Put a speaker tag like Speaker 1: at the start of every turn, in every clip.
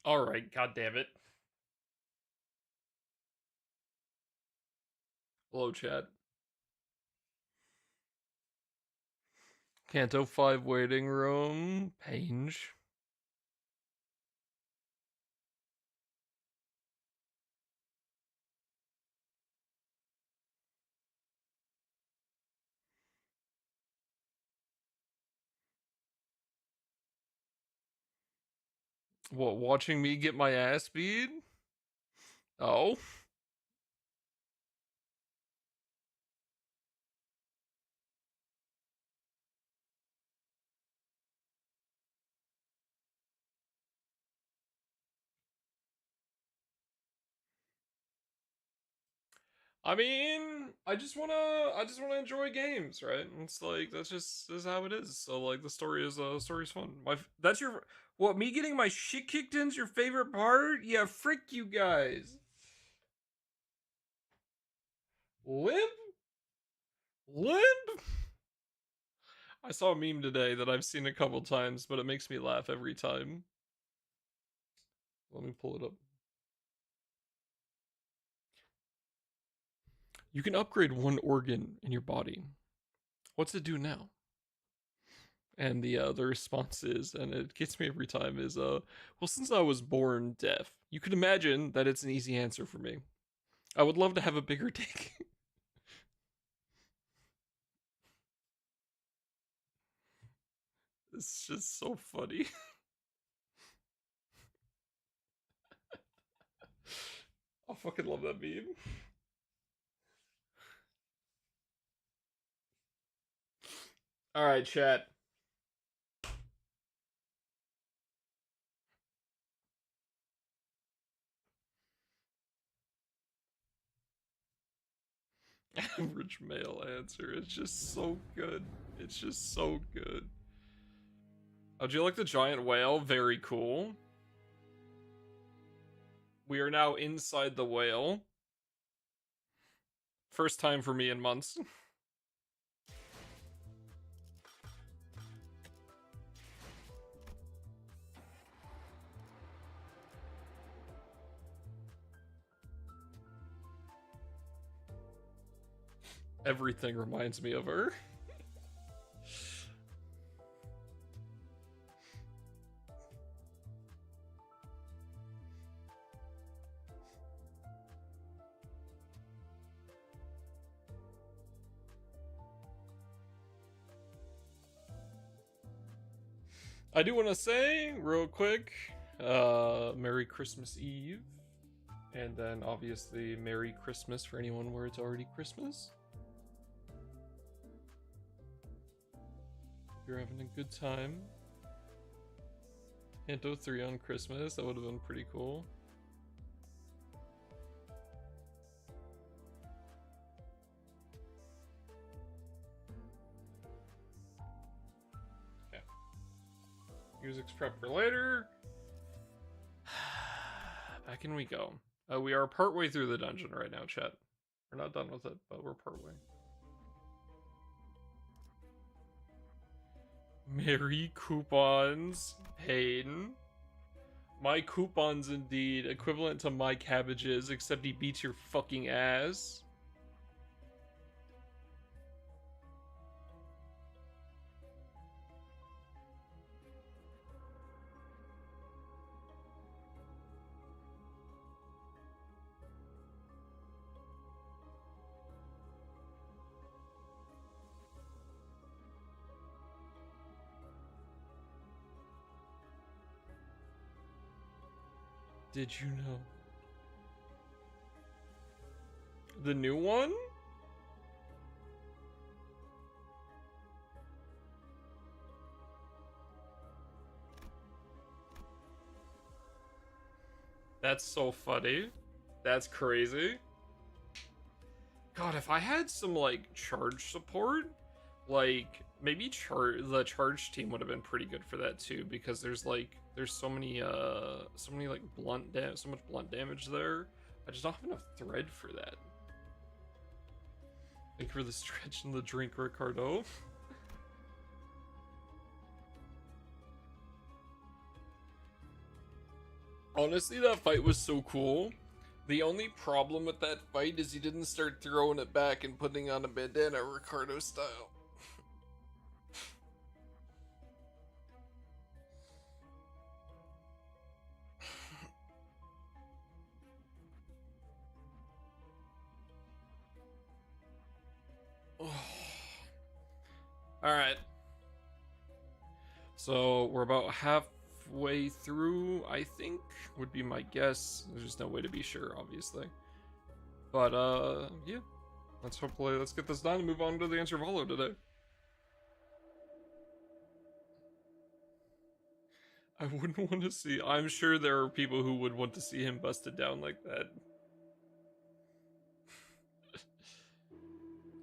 Speaker 1: Alright, god damn it. Hello, chat. Canto 5 waiting room. Page. What, watching me get my ass beat? Oh? I mean, I just wanna enjoy games, right? It's like that's how it is. So like the story's fun. That's your what, me getting my shit kicked in's your favorite part? Yeah, frick you guys. Limp? Limp? I saw a meme today that I've seen a couple times, but it makes me laugh every time. Let me pull it up. You can upgrade one organ in your body. What's it do now? And the response is, and it gets me every time, is well, since I was born deaf, you can imagine that it's an easy answer for me. I would love to have a bigger dick. It's just so funny. I fucking love that meme. All right, chat. Average male answer. It's just so good. It's just so good. Oh, do you like the giant whale? Very cool. We are now inside the whale. First time for me in months. Everything reminds me of her. I do want to say, real quick, Merry Christmas Eve. And then, obviously, Merry Christmas for anyone where it's already Christmas. If you're having a good time. Canto 3 on Christmas, that would have been pretty cool. Okay. Music's prepped for later. Back in we go. We are partway through the dungeon right now, chat. We're not done with it, but we're partway. Merry coupons, Payne. My coupons indeed, equivalent to my cabbages, except he beats your fucking ass. Did you know? The new one? That's so funny. That's crazy. God, if I had some like charge support, like maybe the charge team would have been pretty good for that too, because there's so many like so much blunt damage there. I just don't have enough thread for that. Thank you for the stretch and the drink, Ricardo. Honestly, that fight was so cool. The only problem with that fight is he didn't start throwing it back and putting on a bandana Ricardo style. Alright. So we're about halfway through, I think, would be my guess. There's just no way to be sure, obviously. But, yeah. Let's get this done and move on to the Intervallo today. I wouldn't want to see... I'm sure there are people who would want to see him busted down like that.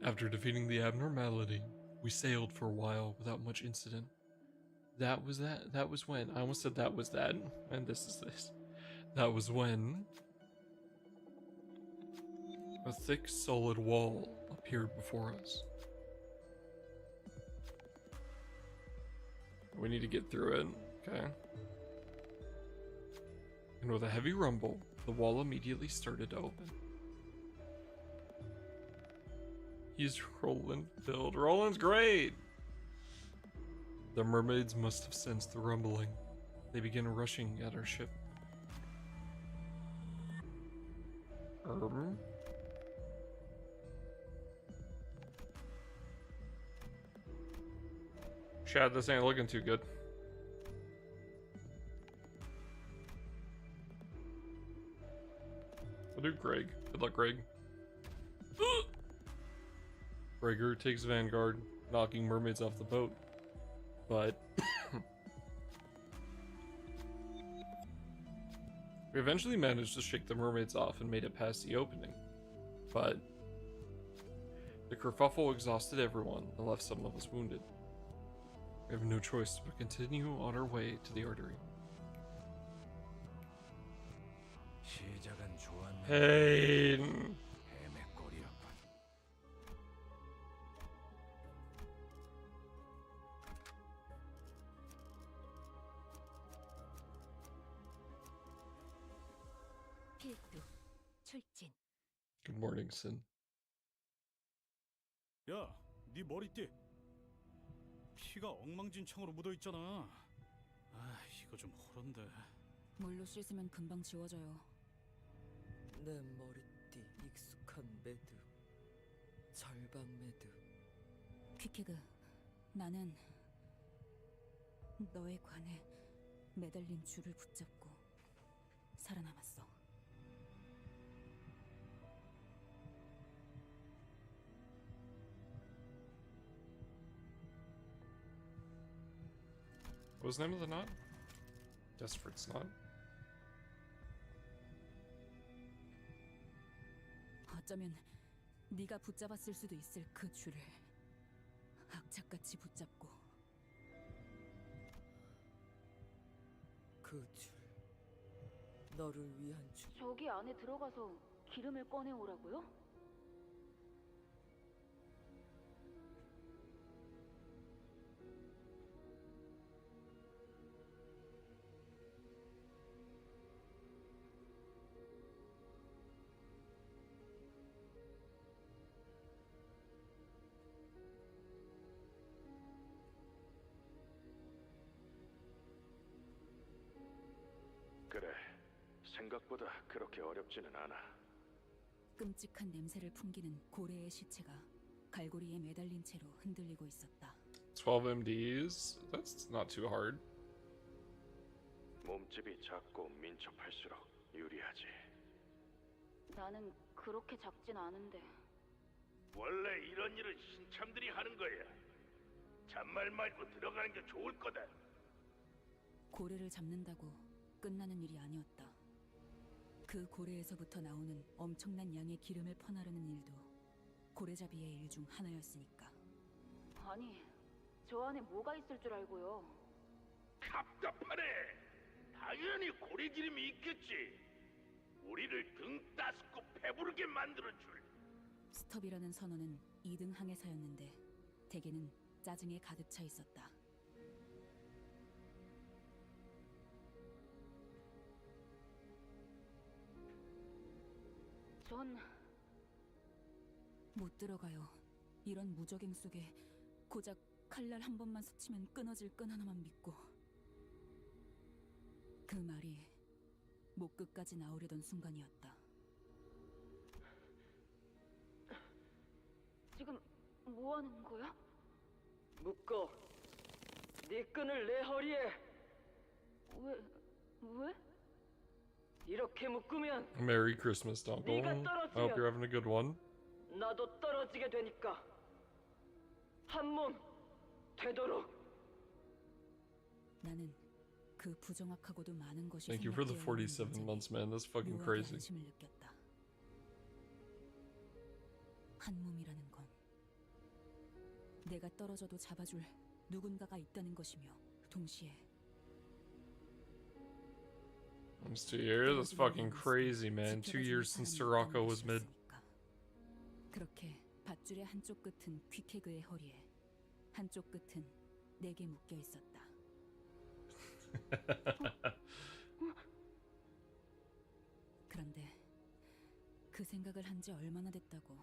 Speaker 1: After defeating the abnormality, we sailed for a while without much incident. That was when. I almost said that was that, and this is this. That was when a thick, solid wall appeared before us. We need to get through it, okay? And with a heavy rumble, the wall immediately started to open. He's Roland filled. Roland's great! The mermaids must have sensed the rumbling. They began rushing at our ship. Chad, this ain't looking too good. We'll do Greg. Good luck, Greg. Gregor takes Vanguard, knocking mermaids off the boat. But we eventually managed to shake the mermaids off and made it past the opening. But the kerfuffle exhausted everyone and left some of us wounded. We have no choice but continue on our way to the artery. Pain. Good morning, Sin.
Speaker 2: 야, 네 머리띠 피가 엉망진창으로 묻어 있잖아. 아, 이거 좀 호런데.
Speaker 3: 물로 씻으면 금방 지워져요.
Speaker 4: 내 머리띠 익숙한 매듭, 절반 매듭.
Speaker 3: 퀴키그, 나는 너의 관에 매달린 줄을 붙잡고 살아남았어.
Speaker 1: What was the name of the knot? Desperate knot.
Speaker 3: 어쩌면 네가 붙잡았을 수도 있을 그 줄을 악착같이 붙잡고.
Speaker 4: 그 줄, 너를 위한 줄.
Speaker 5: 저기 안에 들어가서 기름을 꺼내오라고요?
Speaker 6: 그래, 생각보다 그렇게 어렵지는 않아.
Speaker 3: 끔찍한 냄새를 풍기는 고래의 시체가 갈고리에 매달린 채로 흔들리고 있었다.
Speaker 1: 12 MDs? That's not too hard.
Speaker 6: 몸집이 작고 민첩할수록 유리하지.
Speaker 5: 나는 그렇게 작진 않은데.
Speaker 6: 원래 이런 일은 신참들이 하는 거야. 잔말 말고 들어가는 게 좋을 거다.
Speaker 3: 고래를 잡는다고 끝나는 일이 아니었다. 그 고래에서부터 나오는 엄청난 양의 기름을 퍼나르는 일도 고래잡이의 일 중 하나였으니까.
Speaker 5: 아니, 저 안에 뭐가 있을 줄 알고요.
Speaker 6: 답답하네. 당연히 고래기름이 있겠지. 우리를 등 따스고 배부르게 만들어 줄.
Speaker 3: 스톱이라는 선언은 2등 항해사였는데 대개는 짜증에 가득 차 있었다.
Speaker 5: 전
Speaker 3: 못 들어가요. 이런 무적행 속에 고작 칼날 한 번만 스치면 끊어질 끈 하나만 믿고. 그 말이 목 끝까지 나오려던 순간이었다.
Speaker 5: 지금 뭐 하는 거야?
Speaker 4: 묶어. 네 끈을 내 허리에.
Speaker 5: 왜?
Speaker 4: 이렇게 묶으면
Speaker 1: Merry Christmas, Dongle. I hope you're having a good one.
Speaker 4: 나도 떨어지게 되니까. 한 몸 되도록.
Speaker 3: 나는 그 부정확하고도 많은 것이
Speaker 1: Thank you for the
Speaker 3: 생략되어 있는
Speaker 1: 47
Speaker 3: 문장에
Speaker 1: months, man. That's fucking
Speaker 3: 묘하게
Speaker 1: crazy.
Speaker 3: 안심을 느꼈다. 한 몸이라는 건 내가 떨어져도 잡아줄 누군가가 있다는 것이며 동시에
Speaker 1: Almost 2 years? That's fucking crazy, man. 2 years since Sirocco was mid.
Speaker 3: 그렇게 밧줄의 한쪽 끝은 퀵해그의 허리에, 한쪽 끝은 내게 묶여 있었다. 그런데 그 생각을 한 지 얼마나 됐다고.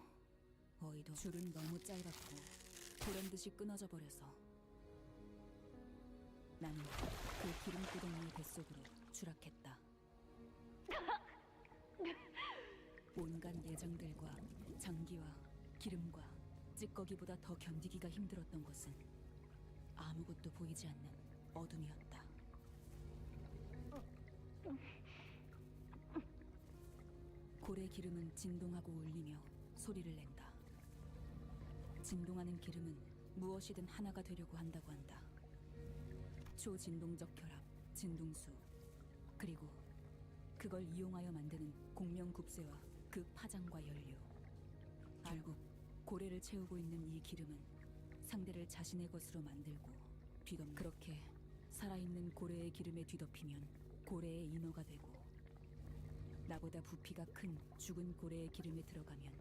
Speaker 3: 어이도 줄은 너무 짧았고 보란듯이 끊어져 버려서 나는 그 기름구덩이의 뱃속으로 추락했다. 온갖 예정들과 장기와 기름과 찌꺼기보다 더 견디기가 힘들었던 것은 아무것도 보이지 않는 어둠이었다. 고래 기름은 진동하고 울리며 소리를 낸다. 진동하는 기름은 무엇이든 하나가 되려고 한다고 한다. 초진동적 결합, 진동수, 그리고 그걸 이용하여 만드는 공명굽새와 그 파장과 연료. 결국 고래를 채우고 있는 이 기름은 상대를 자신의 것으로 만들고 뒤덮는. 그렇게 살아있는 고래의 기름에 뒤덮이면 고래의 인어가 되고, 나보다 부피가 큰 죽은 고래의 기름에 들어가면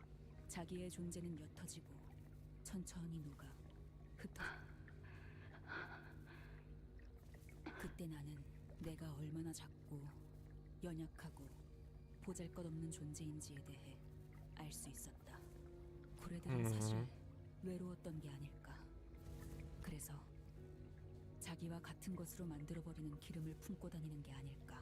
Speaker 3: 자기의 존재는 옅어지고 천천히 녹아 흩어. 그때 나는 내가 얼마나 작고 연약하고 보잘것없는 존재인지에 대해 알 수 있었다. 고래들은 사실 외로웠던 게 아닐까. 그래서 자기와 같은 것으로 만들어버리는 기름을 품고 다니는 게 아닐까.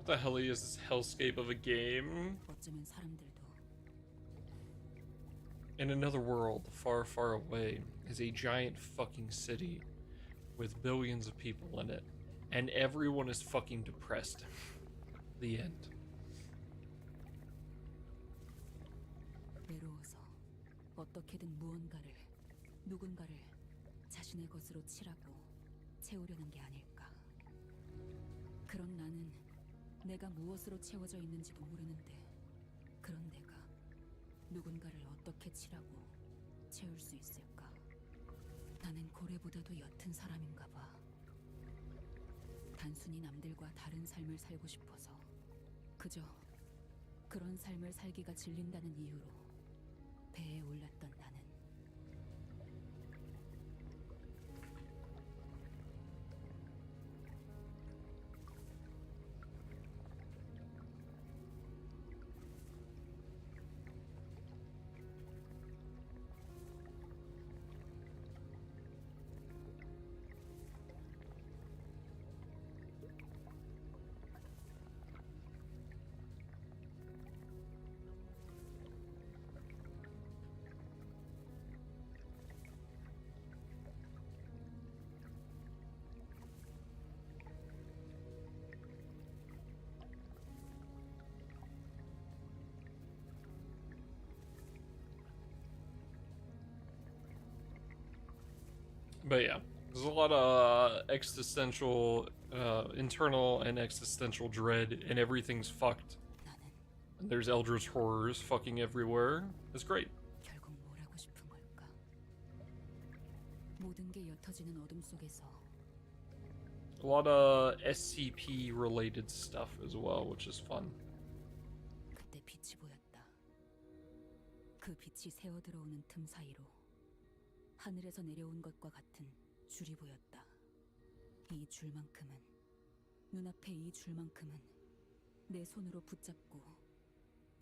Speaker 1: What the hell is this hellscape of a game?
Speaker 3: 어쩌면 사람들도
Speaker 1: In another world, far, far away, is a giant fucking city with billions of people in it, and everyone is fucking depressed. The end.
Speaker 3: 외로워서 어떻게든 무언가를, 누군가를 자신의 것으로 칠하고 채우려는 게 아닐까. 그런 나는 내가 무엇으로 채워져 있는지도 모르는데, 그런 내가 누군가를 어떻게 칠하고 채울 수 있을까? 나는 고래보다도 옅은 사람인가 봐. 단순히 남들과 다른 삶을 살고 싶어서, 그저 그런 삶을 살기가 질린다는 이유로 배에 올랐던 나는
Speaker 1: But yeah, there's a lot of existential, internal and existential dread, and everything's fucked.
Speaker 3: 나는
Speaker 1: And there's eldritch horrors fucking everywhere. It's great.
Speaker 3: 결국 뭘 하고 싶은 걸까? 모든 게 옅어지는 어둠 속에서
Speaker 1: A lot of SCP related stuff as well, which is fun.
Speaker 3: 그때 빛이 보였다. 그 빛이 새어 들어오는 틈 사이로 하늘에서 내려온 것과 같은 줄이 보였다. 이 줄만큼은, 눈앞에 이 줄만큼은 내 손으로 붙잡고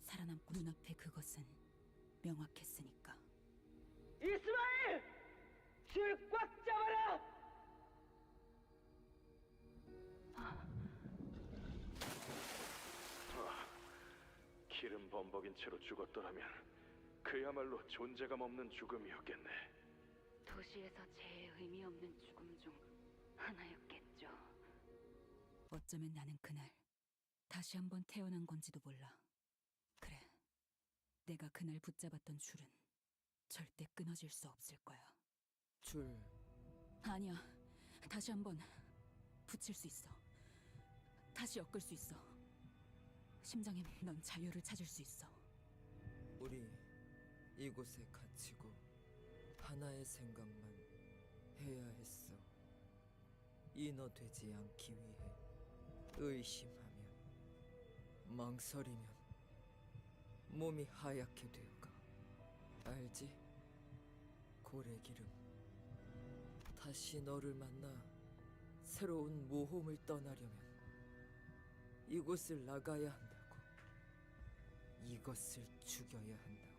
Speaker 3: 살아남고, 눈앞에 그것은 명확했으니까.
Speaker 4: 이스마엘! 줄 꽉 잡아라!
Speaker 6: 기름 범벅인 채로 죽었더라면 그야말로 존재감 없는 죽음이었겠네.
Speaker 5: 도시에서 제일 의미 없는 죽음 중 하나였겠죠.
Speaker 3: 어쩌면 나는 그날 다시 한번 태어난 건지도 몰라. 그래, 내가 그날 붙잡았던 줄은 절대 끊어질 수 없을 거야.
Speaker 7: 줄
Speaker 3: 아니야, 다시 한번 붙일 수 있어. 다시 엮을 수 있어. 심장에 넌 자유를 찾을 수 있어.
Speaker 7: 우리 이곳에 갇히고 하나의 생각만 해야 했어. 인어되지 않기 위해 의심하면, 망설이면 몸이 하얗게 되어가. 알지? 고래기름. 다시 너를 만나 새로운 모험을 떠나려면 이곳을 나가야 한다고. 이것을 죽여야 한다고.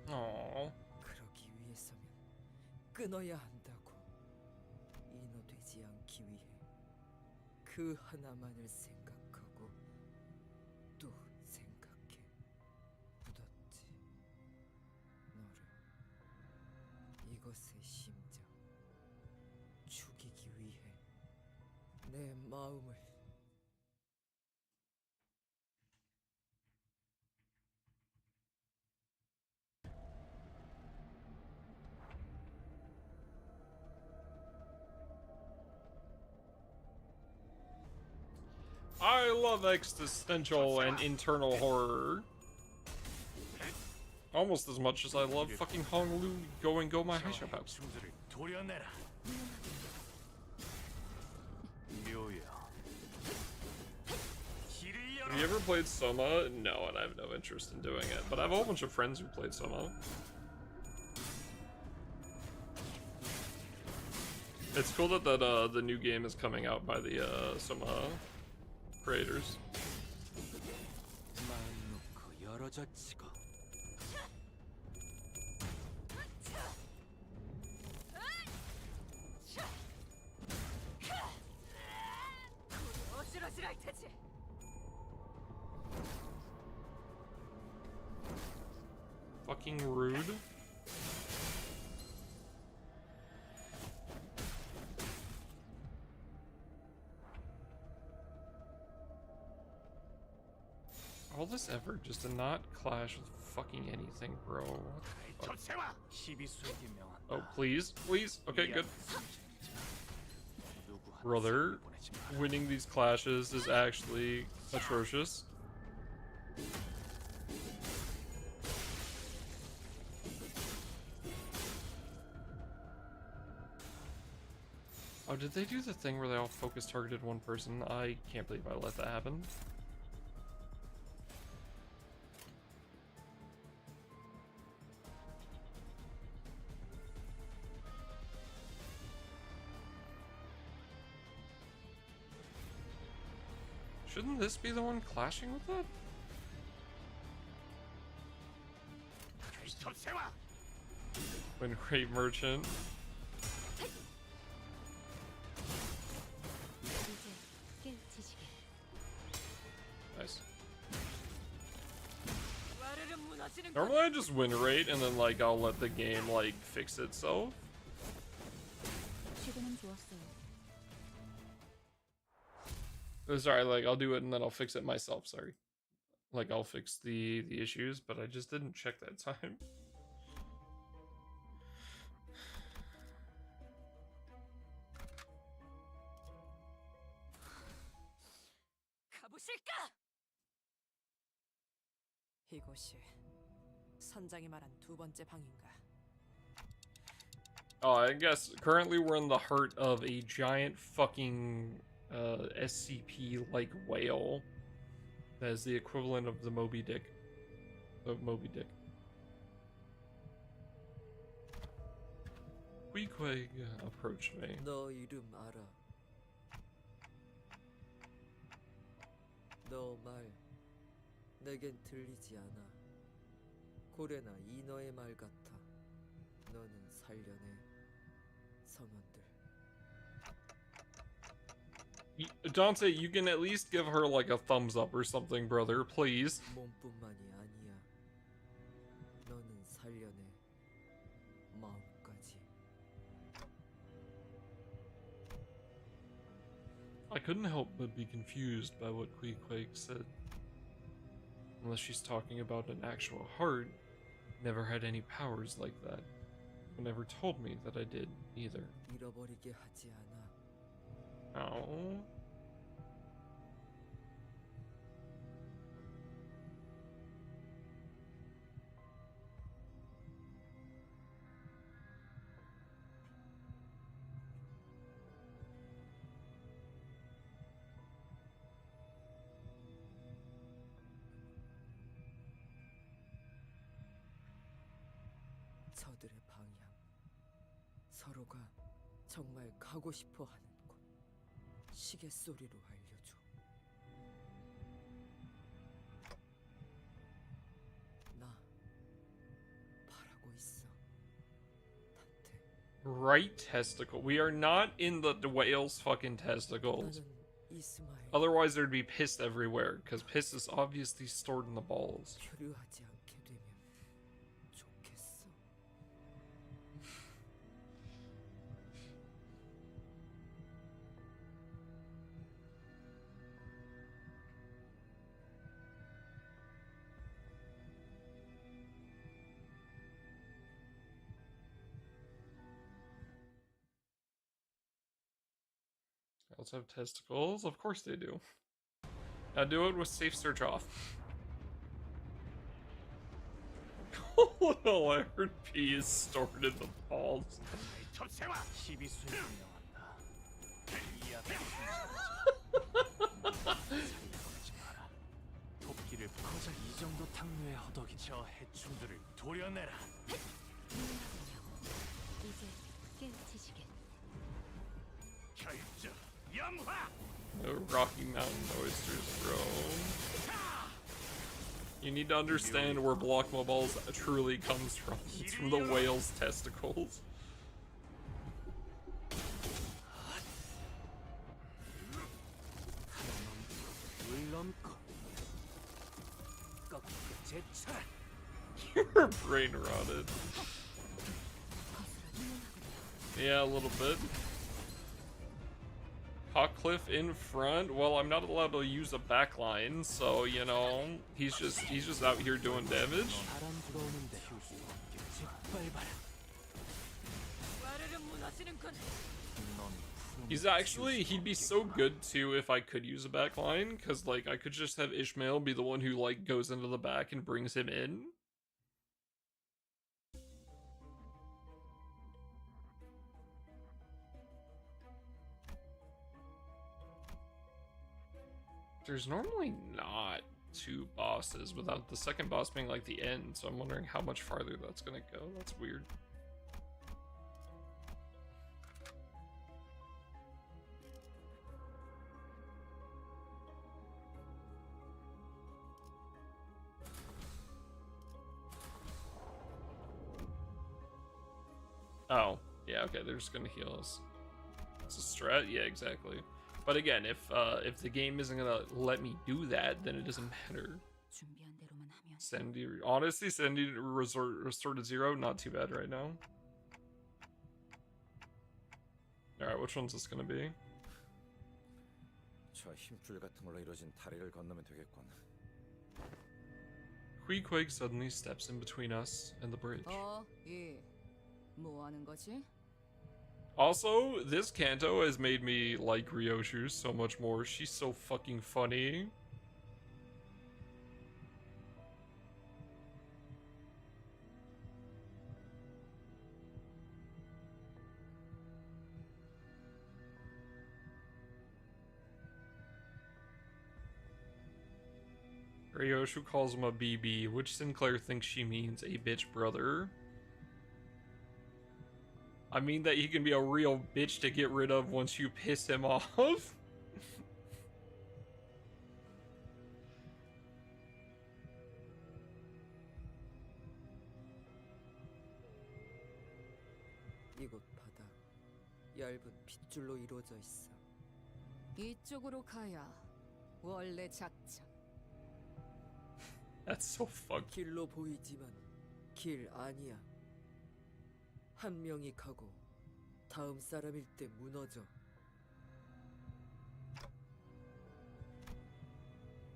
Speaker 1: Aww.
Speaker 7: 그러기 위해서면 끊어야 한다고. 인어되지 않기 위해 그 하나만을 생각하고 또 생각해. 묻었지 너를. 이것의 심장 죽이기 위해 내 마음을.
Speaker 1: I love existential and internal horror. Almost as much as I love fucking Honolulu Go my high shop house.
Speaker 6: 충들을 도려내라. 묘야. 길을 열어.
Speaker 1: Have you ever played Soma? No, and I have no interest in doing it. But I have a whole bunch of friends who played Soma. It's cool that the new game is coming out by the Soma creators.
Speaker 2: 마음 놓고 열어젖히고
Speaker 5: 어지러지랄 테지.
Speaker 1: Fucking rude. All this effort just to not clash with fucking anything, bro. What the fuck?
Speaker 6: 세와.
Speaker 2: 12수에게 명한다.
Speaker 1: Oh, please, please. Okay, good. Brother, winning these clashes is actually atrocious. Oh, did they do the thing where they all focus targeted one person? I can't believe I let that happen. Shouldn't this be the one clashing with that?
Speaker 6: 세와.
Speaker 1: When Great Merchant.
Speaker 5: 이제 깨우치시게.
Speaker 1: Nice. Normally I just win rate and then like I'll let the game like fix itself.
Speaker 3: 시도는 좋았어요.
Speaker 1: Sorry, like I'll do it and then I'll fix it myself, sorry. Like I'll fix the issues, but I just didn't check that time.
Speaker 7: 가보실까? 이곳이 선장이 말한 두 번째 방인가?
Speaker 1: Oh, I guess currently we're in the heart of a giant fucking SCP like whale. That is the equivalent of the Moby Dick. Of Moby Dick. Queequeg approached me.
Speaker 7: 너 이름 알아? 너 말 내겐 들리지 않아. 고래나 인어의 말 같아. 너는 살려내 선원들.
Speaker 1: Dante, you can at least give her like a thumbs up or something, brother, please.
Speaker 7: 몸뿐만이 아니야. 너는 살려내 마음까지.
Speaker 1: I couldn't help but be confused by what Queequeg said. Unless she's talking about an actual heart, never had any powers like that. Never told me that I did either.
Speaker 7: 잃어버리게 하지 않아.
Speaker 1: Oh.
Speaker 7: 저들의 방향. 서로가 정말 가고 싶어 하는 곳. 시계 소리로 알려줘. 나 바라고 있어. 단테.
Speaker 1: Right testicle. We are not in the whale's fucking testicles.
Speaker 7: 나는 이스마엘.
Speaker 1: Otherwise there'd be piss everywhere, because piss is obviously stored in the balls.
Speaker 7: 교류하지 않게 되면 좋겠어.
Speaker 1: Whales have testicles? Of course they do. Now do it with safe search off. Oh no, I heard pee is stored in the balls.
Speaker 6: 톱세와
Speaker 2: 시비 수행이 나왔다. 이 앞에 살려보내지 마라. 도끼를 퍼져 이 정도 탕류의 허덕이 저 해충들을 도려내라.
Speaker 3: 이제 깨우치시게.
Speaker 6: 결정 영화.
Speaker 1: The Rocky Mountain oysters roam. You need to understand where Block Mobiles truly comes from. It's from the whale's testicles.
Speaker 2: 물넘고 꺾고 제쳐라.
Speaker 1: Your brain rotted. Yeah, a little bit. Hawkcliffe in front. Well, I'm not allowed to use a backline, so you know he's just out here doing damage.
Speaker 2: 바람 들어오는데 짓밟아라.
Speaker 7: 와르르 무너지는군.
Speaker 2: 넌
Speaker 1: He'd be so good too if I could use a backline, because like I could just have Ishmael be the one who like goes into the back and brings him in. There's normally not two bosses without the second boss being like the end, so I'm wondering how much farther that's gonna go. That's weird. Oh, yeah, okay, they're just gonna heal us. It's a strat? Yeah, exactly. But again, if the game isn't gonna let me do that, then it doesn't matter.
Speaker 3: 준비한 대로만 하면.
Speaker 1: Sanity, honestly, Sanity restore to 0, not too bad right now. Alright, which one's this gonna be?
Speaker 8: 저 힘줄 같은 걸로 이루어진 다리를 건너면 되겠군.
Speaker 1: Queequeg suddenly steps in between us and the bridge.
Speaker 3: 뭐 하는 거지?
Speaker 1: Also, this Canto has made me like Ryoshu so much more. She's so fucking funny. Ryoshu calls him a BB, which Sinclair thinks she means a bitch brother. I mean that he can be a real bitch to get rid of once you piss him off.
Speaker 7: 이곳 바닥 얇은 핏줄로 이루어져 있어.
Speaker 3: 이쪽으로 가야 원래 작전.
Speaker 1: That's so fucked.
Speaker 7: 길로 보이지만 길 아니야. 한 명이 가고 다음 사람일 때 무너져.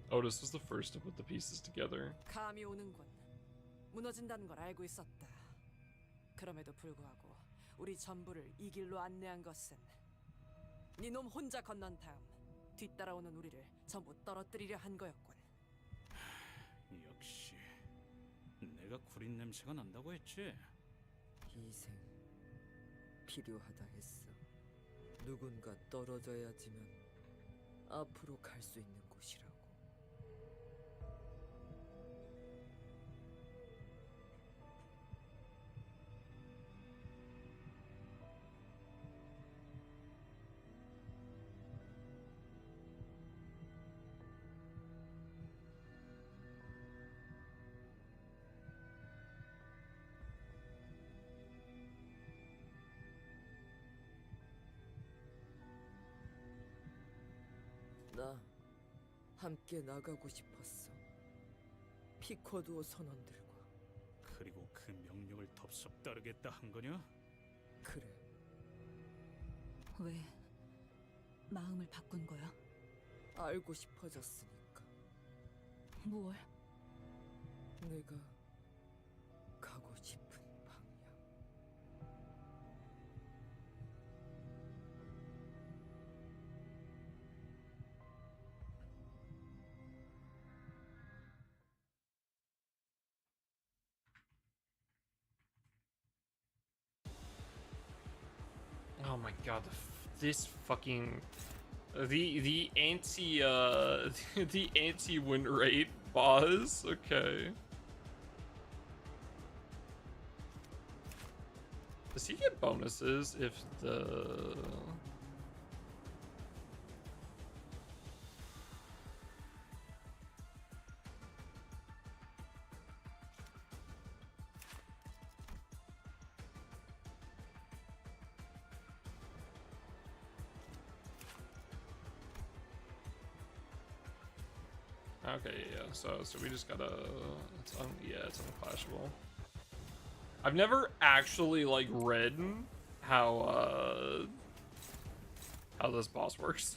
Speaker 1: Otis was the first to put the pieces together.
Speaker 9: 감이 오는군. 무너진다는 걸 알고 있었다. 그럼에도 불구하고 우리 전부를 이 길로 안내한 것은 네 놈 혼자 건넌 다음 뒤따라오는 우리를 전부 떨어뜨리려 한 거였군.
Speaker 2: 역시 내가 구린 냄새가 난다고 했지.
Speaker 7: 희생 필요하다 했어. 누군가 떨어져야지만 앞으로 갈 수 있는 곳이라고. 나 함께 나가고 싶었어. 피커두어 선원들과.
Speaker 2: 그리고 그 명령을 덥석 따르겠다 한 거냐?
Speaker 7: 그래.
Speaker 3: 왜 마음을 바꾼 거야?
Speaker 7: 알고 싶어졌으니까.
Speaker 3: 뭘?
Speaker 7: 내가 가고 싶은 방향.
Speaker 1: Oh my god, this fucking the anti the anti win rate boss. Okay. Does he get bonuses if the Okay, yeah, so we just gotta it's unclashable. I've never actually like read how this boss works.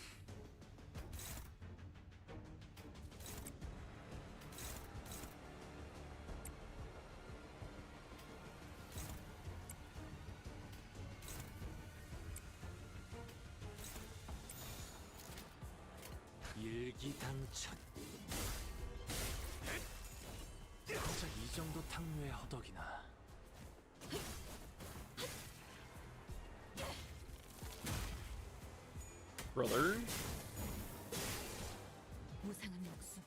Speaker 10: 일기당천. 고작 이 정도 탕류의 허덕이나.
Speaker 1: Brother.
Speaker 3: 무상한 목숨.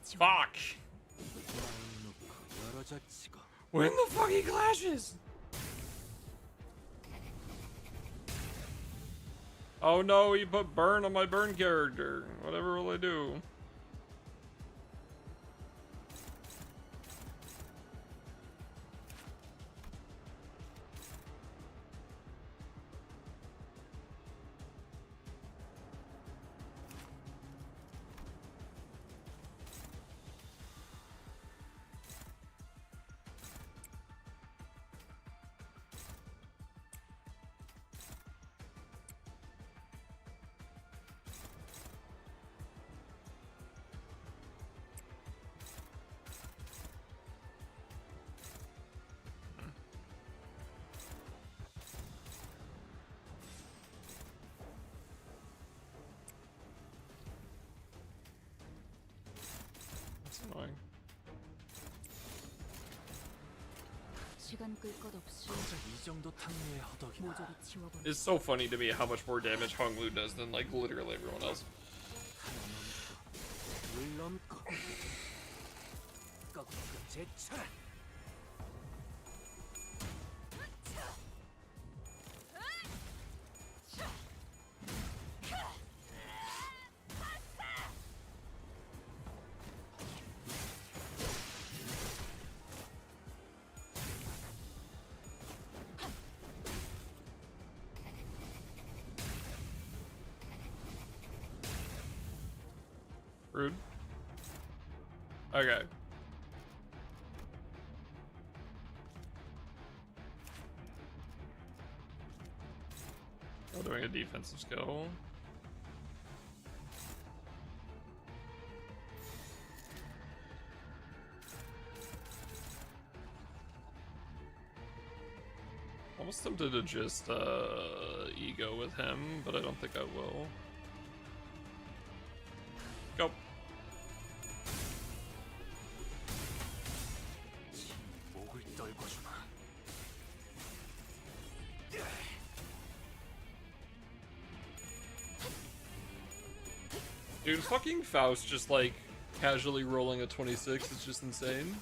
Speaker 1: Fuck.
Speaker 10: 마음 놓고 열어져 치고.
Speaker 1: When the fuck he clashes? Oh no, he put burn on my burn character. Whatever will I do?
Speaker 3: 시간 끌 것 없이
Speaker 10: 고작 이 정도 탕류의 허덕이나.
Speaker 3: 모조리 치워버려.
Speaker 1: It's so funny to me how much more damage Hong Lu does than like literally everyone else.
Speaker 10: 물 넘고 꺾고 제쳐라.
Speaker 1: Rude. Okay. Oh, doing a defensive skill. Almost tempted to just ego with him, but I don't think I will. Go.
Speaker 10: 목을 떨궈주마.
Speaker 1: Dude, fucking Faust just like casually rolling a 26 is just insane.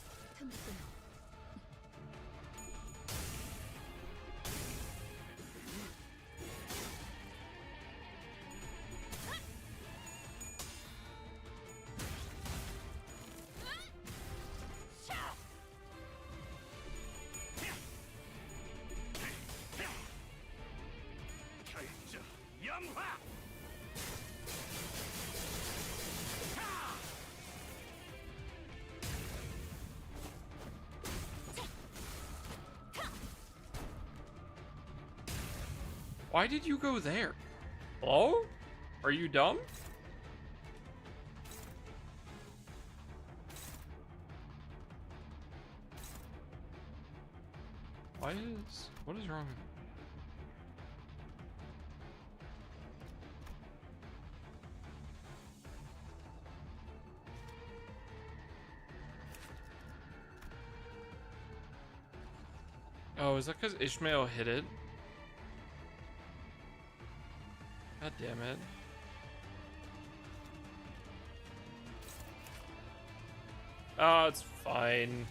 Speaker 6: 결정 영화.
Speaker 1: Why did you go there? Hello? Are you dumb? What is wrong? Oh, is that because Ishmael hit it? God damn it. Oh, it's fine.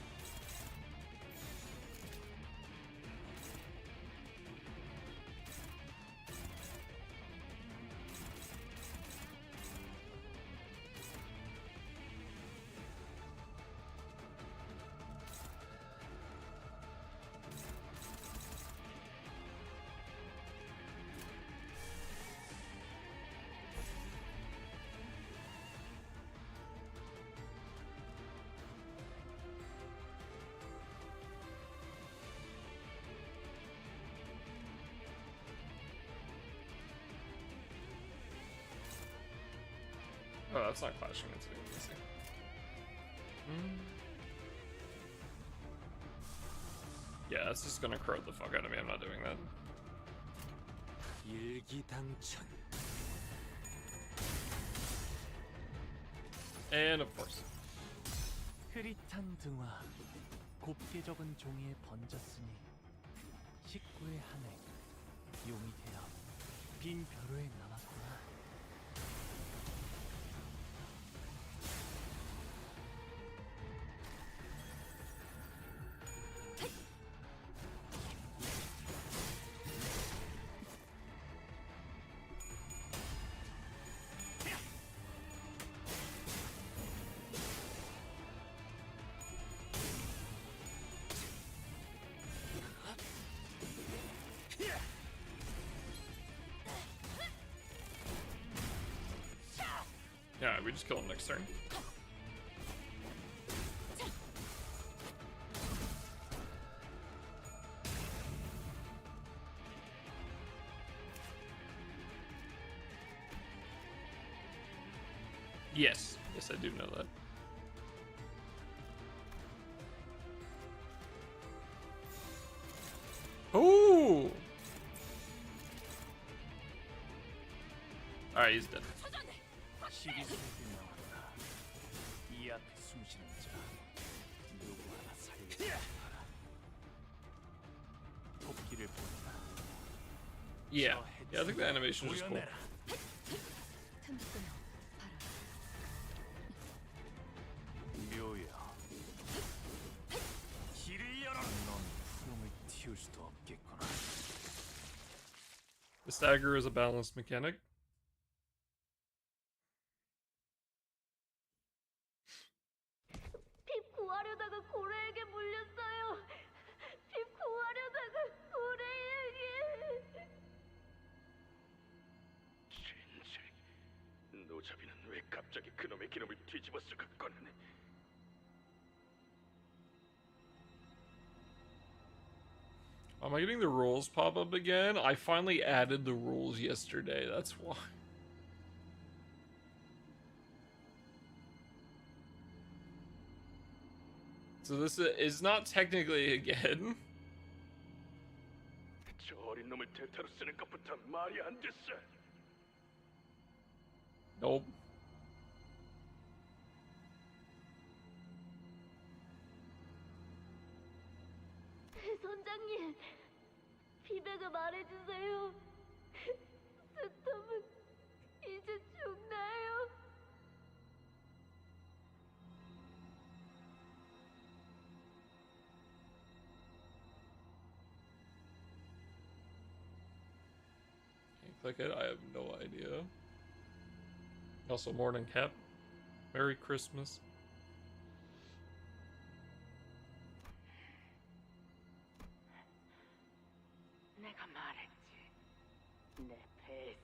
Speaker 1: Oh, that's not clashing, it's being missing. Yeah, that's just gonna corrode the fuck out of me. I'm not doing that.
Speaker 10: 일기당천.
Speaker 1: And of course.
Speaker 10: 흐릿한 등화. 곱게 적은 종이에 번졌으니 식구의 한해 용이 되어 빈 벼루에 남았구나.
Speaker 1: Yeah, we just kill him next turn. Yes. Yes, I do know that. Oh! Alright, he's dead.
Speaker 10: 시리즈에게 나왔다. 이 앞에 숨쉬는 자 누구 하나 살려주라.
Speaker 1: Yeah. Yeah, I think the animation is just cool.
Speaker 3: 틈도 끊어 봐라.
Speaker 10: 묘야. 길을 열어. 넌 푸름을 틔울 수도 없겠구나.
Speaker 1: The stagger is a balanced mechanic.
Speaker 5: 핍 구하려다가 고래에게 물렸어요. 핍 구하려다가 고래에게.
Speaker 6: 진짜 노자비는 왜 갑자기 그놈의 기름을 뒤집어서 갖고 오네.
Speaker 1: Am I getting the rules pop up again? I finally added the rules yesterday, that's why. So this is not technically again.
Speaker 6: 저 어린 놈을 대타로 쓰는 것부터 말이 안 됐어.
Speaker 1: Nope.
Speaker 5: 선장님, 피베가 말해주세요. 스톰은 이제 죽나요?
Speaker 1: Can't click it, I have no idea. Also, morning cap. Merry Christmas.
Speaker 4: 내가 말했지. 내 배에서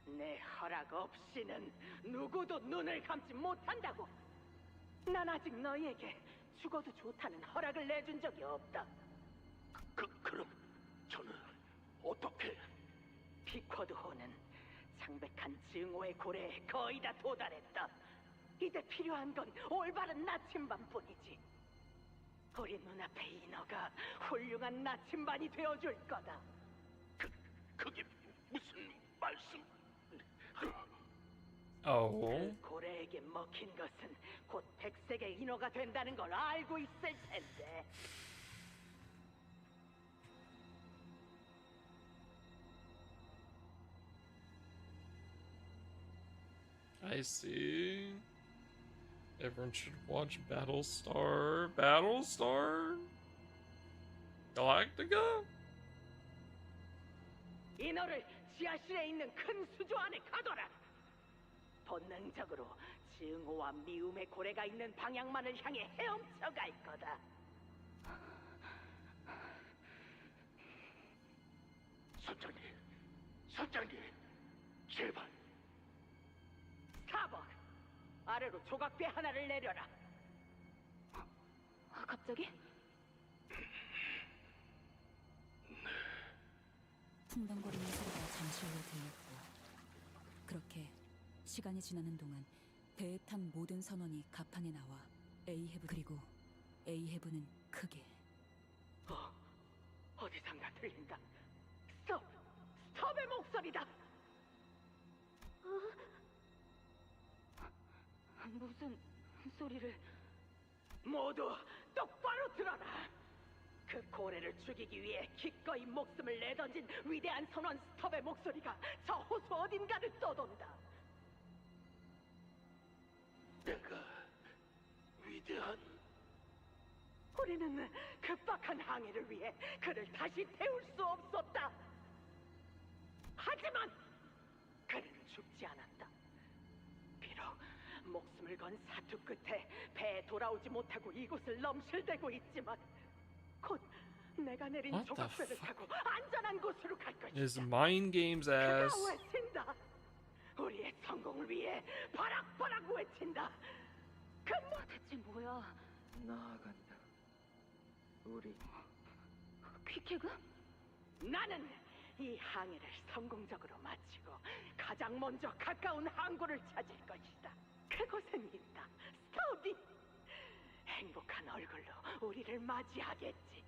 Speaker 4: 내 허락 없이는 누구도 눈을 감지 못한다고. 난 아직 너희에게 죽어도 좋다는 허락을 내준 적이 없다.
Speaker 6: 그럼 저는 어떻게?
Speaker 4: 피쿼드호는 창백한 증오의 고래에 거의 다 도달했다. 이제 필요한 건 올바른 나침반뿐이지. 우리 눈앞에 인어가 훌륭한 나침반이 되어줄 거다.
Speaker 6: 그게 무슨 말씀?
Speaker 1: Oh.
Speaker 4: 고래에게 먹힌 것은 곧 백색의 인어가 된다는 걸 알고 있을 텐데.
Speaker 1: I see. Everyone should watch Battlestar. Battlestar? Galactica?
Speaker 4: 인어를 지하실에 있는 큰 수조 안에 가둬라. 본능적으로 증오와 미움의 고래가 있는 방향만을 향해 헤엄쳐 갈 거다.
Speaker 6: 선장님, 제발.
Speaker 4: 스타벅, 아래로 조각배 하나를 내려라.
Speaker 5: 갑자기?
Speaker 3: 퉁덩거리는 소리가 잠시 후에 들렸고, 그렇게 시간이 지나는 동안 배에 탄 모든 선원이 갑판에 나와 에이헤브, 그리고 에이헤브는 크게
Speaker 4: 어디선가 들린다. 스톱의 목소리다.
Speaker 5: 무슨 소리를?
Speaker 4: 모두 똑바로 들어라. 그 고래를 죽이기 위해 기꺼이 목숨을 내던진 위대한 선원 스톱의 목소리가 저 호수 어딘가를 떠돈다.
Speaker 6: 내가 위대한?
Speaker 4: 우리는 급박한 항해를 위해 그를 다시 태울 수 없었다. 하지만 그는 죽지 않았다. 비록 목숨을 건 사투 끝에 배에 돌아오지 못하고 이곳을 넘실대고 있지만 곧 내가 내린
Speaker 1: What the
Speaker 4: 조각배를
Speaker 1: fuck?
Speaker 4: 타고 안전한 곳으로 갈 것이다.
Speaker 1: Is mind games
Speaker 4: 그가
Speaker 1: ass.
Speaker 4: 외친다. 우리의 성공을 위해 바락바락 외친다.
Speaker 5: 대체 뭐야?
Speaker 7: 나아간다. 우리
Speaker 5: 퀴케그?
Speaker 4: 나는 이 항해를 성공적으로 마치고 가장 먼저 가까운 항구를 찾을 것이다. 그곳엔 있다. 스톱이 행복한 얼굴로 우리를 맞이하겠지.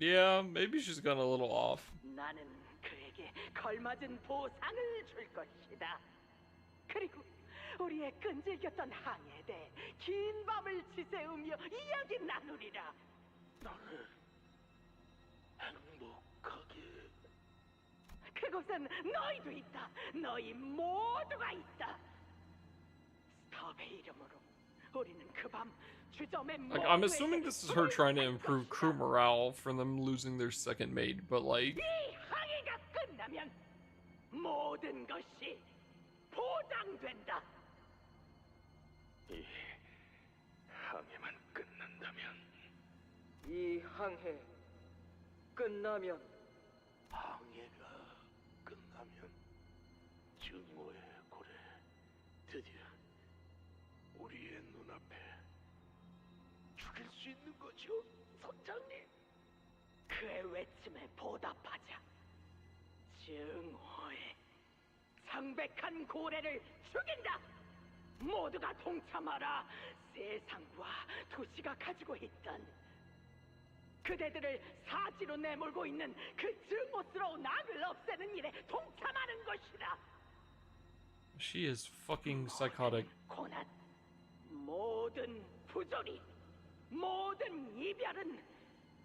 Speaker 1: Yeah, maybe she's gone a little off.
Speaker 4: 나는 그에게 걸맞은 보상을 줄 것이다. 그리고 우리의 끈질겼던 항해에 대해 긴 밤을 지새우며 이야기 나누리라.
Speaker 6: 나는 행복하게.
Speaker 4: 그곳엔 너희도 있다. 너희 모두가 있다. 스톱의 이름으로 우리는 그 밤 주점의
Speaker 1: Like, I'm assuming this is her trying to improve crew morale from them losing their second mate, but like,
Speaker 4: 이 항해가 끝나면 모든 것이 보장된다.
Speaker 6: 이 항해만 끝난다면
Speaker 7: 이 항해 끝나면
Speaker 6: 항해가 끝나면 증오의 고래 드디어 우리의 눈앞에 죽일 수 있는 거죠, 선장님?
Speaker 4: 그의 외침에 보답하자. 증오의 창백한 고래를 죽인다. 모두가 동참하라. 세상과 도시가 가지고 있던 그대들을 사지로 내몰고 있는 그 증오스러운 악을 없애는 일에 동참하는 것이다.
Speaker 1: she is fucking psychotic.
Speaker 4: 고난, 모든 부조리, 모든 이별은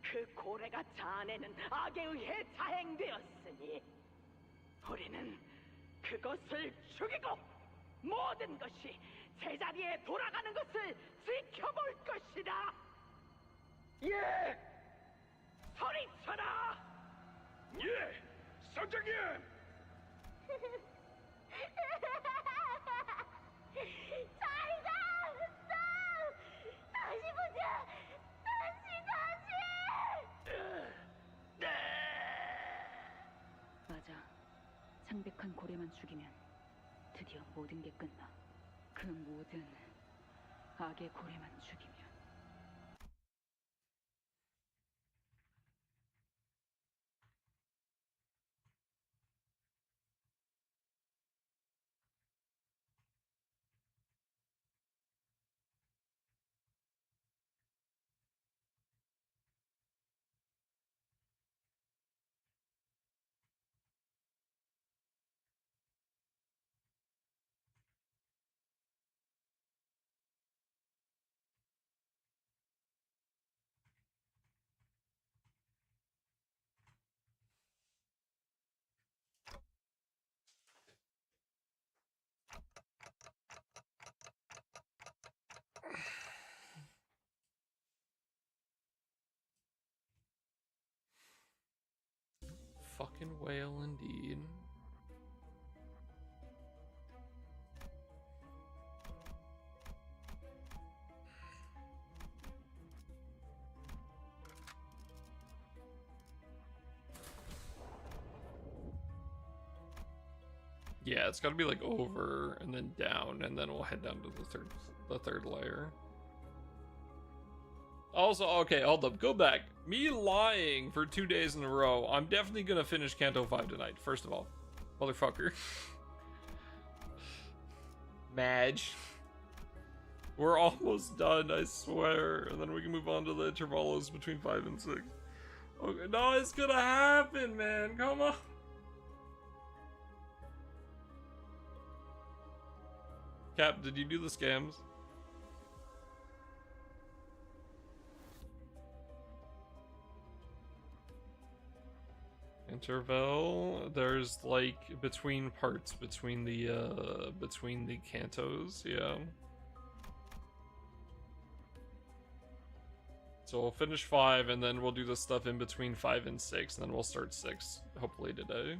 Speaker 4: 그 고래가 자아내는 악에 의해 자행되었으니 우리는 그것을 죽이고 모든 것이 제자리에 돌아가는 것을 지켜볼 것이다. 예! 소리쳐라!
Speaker 6: 예, 선장님.
Speaker 5: 잘가! 다시 보자!
Speaker 3: 맞아. 창백한 고래만 죽이면 드디어 모든 게 끝나. 그 모든 악의 고래만 죽이면.
Speaker 1: Fucking whale indeed. Yeah, it's gotta be like over and then down, and then we'll head down to the third layer. Also, okay, hold up, go back. Me lying for 2 days in a row. I'm definitely gonna finish Canto 5 tonight, first of all. Motherfucker. Madge. We're almost done, I swear. And then we can move on to the intervalos between 5 and 6. Okay, no, it's gonna happen, man. Come on. Cap, did you do the scams? Interval, there's like between parts between the cantos, yeah. So we'll finish 5 and then we'll do the stuff in between 5 and 6, and then we'll start 6 hopefully today.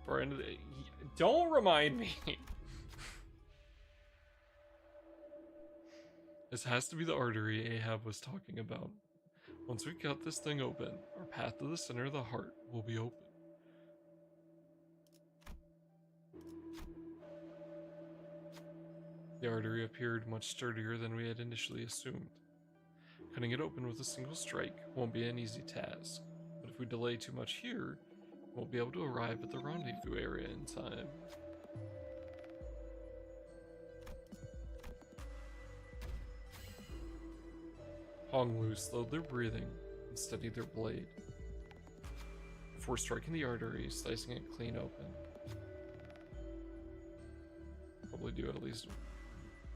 Speaker 1: Or into the, don't remind me. This has to be the artery Ahab was talking about. Once we cut this thing open, our path to the center of the heart will be open. The artery appeared much sturdier than we had initially assumed. Cutting it open with a single strike won't be an easy task, but if we delay too much here, we won't be able to arrive at the rendezvous area in time. Honglu slowed their breathing and steadied their blade. Before striking the artery, slicing it clean open. Probably do at least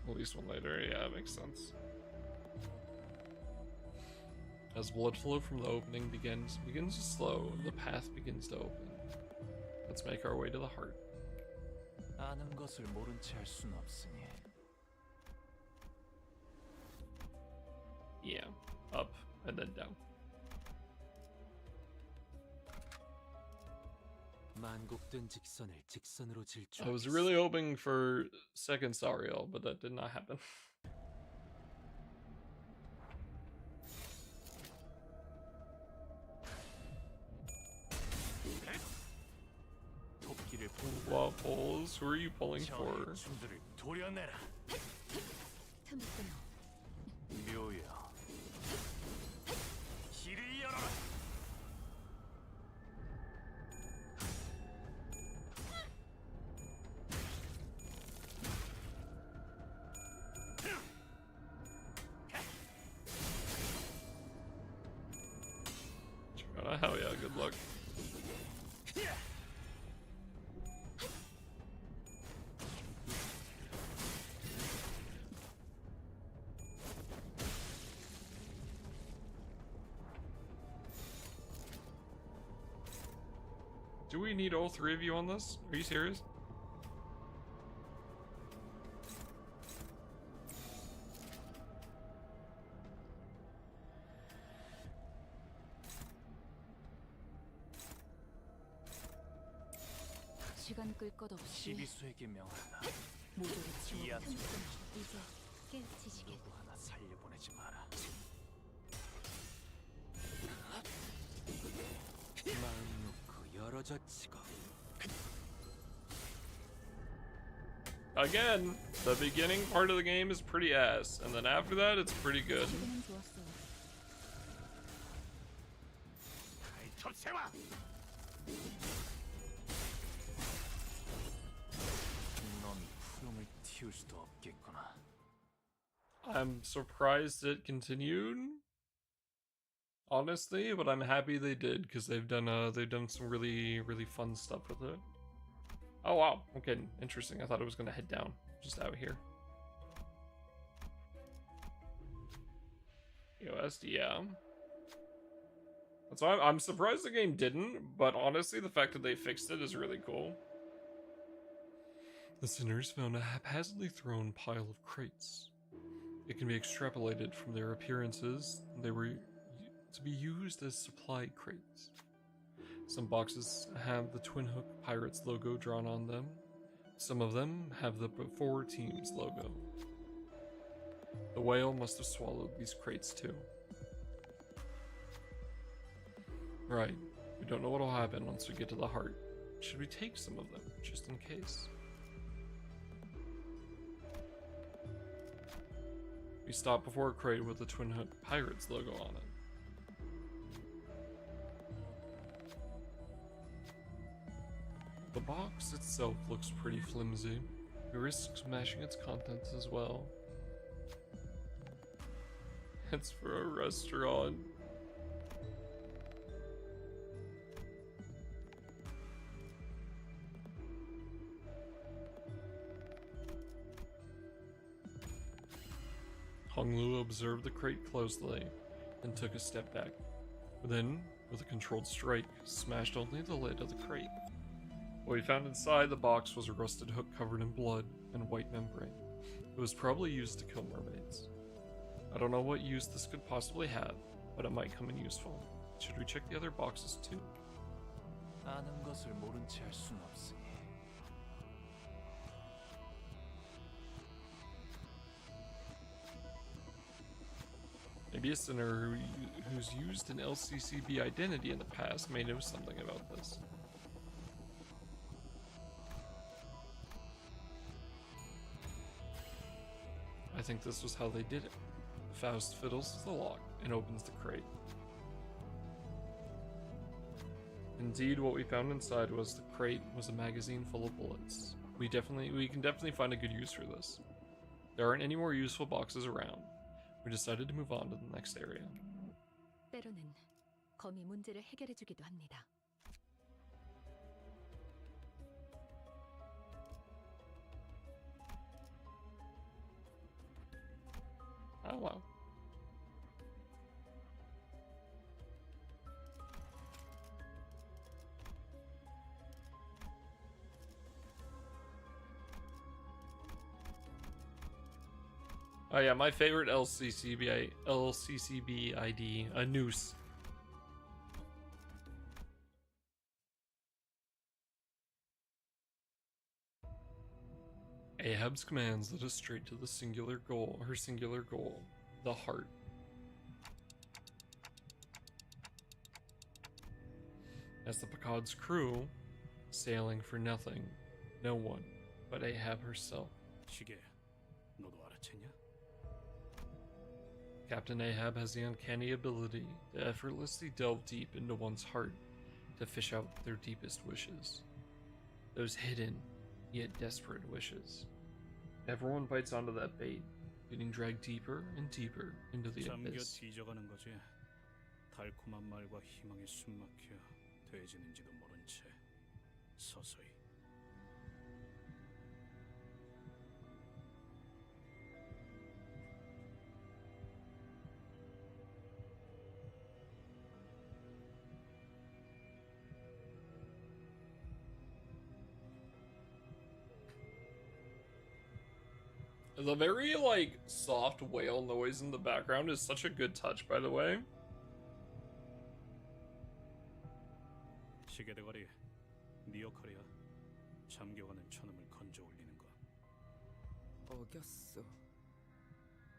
Speaker 1: one later, yeah, that makes sense. As blood flow from the opening begins to slow, the path begins to open. Let's make our way to the heart.
Speaker 10: 아는 것을 모른 채 할 순 없으니.
Speaker 1: Yeah, up and then down.
Speaker 10: 만곡된 직선을 직선으로 질주.
Speaker 1: I was really hoping for second Sariel, but that did not happen. Waffles, who are you pulling for?
Speaker 10: 춤들을 도려내라.
Speaker 3: 틈을 끊어.
Speaker 10: 묘야. 길을 열어라.
Speaker 1: Hell yeah, good luck. Do we need all three of you on this? Are you serious?
Speaker 3: 시간 끌 것 없이
Speaker 10: 시비수에게 명하라.
Speaker 3: 모조리 치워.
Speaker 10: 이안
Speaker 3: 틈을 끊어. 이제 깨우치시게.
Speaker 10: 누구 하나 살려보내지 마라. 마음 놓고 열어젖히고.
Speaker 1: Again, the beginning part of the game is pretty ass, and then after that, it's pretty good.
Speaker 3: 지금은 좋았어.
Speaker 6: 발톱새와
Speaker 10: 넌 푸름을 틔울 수도 없겠구나.
Speaker 1: I'm surprised it continued, honestly, but I'm happy they did because they've done some really fun stuff with it. Oh wow, okay, interesting. I thought it was gonna head down just out here. EOS, yeah. So I'm surprised the game didn't, but honestly, the fact that they fixed it is really cool. The sinners found a haphazardly thrown pile of crates. It can be extrapolated from their appearances. They were to be used as supply crates. Some boxes have the Twin Hook Pirates logo drawn on them. Some of them have the Four Teams logo. The whale must have swallowed these crates too. Right, we don't know what'll happen once we get to the heart. Should we take some of them, just in case? We stop before a crate with the Twin Hook Pirates logo on it. The box itself looks pretty flimsy. We risk smashing its contents as well. It's for a restaurant. Hong Lu observed the crate closely and took a step back. Then, with a controlled strike, smashed only the lid of the crate. What we found inside the box was a rusted hook covered in blood and white membrane. It was probably used to kill mermaids. I don't know what use this could possibly have, but it might come in useful. Should we check the other boxes too?
Speaker 10: 아는 것을 모른 채 할 순 없으니.
Speaker 1: Maybe a sinner who's used an LCCB identity in the past may know something about this. I think this was how they did it. Faust fiddles with the lock and opens the crate. Indeed, what we found inside was the crate was a magazine full of bullets. We can definitely find a good use for this. There aren't any more useful boxes around. We decided to move on to the next area.
Speaker 3: 때로는 검이 문제를 해결해 주기도 합니다.
Speaker 1: Oh wow. Oh yeah, my favorite LCCB ID, a noose. Ahab's commands led us straight to the her singular goal, the heart. As the Picard's crew, sailing for nothing, no one but Ahab herself.
Speaker 2: 시계, 너도 알아챘냐?
Speaker 1: Captain Ahab has the uncanny ability to effortlessly delve deep into one's heart to fish out their deepest wishes. Those hidden, yet desperate wishes. Everyone bites onto that bait, getting dragged deeper and deeper into the
Speaker 2: 잠겨
Speaker 1: abyss.
Speaker 2: 뒤져가는 거지. 달콤한 말과 희망에 숨막혀 돼지는지도 모른 채 서서히.
Speaker 1: The very, like, soft whale noise in the background is such a good touch, by the way.
Speaker 2: 시계 대가리, 네 역할이야. 잠겨가는 천음을 건져 올리는 거.
Speaker 7: 어겼어.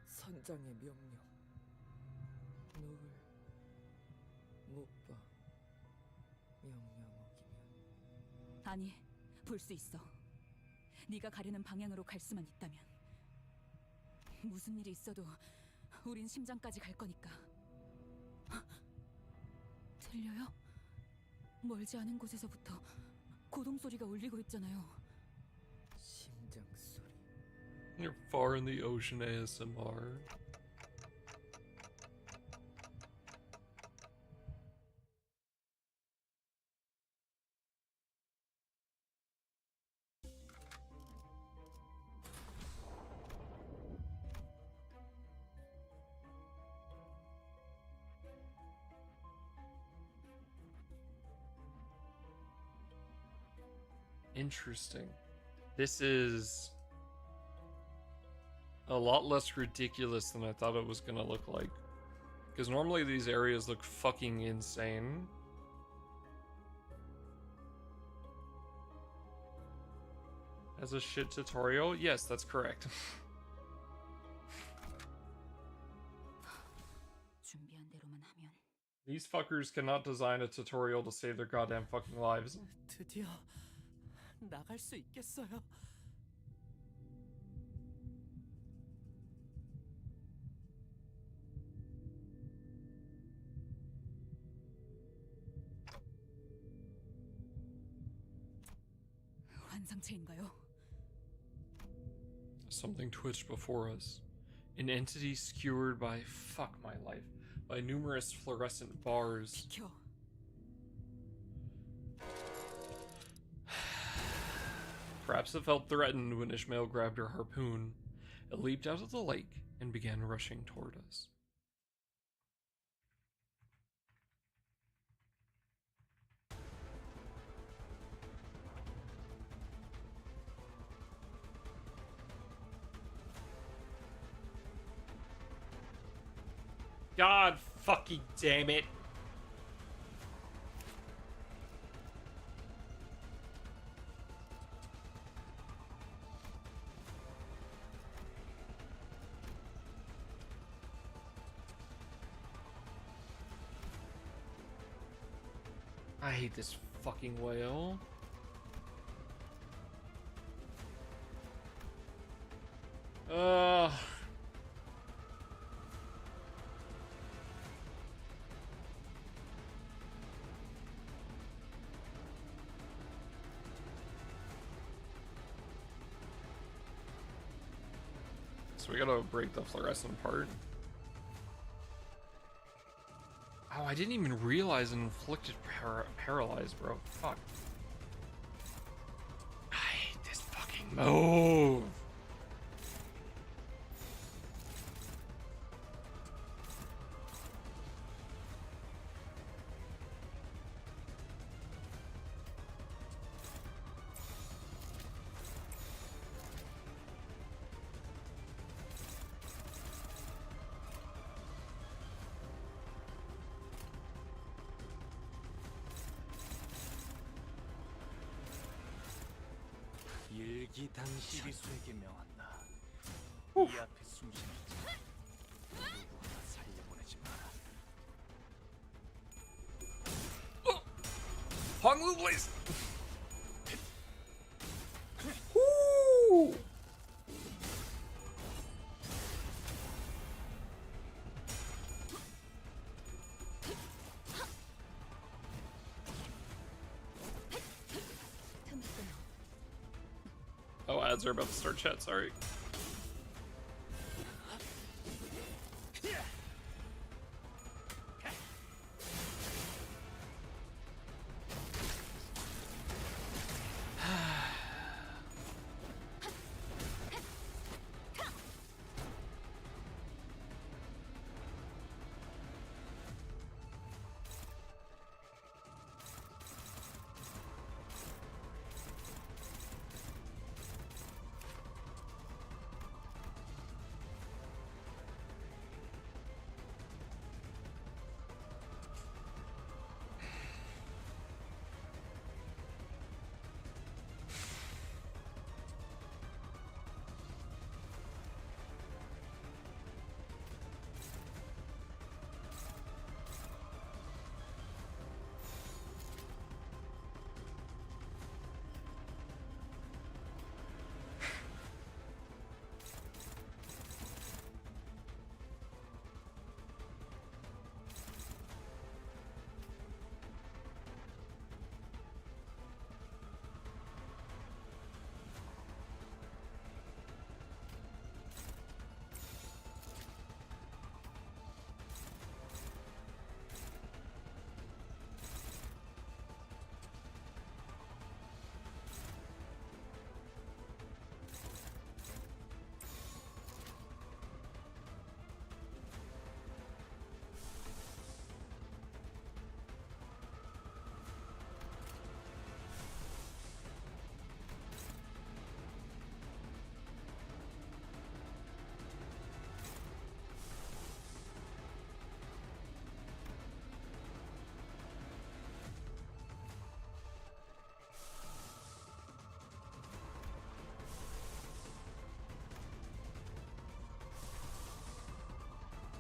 Speaker 7: 선장의 명령. 널 못 봐. 명령 어기면.
Speaker 3: 아니, 볼 수 있어. 네가 가려는 방향으로 갈 수만 있다면. 무슨 일이 있어도 우린 심장까지 갈 거니까. 들려요? 멀지 않은 곳에서부터 고동 소리가 울리고 있잖아요.
Speaker 7: 심장 소리.
Speaker 1: You're far in the ocean ASMR. Interesting. This is a lot less ridiculous than I thought it was gonna look like. Because normally these areas look fucking insane. As a shit tutorial? Yes, that's correct.
Speaker 3: 준비한 대로만 하면.
Speaker 1: These fuckers cannot design a tutorial to save their goddamn fucking lives.
Speaker 10: 드디어 나갈 수 있겠어요.
Speaker 3: 환상체인가요?
Speaker 1: Something twitched before us. An entity skewered by, fuck my life, by numerous fluorescent bars.
Speaker 3: 비켜.
Speaker 1: Perhaps it felt threatened when Ishmael grabbed her harpoon. It leaped out of the lake and began rushing toward us. God fucking damn it. I hate this fucking whale. So we gotta break the fluorescent part. Oh, I didn't even realize it inflicted paralyze, bro. Fuck. I hate this fucking move.
Speaker 10: 이 당시리수에게 명한다. 이 앞에 숨쉬는 자 누구 하나 살려보내지 마라.
Speaker 1: 황무 please. Woo! Oh, ads are about to start chat, sorry.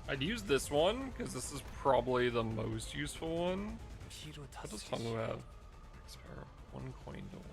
Speaker 1: I'd use this one, because this is probably the most useful one.
Speaker 10: 피로
Speaker 1: What does
Speaker 10: 다스리지.
Speaker 1: Hangu have? Expire 1 coin to 1.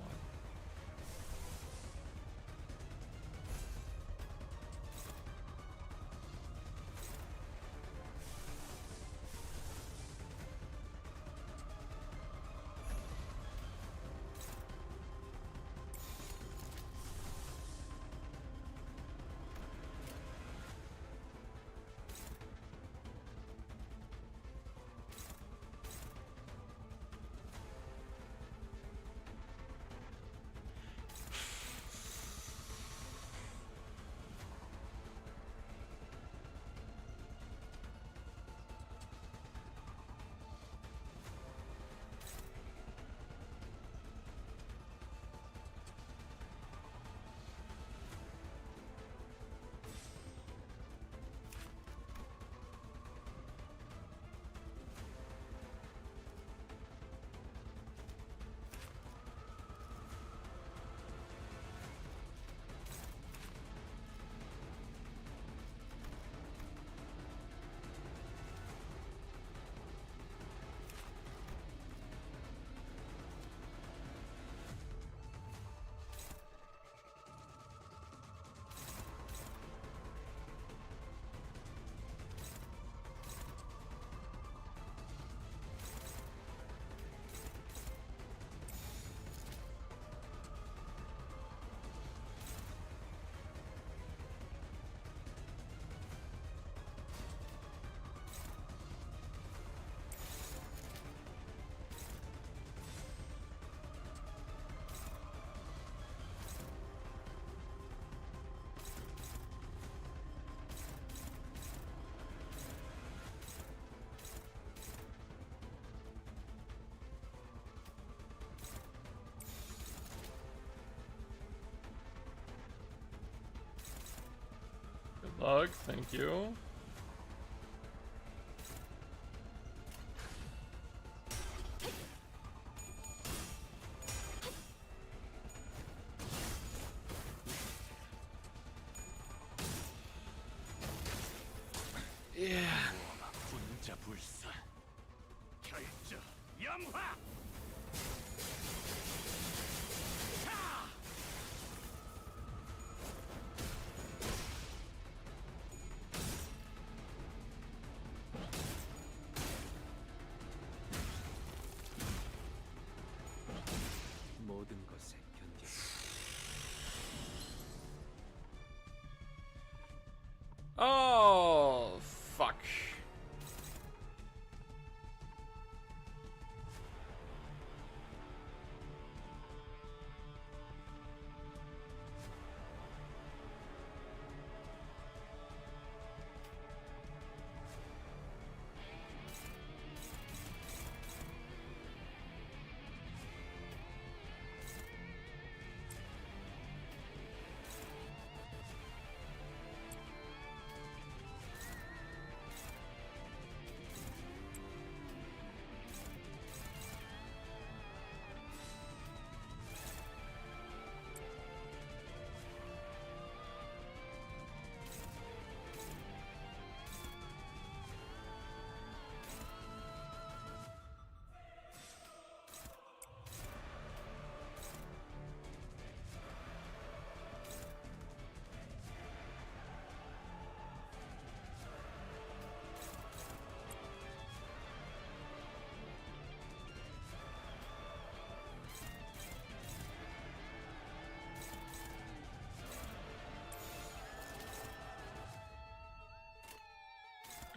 Speaker 1: Good luck, thank you.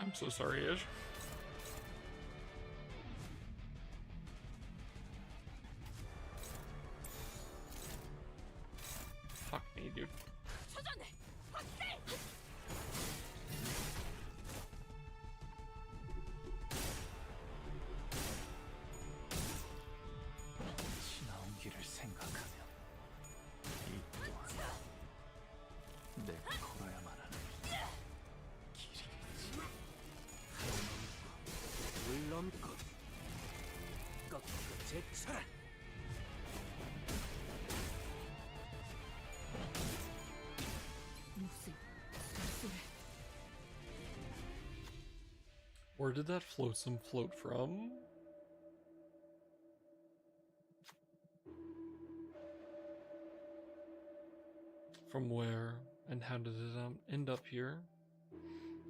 Speaker 1: I'm so sorry, Ish. Fuck me, dude.
Speaker 10: 지나온 길을 생각하면 이 또한 내가 걸어야만 하는 길이겠지.
Speaker 7: 물넘고 꺾이고 제쳐라.
Speaker 3: 무슨 소리?
Speaker 1: Where did that flotsam float from? From where? And how did it end up here?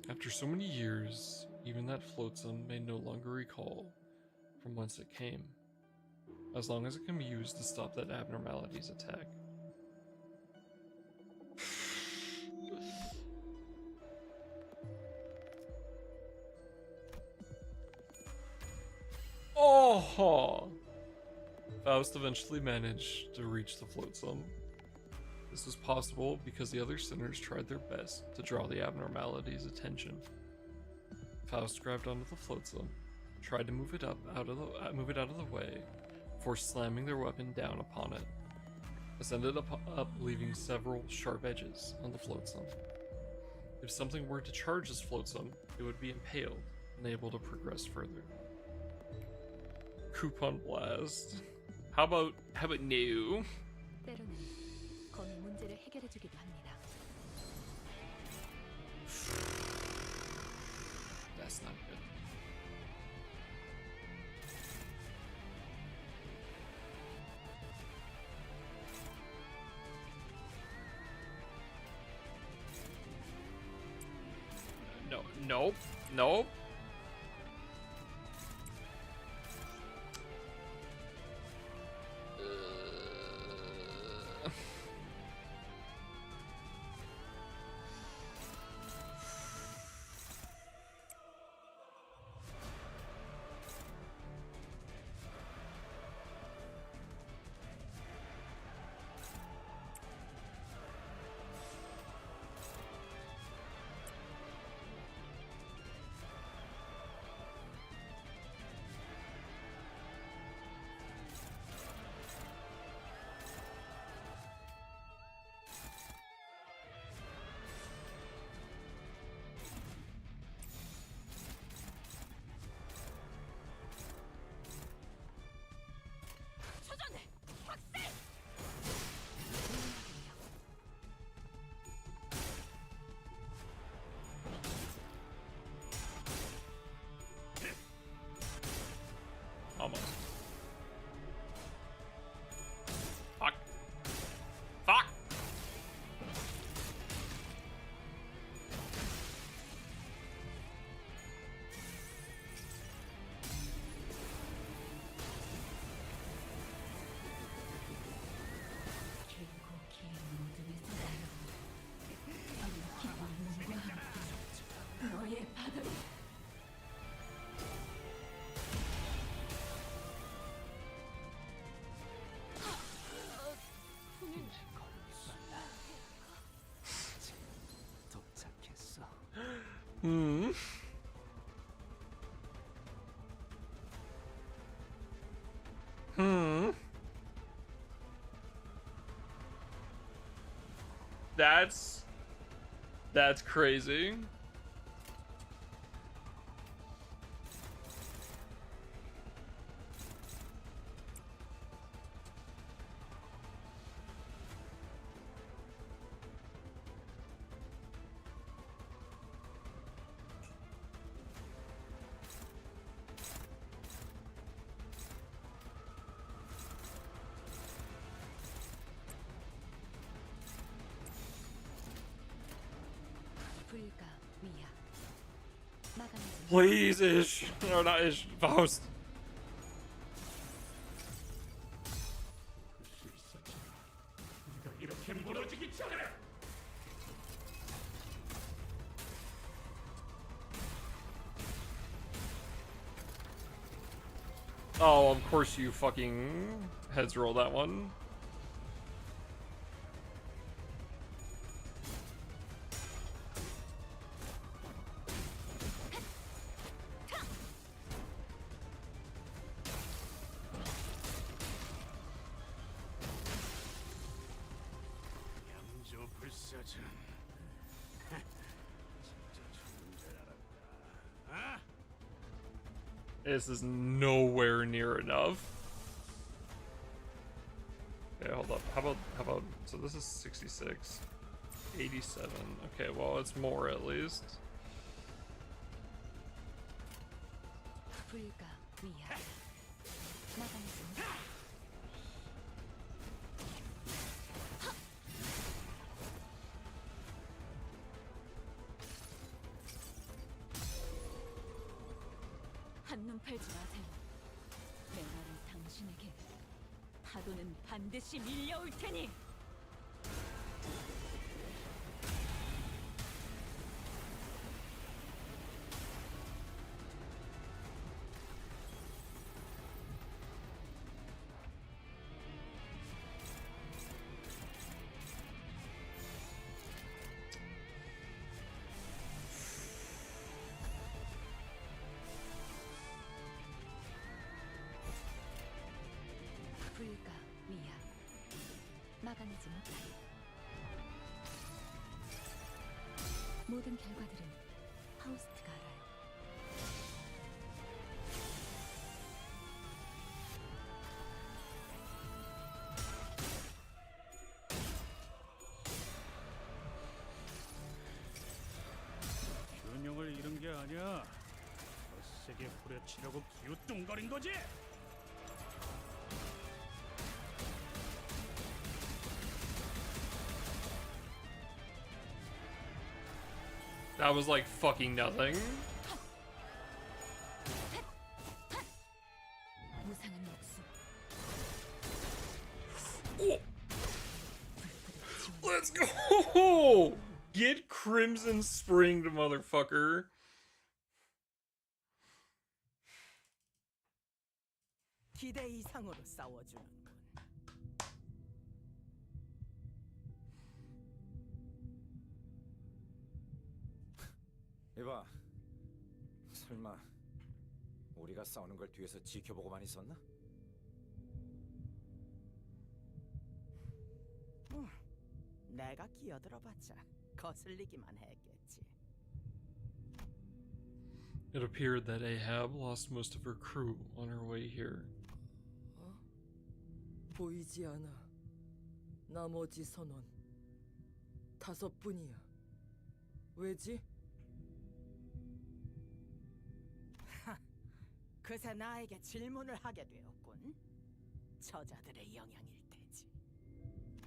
Speaker 1: After so many years, even that flotsam may no longer recall from whence it came, as long as it can be used to stop that abnormality's attack. Oh! Faust eventually managed to reach the flotsam. This was possible because the other sinners tried their best to draw the abnormality's attention. Faust grabbed onto the flotsam, tried to move it out of the way, before slamming their weapon down upon it. This ended up leaving several sharp edges on the flotsam. If something were to charge this flotsam, it would be impaled, unable to progress further. Coupon blast. How about no?
Speaker 3: 때로는 검이 문제를 해결해주기도 합니다.
Speaker 1: That's not good. No, nope, nope. Almost. Fuck. Fuck!
Speaker 3: 너의 바다로
Speaker 10: 도착했어.
Speaker 1: Hmm. Hmm. That's crazy.
Speaker 3: 불가 위야 마감해준
Speaker 1: Please, Ish. No, not Ish. Faust.
Speaker 6: 이렇게 무너지기 전에
Speaker 1: Oh, of course you fucking heads roll that one.
Speaker 2: 양조 불사전. 진짜 죽는 줄 알았다. 아?
Speaker 1: This is nowhere near enough. Okay, hold up. How about, so this is 66. 87. Okay, well, it's more at least.
Speaker 3: 불가 위야. 마당에서 한눈 팔지 마세요. 내 말은 당신에게. 파도는 반드시 밀려올 테니. 불가 위야. 막아내지 못하리. 모든 결과들은 파우스트가 알아요.
Speaker 2: 균형을 잃은 게 아니야. 더 세게 후려치려고 기우뚱거린 거지.
Speaker 1: That was like fucking nothing.
Speaker 3: 무상한 목숨.
Speaker 1: Let's go! Get Crimson Springed, motherfucker.
Speaker 9: 기대 이상으로 싸워주는군.
Speaker 8: 이봐, 설마 우리가 싸우는 걸 뒤에서 지켜보고만 있었나?
Speaker 4: 내가 끼어들어봤자 거슬리기만 했겠지.
Speaker 1: It appeared that Ahab lost most of her crew on her way here.
Speaker 7: 보이지 않아. 나머지 선원 5분이야. 왜지?
Speaker 4: 그새 나에게 질문을 하게 되었군. 저자들의 영향일 테지.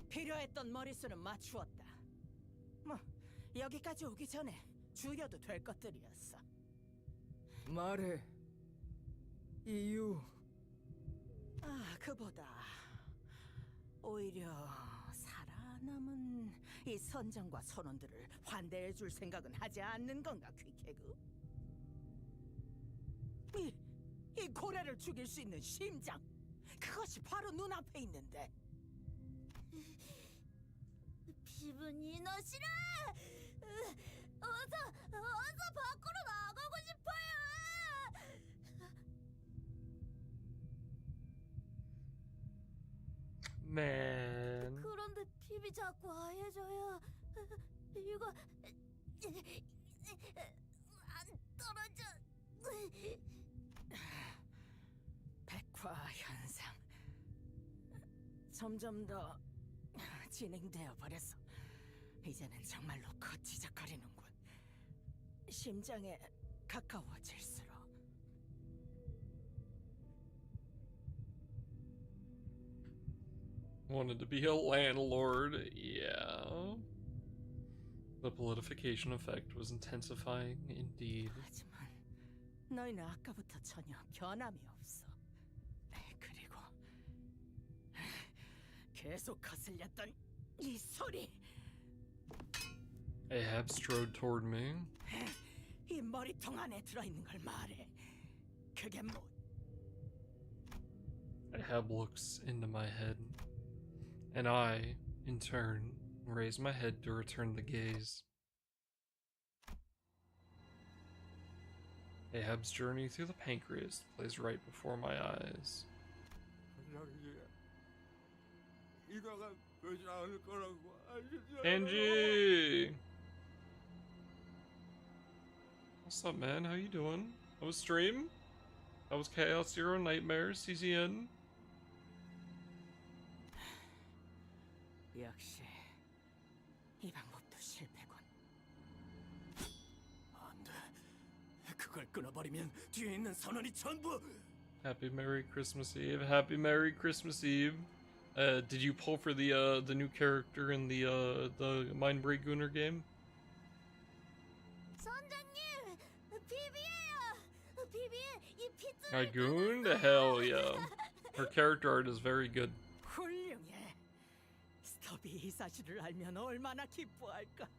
Speaker 4: 필요했던 머릿수는 맞추었다. 뭐 여기까지 오기 전에 죽여도 될 것들이었어.
Speaker 7: 말해. 이유.
Speaker 4: 그보다 오히려 살아남은 이 선장과 선원들을 환대해줄 생각은 하지 않는 건가, 퀴케그? 이 고래를 죽일 수 있는 심장, 그것이 바로 눈앞에 있는데.
Speaker 5: 기분이 너시라! 어서 밖으로 나가고 싶어요!
Speaker 1: Man.
Speaker 5: 그런데 핍이 자꾸 하얘져요. 이거 안 떨어져.
Speaker 4: 백화 현상 점점 더 진행되어 버렸어. 이제는 정말로 거치적거리는군. 심장에 가까워질수록.
Speaker 1: Wanted to be a landlord, yeah. The politification effect was intensifying indeed.
Speaker 4: 하지만 너희는 아까부터 전혀 변함이 없어. 그리고 계속 거슬렸던 이 소리.
Speaker 1: Ahab strode toward me.
Speaker 4: 이 머리통 안에 들어있는 걸 말해. 그게 뭐?
Speaker 1: Heb looks into my head, and I, in turn, raise my head to return the gaze. Ahab's journey through the pancreas plays right before my eyes. Angie! What's up, man? How you doing? How was stream? How was Chaos Zero Nightmares, CZN?
Speaker 9: 역시 이 방법도 실패군.
Speaker 2: 안돼. 그걸 끊어버리면 뒤에 있는 선원이 전부.
Speaker 1: Happy Merry Christmas Eve. Happy Merry Christmas Eve. Did you pull for the new character in the Mindbreak Gunner game?
Speaker 5: 선장님, 비비예요. 비비의 이 핏줄.
Speaker 1: I gooned? Hell yeah. Her character art is very good.
Speaker 9: 훌륭해. 스톱이 이 사실을 알면 얼마나 기뻐할까.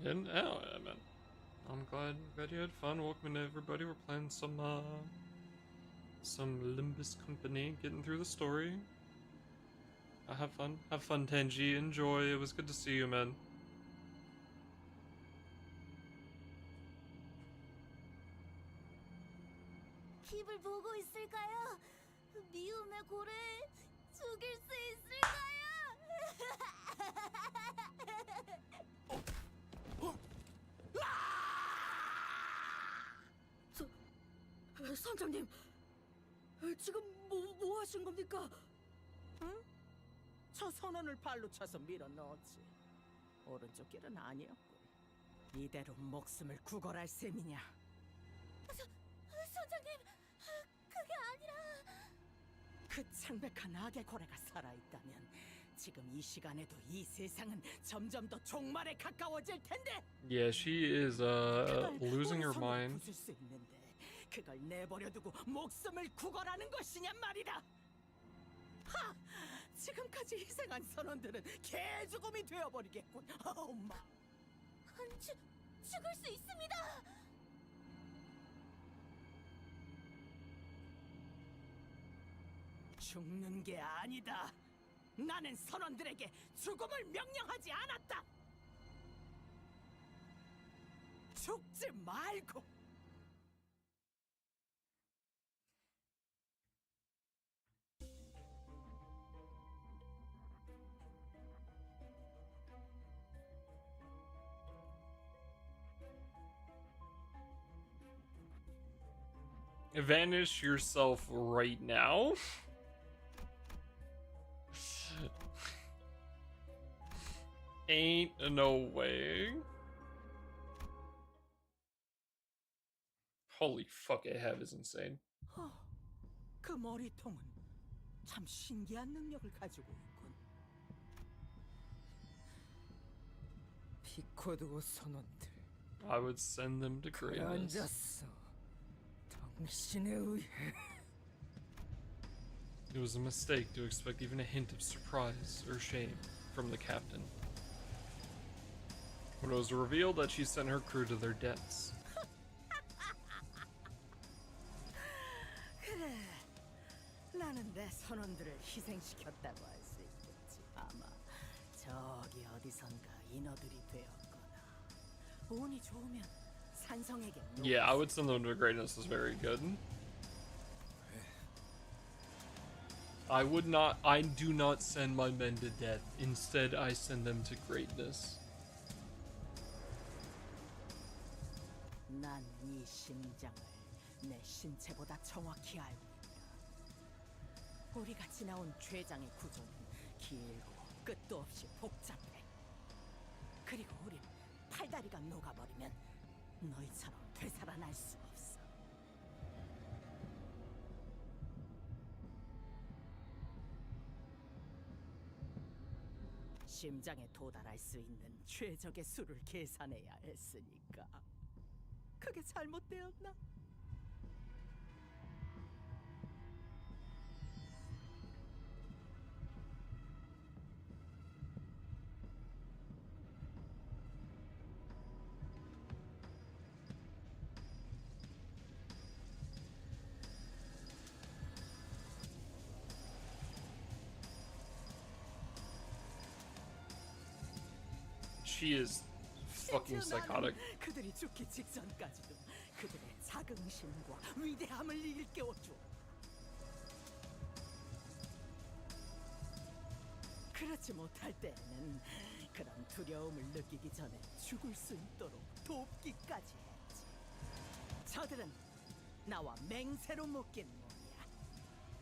Speaker 1: And oh yeah, man. I'm glad you had fun. Welcome to everybody. We're playing some Limbus Company, getting through the story. Have fun. Have fun, Tenji. Enjoy. It was good to see you, man.
Speaker 5: 핍을 보고 있을까요? 미움의 고래 죽일 수 있을까요?
Speaker 9: 선장님, 지금 뭐 하신 겁니까? 응? 저 선원을 발로 차서 밀어 넣었지. 오른쪽 길은 아니었군. 이대로 목숨을 구걸할 셈이냐?
Speaker 5: 선장님, 그게 아니라
Speaker 9: 그 창백한 악의 고래가 살아있다면 지금 이 시간에도 이 세상은 점점 더 종말에 가까워질 텐데.
Speaker 1: Yeah, she is losing her mind.
Speaker 9: 부술 수 있는데 그걸 내버려두고 목숨을 구걸하는 것이냔 말이다. 하! 지금까지 희생한 선원들은 개죽음이 되어버리겠군. 엄마.
Speaker 5: 죽을 수 있습니다.
Speaker 9: 죽는 게 아니다. 나는 선원들에게 죽음을 명령하지 않았다. 죽지 말고.
Speaker 1: Vanish yourself right now? Ain't no way. Holy fuck, Ahab is insane.
Speaker 9: 그 머리통은 참 신기한 능력을 가지고 있군. 피코드고 선원들.
Speaker 1: I would send them to greatness.
Speaker 9: 앉았어. 당신에 의해.
Speaker 1: It was a mistake to expect even a hint of surprise or shame from the captain. When it was revealed that she sent her crew to their deaths.
Speaker 9: 그래, 나는 내 선원들을 희생시켰다고 할 수 있겠지. 아마 저기 어디선가 인어들이 되었거나 운이 좋으면 산성에게.
Speaker 1: Yeah, I would send them to greatness is very good. I do not send my men to death. Instead, I send them to greatness.
Speaker 9: 난 이 심장을 내 신체보다 정확히 알고 있다. 우리가 지나온 췌장의 구조는 길고 끝도 없이 복잡해. 그리고 우린 팔다리가 녹아버리면 너희처럼 되살아날 수 없어.
Speaker 4: 심장에 도달할 수 있는 최적의 수를 계산해야 했으니까. 그게 잘못되었나?
Speaker 1: She is fucking psychotic.
Speaker 4: 그들이 죽기 직전까지도 그들의 자긍심과 위대함을 일깨워줘. 그렇지 못할 때는 그런 두려움을 느끼기 전에 죽을 수 있도록 돕기까지 했지. 저들은 나와 맹세로 묶인 몸이야.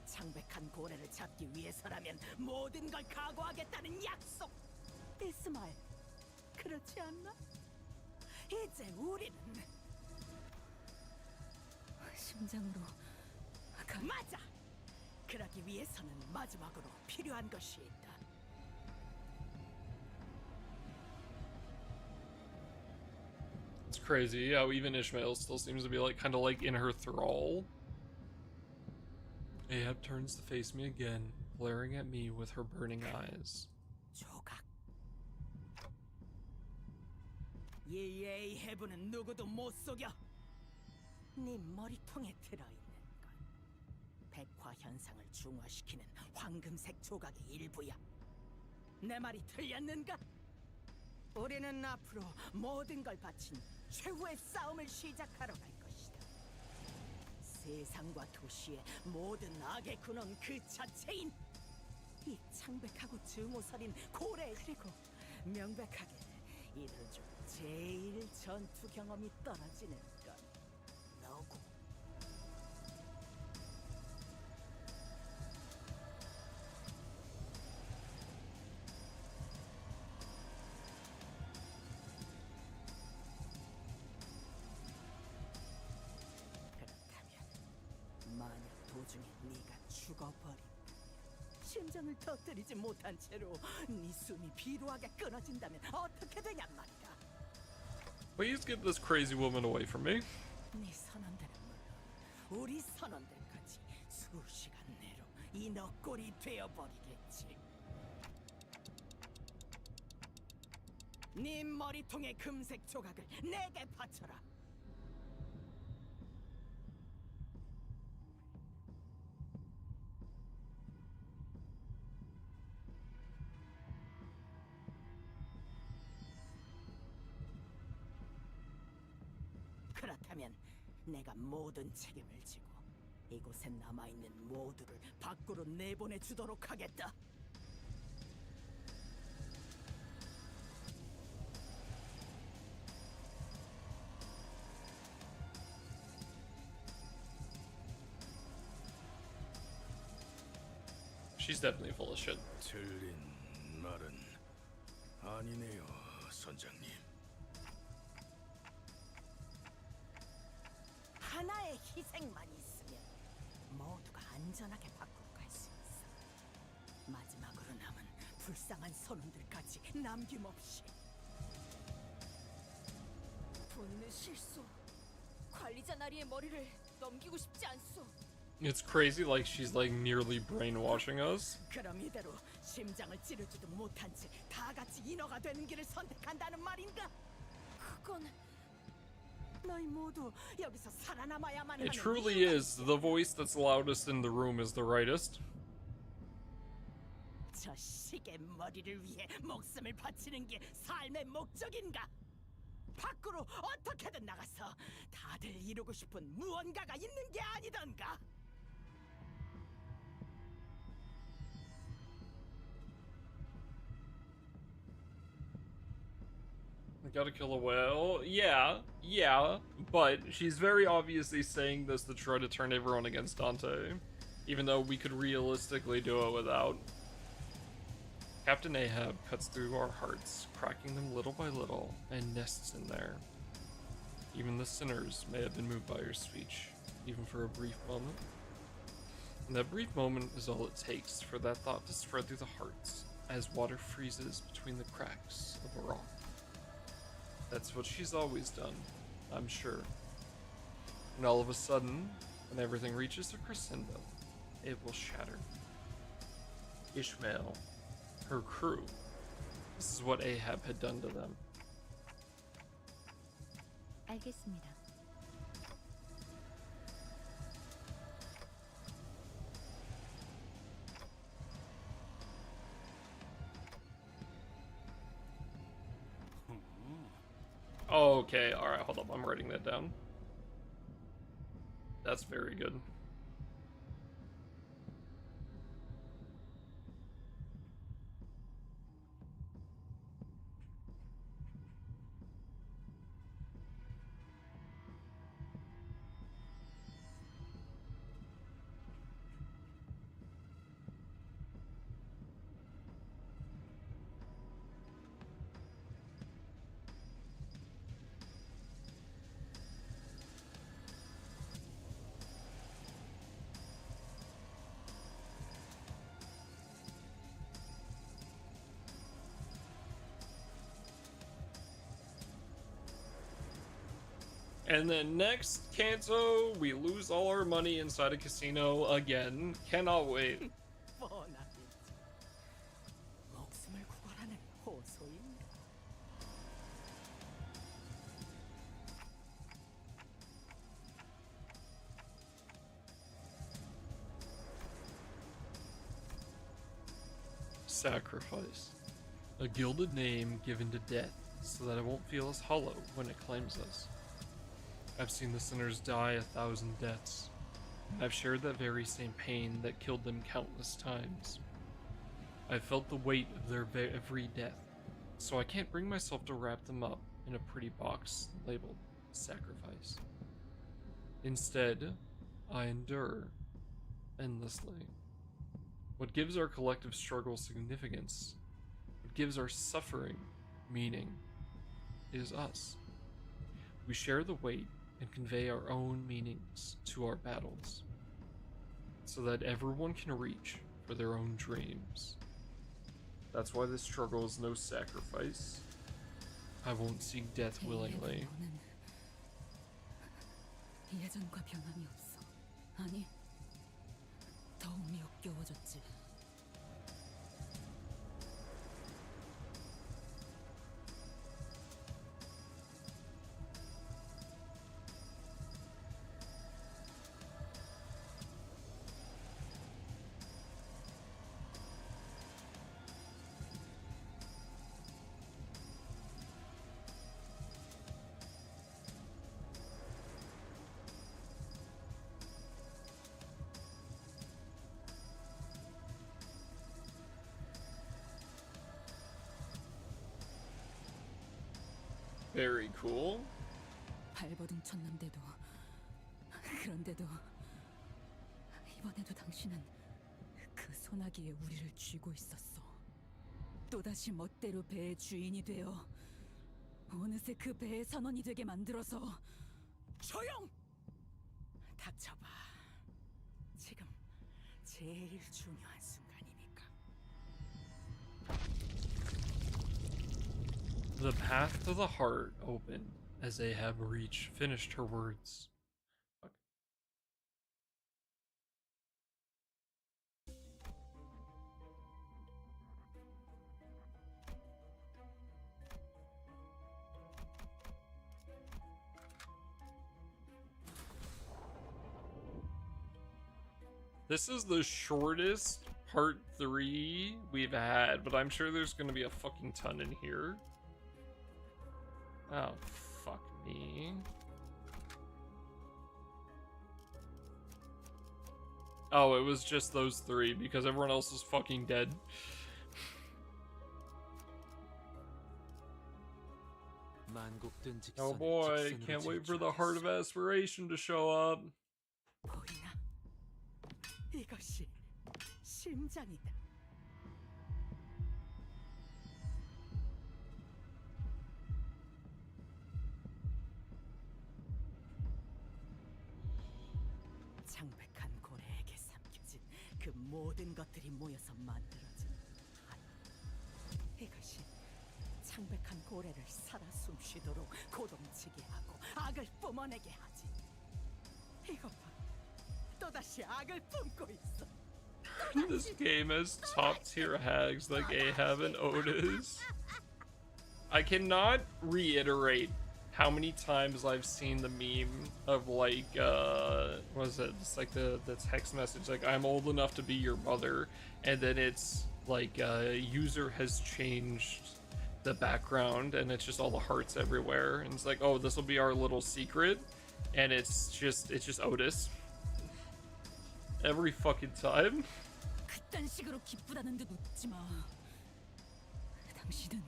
Speaker 4: 창백한 고래를 잡기 위해서라면 모든 걸 각오하겠다는 약속. 이스마엘, 그렇지 않나? 이제 우리는
Speaker 3: 심장으로
Speaker 4: 맞아. 그러기 위해서는 마지막으로 필요한 것이 있다.
Speaker 1: It's crazy how even Ishmael still seems to be like kind of like in her thrall. Ahab turns to face me again, glaring at me with her burning eyes.
Speaker 4: 조각. 이 해부는 누구도 못 속여. 네 머리통에 들어있는 건 백화 현상을 중화시키는 황금색 조각의 일부야. 내 말이 틀렸는가? 우리는 앞으로 모든 걸 바친 최후의 싸움을 시작하러 갈 것이다. 세상과 도시의 모든 악의 근원 그 자체인 이 창백하고 증오서린 고래. 그리고 명백하게 이들 중 제일 전투 경험이 떨어지는 건 너고. 그렇다면 만약 도중에 네가 죽어버린다면 심장을 터뜨리지 못한 채로 네 숨이 비루하게 끊어진다면 어떻게 되냔 말이다.
Speaker 1: Please get this crazy woman away from me.
Speaker 4: 네 선원들은 물론 우리 선원들까지 수시간 내로 이 너꼴이 되어버리겠지. 네 머리통의 금색 조각을 내게 바쳐라. 그렇다면 내가 모든 책임을 지고 이곳에 남아있는 모두를 밖으로 내보내주도록 하겠다.
Speaker 1: She's definitely full of shit.
Speaker 6: 틀린 말은 아니네요, 선장님.
Speaker 4: 하나의 희생만 있으면 모두가 안전하게 밖으로 갈 수 있어. 마지막으로 남은 불쌍한 선원들까지 남김없이.
Speaker 5: 본인의 실수. 관리자 나리의 머리를 넘기고 싶지 않소.
Speaker 1: It's crazy, like she's like nearly brainwashing us.
Speaker 4: 그럼 이대로 심장을 찌르지도 못한 채 다 같이 인어가 되는 길을 선택한다는 말인가?
Speaker 5: 그건
Speaker 4: 너희 모두 여기서 살아남아야만
Speaker 1: It
Speaker 4: 하는
Speaker 1: truly
Speaker 4: 이유가
Speaker 1: is. The voice that's loudest in the room is the rightest.
Speaker 4: 저 시계 머리를 위해 목숨을 바치는 게 삶의 목적인가? 밖으로 어떻게든 나가서 다들 이루고 싶은 무언가가 있는 게 아니던가?
Speaker 1: I gotta kill a whale. Yeah, but she's very obviously saying this to try to turn everyone against Dante, even though we could realistically do it without. Captain Ahab cuts through our hearts, cracking them little by little, and nests in there. Even the sinners may have been moved by your speech, even for a brief moment. And that brief moment is all it takes for that thought to spread through the hearts as water freezes between the cracks of a rock. That's what she's always done, I'm sure. And all of a sudden, when everything reaches a crescendo, it will shatter. Ishmael, her crew, this is what Ahab had done to them.
Speaker 3: 알겠습니다.
Speaker 1: Okay, alright, hold up, I'm writing that down. That's very good. And then next, Canto, we lose all our money inside a casino again. Cannot wait.
Speaker 4: 뻔하겠지. 목숨을 구걸하는 호소인가?
Speaker 1: Sacrifice. A gilded name given to death so that it won't feel as hollow when it claims us. I've seen the sinners die 1,000 deaths. I've shared that very same pain that killed them countless times. I've felt the weight of their every death, so I can't bring myself to wrap them up in a pretty box labeled sacrifice. Instead, I endure endlessly. What gives our collective struggle significance, what gives our suffering meaning, is us. We share the weight and convey our own meanings to our battles, so that everyone can reach for their own dreams. That's why this struggle is no sacrifice. I won't seek death willingly.
Speaker 3: 예전과 변함이 없어. 아니, 더욱 역겨워졌지.
Speaker 1: Very cool.
Speaker 3: 발버둥 쳤는데도, 그런데도 이번에도 당신은 그 소나기에 우리를 쥐고 있었어. 또다시 멋대로 배의 주인이 되어 어느새 그 배의 선원이 되게 만들어서.
Speaker 4: 조용! 닥쳐봐. 지금 제일 중요한 순간이니까.
Speaker 1: The path to the heart opened as Ahab finished her words. Fuck. This is the shortest part 3 we've had, but I'm sure there's gonna be a fucking ton in here. Oh, fuck me. Oh, it was just those 3 because everyone else is fucking dead. Oh boy, can't wait for the Heart of Aspiration to show up.
Speaker 4: 보이나? 이것이 심장이다. 창백한 고래에게 삼켜진 그 모든 것들이 모여서 만들어진 하나. 이것이 창백한 고래를 살아 숨쉬도록 고동치게 하고 악을 뿜어내게 하지. 이것 봐, 또다시 악을 뿜고 있어.
Speaker 1: This game has top tier hags like Ahab and Otis. I cannot reiterate how many times I've seen the meme of like what is it? It's like the text message like I'm old enough to be your mother, and then it's like user has changed the background and it's just all the hearts everywhere, and it's like, oh, this will be our little secret, and it's just Otis every fucking time.
Speaker 3: 그딴 식으로 기쁘다는 듯 웃지 마. 당신은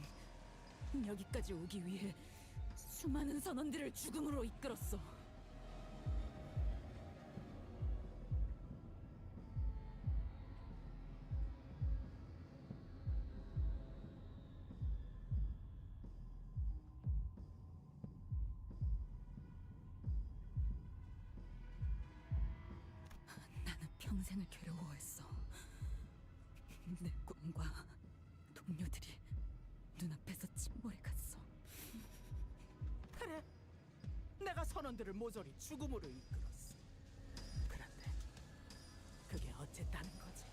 Speaker 3: 여기까지 오기 위해 수많은 선원들을 죽음으로 이끌었어. 나는 평생을 괴로워했어. 내 꿈과 동료들이 눈앞에서 침몰해 갔어.
Speaker 4: 그래, 내가 선원들을 모조리 죽음으로 이끌었어. 그런데 그게 어쨌다는 거지?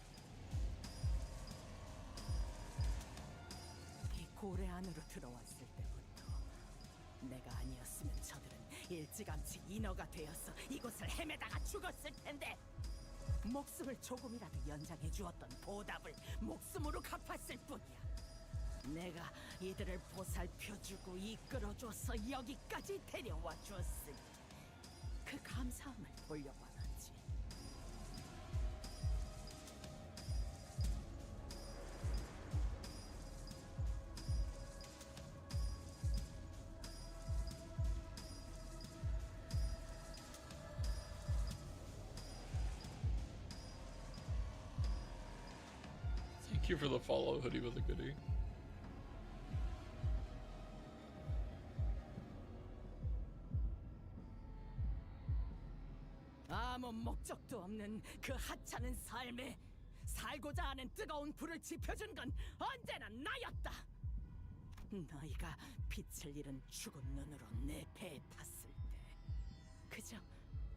Speaker 4: 이 고래 안으로 들어왔을 때부터 내가 아니었으면 저들은 일찌감치 인어가 되어서 이곳을 헤매다가 죽었을 텐데, 목숨을 조금이라도 연장해 주었던 보답을 목숨으로 갚았을 뿐이야. 내가 이들을 보살펴주고 이끌어줘서 여기까지 데려와 줬으니 그 감사함을 돌려받았지.
Speaker 1: Thank you for the follow, Hoodie with a goodie.
Speaker 4: 아무 목적도 없는 그 하찮은 삶에 살고자 하는 뜨거운 불을 지펴준 건 언제나 나였다. 너희가 빛을 잃은 죽은 눈으로 내 배에 탔을 때 그저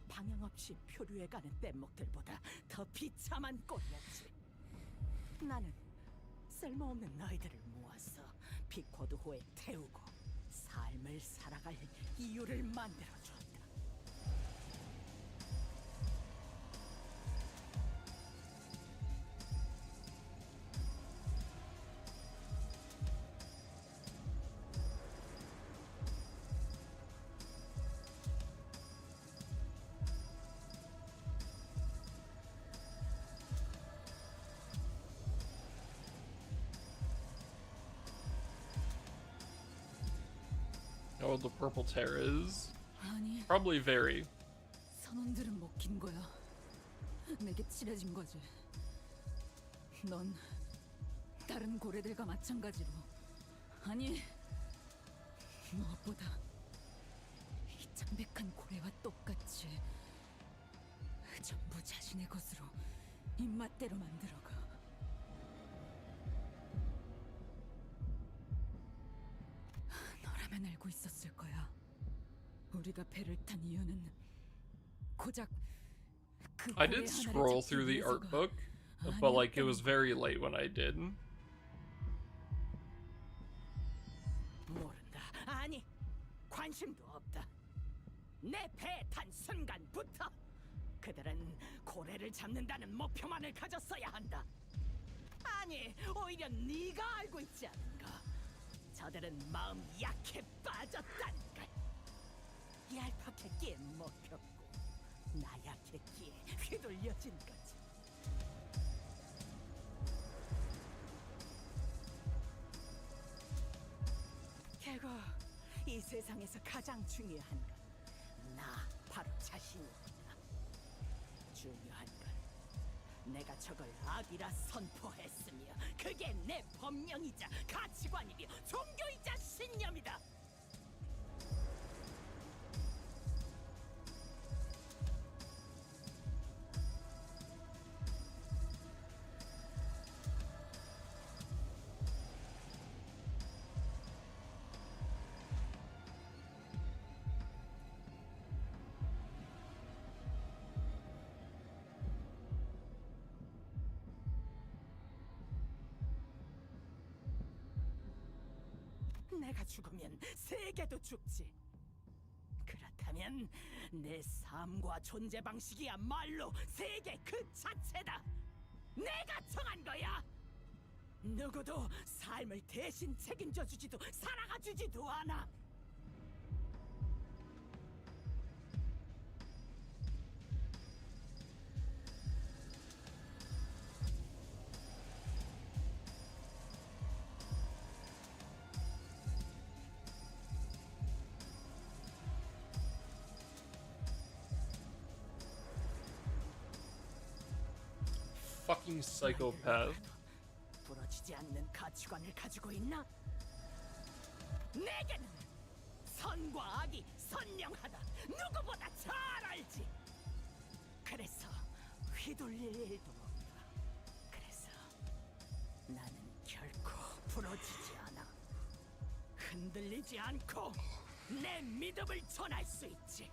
Speaker 4: 방향 없이 표류해가는 뗏목들보다 더 비참한 꼴이었지. 나는 쓸모없는 너희들을 모아서 비코드호에 태우고 삶을 살아갈 이유를 만들어줬다.
Speaker 1: Oh, the purple tear is
Speaker 3: 아니,
Speaker 1: probably very.
Speaker 3: 선원들은 먹힌 거야. 내게 칠해진 거지. 넌 다른 고래들과 마찬가지로, 아니, 무엇보다 이 창백한 고래와 똑같이 전부 자신의 것으로 입맛대로 만들어가. 너라면 알고 있었을 거야. 우리가 배를 탄 이유는 고작 그
Speaker 1: I
Speaker 3: 고래
Speaker 1: did
Speaker 3: 하나를
Speaker 1: scroll
Speaker 3: 잡기
Speaker 1: through the art
Speaker 3: 위해서가
Speaker 1: book, but like it was very late when I did.
Speaker 4: 모른다. 아니, 관심도 없다. 내 배에 탄 순간부터 그들은 고래를 잡는다는 목표만을 가졌어야 한다. 아니, 오히려 네가 알고 있지 않은가? 저들은 마음 약해 빠졌다니까. 얄팍했기에 먹혔고 나약했기에 휘둘려진 거지. 결국 이 세상에서 가장 중요한 건 나 바로 자신이다. 중요한 건 내가 저걸 악이라 선포했으며 그게 내 법령이자 가치관이며 종교이자 신념이다. 내가 죽으면 세계도 죽지. 그렇다면 내 삶과 존재 방식이야말로 세계 그 자체다. 내가 정한 거야. 누구도 삶을 대신 책임져 주지도 살아가 주지도 않아.
Speaker 1: Fucking psychopath.
Speaker 4: 부러지지 않는 가치관을 가지고 있나? 내게는 선과 악이 선명하다. 누구보다 잘 알지. 그래서 휘둘릴 일도 없다. 그래서 나는 결코 부러지지 않아. 흔들리지 않고 내 믿음을 전할 수 있지.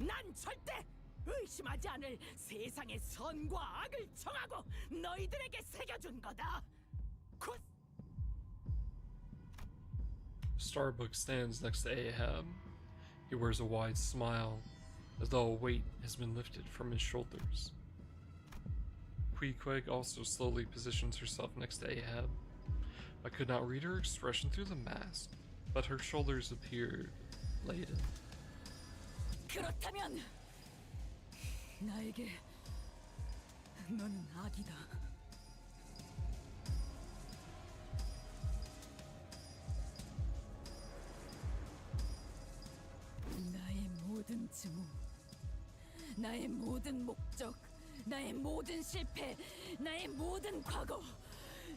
Speaker 4: 난 절대 의심하지 않을 세상의 선과 악을 정하고 너희들에게 새겨준 거다. 곧
Speaker 1: Starbuck stands next to Ahab. He wears a wide smile, as though a weight has been lifted from his shoulders. Queequeg also slowly positions herself next to Ahab. I could not read her expression through the mask, but her shoulders appeared laden.
Speaker 3: 그렇다면 나에게 너는 악이다. 나의 모든 증오, 나의 모든 목적, 나의 모든 실패, 나의 모든 과거,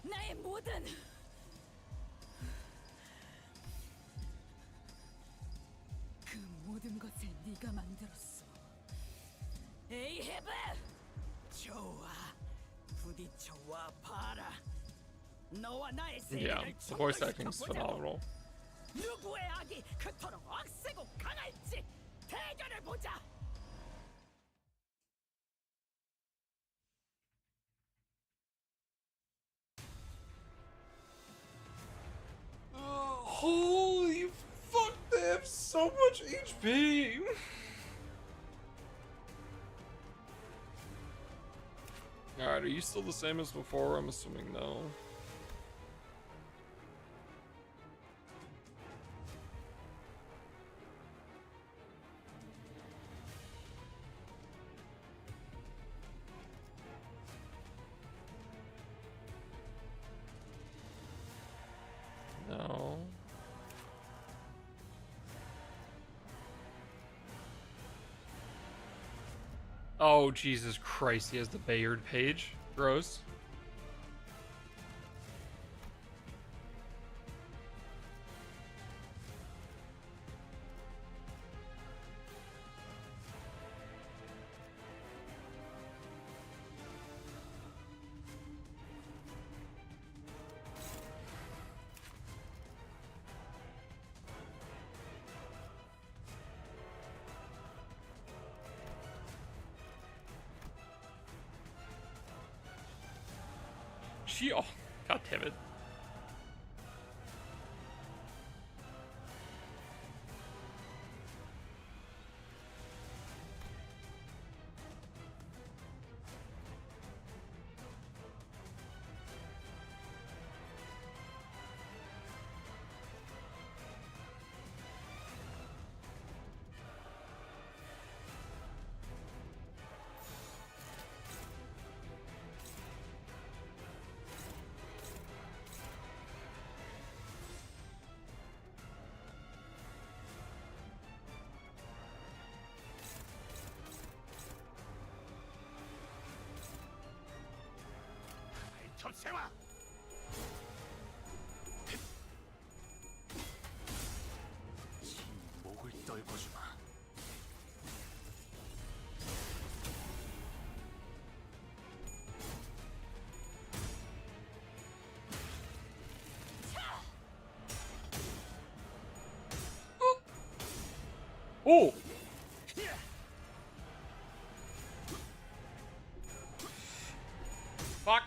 Speaker 3: 나의 모든 그 모든 것을 네가 만들었어. 에이헤브!
Speaker 4: 좋아. 부딪혀와 봐라. 너와 나의
Speaker 1: Yeah,
Speaker 4: 세계를
Speaker 1: the voice
Speaker 4: 정돈시켜
Speaker 1: acting is
Speaker 4: 보자고.
Speaker 1: phenomenal.
Speaker 4: 누구의 악이 그토록 억세고 강할지 대결을 보자.
Speaker 1: Holy fuck, they have so much HP! Alright, are you still the same as before? I'm assuming no. No. Oh, Jesus Christ, he has the Bayard page. Gross. Oh, god damn it.
Speaker 6: 접세와.
Speaker 10: 목을 떨궈주마.
Speaker 1: 오! Fuck!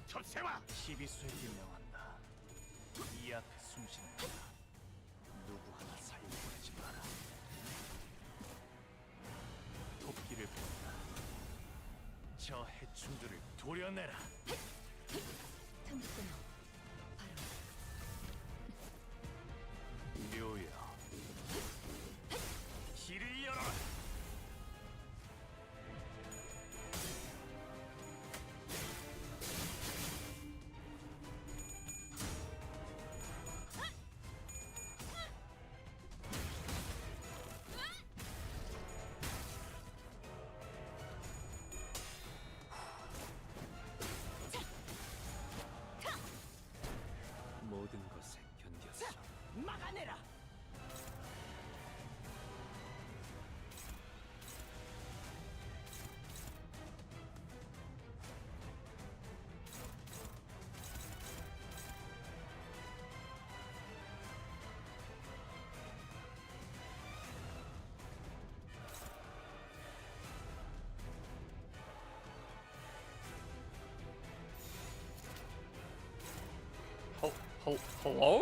Speaker 6: 접세와
Speaker 10: 12수에게 명한다. 이 앞에 숨쉬는 자가 누구 하나 살려보내지 마라. 토끼를 본다. 저 해충들을 도려내라.
Speaker 3: 틈끊어
Speaker 10: 묘여, 길을 열어라. 모든 것에 견뎠어.
Speaker 9: 막아내라.
Speaker 1: Hello?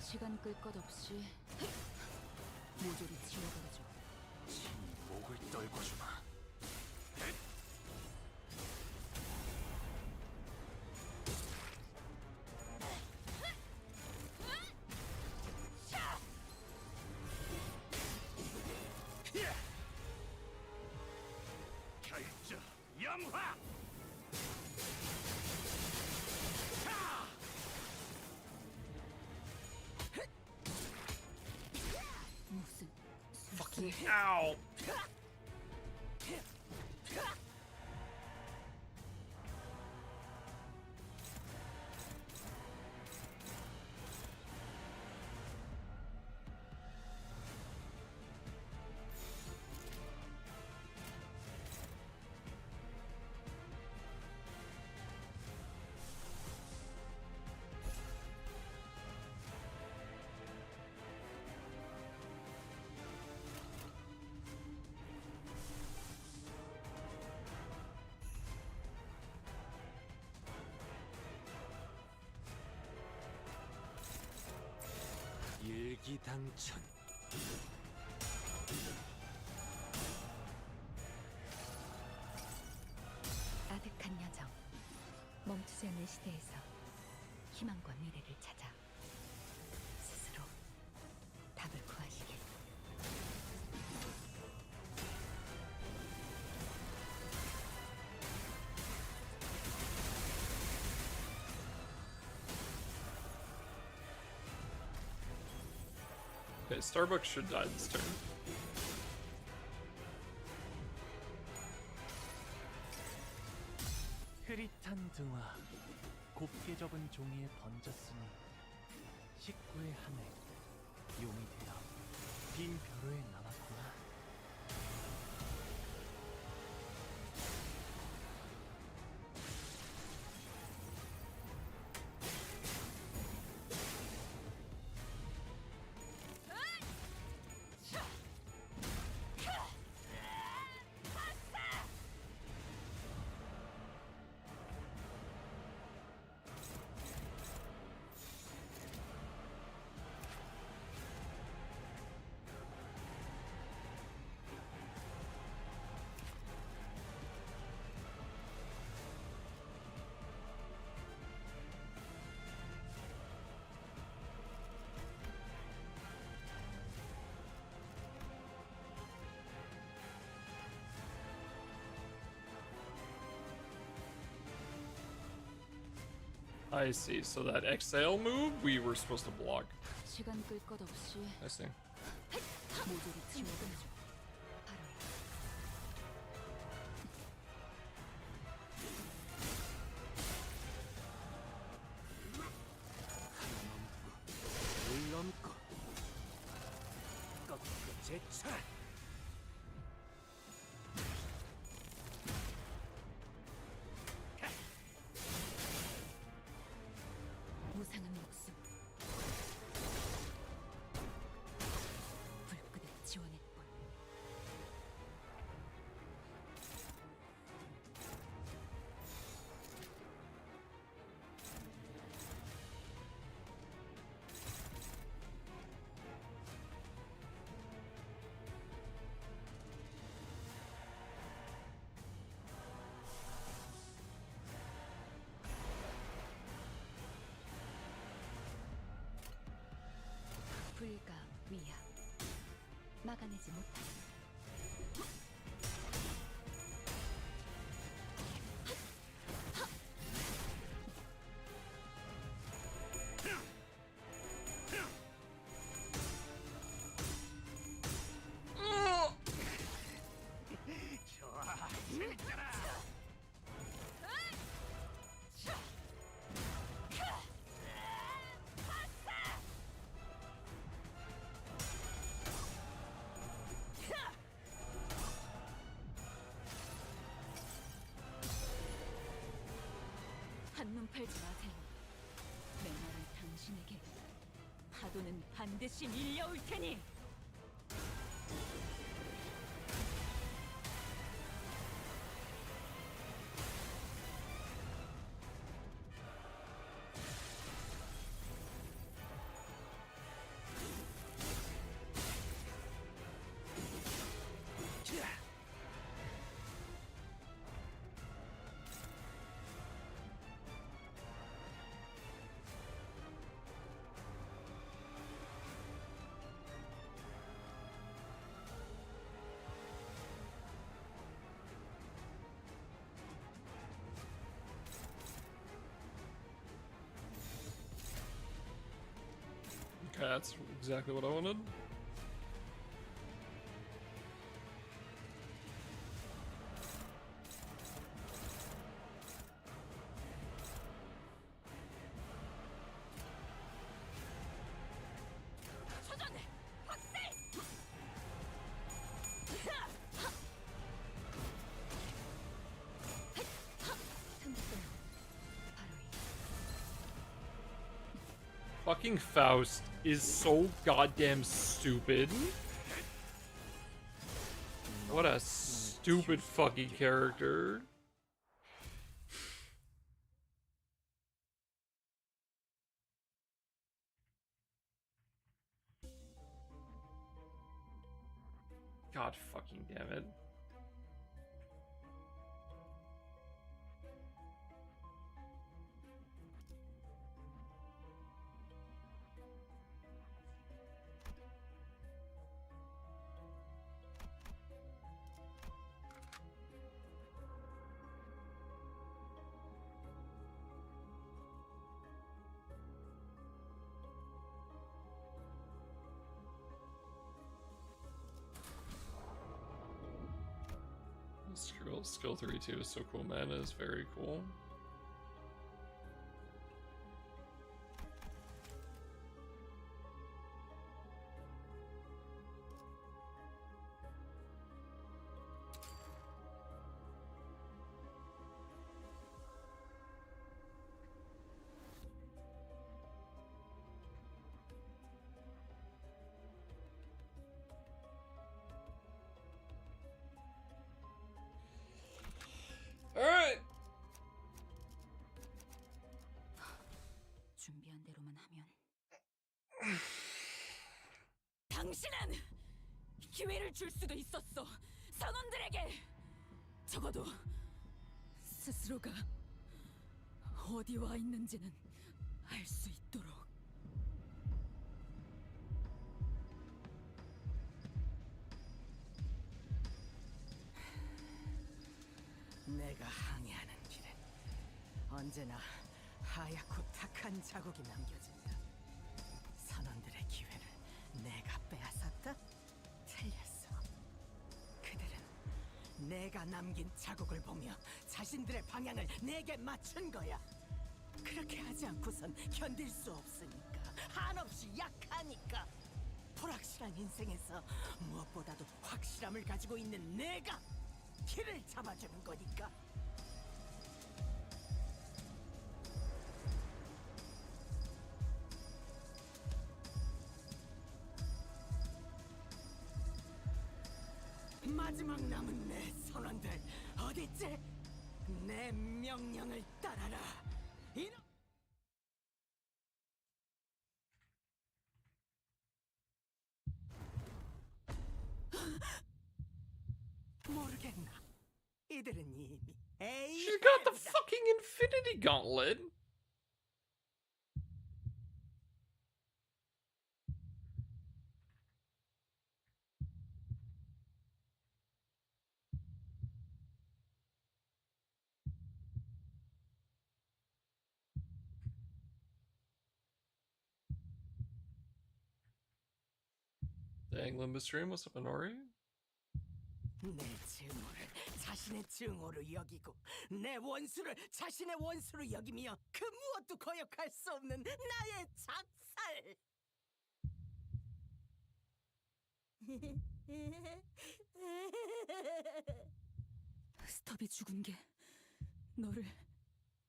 Speaker 3: 시간 끌 것 없이 모조리 지워버리죠.
Speaker 10: 친히 목을 떨궈주마.
Speaker 6: 결정 영화.
Speaker 3: 무슨
Speaker 1: Fucking ow!
Speaker 10: 당천.
Speaker 3: 아득한 여정, 멈추지 않는 시대에서 희망과 미래를 찾아 스스로 답을 구하시길.
Speaker 1: Okay, Starbucks should die this turn.
Speaker 10: 흐릿한 등화, 곱게 접은 종이에 번졌으니 식구의 하늘, 용이 되어 빈 벼로에 남았구나.
Speaker 1: I see. So that exhale move we were supposed to block.
Speaker 3: 시간 끌 것 없이
Speaker 1: I see.
Speaker 3: 모조리 치워버리죠. 바로
Speaker 10: 물 넘고 꺾고 제차.
Speaker 3: 무상한 목숨, 불끈에 지원할 뿐. 불가 위압, 막아내지 못한
Speaker 6: 좋아, 재밌잖아.
Speaker 3: 한눈 팔지 마세요. 맹활한 당신에게 파도는 반드시 밀려올 테니.
Speaker 1: Okay, that's exactly what I wanted. Fucking Faust is so goddamn stupid. What a stupid fucking character. God fucking damn it. Skill 32 is so cool. Mana is very cool. Alright!
Speaker 3: 준비한 대로만 하면.
Speaker 5: 당신은 기회를 줄 수도 있었어. 선원들에게.
Speaker 3: 적어도 스스로가 어디 와 있는지는 알 수 있도록.
Speaker 4: 내가 항해하는 길엔 언제나 하얗고 탁한 자국이 남겨진다. 선원들의 기회를 내가 빼앗았다? 틀렸어. 그들은 내가 남긴 자국을 보며 자신들의 방향을 내게 맞춘 거야. 그렇게 하지 않고선 견딜 수 없으니까, 한없이 약하니까. 불확실한 인생에서 무엇보다도 확실함을 가지고 있는 내가 길을 잡아주는 거니까. 마지막 남은 내 선원들 어딨지? 내 명령을 따라라. 이놈. 모르겠나? 이들은 이미
Speaker 1: She's got the fucking Infinity Gauntlet! Dang, Limbus Stream, what's up, Honori?
Speaker 4: 내 증오를 자신의 증오로 여기고 내 원수를 자신의 원수로 여기며 그 무엇도 거역할 수 없는 나의 작살.
Speaker 3: 스톱이 죽은 게 너를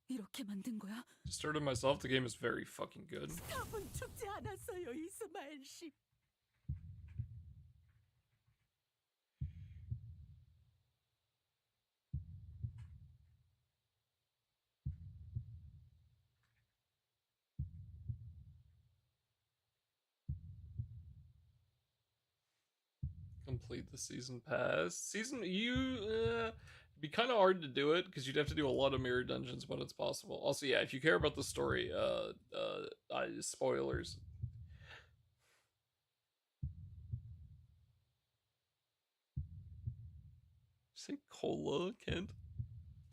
Speaker 3: 이렇게 만든 거야?
Speaker 1: Started myself, the game is very fucking good.
Speaker 4: 스톱은 죽지 않았어요, 이스마엘 씨.
Speaker 1: Complete the season pass. It'd be kind of hard to do it because you'd have to do a lot of mirror dungeons, but it's possible. Also, yeah, if you care about the story, spoilers. Say cola, Kent?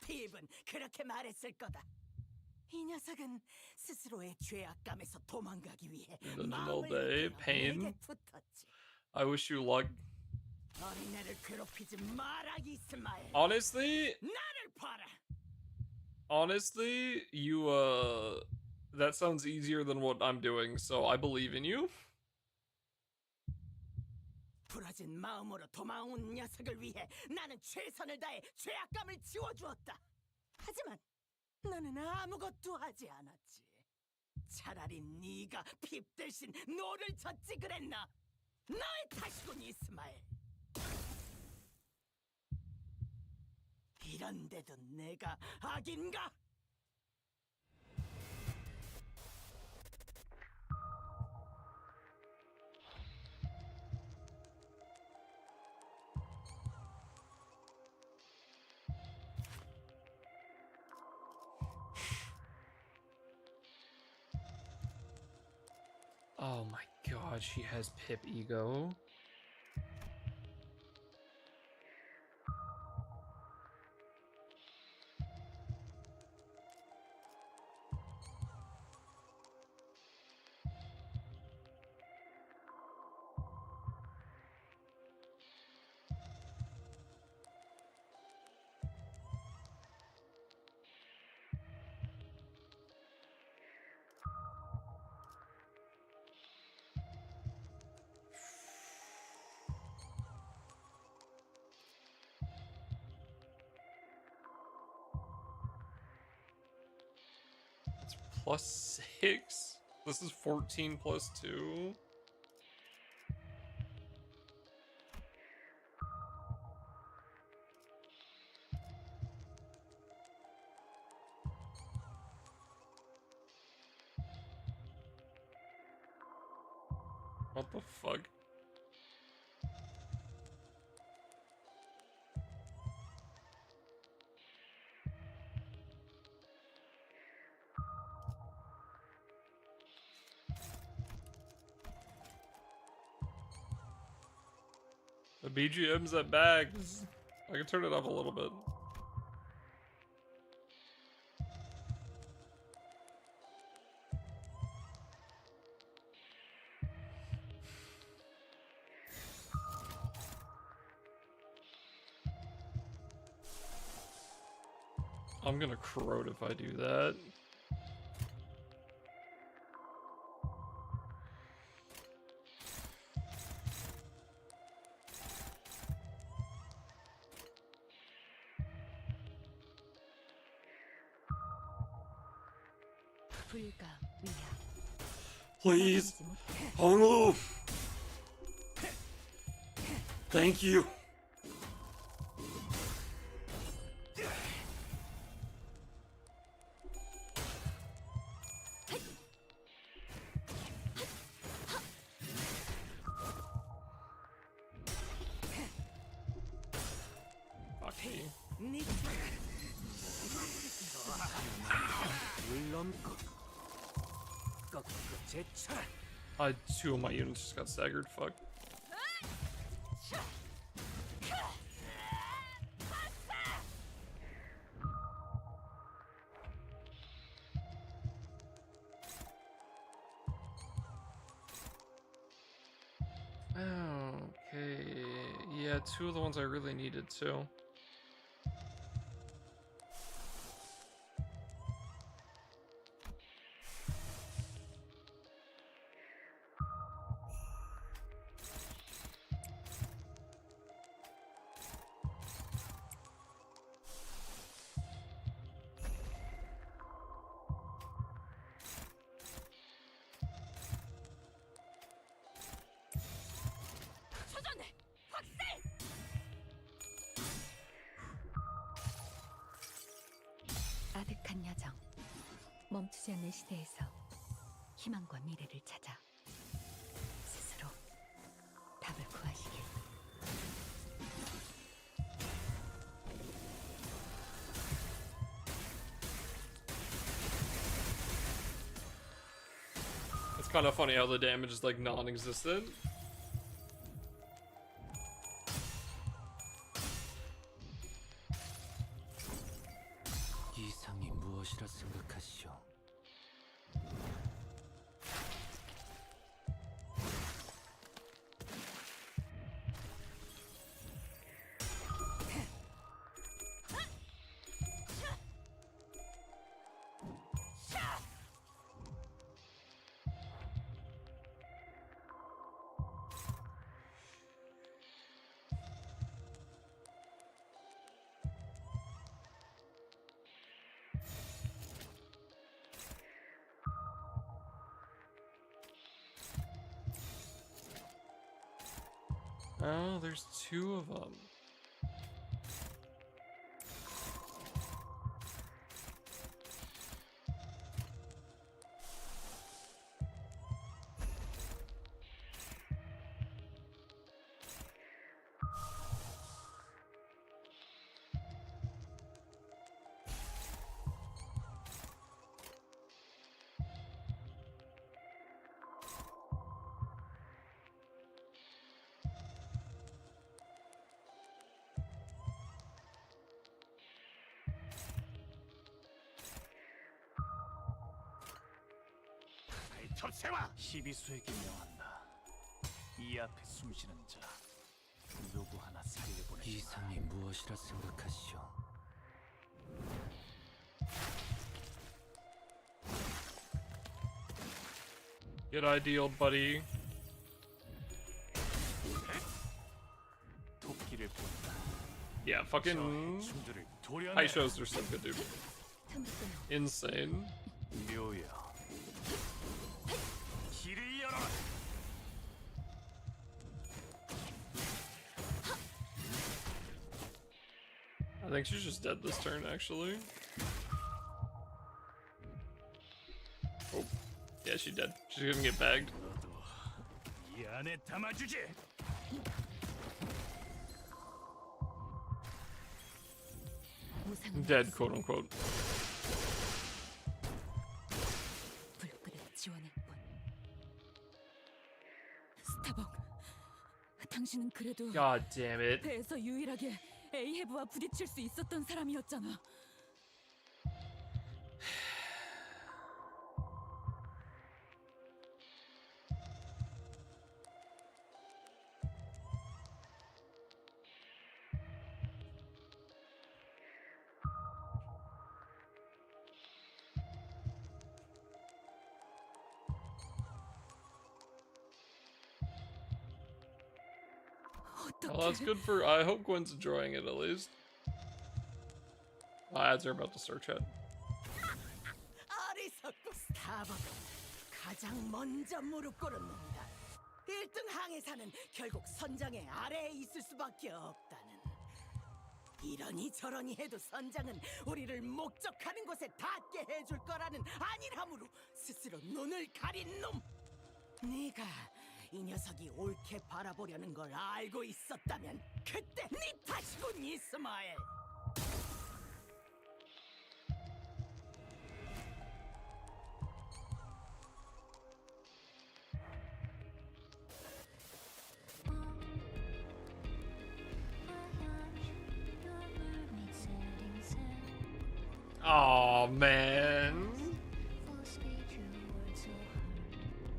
Speaker 4: 핍은 그렇게 말했을 거다. 이 녀석은 스스로의 죄악감에서 도망가기 위해
Speaker 1: Dungeon all
Speaker 4: 마음을
Speaker 1: day,
Speaker 4: 내어
Speaker 1: pain.
Speaker 4: 내게 붙었지.
Speaker 1: I wish you luck.
Speaker 4: 어린애를 괴롭히지 마라, 이스마엘.
Speaker 1: Honestly,
Speaker 4: 나를 봐라.
Speaker 1: honestly, that sounds easier than what I'm doing, so I believe in you.
Speaker 4: 부러진 마음으로 도망온 녀석을 위해 나는 최선을 다해 죄악감을 지워주었다. 하지만 나는 아무것도 하지 않았지. 차라리 네가 핍 대신 노를 젓지 그랬나? 너의 탓이군, 이스마엘. 이런데도 내가 악인가?
Speaker 1: Oh my god, she has Pip ego. Plus 6? This is 14 plus 2? What the fuck? The BGM's at bags. I can turn it up a little bit. I'm gonna corrode if I do that. Please, Honglu. Thank you. Fuck me. Two of my units just got staggered. Fuck. Okay. Yeah, two of the ones I really needed to.
Speaker 3: 아득한 여정, 멈추지 않는 시대에서 희망과 미래를 찾아 스스로 답을 구하시길. It's kind of funny how the damage is like non-existent.
Speaker 10: 이상이 무엇이라 생각하시오?
Speaker 1: Oh, there's two of them.
Speaker 6: 탑세와.
Speaker 10: 시비수에게 명한다. 이 앞에 숨쉬는 자 누구 하나 살려보내지 마.
Speaker 7: 이상이 무엇이라 생각하시오?
Speaker 1: Get idealed, buddy.
Speaker 10: 토끼를 본다.
Speaker 1: Yeah, fucking
Speaker 10: 충들을 도려내.
Speaker 1: high shows are so good, dude. Insane.
Speaker 10: 묘야. 길을 열어라.
Speaker 1: I think she's just dead this turn, actually. Oh, yeah, she's dead. She's gonna get bagged.
Speaker 6: 너도 이 안에 담아주지.
Speaker 1: Dead, quote unquote.
Speaker 3: 불끈을 지원했군. 스타벅, 당신은 그래도
Speaker 1: God damn it.
Speaker 3: 배에서 유일하게 에이헤브와 부딪힐 수 있었던 사람이었잖아.
Speaker 1: Well, that's good for. I hope Gwen's enjoying it at least. Ads are about to start chat.
Speaker 4: 어리석고 스타벅은 가장 먼저 무릎 꿇었는다. 1등 항해사는 결국 선장의 아래에 있을 수밖에 없다는. 이러니 저러니 해도 선장은 우리를 목적하는 곳에 닿게 해줄 거라는 안일함으로 스스로 눈을 가린 놈. 네가 이 녀석이 옳게 바라보려는 걸 알고 있었다면 그때 네 탓이군, 이스마엘.
Speaker 1: Oh man.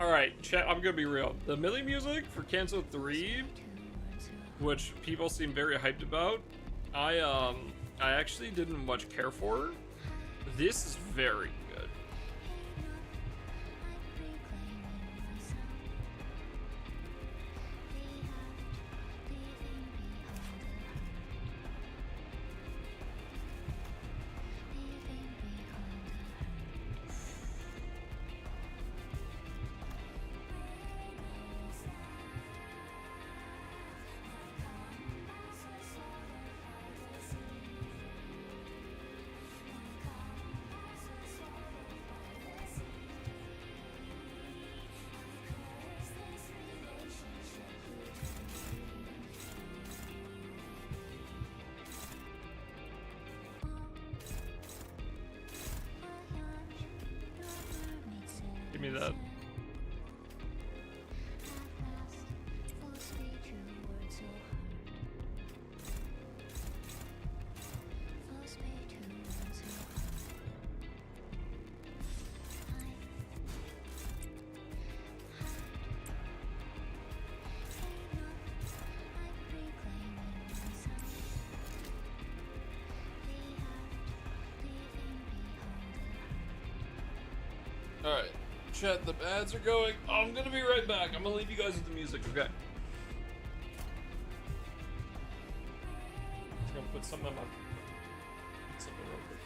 Speaker 1: Alright, chat, I'm gonna be real. The Millie music for Canto 3, which people seem very hyped about, I actually didn't much care for. This is very good. Give me that. Alright, chat, the ads are going. I'm gonna be right back. I'm gonna leave you guys with the music, okay? Just gonna put some in my. Something real quick.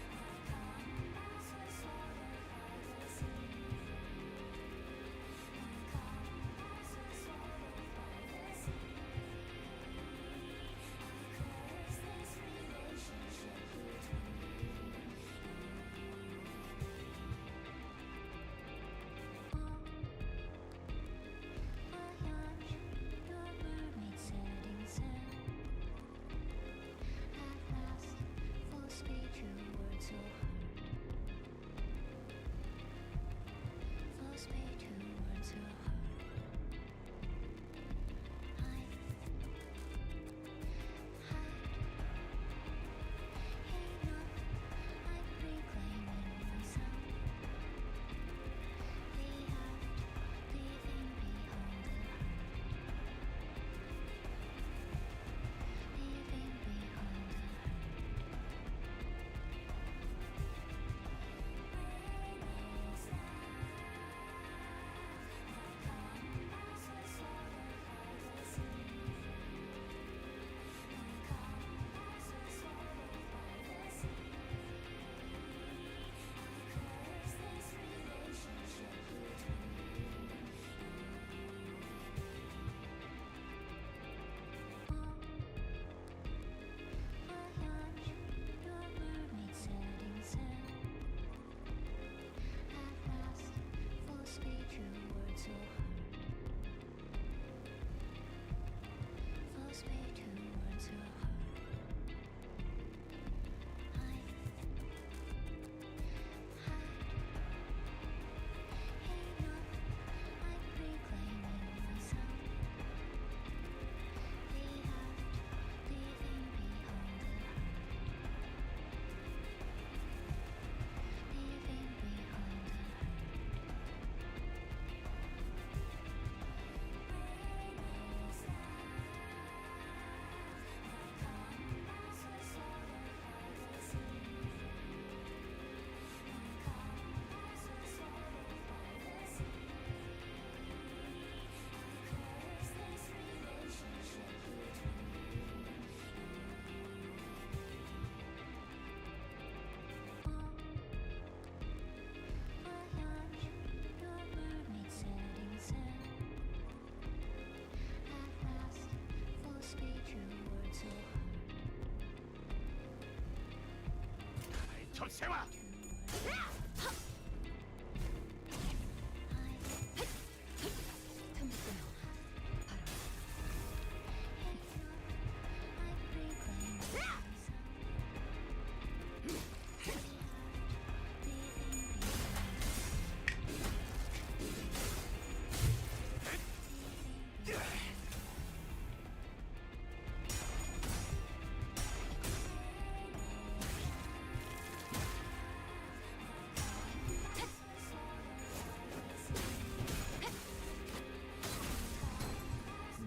Speaker 6: 접세와.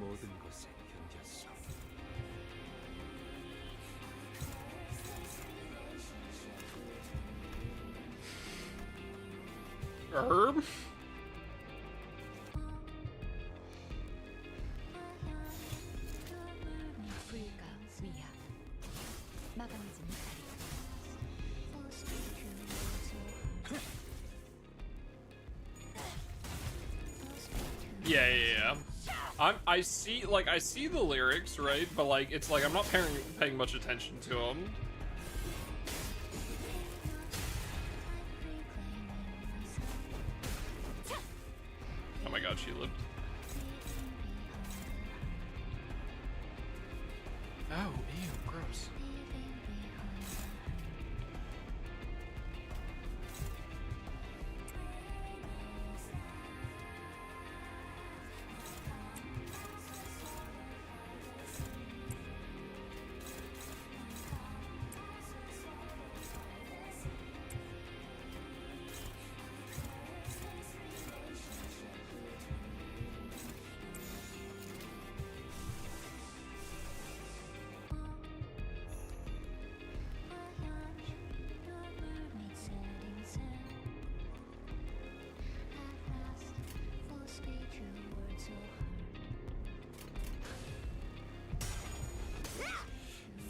Speaker 10: 모든 것에 견뎠어.
Speaker 1: Herb?
Speaker 3: 불가 위야 마감하지 못하리.
Speaker 1: Yeah. I see, like, I see the lyrics, right? But, like, it's like I'm not paying much attention to them. Oh my god, she lived. Oh, ew, gross.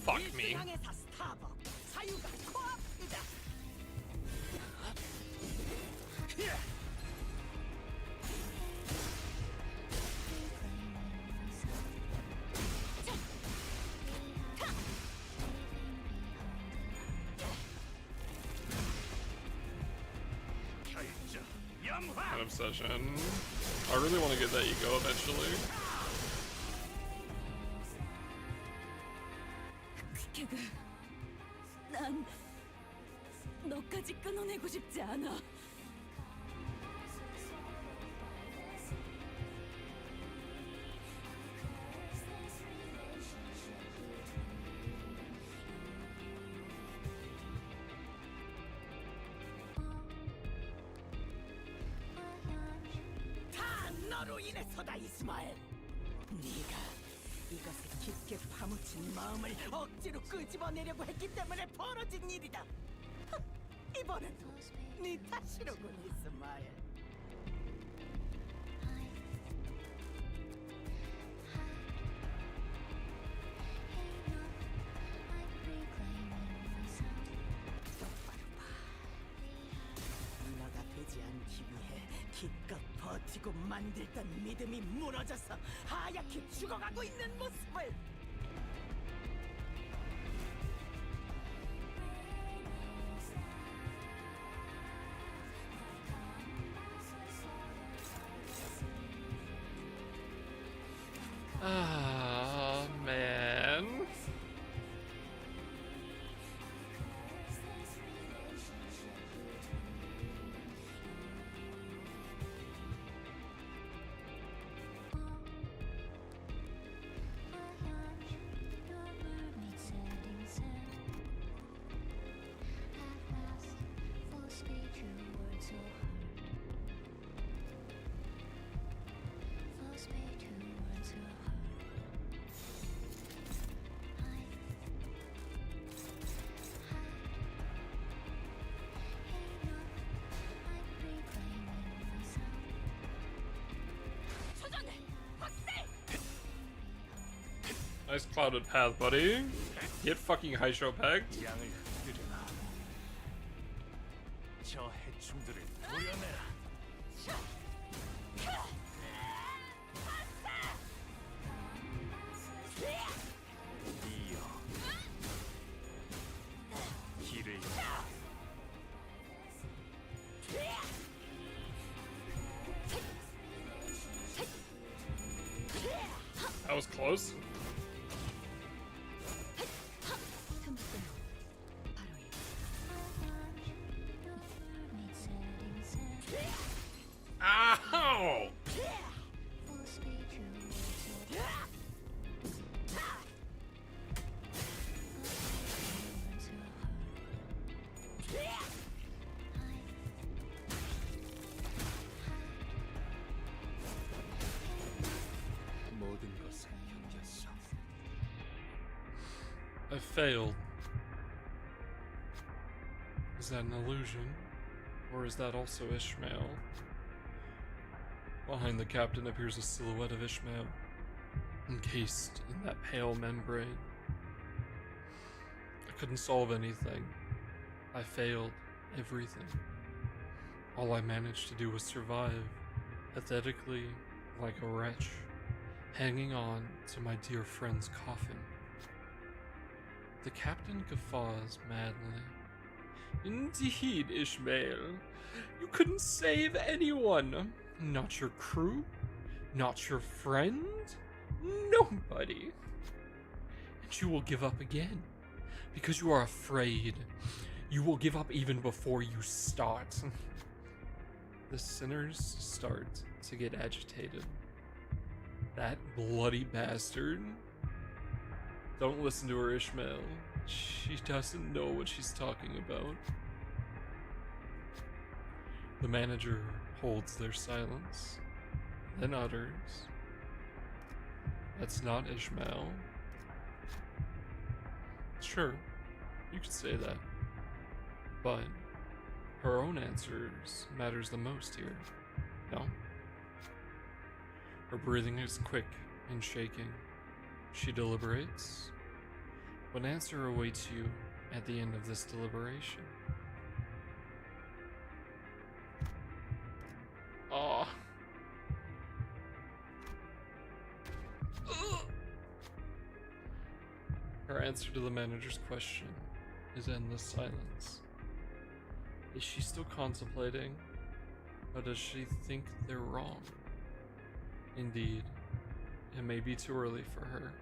Speaker 1: Fuck me. An obsession. I really want to get that ego eventually.
Speaker 3: 스케그, 난 너까지 끊어내고 싶지 않아.
Speaker 4: 다 너로 인해서다, 이스마엘. 네가 이것에 깊게 파묻힌 마음을 억지로 끄집어내려고 했기 때문에 벌어진 일이다. 이번에도 네 탓이로군, 이스마엘. 너가 되지 않기 위해 기껏 버티고 만들던 믿음이 무너져서 하얗게 죽어가고 있는 모습을.
Speaker 1: Ah, man. Nice clouded path, buddy. Get fucking Haisho pegged.
Speaker 10: 양을 흩뜨려라. 저 해충들을 도려내라. 이어 길을 열라.
Speaker 1: close. Ow!
Speaker 10: 모든 것을 견뎠어.
Speaker 1: I failed. Is that an illusion? Or is that also Ishmael? Behind the captain appears a silhouette of Ishmael, encased in that pale membrane. I couldn't solve anything. I failed everything. All I managed to do was survive, pathetically, like a wretch, hanging on to my dear friend's coffin. The captain guffaws madly. Indeed, Ishmael. You couldn't save anyone. Not your crew. Not your friend. Nobody. And you will give up again. Because you are afraid. You will give up even before you start. The sinners start to get agitated. That bloody bastard. Don't listen to her, Ishmael. She doesn't know what she's talking about. The manager holds their silence, then utters, "That's not Ishmael." Sure, you could say that. But her own answers matters the most here, no? Her breathing is quick and shaking. She deliberates. What answer awaits you at the end of this deliberation? Oh. Her answer to the manager's question is endless silence. Is she still contemplating, or does she think they're wrong? Indeed, it may be too early for her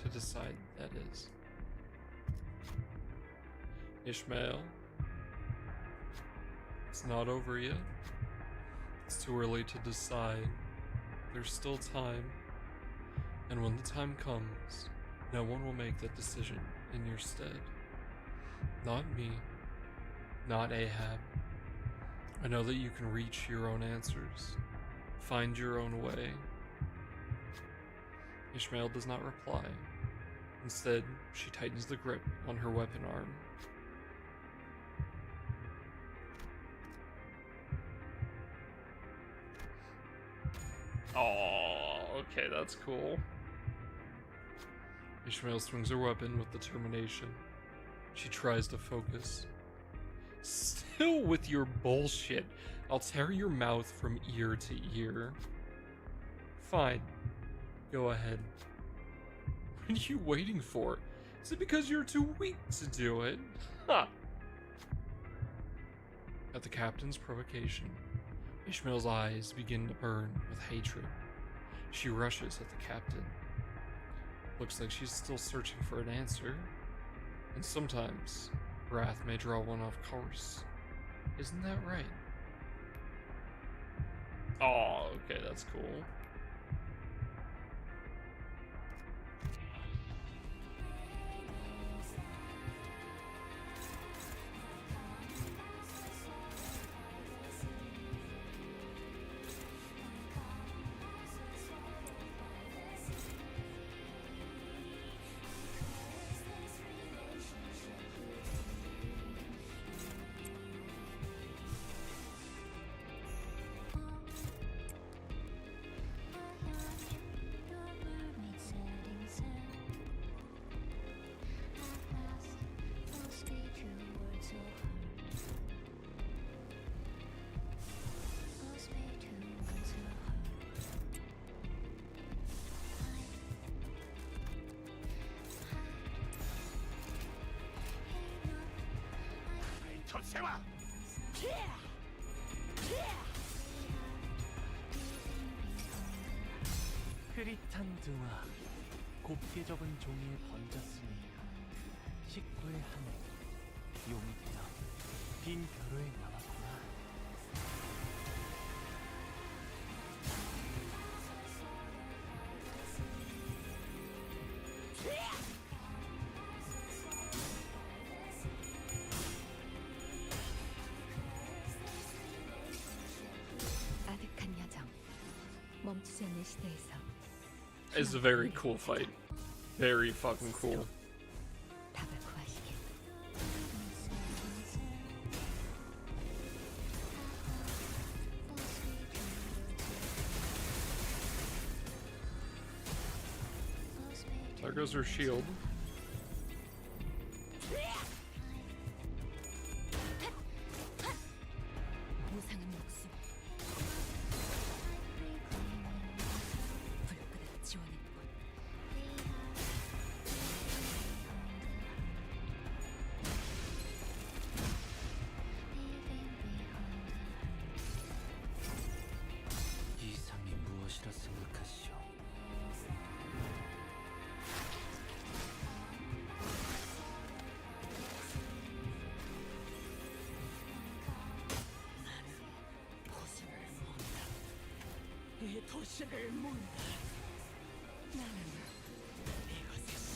Speaker 1: to decide that is. Ishmael, it's not over yet. It's too early to decide. There's still time. And when the time comes, no one will make that decision in your stead. Not me. Not Ahab. I know that you can reach your own answers. Find your own way. Ishmael does not reply. Instead, she tightens the grip on her weapon arm. Oh, okay, that's cool. Ishmael swings her weapon with determination. She tries to focus. Still with your bullshit. I'll tear your mouth from ear to ear. Fine. Go ahead. What are you waiting for? Is it because you're too weak to do it? Ha! At the captain's provocation, Ishmael's eyes begin to burn with hatred. She rushes at the captain. Looks like she's still searching for an answer. And sometimes, wrath may draw one off course. Isn't that right? Oh, okay, that's cool.
Speaker 6: 접세와
Speaker 10: 흐릿한 등화 곱게 접은 종이에 번졌으니 식구의 하늘 용이 되어 빈 벼로에 남았구나.
Speaker 3: 아득한 여정, 멈추지 않는 시대에서
Speaker 1: It's a very cool fight. Very fucking cool.
Speaker 3: 답을 구하시길.
Speaker 1: There goes her shield.
Speaker 3: 무상한 목숨. 불끈한 지원했군.
Speaker 10: 이상이 무엇이라 생각하시오?
Speaker 9: 이 도시를 문다.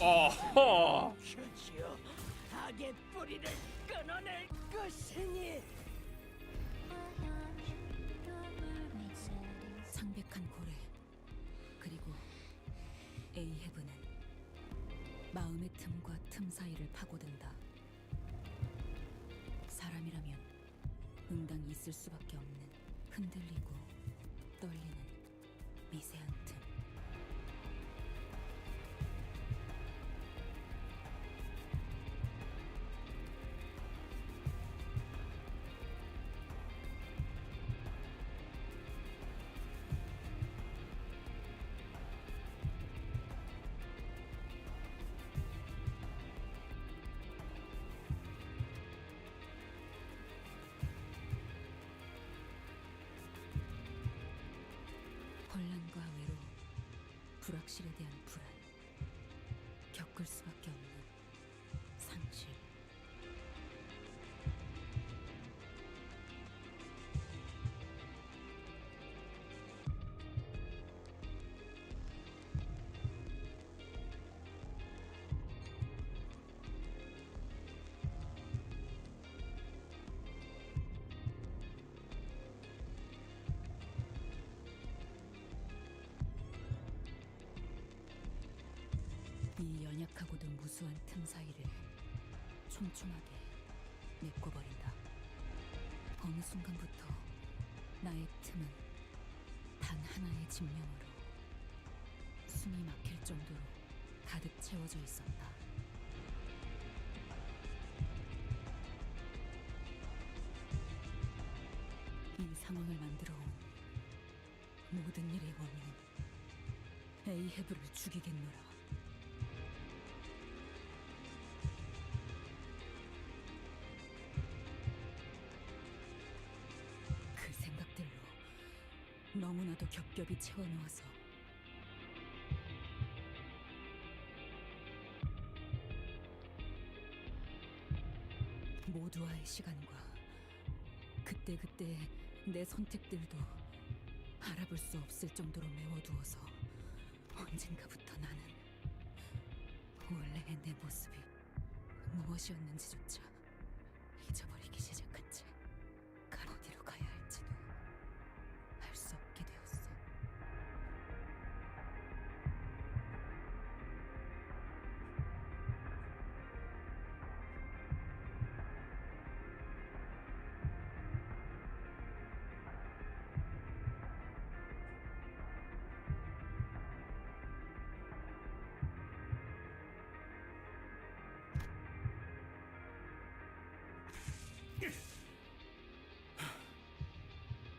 Speaker 1: Oh,
Speaker 9: 휴지요. 악의 뿌리를 끊어낼 것이니.
Speaker 3: 창백한 고래, 그리고 에이헤브는 마음의 틈과 틈 사이를 파고든다. 사람이라면 응당이 있을 수밖에 없는 흔들리고 떨리는 미세한 틈. 혼란과 외로, 불확실에 대한 불안, 겪을 수밖에 없는 상실. 이 연약하고도 무수한 틈 사이를 촘촘하게 메꿔버린다. 어느 순간부터 나의 틈은 단 하나의 집념으로 숨이 막힐 정도로 가득 채워져 있었다. 이 상황을 만들어온 모든 일의 원인은 에이헤브를 죽이겠노라. 그 생각들로 너무나도 겹겹이 채워놓아서 모두와의 시간과 그때그때 내 선택들도 알아볼 수 없을 정도로 메워두어서 언젠가부터 나는 원래의 내 모습이 무엇이었는지조차 잊어버리기 시작한 채 어디로 가야 할지도 알 수 없게 되었어.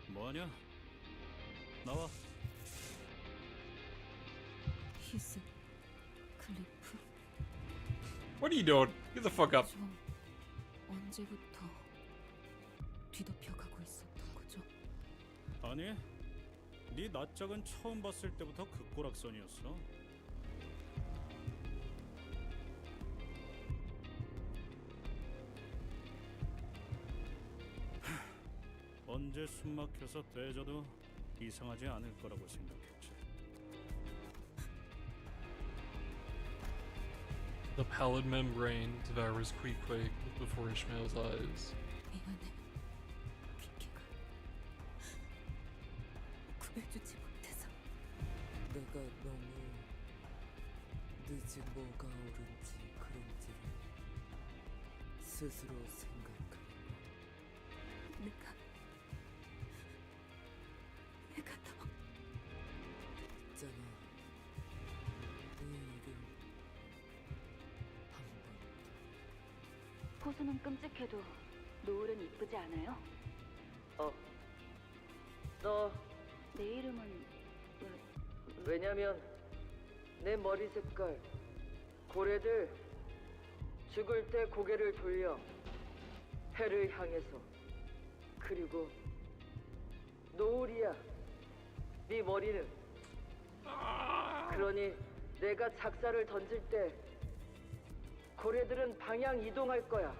Speaker 2: 뭐하냐? 나와.
Speaker 3: 히스, 클리프,
Speaker 1: what are you doing? Get the fuck up.
Speaker 3: 좀 언제부터 뒤덮여가고 있었던 거죠?
Speaker 2: 아니, 네 낯짝은 처음 봤을 때부터 그 꼬락선이었어. 언제 숨 막혀서 떼져도 이상하지 않을 거라고 생각했지.
Speaker 1: The pallid membrane devours Queequeg before Ishmael's eyes.
Speaker 3: 미안해. 퀴퀴가 구해주지 못해서.
Speaker 7: 내가 너무 늦은 뭐가 옳은지 그른지를 스스로 생각하고
Speaker 3: 내가 더
Speaker 7: 있잖아. 네 이름 한 번.
Speaker 11: 포수는 끔찍해도 노을은 이쁘지 않아요?
Speaker 9: 너
Speaker 11: 내 이름은
Speaker 9: 왜냐면 내 머리 색깔 고래들 죽을 때 고개를 돌려 해를 향해서 그리고 노을이야 네 머리는 그러니 내가 작사를 던질 때 고래들은 방향 이동할 거야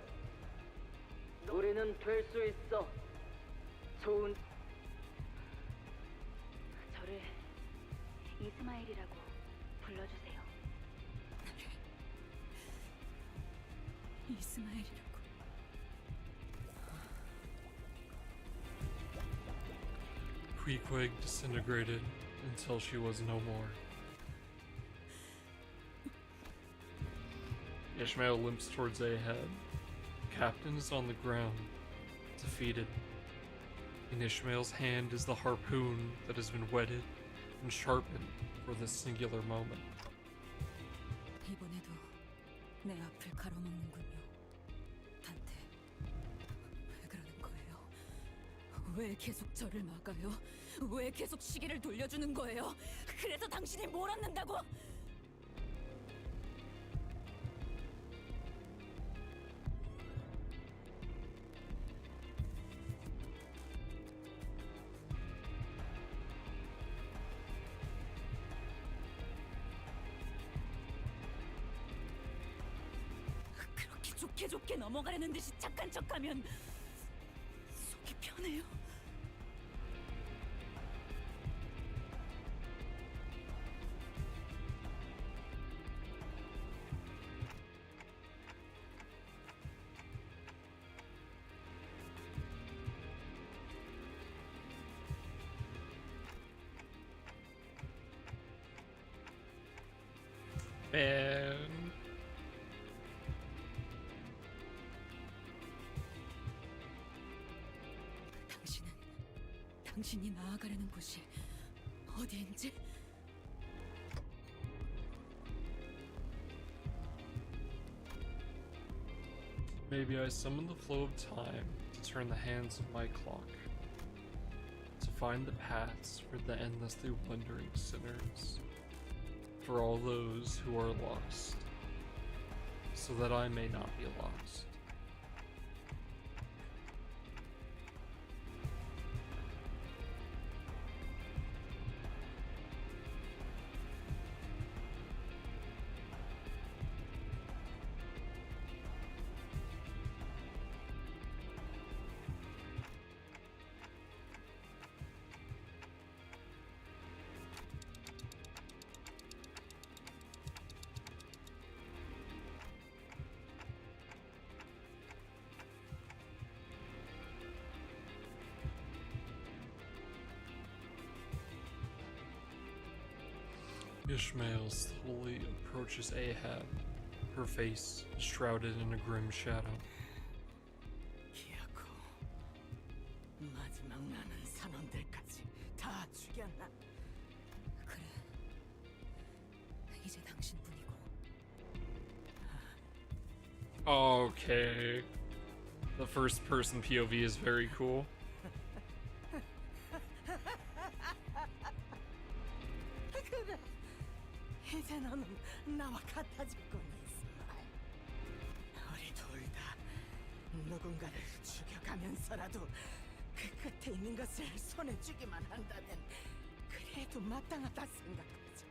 Speaker 9: 우리는 될 수 있어 좋은
Speaker 11: 저를 이스마일이라고 불러주세요.
Speaker 3: 이스마엘이라고.
Speaker 1: Queequeg disintegrated until she was no more. Ishmael limps towards Ahab. The captain is on the ground, defeated. In Ishmael's hand is the harpoon that has been whetted and sharpened for this singular moment.
Speaker 3: 이번에도 내 앞을 가로막는군요. 단테, 왜 그러는 거예요? 왜 계속 저를 막아요? 왜 계속 시계를 돌려주는 거예요? 그래서 당신이 뭘 얻는다고? 그렇게 좋게 넘어가려는 듯이 착한 척하면 속이 편해요.
Speaker 1: Man.
Speaker 3: 당신이 나아가려는 곳이 어디인지?
Speaker 1: Maybe I summon the flow of time to turn the hands of my clock, to find the paths for the endlessly wandering sinners, for all those who are lost, so that I may not be lost. Ishmael slowly approaches Ahab, her face shrouded in a grim shadow.
Speaker 4: 기아코, 마지막 나는 선원들까지 다 죽였나?
Speaker 3: 그래, 이제 당신뿐이고.
Speaker 1: Okay. The first person POV is very cool.
Speaker 4: 그래, 이제 너는 나와 같아졌군, 이스마엘. 우리 둘 다 누군가를 죽여가면서라도 그 끝에 있는 것을 손에 쥐기만 한다면 그래도 마땅하다 생각하지.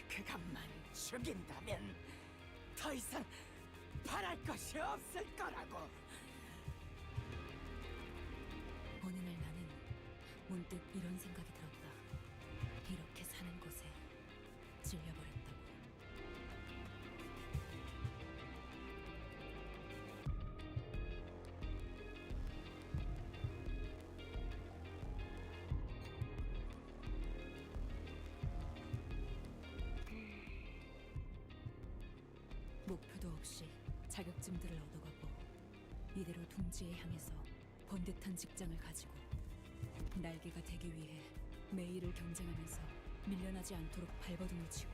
Speaker 4: 그것만 죽인다면 더 이상 바랄 것이 없을 거라고.
Speaker 3: 어느 날 나는 문득 이런 생각이 들었다. 이렇게 사는 것에 질려버렸다고. 목표도 없이 자격증들을 얻어가고 이대로 둥지에 향해서 번듯한 직장을 가지고 날개가 되기 위해 매일을 경쟁하면서 밀려나지 않도록 발버둥을 치고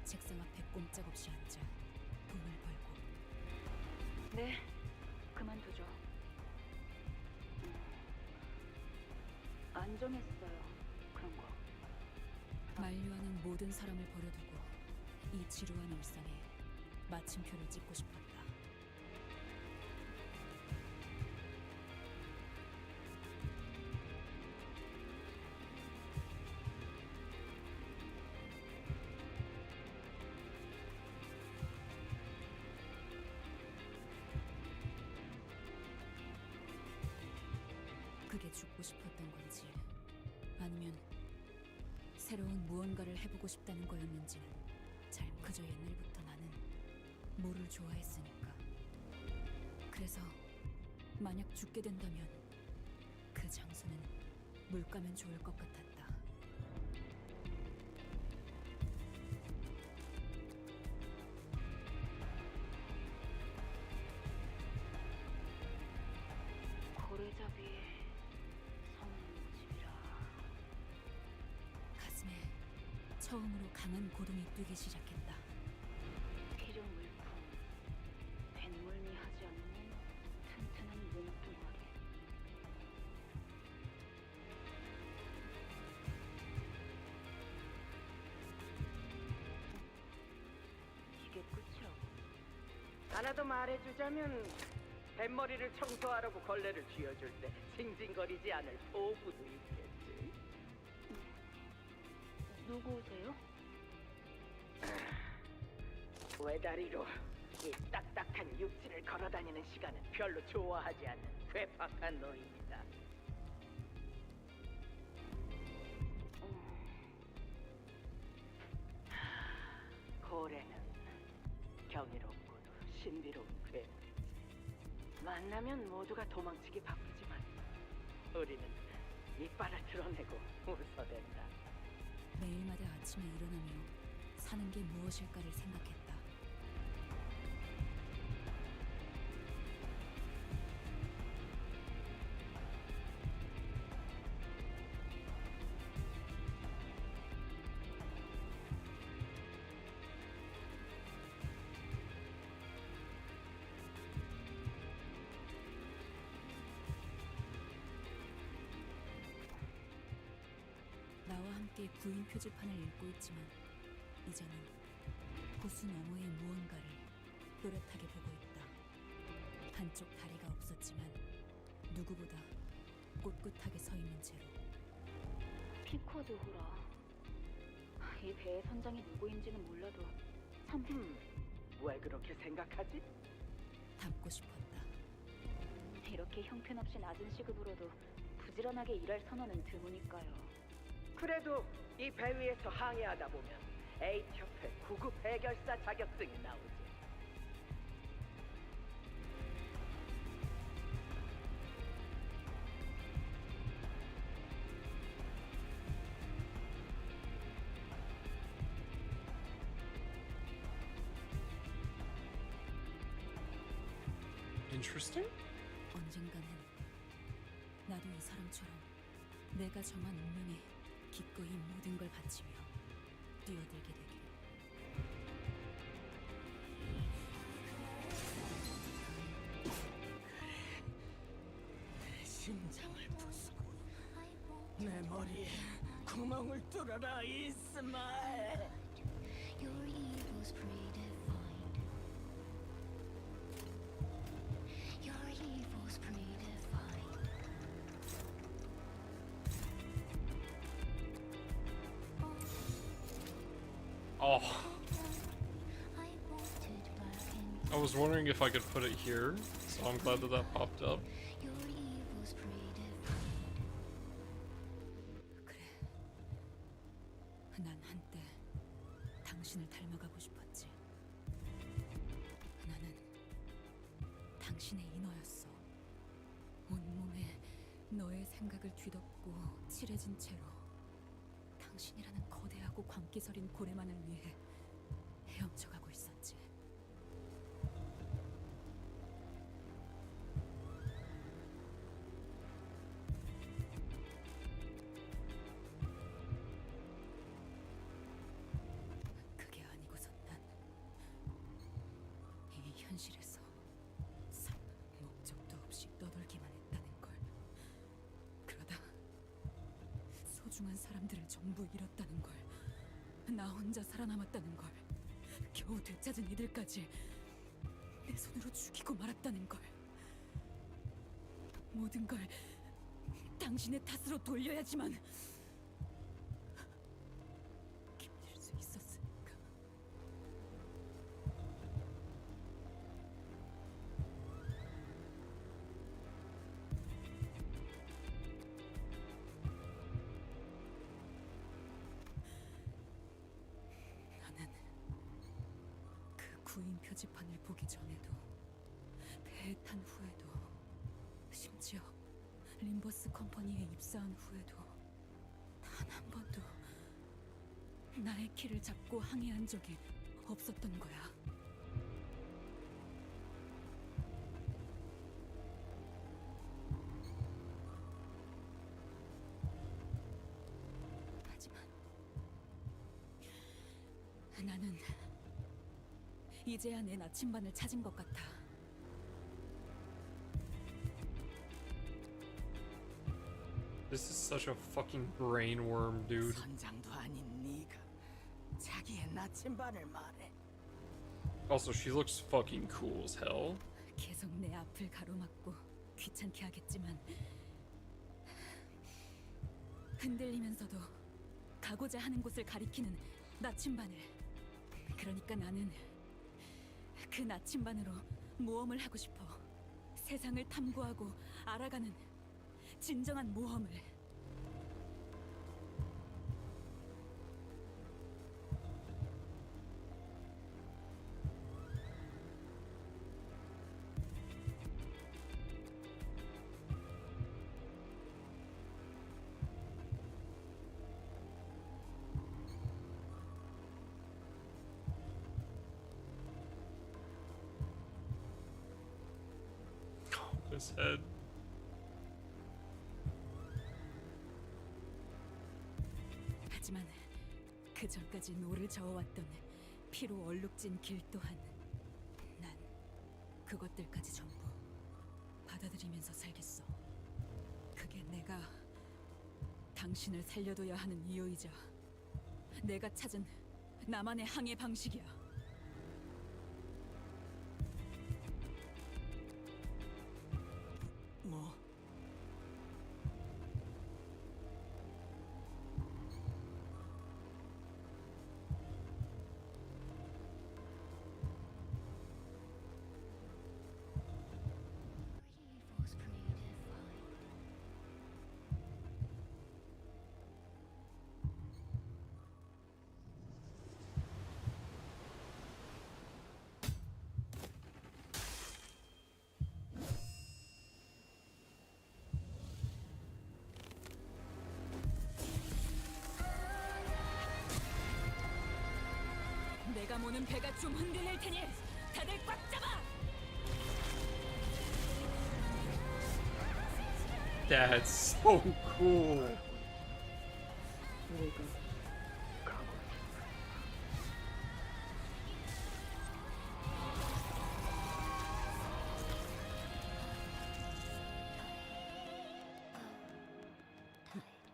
Speaker 3: 책상 앞에 꼼짝없이 앉아 돈을 벌고.
Speaker 11: 네, 그만두죠. 안 정했어요. 그런 거.
Speaker 3: 만류하는 모든 사람을 버려두고 이 지루한 일상에 마침표를 찍고 싶었다. 그게 죽고 싶었던 건지 아니면 새로운 무언가를 해보고 싶다는 거였는지는 잘 그저 옛날부터 나는 뭐를 좋아했으니까. 그래서 만약 죽게 된다면 그 장소는 물가면 좋을 것 같았다.
Speaker 11: 고래잡이의 성집이라.
Speaker 3: 가슴에 처음으로 강한 고동이 뛰기 시작했다.
Speaker 11: 필요 물품, 뱃멀미하지 않는 튼튼한 몸뚱아리. 이게 끝이라고?
Speaker 4: 하나 더 말해주자면 뱃머리를 청소하라고 걸레를 쥐어줄 때 징징거리지 않을 도구도 있겠지.
Speaker 11: 누구세요?
Speaker 4: 외다리로 이 딱딱한 육지를 걸어다니는 시간은 별로 좋아하지 않는 괴팍한 노입니다. 고래는 경이롭고도 신비로운 괴물이지. 만나면 모두가 도망치기 바쁘지만 우리는 이빨을 드러내고 웃어댄다.
Speaker 3: 매일마다 아침에 일어나며 사는 게 무엇일까를 생각했다. 나와 함께 구인 표지판을 읽고 있지만 이제는 호수 너머의 무언가를 또렷하게 보고 있다. 한쪽 다리가 없었지만 누구보다 꼿꼿하게 서 있는 채로.
Speaker 11: 피쿼드 호라. 이 배의 선장이 누구인지는 몰라도 참.
Speaker 4: 왜 그렇게 생각하지?
Speaker 3: 닮고 싶었다.
Speaker 11: 이렇게 형편없이 낮은 시급으로도 부지런하게 일할 선원은 드무니까요.
Speaker 4: 그래도 이 배 위에서 항해하다 보면 A협회 구급 해결사 자격증이 나오지.
Speaker 1: Interesting?
Speaker 3: 언젠가는 나도 이 사람처럼 내가 정한 운명에 기꺼이 모든 걸 바치며 뛰어들게 되길.
Speaker 9: 심장을 부수고 내 머리에 구멍을 뚫어라, 이스마엘.
Speaker 12: Your evil's predefined. Your evil's predefined.
Speaker 1: Oh. I was wondering if I could put it here, so I'm glad that that popped up.
Speaker 12: Your evil's predefined.
Speaker 3: 생각을 뒤덮고 칠해진 채로 당신이라는 거대하고 광기서린 고래만을 위해 헤엄쳐가고 있었지. 그게 아니고선 난 이 현실에서 목적도 없이 떠돌기만 했다는 걸. 그러다 소중한 사람들을 전부 잃었다는 걸. 나 혼자 살아남았다는 걸. 겨우 되찾은 이들까지 내 손으로 죽이고 말았다는 걸. 모든 걸 당신의 탓으로 돌려야지만 견딜 수 있었으니까. 나는 그 구인 표지판을 보기 전에도, 배에 탄 후에도, 심지어 림버스 컴퍼니에 입사한 후에도 단 한 번도 나의 키를 잡고 항해한 적이 없었던 거야. 하지만 나는 이제야 내 나침반을 찾은 것 같아.
Speaker 1: This is such a fucking brainworm, dude.
Speaker 4: 선장도 아닌 네가 자기의 나침반을 말해.
Speaker 1: Also, she looks fucking cool as hell.
Speaker 3: 계속 내 앞을 가로막고 귀찮게 하겠지만 흔들리면서도 가고자 하는 곳을 가리키는 나침반을. 그러니까 나는 그 나침반으로 모험을 하고 싶어. 세상을 탐구하고 알아가는 진정한 모험을.
Speaker 1: His head.
Speaker 3: 하지만 그 전까지 노를 저어왔던 피로 얼룩진 길 또한 난 그것들까지 전부 받아들이면서 살겠어. 그게 내가 당신을 살려둬야 하는 이유이자 내가 찾은 나만의 항해 방식이야.
Speaker 4: 뭐?
Speaker 12: Evil's predefined.
Speaker 3: 내가 모는 배가 좀 흔들릴 테니 다들 꽉 잡아!
Speaker 1: That's so cool.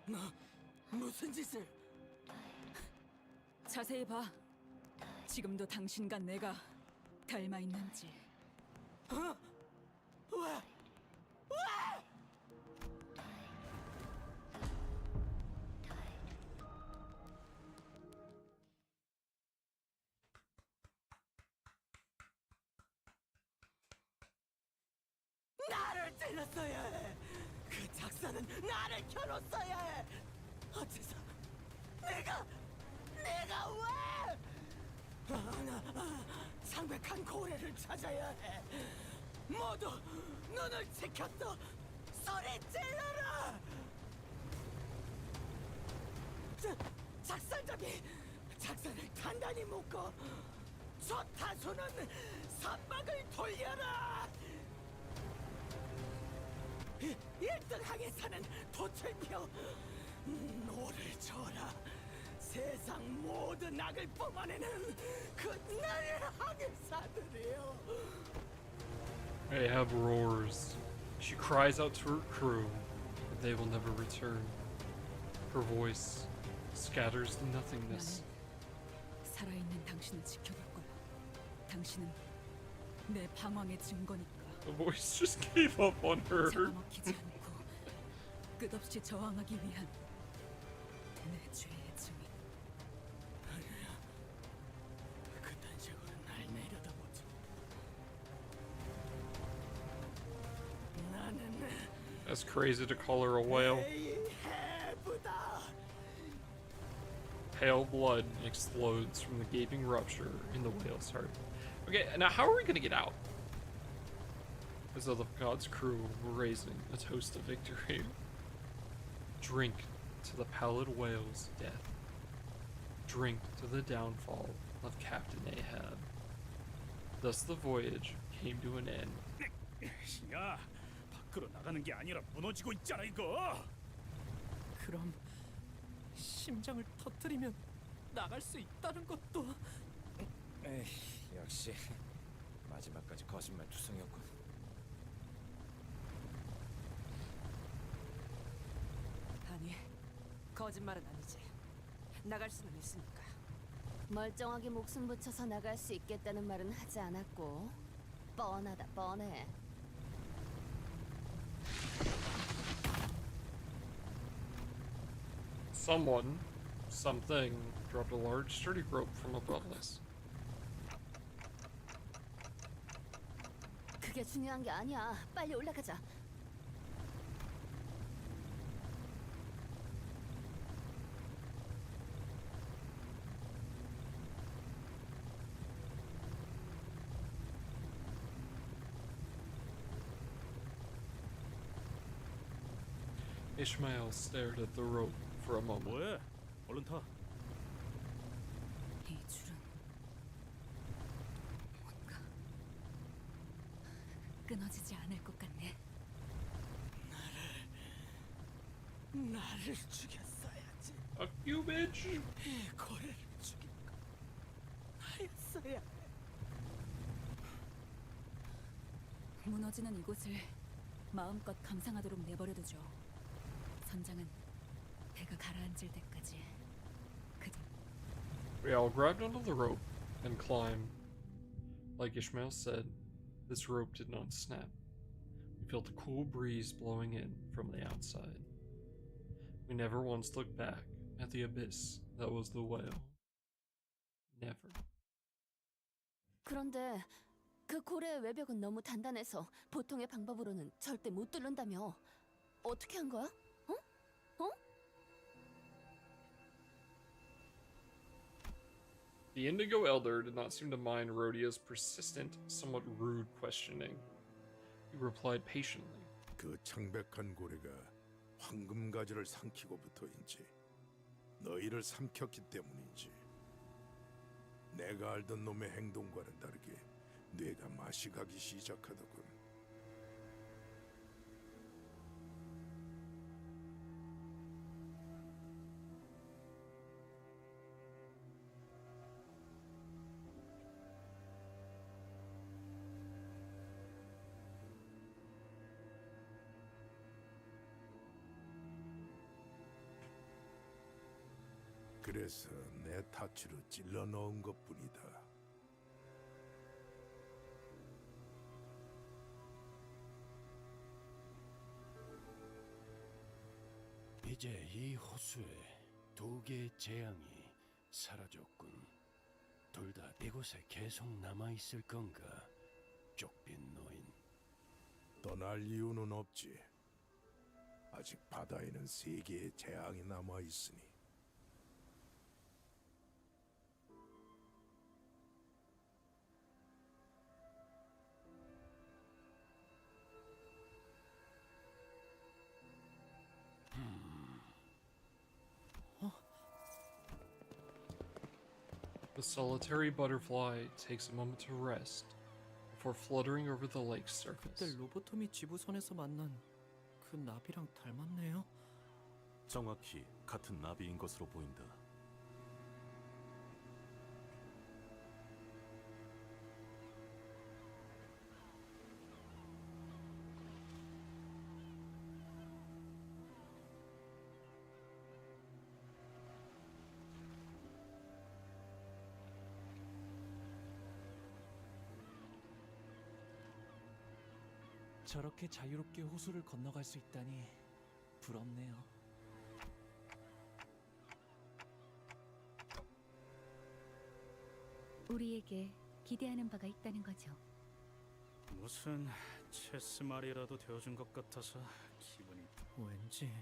Speaker 4: 너 무슨 짓을?
Speaker 3: 자세히 봐. 지금도 당신과 내가 닮아 있는지.
Speaker 4: 어? 왜? 왜? 나를 찔렀어야 해. 그 작사는 나를 켜놓았어야 해. 어째서 내가 왜? 나 상백한 고래를 찾아야 해. 모두 눈을 지켰어.
Speaker 9: 소리 질러라! 작살잡이! 작살을 단단히 묶어 저 타소는 선박을 돌려라! 1등 항해사는 도철표 노를 저어라. 세상 모든 악을 뿜어내는 그 나의 항해사들이여.
Speaker 1: They have roars. She cries out to her crew, but they will never return. Her voice scatters the nothingness.
Speaker 3: 나는 살아있는 당신을 지켜볼 거야. 당신은 내 방황의 증거니까.
Speaker 1: The voice just gave up on her.
Speaker 3: 잡아먹히지 않고 끝없이 저항하기 위한 내 죄의 증인.
Speaker 9: 그딴 식으로 날 내려다보지. 나는
Speaker 1: That's crazy to call her a whale.
Speaker 9: 해부다.
Speaker 1: Pale blood explodes from the gaping rupture in the whale's heart. Okay, now how are we gonna get out? As though the god's crew were raising a toast of victory. Drink to the pallid whale's death. Drink to the downfall of Captain Ahab. Thus the voyage came to an end.
Speaker 2: 야, 밖으로 나가는 게 아니라 무너지고 있잖아 이거.
Speaker 7: 그럼 심장을 터뜨리면 나갈 수 있다는 것도.
Speaker 8: 에이, 역시 마지막까지 거짓말 투성이었군.
Speaker 9: 아니, 거짓말은 아니지. 나갈 수는 있으니까.
Speaker 5: 멀쩡하게 목숨 붙여서 나갈 수 있겠다는 말은 하지 않았고 뻔하다 뻔해.
Speaker 1: Someone, something, dropped a large sturdy rope from above us.
Speaker 5: 그게 중요한 게 아니야. 빨리 올라가자.
Speaker 1: Ishmael stared at the rope for a moment.
Speaker 2: 뭐해? 얼른 타.
Speaker 3: 이 줄은 뭔가 끊어지지 않을 것 같네.
Speaker 9: 나를 죽였어야지.
Speaker 1: Fuck you, bitch!
Speaker 9: 이 고래를 죽인 거 나였어야 해.
Speaker 3: 무너지는 이곳을 마음껏 감상하도록 내버려두죠. 선장은 배가 가라앉을 때까지 그저
Speaker 1: We all grabbed onto the rope and climbed. Like Ishmael said, this rope did not snap. We felt a cool breeze blowing in from the outside. We never once looked back at the abyss that was the whale. Never.
Speaker 5: 그런데 그 고래의 외벽은 너무 단단해서 보통의 방법으로는 절대 못 뚫는다며. 어떻게 한 거야?
Speaker 1: The Indigo Elder did not seem to mind Rhodia's persistent, somewhat rude questioning. He replied patiently.
Speaker 6: 그 창백한 고래가 황금가지를 삼키고부터인지 너희를 삼켰기 때문인지 내가 알던 놈의 행동과는 다르게 뇌가 맛이 가기 시작하더군. 그래서 내 타치로 찔러 넣은 것뿐이다.
Speaker 13: 이제 이 호수에 두 개의 재앙이 사라졌군. 둘 다 이곳에 계속 남아있을 건가, 쪽빈 노인?
Speaker 6: 떠날 이유는 없지. 아직 바다에는 세 개의 재앙이 남아있으니.
Speaker 1: The solitary butterfly takes a moment to rest before fluttering over the lake's
Speaker 14: 그때
Speaker 1: surface.
Speaker 14: 로보토미 지부선에서 만난 그 나비랑 닮았네요.
Speaker 2: 정확히 같은 나비인 것으로 보인다.
Speaker 10: 저렇게 자유롭게 호수를 건너갈 수 있다니 부럽네요.
Speaker 15: 우리에게 기대하는 바가 있다는 거죠.
Speaker 2: 무슨 체스 말이라도 되어준 것 같아서 기분이.
Speaker 14: 왠지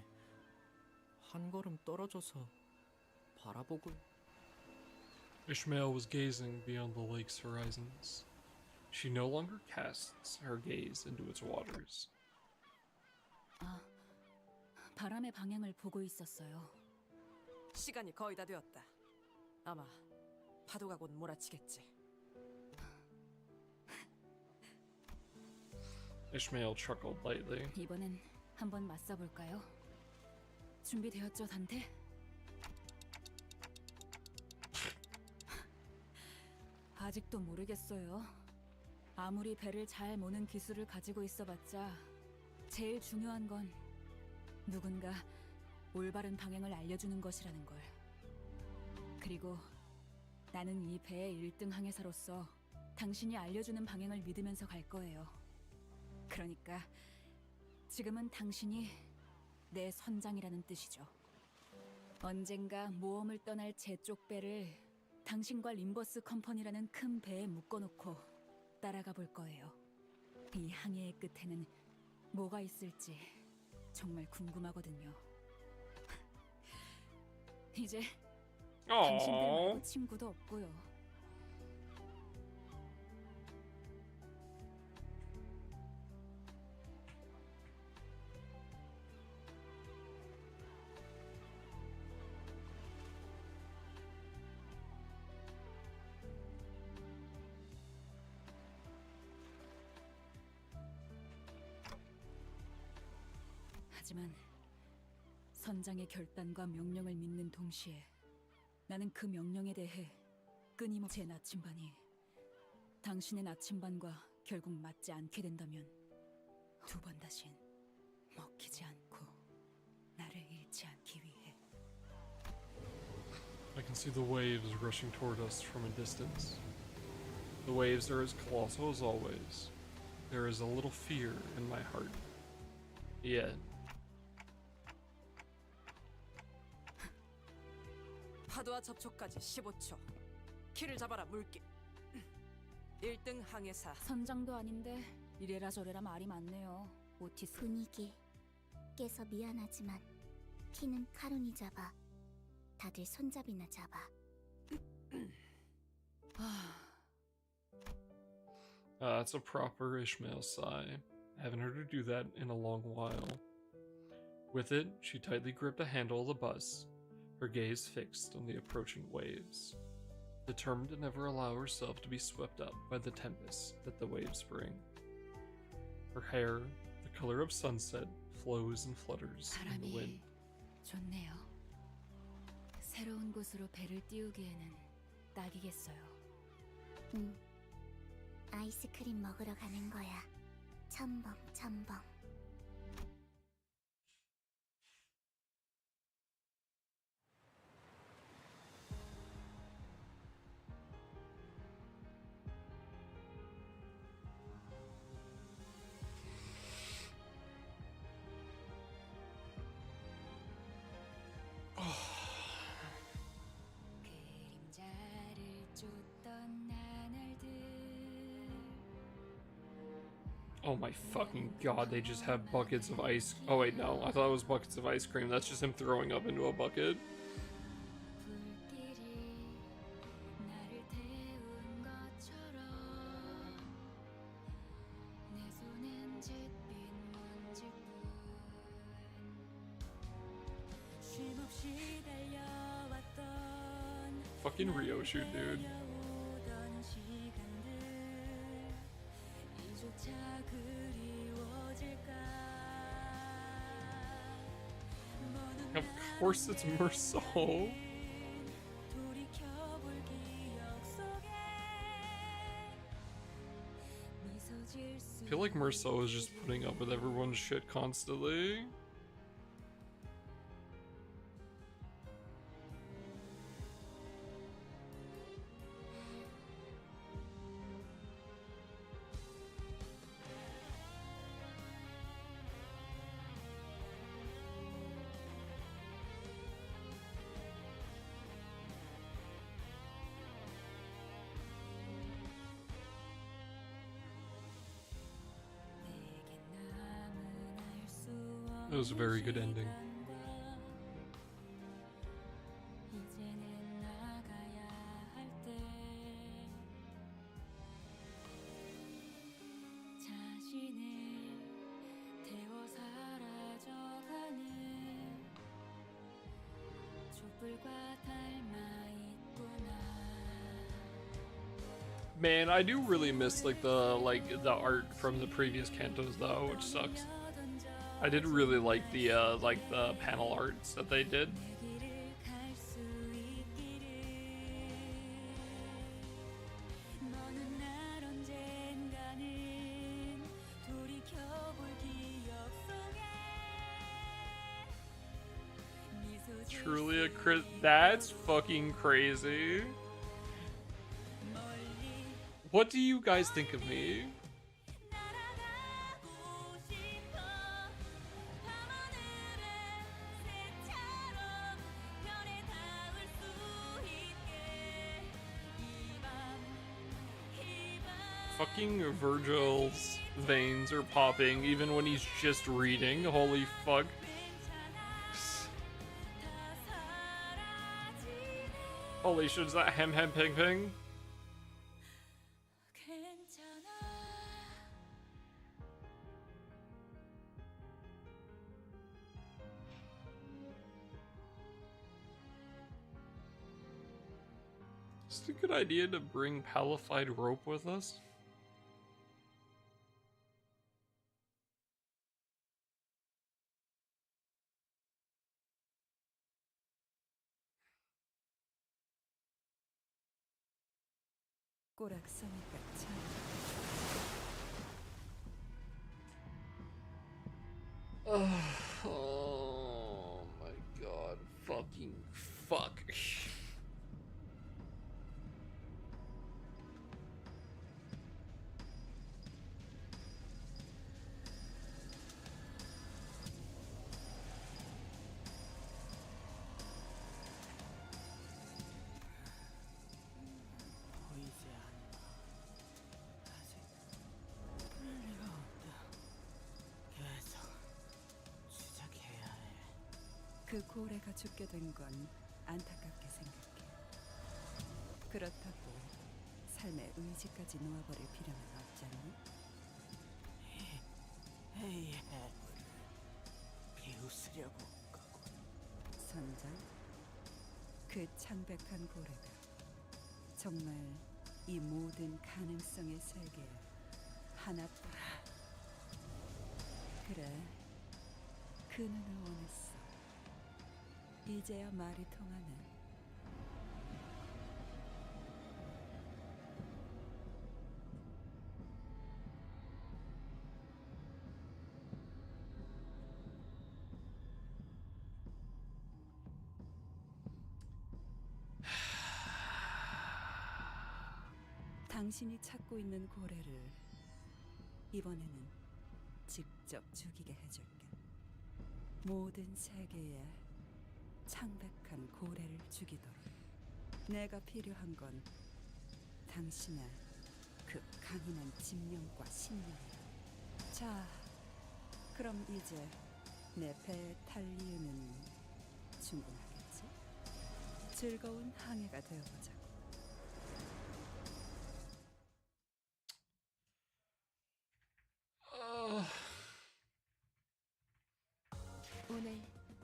Speaker 14: 한 걸음 떨어져서 바라보고.
Speaker 1: Ishmael was gazing beyond the lake's horizons. She no longer casts her gaze into its waters.
Speaker 3: 아, 바람의 방향을 보고 있었어요.
Speaker 9: 시간이 거의 다 되었다. 아마 파도가 곧 몰아치겠지.
Speaker 1: Ishmael chuckled lightly.
Speaker 3: 이번엔 한번 맞서 볼까요? 준비되었죠, 단테? 아직도 모르겠어요. 아무리 배를 잘 모는 기술을 가지고 있어봤자 제일 중요한 건 누군가 올바른 방향을 알려주는 것이라는 걸. 그리고 나는 이 배의 1등 항해사로서 당신이 알려주는 방향을 믿으면서 갈 거예요. 그러니까 지금은 당신이 내 선장이라는 뜻이죠. 언젠가 모험을 떠날 제 쪽 배를 당신과 림버스 컴퍼니라는 큰 배에 묶어놓고 따라가 볼 거예요. 이 항해의 끝에는 뭐가 있을지 정말 궁금하거든요. 이제 당신들 말고 친구도 없고요. 하지만 선장의 결단과 명령을 믿는 동시에 나는 그 명령에 대해 끊임없이 제 나침반이 당신의 나침반과 결국 맞지 않게 된다면 두 번 다신 먹히지 않고 나를 잃지 않기 위해.
Speaker 1: I can see the waves rushing toward us from a distance. The waves are as colossal as always. There is a little fear in my heart. Yet,
Speaker 9: 파도와 접촉까지 15초. 키를 잡아라 물기. 1등 항해사.
Speaker 3: 선장도 아닌데 이래라 저래라 말이 많네요. 오티스.
Speaker 12: 분위기 깨서 미안하지만 키는 카룬이 잡아. 다들 손잡이나 잡아.
Speaker 1: That's a proper Ishmael sigh. I haven't heard her do that in a long while. With it, she tightly gripped the handle of the bus, her gaze fixed on the approaching waves, determined to never allow herself to be swept up by the tempests that the waves bring. Her hair, the color of sunset, flows and flutters in the wind.
Speaker 3: 좋네요. 새로운 곳으로 배를 띄우기에는 딱이겠어요.
Speaker 12: 응. 아이스크림 먹으러 가는 거야. 첨벙 첨벙.
Speaker 3: 그림자를 쫓던 나날들.
Speaker 1: Oh my fucking god, they just have buckets of ice. Oh wait, no, I thought it was buckets of ice cream. That's just him throwing up into a bucket.
Speaker 3: 나를 태운 것처럼 내 손엔 짙은 먼지뿐 쉼없이 달려왔던
Speaker 1: fucking Ryoshu, dude. Of course it's Merceau. I feel like Merceau is just putting up with everyone's shit constantly. It was a very good ending. Man, I do really miss like the art from the previous Cantos though, which sucks. I did really like the panel arts that they did. Truly a that's fucking crazy. What do you guys think of me? Fucking Virgil's veins are popping even when he's just reading. Holy fuck. Holy shit, is that hem hem ping ping? Is it a good idea to bring palified rope with us? Oh my god, fucking fuck.
Speaker 14: 보이지 않나. 아직 그럴 리가 없다. 계속 시작해야 해.
Speaker 3: 그 고래가 죽게 된 건 안타깝게 생각해. 그렇다고 삶의 의지까지 놓아버릴 필요는 없잖니?
Speaker 14: 헤이해. 비웃으려고 온 거고.
Speaker 3: 선장, 그 창백한 고래가 정말 이 모든 가능성의 세계에 하나뿐. 그래, 그 눈을 원했어. 이제야 말이 통하네. 당신이 찾고 있는 고래를 이번에는 직접 죽이게 해줄게. 모든 세계에 창백한 고래를 죽이도록. 내가 필요한 건 당신의 그 강인한 집념과 신념이야. 자, 그럼 이제 내 배에 탈 이유는 충분하겠지? 즐거운 항해가 되어보자고.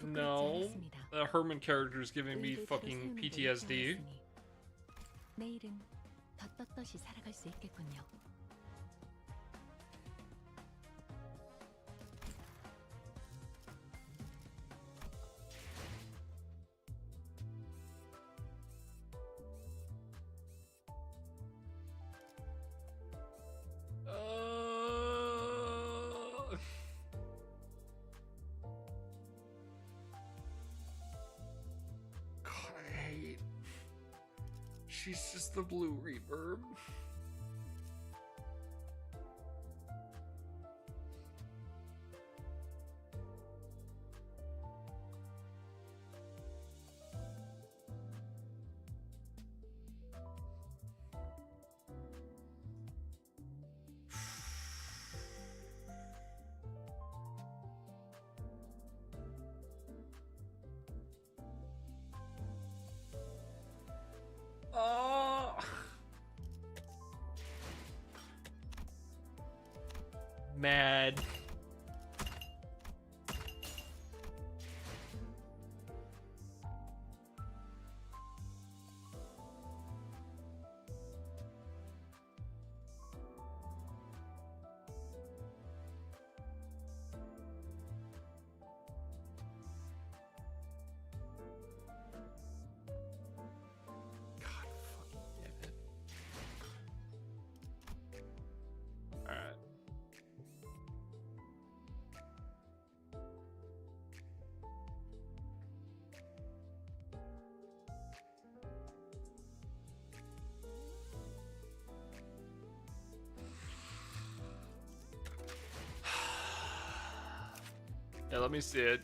Speaker 1: No, the Herman character is giving me fucking PTSD.
Speaker 15: 내일은 더 떳떳이 살아갈 수 있겠군요.
Speaker 1: God, I hate. She's just the blue reverb. Oh. Mad. Alright. Yeah, let me see it.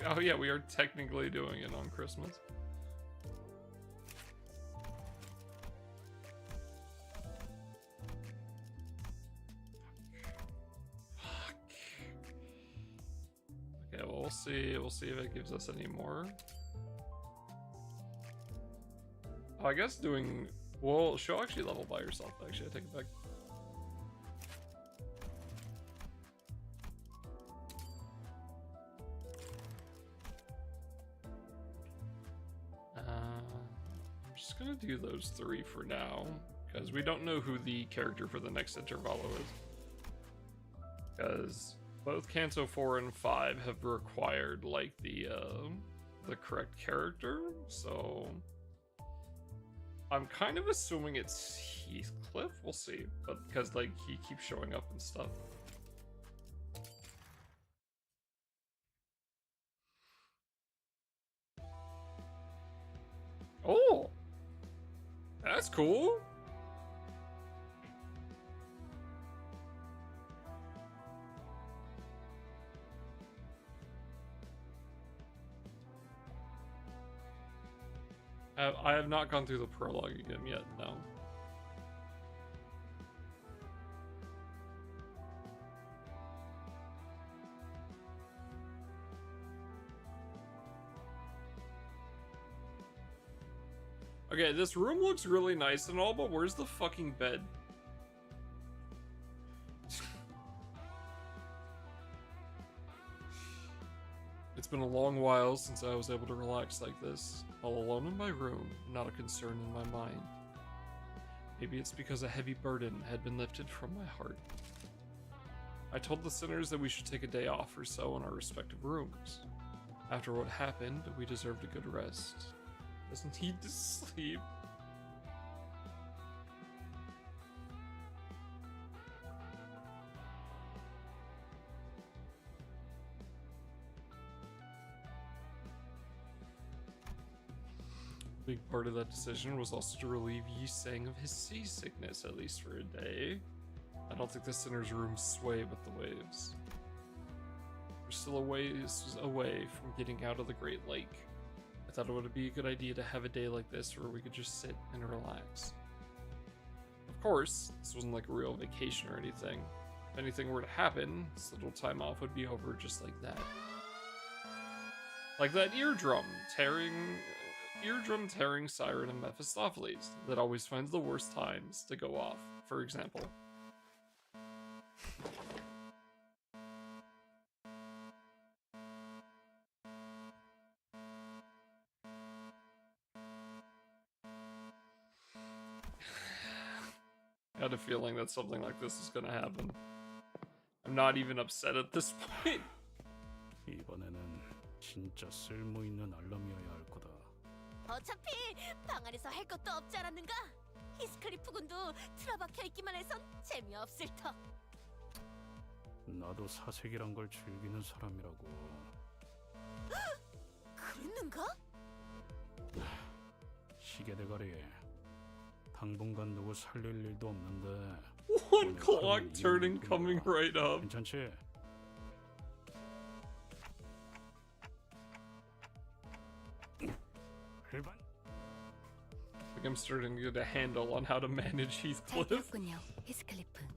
Speaker 1: Oh yeah, we are technically doing it on Christmas. Okay, well we'll see. We'll see if it gives us any more. Oh, I guess doing. Well, she'll actually level by herself. Actually, I take it back. I'm just gonna do those 3 for now, because we don't know who the character for the next intervallo is. Because both Canto 4 and 5 have required like the correct character, so I'm kind of assuming it's Heathcliff. We'll see, but because like he keeps showing up and stuff. Oh, that's cool. I have not gone through the prologue again yet, no. Okay, this room looks really nice and all, but where's the fucking bed? It's been a long while since I was able to relax like this, all alone in my room, not a concern in my mind. Maybe it's because a heavy burden had been lifted from my heart. I told the sinners that we should take a day off or so in our respective rooms. After what happened, we deserved a good rest. Doesn't need to sleep. A big part of that decision was also to relieve Yi Sang of his seasickness, at least for a day. I don't think the sinner's rooms sway with the waves. We're still a ways away from getting out of the Great Lake. A thought it would be a good idea to have a day like this where we could just sit and relax. Of course, this wasn't like a real vacation or anything. If anything were to happen, this little time off would be over just like that. Like that eardrum tearing siren of Mephistopheles that always finds the worst times to go off, for example. I had a feeling that something like this is gonna happen. I'm not even upset at this point.
Speaker 2: 이번에는 진짜 쓸모 있는 알람이어야 할 거다.
Speaker 5: 어차피 방 안에서 할 것도 없지 않았는가? 히스클리프 군도 틀어박혀 있기만 해선 재미없을 터.
Speaker 2: 나도 사색이란 걸 즐기는 사람이라고.
Speaker 5: 그랬는가?
Speaker 2: 시계 대가리. 당분간 누구 살릴 일도 없는데.
Speaker 1: One clock turning coming right up.
Speaker 2: 괜찮지?
Speaker 1: I think I'm starting to get a handle on how to manage
Speaker 15: 잘
Speaker 1: Heathcliff.
Speaker 15: 되었군요, 히스클리프.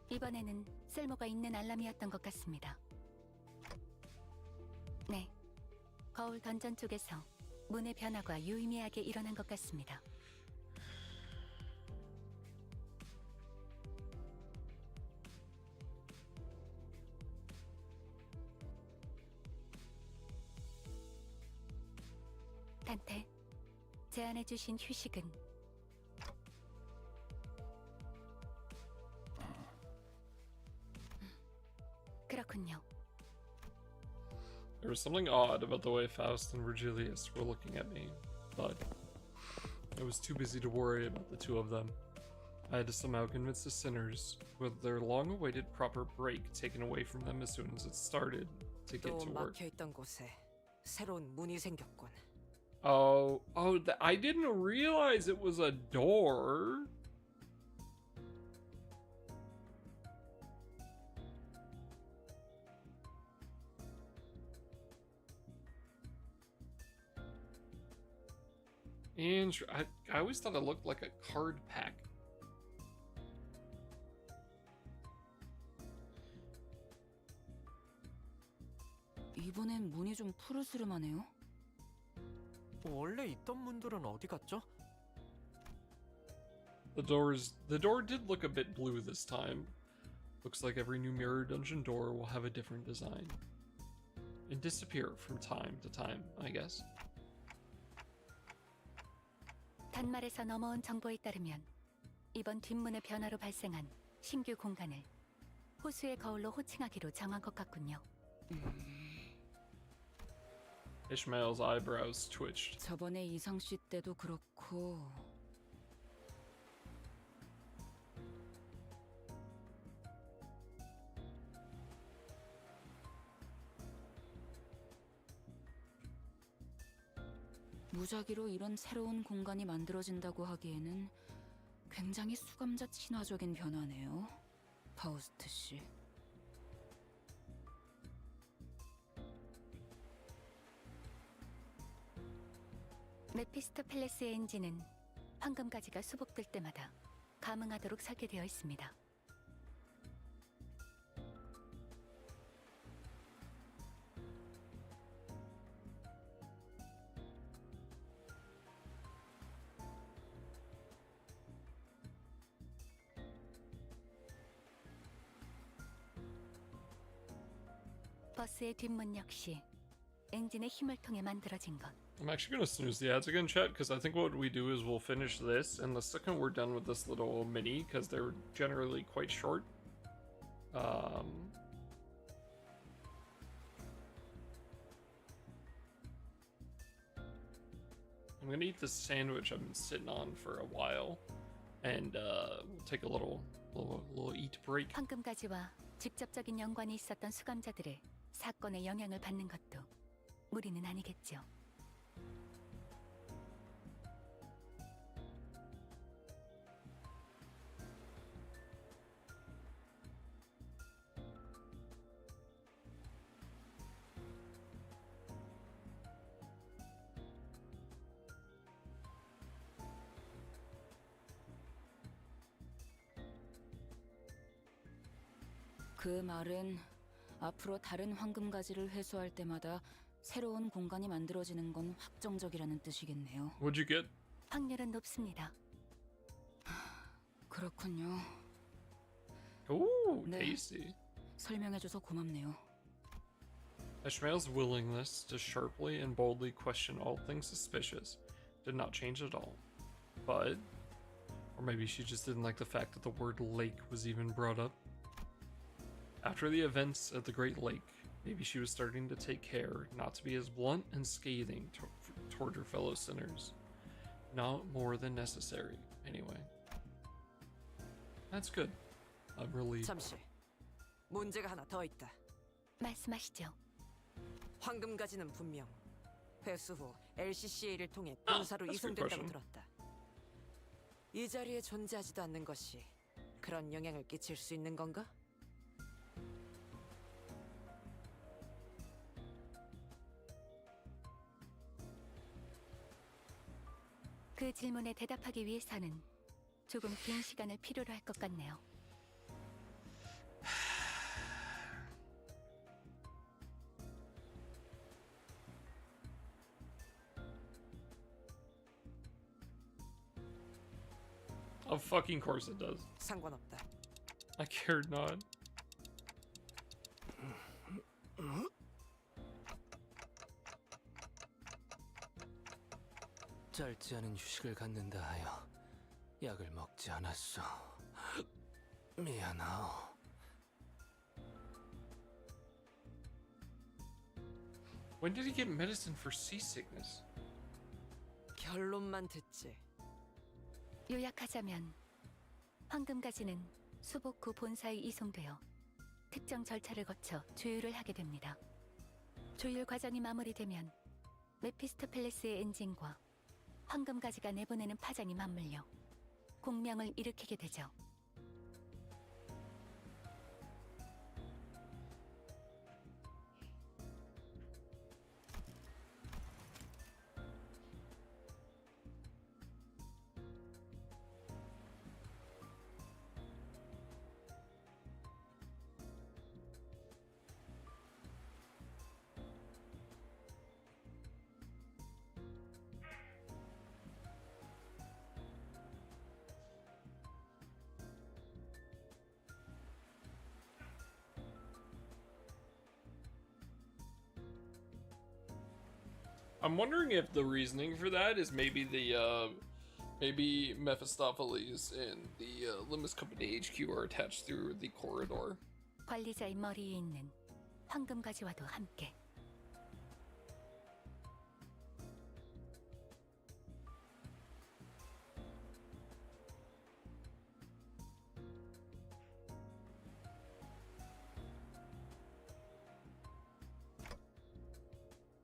Speaker 15: 이번에는 쓸모가 있는 알람이었던 것 같습니다. 네, 거울 던전 쪽에서 문의 변화가 유의미하게 일어난 것 같습니다. 단테, 제안해주신 휴식은 그렇군요.
Speaker 1: There was something odd about the way Faust and Virgilius were looking at me, but I was too busy to worry about the two of them. I had to somehow convince the sinners, with their long-awaited proper break taken away from them as soon as it started, to get
Speaker 9: 또
Speaker 1: to work.
Speaker 9: 막혀있던 곳에 새로운 문이 생겼군.
Speaker 1: I didn't realize it was a door. I always thought it looked like a card pack.
Speaker 3: 이번엔 문이 좀 푸르스름하네요.
Speaker 14: 원래 있던 문들은 어디 갔죠?
Speaker 1: The door did look a bit blue this time. Looks like every new mirror dungeon door will have a different design. And disappear from time to time, I guess.
Speaker 15: 단말에서 넘어온 정보에 따르면 이번 뒷문의 변화로 발생한 신규 공간을 호수의 거울로 호칭하기로 정한 것 같군요.
Speaker 1: Ishmael's eyebrows twitched.
Speaker 3: 저번에 이상 씨 때도 그렇고 무작위로 이런 새로운 공간이 만들어진다고 하기에는 굉장히 수감자 친화적인 변화네요, 파우스트 씨.
Speaker 15: 메피스토펠레스의 엔진은 황금가지가 수복될 때마다 감응하도록 설계되어 있습니다. 버스의 뒷문 역시 엔진의 힘을 통해 만들어진 것.
Speaker 1: I'm actually gonna snooze the ads again, chat, because I think what we do is we'll finish this, and the second we're done with this little mini, because they're generally quite short. I'm gonna eat this sandwich I've been sitting on for a while, and we'll take a little eat break.
Speaker 15: 황금가지와 직접적인 연관이 있었던 수감자들의 사건에 영향을 받는 것도 무리는 아니겠죠.
Speaker 3: 그 말은 앞으로 다른 황금가지를 회수할 때마다 새로운 공간이 만들어지는 건 확정적이라는 뜻이겠네요.
Speaker 1: What'd you get?
Speaker 15: 확률은 높습니다.
Speaker 3: 그렇군요.
Speaker 1: Ooh,
Speaker 3: 네.
Speaker 1: tasty.
Speaker 3: 설명해줘서 고맙네요.
Speaker 1: Ishmael's willingness to sharply and boldly question all things suspicious did not change at all. But, or maybe she just didn't like the fact that the word lake was even brought up. After the events at the Great Lake, maybe she was starting to take care not to be as blunt and scathing toward her fellow sinners. Not more than necessary, anyway. That's good. I'm relieved.
Speaker 9: 잠시. 문제가 하나 더 있다.
Speaker 15: 말씀하시죠.
Speaker 9: 황금가지는 분명 회수 후 LCCA를 통해 본사로
Speaker 1: that's a good
Speaker 9: 이송됐다고
Speaker 1: question.
Speaker 9: 들었다. 이 자리에 존재하지도 않는 것이 그런 영향을 끼칠 수 있는 건가?
Speaker 15: 그 질문에 대답하기 위해서는 조금 긴 시간을 필요로 할 것 같네요.
Speaker 1: Of fucking course it does.
Speaker 9: 상관없다.
Speaker 1: I cared not.
Speaker 10: 짧지 않은 휴식을 갖는다 하여 약을 먹지 않았어. 미안하오.
Speaker 1: When did he get medicine for seasickness?
Speaker 9: 결론만 듣지.
Speaker 15: 요약하자면 황금가지는 수복 후 본사에 이송되어 특정 절차를 거쳐 조율을 하게 됩니다. 조율 과정이 마무리되면 메피스토펠레스의 엔진과 황금가지가 내보내는 파장이 맞물려 공명을 일으키게 되죠.
Speaker 1: I'm wondering if the reasoning for that is maybe maybe Mephistopheles and the Limbus Company HQ are attached through the corridor.
Speaker 15: 관리자의 머리에 있는 황금가지와도 함께.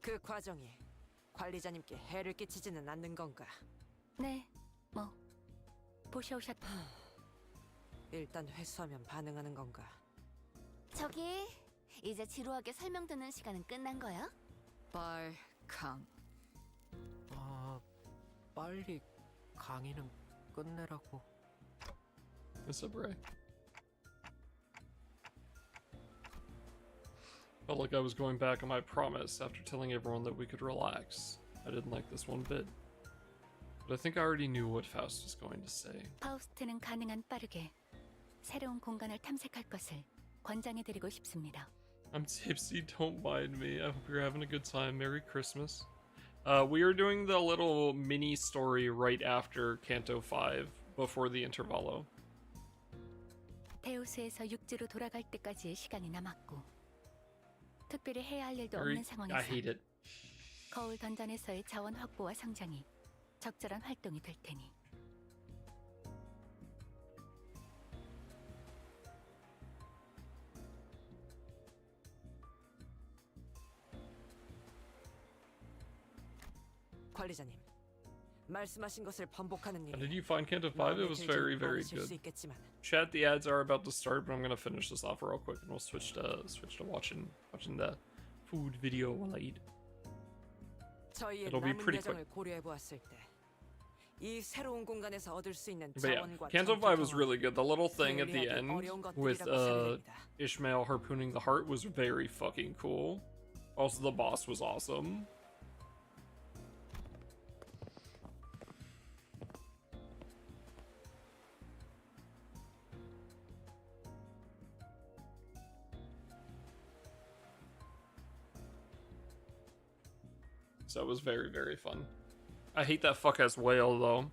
Speaker 9: 그 과정이 관리자님께 해를 끼치지는 않는 건가?
Speaker 15: 네, 뭐 보셔오셨...
Speaker 9: 일단 회수하면 반응하는 건가?
Speaker 5: 저기 이제 지루하게 설명 듣는 시간은 끝난 거야?
Speaker 14: 빨강. 빨리 강의는 끝내라고.
Speaker 1: What's up, Ray? Felt like I was going back on my promise after telling everyone that we could relax. I didn't like this one bit. But I think I already knew what Faust was going to say.
Speaker 15: 파우스트는 가능한 빠르게 새로운 공간을 탐색할 것을 권장해드리고 싶습니다.
Speaker 1: I'm tipsy, don't mind me. I hope you're having a good time. Merry Christmas. We are doing the little mini story right after Canto 5, before the intervallo.
Speaker 15: 데우스에서 육지로 돌아갈 때까지의 시간이 남았고 특별히 해야 할 일도
Speaker 1: Very,
Speaker 15: 없는
Speaker 1: I
Speaker 15: 상황에서
Speaker 1: hate it.
Speaker 15: 거울 던전에서의 자원 확보와 성장이 적절한 활동이 될 테니.
Speaker 9: 관리자님, 말씀하신 것을 반복하는
Speaker 1: Did
Speaker 9: 일이
Speaker 1: you find Canto 5? It was very, very good. Chat, the ads are about to start, but I'm gonna finish this off real quick, and we'll switch to watching the food video while I eat.
Speaker 9: 저희의
Speaker 1: It'll be
Speaker 9: 남은
Speaker 1: pretty quick.
Speaker 9: 여정을 고려해 보았을 때 이 새로운 공간에서 얻을 수 있는
Speaker 1: But yeah,
Speaker 9: 자원과
Speaker 1: Canto
Speaker 9: 전투
Speaker 1: 5 was
Speaker 9: 경험,
Speaker 1: really good. The little thing at the
Speaker 9: 회의하기
Speaker 1: end
Speaker 9: 어려운
Speaker 1: with
Speaker 9: 것들이라고 생각됩니다.
Speaker 1: Ishmael harpooning the heart was very fucking cool. Also, the boss was awesome. So it was very, very fun. I hate that fuck-ass whale, though.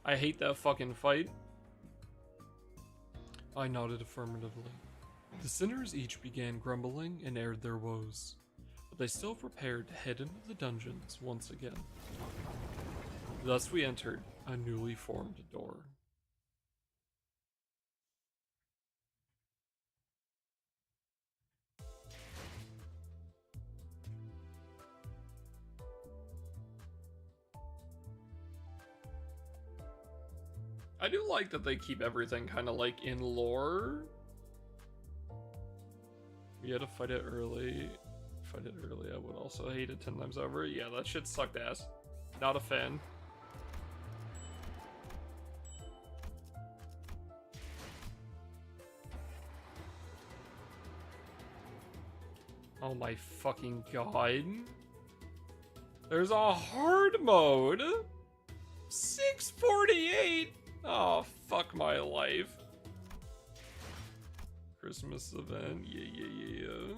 Speaker 1: I hate that fucking fight. I nodded affirmatively. The sinners each began grumbling and aired their woes, but they still prepared to head into the dungeons once again. Thus we entered a newly formed door. I do like that they keep everything kind of like in lore. We had to fight it early. Fight it early, I would also hate it 10 times over. Yeah, that shit sucked ass. Not a fan. Oh my fucking god. There's a hard mode. 648. Oh, fuck my life. Christmas event. Yeah.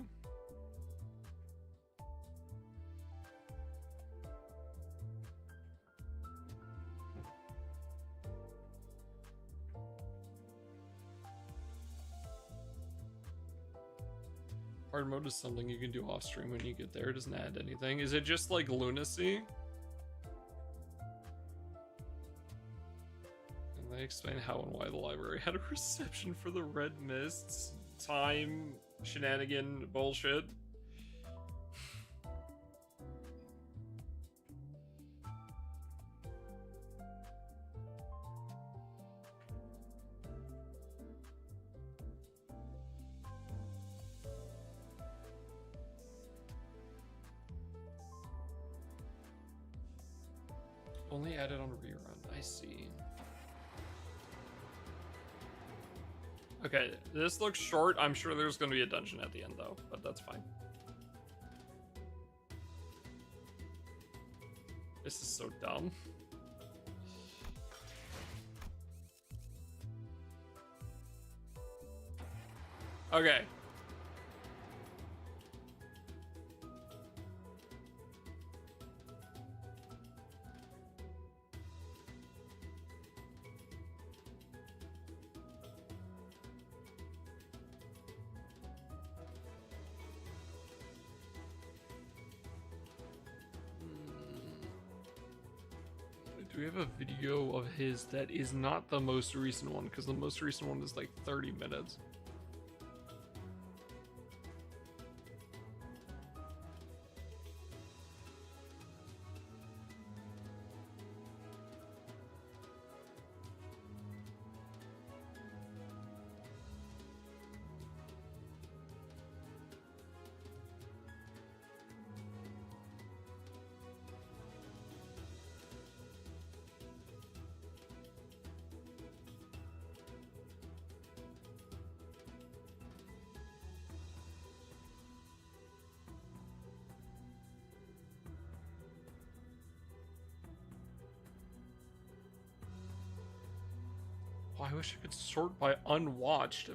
Speaker 1: Hard mode is something you can do off stream when you get there. It doesn't add anything. Is it just like lunacy? And they explain how and why the library had a reception for the Red Mists time shenanigan bullshit. Only added on rerun. I see. Okay, this looks short. I'm sure there's going to be a dungeon at the end, though, but that's fine. This is so dumb. Okay. Do we have a video of his that is not the most recent one? Because the most recent one is like 30 minutes. Oh, I wish I could sort by unwatched.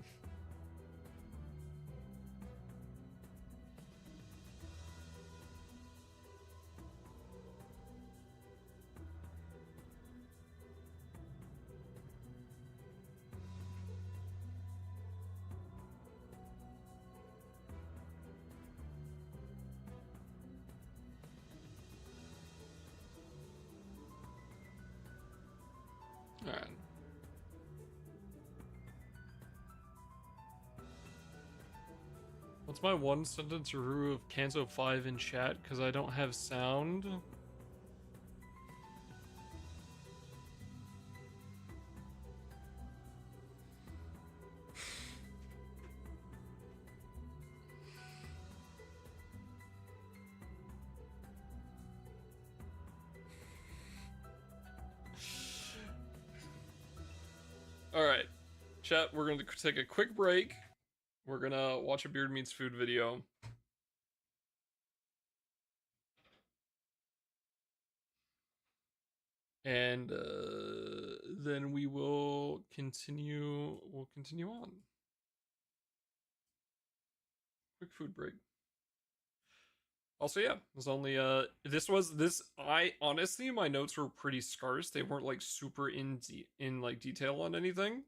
Speaker 1: Alright. What's my one sentence review of Canto 5 in chat? Because I don't have sound. All right, chat. We're gonna take a quick break. We're gonna watch a Beard Meats Food video. And then we will continue. We'll continue on. Quick food break. Also, yeah, it was only I honestly, my notes were pretty scarce. They weren't like super in like detail on anything.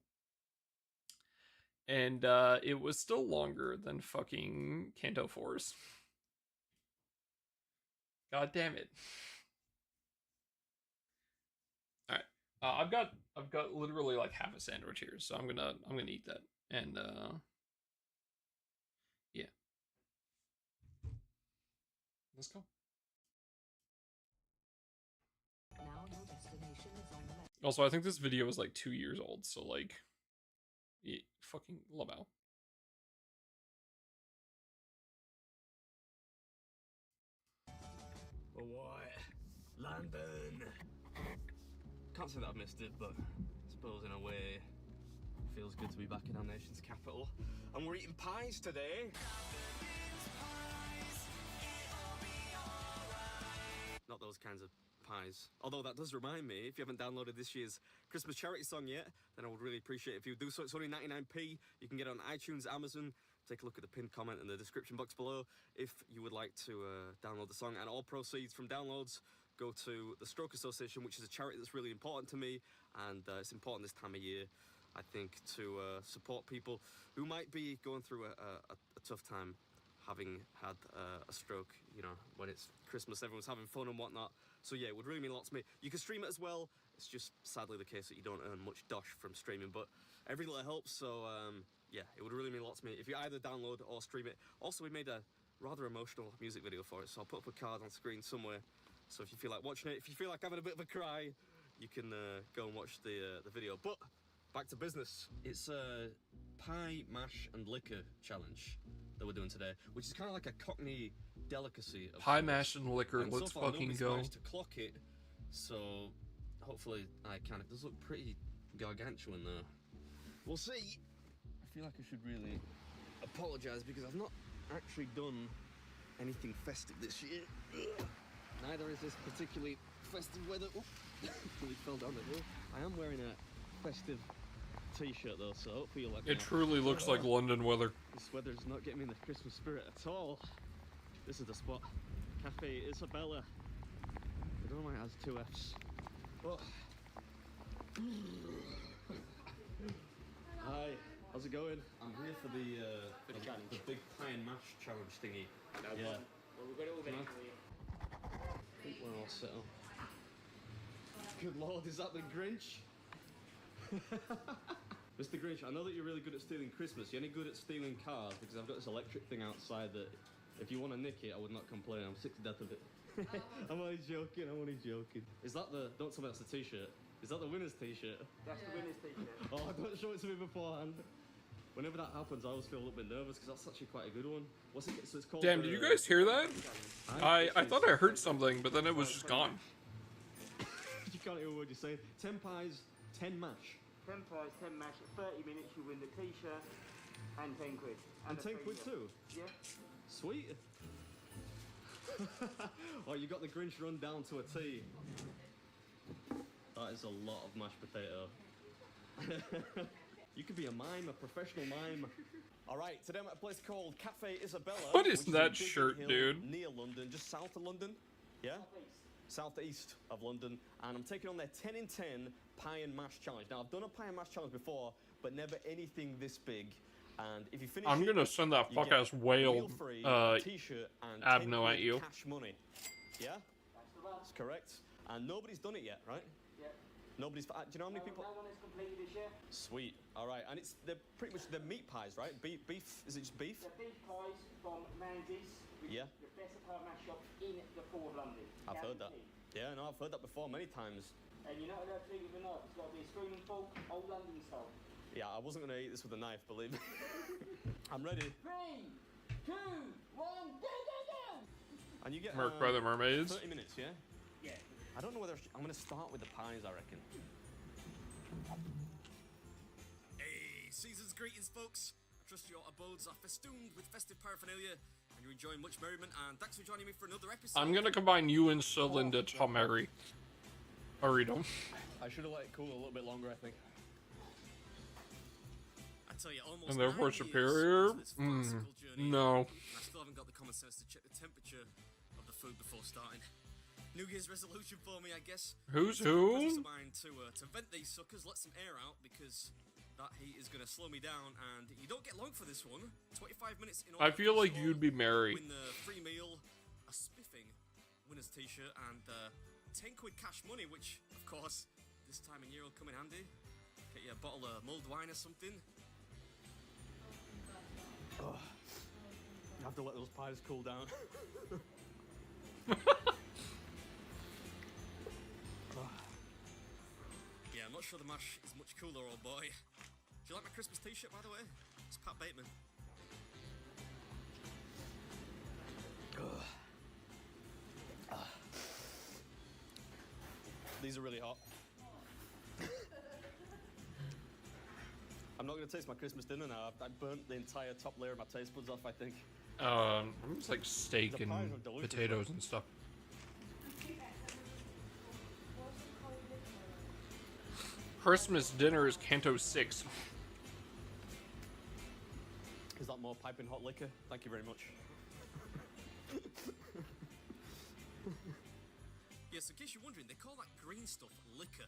Speaker 1: And it was still longer than fucking Canto 4's. God damn it. All right. I've got literally like half a sandwich here, so I'm gonna eat that. And yeah. Let's go. Also, I think this video is like 2 years old, so like, yeah, fucking love out.
Speaker 16: Alright, London. Can't say that I've missed it, but I suppose in a way, it feels good to be back in our nation's capital. And we're eating pies today. Not those kinds of pies. Although that does remind me, if you haven't downloaded this year's Christmas charity song yet, then I would really appreciate it if you do so. It's only 99p. You can get it on iTunes, Amazon. Take a look at the pinned comment in the description box below if you would like to download the song. And all proceeds from downloads go to the Stroke Association, which is a charity that's really important to me. And it's important this time of year, I think, to support people who might be going through a tough time having had a stroke, you know, when it's Christmas, everyone's having fun and whatnot. So yeah, it would really mean a lot to me. You can stream it as well. It's just sadly the case that you don't earn much dosh from streaming, but every little helps. So yeah, it would really mean a lot to me if you either download or stream it. Also, we made a rather emotional music video for it, so I'll put up a card on screen somewhere. So if you feel like watching it, if you feel like having a bit of a cry, you can go and watch the video. But back to business. It's a pie, mash, and liquor challenge that we're doing today, which is kind of like a Cockney delicacy.
Speaker 1: Pie, mash, and liquor.
Speaker 16: And
Speaker 1: Let's
Speaker 16: so far,
Speaker 1: fucking
Speaker 16: nobody's
Speaker 1: go.
Speaker 16: managed to clock it, so hopefully I can. It does look pretty gargantuan though. We'll see. I feel like I should really apologise because I've not actually done anything festive this year. Ugh. Neither is this particularly festive weather. Oh, really fell down the hill. I am wearing a festive t-shirt though, so hopefully you'll let me
Speaker 1: It truly looks like London weather.
Speaker 16: This weather's not getting me in the Christmas spirit at all. This is the spot. Cafe Isabella. I don't know why it has 2 F's. Oh. Hi, how's it going? I'm here for the big pie and mash challenge thingy.
Speaker 17: No
Speaker 16: yeah.
Speaker 17: problem. Well, we've got it all ready for you.
Speaker 16: I think we're all set up. Good lord, is that the Grinch? Mr. Grinch, I know that you're really good at stealing Christmas. You any good at stealing cars? Because I've got this electric thing outside that if you want to nick it, I would not complain. I'm sick to death of it. I'm only joking, I'm only joking. Is that the, don't tell me that's the t-shirt. Is that the winner's t-shirt?
Speaker 17: That's the winner's t-shirt.
Speaker 16: Oh, don't show it to me beforehand. Whenever that happens, I always feel a little bit nervous because that's actually quite a good one. What's it? So it's called.
Speaker 1: Damn, did you guys hear that? I thought I heard something, but then it was just gone.
Speaker 16: You can't hear a word you're saying. 10 pies, 10 mash.
Speaker 17: 10 pies, 10 mash, 30 minutes, you win the t-shirt and 10 quid.
Speaker 16: And 10 quid too?
Speaker 17: Yeah.
Speaker 16: Sweet. Oh, you got the Grinch run down to a T. That is a lot of mashed potato. You could be a mime, a professional mime. Alright, today I'm at a place called Cafe Isabella.
Speaker 1: What is
Speaker 16: which
Speaker 1: that
Speaker 16: in Biggin
Speaker 1: shirt,
Speaker 16: Hill,
Speaker 1: dude?
Speaker 16: Near London, just south of London. Yeah? Southeast of London. And I'm taking on their 10 in 10 pie and mash challenge. Now, I've done a pie and mash challenge before, but never anything this big. And if you finish
Speaker 1: I'm gonna send that fuck ass whale
Speaker 16: t-shirt and
Speaker 1: Abno at you.
Speaker 16: Cash money. Yeah? That's correct. And nobody's done it yet, right?
Speaker 17: Yeah.
Speaker 16: Nobody's. Do you know how many people?
Speaker 17: No one has completed this yet.
Speaker 16: Sweet. All right, and they're pretty much meat pies, right? Beef. Is it just beef?
Speaker 17: The beef pies from Mandy's.
Speaker 16: Yeah.
Speaker 17: The best pie mash shop in the Four of London.
Speaker 16: I've heard that. Yeah, no, I've heard that before many times.
Speaker 17: And you're not allowed to leave with a knife. It's got to be a screaming fork, old London style.
Speaker 16: Yeah, I wasn't gonna eat this with a knife, believe me. I'm ready.
Speaker 17: 3, 2, 1, go, go, go!
Speaker 16: And you get
Speaker 1: Merc by the Mermaids.
Speaker 16: 30 minutes, yeah?
Speaker 17: Yeah.
Speaker 16: I don't know whether I'm gonna start with the pies, I reckon. Season's greetings, folks. I trust your abodes are festooned with festive paraphernalia and you're enjoying much merriment. And thanks for joining me for another episode.
Speaker 1: I'm gonna combine you and Cylinda to Mary. Arito.
Speaker 16: I should have let it cool a little bit longer, I think. I tell you, almost
Speaker 1: And therefore
Speaker 16: 9 years
Speaker 1: superior?
Speaker 16: into this farcical journey,
Speaker 1: No.
Speaker 16: and I still haven't got the common sense to check the temperature of the food before starting. New Year's resolution for me, I guess.
Speaker 1: Who's
Speaker 16: It's a presence
Speaker 1: who?
Speaker 16: of mine to vent these suckers, let some air out, because that heat is going to slow me down, and you don't get long for this one. 25 minutes in
Speaker 1: I feel like you'd be Mary.
Speaker 16: win the free meal, a spiffing winner's t-shirt, and 10 quid cash money, which, of course, this time of year will come in handy. Get you a bottle of mulled wine or something.
Speaker 2: Oh, you have to let those pies cool down.
Speaker 16: Yeah, I'm not sure the mash is much cooler, old boy. Do you like my Christmas t-shirt, by the way? It's Pat Bateman. These are really hot. I'm not going to taste my Christmas dinner now. I burnt the entire top layer of my taste buds off, I think.
Speaker 1: It's like steak
Speaker 16: The
Speaker 1: and
Speaker 16: pies are delicious,
Speaker 1: potatoes
Speaker 16: though.
Speaker 1: and stuff. Christmas dinner is Canto 6.
Speaker 16: Is that more piping hot liquor? Thank you very much. Yes, in case you're wondering, they call that green stuff liquor.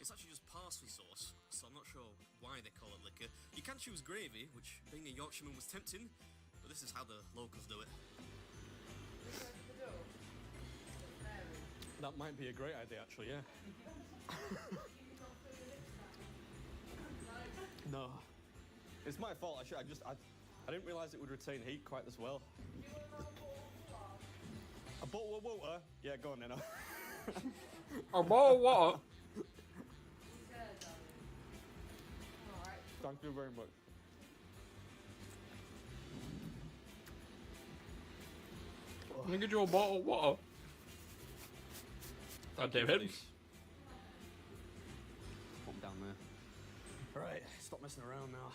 Speaker 16: It's actually just parsley sauce, so I'm not sure why they call it liquor. You can choose gravy, which being a Yorkshireman was tempting, but this is how the locals do it. That might be a great idea, actually, yeah. No. It's my fault. I didn't realise it would retain heat quite as well. A bottle of water? Yeah, go on, Nino.
Speaker 1: A bottle of water?
Speaker 16: Thank you very much.
Speaker 1: Let me get you a bottle of water. God damn it.
Speaker 16: Put 'em down there. Right, stop messing around now.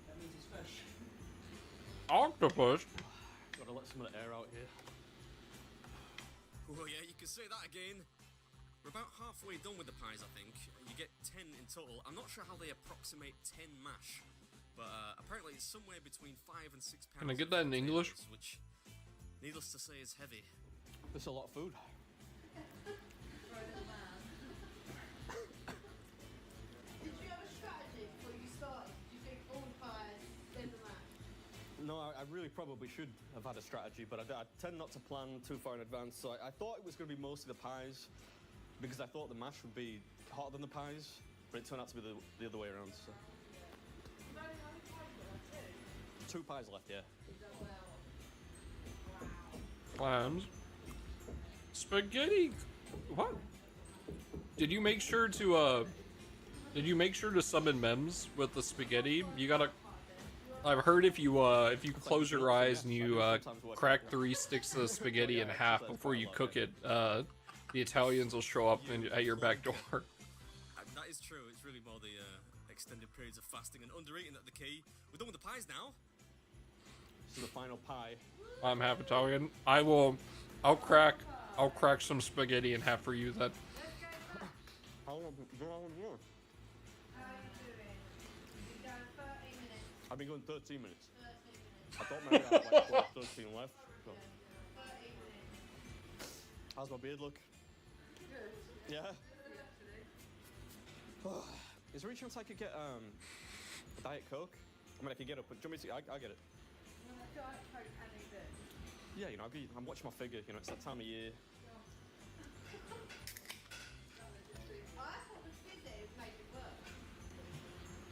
Speaker 2: That means it's fresh.
Speaker 1: Octopus?
Speaker 16: Gotta let some of the air out here. Oh yeah, you can say that again. We're about halfway done with the pies, I think. You get 10 in total. I'm not sure how they approximate 10 mash, but apparently it's somewhere between 5 and 6 pounds.
Speaker 1: Can I get that in English?
Speaker 16: Which, needless to say, is heavy.
Speaker 2: That's a lot of food.
Speaker 18: Did you have a strategy before you started? Did you think all the pies, then the mash?
Speaker 16: No, I really probably should have had a strategy, but I tend not to plan too far in advance. So I thought it was going to be mostly the pies, because I thought the mash would be hotter than the pies, but it turned out to be the other way around. So.
Speaker 18: You've only had a pie for that too?
Speaker 16: 2 pies left, yeah.
Speaker 18: Is that well?
Speaker 1: Clams. Spaghetti. What? Did you make sure to summon memes with the spaghetti? You gotta. I've heard if you close your eyes and you crack 3 sticks of spaghetti in half before you cook it, the Italians will show up at your back door.
Speaker 16: That is true. It's really more the extended periods of fasting and under-eating that are the key. We're done with the pies now. This is the final pie.
Speaker 1: I'm half Italian. I'll crack some spaghetti in half for you then.
Speaker 16: How long have you been on here?
Speaker 18: How are you doing? You've been going 13 minutes.
Speaker 16: I've been going 13 minutes.
Speaker 18: 13 minutes.
Speaker 16: I thought maybe I had like 12, 13 left. So.
Speaker 18: 13 minutes.
Speaker 16: How's my beard look?
Speaker 18: Good.
Speaker 16: Yeah?
Speaker 18: Good, actually.
Speaker 16: Is there any chance I could get a Diet Coke? I mean, I could get it, but do you want me to? I'll get it.
Speaker 18: You want a Diet Coke and a bit?
Speaker 16: Yeah, you know, I'm watching my figure, you know, it's that time of year.
Speaker 18: I thought the fizzy made it work.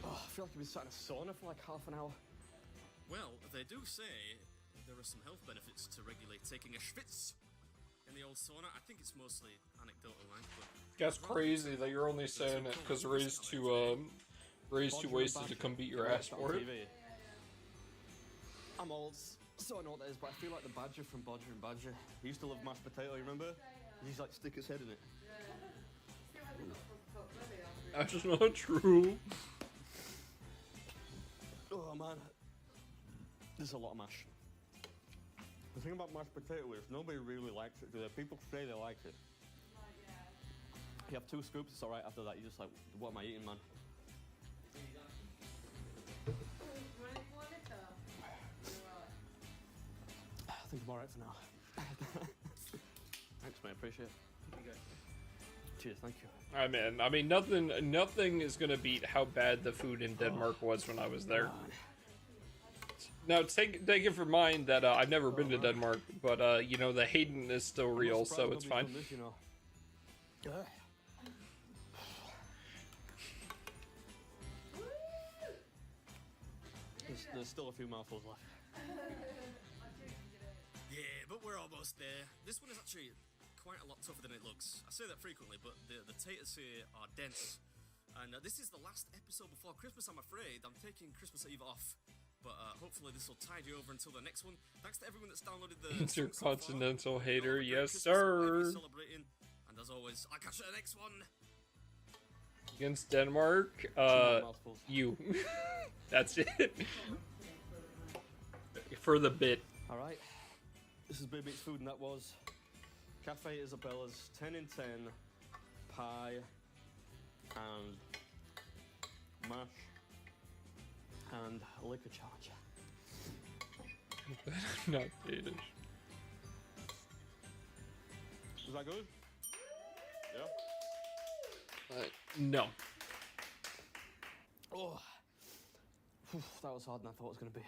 Speaker 16: Oh, I feel like I've been sat in a sauna for like half an hour. Well, they do say there are some health benefits to regulate taking a schwitz in the old sauna. I think it's mostly anecdotal, like, but...
Speaker 1: That's crazy that you're only saying it because Ray's too wasted to come beat your ass for it.
Speaker 16: I'm old. So I know what that is, but I feel like the badger from Bodger and Badger. He used to love mashed potato, you remember? He used to like stick his head in it.
Speaker 1: That's not true.
Speaker 16: Oh man, there's a lot of mash. The thing about mashed potato is nobody really likes it, do they? People say they like it. You have 2 scoops, it's alright. After that, you're just like, what am I eating, man? I think I'm alright for now. Thanks, mate. Appreciate it. Cheers, thank you.
Speaker 1: I mean, nothing is gonna beat how bad the food in Denmark was when I was there. Now, take it from mind that I've never been to Denmark, but you know, the Hayden is still real, so it's fine.
Speaker 16: This, you know. There's still a few mouthfuls left.
Speaker 19: Yeah, but we're almost there. This one is actually quite a lot tougher than it looks. I say that frequently, but the taters here are dense. And this is the last episode before Christmas, I'm afraid. I'm taking Christmas Eve off. But hopefully this will tide you over until the next one. Thanks to everyone that's downloaded the...
Speaker 1: Intercontinental hater, yes sir!
Speaker 19: Celebrating. And as always, I'll catch you at the next one!
Speaker 1: Against Denmark, you. That's it. For the bit.
Speaker 16: Alright. This is Big Meat's Food, and that was Cafe Isabella's 10 in 10 pie and mash and liquor charge.
Speaker 1: Not Danish.
Speaker 16: Was that good? Yeah.
Speaker 1: No.
Speaker 16: Oh, that was harder than I thought it was going to be.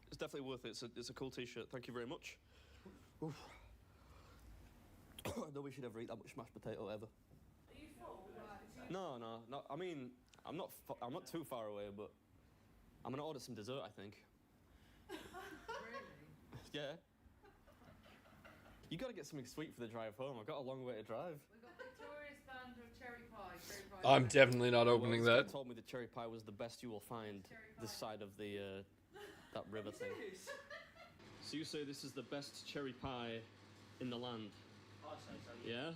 Speaker 16: It's definitely worth it. It's a cool t-shirt. Thank you very much. Oof. I don't wish you'd ever eat that much mashed potato ever.
Speaker 18: Are you full?
Speaker 16: No. I mean, I'm not too far away, but I'm gonna order some dessert, I think.
Speaker 18: Really?
Speaker 16: Yeah. You gotta get something sweet for the drive home. I've got a long way to drive.
Speaker 18: We've got Victoria's band of cherry pie.
Speaker 1: I'm definitely not opening that.
Speaker 16: They told me the cherry pie was the best you will find this side of the that river thing. So you say this is the best cherry pie in the land?
Speaker 17: I'd say so.
Speaker 16: Yeah?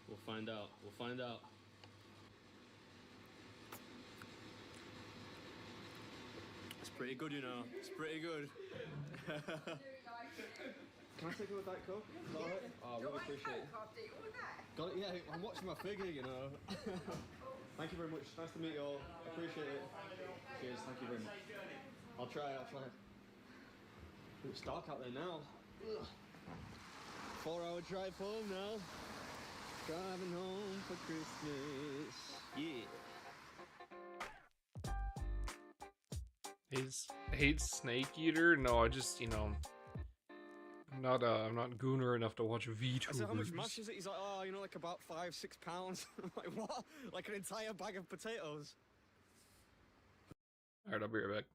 Speaker 16: We'll find out. We'll find out. It's pretty good, you know. It's pretty good. Can I take it with that Coke? Is that alright? Oh, I really appreciate it. Got it? Yeah, I'm watching my figure, you know. Thank you very much. Nice to meet you all. Appreciate it. Cheers. Thank you very much. I'll try. Ooh, it's dark out there now. Ugh. 4-hour drive home now. Driving home for Christmas. Yeah.
Speaker 1: Hates Snake Eater? No, I just, you know, I'm not gooner enough to watch VTubers.
Speaker 16: I said, how much mash is it? He's like, oh, you know, like about 5-6 pounds. I'm like, what? Like an entire bag of potatoes.
Speaker 1: Alright, I'll be right back.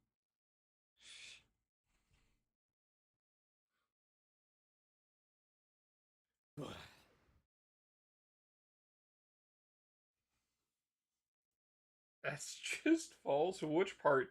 Speaker 1: That's just false. Which part?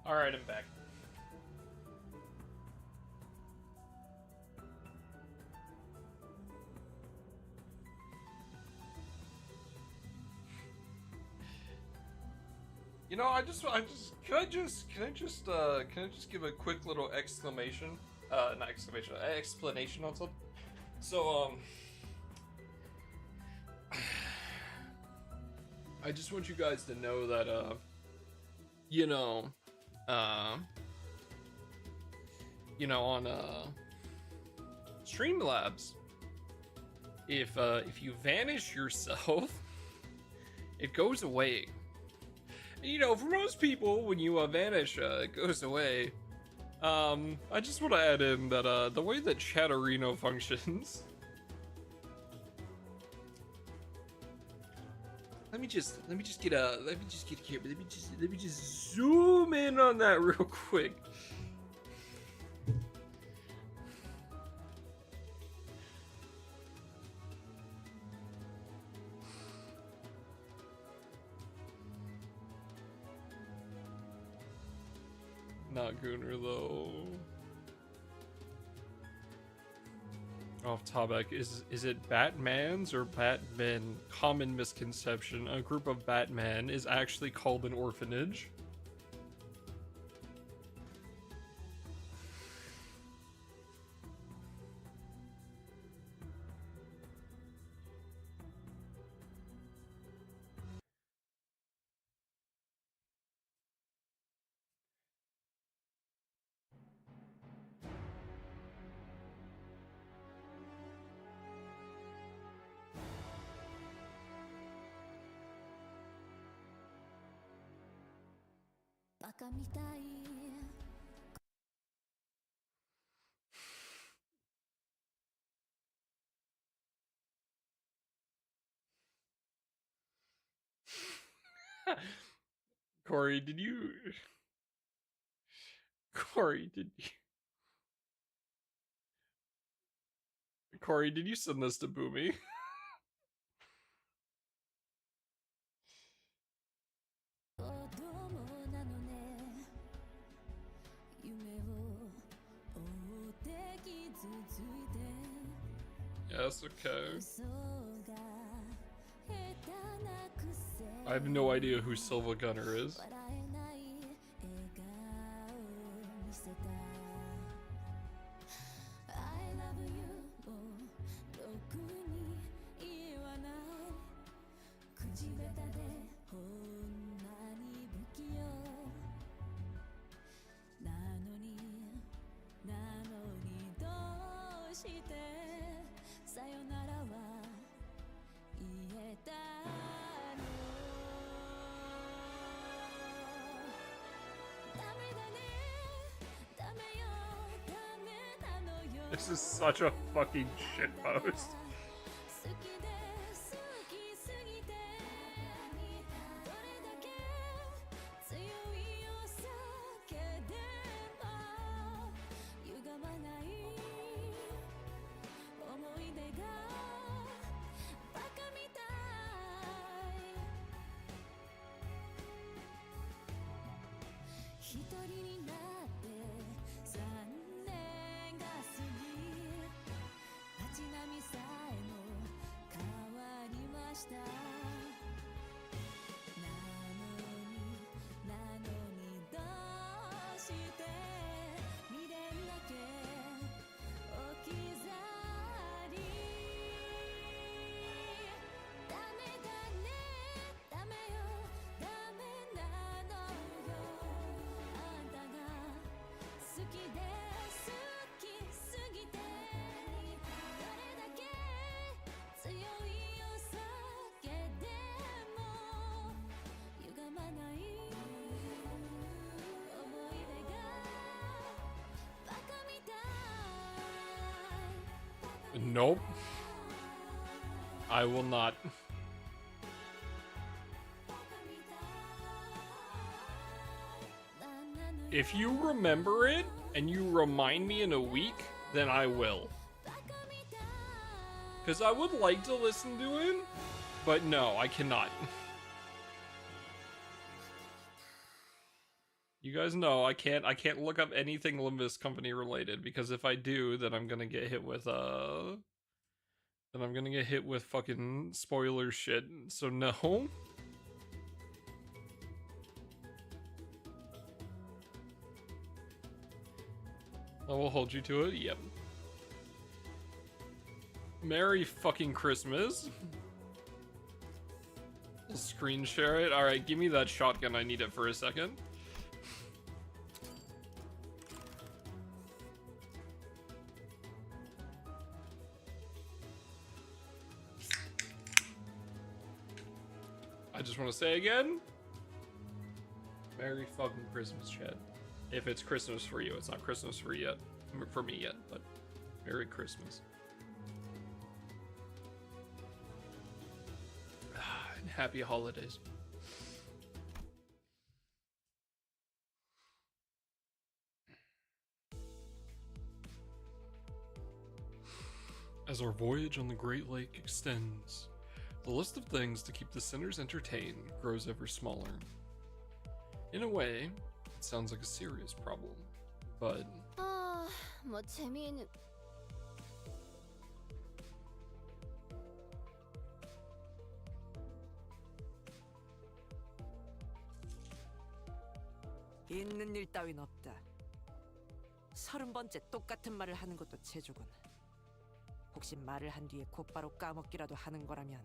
Speaker 1: Alright, I'm back. You know, can I just give a quick little exclamation? Not exclamation, explanation on something. So, I just want you guys to know that, on, Streamlabs, if you vanish yourself, it goes away. You know, for most people, when you vanish, it goes away. I just want to add in that the way that Chatterino functions. Let me just get a camera. Let me just zoom in on that real quick. Not Gunner though. Off topic, is it Batmans or Batmen? Common misconception. A group of Batmen is actually called an orphanage. Corey, did you... Corey, did you... Corey, did you send this to Boomy? Yes, okay. I have no idea who Silva Gunner is. This is such a fucking shitpost. Nope. I will not. If you remember it and you remind me in a week, then I will. Because I would like to listen to it, but no, I cannot. You you guys know I can't look up anything Limbus Company related, because if I do, then I'm gonna get hit with fucking spoiler shit. So no. I will hold you to it. Yep. Merry fucking Christmas. I'll screen share it. Alright, give me that shotgun. I need it for a second. I just want to say again, Merry fucking Christmas, chat. If it's Christmas for you, it's not Christmas for me yet, but Merry Christmas. And happy holidays. As our voyage on the Great Lake extends, the list of things to keep the sinners entertained grows ever smaller. In a way, it sounds like a serious problem, but...
Speaker 5: 뭐 재미있는...
Speaker 9: 있는 일 따윈 없다. 30번째 똑같은 말을 하는 것도 재주군. 혹시 말을 한 뒤에 곧바로 까먹기라도 하는 거라면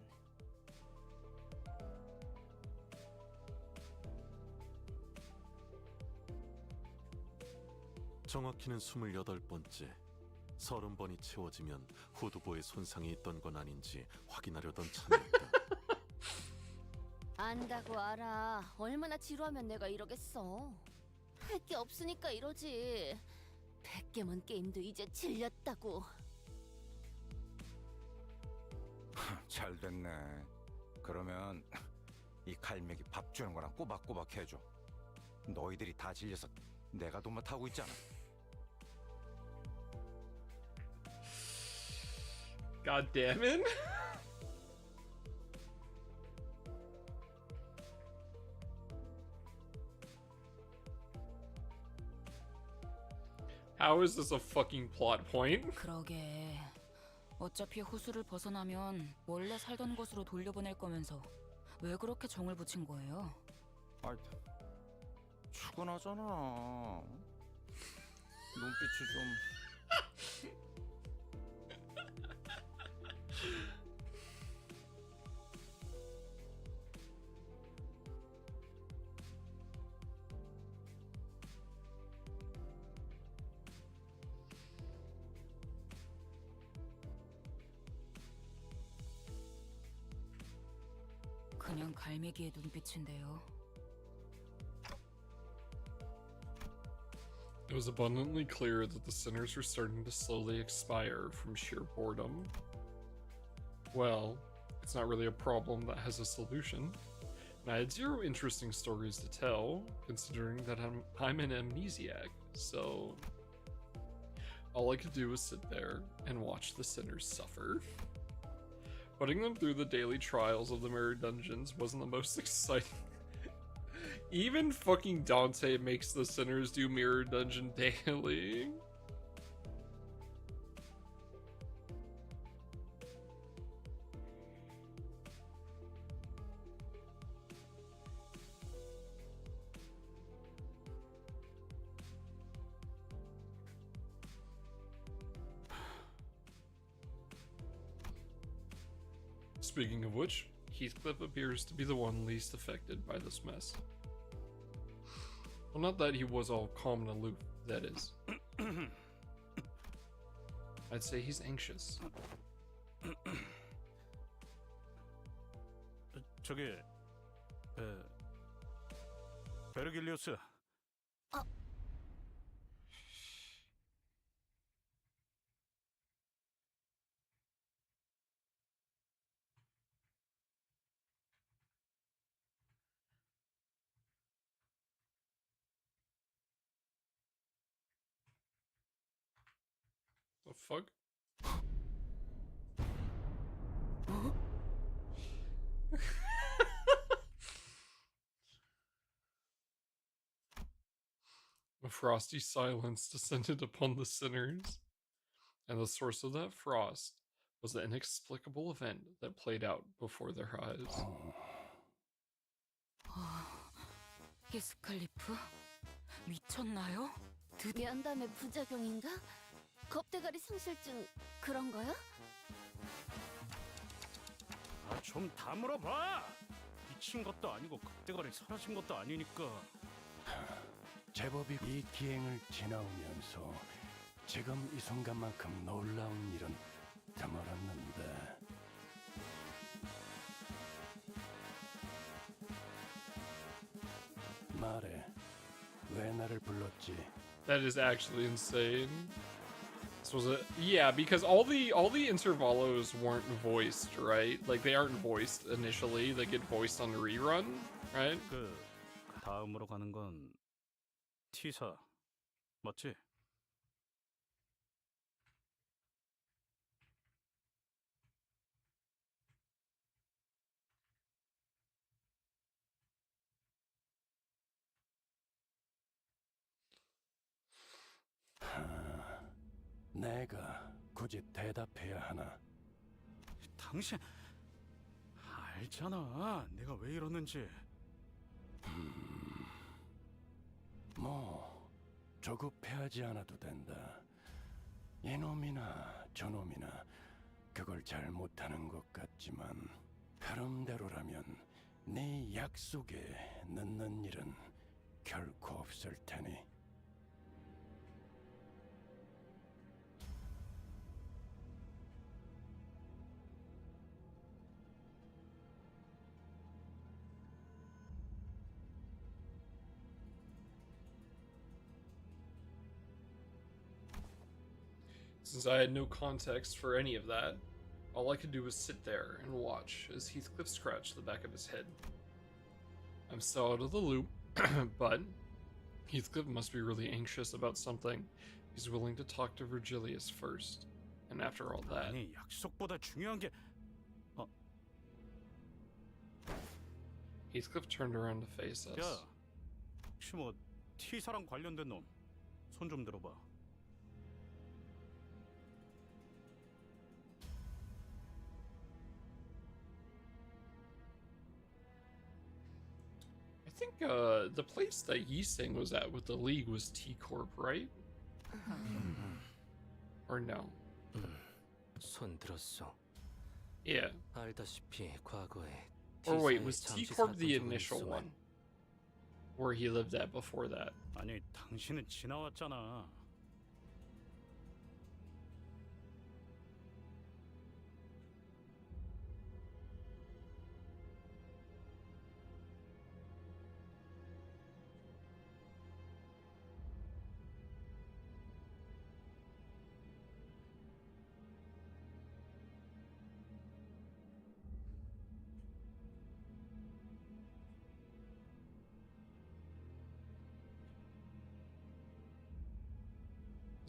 Speaker 20: 정확히는 28번째. 30번이 채워지면 후두부에 손상이 있던 건 아닌지 확인하려던 참이었다.
Speaker 5: 안다고 알아. 얼마나 지루하면 내가 이러겠어. 할 게 없으니까 이러지. 100개만 게임도 이제 질렸다고.
Speaker 8: 잘 됐네. 그러면 이 갈매기 밥 주는 거랑 꼬박꼬박 해줘. 너희들이 다 질려서 내가 돈 맡아고 있잖아.
Speaker 1: God damn it. How is this a fucking plot point?
Speaker 3: 그러게. 어차피 호수를 벗어나면 원래 살던 곳으로 돌려보낼 거면서 왜 그렇게 정을 붙인 거예요?
Speaker 8: 아, 출근하잖아. 눈빛이 좀...
Speaker 3: 그냥 갈매기의 눈빛인데요.
Speaker 1: It was abundantly clear that the sinners were starting to slowly expire from sheer boredom. Well, it's not really a problem that has a solution. And I had zero interesting stories to tell, considering that I'm an amnesiac, so all I could do was sit there and watch the sinners suffer. Putting them through the daily trials of the mirror dungeons wasn't the most exciting. Even fucking Dante makes the sinners do mirror dungeon daily. Speaking of which, Heathcliff appears to be the one least affected by this mess. Well, not that he was all calm and aloof, that is. I'd say he's anxious.
Speaker 2: 저기... 베르길리우스.
Speaker 1: The fuck? A frosty silence descended upon the sinners, and the source of that frost was the inexplicable event that played out before their eyes.
Speaker 3: 히스클리프? 미쳤나요?
Speaker 5: 면담의 부작용인가? 겁대가리 상실증 그런 거야?
Speaker 2: 아, 좀 다물어봐. 미친 것도 아니고 겁대가리 사라진 것도 아니니까.
Speaker 13: 제법이 이 기행을 지나오면서 지금 이 순간만큼 놀라운 일은 드물었는데. 말해, 왜 나를 불렀지?
Speaker 1: That is actually insane. This was a yeah, because all the intervalos weren't voiced, right? Like they aren't voiced initially. They get voiced on the rerun, right?
Speaker 2: 그 다음으로 가는 건 T사 맞지?
Speaker 13: 내가 굳이 대답해야 하나?
Speaker 2: 당신 알잖아. 내가 왜 이러는지.
Speaker 13: 뭐 조급해하지 않아도 된다. 이놈이나 저놈이나 그걸 잘 못하는 것 같지만 흐름대로라면 네 약속에 늦는 일은 결코 없을 테니.
Speaker 1: Since I had no context for any of that, all I could do was sit there and watch as Heathcliff scratched the back of his head. I'm so out of the loop, but Heathcliff must be really anxious about something. He's willing to talk to Virgilius first. And after all that...
Speaker 2: 아니, 약속보다 중요한 게...
Speaker 1: Heathcliff turned around to face us.
Speaker 2: 야, 혹시 뭐 T사랑 관련된 놈 손 좀 들어봐.
Speaker 1: I think the place that Yiseng was at with the League was T-Corp, right? Or no?
Speaker 10: 손 들었어.
Speaker 1: Yeah.
Speaker 10: 알다시피 과거에
Speaker 1: Or wait,
Speaker 10: T사에
Speaker 1: was
Speaker 10: 잠시
Speaker 1: T-Corp the
Speaker 10: 살던 적은
Speaker 1: initial
Speaker 10: 있어.
Speaker 1: one? Where he lived at before that?
Speaker 2: 아니, 당신은 지나왔잖아.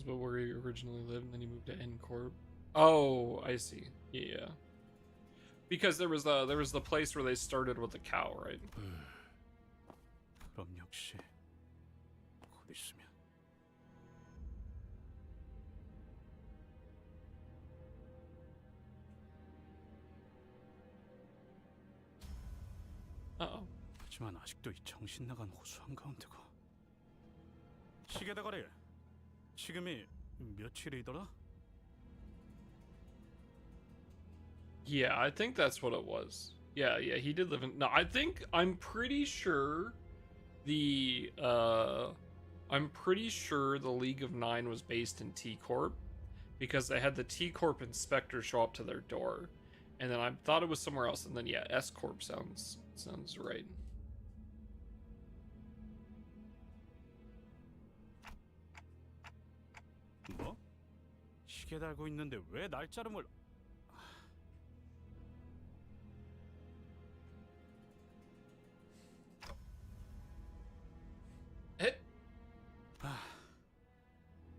Speaker 1: But where he originally lived, and then he moved to N Corp. Oh, I see. Yeah, because there was the place where they started with the cow, right?
Speaker 2: 그럼 역시 곧 있으면.
Speaker 1: Uh-oh.
Speaker 2: 하지만 아직도 이 정신 나간 호수 한가운데가. 시계 대가리. 지금이 며칠이더라?
Speaker 1: Yeah, I think that's what it was. Yeah, he did live in... No, I'm pretty sure the League of Nine was based in T-Corp, because they had the T-Corp inspector show up to their door, and then I thought it was somewhere else, and then yeah, S-Corp sounds right.
Speaker 2: 뭐? 시계 달고 있는데 왜 날짜름을...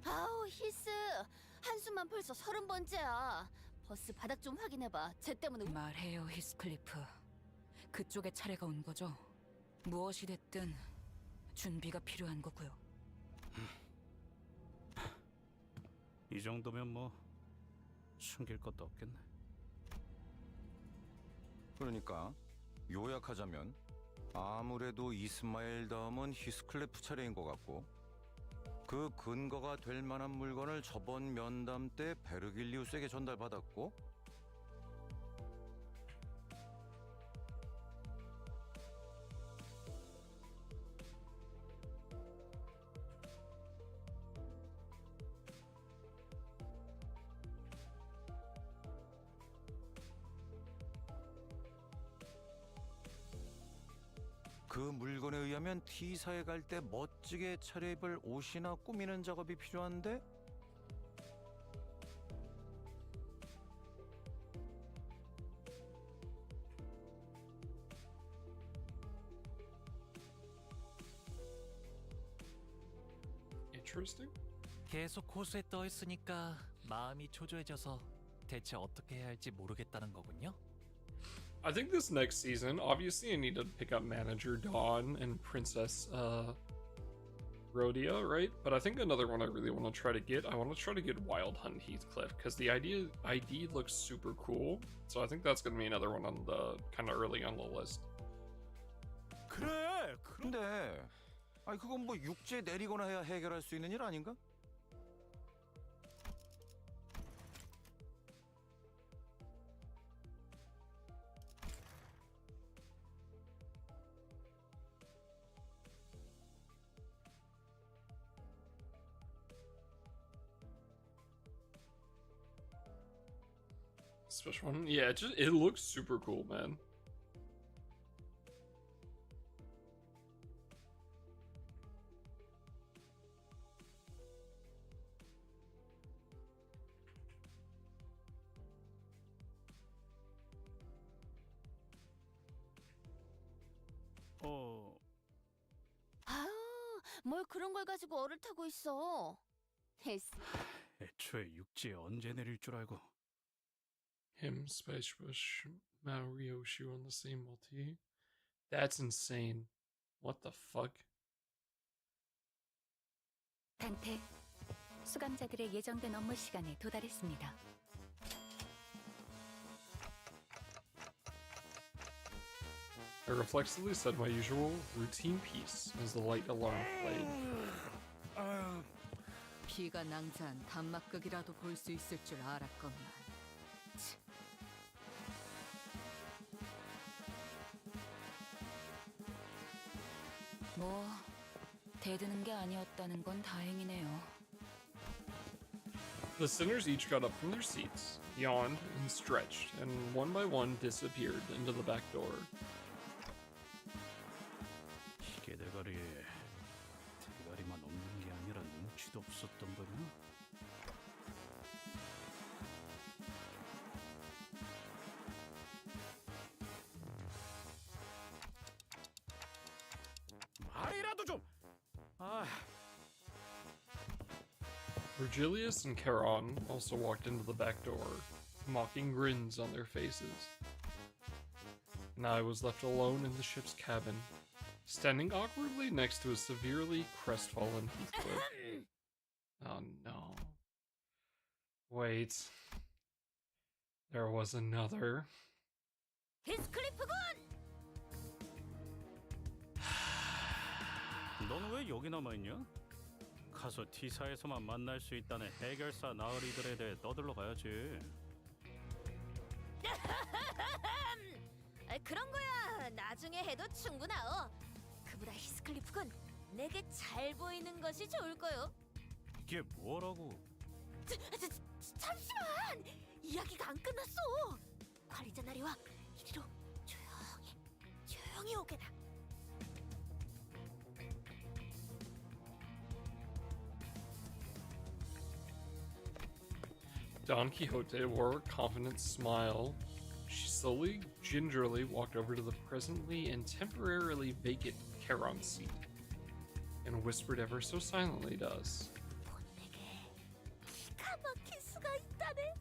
Speaker 5: 아우, 히스. 한숨만 벌써 30번째야. 버스 바닥 좀 확인해봐. 쟤 때문에...
Speaker 3: 말해요, 히스클리프. 그쪽의 차례가 온 거죠? 무엇이 됐든 준비가 필요한 거고요.
Speaker 2: 이 정도면 뭐 숨길 것도 없겠네.
Speaker 8: 그러니까 요약하자면 아무래도 이스마엘 다음은 히스클레프 차례인 것 같고, 그 근거가 될 만한 물건을 저번 면담 때 베르길리우스에게 전달받았고, 그 물건에 의하면 T사에 갈 때 멋지게 차려입을 옷이나 꾸미는 작업이 필요한데,
Speaker 1: Interesting.
Speaker 10: 계속 호수에 떠 있으니까 마음이 초조해져서 대체 어떻게 해야 할지 모르겠다는 거군요.
Speaker 1: I think this next season, obviously I need to pick up Manager Dawn and Princess Rhodia, right? But I think another one I really want to try to get, I want to try to get Wild Hunt Heathcliff, because the ID looks super cool. So I think that's going to be another one on the kind of early on the list.
Speaker 8: 그래. 근데 아니 그건 뭐 육지에 내리거나 해야 해결할 수 있는 일 아닌가?
Speaker 1: Special one? Yeah, it looks super cool, man.
Speaker 5: 아유, 뭘 그런 걸 가지고 얼을 타고 있어.
Speaker 2: 애초에 육지에 언제 내릴 줄 알고.
Speaker 1: Him, Spice Rush, Mario, Shu on the same multi. That's insane. What the fuck?
Speaker 15: 단테, 수감자들의 예정된 업무 시간에 도달했습니다.
Speaker 1: I reflexively said my usual routine piece as the light alarm played.
Speaker 9: 피가 낭자한 단막극이라도 볼 수 있을 줄 알았건만. 치.
Speaker 3: 뭐 대드는 게 아니었다는 건 다행이네요.
Speaker 1: The sinners each got up from their seats, yawned, and stretched, and one by one disappeared into the back door.
Speaker 2: 시계 대가리에 대가리만 없는 게 아니라 눈치도 없었던 거냐? 말이라도 좀. 아.
Speaker 1: Virgilius and Charon also walked into the back door, mocking grins on their faces. And I was left alone in the ship's cabin, standing awkwardly next to a severely crestfallen Heathcliff. Oh no. Wait. There was another.
Speaker 5: 히스클리프군!
Speaker 2: 너는 왜 여기 남아있냐? 가서 T사에서만 만날 수 있다는 해결사 나으리들에 대해 떠들러 가야지.
Speaker 5: 그런 거야 나중에 해도 충분하오. 그보다 히스클리프군 내게 잘 보이는 것이 좋을 거요.
Speaker 2: 이게 뭐라고?
Speaker 5: 잠시만 이야기가 안 끝났어. 관리자 나리와 이리로 조용히 오게나.
Speaker 1: Don Quixote wore a confident smile. She slowly, gingerly walked over to the presently and temporarily vacant Charon's seat and whispered ever so silently to us.
Speaker 5: 기가 막힐 수가 있다네.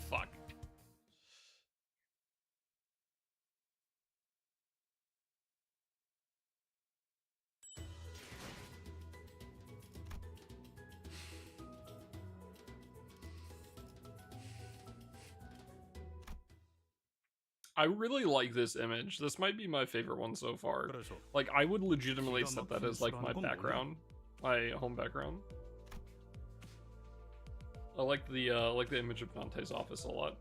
Speaker 1: Fuck. I really like this image. This might be my favorite one so far. Like, I would legitimately set that as like my background, my home background. I like the image of Dante's office a lot.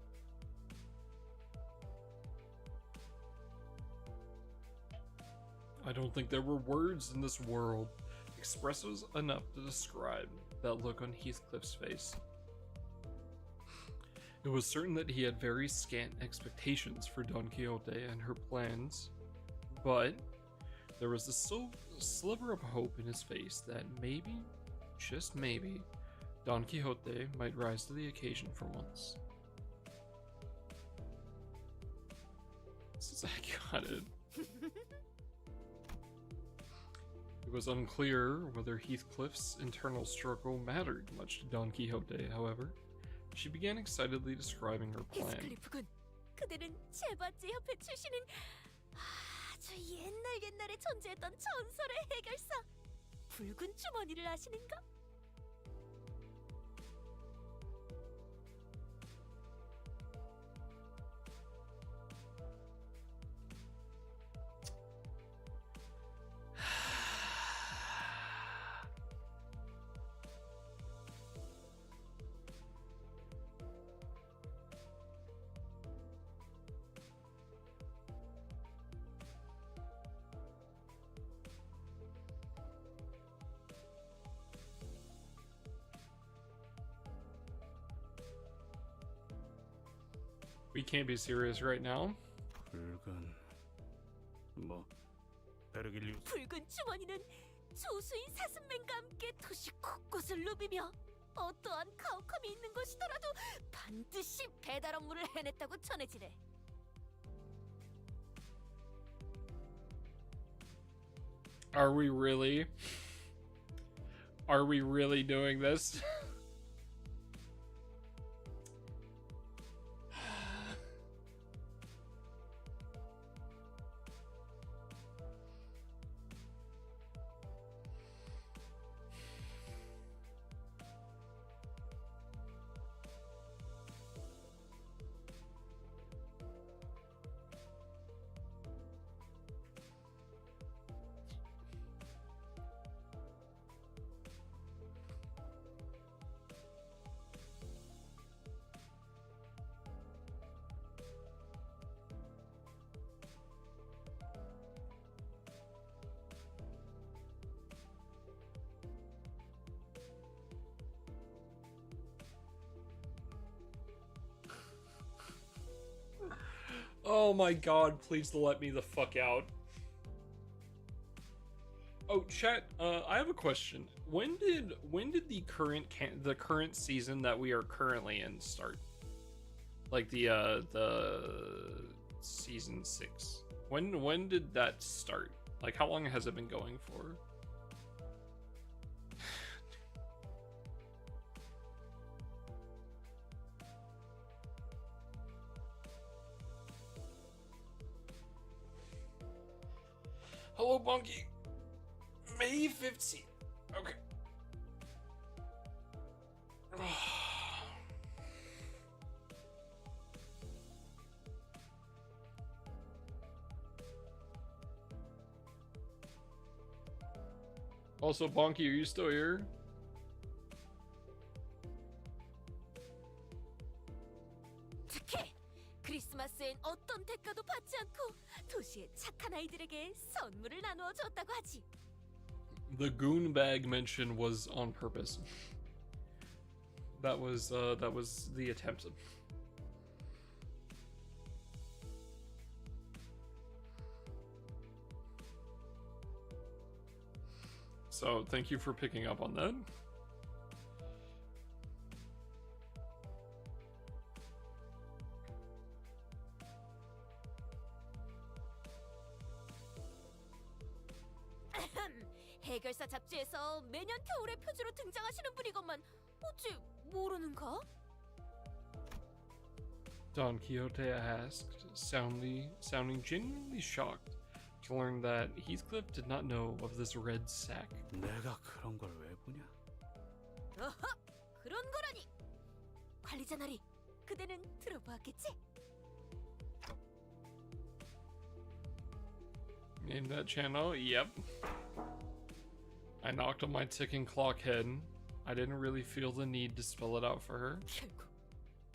Speaker 1: I don't think there were words in this world expressive enough to describe that look on Heathcliff's face. It was certain that he had very scant expectations for Don Quixote and her plans, but there was a sliver of hope in his face that maybe, just maybe, Don Quixote might rise to the occasion for once. Since I got it. It was unclear whether Heathcliff's internal struggle mattered much to Don Quixote, however. She began excitedly describing her plan.
Speaker 5: 히스클리프군, 그대는 제바제 협회 출신인 아주 옛날에 존재했던 전설의 해결사 붉은 주머니를 아시는가?
Speaker 1: We can't be serious right now.
Speaker 2: 붉은 베르길리우스.
Speaker 5: 붉은 주머니는 조수인 사슴맨과 함께 도시 곳곳을 누비며 어떠한 가혹함이 있는 것이더라도 반드시 배달 업무를 해냈다고 전해지네.
Speaker 1: Are we really? Are we really doing this? Oh my god, please let me the fuck out. Oh, chat, I have a question. When did the current season that we are currently in start? Like the season 6. When did that start? Like, how long has it been going for? Hello, Bunky. May 15th. Okay. Also, Bonky, are you still here?
Speaker 5: 특히 크리스마스엔 어떤 대가도 받지 않고 도시의 착한 아이들에게 선물을 나누어 줬다고 하지.
Speaker 1: The goon bag mention was on purpose. That was the attempt. So, thank you for picking up on that.
Speaker 5: 해결사 잡지에서 매년 겨울의 표지로 등장하시는 분이건만 어찌 모르는가?
Speaker 1: Don Quixote asked, sounding genuinely shocked to learn that Heathcliff did not know of this red sack.
Speaker 2: 내가 그런 걸 왜 보냐?
Speaker 5: 어허, 그런 거라니. 관리자 나리, 그대는 들어보았겠지?
Speaker 1: Name that channel? Yep. I knocked on my ticking clock head. I didn't really feel the need to spell it out for her.
Speaker 5: 결국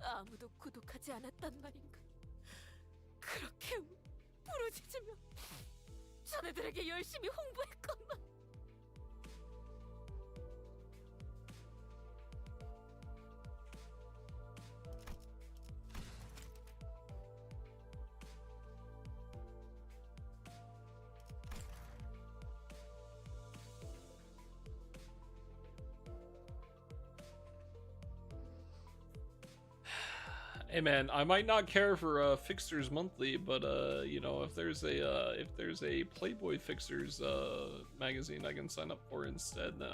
Speaker 5: 아무도 구독하지 않았단 말인가? 그렇게 부르짖으며 자네들에게 열심히 홍보했건만.
Speaker 1: Hey man, I might not care for Fixers Monthly, but you know, if there's a Playboy Fixers magazine I can sign up for instead, then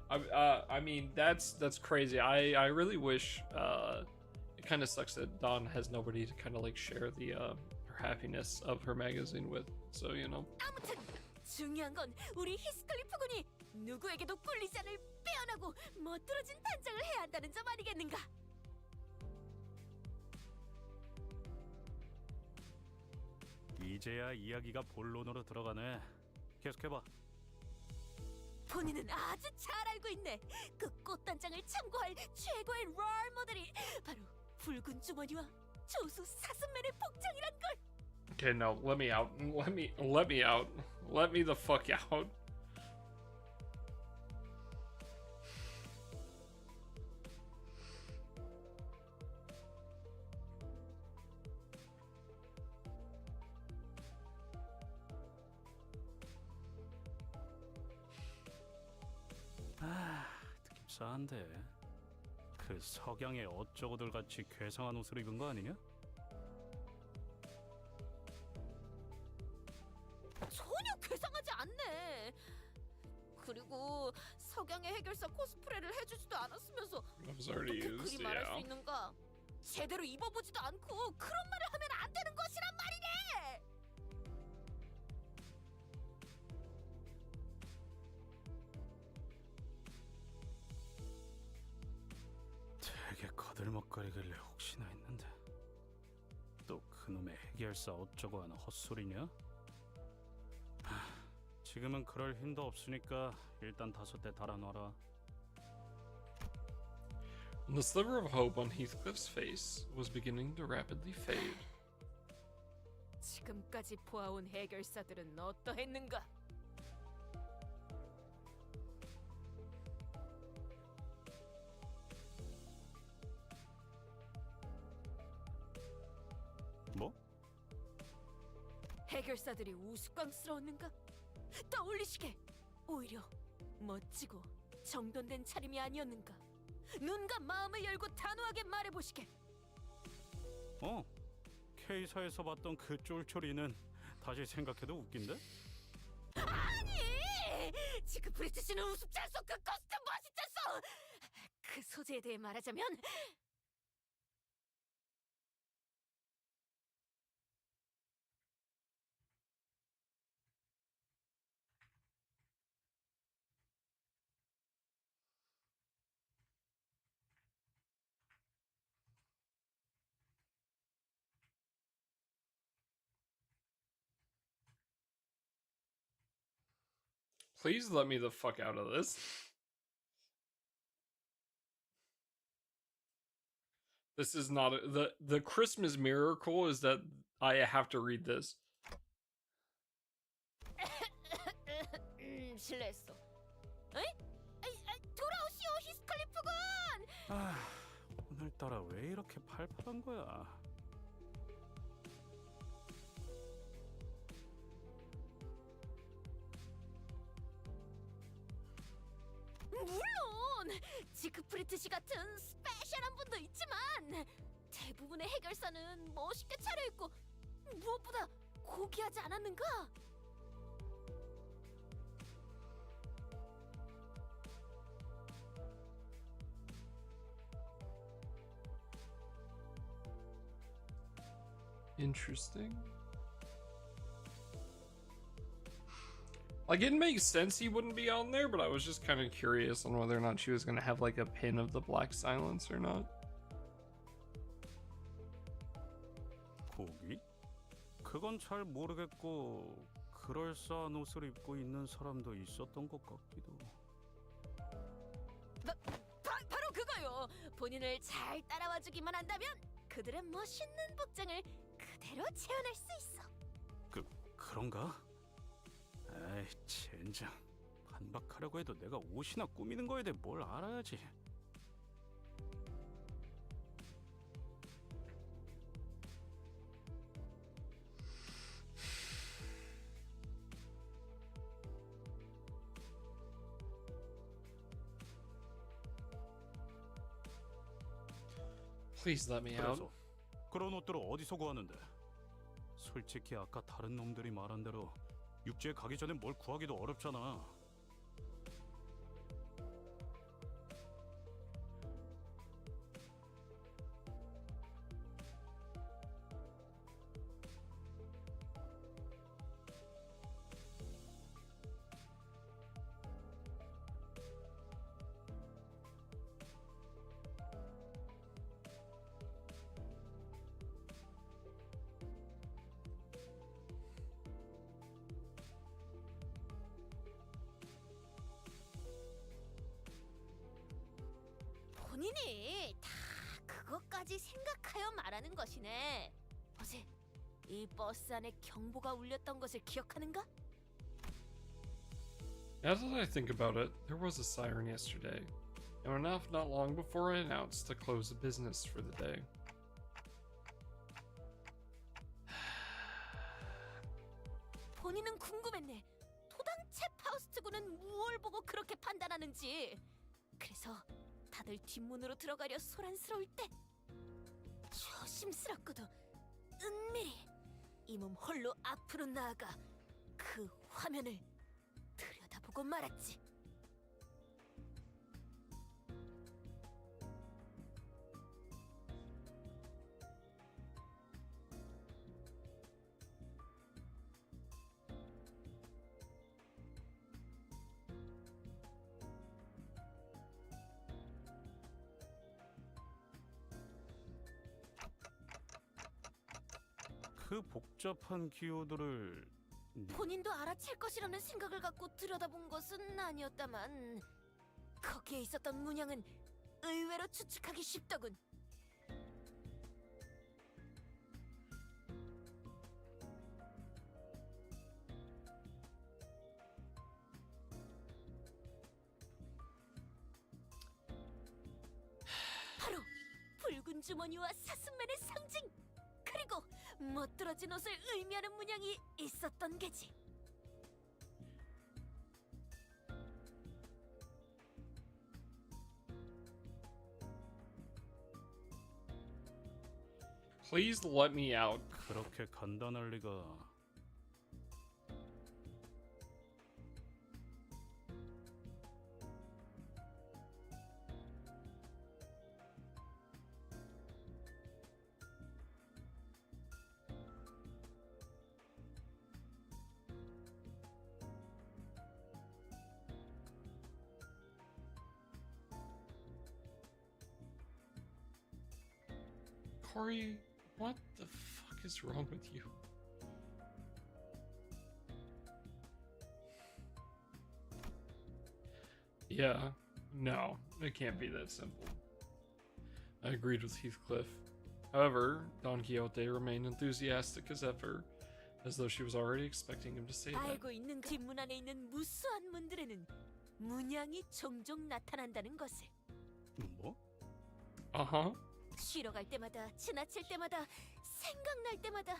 Speaker 1: I mean that's crazy. I really wish. It kind of sucks that Dawn has nobody to kind of like share the her happiness of her magazine with. So you know.
Speaker 5: 아무튼 중요한 건 우리 히스클리프 군이 누구에게도 꿀리지 않을 빼어나고 멋들어진 단장을 해야 한다는 점 아니겠는가?
Speaker 2: 이제야 이야기가 본론으로 들어가네. 계속해봐.
Speaker 5: 본인은 아주 잘 알고 있네. 그 꽃단장을 참고할 최고의 롤 모델이 바로 붉은 주머니와 조수 사슴맨의 복장이란 걸.
Speaker 1: Okay, no, let me out. Let me out. Let me the fuck out.
Speaker 2: 느낌 싸한데. 그 석양의 어쩌고들 같이 괴상한 옷을 입은 거 아니냐?
Speaker 5: 전혀 괴상하지 않네. 그리고 석양의 해결사 코스프레를 해주지도 않았으면서
Speaker 1: was already
Speaker 5: 어떻게
Speaker 1: used,
Speaker 5: 그리 말할 수
Speaker 1: yeah.
Speaker 5: 있는가? 제대로 입어보지도 않고 그런 말을 하면 안 되는 것이란 말이네.
Speaker 2: 되게 거들먹거리길래 혹시나 했는데 또 그놈의 해결사 어쩌고 하는 헛소리냐? 지금은 그럴 힘도 없으니까 일단 5대 달아놔라.
Speaker 1: The sliver of hope on Heathcliff's face was beginning to rapidly fade.
Speaker 5: 지금까지 보아온 해결사들은 어떠했는가?
Speaker 2: 뭐?
Speaker 5: 해결사들이 우스꽝스러웠는가? 떠올리시게 오히려 멋지고 정돈된 차림이 아니었는가? 눈과 마음을 열고 단호하게 말해보시게.
Speaker 2: K사에서 봤던 그 쫄쫄이는 다시 생각해도 웃긴데?
Speaker 5: 아니! 지크프리트 씨는 우습지 않소. 그 코스튬 멋있잖소. 그 소재에 대해 말하자면
Speaker 1: Please let me the fuck out of this. This is not the Christmas miracle is that I have to read this.
Speaker 5: 실례했어. 에이? 돌아오시오 히스클리프군.
Speaker 2: 오늘따라 왜 이렇게 팔팔한 거야?
Speaker 5: 물론 지크프리트 씨 같은 스페셜한 분도 있지만 대부분의 해결사는 멋있게 차려입고 무엇보다 고귀하지 않았는가?
Speaker 1: Interesting. Like, it makes sense he wouldn't be on there, but I was just kind of curious on whether or not she was going to have, like, a pin of the Black Silence or not.
Speaker 2: 고기? 그건 잘 모르겠고 그럴싸한 옷을 입고 있는 사람도 있었던 것 같기도.
Speaker 5: 바로 그거요. 본인을 잘 따라와주기만 한다면 그들의 멋있는 복장을 그대로 재현할 수 있어.
Speaker 2: 그런가? 에이, 젠장. 반박하려고 해도 내가 옷이나 꾸미는 거에 대해 뭘 알아야지.
Speaker 1: Please let me out.
Speaker 2: 그래서 그런 옷들을 어디서 구하는데? 솔직히 아까 다른 놈들이 말한 대로 육지에 가기 전에 뭘 구하기도 어렵잖아.
Speaker 5: 본인이 다 그것까지 생각하여 말하는 것이네. 어제 이 버스 안에 경보가 울렸던 것을 기억하는가?
Speaker 1: Now that I think about it, there was a siren yesterday, and went off not long before I announced to close the business for the day.
Speaker 5: 본인은 궁금했네. 도당체 파우스트군은 무엇을 보고 그렇게 판단하는지. 그래서 다들 뒷문으로 들어가려 소란스러울 때 조심스럽고도 은밀히 이 몸 홀로 앞으로 나아가 그 화면을 들여다보고 말았지.
Speaker 2: 그 복잡한 기호들을
Speaker 5: 본인도 알아챌 것이라는 생각을 갖고 들여다본 것은 아니었다만 거기에 있었던 문양은 의외로 추측하기 쉽더군. 바로 붉은 주머니와 사슴맨의 상징! 그리고 멋들어진 옷을 의미하는 문양이 있었던 게지.
Speaker 1: Please let me out.
Speaker 2: 그렇게 간단할 리가.
Speaker 1: Corey, what the fuck is wrong with you? Yeah, no, it can't be that simple. I agreed with Heathcliff. However, Don Quixote remained enthusiastic as ever, as though she was already expecting him to say that.
Speaker 5: 알고 있는 뒷문 안에 있는 무수한 문들에는 문양이 종종 나타난다는 것을.
Speaker 2: 뭐?
Speaker 1: Uh-huh.
Speaker 5: 쉬러 갈 때마다, 지나칠 때마다, 생각날 때마다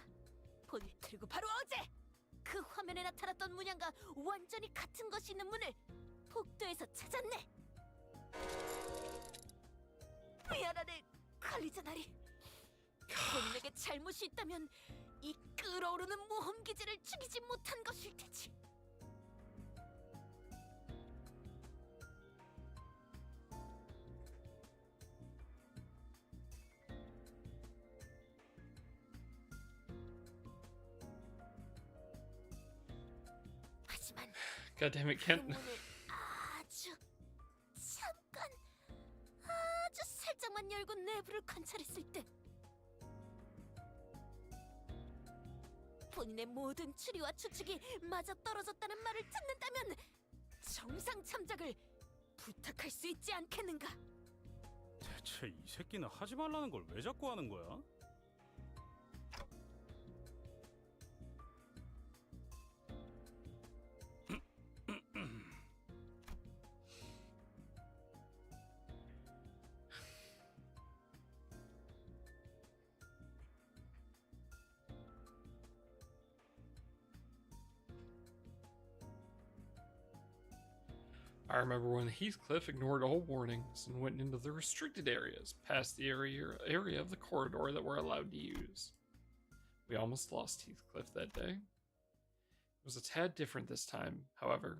Speaker 5: 그리고 바로 어제 그 화면에 나타났던 문양과 완전히 같은 것이 있는 문을 복도에서 찾았네. 미안하네, 관리자 나리. 본인에게 잘못이 있다면 이 끓어오르는 모험 기질을 죽이지 못한 것일 테지. 하지만
Speaker 1: God damn it,
Speaker 5: 그
Speaker 1: Kent.
Speaker 5: 문을 아주 잠깐, 아주 살짝만 열고 내부를 관찰했을 때 본인의 모든 추리와 추측이 마저 떨어졌다는 말을 듣는다면 정상 참작을 부탁할 수 있지 않겠는가?
Speaker 2: 대체 이 새끼는 하지 말라는 걸 왜 자꾸 하는 거야?
Speaker 1: I remember when Heathcliff ignored all warnings and went into the restricted areas, past the area of the corridor that we're allowed to use. We almost lost Heathcliff that day. It was a tad different this time, however.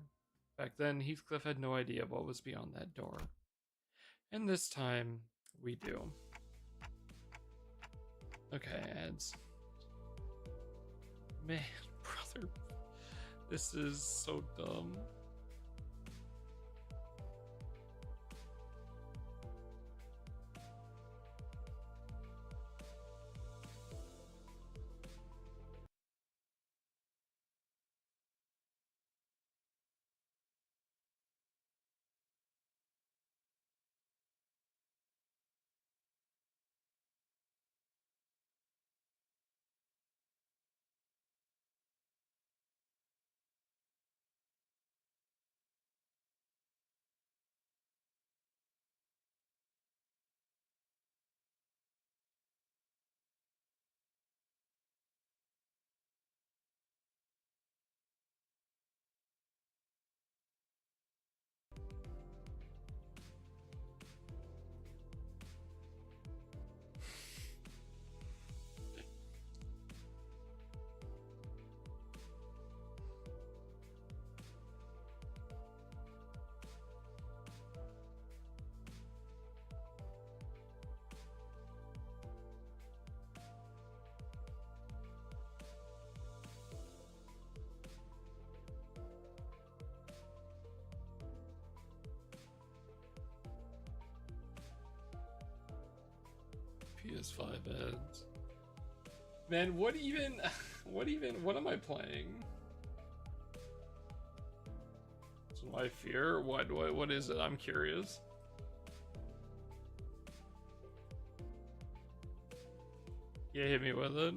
Speaker 1: Back then, Heathcliff had no idea what was beyond that door. And this time, we do. Okay, ads. Man, brother. This is so dumb. PS5 ads. Man, what am I playing? So my fear? What is it? I'm curious. Yeah, hit me with it.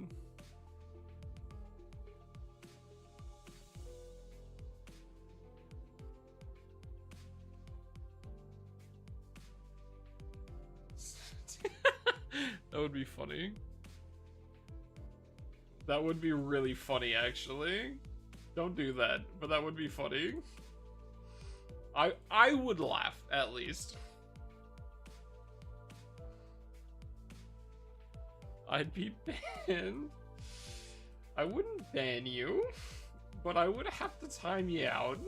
Speaker 1: That would be funny. That would be really funny, actually. Don't do that, but that would be funny. I would laugh, at least. I'd be banned. I wouldn't ban you, but I would have to time you out.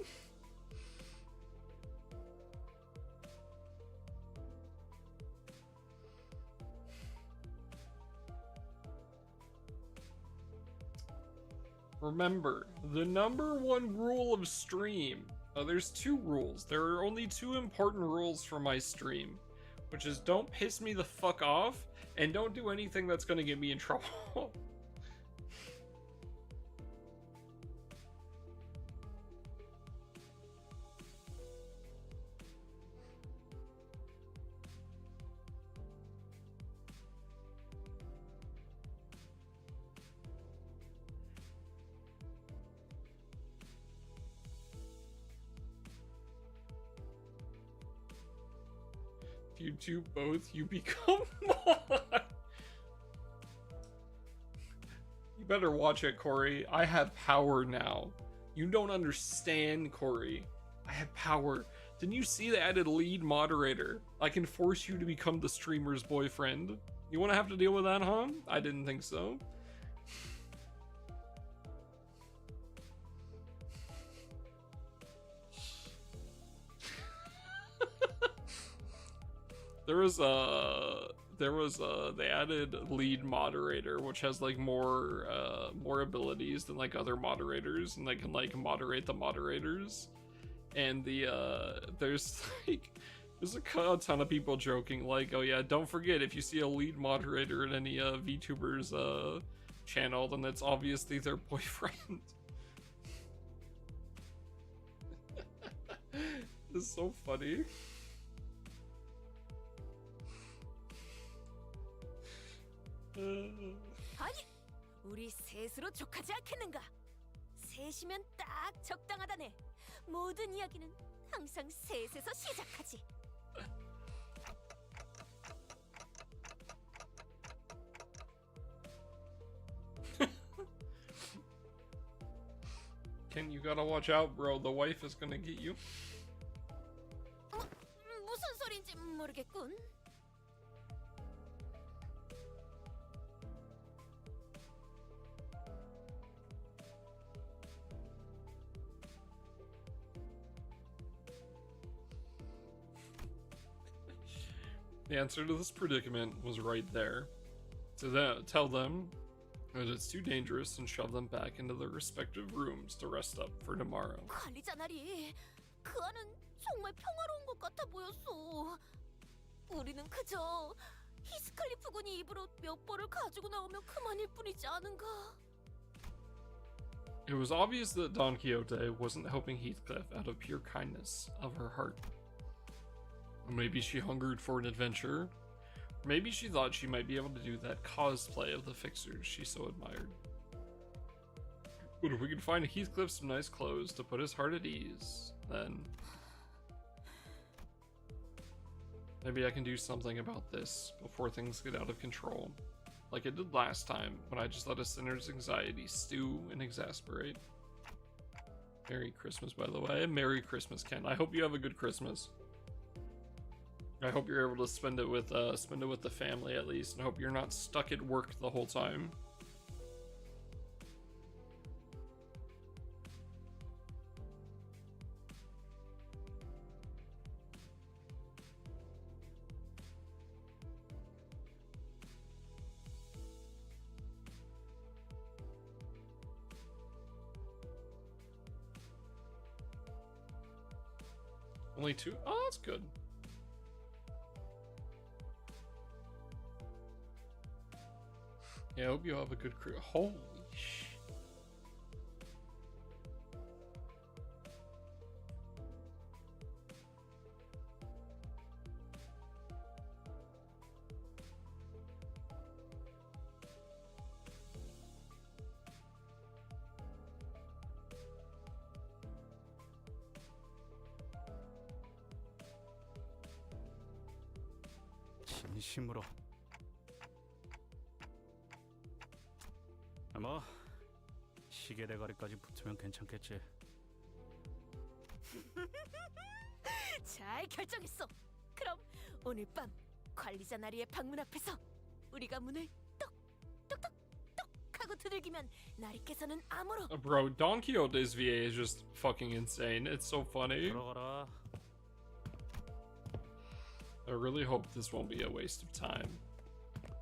Speaker 1: Remember, the #1 rule of stream. There's 2 rules. There are only 2 important rules for my stream, which is don't piss me the fuck off and don't do anything that's gonna get me in trouble. If you do both, you become mod. You better watch it, Corey. I have power now. You don't understand, Corey. I have power. Didn't you see they added lead moderator? I can force you to become the streamer's boyfriend. You want to have to deal with that, huh? I didn't think so. They added lead moderator, which has like more abilities than like other moderators, and they can like moderate the moderators. And there's a ton of people joking like, oh yeah, don't forget, if you see a lead moderator in any VTubers channel, then it's obviously their boyfriend. This is so funny.
Speaker 5: 아니, 우리 셋으로 족하지 않겠는가? 셋이면 딱 적당하다네. 모든 이야기는 항상 셋에서 시작하지.
Speaker 1: Ken, you gotta watch out, bro. The wife is gonna get you.
Speaker 5: 무슨 소린지 모르겠군.
Speaker 1: The answer to this predicament was right there. Tell them that it's too dangerous and shove them back into their respective rooms to rest up for tomorrow.
Speaker 5: 관리자 나리, 그 안은 정말 평화로운 것 같아 보였어. 우리는 그저 히스칼리프 군이 입으로 몇 벌을 가지고 나오면 그만일 뿐이지 않은가?
Speaker 1: It was obvious that Don Quixote wasn't helping Heathcliff out of pure kindness of her heart. Maybe she hungered for an adventure. Maybe she thought she might be able to do that cosplay of the fixers she so admired. But if we could find Heathcliff some nice clothes to put his heart at ease, then maybe I can do something about this before things get out of control, like it did last time when I just let a sinner's anxiety stew and exasperate. Merry Christmas, by the way. Merry Christmas, Ken. I hope you have a good Christmas. I hope you're able to spend it with the family at least, and I hope you're not stuck at work the whole time. Only 2? Oh, that's good. Yeah, I hope you have a good crew. Holy sh!
Speaker 2: 진심으로. 뭐 시계 대가리까지 붙으면 괜찮겠지.
Speaker 5: 잘 결정했어. 그럼 오늘 밤 관리자 나리의 방문 앞에서 우리가 문을 똑똑똑똑 하고 두들기면 나리께서는 암호로.
Speaker 1: Bro, Don Quixote's VA is just fucking insane. It's so funny.
Speaker 2: 들어가라.
Speaker 1: I really hope this won't be a waste of time.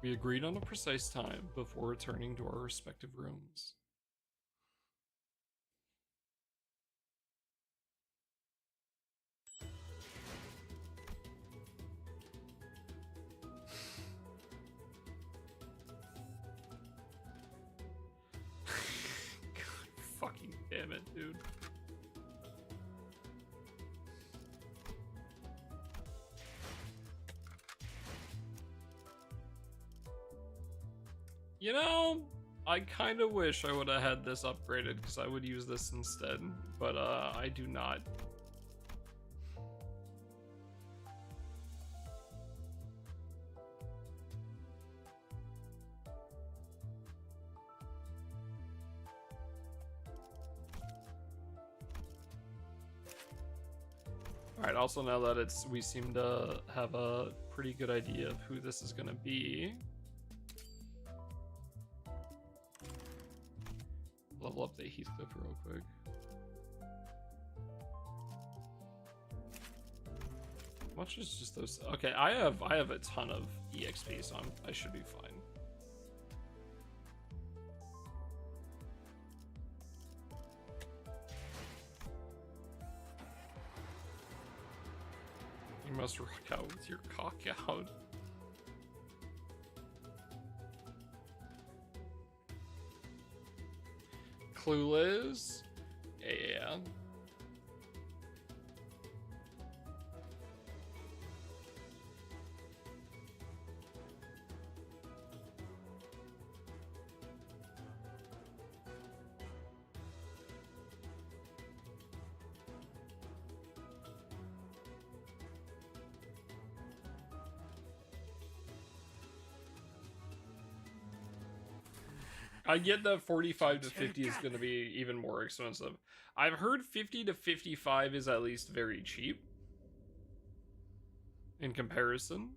Speaker 1: We agreed on a precise time before returning to our respective rooms. God fucking damn it, dude. You know, I kind of wish I would have had this upgraded because I would use this instead, but I do not. Alright, also now that we seem to have a pretty good idea of who this is gonna be. Level up the Heathcliff real quick. How much is just those? Okay, I have a ton of EXP, so I should be fine. You must rock out with your cock out. Clueless. Yeah. I get that 45 to 50 is going to be even more expensive. I've heard 50 to 55 is at least very cheap in comparison.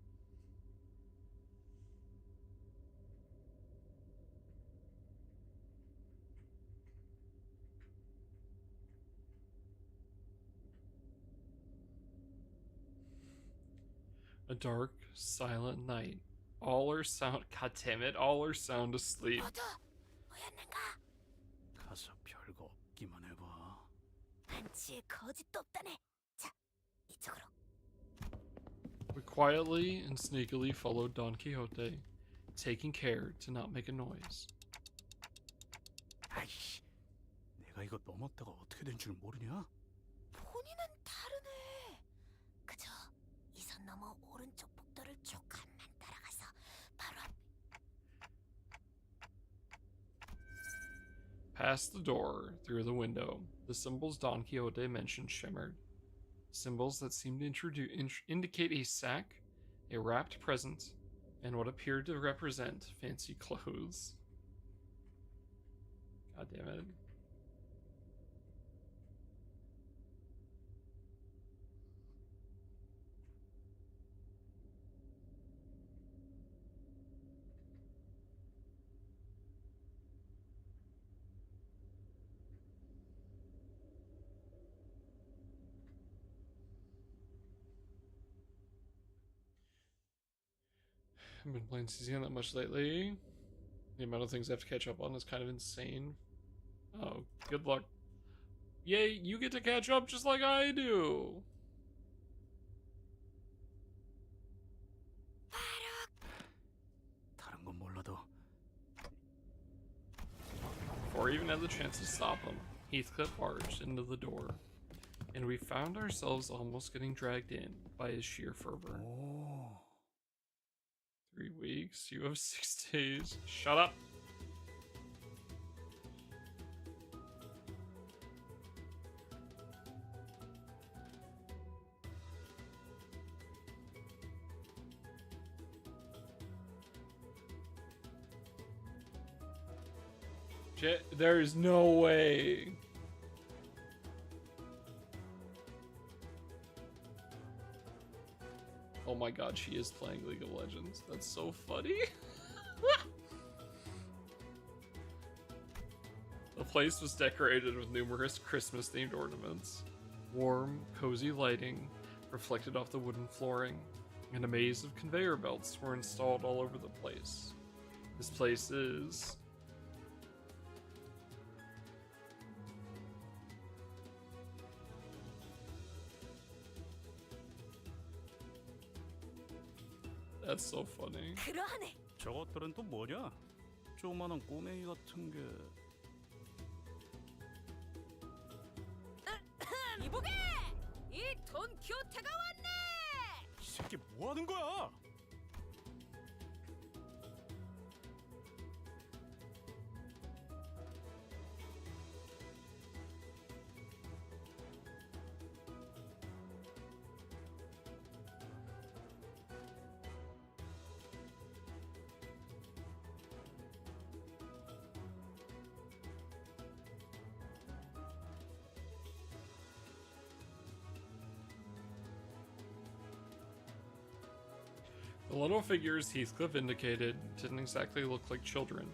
Speaker 1: A dark, silent night. All are sound. God damn it! All are sound asleep.
Speaker 2: 가서 별거 없기만 해봐.
Speaker 5: 한치의 거짓도 없다네. 자, 이쪽으로.
Speaker 1: We quietly and sneakily followed Don Quixote, taking care to not make a noise.
Speaker 2: 아이씨, 내가 이거 넘었다가 어떻게 된 줄 모르냐?
Speaker 5: 본인은 다르네. 그저 이 선 넘어 오른쪽 복도를 조금만 따라가서 바로 앞.
Speaker 1: Past the door, through the window, the symbols Don Quixote mentioned shimmered. Symbols that seemed to indicate a sack, a wrapped present, and what appeared to represent fancy clothes. God damn it. I haven't been playing CCN that much lately. The amount of things I have to catch up on is kind of insane. Oh, good luck. Yay, you get to catch up just like I do!
Speaker 2: 다른 건 몰라도
Speaker 1: Before I even had the chance to stop him, Heathcliff barged into the door, and we found ourselves almost getting dragged in by his sheer fervor. 3 weeks? You have 6 days. Shut up! There's no way. Oh my god, she is playing League of Legends. That's so funny. The place was decorated with numerous Christmas-themed ornaments. Warm, cozy lighting reflected off the wooden flooring, and a maze of conveyor belts were installed all over the place. This place is... That's so funny.
Speaker 5: 그러하네.
Speaker 2: 저것들은 또 뭐냐? 조그마한 꼬맹이 같은 게.
Speaker 5: 이보게! 이 돈키호테가 왔네!
Speaker 2: 이 새끼 뭐 하는 거야?
Speaker 1: The little figures Heathcliff indicated didn't exactly look like children.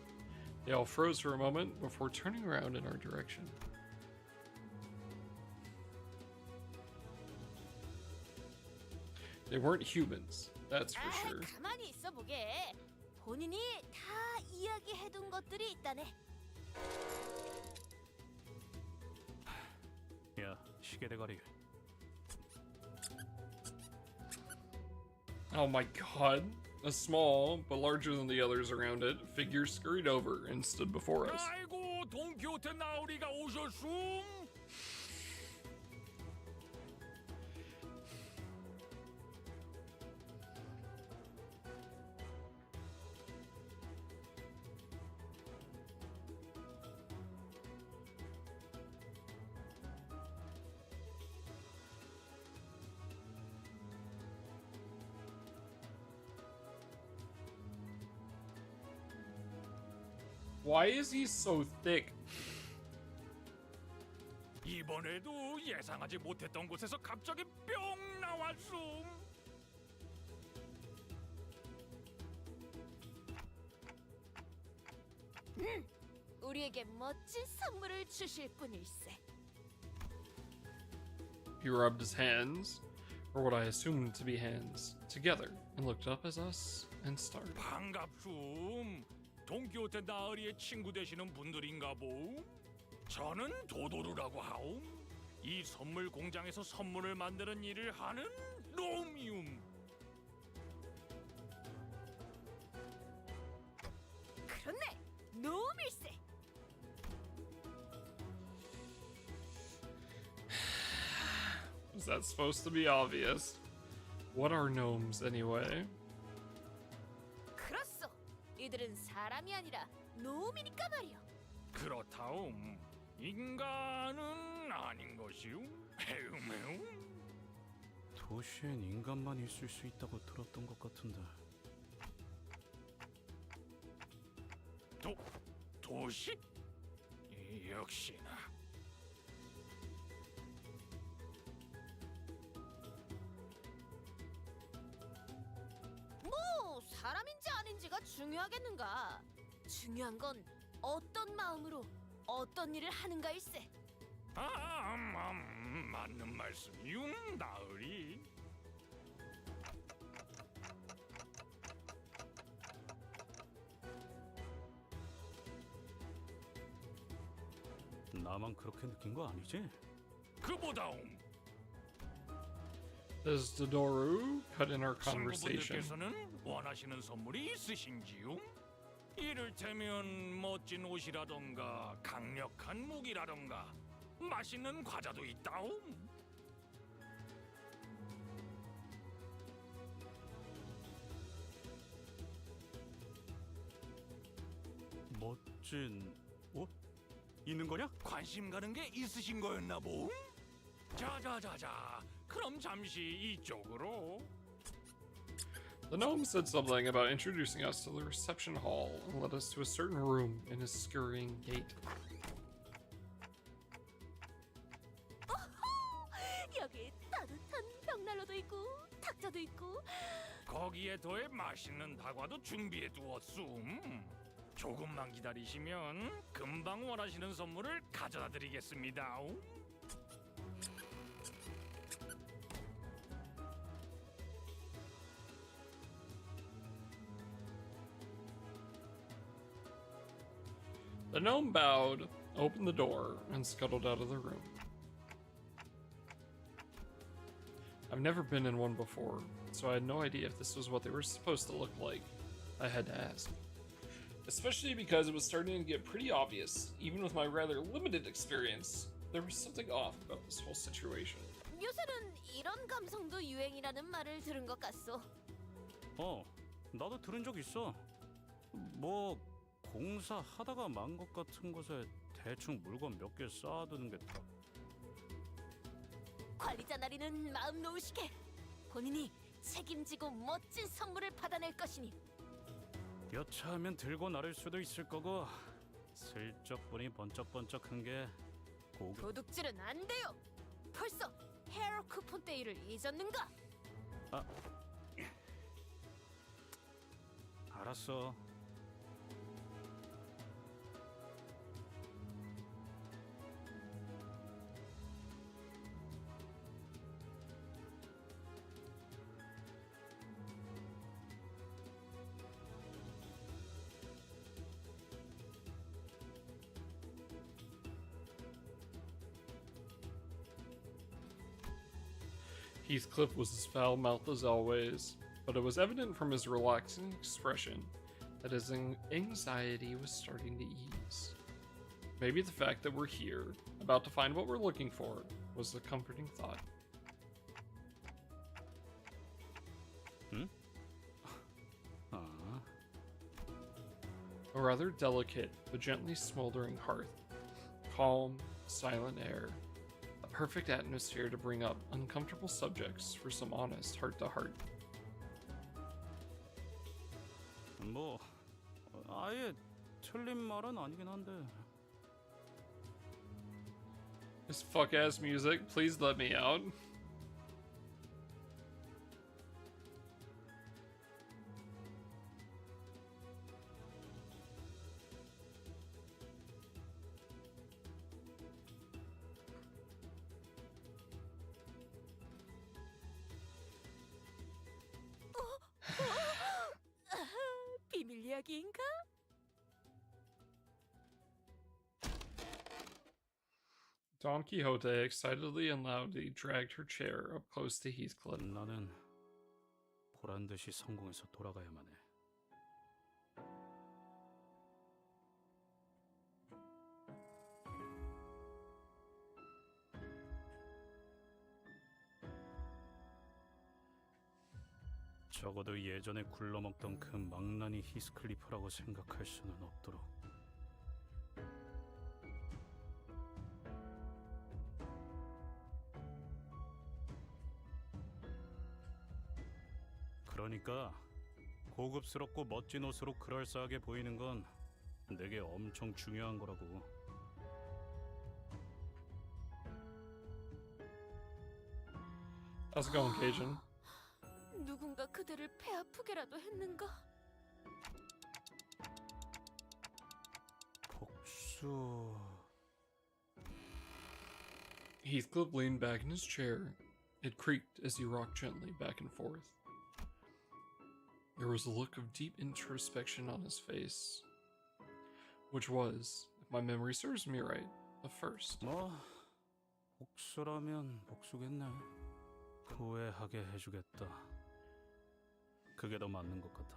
Speaker 1: They all froze for a moment before turning around in our direction. They weren't humans, that's for sure.
Speaker 5: 가만히 있어 보게. 본인이 다 이야기해둔 것들이 있다네.
Speaker 2: 야, 시계 대가리.
Speaker 1: Oh my god. A small, but larger than the others around it, figure scurried over and stood before us.
Speaker 2: 아이고, 돈 돈키호테 나으리가 오셨음.
Speaker 1: Why is he so thick?
Speaker 2: 이번에도 예상하지 못했던 곳에서 갑자기 뿅 나왔음.
Speaker 5: 우리에게 멋진 선물을 주실 분일세.
Speaker 1: He rubbed his hands, or what I assumed to be hands, together and looked up at us and started.
Speaker 2: 반갑숨. 돈키호테 나으리의 친구 되시는 분들인가 보. 저는 도도루라고 하옴. 이 선물 공장에서 선물을 만드는 일을 하는 놈이움.
Speaker 5: 그렇네, 놈일세.
Speaker 1: Is that supposed to be obvious? What are gnomes anyway?
Speaker 5: 그렇소. 이들은 사람이 아니라 놈이니까 말이오.
Speaker 2: 그렇다움. 인간은 아닌 것이움. 헤음헤음.
Speaker 14: 도시엔 인간만 있을 수 있다고 들었던 것 같은데.
Speaker 2: 도시? 역시나.
Speaker 5: 뭐 사람인지 아닌지가 중요하겠는가? 중요한 건 어떤 마음으로 어떤 일을 하는가일세.
Speaker 2: 맞는 말씀이움, 나으리.
Speaker 14: 나만 그렇게 느낀 거 아니지?
Speaker 2: 그보다움.
Speaker 1: Does Dodoru cut in our conversation?
Speaker 2: 신부분들께서는 원하시는 선물이 있으신지요? 이를테면 멋진 옷이라던가 강력한 무기라던가 맛있는 과자도 있다움.
Speaker 14: 멋진 옷? 있는 거냐?
Speaker 2: 관심 가는 게 있으신 거였나 보? 자자자자, 그럼 잠시 이쪽으로.
Speaker 1: The gnome said something about introducing us to the reception hall and led us to a certain room in his scurrying gait.
Speaker 5: 여기 따뜻한 벽난로도 있고 탁자도 있고.
Speaker 2: 거기에 더해 맛있는 다과도 준비해 두었음. 조금만 기다리시면 금방 원하시는 선물을 가져다 드리겠습니다.
Speaker 1: The gnome bowed, opened the door, and scuttled out of the room. I've never been in one before, so I had no idea if this was what they were supposed to look like. I had to ask. Especially because it was starting to get pretty obvious, even with my rather limited experience, there was something off about this whole situation.
Speaker 5: 요새는 이런 감성도 유행이라는 말을 들은 것 같소.
Speaker 14: 나도 들은 적 있어. 뭐 공사하다가 만 것 같은 곳에 대충 물건 몇 개 쌓아두는 게 딱.
Speaker 5: 관리자 나리는 마음 놓으시게. 본인이 책임지고 멋진 선물을 받아낼 것이니.
Speaker 14: 여차하면 들고 나를 수도 있을 거고 슬쩍 보니 번쩍번쩍한 게 고급.
Speaker 5: 도둑질은 안 돼요. 벌써 헤어 쿠폰 때일을 잊었는가?
Speaker 14: 알았어.
Speaker 1: Heathcliff was as foul-mouthed as always, but it was evident from his relaxing expression that his anxiety was starting to ease. Maybe the fact that we're here, about to find what we're looking for, was a comforting thought. A rather delicate but gently smoldering hearth. Calm, silent air. A perfect atmosphere to bring up uncomfortable subjects for some honest heart-to-heart.
Speaker 14: 뭐 아예 틀린 말은 아니긴 한데.
Speaker 1: This fuck-ass music, please let me out.
Speaker 5: 비밀 이야기인가?
Speaker 1: Don Quixote excitedly and loudly dragged her chair up close to Heathcliff.
Speaker 14: 나는 보란 듯이 성공해서 돌아가야만 해. 적어도 예전에 굴러먹던 그 망나니 히스클리프라고 생각할 수는 없도록. 그러니까 고급스럽고 멋진 옷으로 그럴싸하게 보이는 건 내게 엄청 중요한 거라고.
Speaker 1: How's it going, Cajun?
Speaker 5: 누군가 그들을 배 아프게라도 했는가?
Speaker 14: 복수.
Speaker 1: Heathcliff leaned back in his chair. It creaked as he rocked gently back and forth. There was a look of deep introspection on his face, which was, if my memory serves me right, a first.
Speaker 14: 뭐 복수라면 복수겠네. 후회하게 해주겠다. 그게 더 맞는 것 같아.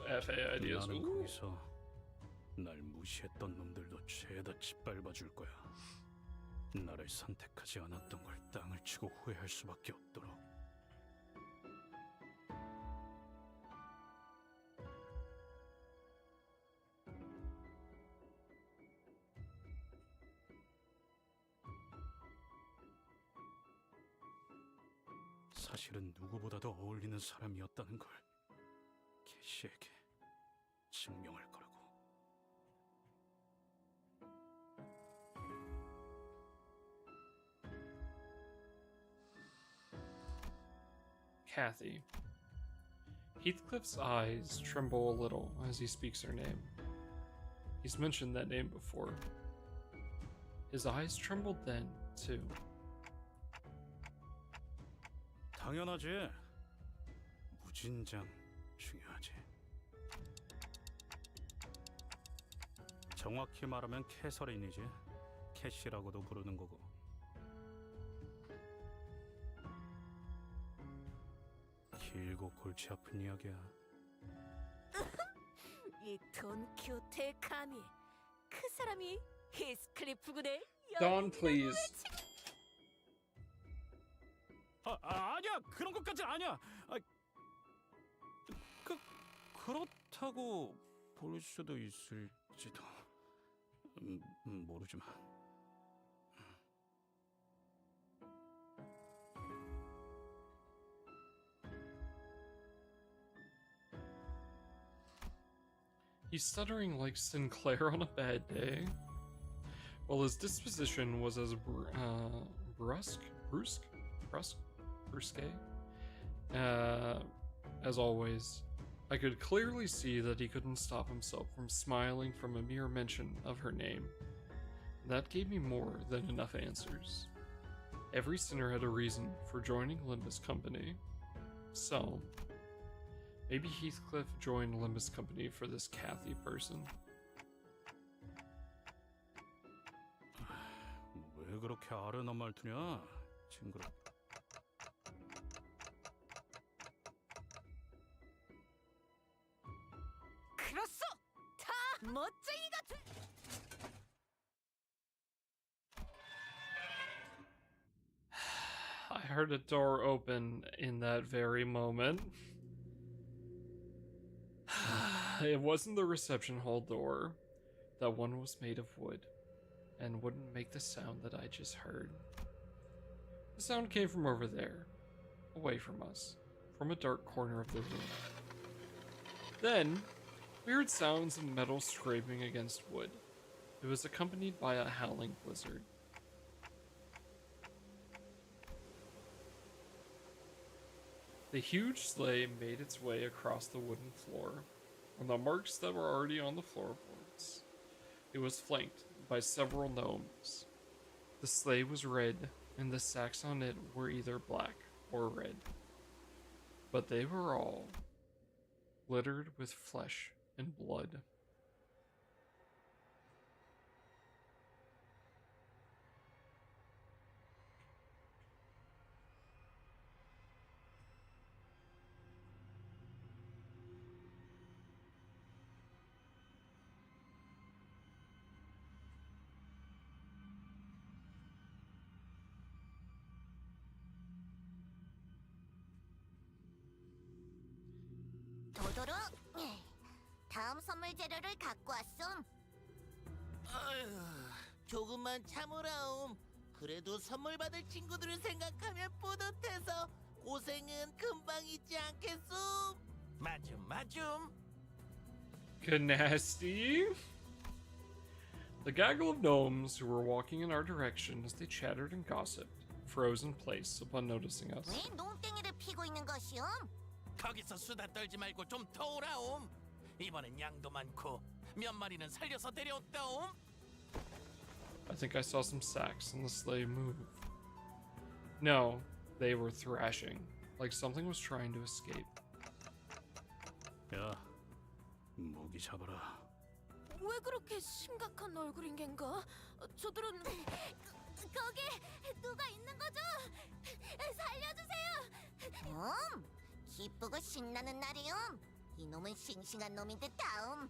Speaker 1: FA ideas.
Speaker 14: 나는
Speaker 1: Ooh.
Speaker 14: 거기서 날 무시했던 놈들도 죄다 짓밟아 줄 거야. 나를 선택하지 않았던 걸 땅을 치고 후회할 수밖에 없도록. 사실은 누구보다도 어울리는 사람이었다는 걸 캐시에게 증명할 거라고.
Speaker 1: Kathy. Heathcliff's eyes tremble a little as he speaks her name. He's mentioned that name before. His eyes trembled then, too.
Speaker 14: 당연하지. 무진장 중요하지. 정확히 말하면 캐서린이지. 캐시라고도 부르는 거고. 길고 골치 아픈 이야기야.
Speaker 5: 이 돈키호테의 감히 그 사람이 히스클리프군의
Speaker 1: Don, please.
Speaker 14: 아니야. 그런 것까진 아니야. 그렇다고 볼 수도 있을지도. 모르지만.
Speaker 1: He's stuttering like Sinclair on a bad day. While his disposition was as brusque as always, I could clearly see that he couldn't stop himself from smiling from a mere mention of her name. That gave me more than enough answers. Every sinner had a reason for joining Linda's company. So, maybe Heathcliff joined Olympus Company for this Kathy person.
Speaker 14: 왜 그렇게 아련한 말투냐? 징그럽.
Speaker 5: 그렇소! 다 멋쟁이가 돼!
Speaker 1: I heard a door open in that very moment. It wasn't the reception hall door. That one was made of wood and wouldn't make the sound that I just heard. The sound came from over there, away from us, from a dark corner of the room. Then, we heard sounds of metal scraping against wood. It was accompanied by a howling blizzard. The huge sleigh made its way across the wooden floor, on the marks that were already on the floorboards. It was flanked by several gnomes. The sleigh was red, and the sacks on it were either black or red. But they were all littered with flesh and blood.
Speaker 12: 도도로, 다음 선물 재료를 갖고 왔음.
Speaker 21: 아휴, 조금만 참으라옴. 그래도 선물 받을 친구들을 생각하면 뿌듯해서 고생은 금방 잊지 않겠음. 맞음.
Speaker 1: Good nasty. The gaggle of gnomes who were walking in our direction as they chattered and gossiped froze in place upon noticing us.
Speaker 12: 왜 농땡이를 피고 있는 것이옴?
Speaker 21: 거기서 수다 떨지 말고 좀 더 오라옴. 이번엔 양도 많고 몇 마리는 살려서 데려왔다옴.
Speaker 1: I think I saw some sacks in the sleigh move. No, they were thrashing, like something was trying to escape.
Speaker 14: 야, 모기 잡아라.
Speaker 5: 왜 그렇게 심각한 얼굴인 겐가? 저들은 거기 누가 있는 거죠? 살려주세요.
Speaker 12: 기쁘고 신나는 날이옴. 이놈은 싱싱한 놈인 듯하옴.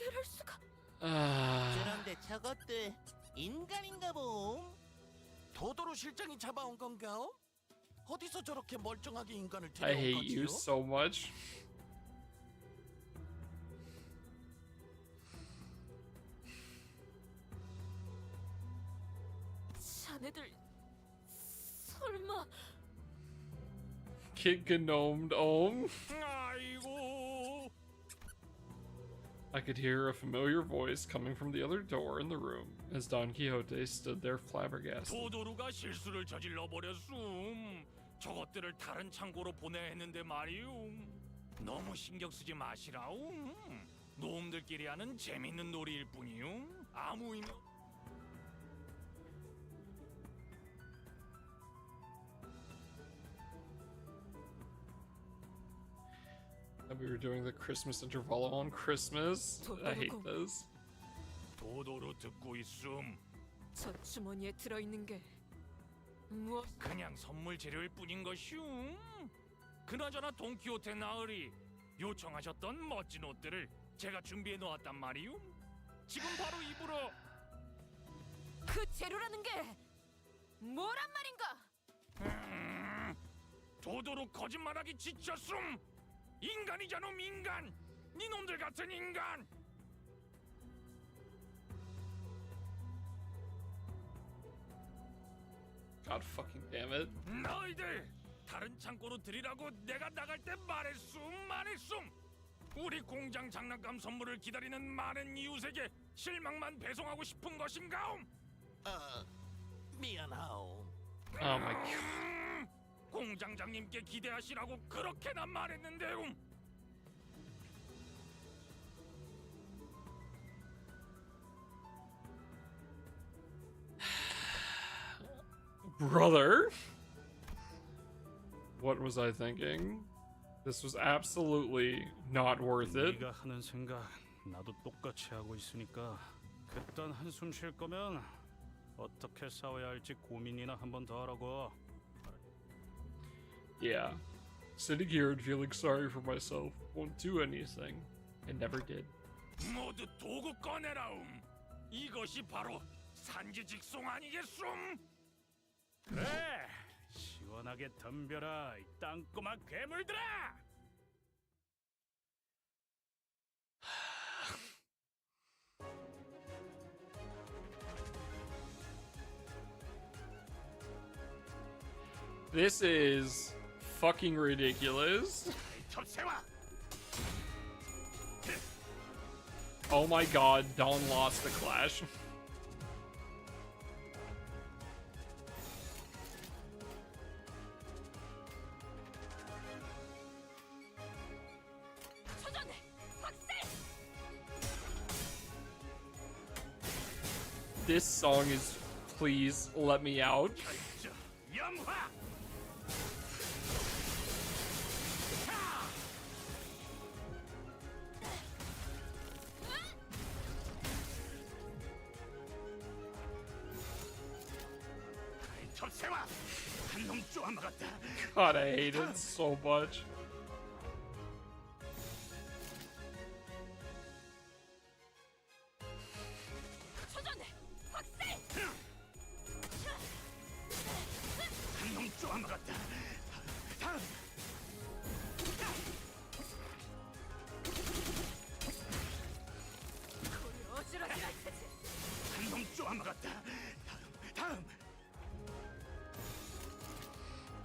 Speaker 5: 이럴 수가.
Speaker 21: 그런데 저것들 인간인가 봄? 도도로 실장이 잡아온 건가요? 어디서 저렇게 멀쩡하게 인간을
Speaker 1: I
Speaker 21: 데려온
Speaker 1: hate you
Speaker 21: 거지요?
Speaker 1: so much.
Speaker 5: 자네들 설마
Speaker 1: Kid Gnomed Ohm.
Speaker 14: 아이고.
Speaker 1: I could hear a familiar voice coming from the other door in the room as Don Quixote stood there flabbergasted.
Speaker 14: 도도루가 실수를 저질러 버렸음. 저것들을 다른 창고로 보내야 했는데 말이움. 너무 신경 쓰지 마시라움. 놈들끼리 하는 재밌는 놀이일 뿐이움. 아무 의미.
Speaker 1: And we were doing the Christmas intervalo on Christmas. I hate this.
Speaker 14: 도도루 듣고 있음.
Speaker 9: 저 주머니에 들어있는 게 무엇?
Speaker 14: 그냥 선물 재료일 뿐인 것이움. 그나저나 돈키호테 나으리 요청하셨던 멋진 옷들을 제가 준비해 놓았단 말이움. 지금 바로 입으러.
Speaker 5: 그 재료라는 게 뭐란 말인가?
Speaker 14: 도도루 거짓말하기 지쳤음. 인간이잖아, 인간. 니놈들 같은 인간.
Speaker 1: God fucking damn it.
Speaker 14: 너희들 다른 창고로 들이라고 내가 나갈 때 말했음. 우리 공장 장난감 선물을 기다리는 많은 이웃에게 실망만 배송하고 싶은 것인가옴?
Speaker 21: 미안하오.
Speaker 1: Oh my god.
Speaker 14: 공장장님께 기대하시라고 그렇게나 말했는데요.
Speaker 1: Brother? What was I thinking? This was absolutely not worth it.
Speaker 2: 네가 하는 생각 나도 똑같이 하고 있으니까 그딴 한숨 쉴 거면 어떻게 싸워야 할지 고민이나 한 번 더 하라고.
Speaker 1: Yeah. Sitting here and feeling sorry for myself won't do anything. It never did.
Speaker 14: 모두 도구 꺼내라움. 이것이 바로 산지직송 아니겠음?
Speaker 2: 그래, 시원하게 덤벼라 이 땅꼬마 괴물들아!
Speaker 1: This is fucking ridiculous. Oh my god, Dawn lost the clash. This song is Please Let Me Out. God, I hate it so much.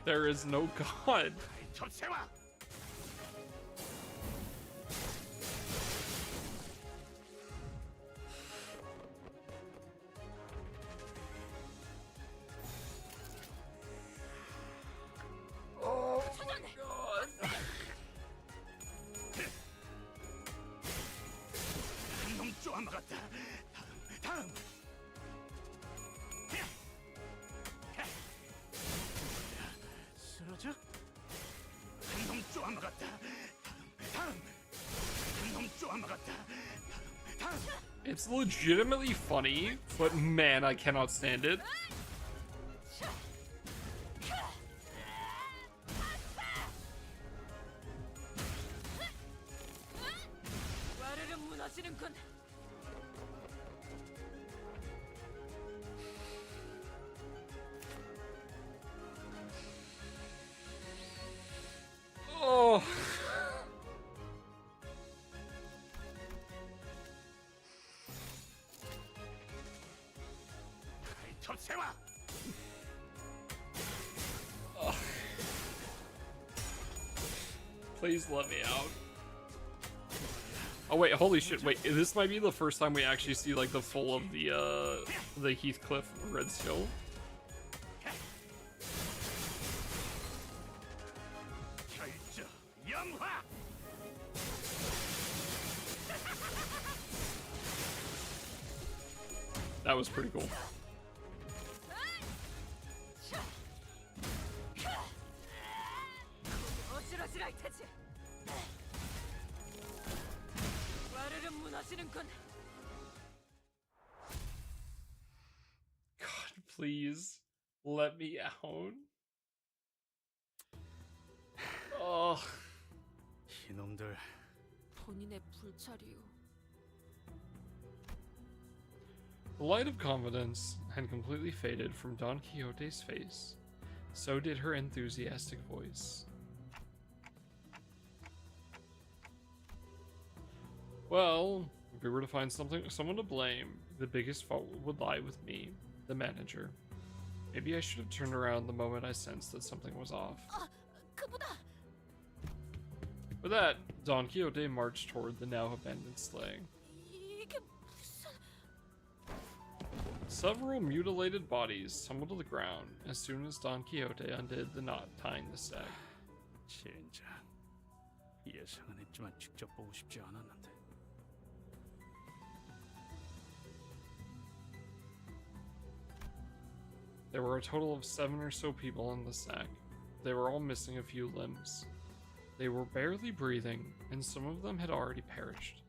Speaker 1: There is no God. Oh my God.
Speaker 2: 쓰러져?
Speaker 1: It's legitimately funny, but man, I cannot stand it. Oh. Ugh. Please let me out. Oh wait, holy shit, wait, this might be the first time we actually see like the full of the Heathcliff Red Skill. That was pretty cool. God, please let me out. Oh.
Speaker 2: 이놈들.
Speaker 5: 본인의 불찰이요.
Speaker 1: The light of confidence had completely faded from Don Quixote's face. So did her enthusiastic voice. Well, if we were to find someone to blame, the biggest fault would lie with me, the manager. Maybe I should have turned around the moment I sensed that something was off. With that, Don Quixote marched toward the now abandoned sleigh. Several mutilated bodies tumbled to the ground as soon as Don Quixote undid the knot tying the sack.
Speaker 2: 진짜 예상은 했지만 직접 보고 싶지 않았는데.
Speaker 1: There were a total of 7 or so people in the sack. they were all missing a few limbs. They were barely breathing, and some of them had already perished.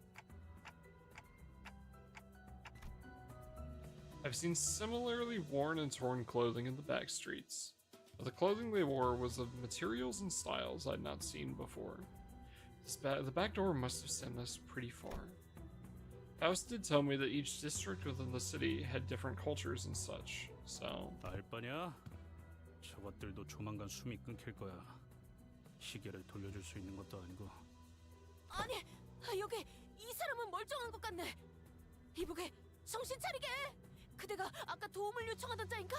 Speaker 1: I've seen similarly worn and torn clothing in the back streets, but the clothing they wore was of materials and styles I'd not seen before. The back door must have sent us pretty far. Faust did tell me that each district within the city had different cultures and such, so...
Speaker 2: 알 바냐? 저것들도 조만간 숨이 끊길 거야. 시계를 돌려줄 수 있는 것도 아니고.
Speaker 5: 아니, 여기 이 사람은 멀쩡한 것 같네. 이보게, 정신 차리게. 그대가 아까 도움을 요청하던 자인가?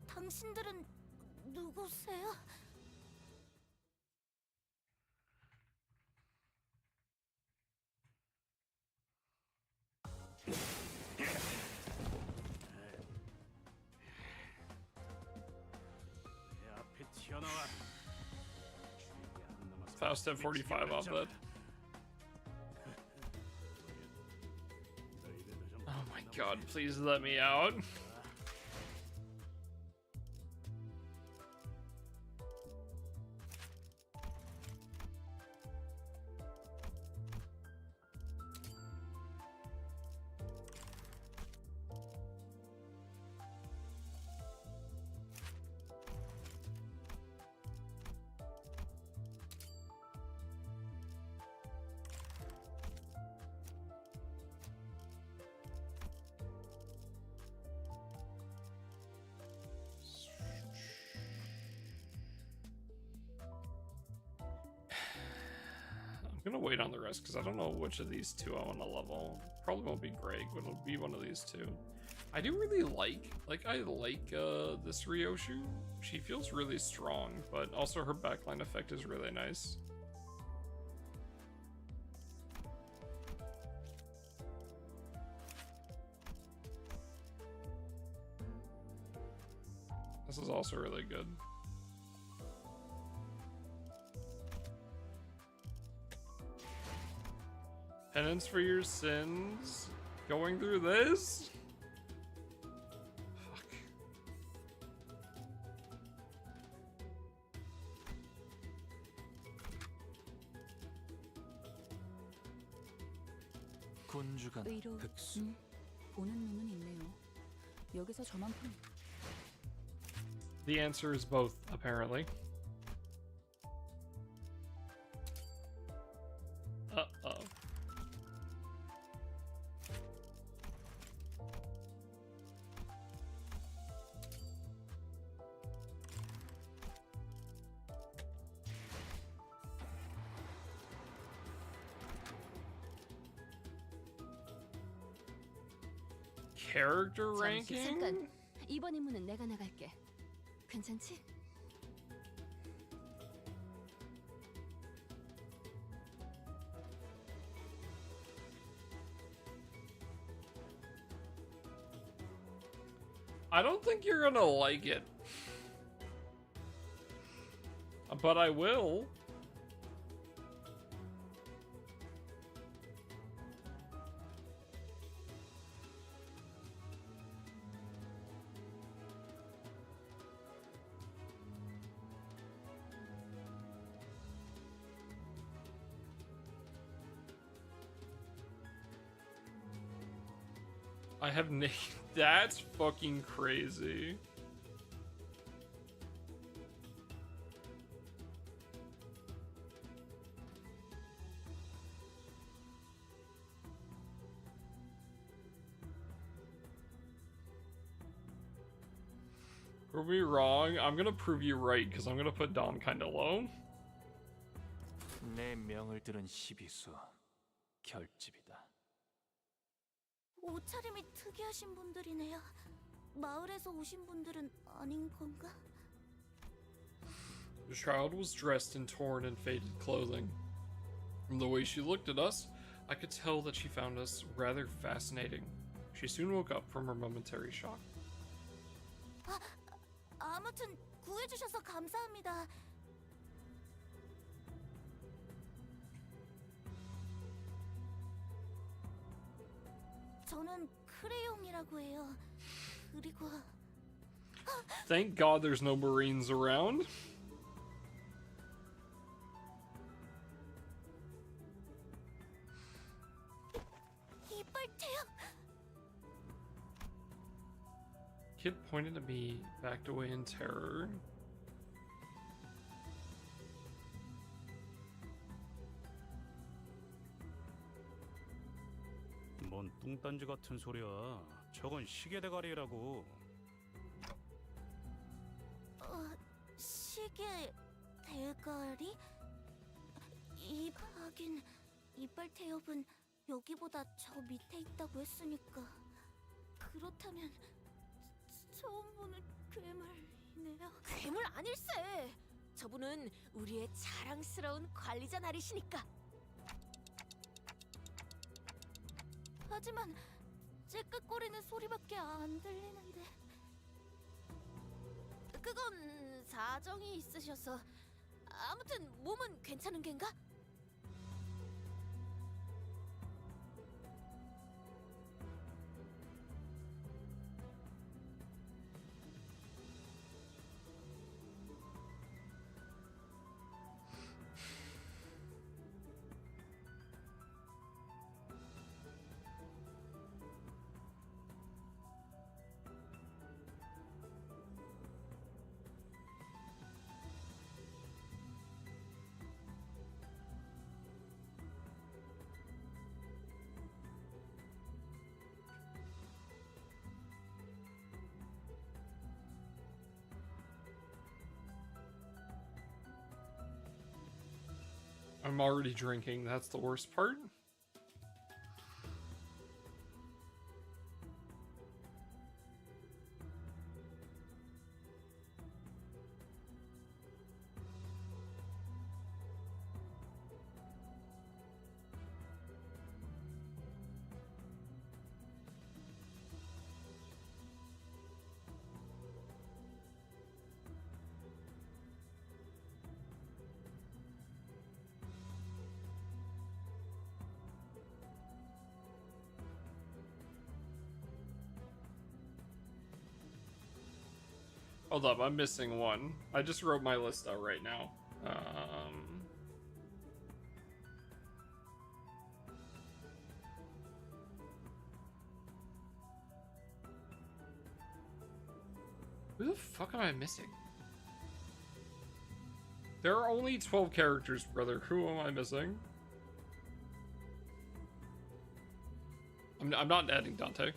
Speaker 5: 당신들은 누구세요?
Speaker 2: 내 앞에 튀어나와.
Speaker 1: Faust had 45 off that. Oh my god, please let me out. I'm gonna wait on the rest because I don't know which of these two I want to level. Probably won't be Greg, but it'll be one of these two. I do really like this Ryoshu. She feels really strong, but also her backline effect is really nice. This is also really good. Penance for your sins? Going through this? Fuck.
Speaker 10: 군주간
Speaker 3: 의로
Speaker 10: 흑수.
Speaker 3: 보는 눈은 있네요. 여기서 저만큼.
Speaker 1: The answer is both, apparently. Uh-oh. Character ranking?
Speaker 5: 잠깐. 이번 임무는 내가 나갈게. 괜찮지?
Speaker 1: I don't think you're gonna like it. But I will. I have that's fucking crazy. Prove me wrong. I'm gonna prove you right because I'm gonna put Dom kinda low.
Speaker 10: 내 명을 들은 시비수 결집이다.
Speaker 5: 옷차림이 특이하신 분들이네요. 마을에서 오신 분들은 아닌 건가?
Speaker 1: The child was dressed in torn and faded clothing. From the way she looked at us, I could tell that she found us rather fascinating. She soon woke up from her momentary shock.
Speaker 5: 아무튼 구해주셔서 감사합니다. 저는 크레용이라고 해요. 그리고
Speaker 1: Thank God there's no Marines around.
Speaker 5: 이빨 태엽.
Speaker 1: Kid pointed at me, backed away in terror.
Speaker 2: 뭔 뚱딴지 같은 소리야. 저건 시계 대가리라고.
Speaker 5: 시계 대가리? 하긴 이빨 태엽은 여기보다 저 밑에 있다고 했으니까 그렇다면 처음 보는 괴물이네요. 괴물 아닐세. 저분은 우리의 자랑스러운 관리자 나리시니까. 하지만 째깍거리는 소리밖에 안 들리는데. 그건 사정이 있으셔서. 아무튼 몸은 괜찮은 겐가?
Speaker 1: I'm already drinking, that's the worst part. Hold up, I'm missing one. I just wrote my list out right now. Who the fuck am I missing? There are only 12 characters, brother. Who am I missing? I'm not adding Dante.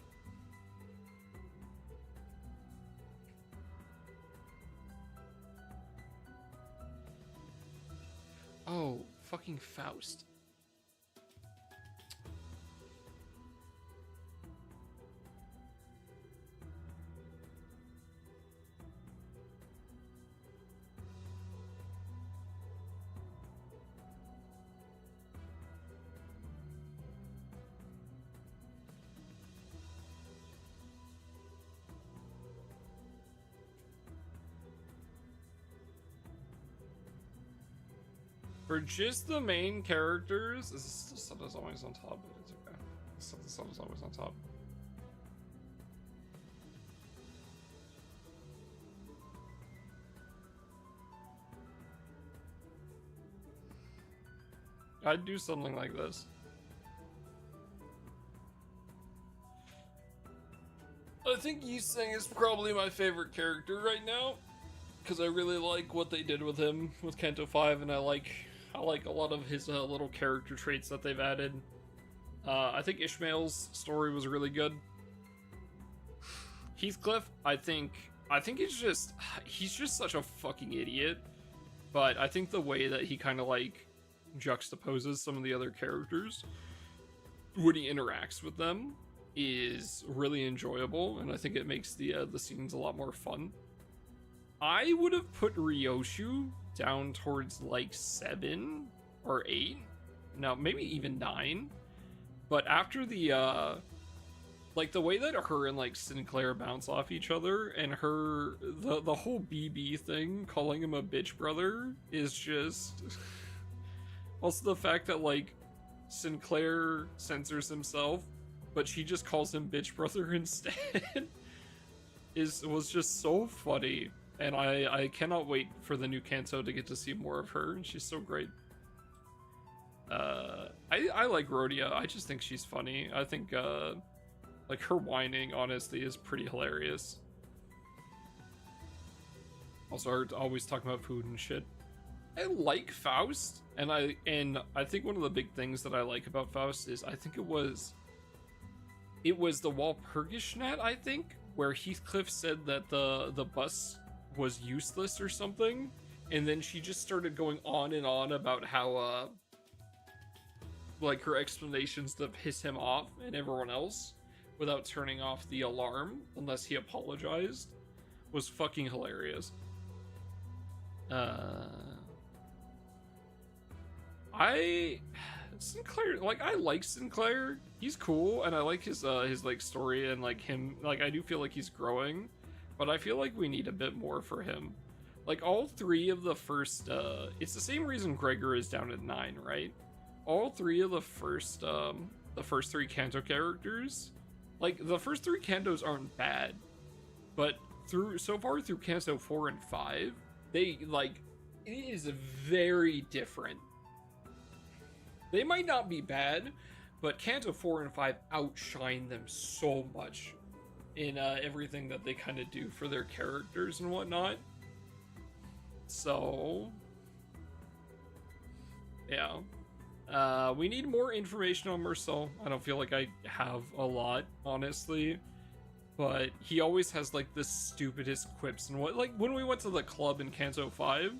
Speaker 1: Oh, fucking Faust. For just the main characters, this is the sun is always on top, but it's okay. The sun is always on top. I'd do something like this. I think Yuseng is probably my favorite character right now, because I really like what they did with him with Canto 5, and I like a lot of his little character traits that they've added. I think Ishmael's story was really good. Heathcliff, I think he's just such a fucking idiot. But I think the way that he kind of like juxtaposes some of the other characters when he interacts with them is really enjoyable, and I think it makes the scenes a lot more fun. I would have put Ryoshu down towards like 7 or 8. No, maybe even 9. But after the like the way that her and like Sinclair bounce off each other, and the whole BB thing, calling him a bitch brother, is just also the fact that like Sinclair censors himself, but she just calls him bitch brother instead. was just so funny, and I cannot wait for the new Canto to get to see more of her. She's so great. I like Rhodia. I just think she's funny. I think like her whining honestly is pretty hilarious. Also, her always talking about food and shit. I like Faust, and I think one of the big things that I like about Faust is I think it was the Walpurgisnacht, I think, where Heathcliff said that the bus was useless or something, and then she just started going on and on about how like her explanations to piss him off and everyone else without turning off the alarm unless he apologized was fucking hilarious. Sinclair, like, I like Sinclair. He's cool, and I like his like story, and like him, like I do feel like he's growing, but I feel like we need a bit more for him. Like all three of the first, it's the same reason Gregor is down at 9, right? All three of the first three Canto characters, like the first three Cantos aren't bad, but so far through Canto 4 and 5, they like it is very different. They might not be bad, but Canto 4 and 5 outshine them so much in everything that they kind of do for their characters and whatnot. So, yeah. We need more information on Marcel. I don't feel like I have a lot, honestly. But he always has, like, the stupidest quips and what. Like, when we went to the club in Canto 5,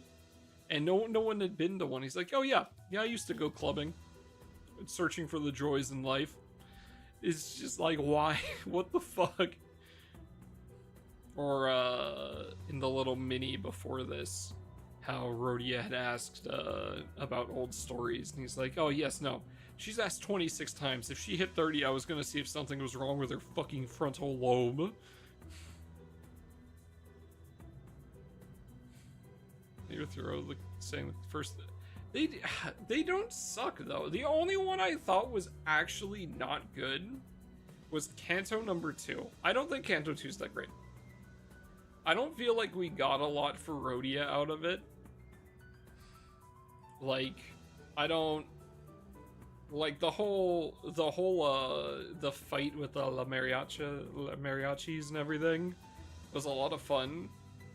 Speaker 1: and no one had been to one, he's like, oh yeah, I used to go clubbing. Searching for the joys in life. It's just like, why? What the fuck? Or, in the little mini before this, how Rhodia had asked, about old stories, and he's like, oh yes, no. She's asked 26 times. If she hit 30, I was gonna see if something was wrong with her fucking frontal lobe. You're saying the first... They don't suck, though. The only one I thought was actually not good was Canto number 2. I don't think Canto 2 is that great. I don't feel like we got a lot for Rhodia out of it. Like, I don't... Like, the fight with the La Mariachis and everything was a lot of fun.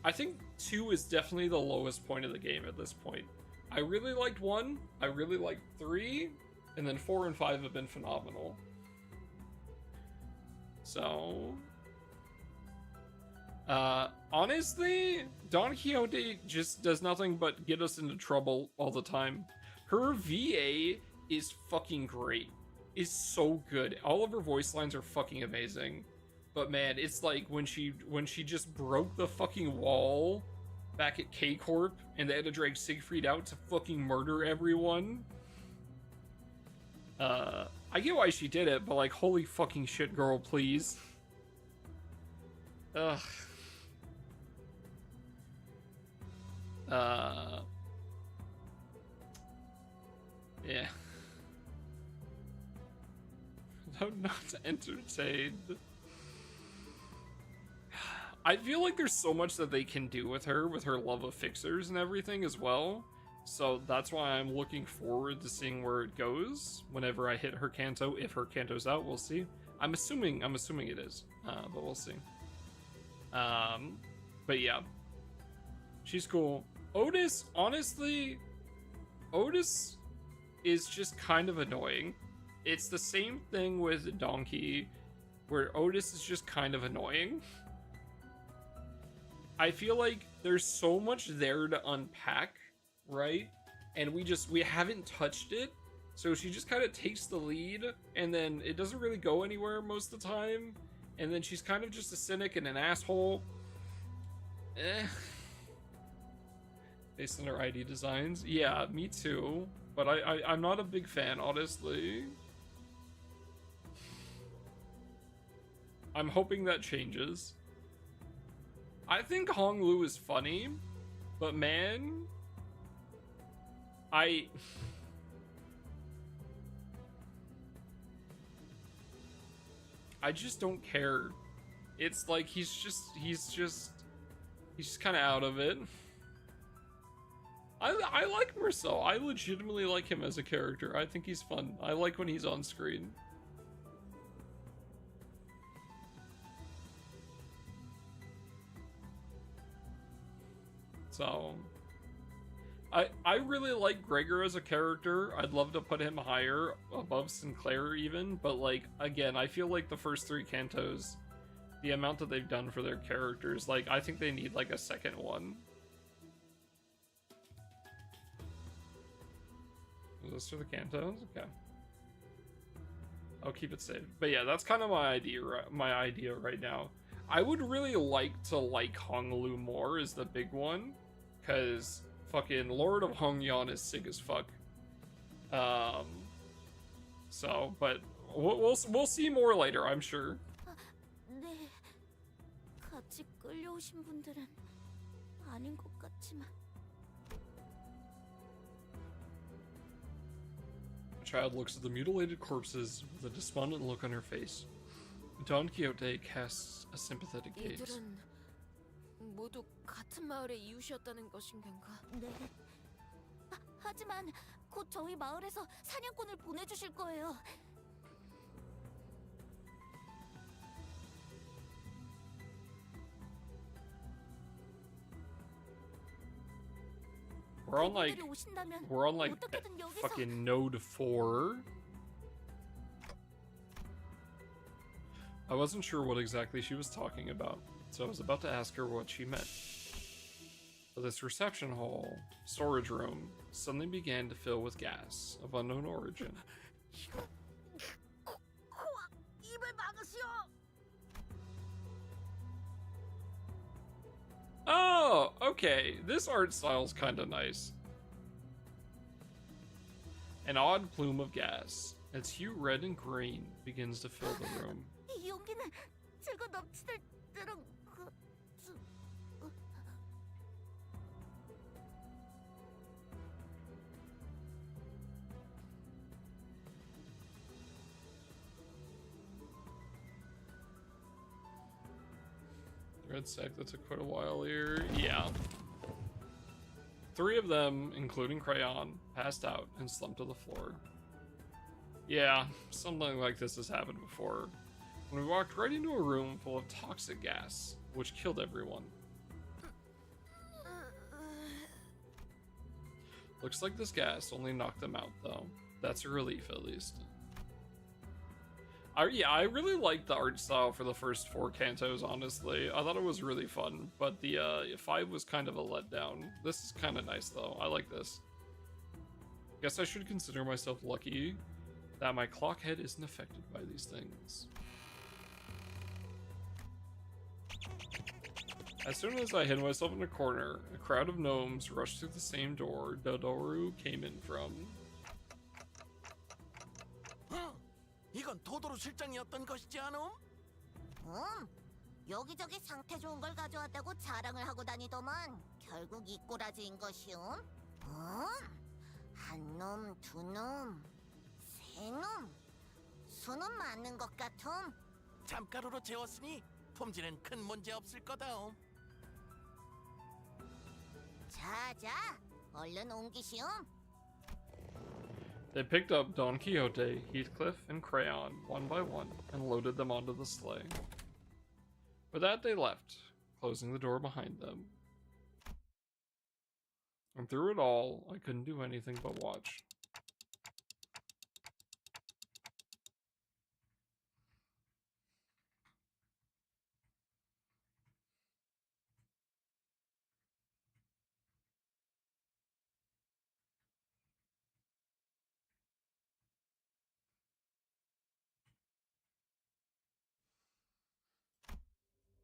Speaker 1: I think 2 is definitely the lowest point of the game at this point. I really liked 1, I really liked 3, and then 4 and 5 have been phenomenal. So... honestly, Don Quixote just does nothing but get us into trouble all the time. Her VA is fucking great. Is so good. All of her voice lines are fucking amazing. But man, it's like when she just broke the fucking wall back at K-Corp and they had to drag Siegfried out to fucking murder everyone. I get why she did it, but like, holy fucking shit, girl, please. Ugh. Yeah. I'm not entertained. I feel like there's so much that they can do with her love of fixers and everything as well. So that's why I'm looking forward to seeing where it goes whenever I hit her Canto. If her Canto's out, we'll see. I'm assuming it is, but we'll see. But yeah, she's cool. Otis, honestly, Otis is just kind of annoying. It's the same thing with Donkey, where Otis is just kind of annoying. I feel like there's so much there to unpack, right? And we haven't touched it, so she just kind of takes the lead, and then it doesn't really go anywhere most of the time, and then she's kind of just a cynic and an asshole. Based on her ID designs. Yeah, me too. But I'm not a big fan, honestly. I'm hoping that changes. I think Hong Lu is funny, but man, I just don't care it's like he's just kind of out of it. I like Marcel. I legitimately like him as a character. I think he's fun. I like when he's on screen. So I really like Gregor as a character. I'd love to put him higher, above Sinclair even, but like again, I feel like the first 3 Cantos, the amount that they've done for their characters, like I think they need like a second one. Is this for the Cantos? Okay. I'll keep it saved. But yeah, that's kind of my idea right now. I would really like to like Honglu more is the big one, because fucking Lord of Hongyan is sick as fuck. So, but we'll see more later, I'm sure.
Speaker 5: 네, 같이 끌려오신 분들은 아닌 것 같지만.
Speaker 1: The child looks at the mutilated corpses with a despondent look on her face. Don Quixote casts a sympathetic gaze.
Speaker 5: 이들은 모두 같은 마을의 이웃이었다는 것인 건가? 네. 하지만 곧 저희 마을에서 사냥꾼을 보내주실 거예요.
Speaker 1: We're on like fucking node 4. I wasn't sure what exactly she was talking about, so I was about to ask her what she meant. But this reception hall, storage room, suddenly began to fill with gas of unknown origin.
Speaker 5: 입을 막으시오.
Speaker 1: Oh, okay. This art style's kinda nice. An odd plume of gas, its hue red and green, begins to fill the room.
Speaker 5: 이 용기는 제가 납치될 때랑
Speaker 1: Red sack that took quite a while here. Yeah. 3 of them, including Crayon, passed out and slumped to the floor. Yeah, something like this has happened before. When we walked right into a room full of toxic gas, which killed everyone. Looks like this gas only knocked them out, though. That's a relief, at least. Yeah, I really liked the art style for the first 4 Cantos, honestly. I thought it was really fun, but the 5 was kind of a letdown. This is kind of nice, though. I like this. Guess I should consider myself lucky that my clock head isn't affected by these things. As soon as I hid myself in a corner, a crowd of gnomes rushed through the same door Dodoru came in from.
Speaker 21: 이건 도도로 실장이었던 것이지 않음?
Speaker 12: 여기저기 상태 좋은 걸 가져왔다고 자랑을 하고 다니더만 결국 이 꼬라지인 것이오. 한 놈, 2놈, 3놈. 수는 맞는 것 같음.
Speaker 21: 잠가루로 재웠으니 품질은 큰 문제 없을 거다.
Speaker 12: 자자, 얼른 옮기시오.
Speaker 1: They picked up Don Quixote, Heathcliff, and Crayon, one by one, and loaded them onto the sleigh. With that, they left, closing the door behind them. And through it all, I couldn't do anything but watch.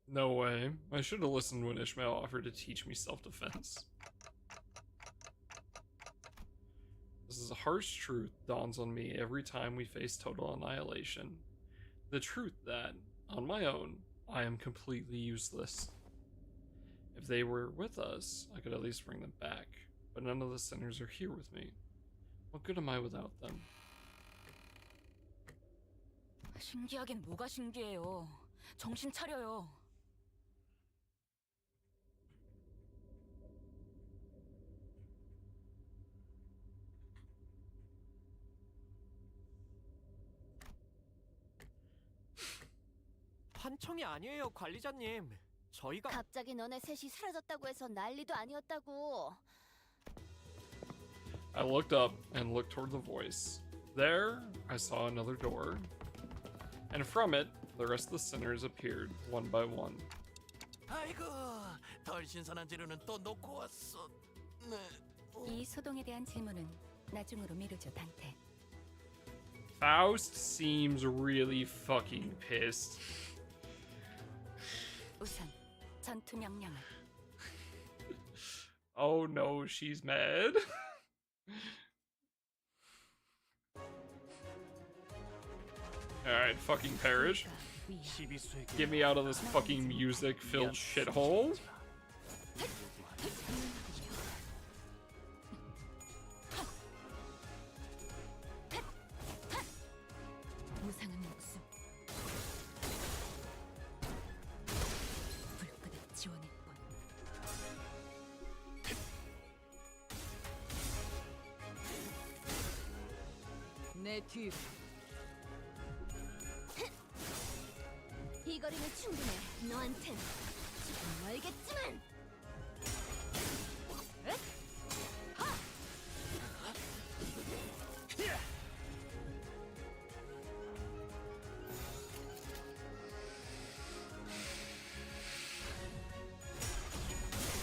Speaker 1: No way. I should have listened when Ishmael offered to teach me self-defense. This is a harsh truth dawns on me every time we face total annihilation. The truth that, on my own, I am completely useless. If they were with us, I could at least bring them back, but none of the sinners are here with me. What good am I without them?
Speaker 3: 신기하긴 뭐가 신기해요. 정신 차려요.
Speaker 10: 판청이 아니에요, 관리자님. 저희가
Speaker 5: 갑자기 너네 셋이 사라졌다고 해서 난리도 아니었다고.
Speaker 1: I looked up and looked toward the voice. There, I saw another door. And from it, the rest of the sinners appeared, one by one.
Speaker 21: 아이고, 덜 신선한 재료는 또 놓고 왔어. 네.
Speaker 15: 이 소동에 대한 질문은 나중으로 미루죠, 단테.
Speaker 1: Faust seems really fucking pissed.
Speaker 15: 우선 전투 명령을.
Speaker 1: Oh no, she's mad. Alright, fucking perish. Get me out of this fucking music-filled shithole.
Speaker 3: 무상한 목숨. 불끄덕 지원했군.
Speaker 9: 내 뒤로.
Speaker 5: 이 거리는 충분해. 너한텐 조금 멀겠지만.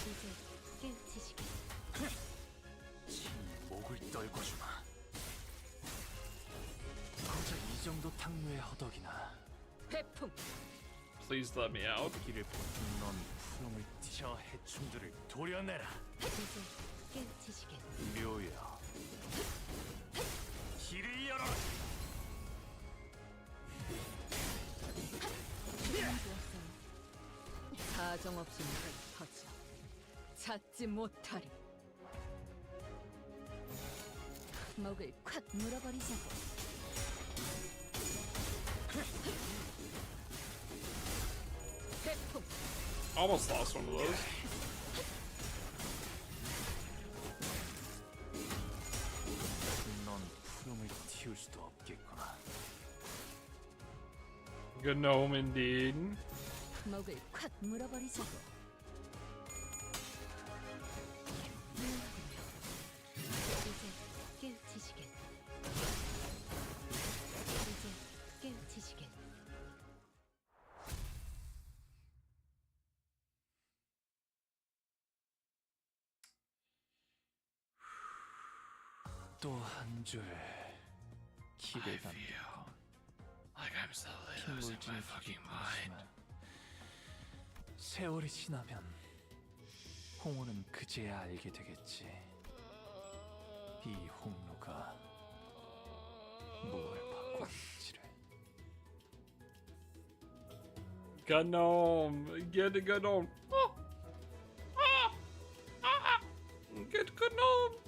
Speaker 15: 이제 깨우치시게.
Speaker 10: 목을 떨궈주마. 고작 이 정도 탕류의 허덕이나.
Speaker 9: 회풍.
Speaker 1: Please let me out.
Speaker 10: 길을 보는 넌 푸름을 저 해충들을 도려내라.
Speaker 15: 이제 깨우치시게.
Speaker 10: 묘여. 길을 열어라.
Speaker 9: 사정없이 터져. 찾지 못하리.
Speaker 3: 목을 콱 물어버리자고.
Speaker 9: 회풍.
Speaker 1: Almost lost one of those.
Speaker 10: 넌 푸름을 틔울 수도 없겠구나.
Speaker 1: Gnome indeed.
Speaker 3: 목을 콱 물어버리자고.
Speaker 15: 이제 깨우치시게. 이제 깨우치시게.
Speaker 10: 또 한 줄 기대 담겨.
Speaker 1: Like I'm still losing my fucking mind.
Speaker 10: 세월이 지나면 홍우는 그제야 알게 되겠지. 이 홍로가 무엇을 바꾸는지를.
Speaker 1: Gnome, get a gnome. Get gnome.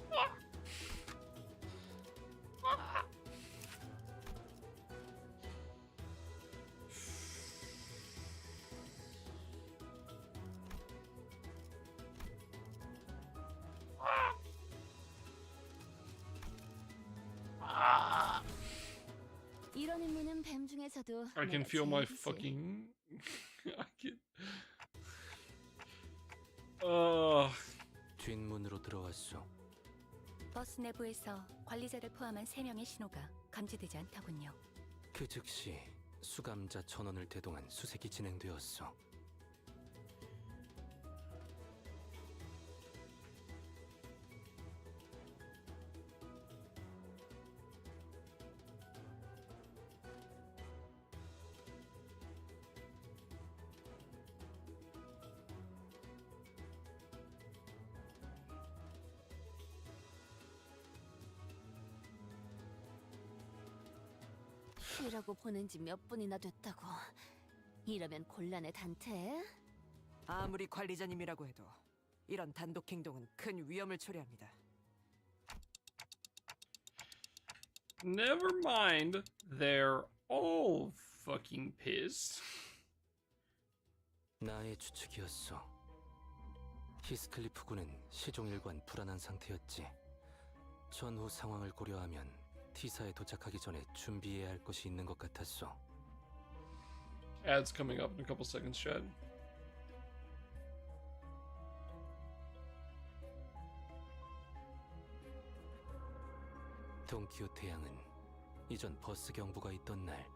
Speaker 5: 이런 임무는 뱀 중에서도
Speaker 1: I can
Speaker 5: 내가
Speaker 1: feel my
Speaker 5: 제일
Speaker 1: fucking. I can.
Speaker 11: 뒷문으로 들어왔소.
Speaker 15: 버스 내부에서 관리자를 포함한 3명의 신호가 감지되지 않더군요.
Speaker 11: 그 즉시 수감자 전원을 대동한 수색이 진행되었소.
Speaker 5: 쉬라고 보낸 지 몇 분이나 됐다고. 이러면 곤란해, 단테.
Speaker 9: 아무리 관리자님이라고 해도 이런 단독 행동은 큰 위험을 초래합니다.
Speaker 1: Never mind. They're all fucking pissed.
Speaker 11: 나의 추측이었어. 히스클리프 군은 시종일관 불안한 상태였지. 전후 상황을 고려하면 T사에 도착하기 전에 준비해야 할 것이 있는 것 같았어.
Speaker 1: Ads coming up in a couple seconds, Chad.
Speaker 11: 돈키호테 양은 이전 버스 경보가 있던 날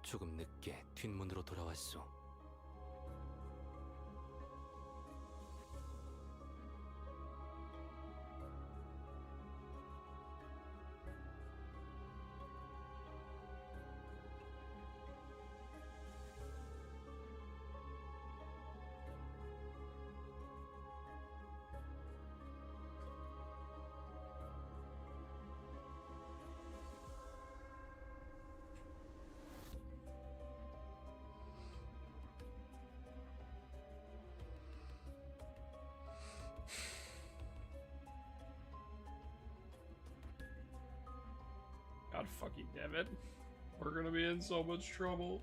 Speaker 11: 조금 늦게 뒷문으로 돌아왔어.
Speaker 1: God fucking damn it. We're gonna be in so much trouble.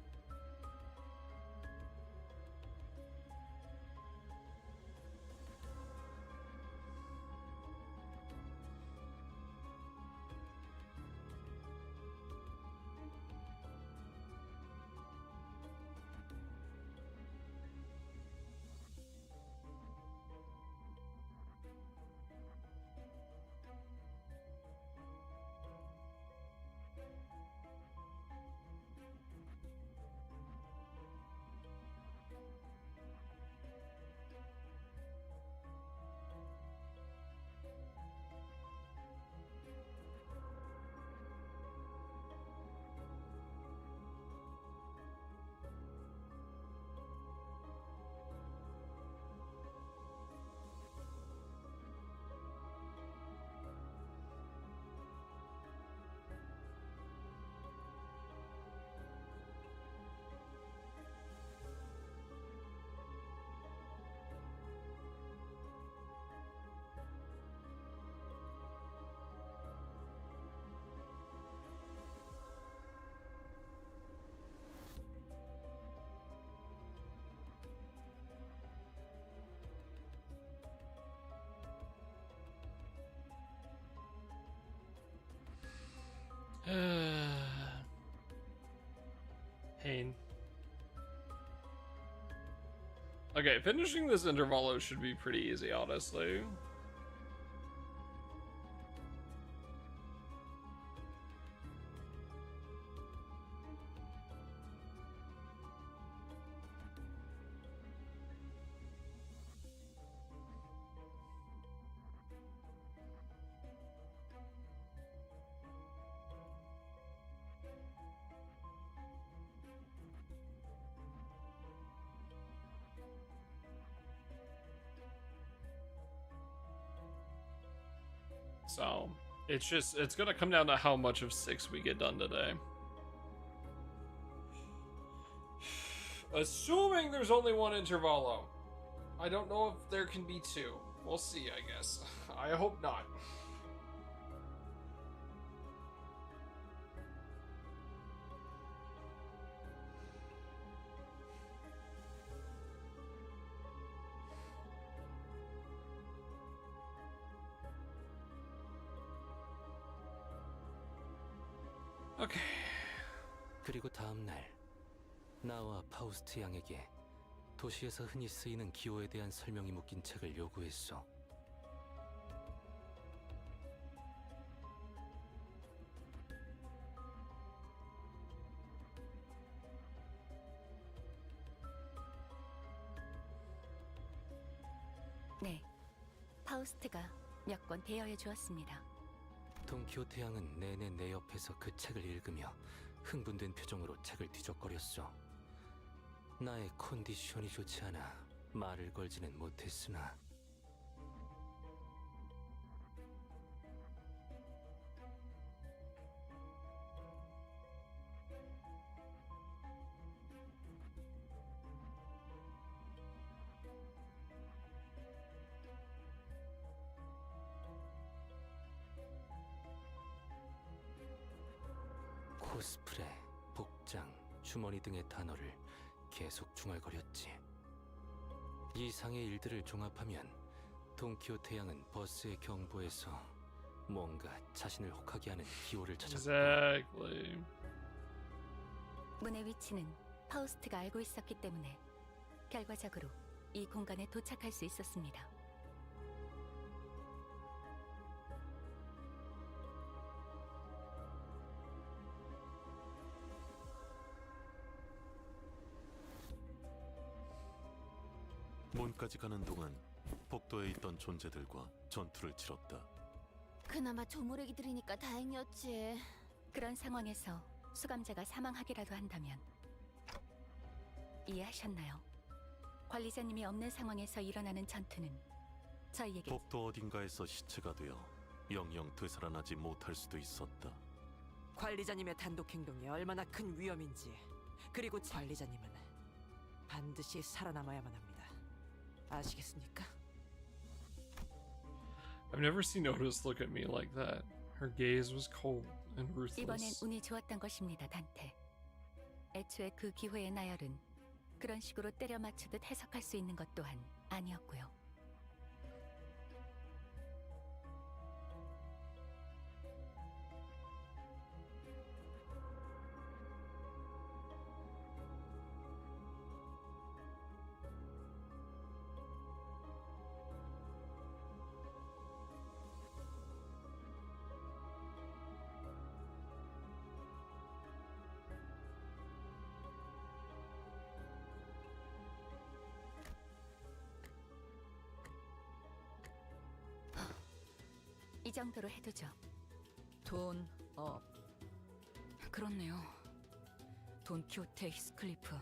Speaker 1: Pain. Okay, finishing this intervalo should be pretty easy, honestly. So, it's gonna come down to how much of 6 we get done today. Assuming there's only one intervalo. I don't know if there can be 2. We'll see, I guess. I hope not. 오케이.
Speaker 11: 그리고 다음 날 나와 파우스트 양에게 도시에서 흔히 쓰이는 기호에 대한 설명이 묶인 책을 요구했어.
Speaker 15: 네, 파우스트가 몇 권 대여해 주었습니다.
Speaker 11: 돈키호테 양은 내내 내 옆에서 그 책을 읽으며 흥분된 표정으로 책을 뒤적거렸어. 나의 컨디션이 좋지 않아 말을 걸지는 못했으나 코스프레, 복장, 주머니 등의 단어를 계속 중얼거렸지. 이상의 일들을 종합하면 돈키호테 양은 버스의 경보에서 뭔가 자신을 혹하게 하는 기호를 찾았다.
Speaker 1: Exactly.
Speaker 15: 문의 위치는 파우스트가 알고 있었기 때문에 결과적으로 이 공간에 도착할 수 있었습니다.
Speaker 20: 문까지 가는 동안 복도에 있던 존재들과 전투를 치렀다.
Speaker 5: 그나마 조무래기들이니까 다행이었지.
Speaker 15: 그런 상황에서 수감자가 사망하기라도 한다면 이해하셨나요? 관리자님이 없는 상황에서 일어나는 전투는 저희에게
Speaker 20: 복도 어딘가에서 시체가 되어 영영 되살아나지 못할 수도 있었다.
Speaker 9: 관리자님의 단독 행동이 얼마나 큰 위험인지, 그리고 관리자님은 반드시 살아남아야만 합니다. 아시겠습니까?
Speaker 1: I've never seen Otis look at me like that. Her gaze was cold and
Speaker 15: 이번엔
Speaker 1: ruthless.
Speaker 15: 운이 좋았던 것입니다, 단테. 애초에 그 기회의 나열은 그런 식으로 때려 맞추듯 해석할 수 있는 것 또한 아니었고요. 이 정도로 해두죠.
Speaker 3: 돈, 그렇네요. 돈키호테 히스클리프.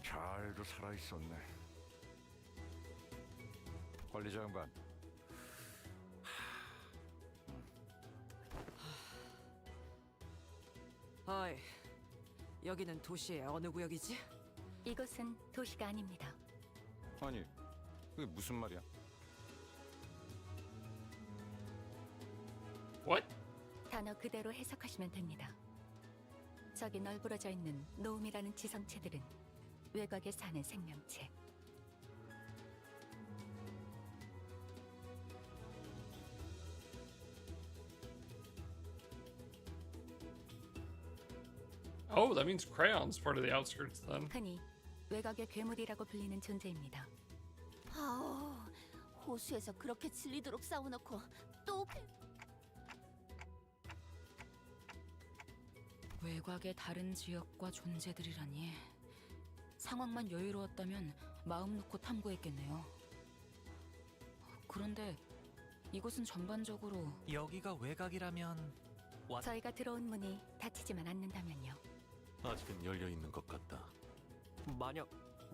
Speaker 8: 잘도 살아있었네. 관리자 양반,
Speaker 9: 어이, 여기는 도시의 어느 구역이지?
Speaker 15: 이곳은 도시가 아닙니다.
Speaker 8: 아니 그게 무슨 말이야?
Speaker 1: What?
Speaker 15: 단어 그대로 해석하시면 됩니다. 저기 널브러져 있는 노움이라는 지성체들은 외곽에 사는 생명체.
Speaker 1: Oh, that means Crayon's part of the outskirts then.
Speaker 15: 흔히 외곽의 괴물이라고 불리는 존재입니다.
Speaker 5: 아우, 호수에서 그렇게 질리도록 싸워놓고 또
Speaker 3: 외곽의 다른 지역과 존재들이라니. 상황만 여유로웠다면 마음 놓고 탐구했겠네요. 그런데 이곳은 전반적으로
Speaker 10: 여기가 외곽이라면
Speaker 15: 저희가 들어온 문이 닫히지만 않는다면요.
Speaker 20: 아직은 열려 있는 것 같다.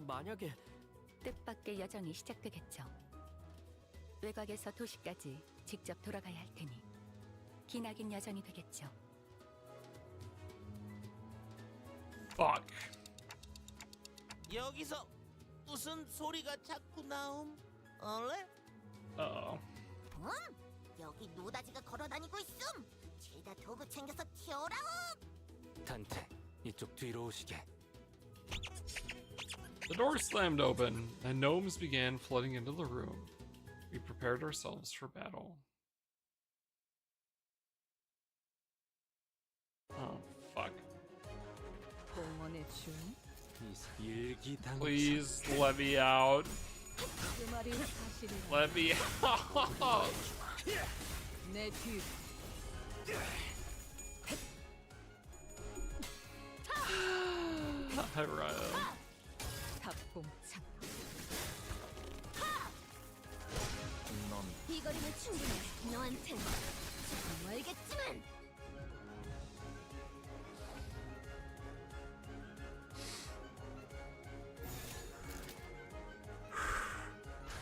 Speaker 10: 만약에
Speaker 15: 뜻밖의 여정이 시작되겠죠. 외곽에서 도시까지 직접 돌아가야 할 테니 기나긴 여정이 되겠죠.
Speaker 1: Fuck.
Speaker 21: 여기서 무슨 소리가 자꾸 나옴? 얼레?
Speaker 1: Uh-oh.
Speaker 12: 여기 노다지가 걸어다니고 있음. 죄다 도구 챙겨서 튀어오라오.
Speaker 11: 단테, 이쪽 뒤로 오시게.
Speaker 1: The door slammed open, and gnomes began flooding into the room. We prepared ourselves for battle. Oh, fuck.
Speaker 7: 공원의 춤.
Speaker 11: 일기당.
Speaker 1: Please let me out.
Speaker 7: 그 말이 사실이라.
Speaker 1: Let me out.
Speaker 7: 내 뒤.
Speaker 1: Alright.
Speaker 7: 탑공창.
Speaker 5: 이 거리면 충분해. 너한텐 조금 멀겠지만.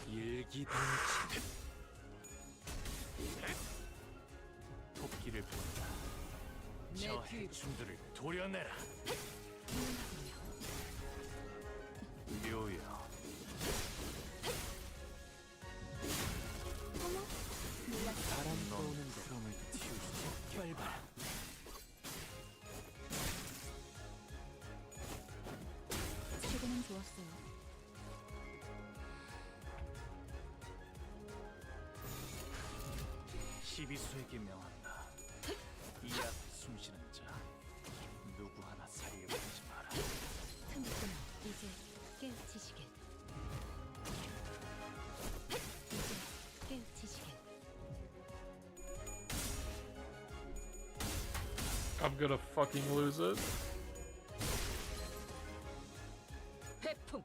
Speaker 11: 일기당치.
Speaker 10: 토끼를 본다. 저 해충들을 도려내라. 묘야.
Speaker 11: 바람 부는 흐름을 틔우시죠. 결발.
Speaker 10: 12수에게 명한다. 이 앞에 숨쉬는 자 누구 하나 살려고 하지 마라.
Speaker 15: 틈을 이제 깨우치시길. 이제 깨우치시길.
Speaker 1: I'm gonna fucking lose it.
Speaker 9: 회풍.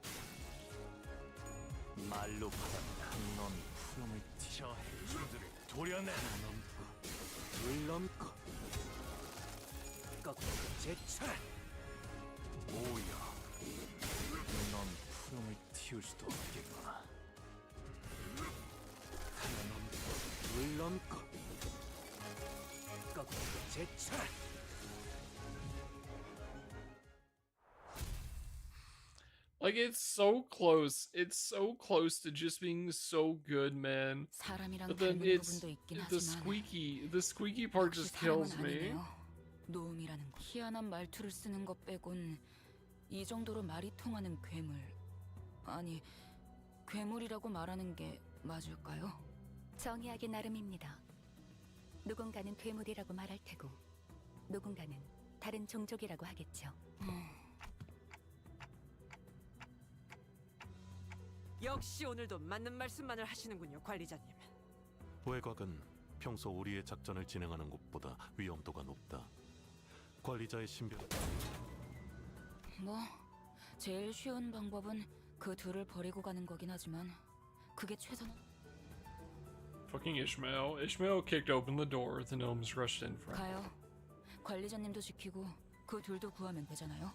Speaker 10: 말로 받았다. 넌 푸름을 튀어 해주들을 도려내. 물 넘고 꺾고 제쳐라. 오야, 넌 푸름을 틔울 수도 없겠구나. 하나 넘고 물 넘고 꺾고 제쳐라.
Speaker 1: Like, it's so close. It's so close to just being so good, man.
Speaker 3: 사람이랑
Speaker 1: But then
Speaker 3: 닮은
Speaker 1: it's
Speaker 3: 부분도 있긴
Speaker 1: the
Speaker 3: 하지만
Speaker 1: squeaky part
Speaker 3: 역시
Speaker 1: just kills
Speaker 3: 사람은
Speaker 1: me.
Speaker 3: 아니네요. 노움이라는 거. 희한한 말투를 쓰는 것 빼곤 이 정도로 말이 통하는 괴물. 아니, 괴물이라고 말하는 게 맞을까요?
Speaker 15: 정의하기 나름입니다. 누군가는 괴물이라고 말할 테고 누군가는 다른 종족이라고 하겠죠.
Speaker 9: 역시 오늘도 맞는 말씀만을 하시는군요, 관리자님.
Speaker 20: 외곽은 평소 우리의 작전을 진행하는 곳보다 위험도가 높다. 관리자의 신변.
Speaker 3: 뭐 제일 쉬운 방법은 그 둘을 버리고 가는 거긴 하지만 그게 최선.
Speaker 1: Fucking Ishmael. Ishmael kicked open the door. The gnomes rushed in from.
Speaker 3: 가요. 관리자님도 지키고 그 둘도 구하면 되잖아요.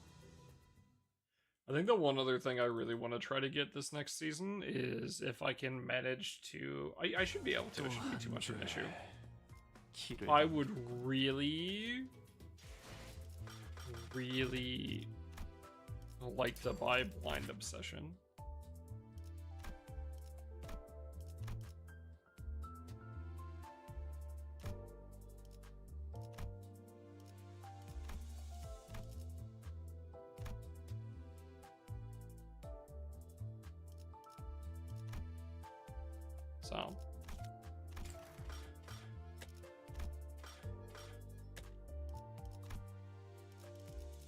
Speaker 1: I think the one other thing I really want to try to get this next season is if I can manage to. I should be able to. It shouldn't be too much of an issue. I would really like to buy Blind Obsession. So.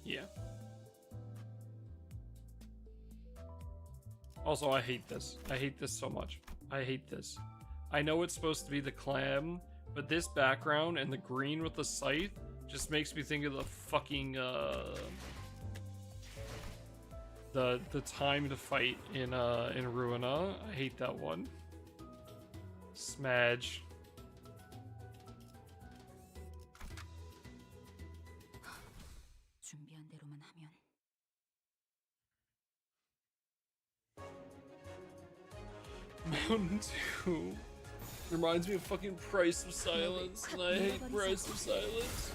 Speaker 1: Yeah. Also, I hate this. I hate this so much. I hate this. I know it's supposed to be the clam, but this background and the green with the scythe just makes me think of the fucking the time to fight in Ruina. I hate that one. Smudge.
Speaker 3: 준비한 대로만 하면.
Speaker 1: Mountain Dew reminds me of fucking Price of Silence, and I hate Price of Silence.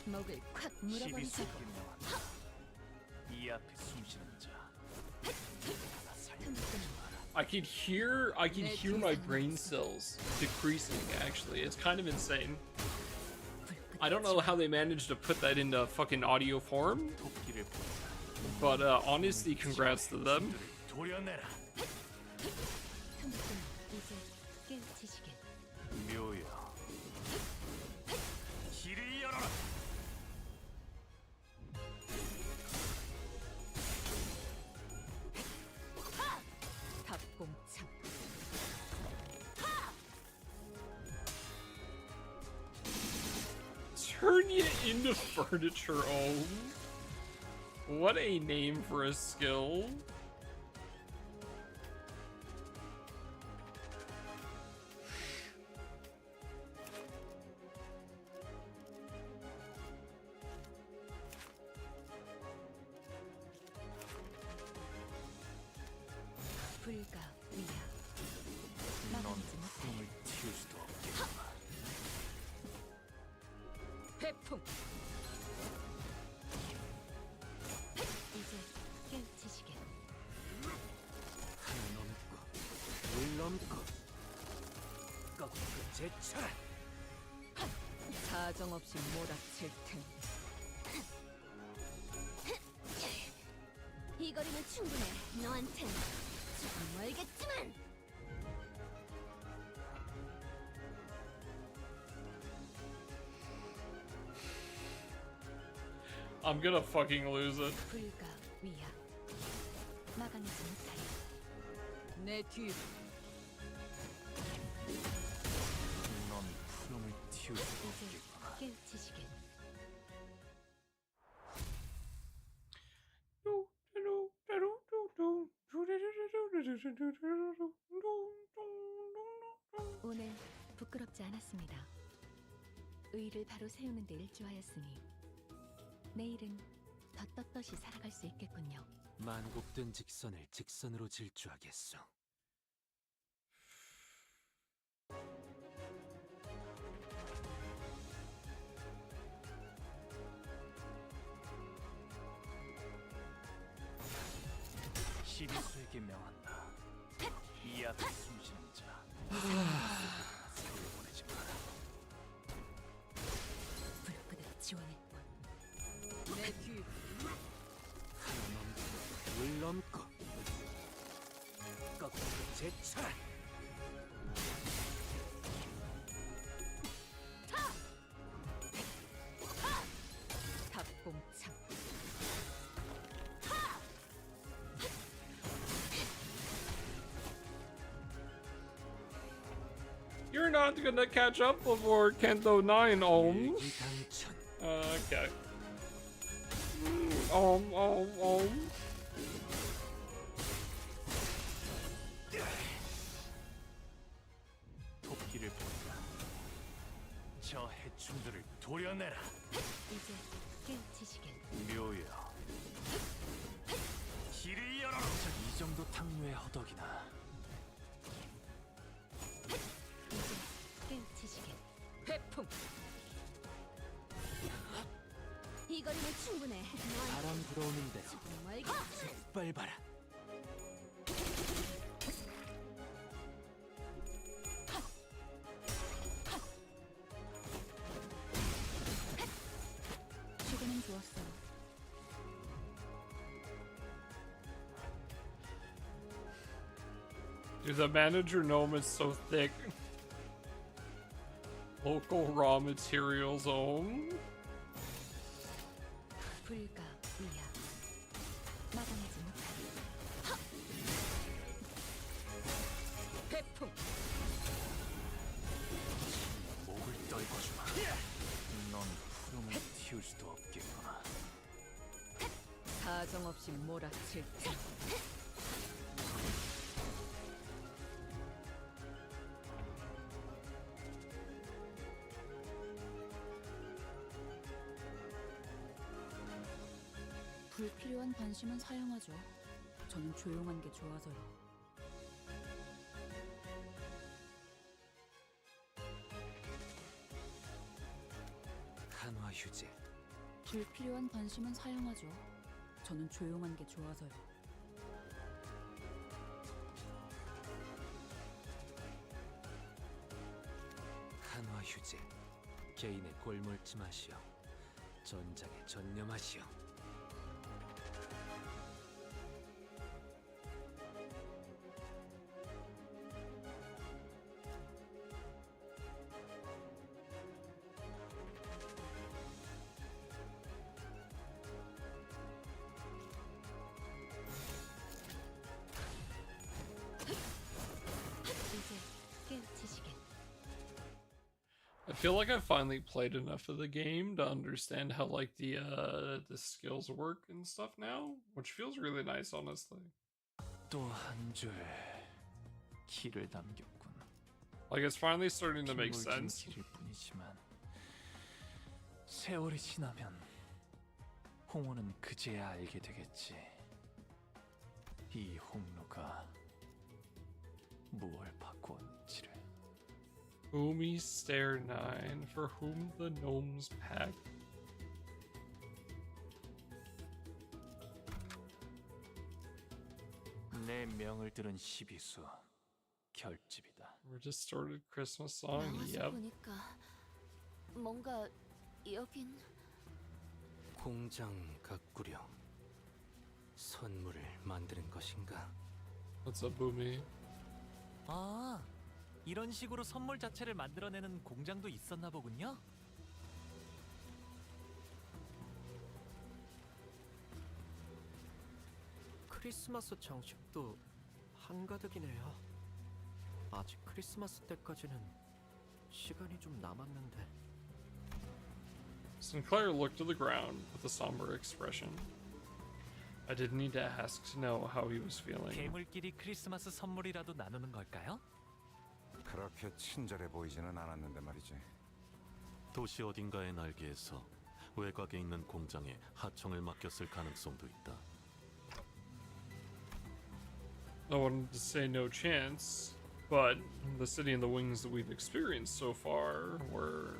Speaker 3: 목을 콱 물어버리자고.
Speaker 10: 이 앞에 숨쉬는 자 하나 살려고
Speaker 1: I can hear my brain cells decreasing. Actually, it's kind of insane. I don't know how they managed to put that into fucking audio form, but honestly, congrats to them.
Speaker 10: 도려내라.
Speaker 15: 이제 깨우치시길.
Speaker 10: 묘야. 길을 열어라.
Speaker 9: 탑공창.
Speaker 1: Turn you into furniture. Oh, what a name for a skill.
Speaker 15: 불가 위야.
Speaker 10: 넌
Speaker 15: 막아내지 못해.
Speaker 10: 푸름을 틔울 수도 없겠구나.
Speaker 9: 회풍.
Speaker 15: 이제 깨우치시길.
Speaker 7: 꺾고 제쳐라. 사정없이 몰아칠 테니.
Speaker 5: 이 거리면 충분해. 너한텐 조금 멀겠지만.
Speaker 1: I'm gonna fucking lose it.
Speaker 15: 불가 위야 막아내지 못하리.
Speaker 7: 내 뒤로.
Speaker 10: 넌 푸름을 틔울 수
Speaker 15: 이제
Speaker 10: 없겠구나.
Speaker 15: 깨우치시길. 오늘 부끄럽지 않았습니다. 의를 바로 세우는 데 일조하였으니 내일은 더 떳떳이 살아갈 수 있겠군요.
Speaker 11: 만곡된 직선을 직선으로 질주하겠소.
Speaker 10: 시비수에게 명한다. 이 앞에 숨쉬는 자, 세월 보내지 마라.
Speaker 15: 불끄득 지원할 뿐.
Speaker 7: 내 뒤로.
Speaker 11: 물 넘고
Speaker 7: 꺾고 제쳐라. 탑봉창.
Speaker 1: You're not gonna catch up before Canto 9 ohms. Okay. Ohm.
Speaker 10: 토끼를 본다. 저 해충들을 도려내라.
Speaker 15: 이제 깨우치시길.
Speaker 10: 묘여. 길을 열어라. 이 정도 탕류의 허덕이나.
Speaker 15: 이제 깨우치시길.
Speaker 7: 회풍.
Speaker 5: 이 거리면 충분해.
Speaker 11: 바람 불어오는 대로
Speaker 5: 조금 멀겠지만.
Speaker 11: 빨봐라.
Speaker 15: 죽음은 좋았어.
Speaker 1: Dude, the manager gnome is so thick. Local raw materials ohm.
Speaker 15: 불가 위야 막아내지 못하리.
Speaker 7: 회풍.
Speaker 10: 목을 떨궈주마. 넌 푸름을 틔울 수도 없겠구나.
Speaker 7: 사정없이 몰아칠 테니.
Speaker 3: 불필요한 관심은 사양하죠. 저는 조용한 게 좋아서요.
Speaker 11: 한화 휴재.
Speaker 3: 불필요한 관심은 사양하죠. 저는 조용한 게 좋아서요.
Speaker 11: 한화 휴재. 개인의 골몰지 마시오. 전장에 전념하시오.
Speaker 15: 이제 깨우치시길.
Speaker 1: I feel like I've finally played enough of the game to understand how like the skills work and stuff now, which feels really nice, honestly.
Speaker 10: 또 한 줄 길을 남겼군.
Speaker 1: Like it's finally starting to make
Speaker 10: 빗물진
Speaker 1: sense.
Speaker 10: 길일 뿐이지만 세월이 지나면 홍호는 그제야 알게 되겠지. 이 홍로가 무얼 바꾸었는지를.
Speaker 1: Whomie Stair 9, for whom the gnomes pack.
Speaker 10: 내 명을 들은 시비수 결집이다.
Speaker 1: Or distorted Christmas song.
Speaker 5: 나와서
Speaker 1: Yep.
Speaker 5: 보니까 뭔가 여긴
Speaker 11: 공장 가꾸려 선물을 만드는 것인가?
Speaker 1: What's up, Boomy?
Speaker 10: 아, 이런 식으로 선물 자체를 만들어내는 공장도 있었나 보군요.
Speaker 4: 크리스마스 장식도 한가득이네요. 아직 크리스마스 때까지는 시간이 좀 남았는데.
Speaker 1: Sinclair looked to the ground with a somber expression. I didn't need to ask to know how he was feeling.
Speaker 10: 괴물끼리 크리스마스 선물이라도 나누는 걸까요?
Speaker 8: 그렇게 친절해 보이지는 않았는데 말이지.
Speaker 20: 도시 어딘가의 날개에서 외곽에 있는 공장에 하청을 맡겼을 가능성도 있다.
Speaker 1: I wanted to say no chance, but the city and the wings that we've experienced so far were...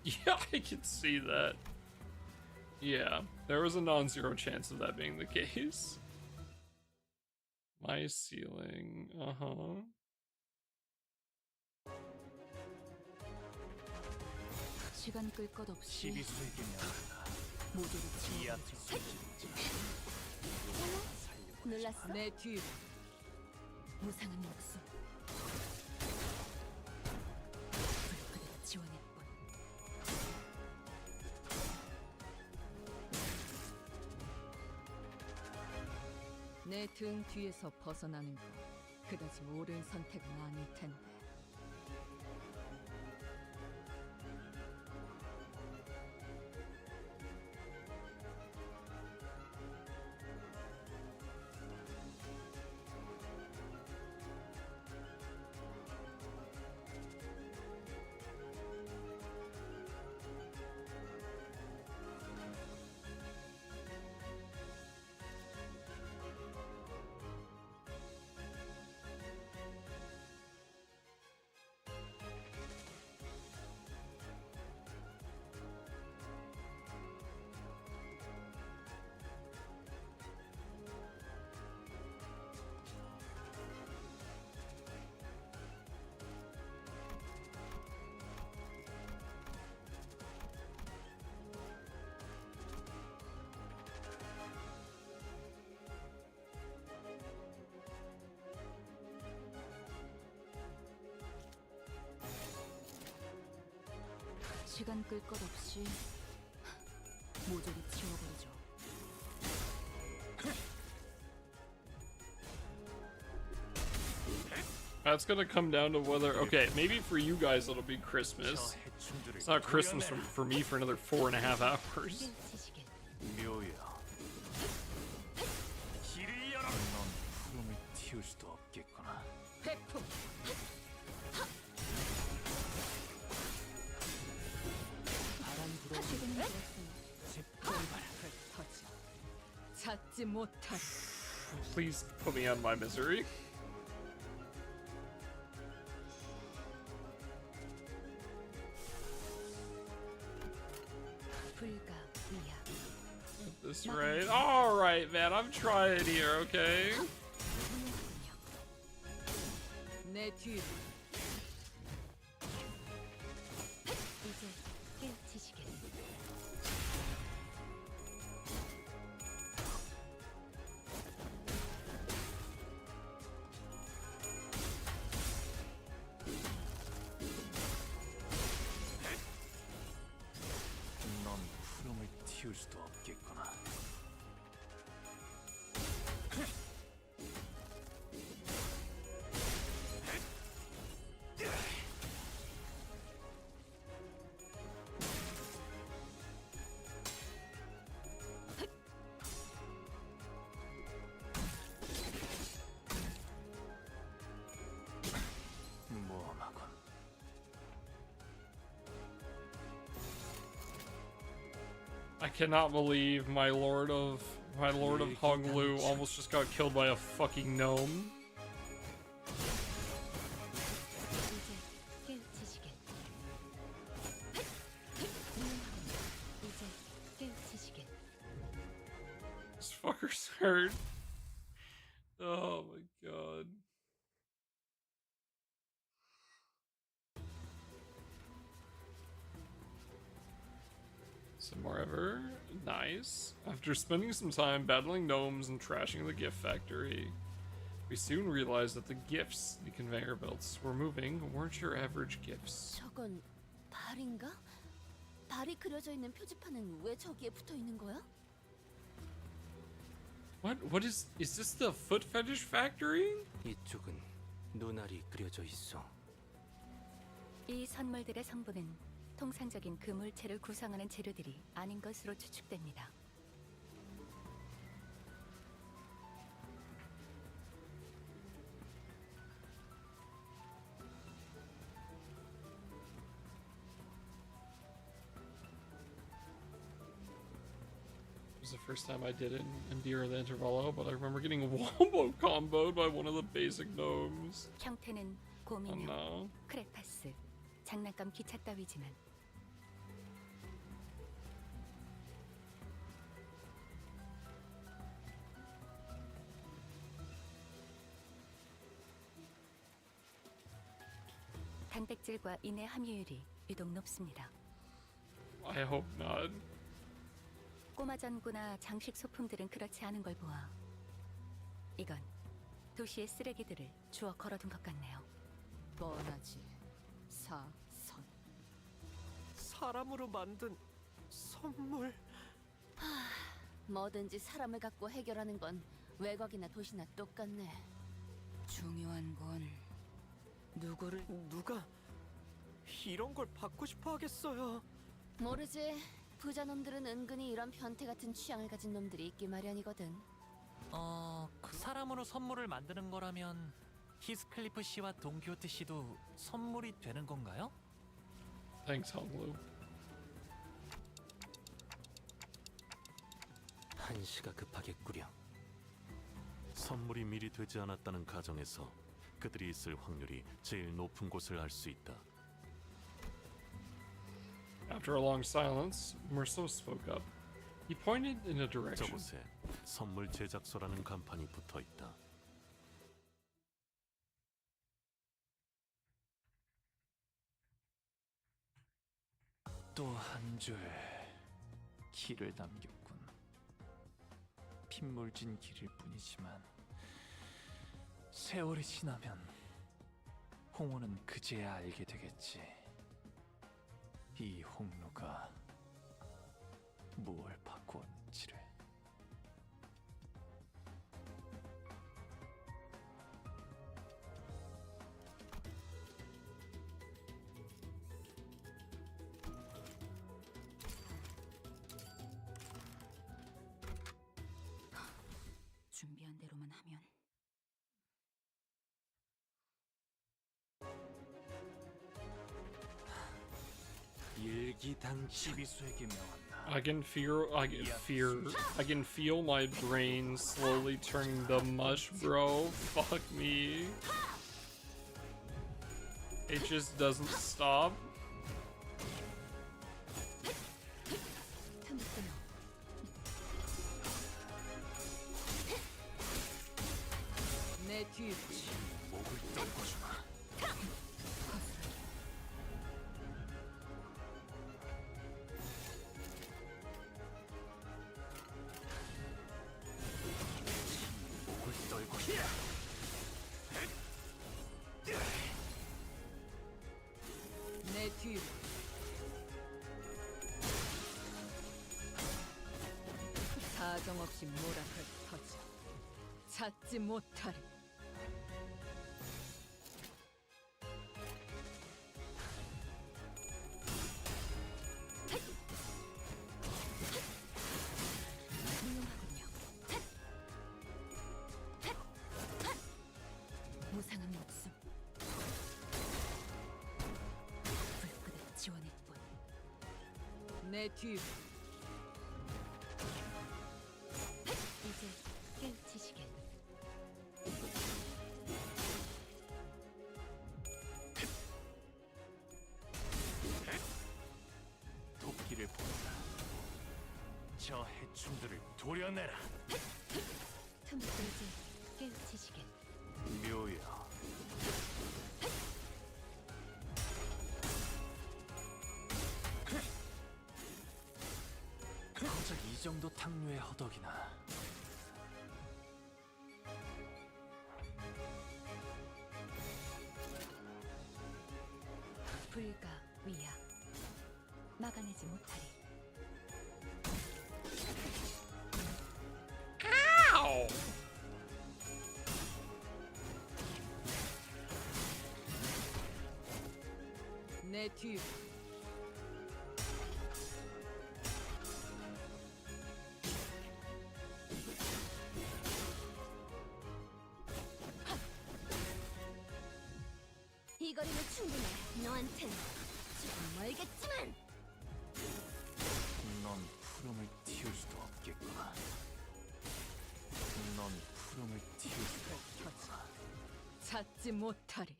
Speaker 1: Yeah, I can see that. Yeah, there was a non-zero chance of that being the case. My ceiling, uh-huh.
Speaker 3: 시간 끌 것 없이
Speaker 10: 시비수에게 명한다.
Speaker 3: 모두를
Speaker 10: 이 앞에
Speaker 3: 치워버리죠.
Speaker 5: 놀랐어?
Speaker 3: 내 뒤로 무상한 목숨 불그대로 지원할 뿐. 내 등 뒤에서 벗어나는 거 그다지 옳은 선택은 아닐 텐데. 시간 끌 것 없이 모조리 치워버리죠.
Speaker 1: That's gonna come down to whether... Okay, maybe for you guys it'll be Christmas. It's not Christmas for me for another 4.5 hours.
Speaker 10: 묘야. 길을 열어. 넌 푸름을 틔울 수도 없겠구나.
Speaker 3: 회풍. 바람 불어오는 재빨바람 흩어져 찾지 못할.
Speaker 1: Please put me on my misery. At this rate. Alright, man, I'm trying here, okay?
Speaker 3: 내 뒤로.
Speaker 15: 이제 깨우치시길.
Speaker 10: 넌 푸름을 틔울 수도 없겠구나. 모험하군.
Speaker 1: I cannot believe my Lord of Honglu almost just got killed by a fucking gnome.
Speaker 15: 이제 깨우치시길. 이제 깨우치시길.
Speaker 1: This fucker's hurt. Oh my god. Some more ever. Nice. After spending some time battling gnomes and trashing the gift factory, we soon realized that the gifts the conveyor belts were moving weren't your average gifts.
Speaker 5: 저건 발인가? 발이 그려져 있는 표지판은 왜 저기에 붙어 있는 거야?
Speaker 1: What is this the foot fetish factory?
Speaker 11: 이쪽은 눈알이 그려져 있어.
Speaker 15: 이 선물들의 성분은 통상적인 그 물체를 구성하는 재료들이 아닌 것으로 추측됩니다.
Speaker 1: It was the first time I did it in Deer the Intervallo, but I remember getting wombo comboed by one of the basic gnomes.
Speaker 15: 형태는
Speaker 1: Oh
Speaker 15: 곰인형,
Speaker 1: no.
Speaker 15: 크레파스, 장난감 기차 따위지만 단백질과 인의 함유율이 유독 높습니다.
Speaker 1: I hope not.
Speaker 15: 꼬마 전구나 장식 소품들은 그렇지 않은 걸 보아 이건 도시의 쓰레기들을 주워 걸어둔 것 같네요.
Speaker 9: 뻔하지. 사선. 사람으로 만든 선물.
Speaker 5: 뭐든지 사람을 갖고 해결하는 건 외곽이나 도시나 똑같네.
Speaker 3: 중요한 건 누구를
Speaker 4: 누가 이런 걸 받고 싶어 하겠어요.
Speaker 5: 모르지. 부자 놈들은 은근히 이런 변태 같은 취향을 가진 놈들이 있기 마련이거든.
Speaker 10: 그 사람으로 선물을 만드는 거라면 히스클리프 씨와 동키호테 씨도 선물이 되는 건가요?
Speaker 1: Thanks, Honglu.
Speaker 11: 한시가 급하겠구려.
Speaker 20: 선물이 미리 되지 않았다는 가정에서 그들이 있을 확률이 제일 높은 곳을 알 수 있다.
Speaker 1: After a long silence, Merceau spoke up. He pointed in a direction.
Speaker 20: 저곳에 선물 제작소라는 간판이 붙어 있다.
Speaker 10: 또 한 줄 길을 남겼군. 핏물진 길일 뿐이지만 세월이 지나면 홍호는 그제야 알게 되겠지. 이 홍로가 무엇을 바꾸었는지를.
Speaker 3: 준비한 대로만 하면
Speaker 10: 시비수에게 명한다.
Speaker 1: I can feel my brain slowly turning the mush, bro. Fuck me. It just doesn't stop.
Speaker 9: 내 뒤를
Speaker 10: 목을 떨궈주마. 목을 떨궈주마.
Speaker 9: 내 뒤를 사정없이 모락을 터져 찾지 못하리.
Speaker 3: 훌륭하군요. 무상한 목숨. 불끄듯 지원일 뿐.
Speaker 9: 내 뒤를
Speaker 15: 이제 깨우치시길.
Speaker 10: 도끼를 본다. 저 해충들을 도려내라.
Speaker 15: 틈새 이제 깨우치시길.
Speaker 10: 묘여.
Speaker 4: 정도 탕류에 허덕이나.
Speaker 15: 불가 위야 막아내지 못하리.
Speaker 1: Ow!
Speaker 9: 내 뒤로.
Speaker 5: 이 거리는 충분해. 너한텐 조금 멀겠지만.
Speaker 4: 넌 푸름을 틔울 수도 없겠구나. 넌 푸름을 틔울 수도 없겠구나.
Speaker 9: 찾지 못하리.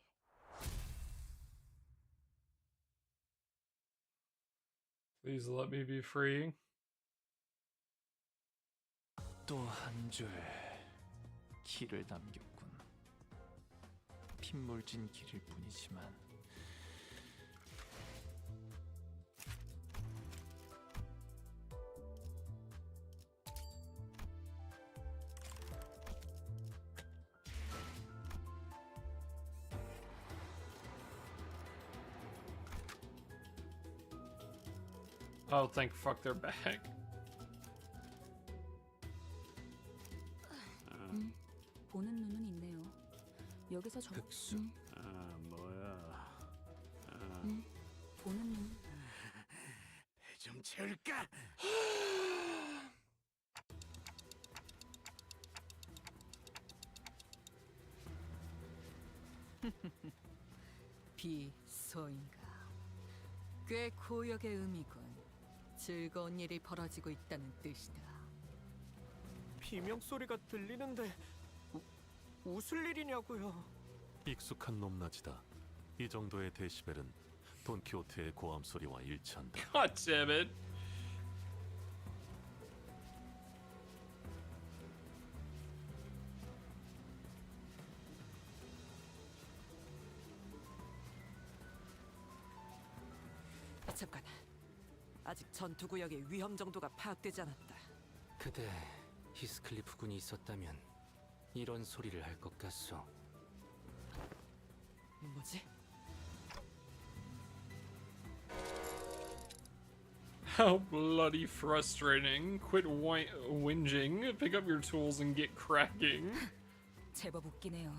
Speaker 1: Please let me be free.
Speaker 4: 또 한 줄 길을 남겼군. 핏물진 길일 뿐이지만
Speaker 1: Oh, thank fuck they're back.
Speaker 3: 보는 눈은 있네요. 여기서 저
Speaker 2: 흑수. 뭐야?
Speaker 3: 보는 눈.
Speaker 14: 배 좀 채울까?
Speaker 9: 비소인가. 꽤 고역의 의미군. 즐거운 일이 벌어지고 있다는 뜻이다.
Speaker 4: 비명 소리가 들리는데 웃을 일이냐고요?
Speaker 20: 익숙한 높낮이다. 이 정도의 데시벨은 돈키호테의 고함 소리와 일치한다.
Speaker 1: God damn it.
Speaker 9: 잠깐. 아직 전투 구역의 위험 정도가 파악되지 않았다.
Speaker 11: 그대 히스클리프 군이 있었다면 이런 소리를 할 것 같소.
Speaker 9: 뭐지?
Speaker 1: How bloody frustrating. Quit whinging, pick up your tools and get cracking.
Speaker 3: 제법 웃기네요.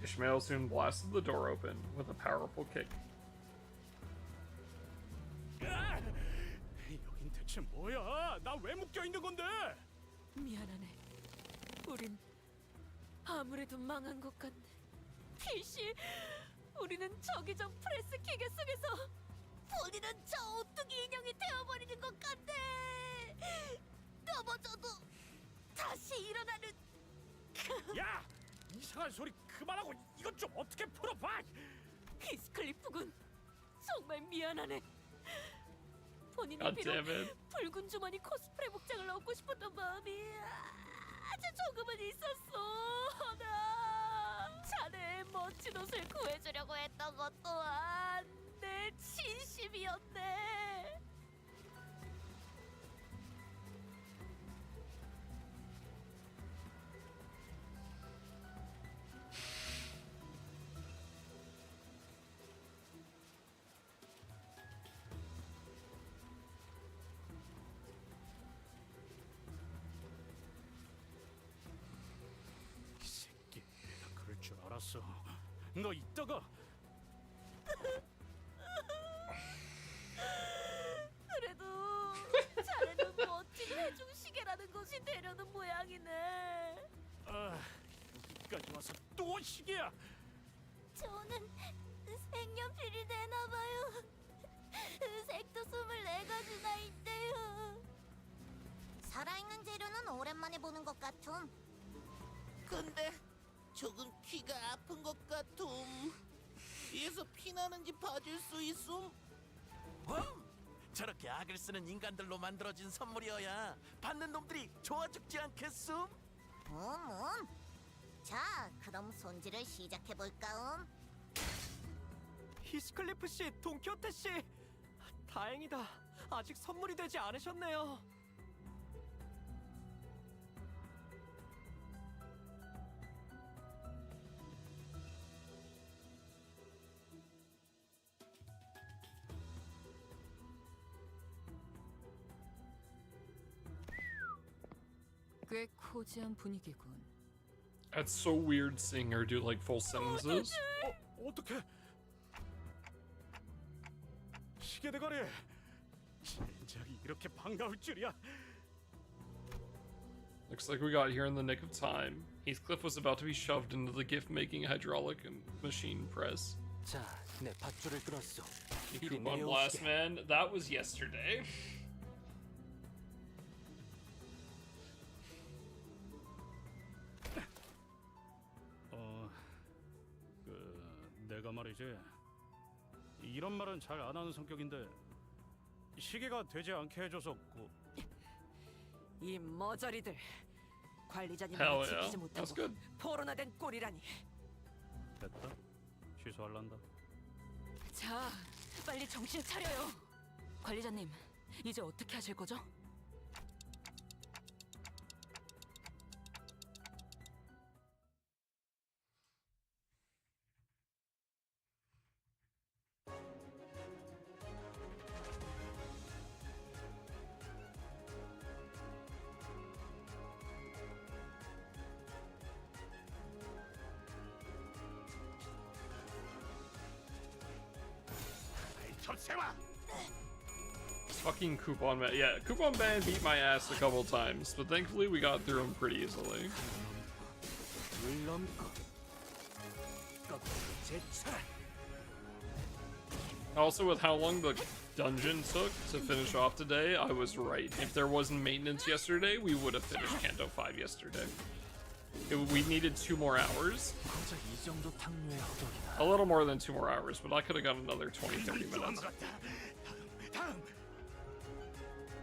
Speaker 1: Ishmael soon blasted the door open with a powerful kick.
Speaker 2: 여긴 대체 뭐야? 나 왜 묶여 있는 건데?
Speaker 5: 미안하네. 우린 아무래도 망한 것 같네. 필시, 우리는 저기적 프레스킥의 속에서 본인은 저 오뚜기 인형이 되어버리는 것 같네. 넘어져도 다시 일어나는.
Speaker 2: 야! 이상한 소리 그만하고 이것 좀 어떻게 풀어봐!
Speaker 5: 히스클리프군, 정말 미안하네. 본인이
Speaker 1: God
Speaker 5: 비록
Speaker 1: damn it.
Speaker 5: 붉은 주머니 코스프레 복장을 얻고 싶었던 마음이 아주 조금은 있었어. 나 자네의 멋진 옷을 구해주려고 했던 것 또한 내 진심이었네.
Speaker 2: 이 새끼, 내가 그럴 줄 알았어. 너 이따가
Speaker 5: 그래도 자네는 멋진 회중 시계라는 것이 되려는 모양이네.
Speaker 2: 여기까지 와서 또 시계야.
Speaker 5: 저는 색연필이 되나봐요. 색도 24가지나 있대요.
Speaker 12: 살아있는 재료는 오랜만에 보는 것 같음.
Speaker 21: 근데 조금 귀가 아픈 것 같음. 귀에서 피 나는지 봐줄 수 있음? 저렇게 악을 쓰는 인간들로 만들어진 선물이어야 받는 놈들이 좋아 죽지 않겠음?
Speaker 12: 자, 그럼 손질을 시작해볼까움?
Speaker 4: 히스클리프 씨, 동키호테 씨, 다행이다. 아직 선물이 되지 않으셨네요.
Speaker 3: 꽤 코지한 분위기군.
Speaker 1: That's so weird seeing her do like full sentences.
Speaker 2: 어떡해? 시계 대가리. 진작이 이렇게 반가울 줄이야.
Speaker 1: Looks like we got here in the nick of time. Heathcliff was about to be shoved into the gift-making hydraulic machine press.
Speaker 11: 자, 내 밧줄을 끊었어. 이리
Speaker 1: Coupon
Speaker 11: 내려오시게.
Speaker 1: Blast Man, that was yesterday.
Speaker 2: 내가 말이지. 이런 말은 잘 안 하는 성격인데 시계가 되지 않게 해줘서
Speaker 9: 이 머저리들 관리자님
Speaker 1: Hell
Speaker 9: 을
Speaker 1: yeah.
Speaker 9: 지키지
Speaker 1: That's
Speaker 9: 못하고
Speaker 1: good.
Speaker 9: 포로나 된 꼴이라니.
Speaker 2: 됐다. 취소할란다.
Speaker 3: 자, 빨리 정신 차려요. 관리자님, 이제 어떻게 하실 거죠?
Speaker 1: Fucking Coupon Man. Yeah, Coupon Man beat my ass a couple times, but thankfully we got through him pretty easily. Also, with how long the dungeon took to finish off today, I was right. If there wasn't maintenance yesterday, we would have finished Canto 5 yesterday. We needed 2 more hours. A little more than 2 more hours, but I could have got another 20-30 minutes.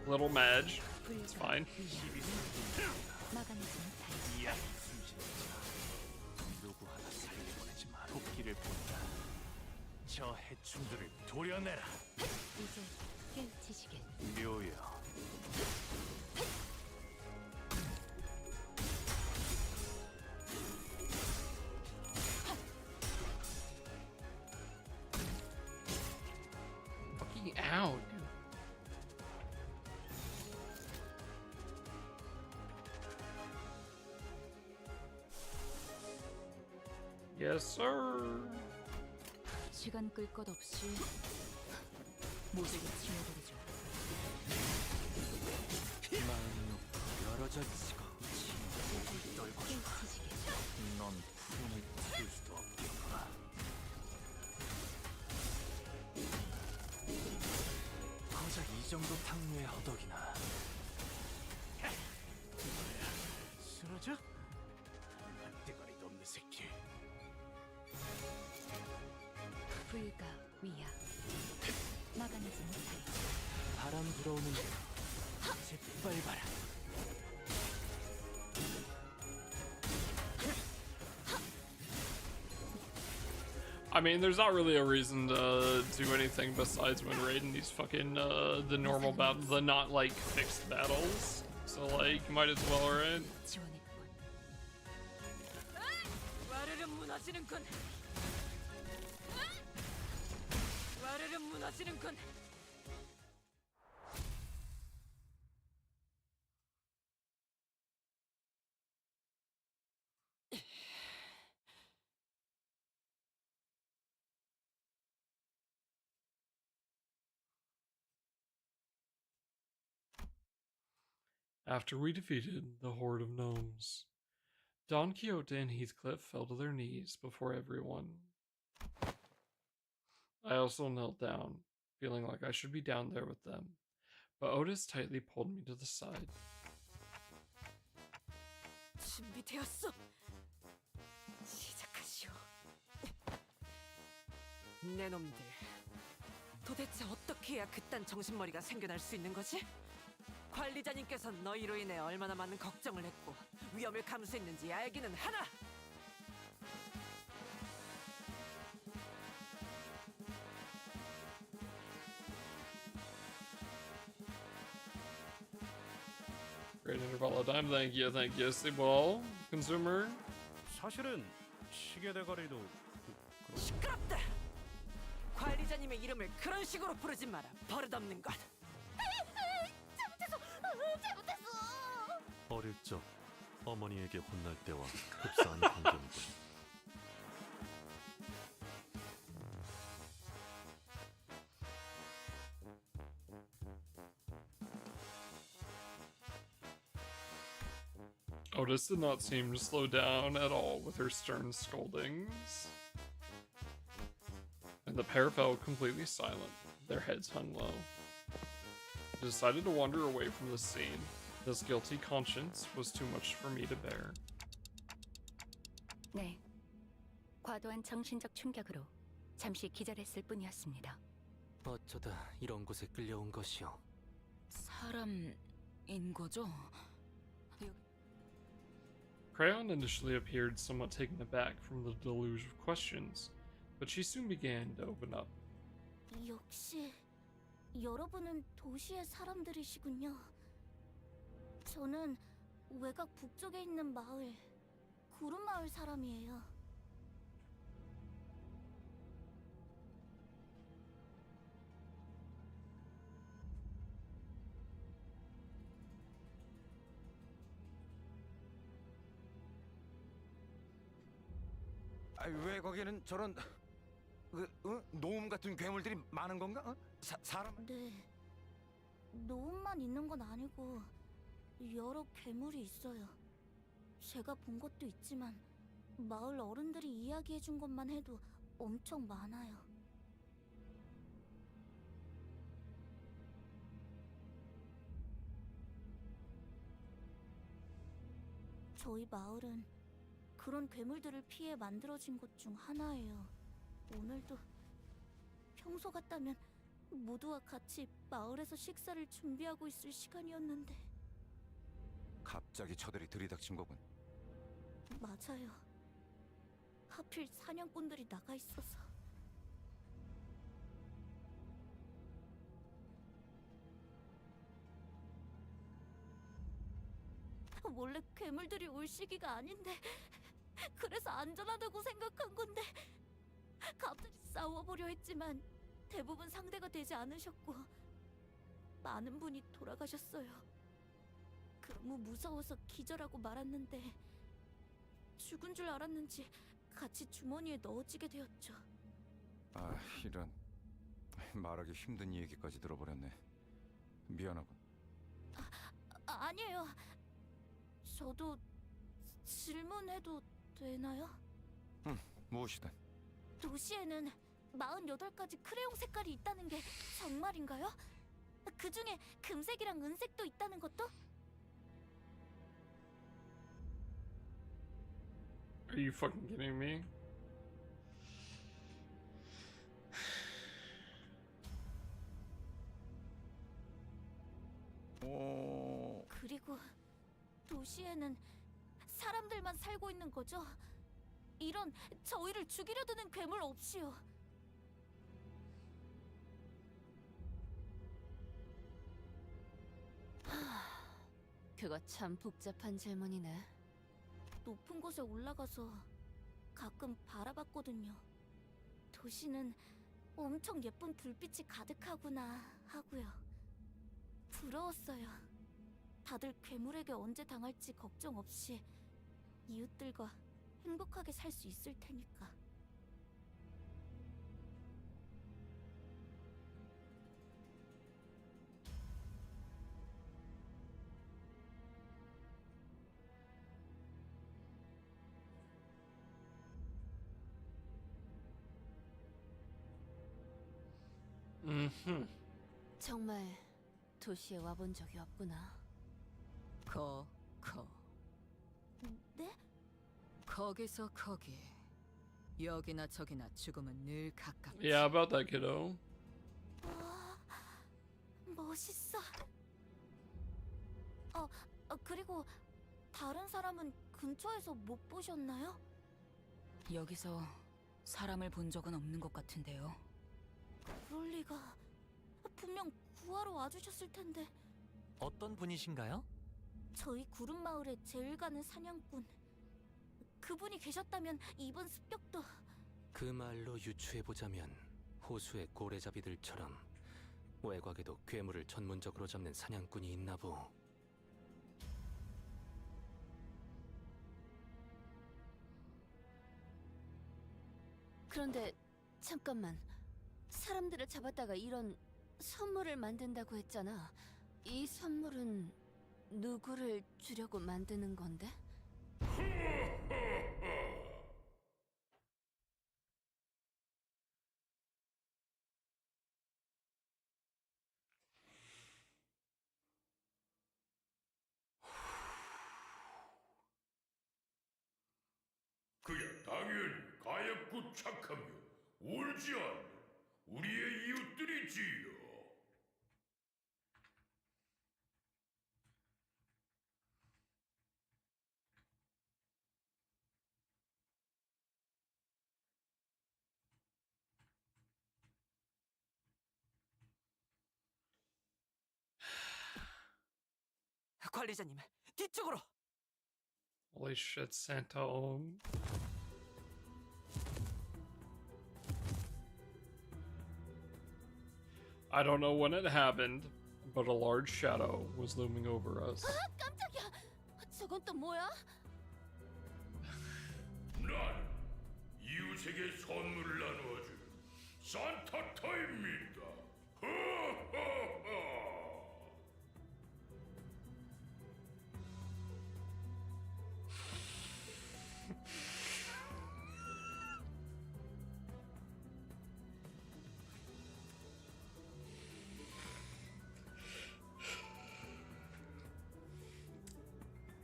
Speaker 1: Little Madge. It's fine.
Speaker 21: 누구 하나 살려보내지 마. 도끼를 본다. 저 해충들을 도려내라.
Speaker 15: 이제 깨우치시길.
Speaker 21: 묘여.
Speaker 1: Fucking ow, dude. Yes, sir.
Speaker 3: 시간 끌 것 없이 모두를 치워버리죠.
Speaker 21: 마음 놓고 여러 자치가 떨고 싶어. 넌 푸른을 튀울 수도 없겠구나. 고작 이 정도 탕류에 허덕이나. 쓰러져? 한때거리도 없는 새끼.
Speaker 15: 불가 위야. 막아내지 못하리.
Speaker 11: 바람 불어오는 대로
Speaker 21: 짓밟아라.
Speaker 1: I mean, there's not really a reason to do anything besides win raid in these fucking, the normal battle, the not, like, fixed battles. So, like, you might as well, right?
Speaker 9: 와르르 무너지는군. 와르르 무너지는군.
Speaker 1: After we defeated the horde of gnomes, Don Quixote and Heathcliff fell to their knees before everyone. I also knelt down, feeling like I should be down there with them, but Otis tightly pulled me to the side.
Speaker 9: 준비되었어. 시작하시오. 내 놈들 도대체 어떻게 해야 그딴 정신머리가 생겨날 수 있는 거지? 관리자님께서 너희로 인해 얼마나 많은 걱정을 했고 위험을 감수했는지 알기는 하나!
Speaker 1: Great interval of time. Thank you. Sleep well, consumer.
Speaker 2: 사실은 시계 대가리도
Speaker 9: 시끄럽다! 관리자님의 이름을 그런 식으로 부르지 마라. 버릇없는 것.
Speaker 5: 잘못했어.
Speaker 20: 어릴 적 어머니에게 혼날 때와 흡사한 광경이군.
Speaker 1: Otis did not seem to slow down at all with her stern scoldings. And the pair fell completely silent, their heads hung low. I decided to wander away from the scene. This guilty conscience was too much for me to bear.
Speaker 15: 네, 과도한 정신적 충격으로 잠시 기절했을 뿐이었습니다.
Speaker 11: 어쩌다 이런 곳에 끌려온 것이오.
Speaker 3: 사람인 거죠?
Speaker 1: Crayon initially appeared somewhat taken aback from the deluge of questions, but she soon began to open up.
Speaker 5: 역시 여러분은 도시의 사람들이시군요. 저는 외곽 북쪽에 있는 마을, 구름마을 사람이에요.
Speaker 8: 왜 거기는 저런 노움 같은 괴물들이 많은 건가? 사람?
Speaker 5: 네. 노움만 있는 건 아니고 여러 괴물이 있어요. 제가 본 것도 있지만 마을 어른들이 이야기해 준 것만 해도 엄청 많아요. 저희 마을은 그런 괴물들을 피해 만들어진 곳 중 하나예요. 오늘도 평소 같다면 모두와 같이 마을에서 식사를 준비하고 있을 시간이었는데.
Speaker 8: 갑자기 저들이 들이닥친 거군.
Speaker 5: 맞아요. 하필 사냥꾼들이 나가 있어서. 원래 괴물들이 올 시기가 아닌데 그래서 안전하다고 생각한 건데 갑자기 싸워보려 했지만 대부분 상대가 되지 않으셨고 많은 분이 돌아가셨어요. 너무 무서워서 기절하고 말았는데 죽은 줄 알았는지 같이 주머니에 넣어지게 되었죠.
Speaker 8: 아, 이런 말하기 힘든 얘기까지 들어버렸네. 미안하군.
Speaker 5: 아니에요. 저도 질문해도 되나요?
Speaker 8: 응, 무엇이든.
Speaker 5: 도시에는 48가지 크레용 색깔이 있다는 게 정말인가요? 그 중에 금색이랑 은색도 있다는 것도?
Speaker 1: Are you fucking kidding me?
Speaker 5: 그리고 도시에는 사람들만 살고 있는 거죠? 이런 저희를 죽이려 드는 괴물 없이요.
Speaker 6: 그거 참 복잡한 질문이네.
Speaker 5: 높은 곳에 올라가서 가끔 바라봤거든요. 도시는 엄청 예쁜 불빛이 가득하구나 하고요. 부러웠어요. 다들 괴물에게 언제 당할지 걱정 없이 이웃들과 행복하게 살 수 있을 테니까.
Speaker 6: 정말 도시에 와본 적이 없구나.
Speaker 5: 네?
Speaker 9: 거기서 거기. 여기나 저기나 죽음은 늘 가깝지.
Speaker 1: Yeah, about that, kiddo.
Speaker 5: 멋있어. 그리고 다른 사람은 근처에서 못 보셨나요?
Speaker 3: 여기서 사람을 본 적은 없는 것 같은데요.
Speaker 5: 그럴 리가. 분명 구하러 와주셨을 텐데.
Speaker 10: 어떤 분이신가요?
Speaker 5: 저희 구름 마을에 제일 가는 사냥꾼. 그분이 계셨다면 이번 습격도.
Speaker 11: 그 말로 유추해보자면 호수의 고래잡이들처럼 외곽에도 괴물을 전문적으로 잡는 사냥꾼이 있나 보.
Speaker 6: 그런데 잠깐만. 사람들을 잡았다가 이런 선물을 만든다고 했잖아. 이 선물은 누구를 주려고 만드는 건데?
Speaker 19: 그야 당연히 가엾고 착하며 울지 않는 우리의 이웃들이지요.
Speaker 9: 관리자님, 뒤쪽으로.
Speaker 1: Holy shit, Santo. I don't know when it happened, but a large shadow was looming over us.
Speaker 5: 깜짝이야. 저건 또 뭐야?
Speaker 19: 난 이웃에게 선물을 나누어주는 산타타입니다.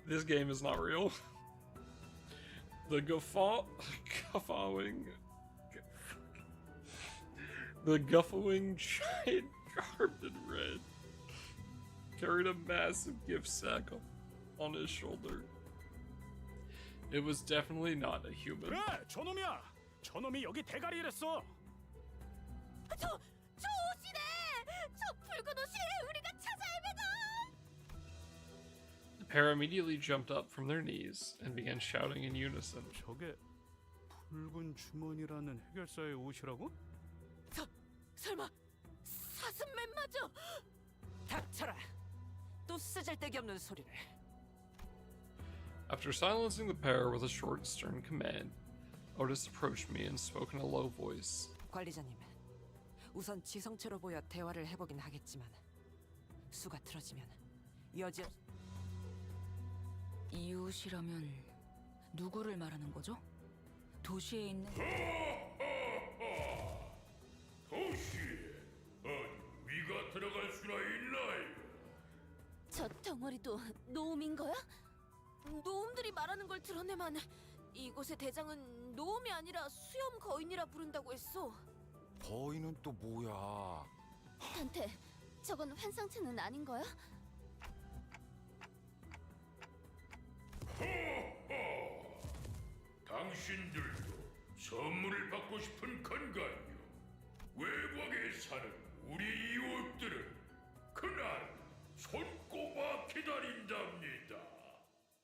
Speaker 1: This game is not real. The guffawing giant garbed in red carried a massive gift sack on his shoulder. It was definitely not a human.
Speaker 2: 그래, 저놈이야. 저놈이 여기 대가리를 했어.
Speaker 5: 저 옷이네. 저 붉은 옷이 우리가 찾아 헤매다.
Speaker 1: The pair immediately jumped up from their knees and began shouting in unison.
Speaker 2: 저게 붉은 주머니라는 해결사의 옷이라고?
Speaker 9: 설마 사슴맨마저? 닥쳐라. 또 쓰잘데기 없는 소리를.
Speaker 1: After silencing the pair with a short, stern command, Otis approached me and spoke in a low voice.
Speaker 9: 관리자님, 우선 지성체로 보여 대화를 해보긴 하겠지만 수가 틀어지면 여지.
Speaker 3: 이웃이라면 누구를 말하는 거죠? 도시에 있는
Speaker 19: 도시에 위가 들어갈 수나 있나요?
Speaker 5: 저 덩어리도 노움인 거야? 노움들이 말하는 걸 들어내만. 이곳의 대장은 노움이 아니라 수염 거인이라 부른다고 했어.
Speaker 8: 거인은 또 뭐야?
Speaker 5: 단테, 저건 환상체는 아닌 거야?
Speaker 19: 당신들도 선물을 받고 싶은 건가요? 외곽에 사는 우리 이웃들은 그날 손꼽아 기다린답니다.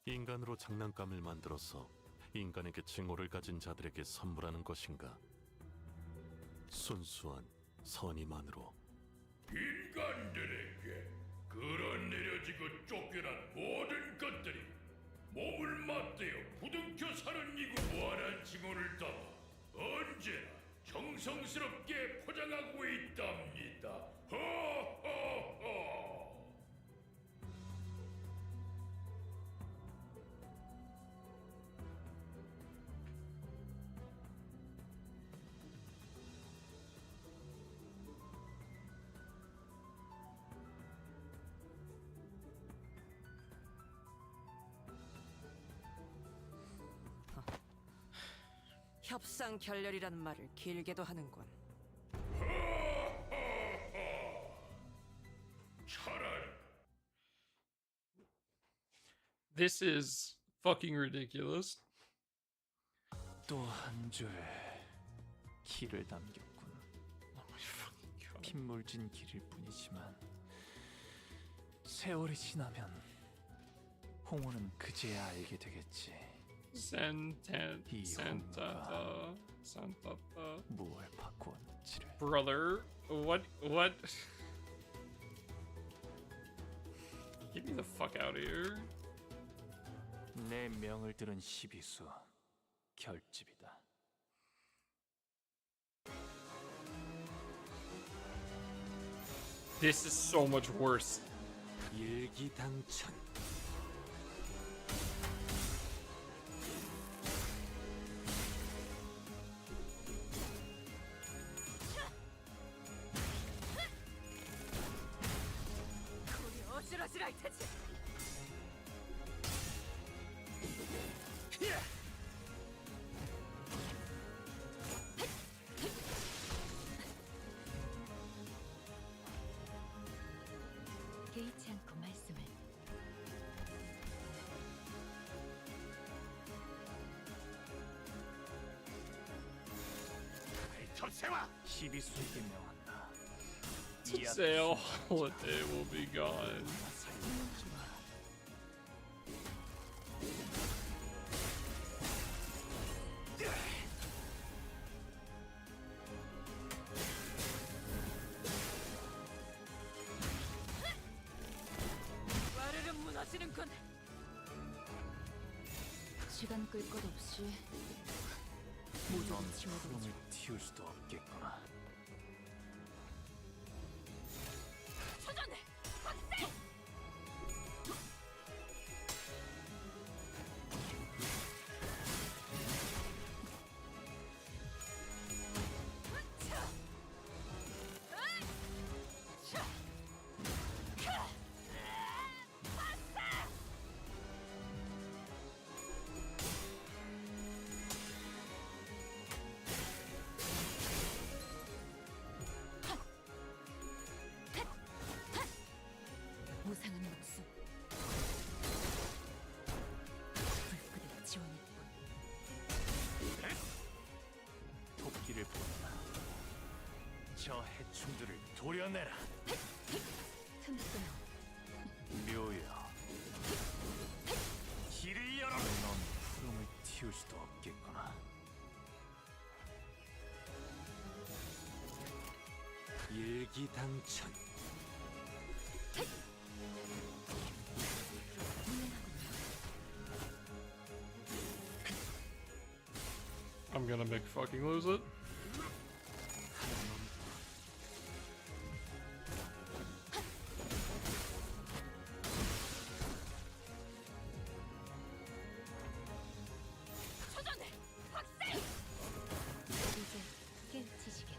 Speaker 20: 인간으로 장난감을 만들어서 인간에게 증오를 가진 자들에게 선물하는 것인가? 순수한 선의만으로.
Speaker 19: 인간들에게 그런 내려지고 쫓겨난 모든 것들이 몸을 맞대어 부둥켜 사는 이고 무한한 증오를 담아 언제나 정성스럽게 포장하고 있답니다. 허허허.
Speaker 9: 협상 결렬이라는 말을 길게도 하는군.
Speaker 1: This is fucking ridiculous.
Speaker 10: 또 한 줄 길을 남겼군. 핏물진 길일 뿐이지만 세월이 지나면 홍호는 그제야 알게 되겠지.
Speaker 1: Santa.
Speaker 10: 무엇을 바꾸었는지를.
Speaker 1: Brother, what? Get me the fuck out of here.
Speaker 10: 내 명을 들은 시비수 결집이다.
Speaker 1: This is so much worse.
Speaker 11: 일기당천.
Speaker 5: 우리 어지러지랄 테지.
Speaker 15: 개의치 않고 말씀을.
Speaker 14: 첩세와
Speaker 10: 시비수에게 명한다.
Speaker 1: Say all holiday will be gone.
Speaker 5: 와르르 무너지는군.
Speaker 15: 시간 끌 것 없이
Speaker 10: 넌
Speaker 15: 모조리 지워버리죠.
Speaker 10: 흐름을 틔울 수도 없겠구나.
Speaker 5: 초전해. 확세.
Speaker 3: 무상한 목숨. 불끈을 지원했군.
Speaker 10: 토끼를 보내라. 저 해충들을 도려내라.
Speaker 15: 틈끊어.
Speaker 10: 묘여. 길을 열어라. 넌 흐름을 틔울 수도 없겠구나.
Speaker 11: 일기당천.
Speaker 1: I'm gonna make fucking lose it.
Speaker 5: 초전해. 확세.
Speaker 15: 이제 깨우치시게.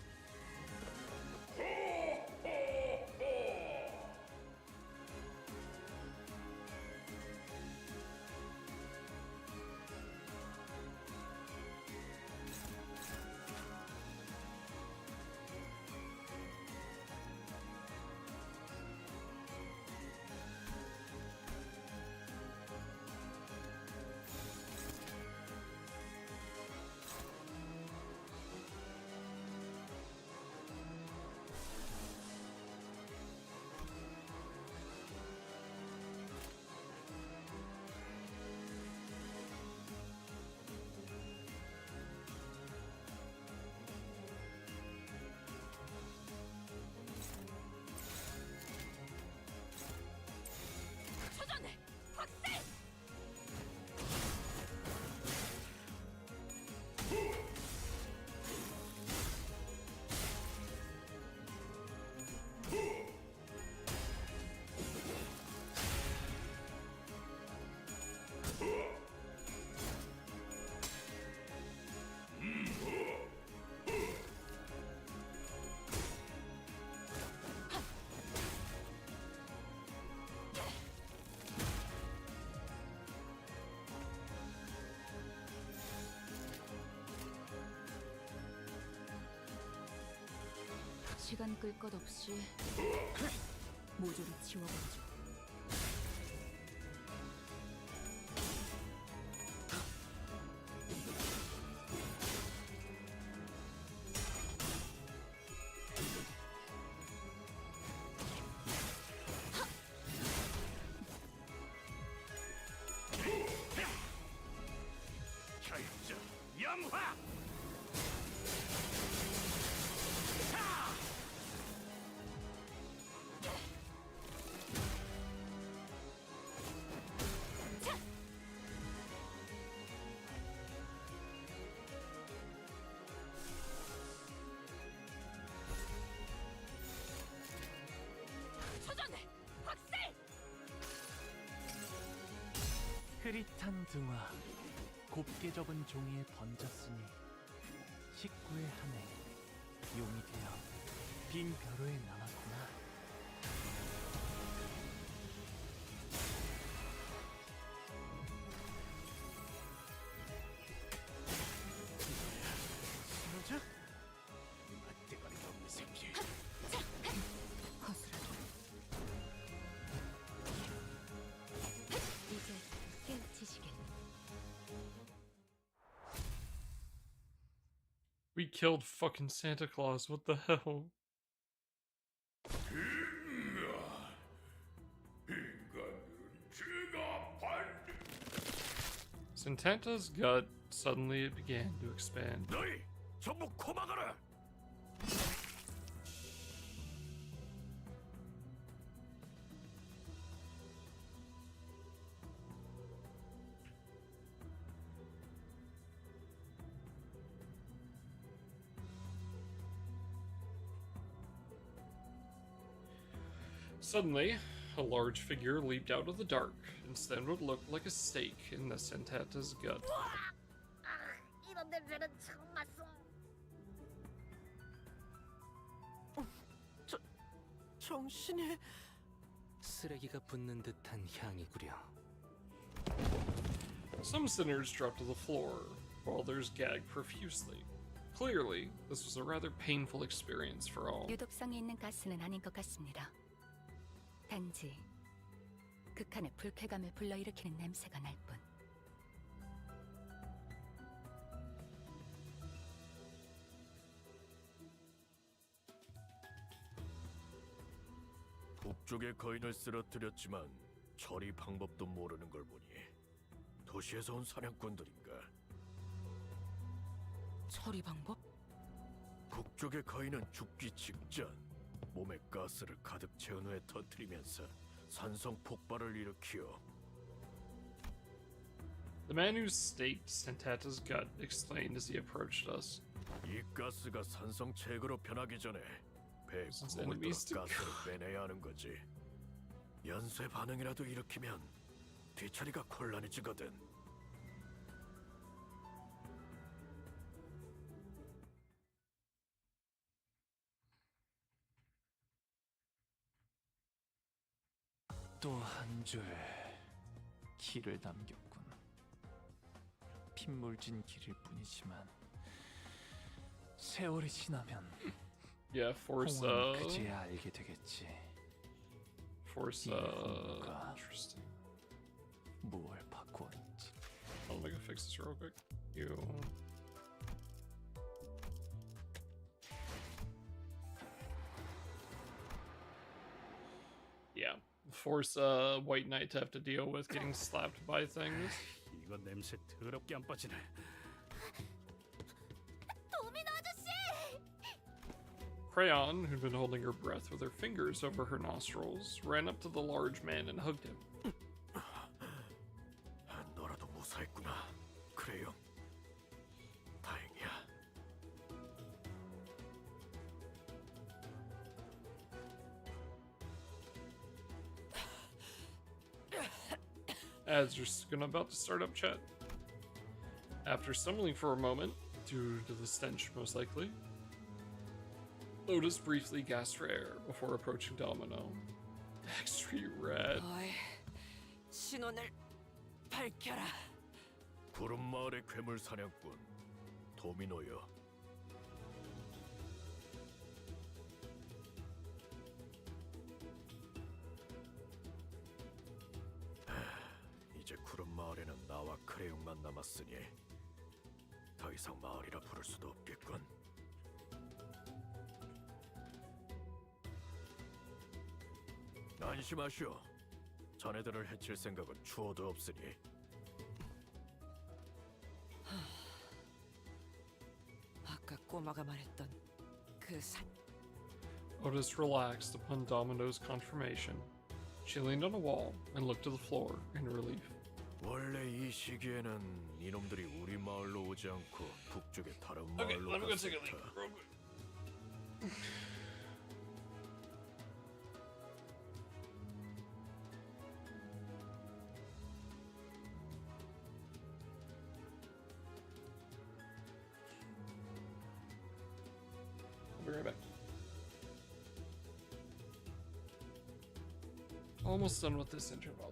Speaker 5: 초전해. 확세.
Speaker 3: 시간 끌 것 없이 모조리 지워버리죠.
Speaker 14: 감화.
Speaker 5: 초전 확살.
Speaker 10: 흐릿한 등화 곱게 접은 종이에 번졌으니 식구의 한해 용이 되어 빈 벼루에 남았구나.
Speaker 14: 쓰러져? 맛대가리가 없는 새끼.
Speaker 3: 허술하게. 이제 깨우치시길.
Speaker 1: We killed fucking Santa Claus. What the hell? Santanta's gut suddenly began to expand.
Speaker 14: 너희 전부 코막아라.
Speaker 1: Suddenly, a large figure leaped out of the dark and stand what looked like a stake in the Santanta's gut.
Speaker 12: 이런 냄새는 처음 봤어.
Speaker 9: 정신이
Speaker 11: 쓰레기가 붙는 듯한 향이구려.
Speaker 1: Some sinners drop to the floor, while others gag profusely. Clearly, this was a rather painful experience for all.
Speaker 15: 유독성이 있는 가스는 아닌 것 같습니다. 단지 극한의 불쾌감을 불러일으키는 냄새가 날 뿐.
Speaker 14: 북쪽의 거인을 쓰러뜨렸지만 처리 방법도 모르는 걸 보니 도시에서 온 사냥꾼들인가?
Speaker 9: 처리 방법?
Speaker 14: 북쪽의 거인은 죽기 직전 몸에 가스를 가득 채운 후에 터뜨리면서 산성 폭발을 일으키어
Speaker 1: The man who staked Santanta's gut explained as he approached us.
Speaker 14: 이 가스가 산성 체계로 변하기 전에 배에 구멍을 뚫어 가스를 빼내야 하는 거지. 연쇄 반응이라도 일으키면 뒤처리가 곤란해지거든.
Speaker 10: 또 한 줄 길을 남겼군. 핏물진 길일 뿐이지만 세월이 지나면
Speaker 1: Yeah, force
Speaker 10: 홍은 그제야 알게 되겠지.
Speaker 1: Force interesting.
Speaker 10: 무엇을 바꾸었는지.
Speaker 1: I'll make a fix this real quick. You. Yeah. Force White Knight to have to deal with getting slapped by things.
Speaker 2: 이건 냄새 더럽게 안 빠지네.
Speaker 5: 도미노 아저씨!
Speaker 1: Crayon, who'd been holding her breath with her fingers over her nostrils, ran up to the large man and hugged him.
Speaker 14: 너라도 무사했구나. 그래요. 다행이야.
Speaker 1: As you're about to start up chat. After stumbling for a moment, due to the stench most likely, Lotus briefly gasped for air before approaching Domino. Backstreet Red.
Speaker 9: 너의 신원을 밝혀라.
Speaker 14: 구름 마을의 괴물 사냥꾼 도미노요. 이제 구름 마을에는 나와 크레용만 남았으니 더 이상 마을이라 부를 수도 없겠군. 안심하시오. 자네들을 해칠 생각은 추호도 없으니.
Speaker 9: 꼬마가 말했던 그
Speaker 1: Otis relaxed upon Domino's confirmation. She leaned on a wall and looked to the floor in relief.
Speaker 18: 원래 이 시기에는 이놈들이 우리 마을로 오지 않고 북쪽의 다른
Speaker 1: Okay,
Speaker 18: 마을로
Speaker 1: let me go take a leak
Speaker 18: 갔었다.
Speaker 1: real quick. I'll be right back. Almost done with this interval.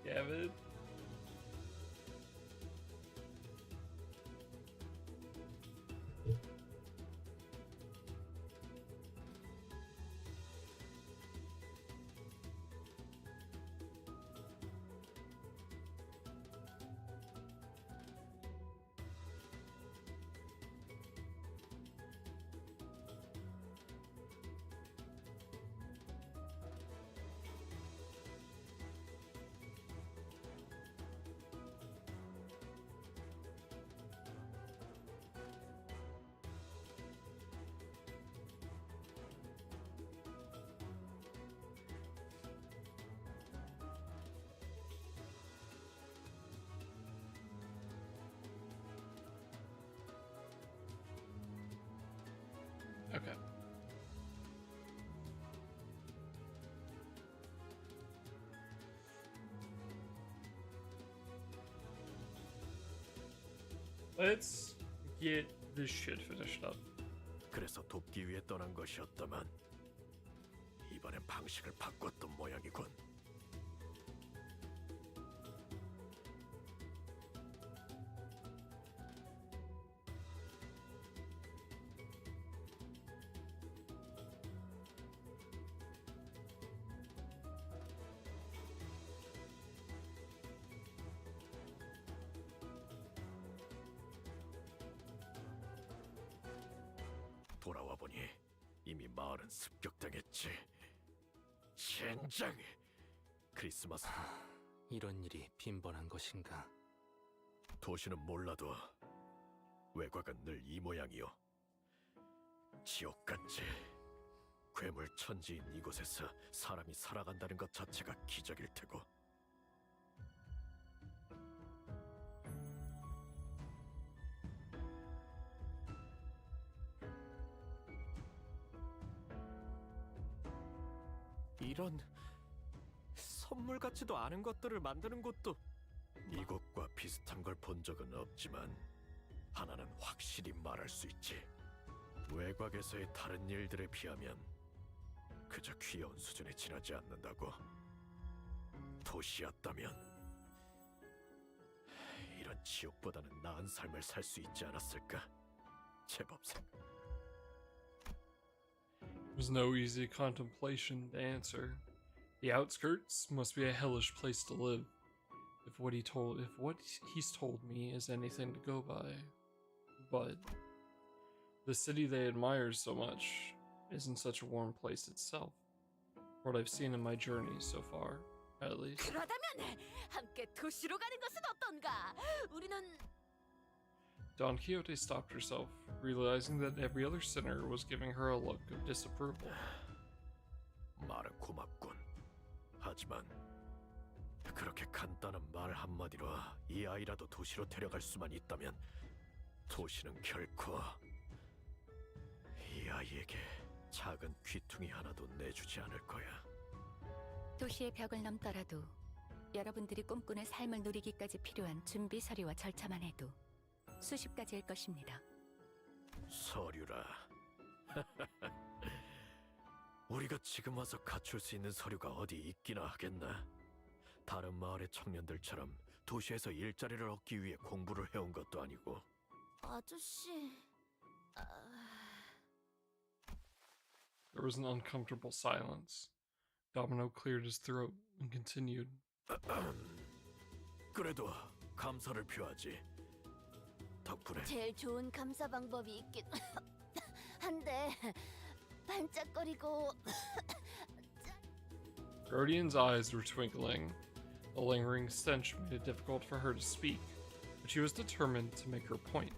Speaker 1: Damn it. Okay. Let's get this shit finished up.
Speaker 18: 그래서 돕기 위해 떠난 것이었다만 이번엔 방식을 바꿨던 모양이군. 돌아와 보니 이미 마을은 습격당했지. 젠장! 크리스마스
Speaker 11: 이런 일이 빈번한 것인가?
Speaker 18: 도시는 몰라도 외곽은 늘 이 모양이요. 지옥같지. 괴물 천지인 이곳에서 사람이 살아간다는 것 자체가 기적일 테고.
Speaker 4: 이런 선물 같지도 않은 것들을 만드는 곳도
Speaker 18: 이곳과 비슷한 걸 본 적은 없지만 하나는 확실히 말할 수 있지. 외곽에서의 다른 일들에 비하면 그저 귀여운 수준에 지나지 않는다고. 도시였다면 이런 지옥보다는 나은 삶을 살 수 있지 않았을까? 제법
Speaker 1: It was no easy contemplation to answer. The outskirts must be a hellish place to live. If what he's told me is anything to go by. But the city they admire so much isn't such a warm place itself. What I've seen in my journey so far, at least.
Speaker 5: 그러다면 함께 도시로 가는 것은 어떤가? 우리는
Speaker 1: Don Quixote stopped herself, realizing that every other sinner was giving her a look of disapproval.
Speaker 18: 말은 고맙군. 하지만 그렇게 간단한 말 한마디로 이 아이라도 도시로 데려갈 수만 있다면 도시는 결코 이 아이에게 작은 귀퉁이 하나도 내주지 않을 거야.
Speaker 15: 도시의 벽을 넘더라도 여러분들이 꿈꾸는 삶을 누리기까지 필요한 준비 서류와 절차만 해도 수십 가지일 것입니다.
Speaker 18: 서류라. 우리가 지금 와서 갖출 수 있는 서류가 어디 있기나 하겠나? 다른 마을의 청년들처럼 도시에서 일자리를 얻기 위해 공부를 해온 것도 아니고.
Speaker 5: 아저씨.
Speaker 1: There was an uncomfortable silence. Domino cleared his throat and continued.
Speaker 18: 그래도 감사를 표하지. 덕분에
Speaker 5: 제일 좋은 감사 방법이 있긴 한데 반짝거리고.
Speaker 1: Guardian's eyes were twinkling. The lingering stench made it difficult for her to speak, but she was determined to make her point.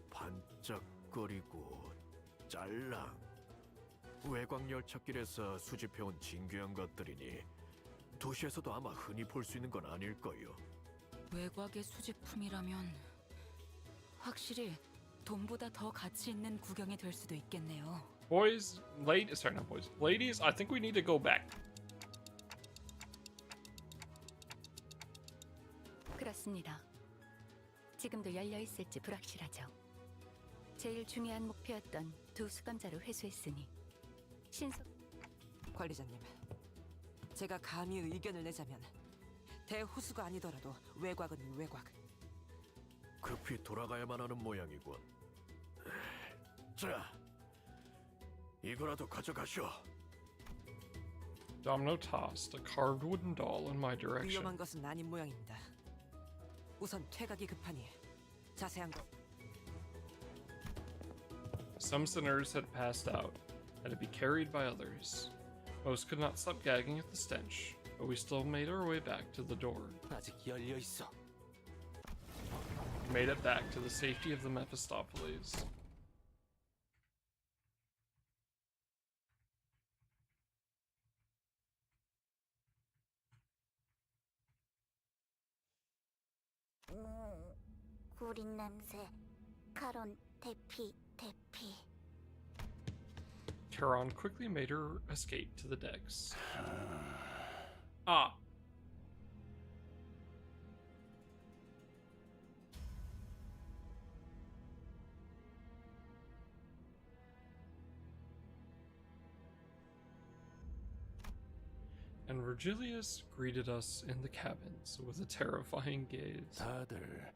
Speaker 18: 반짝거리고 짤랑. 외곽 열차길에서 수집해온 진귀한 것들이니 도시에서도 아마 흔히 볼 수 있는 건 아닐 거요.
Speaker 3: 외곽의 수집품이라면 확실히 돈보다 더 가치 있는 구경이 될 수도 있겠네요.
Speaker 1: Boys, sorry, not boys. Ladies, I think we need to go back.
Speaker 15: 그렇습니다. 지금도 열려 있을지 불확실하죠. 제일 중요한 목표였던 두 수감자를 회수했으니 신속.
Speaker 9: 관리자님, 제가 감히 의견을 내자면 대호수가 아니더라도 외곽은 외곽.
Speaker 18: 급히 돌아가야만 하는 모양이군. 자, 이거라도 가져가시오.
Speaker 1: Domino tossed a carved wooden doll in my direction.
Speaker 9: 위험한 것은 아닌 모양입니다. 우선 퇴각이 급하니 자세한 것.
Speaker 1: Some sinners had passed out, had to be carried by others. Most could not stop gagging at the stench, but we still made our way back to the door.
Speaker 11: 아직 열려 있어.
Speaker 1: Made it back to the safety of the Mephistopheles.
Speaker 12: 구린 냄새. 카론 대피.
Speaker 1: Charon quickly made her escape to the decks. Ah. And Virgilius greeted us in the cabins with a terrifying gaze.
Speaker 13: 다들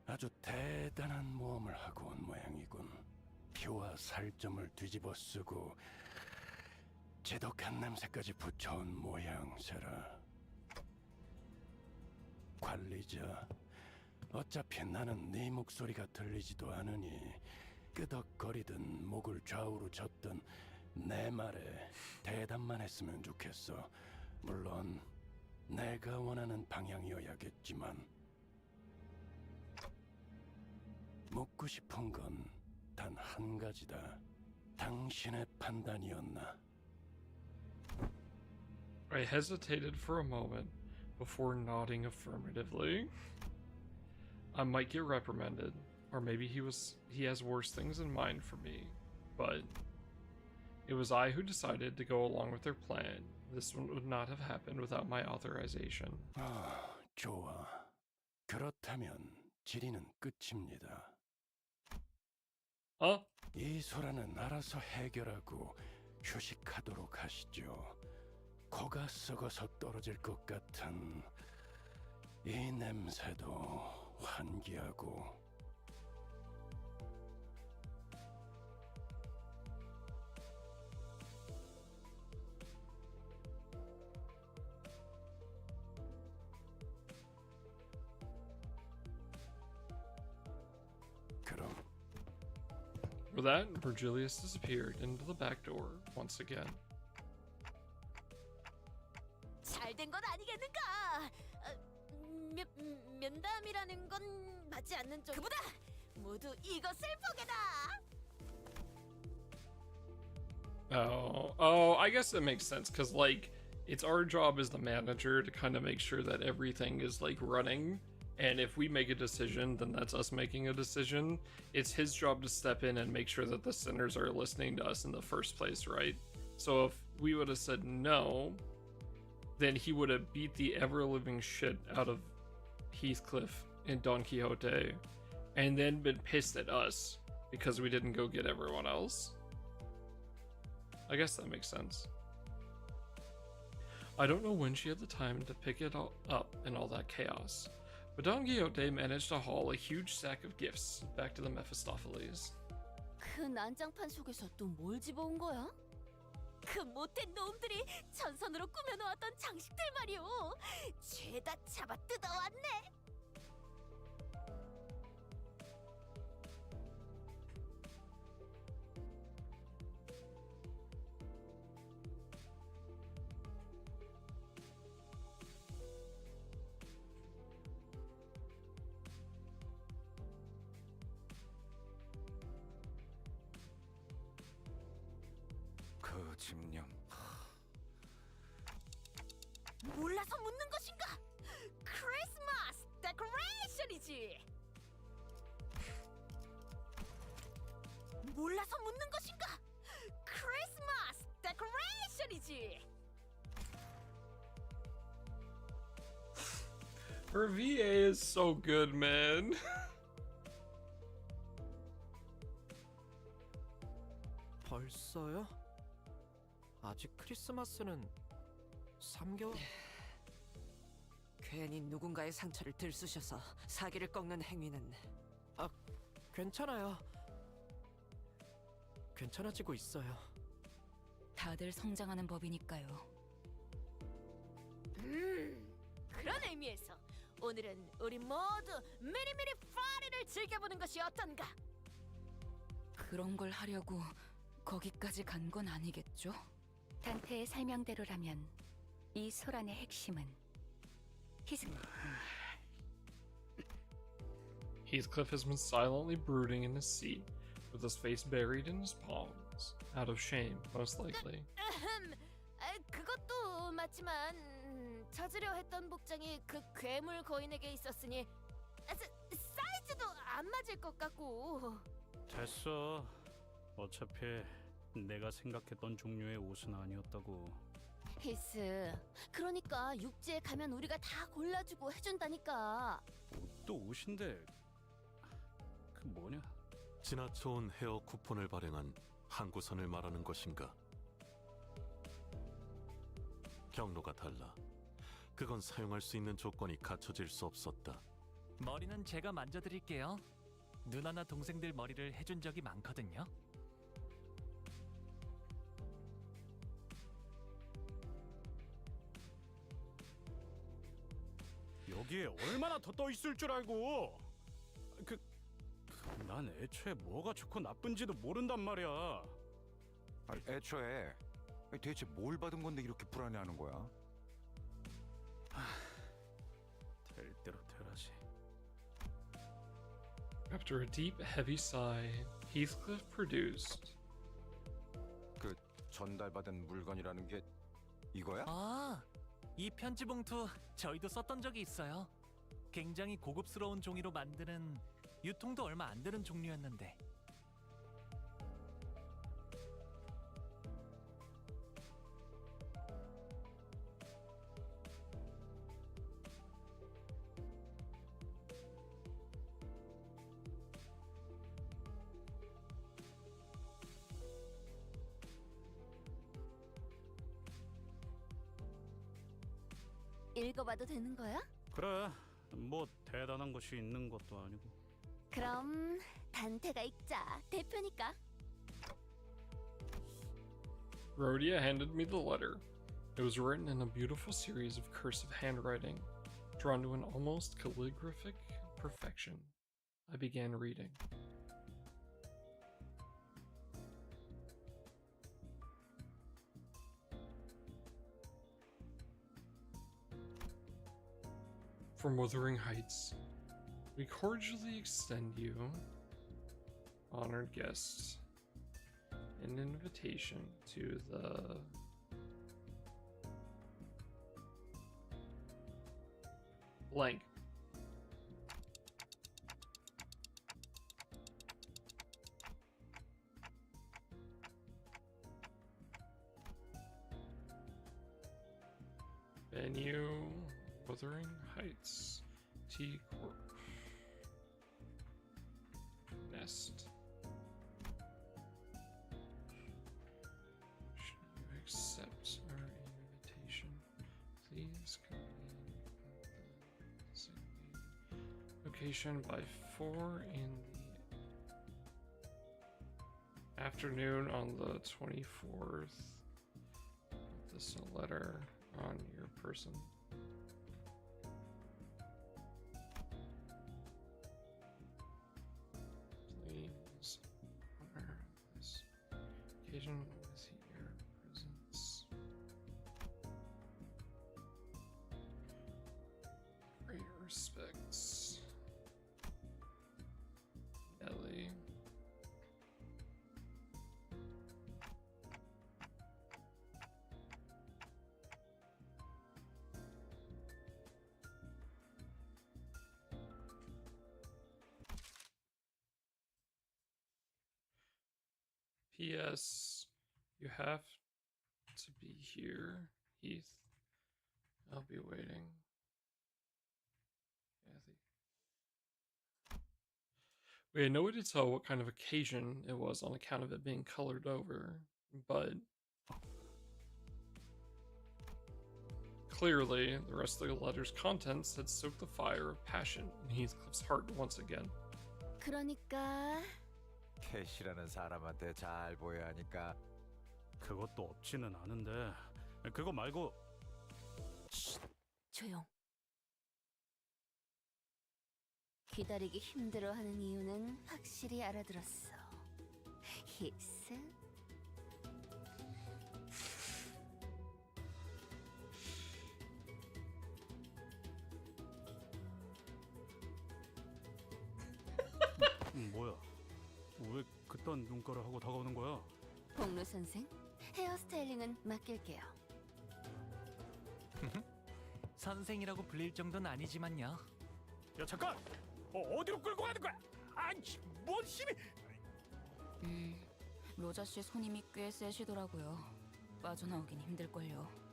Speaker 13: 아주 대단한 모험을 하고 온 모양이군. 피와 살점을 뒤집어 쓰고 지독한 냄새까지 붙여온 모양새라. 관리자, 어차피 나는 네 목소리가 들리지도 않으니 끄덕거리든 목을 좌우로 젓든 내 말에 대답만 했으면 좋겠어. 물론 내가 원하는 방향이어야겠지만 묻고 싶은 건 단 한 가지다. 당신의 판단이었나?
Speaker 1: I hesitated for a moment before nodding affirmatively. I might get reprimanded, or maybe he has worse things in mind for me, but it was I who decided to go along with their plan. This one would not have happened without my authorization.
Speaker 13: 아, 좋아. 그렇다면 질의는 끝입니다. 이 소라는 알아서 해결하고 휴식하도록 하시죠. 코가 썩어서 떨어질 것 같은 이 냄새도 환기하고. 그럼
Speaker 1: With that, Virgilius disappeared into the back door once again.
Speaker 5: 잘된 건 아니겠는가? 면담이라는 건 맞지 않는 쪽. 그보다 모두 이것을 보게다.
Speaker 1: Oh, I guess it makes sense because like it's our job as the manager to kind of make sure that everything is like running. And if we make a decision, then that's us making a decision. It's his job to step in and make sure that the sinners are listening to us in the first place, right? So if we would have said no, then he would have beat the ever-living shit out of Heathcliff and Don Quixote, and then been pissed at us because we didn't go get everyone else. I guess that makes sense. I don't know when she had the time to pick it all up in all that chaos. But Don Quixote managed to haul a huge sack of gifts back to the Mephistopheles.
Speaker 5: 그 난장판 속에서 또 뭘 집어온 거야? 그 못된 놈들이 전선으로 꾸며놓았던 장식들 말이오. 죄다 잡아 뜯어왔네.
Speaker 8: 그 집념.
Speaker 5: 몰라서 묻는 것인가? 크리스마스 데코레이션이지. 몰라서 묻는 것인가? 크리스마스 데코레이션이지.
Speaker 1: Her VA is so good, man.
Speaker 4: 벌써요? 아직 크리스마스는 3개월?
Speaker 9: 괜히 누군가의 상처를 들쑤셔서 사기를 꺾는 행위는
Speaker 4: 괜찮아요. 괜찮아지고 있어요.
Speaker 3: 다들 성장하는 법이니까요.
Speaker 5: 그런 의미에서 오늘은 우리 모두 미리미리 파리를 즐겨보는 것이 어떤가?
Speaker 3: 그런 걸 하려고 거기까지 간 건 아니겠죠?
Speaker 15: 단테의 설명대로라면 이 소란의 핵심은
Speaker 1: Heathcliff has been silently brooding in his seat, with his face buried in his palms, out of shame, most likely.
Speaker 5: 그것도 맞지만 찾으려 했던 복장이 그 괴물 거인에게 있었으니 사이즈도 안 맞을 것 같고.
Speaker 2: 됐어. 어차피 내가 생각했던 종류의 옷은 아니었다고.
Speaker 5: 히스, 그러니까 육지에 가면 우리가 다 골라주고 해준다니까.
Speaker 2: 옷도 옷인데 그 뭐냐?
Speaker 20: 지나쳐온 헤어 쿠폰을 발행한 항구선을 말하는 것인가? 경로가 달라. 그건 사용할 수 있는 조건이 갖춰질 수 없었다.
Speaker 10: 머리는 제가 만져드릴게요. 누나나 동생들 머리를 해준 적이 많거든요.
Speaker 2: 여기에 얼마나 더 떠 있을 줄 알고. 난 애초에 뭐가 좋고 나쁜지도 모른단 말이야.
Speaker 8: 애초에 대체 뭘 받은 건데 이렇게 불안해하는 거야?
Speaker 2: 될 대로 되라지.
Speaker 1: After a deep, heavy sigh, Heathcliff produced.
Speaker 8: 그 전달받은 물건이라는 게 이거야?
Speaker 10: 아, 이 편지 봉투 저희도 썼던 적이 있어요. 굉장히 고급스러운 종이로 만드는 유통도 얼마 안 되는 종류였는데.
Speaker 5: 읽어봐도 되는 거야?
Speaker 2: 그래. 뭐 대단한 것이 있는 것도 아니고.
Speaker 5: 그럼 단테가 읽자. 대표니까.
Speaker 1: Rhodia handed me the letter. It was written in a beautiful series of cursive handwriting, drawn to an almost calligraphic perfection. I began reading. From Wuthering Heights, we cordially extend you, honored guests, an invitation to the blank. Venue, Wuthering Heights, T Corp. Nest. Should you accept our invitation, please convene at the designated location by 4 in the afternoon on the 24th. Put this a letter on your person. Please honor this occasion with your presence. Great respects, Ellie. P.S. You have to be here, Heath. I'll be waiting. Kathy. We had no way to tell what kind of occasion it was on account of it being colored over, but Clearly, the rest of the letter's contents had stoked the fire of passion in Heathcliff's heart once again.
Speaker 5: 그러니까
Speaker 8: 캐시라는 사람한테 잘 보여야 하니까.
Speaker 2: 그것도 없지는 않은데 그거 말고
Speaker 5: 조용. 기다리기 힘들어하는 이유는 확실히 알아들었어. 히스.
Speaker 2: 뭐야? 왜 그딴 눈가를 하고 다가오는 거야?
Speaker 5: 복루 선생, 헤어스타일링은 맡길게요.
Speaker 10: 선생이라고 불릴 정도는 아니지만요.
Speaker 18: 야 잠깐! 어디로 끌고 가는 거야? 아이, 뭔 힘이?
Speaker 3: 로자 씨 손님이 꽤 세시더라고요. 빠져나오긴 힘들걸요.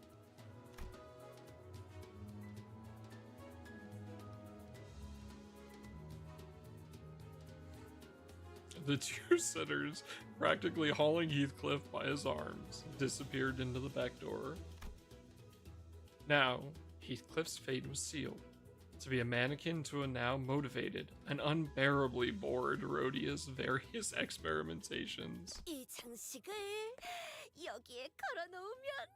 Speaker 1: The two sitters, practically hauling Heathcliff by his arms, disappeared into the back door. Now, Heathcliff's fate was sealed. To be a mannequin to a now motivated and unbearably bored Rhodia's various experimentations.
Speaker 5: 이 장식을 여기에 걸어놓으면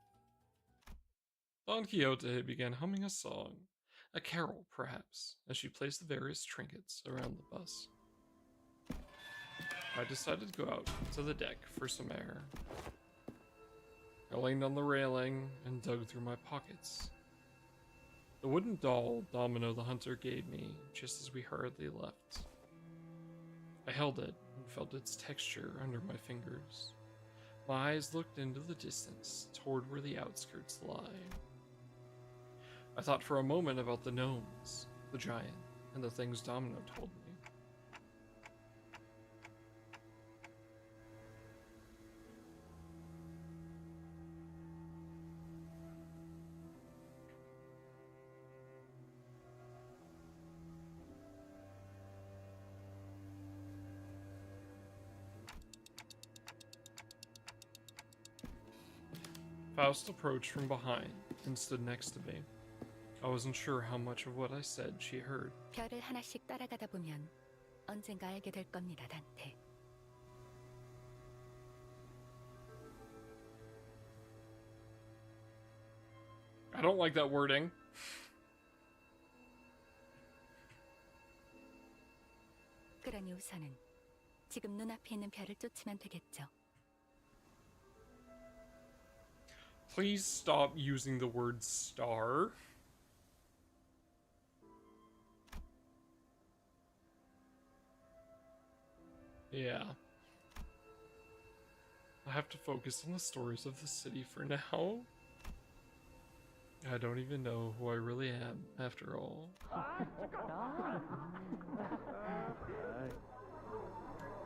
Speaker 1: Don Quixote began humming a song, a carol perhaps, as she placed the various trinkets around the bus. I decided to go out to the deck for some air. I leaned on the railing and dug through my pockets. The wooden doll Domino the Hunter gave me just as we hurriedly left. I held it and felt its texture under my fingers. My eyes looked into the distance toward where the outskirts lie. I thought for a moment about the gnomes, the giant, and the things Domino told me. Faust approached from behind and stood next to me. I wasn't sure how much of what I said she heard.
Speaker 15: 별을 하나씩 따라가다 보면 언젠가 알게 될 겁니다, 단테.
Speaker 1: I don't like that wording.
Speaker 15: 그러니 우선은 지금 눈앞에 있는 별을 쫓으면 되겠죠.
Speaker 1: Please stop using the word star. Yeah. I have to focus on the stories of the city for now. I don't even know who I really am, after all.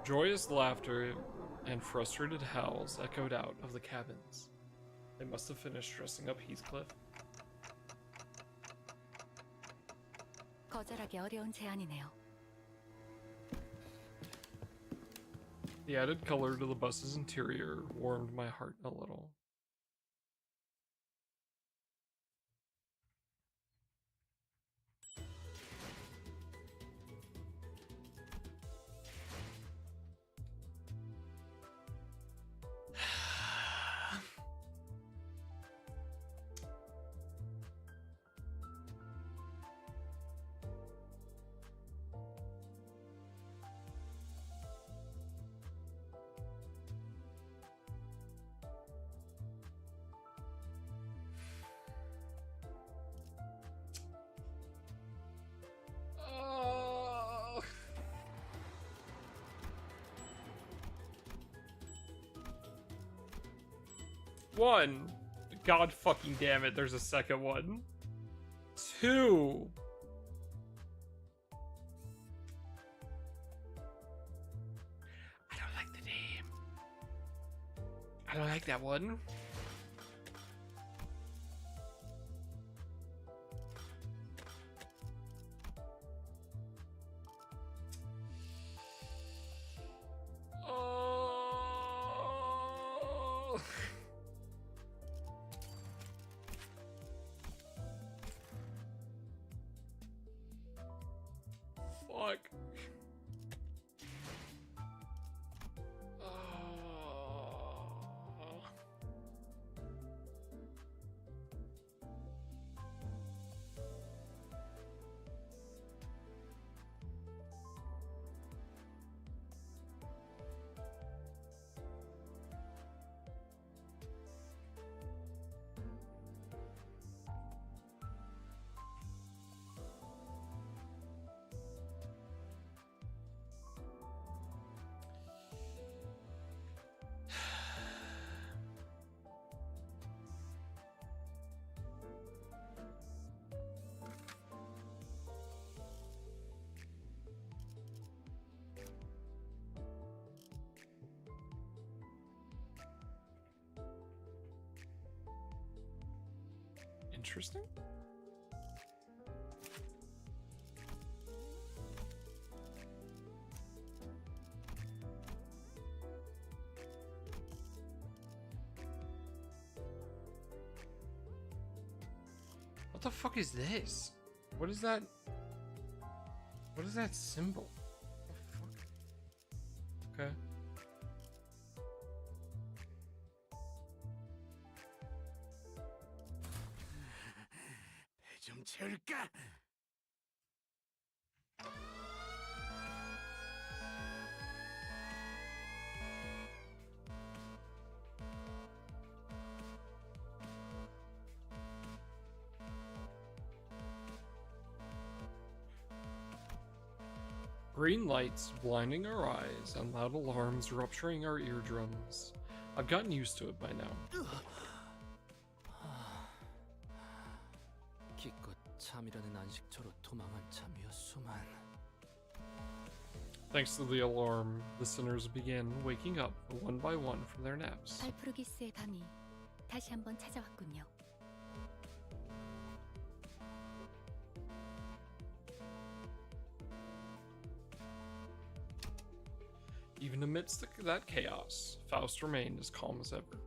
Speaker 1: Joyous laughter and frustrated howls echoed out of the cabins. They must have finished dressing up Heathcliff.
Speaker 15: 거절하기 어려운 제안이네요.
Speaker 1: The added color to the bus's interior warmed my heart a little. One. God fucking damn it, there's a second one. Two. I don't like the name. I don't like that one. Interesting. What the fuck is this? What is that? What is that symbol? What the fuck? Okay.
Speaker 2: 배 좀 채울까?
Speaker 1: Green lights blinding our eyes and loud alarms rupturing our eardrums. I've gotten used to it by now.
Speaker 11: 기껏 잠이라는 안식처로 도망한 참이었수만.
Speaker 1: Thanks to the alarm, the sinners began waking up one by one from their naps.
Speaker 15: 발프루기스의 밤이 다시 한번 찾아왔군요.
Speaker 1: Even amidst that chaos, Faust remained as calm as ever.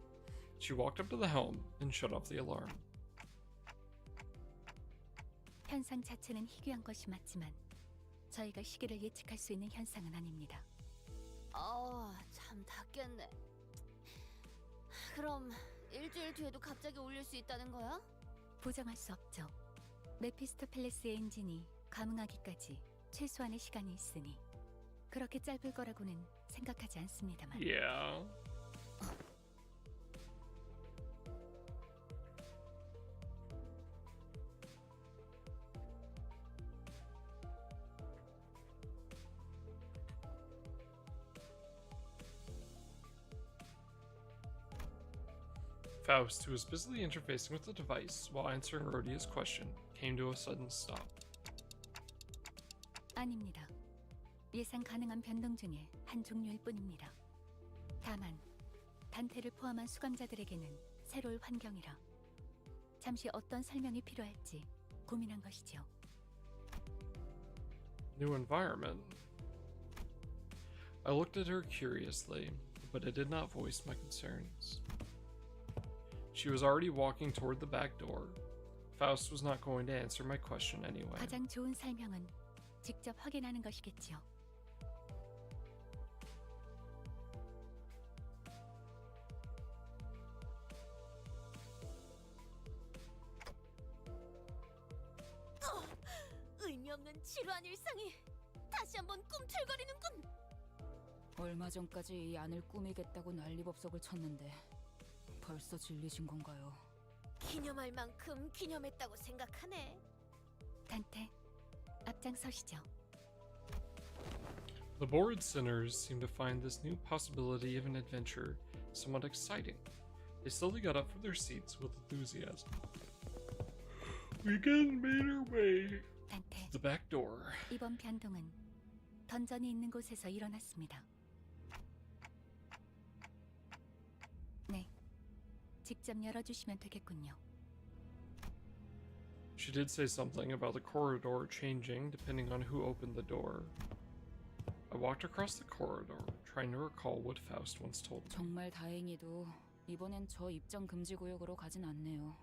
Speaker 1: She walked up to the helm and shut off the alarm.
Speaker 15: 현상 자체는 희귀한 것이 맞지만 저희가 시기를 예측할 수 있는 현상은 아닙니다.
Speaker 5: 참 닿겠네. 그럼 일주일 뒤에도 갑자기 울릴 수 있다는 거야?
Speaker 15: 부정할 수 없죠. 메피스토펠레스의 엔진이 감응하기까지 최소한의 시간이 있으니 그렇게 짧을 거라고는 생각하지 않습니다만.
Speaker 1: Yeah. Faust, who was busily interfacing with the device while answering Rhodia's question, came to a sudden stop.
Speaker 15: 아닙니다. 예상 가능한 변동 중에 한 종류일 뿐입니다. 다만 단테를 포함한 수감자들에게는 새로울 환경이라 잠시 어떤 설명이 필요할지 고민한 것이지요.
Speaker 1: New environment. I looked at her curiously, but I did not voice my concerns. She was already walking toward the back door. Faust was not going to answer my question anyway.
Speaker 15: 가장 좋은 설명은 직접 확인하는 것이겠지요.
Speaker 5: 의미 없는 지루한 일상이 다시 한번 꿈틀거리는군.
Speaker 3: 얼마 전까지 이 안을 꾸미겠다고 난리법석을 쳤는데 벌써 질리신 건가요?
Speaker 5: 기념할 만큼 기념했다고 생각하네.
Speaker 15: 단테, 앞장서시죠.
Speaker 1: The bored sinners seemed to find this new possibility of an adventure somewhat exciting. They slowly got up from their seats with enthusiasm. We again made our way
Speaker 15: 단테,
Speaker 1: to the back door.
Speaker 15: 이번 변동은 던전이 있는 곳에서 일어났습니다. 네, 직접 열어주시면 되겠군요.
Speaker 1: She did say something about the corridor changing depending on who opened the door. I walked across the corridor, trying to recall what Faust once told me.
Speaker 3: 정말 다행히도 이번엔 저 입장 금지 구역으로 가진 않네요.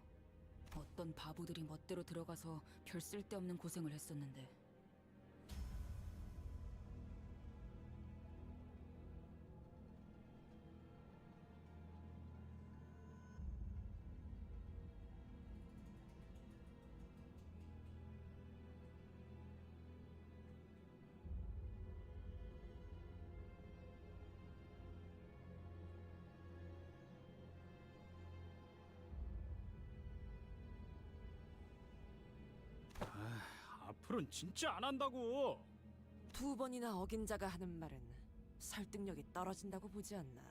Speaker 3: 어떤 바보들이 멋대로 들어가서 별 쓸데없는 고생을 했었는데.
Speaker 2: 앞으로는 진짜 안 한다고.
Speaker 9: 두 번이나 어긴 자가 하는 말은 설득력이 떨어진다고 보지 않나.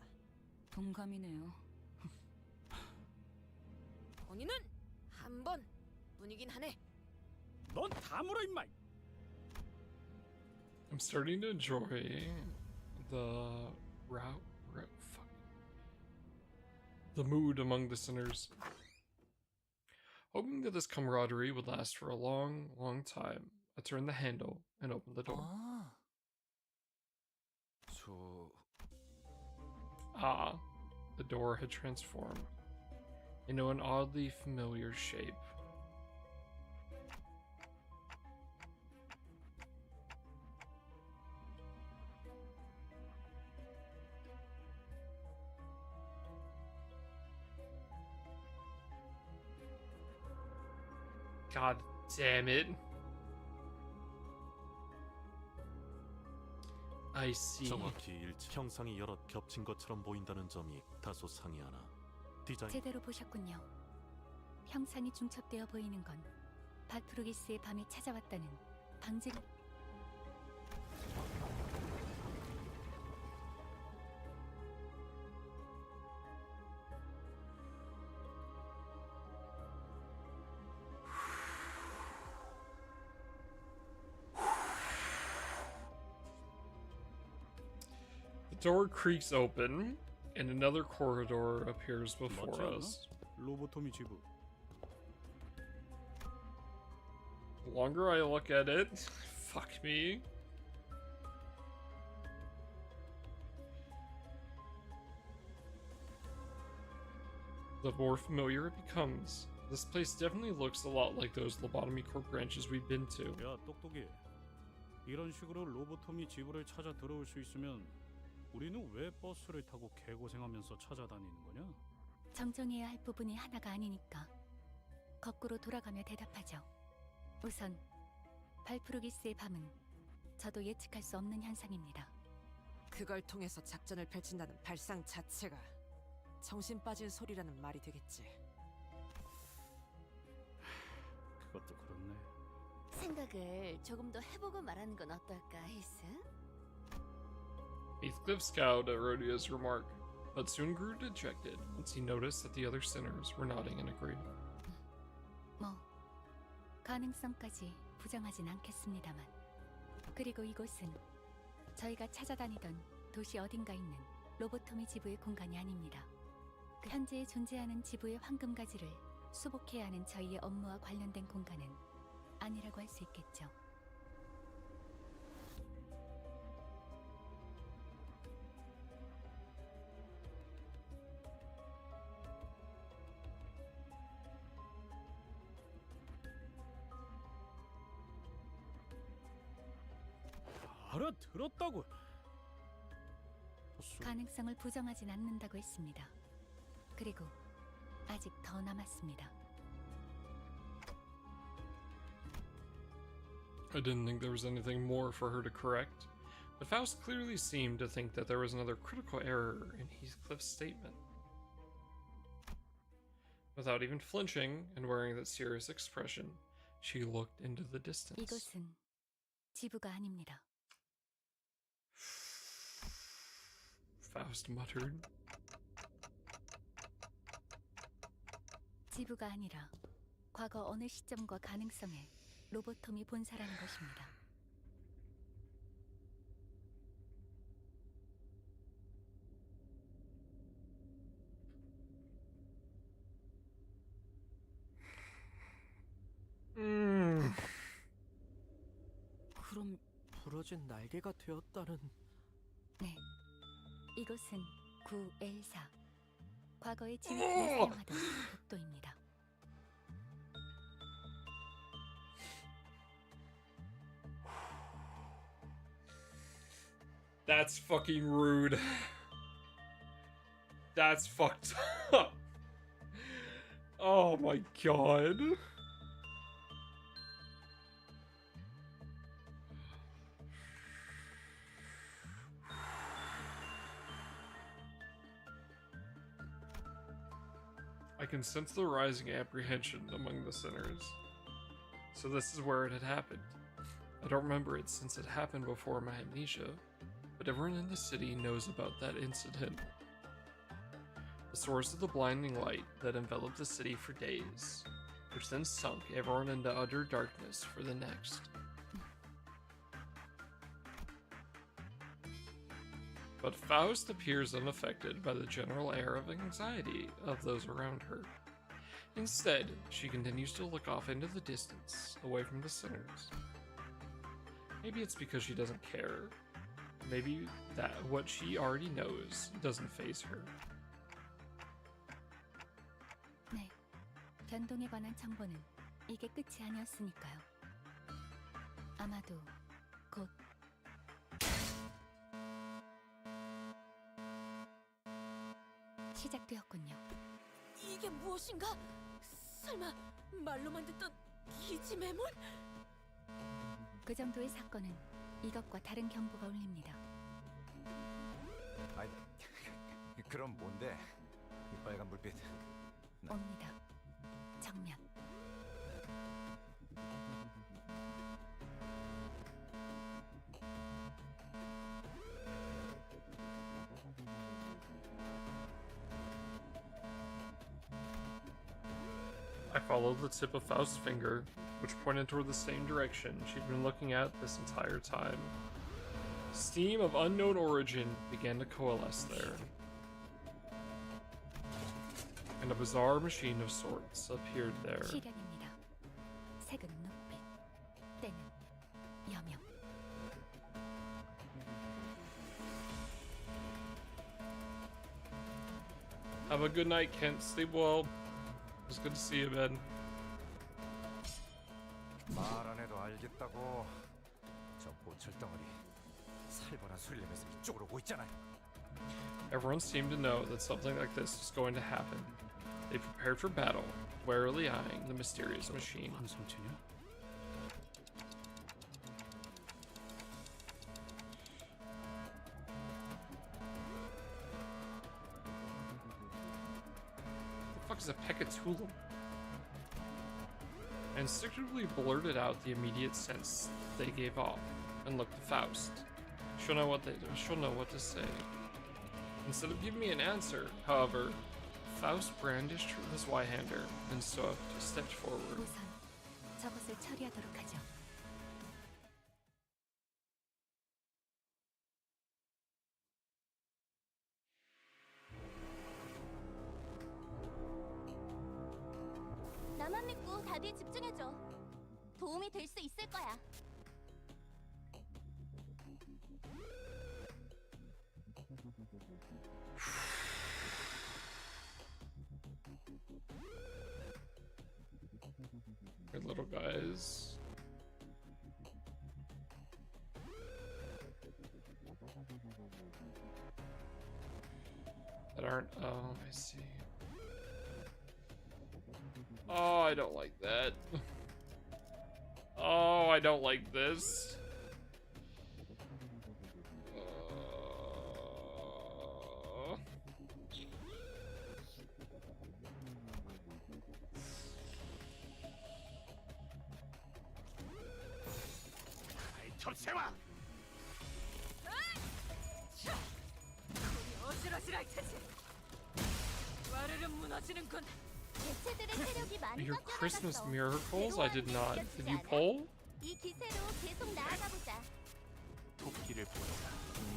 Speaker 3: 동감이네요.
Speaker 5: 본인은 한 번 뿐이긴 하네.
Speaker 2: 넌 다물어 임마.
Speaker 1: I'm starting to enjoy the mood among the sinners. Hoping that this camaraderie would last for a long, long time, I turned the handle and opened the door. Ah, the door had transformed into an oddly familiar shape. God damn it. I see.
Speaker 20: 정확히 형상이 여럿 겹친 것처럼 보인다는 점이 다소 상이하나 디자인
Speaker 15: 제대로 보셨군요. 형상이 중첩되어 보이는 건 발프루기스의 밤에 찾아왔다는 방증.
Speaker 1: The door creaks open, and another corridor appears before us.
Speaker 2: 로보토미 지부.
Speaker 1: The longer I look at it, fuck me. The more familiar it becomes. This place definitely looks a lot like those lobotomy corp branches we've been to.
Speaker 2: 야, 똑똑이. 이런 식으로 로보토미 지부를 찾아 들어올 수 있으면 우리는 왜 버스를 타고 개고생하면서 찾아다니는 거냐?
Speaker 15: 정정해야 할 부분이 하나가 아니니까 거꾸로 돌아가며 대답하죠. 우선 발프루기스의 밤은 저도 예측할 수 없는 현상입니다.
Speaker 9: 그걸 통해서 작전을 펼친다는 발상 자체가 정신 빠진 소리라는 말이 되겠지.
Speaker 2: 그것도 그렇네.
Speaker 6: 생각을 조금 더 해보고 말하는 건 어떨까, 히스?
Speaker 1: Heathcliff scowled at Rhodia's remark, but soon grew dejected once he noticed that the other sinners were nodding in agreement.
Speaker 15: 뭐 가능성까지 부정하진 않겠습니다만. 그리고 이곳은 저희가 찾아다니던 도시 어딘가 있는 로보토미 지부의 공간이 아닙니다. 그 현재 존재하는 지부의 황금가지를 수복해야 하는 저희의 업무와 관련된 공간은 아니라고 할 수 있겠죠.
Speaker 2: 알아들었다고.
Speaker 15: 가능성을 부정하진 않는다고 했습니다. 그리고 아직 더 남았습니다.
Speaker 1: I didn't think there was anything more for her to correct, but Faust clearly seemed to think that there was another critical error in Heathcliff's statement. Without even flinching and wearing that serious expression, she looked into the distance.
Speaker 15: 이곳은 지부가 아닙니다.
Speaker 1: Faust muttered.
Speaker 15: 지부가 아니라 과거 어느 시점과 가능성에 로보톰이 본사라는 것입니다.
Speaker 4: 그럼 부러진 날개가 되었다는...
Speaker 15: 네, 이곳은 9L4 과거의 지휘팀이 사용하던 복도입니다.
Speaker 1: That's fucking rude. That's fucked up. Oh my god. I can sense the rising apprehension among the sinners. So this is where it had happened. I don't remember it since it happened before my amnesia, but everyone in the city knows about that incident. The source of the blinding light that enveloped the city for days, which then sunk everyone into utter darkness for the next. But Faust appears unaffected by the general air of anxiety of those around her. Instead, she continues to look off into the distance, away from the sinners. Maybe it's because she doesn't care. Maybe that what she already knows doesn't faze her.
Speaker 15: 네, 변동에 관한 정보는 이게 끝이 아니었으니까요. 아마도 곧 시작되었군요.
Speaker 5: 이게 무엇인가? 설마 말로만 듣던 기지매물?
Speaker 15: 그 정도의 사건은 이것과 다른 경보가 울립니다.
Speaker 8: 아니, 그럼 뭔데? 이 빨간 불빛.
Speaker 15: 옵니다. 정면.
Speaker 1: I followed the tip of Faust's finger, which pointed toward the same direction she'd been looking at this entire time. Steam of unknown origin began to coalesce there, and a bizarre machine of sorts appeared there.
Speaker 15: 시련입니다. 색은 눈빛, 때는 여명.
Speaker 1: Have a good night, Kent. Sleep well. It was good to see you, man.
Speaker 8: 말 안 해도 알겠다고. 저 보철덩어리 살벌한 소리 내면서 이쪽으로 오고 있잖아요.
Speaker 1: Everyone seemed to know that something like this was going to happen. They prepared for battle, warily eyeing the mysterious machine. The fuck is a Pekatulum? And instinctively blurted out the immediate sense they gave off, and looked to Faust. She'll know what to say. Instead of giving me an answer, however, Faust brandished his Y-hander and stepped forward.
Speaker 15: 우선 저것을 처리하도록 하죠.
Speaker 5: 나만 믿고 다들 집중해줘. 도움이 될 수 있을 거야.
Speaker 1: Good little guys. That aren't. Oh, I see. Oh, I don't like that. Oh, I don't like this.
Speaker 14: 접세와.
Speaker 9: 어지러지랄 테지. 와르르 무너지는군.
Speaker 5: 개체들의 세력이 많이
Speaker 1: Your Christmas
Speaker 5: 꺾여나갔어.
Speaker 1: miracles? I did not. Did you pull?
Speaker 5: 이 기세로 계속 나아가 보자.
Speaker 10: 토끼를 보내라.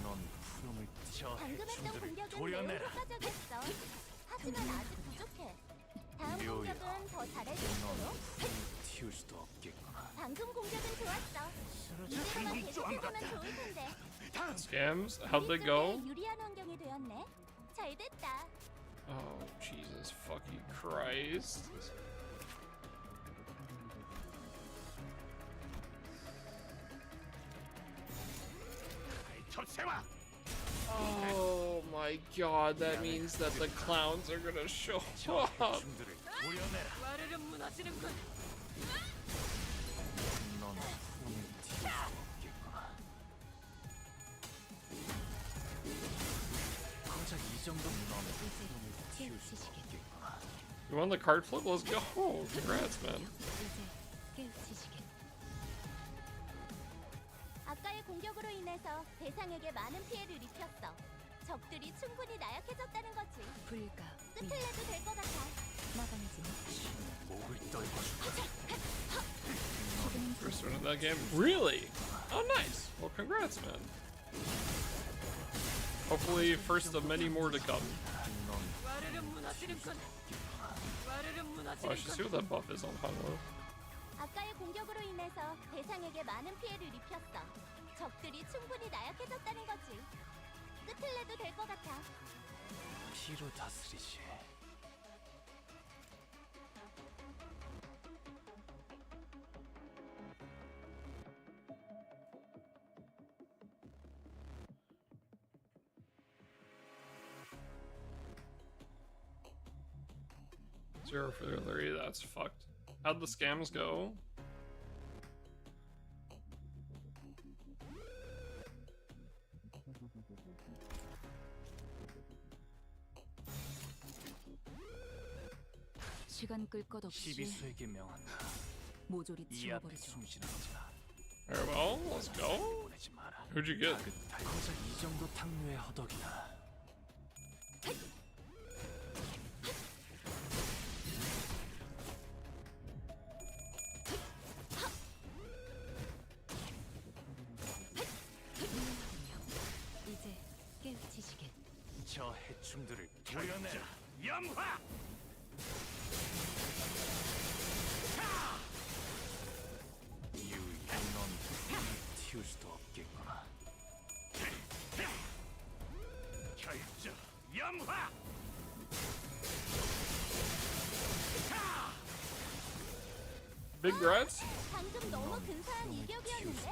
Speaker 10: 넌 푸름을 저
Speaker 5: 방금 했던
Speaker 10: 해충들을
Speaker 5: 공격은 매우
Speaker 10: 도려내라.
Speaker 5: 효과적이었어. 하지만 아직 부족해. 다음
Speaker 10: 묘야.
Speaker 5: 공격은 더 잘할 수
Speaker 10: 넌
Speaker 5: 있도록.
Speaker 10: 푸름을 틔울 수도 없겠구나.
Speaker 5: 방금 공격은 좋았어. 이대로만 계속해주면 좋을 텐데.
Speaker 1: Scams? How'd they go?
Speaker 5: 우리 쪽에 유리한 환경이 되었네. 잘 됐다.
Speaker 1: Oh, Jesus fucking Christ.
Speaker 14: 접세와.
Speaker 1: Oh my god, that means that the clowns are gonna show up.
Speaker 10: 해충들을 도려내라.
Speaker 9: 와르르 무너지는군.
Speaker 10: 넌 푸름을 틔울 수도 없겠구나. 고작 이 정도면 넌 푸름을 틔울 수도 없겠구나.
Speaker 1: You won the card flip? Let's go. Congrats, man.
Speaker 15: 이제 깨우치시길.
Speaker 5: 아까의 공격으로 인해서 대상에게 많은 피해를 입혔어. 적들이 충분히 나약해졌다는 거지.
Speaker 15: 불가.
Speaker 5: 끝을 내도 될 것 같아.
Speaker 15: 막아내지
Speaker 10: 목을 떨궈주마.
Speaker 1: First win of that game? Really? Oh, nice. Well, congrats, man. Hopefully, first of many more to come.
Speaker 9: 와르르 무너지는군.
Speaker 1: I should see what that buff is on Hanwha.
Speaker 5: 아까의 공격으로 인해서 대상에게 많은 피해를 입혔어. 적들이 충분히 나약해졌다는 거지. 끝을 내도 될 것 같아.
Speaker 10: 피로 다스리지.
Speaker 1: Zero for 3, that's fucked. How'd the scams go?
Speaker 3: 시간 끌 것 없이
Speaker 10: 시비수에게 명한다.
Speaker 3: 모조리
Speaker 10: 이 앞에
Speaker 3: 치워버리죠.
Speaker 10: 숨지는 자.
Speaker 1: Very well, let's go.
Speaker 10: 보내지 마라.
Speaker 1: Who'd you get?
Speaker 10: 고작 이 정도 탕류의 허덕이나.
Speaker 15: 이제 깨우치시게.
Speaker 10: 저 해충들을 도려내라. 염화! 유이, 넌 튀울 수도 없겠구나. 결정, 염화!
Speaker 1: Big rats?
Speaker 5: 방금 너무 근사한 일격이었는데?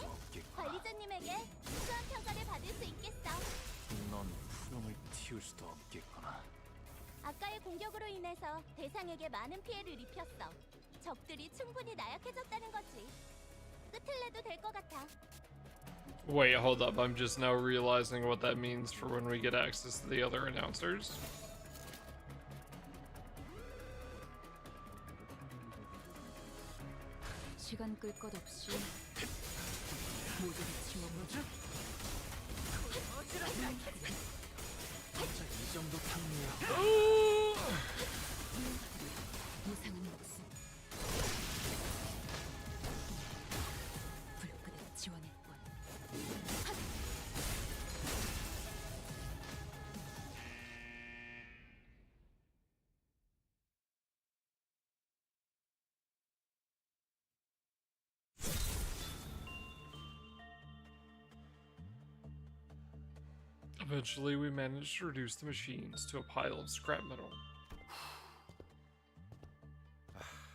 Speaker 5: 관리자님에게 우수한 평가를 받을 수 있겠어.
Speaker 10: 넌 푸름을 튀울 수도 없겠구나.
Speaker 5: 아까의 공격으로 인해서 대상에게 많은 피해를 입혔어. 적들이 충분히 나약해졌다는 거지. 끝을 내도 될 것 같아.
Speaker 1: Wait, hold up. I'm just now realizing what that means for when we get access to the other announcers.
Speaker 3: 시간 끌 것 없이 모조리 치워버리죠.
Speaker 10: 고작 이 정도 탕류의
Speaker 3: 무상한 목숨 불끈을 지원했군.
Speaker 1: Eventually, we managed to reduce the machines to a pile of scrap metal.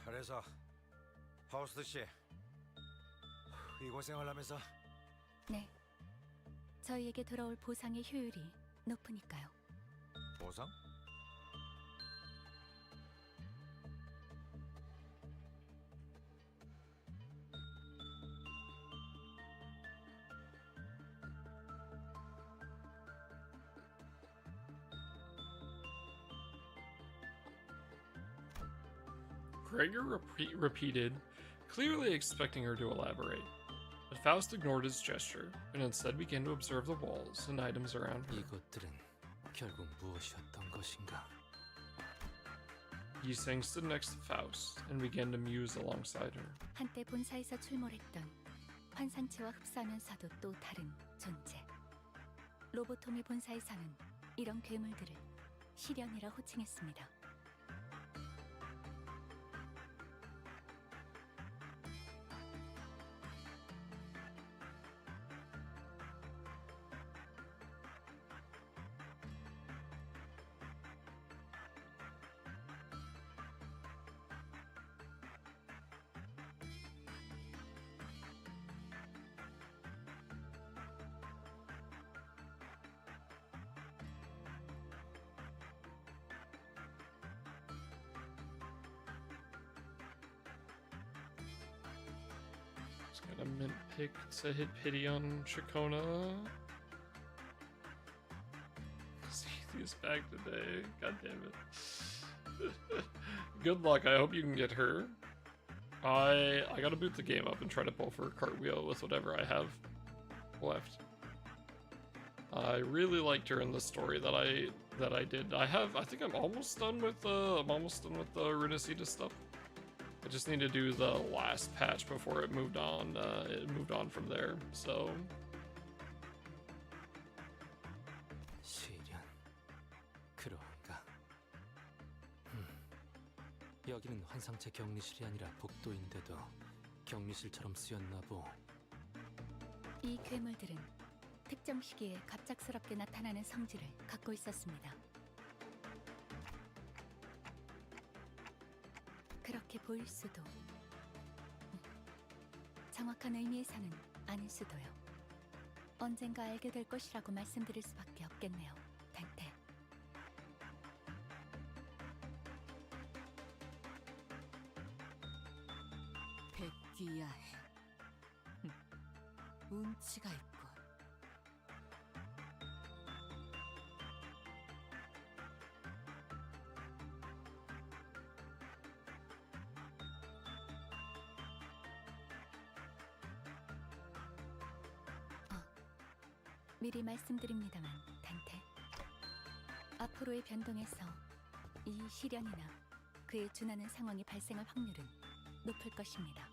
Speaker 8: 그래서 파우스트 씨, 이 고생을 하면서
Speaker 15: 네. 저희에게 돌아올 보상의 효율이 높으니까요.
Speaker 8: 보상?
Speaker 1: Gregor repeated, clearly expecting her to elaborate. But Faust ignored his gesture and instead began to observe the walls and items around her.
Speaker 11: 이것들은 결국 무엇이었던 것인가?
Speaker 1: Yiseng stood next to Faust and began to muse alongside her.
Speaker 15: 한때 본사에서 출몰했던 환상체와 흡사하면서도 또 다른 존재. 로보토미 본사에서는 이런 괴물들을 시련이라 호칭했습니다.
Speaker 1: Just got a mint pick to hit pity on Chacona. He's back today. God damn it. Good luck. I hope you can get her. I gotta boot the game up and try to pull for a cartwheel with whatever I have left. I really liked her in the story that I did. I think I'm almost done with the Renacida stuff. I just need to do the last patch before it moved on. It moved on from there. So
Speaker 11: 시련 그런가? 여기는 환상체 격리실이 아니라 복도인데도 격리실처럼 쓰였나 보.
Speaker 15: 이 괴물들은 특정 시기에 갑작스럽게 나타나는 성질을 갖고 있었습니다. 그렇게 보일 수도, 정확한 의미에서는 아닐 수도요. 언젠가 알게 될 것이라고 말씀드릴 수밖에 없겠네요, 단테.
Speaker 9: 백귀야해. 운치가 있군.
Speaker 15: 미리 말씀드립니다만, 단테. 앞으로의 변동에서 이 시련이나 그에 준하는 상황이 발생할 확률은 높을 것입니다.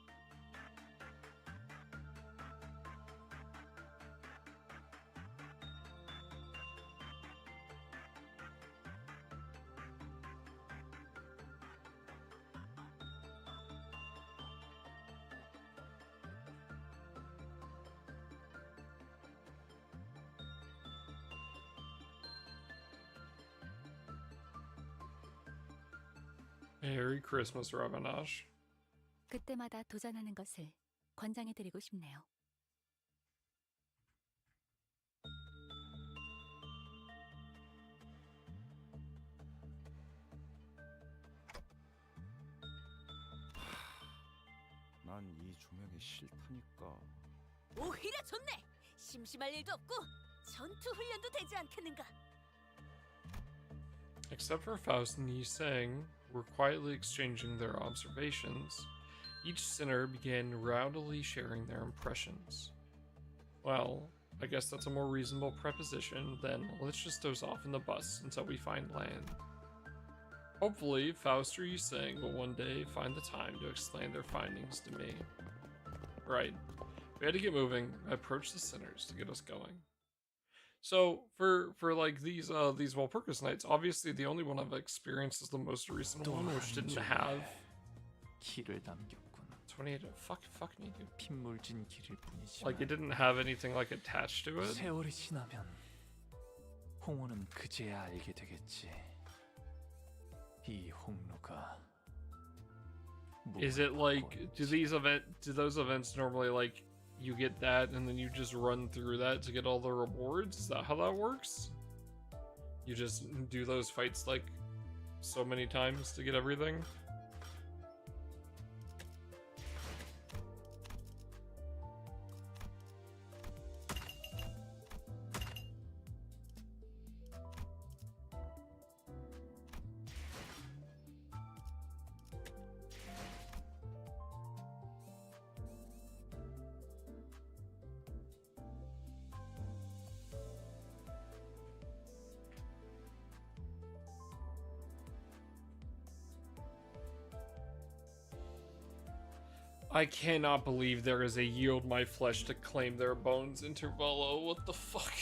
Speaker 1: Merry Christmas, Ravanage.
Speaker 15: 그때마다 도전하는 것을 권장해드리고 싶네요.
Speaker 8: 난 이 조명이 싫다니까.
Speaker 5: 오히려 좋네. 심심할 일도 없고 전투 훈련도 되지 않겠는가.
Speaker 1: Except for Faust and Yi Sang were quietly exchanging their observations, each sinner began rowdily sharing their impressions. Well, I guess that's a more reasonable preposition than let's just doze off in the bus until we find land. Hopefully, Faust or Yi Sang will one day find the time to explain their findings to me. Right. We had to get moving. I approached the sinners to get us going. So for like these Walpurgis nights, obviously the only one I've experienced is the most recent one, which didn't have
Speaker 10: 길을 남겼군.
Speaker 1: 28. Fuck me, dude.
Speaker 10: 핏물진 길일 뿐이지만.
Speaker 1: Like it didn't have anything like attached to it.
Speaker 10: 세월이 지나면 홍호는 그제야 알게 되겠지. 이 홍로가.
Speaker 1: Is it like do those events normally like you get that and then you just run through that to get all the rewards? Is that how that works? You just do those fights like so many times to get everything? I cannot believe there is a yield my flesh to claim their bones intervalo. What the fuck?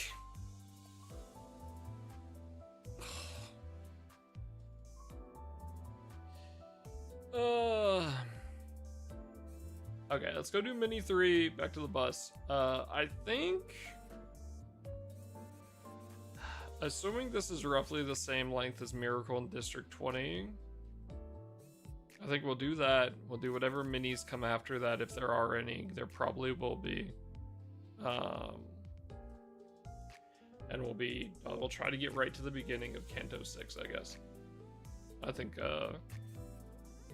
Speaker 1: Okay, let's go do mini 3, back to the bus. I think, assuming this is roughly the same length as Miracle in District 20, I think we'll do that. We'll do whatever minis come after that, if there are any. There probably will be. And we'll try to get right to the beginning of Canto 6, I guess. I think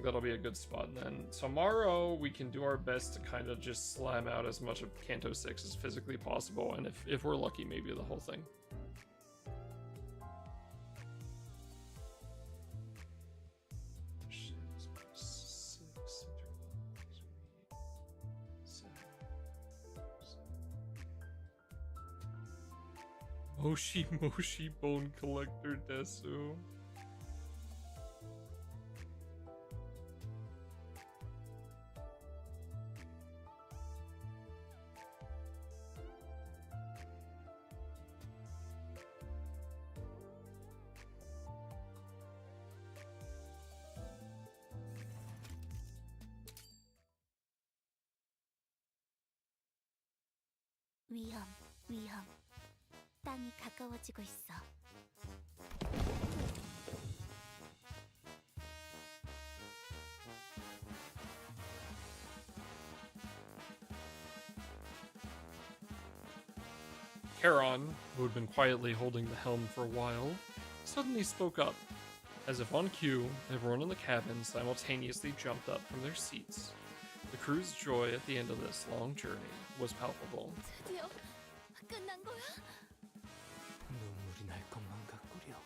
Speaker 1: that'll be a good spot. And then tomorrow we can do our best to kind of just slam out as much of Canto 6 as physically possible. And if we're lucky, maybe the whole thing. Moshi Bone Collector Desu.
Speaker 5: 위험. 땅이 가까워지고 있어.
Speaker 1: Charon, who had been quietly holding the helm for a while, suddenly spoke up. As if on cue, everyone in the cabin simultaneously jumped up from their seats. The crew's joy at the end of this long journey was palpable.
Speaker 5: 드디어 끝난 거야?
Speaker 11: 눈물이 날 것만 같구려.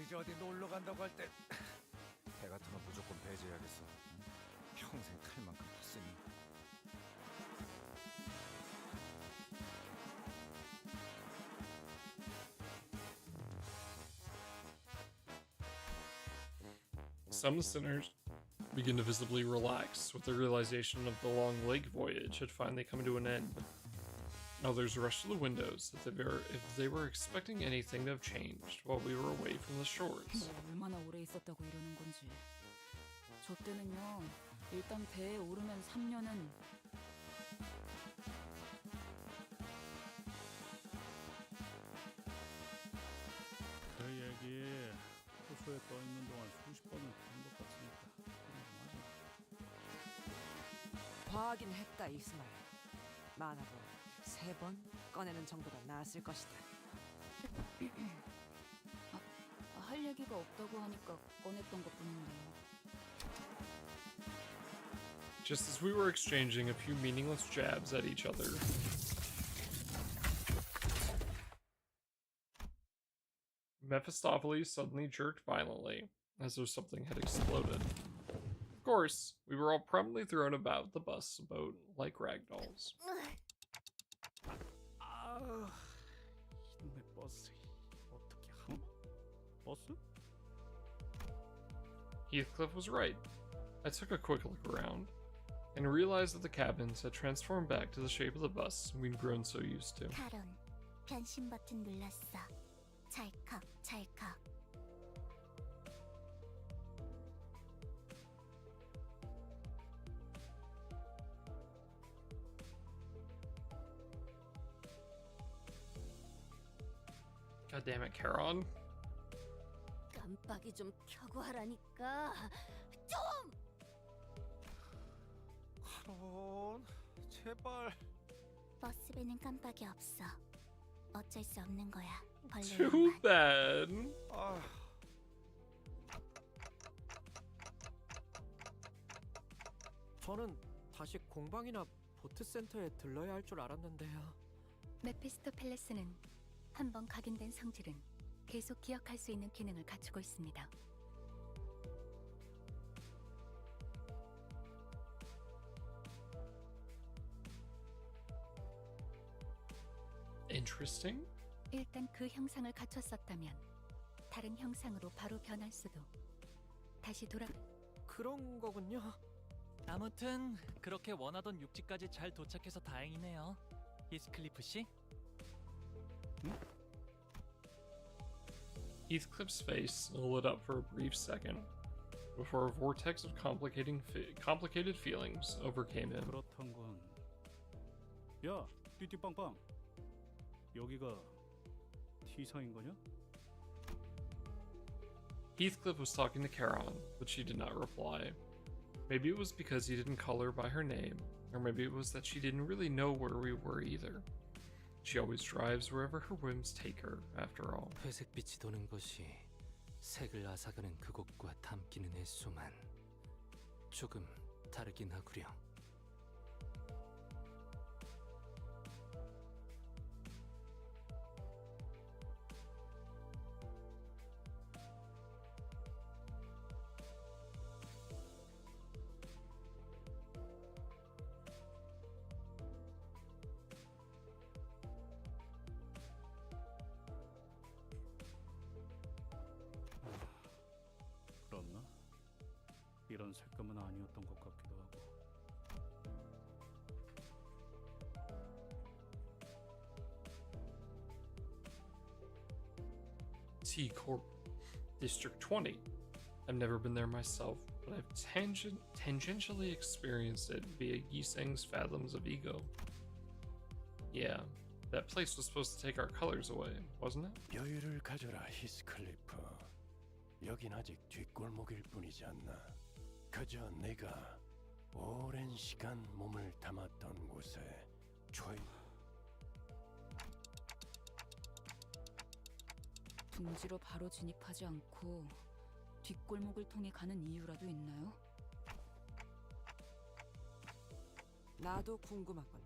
Speaker 8: 이제 어디 놀러 간다고 할 때 배 같은 거 무조건 배제해야겠어. 평생 탈 만큼 탔으니.
Speaker 1: Some sinners begin to visibly relax with the realization of the long lake voyage had finally come to an end. Others rushed to the windows if they were expecting anything to have changed while we were away from the shores.
Speaker 3: 얼마나 오래 있었다고 이러는 건지. 저 때는요, 일단 배에 오르면 3년은
Speaker 2: 그 얘기 호수에 떠 있는 동안 수십 번은 들은 것 같으니까
Speaker 9: 과하긴 했다 이스마일. 많아도 3번 꺼내는 정도가 나았을 것이다.
Speaker 3: 할 얘기가 없다고 하니까 꺼냈던 것뿐인데요.
Speaker 1: Just as we were exchanging a few meaningless jabs at each other, Mephistopheles suddenly jerked violently, as though something had exploded. Of course, we were all promptly thrown about the bus boat like ragdolls.
Speaker 2: 이놈의 버스 어떻게 함? 버스?
Speaker 1: Heathcliff was right. I took a quick look around, and realized that the cabins had transformed back to the shape of the bus we'd grown so used to.
Speaker 5: 카론, 변신 버튼 눌렀어. 찰칵.
Speaker 1: God damn it, Charon.
Speaker 5: 깜빡이 좀 켜고 하라니까. 좀!
Speaker 8: 카론, 제발.
Speaker 5: 버스배는 깜빡이 없어. 어쩔 수 없는 거야.
Speaker 1: Too bad.
Speaker 4: 저는 다시 공방이나 보트센터에 들러야 할 줄 알았는데요.
Speaker 15: 메피스토펠레스는 한번 각인된 성질은 계속 기억할 수 있는 기능을 갖추고 있습니다.
Speaker 1: Interesting.
Speaker 15: 일단 그 형상을 갖췄었다면 다른 형상으로 바로 변할 수도. 다시 돌아.
Speaker 4: 그런 거군요.
Speaker 10: 아무튼 그렇게 원하던 육지까지 잘 도착해서 다행이네요. 히스클리프 씨.
Speaker 1: Heathcliff's face lit up for a brief second before a vortex of complicated feelings overcame him.
Speaker 2: 그렇단 건. 야, 띠띠빵빵. 여기가 T상인 거냐?
Speaker 1: Heathcliff was talking to Charon, but she did not reply. Maybe it was because he didn't call her by her name, or maybe it was that she didn't really know where we were either. She always drives wherever her whims take her, after all.
Speaker 11: 회색빛이 도는 것이 색을 앗아가는 그곳과 담기는 횟수만 조금 다르긴 하구려.
Speaker 2: 그렇나? 이런 색감은 아니었던 것 같기도 하고.
Speaker 1: T Corp, District 20. I've never been there myself, but I've tangentially experienced it via Yiseng's Fathoms of Ego. Yeah, that place was supposed to take our colors away, wasn't it?
Speaker 13: 여유를 가져라, 히스클리프. 여긴 아직 뒷골목일 뿐이지 않나. 그저 내가 오랜 시간 몸을 담았던 곳에
Speaker 3: 둥지로 바로 진입하지 않고 뒷골목을 통해 가는 이유라도 있나요?
Speaker 9: 나도 궁금하군.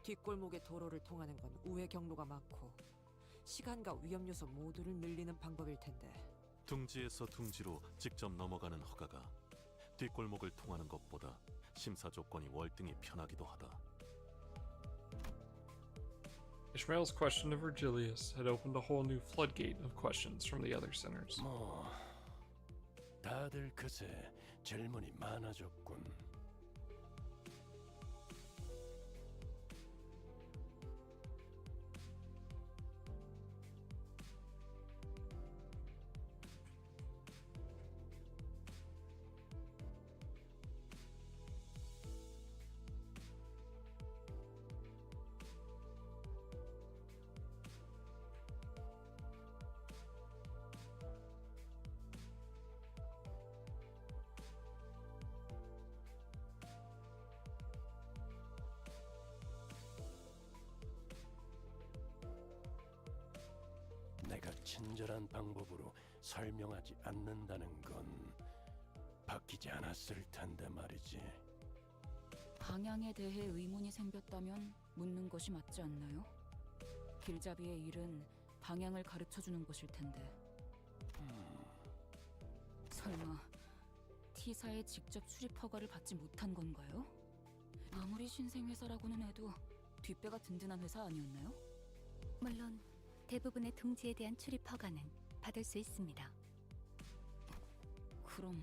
Speaker 9: 뒷골목의 도로를 통하는 건 우회 경로가 많고 시간과 위험 요소 모두를 늘리는 방법일 텐데.
Speaker 20: 둥지에서 둥지로 직접 넘어가는 허가가 뒷골목을 통하는 것보다 심사 조건이 월등히 편하기도 하다.
Speaker 1: Ishmael's question to Virgilius had opened a whole new floodgate of questions from the other sinners.
Speaker 13: 다들 그새 질문이 많아졌군. 내가 친절한 방법으로 설명하지 않는다는 건 바뀌지 않았을 텐데 말이지.
Speaker 3: 방향에 대해 의문이 생겼다면 묻는 것이 맞지 않나요? 길잡이의 일은 방향을 가르쳐주는 것일 텐데. 설마 T사에 직접 출입 허가를 받지 못한 건가요? 아무리 신생회사라고는 해도 뒷배가 든든한 회사 아니었나요?
Speaker 15: 물론 대부분의 둥지에 대한 출입 허가는 받을 수 있습니다.
Speaker 3: 그럼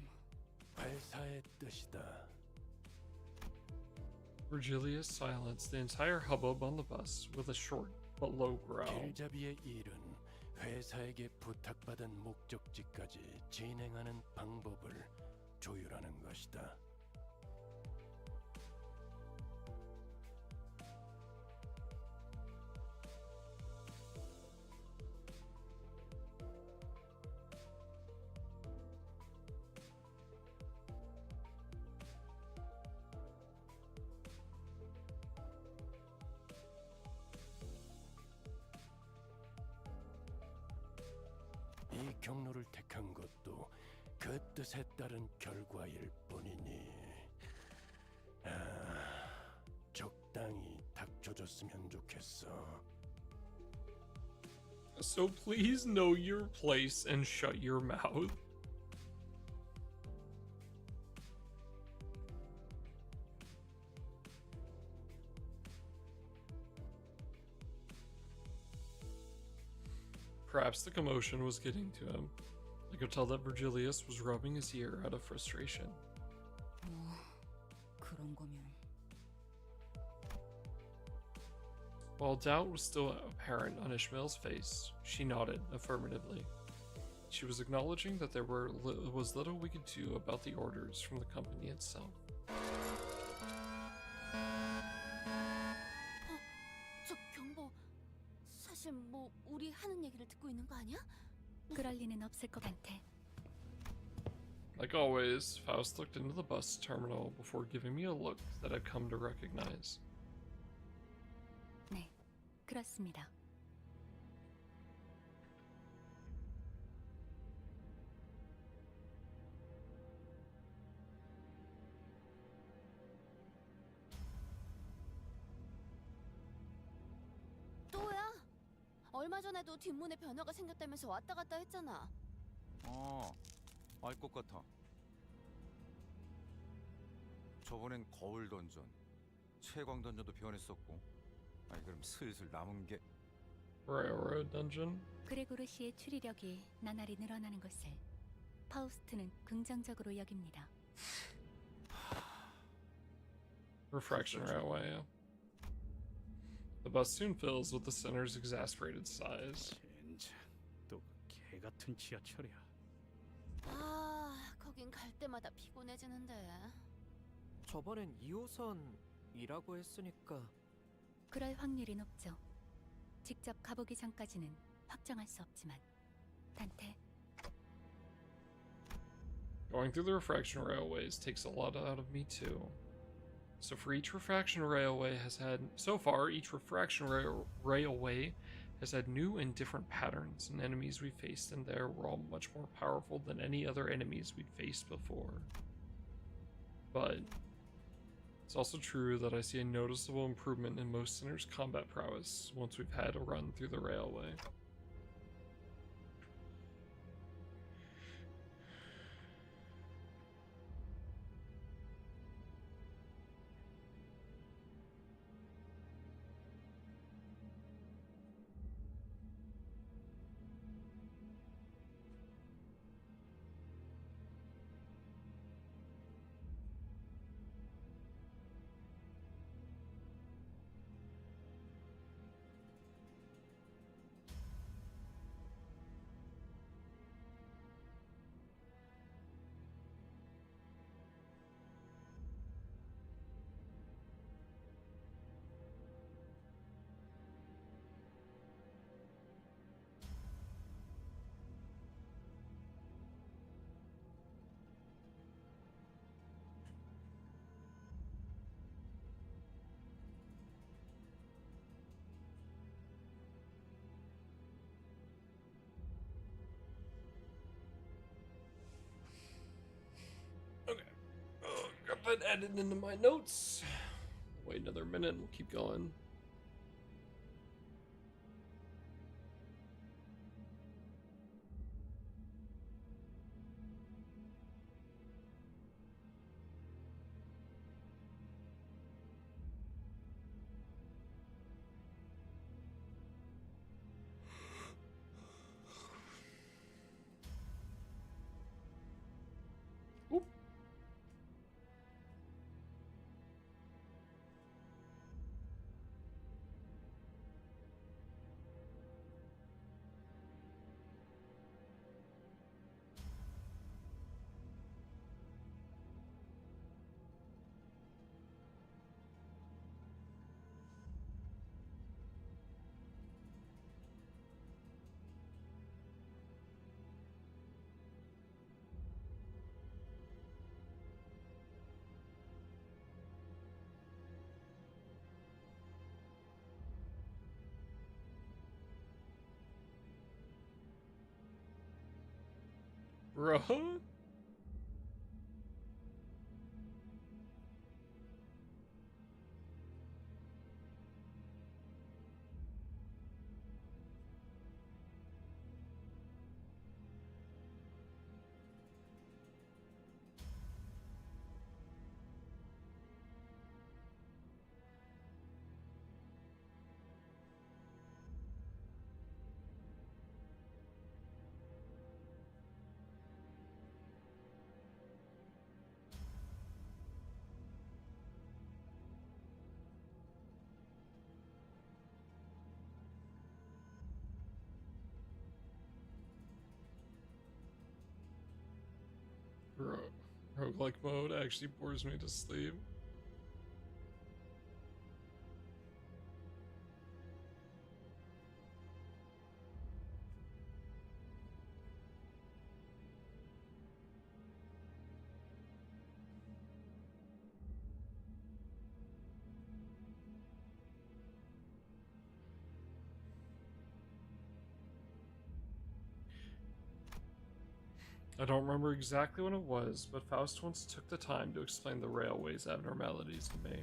Speaker 13: 회사의 뜻이다.
Speaker 1: Virgilius silenced the entire hubbub on the bus with a short but low growl.
Speaker 13: 길잡이의 일은 회사에게 부탁받은 목적지까지 진행하는 방법을 조율하는 것이다. 이 경로를 택한 것도 그 뜻에 따른 결과일 뿐이니 적당히 닥쳐줬으면 좋겠어.
Speaker 1: So please know your place and shut your mouth. Perhaps the commotion was getting to him. I could tell that Virgilius was rubbing his ear out of frustration.
Speaker 3: 그런 거면
Speaker 1: While doubt was still apparent on Ishmael's face, she nodded affirmatively. She was acknowledging that there was little we could do about the orders from the company itself.
Speaker 5: 저 경보, 사실 뭐 우리 하는 얘기를 듣고 있는 거 아니야?
Speaker 15: 그럴 리는 없을 것 같아.
Speaker 1: Like always, Faust looked into the bus terminal before giving me a look that I'd come to recognize.
Speaker 15: 네, 그렇습니다.
Speaker 5: 또야? 얼마 전에도 뒷문에 변화가 생겼다면서 왔다 갔다 했잖아.
Speaker 8: 알 것 같아. 저번엔 거울 던전, 채광 던전도 변했었고. 아니 그럼 슬슬 남은 게
Speaker 1: Railroad Dungeon?
Speaker 15: 그레고르시의 추리력이 나날이 늘어나는 것을 파우스트는 긍정적으로 여깁니다.
Speaker 1: Refraction Railway, yeah. The bus soon fills with the sinner's exasperated sighs.
Speaker 2: 젠장, 또 개 같은 지하철이야.
Speaker 5: 아, 거긴 갈
Speaker 6: 탈 때마다 피곤해지는데.
Speaker 4: 저번엔 2호선이라고 했으니까.
Speaker 15: 그럴 확률이 높죠. 직접 가보기 전까지는 확정할 수 없지만. 단테,
Speaker 1: Going through the refraction railways takes a lot out of me too. So for each refraction railway has had so far each refraction railway has had new and different patterns, and enemies we faced in there were all much more powerful than any other enemies we'd faced before. But it's also true that I see a noticeable improvement in most sinners' combat prowess once we've had a run through the railway. Got that added into my notes. Wait another minute, we'll keep going. Oop. Bruh? Roguelike mode actually bores me to sleep. I don't remember exactly when it was, but Faust once took the time to explain the railway's abnormalities to me.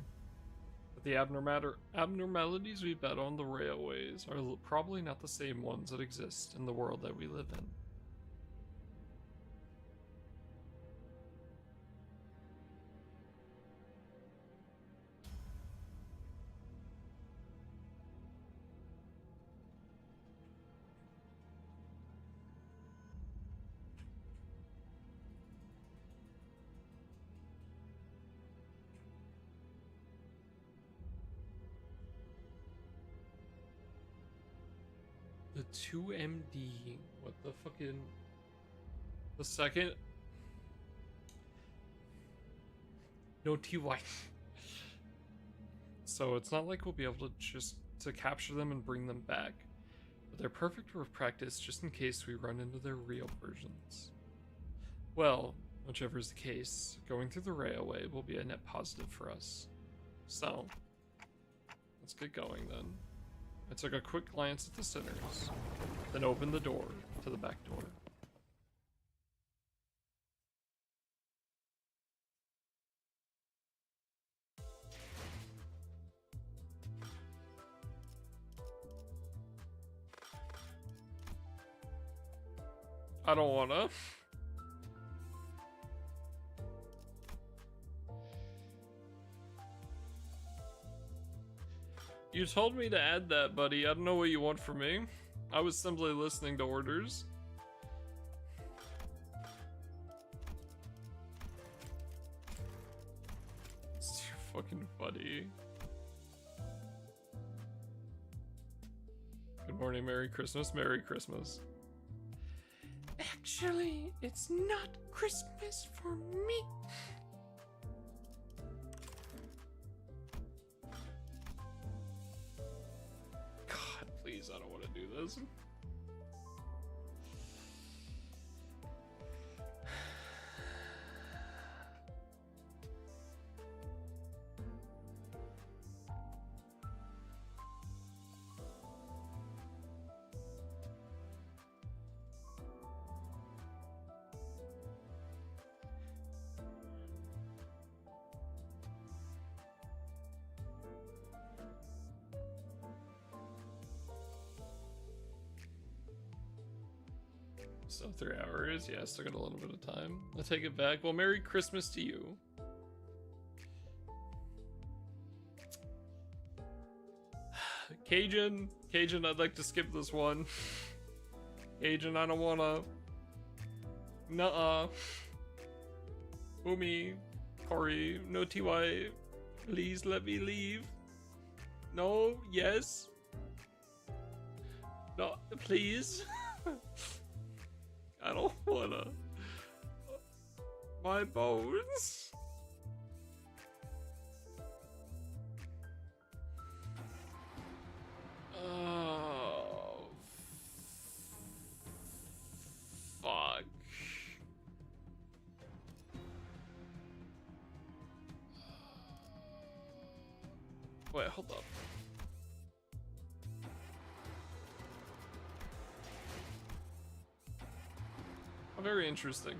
Speaker 1: But the abnormalities we bet on the railways are probably not the same ones that exist in the world that we live in. The 2MD, what the fucking... The second... No TY. So it's not like we'll be able to just to capture them and bring them back. But they're perfect for practice just in case we run into their real versions. Well, whichever is the case, going through the railway will be a net positive for us. So, let's get going then. I took a quick glance at the sinners, then opened the door to the back door. I don't wanna. You told me to add that, buddy. I don't know what you want from me. I was simply listening to orders. It's too fucking funny. Good morning, Merry Christmas, Merry Christmas. Actually, it's not Christmas for me. God, please, I don't want to do this. So 3 hours, yeah, still got a little bit of time. I'll take it back. Well, Merry Christmas to you. Cajun, I'd like to skip this one. Cajun, I don't wanna. Nuh-uh. Umi, Corey, no TY. Please let me leave. No, yes. No, please. I don't wanna. My bones. Oh. Fuck. Wait, hold up. Oh, very interesting.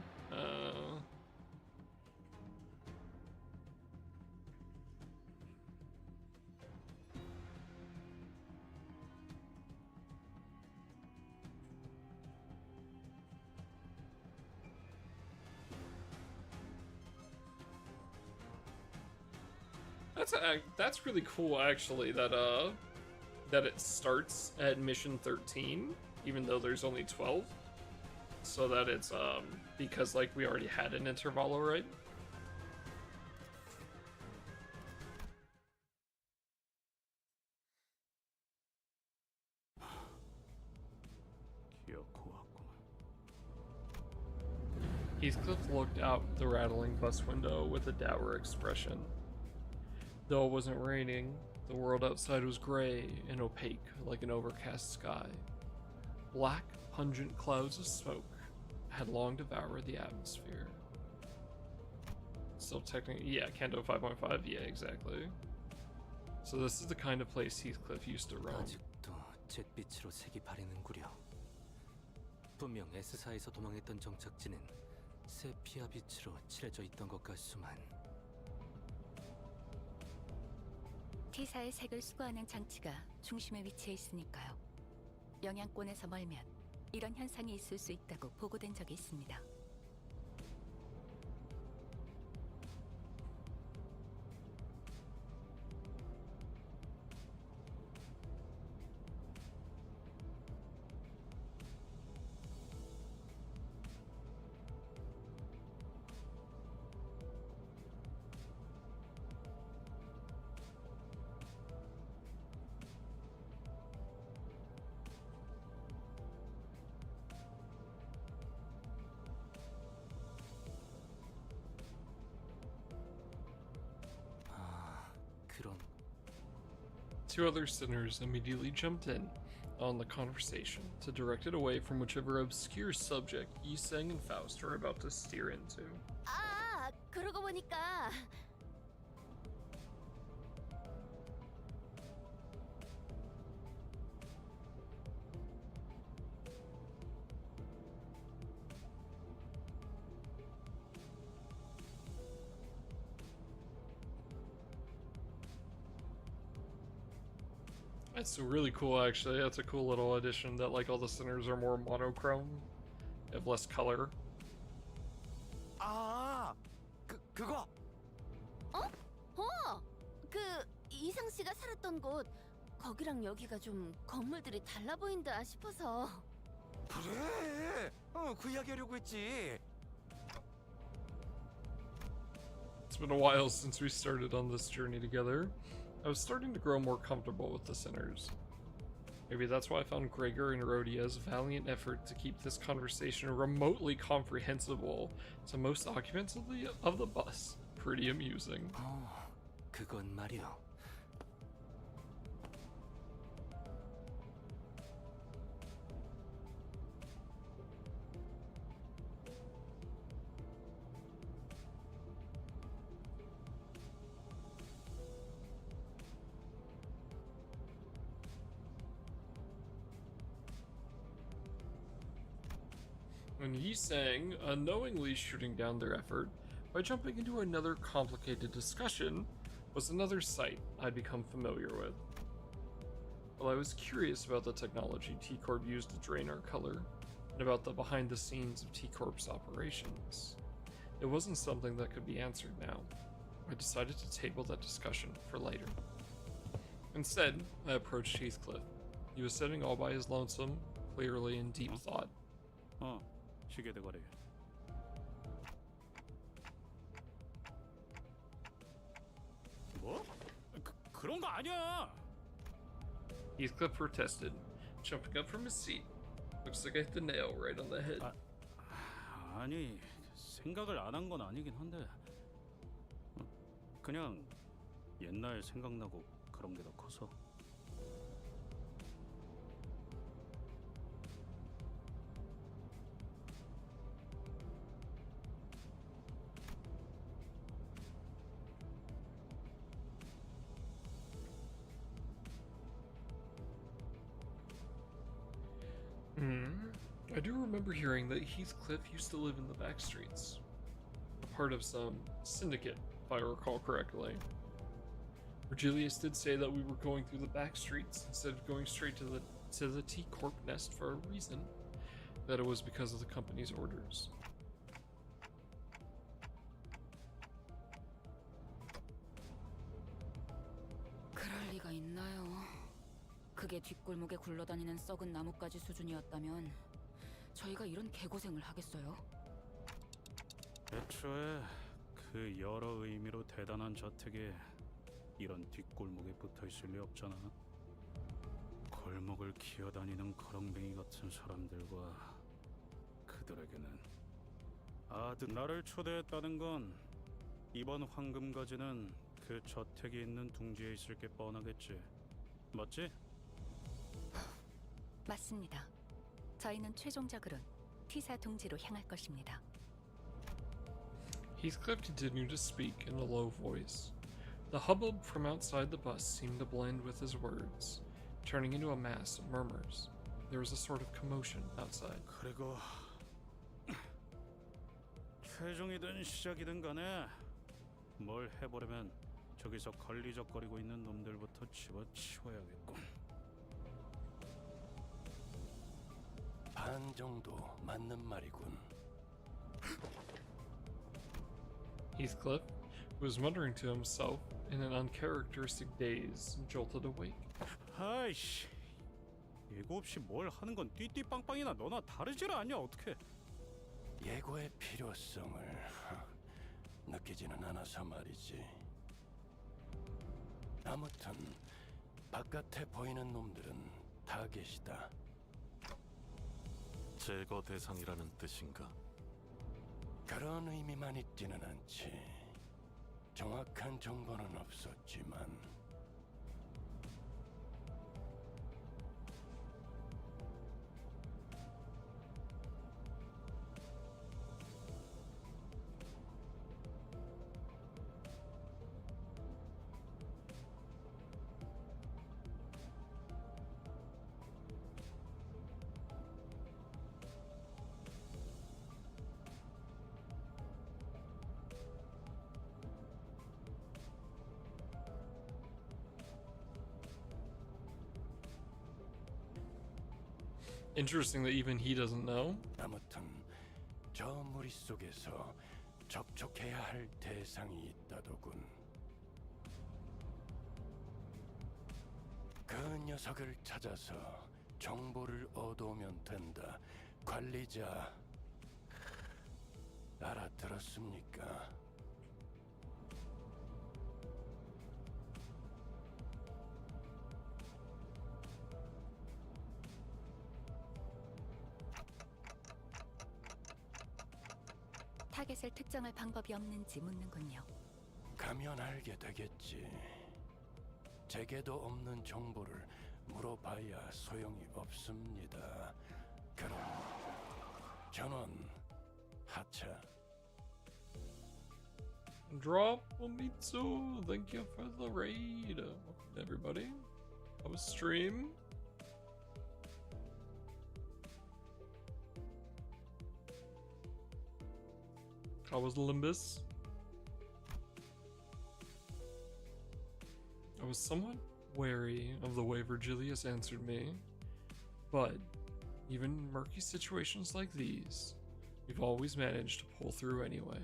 Speaker 1: That's really cool, actually. That it starts at mission 13, even though there's only 12. So that it's because like we already had an intervalo, right? Heathcliff looked out the rattling bus window with a dour expression. Though it wasn't raining, the world outside was gray and opaque like an overcast sky. Black, pungent clouds of smoke had long devoured the atmosphere. Still technically, yeah, Canto 5.5, yeah, exactly. So this is the kind of place Heathcliff used to roam.
Speaker 11: 아직도 잿빛으로 색이 바래는구려. 분명 S사에서 도망했던 정착지는 세피아 빛으로 칠해져 있던 것 같수만.
Speaker 15: T사의 색을 수거하는 장치가 중심에 위치해 있으니까요. 영향권에서 멀면 이런 현상이 있을 수 있다고 보고된 적이 있습니다.
Speaker 1: Two other sinners immediately jumped in on the conversation to direct it away from whichever obscure subject Yi-Seng and Faust are about to steer into.
Speaker 5: 아, 그러고 보니까
Speaker 1: That's really cool, actually. That's a cool little addition that, like, all the sinners are more monochrome, have less color.
Speaker 4: 아, 그거.
Speaker 5: 그 이상 씨가 살았던 곳 거기랑 여기가 좀 건물들이 달라 보인다 싶어서.
Speaker 4: 그래. 그 이야기 하려고 했지.
Speaker 1: It's been a while since we started on this journey together. I was starting to grow more comfortable with the sinners. Maybe that's why I found Gregor and Rhodia's valiant effort to keep this conversation remotely comprehensible to most occupants of the bus pretty amusing.
Speaker 11: 그건 말이야.
Speaker 1: And Yi-Sang, unknowingly shooting down their effort by jumping into another complicated discussion, was another sight I'd become familiar with. While I was curious about the technology T-Corp used to drain our color, and about the behind-the-scenes of T-Corp's operations, it wasn't something that could be answered now. I decided to table that discussion for later. Instead, I approached Heathcliff. He was sitting all by his lonesome, clearly in deep thought.
Speaker 2: 시계 대가리. 뭐? 그런 거 아니야.
Speaker 1: Heathcliff protested, jumping up from his seat. Looks like I hit the nail right on the head.
Speaker 2: 아니, 생각을 안 한 건 아니긴 한데 그냥 옛날 생각나고 그런 게 더 커서.
Speaker 1: I do remember hearing that Heathcliff used to live in the back streets, a part of some syndicate, if I recall correctly. Virgilius did say that we were going through the back streets instead of going straight to the T-Corp nest for a reason, that it was because of the company's orders.
Speaker 3: 그럴 리가 있나요? 그게 뒷골목에 굴러다니는 썩은 나뭇가지 수준이었다면 저희가 이런 개고생을 하겠어요?
Speaker 2: 애초에 그 여러 의미로 대단한 저택에 이런 뒷골목에 붙어있을 리 없잖아. 골목을 기어다니는 거렁뱅이 같은 사람들과 그들에게는 나를 초대했다는 건 이번 황금가지는 그 저택이 있는 둥지에 있을 게 뻔하겠지. 맞지?
Speaker 15: 맞습니다. 저희는 최종적으론 T사 둥지로 향할 것입니다.
Speaker 1: Heathcliff continued to speak in a low voice. The hubbub from outside the bus seemed to blend with his words, turning into a mass of murmurs. There was a sort of commotion outside.
Speaker 2: 그리고 최종이든 시작이든 간에 뭘 해보려면 저기서 걸리적거리고 있는 놈들부터 집어치워야겠군.
Speaker 13: 반 정도 맞는 말이군.
Speaker 1: Heathcliff, who was muttering to himself in an uncharacteristic daze, jolted awake.
Speaker 2: 아이씨, 예고 없이 뭘 하는 건 띠띠빵빵이나 너나 다르질 않냐 어떻게?
Speaker 13: 예고의 필요성을 느끼지는 않아서 말이지. 아무튼 바깥에 보이는 놈들은 다 계시다.
Speaker 20: 제거 대상이라는 뜻인가?
Speaker 13: 그런 의미만 있지는 않지. 정확한 정보는 없었지만
Speaker 1: Interesting that even he doesn't know.
Speaker 13: 아무튼 저 무리 속에서 접촉해야 할 대상이 있다더군. 그 녀석을 찾아서 정보를 얻어오면 된다. 관리자, 알아들었습니까?
Speaker 15: 타겟을 특정할 방법이 없는지 묻는군요.
Speaker 13: 가면 알게 되겠지. 제게도 없는 정보를 물어봐야 소용이 없습니다. 그럼 전원 하차.
Speaker 1: Drop Mitsu, thank you for the raid. Welcome everybody. How was stream? How was Limbus? I was somewhat wary of the way Virgilius answered me, but even murky situations like these, we've always managed to pull through anyway.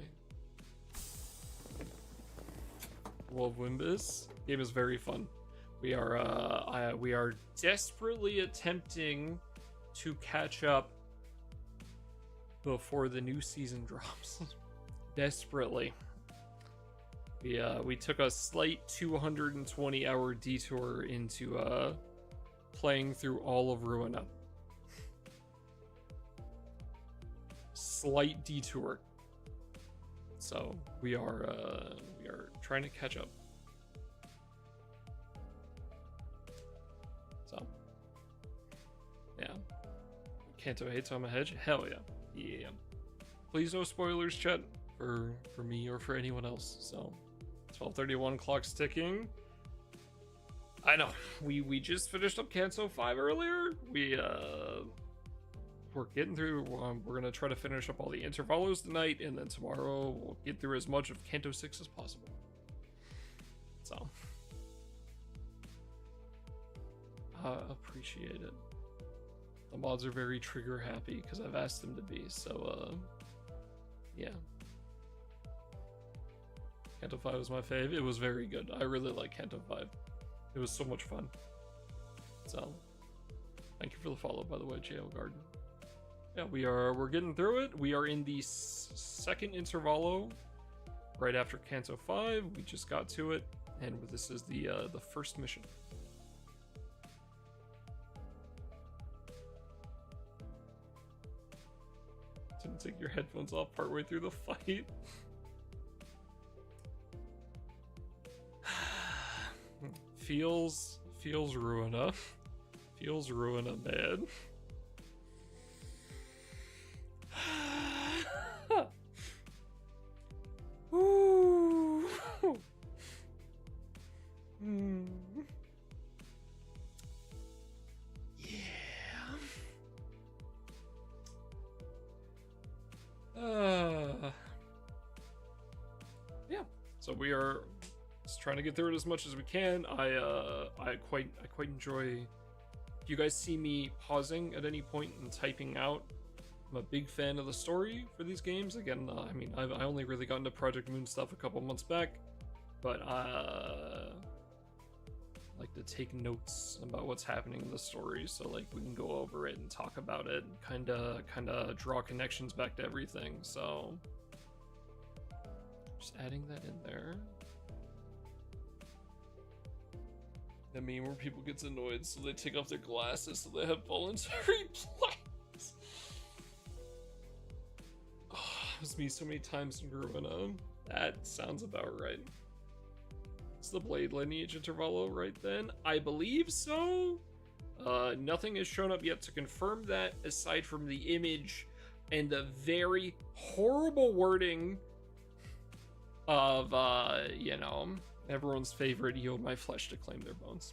Speaker 1: Well, Wimbus game is very fun. We are desperately attempting to catch up before the new season drops. Desperately. We took a slight 220-hour detour into playing through all of Ruina. Slight detour. So we are trying to catch up. So yeah. Canto hates on my hedge? Hell yeah. Yeah. Please no spoilers, chat, for me or for anyone else. So 12:31 clock's ticking. I know. We just finished up Canto 5 earlier. We're getting through. We're gonna try to finish up all the intervalos tonight, and then tomorrow we'll get through as much of Canto 6 as possible. So appreciate it. The mods are very trigger happy because I've asked them to be. So yeah. Canto 5 was my fave. It was very good. I really like Canto 5. It was so much fun. So thank you for the follow, by the way, JL Garden. Yeah, we're getting through it. We are in the second intervalo right after Canto 5. We just got to it, and this is the first mission. Didn't take your headphones off partway through the fight. feels Ruina. Feels Ruina, man. Ooh. Yeah. So we are just trying to get through it as much as we can. I quite enjoy. If you guys see me pausing at any point and typing out, I'm a big fan of the story for these games. Again, I mean, I only really got into Project Moon stuff a couple months back, but I like to take notes about what's happening in the story, so like we can go over it and talk about it, and kind of draw connections back to everything. So just adding that in there. The meme where people gets annoyed, so they take off their glasses so they have voluntary blanks. Oh, it was me so many times in Ruina. That sounds about right. It's the Blade Lineage Intervalo right then? I believe so. Nothing has shown up yet to confirm that, aside from the image and the very horrible wording of, you know, everyone's favorite, yield my flesh to claim their bones.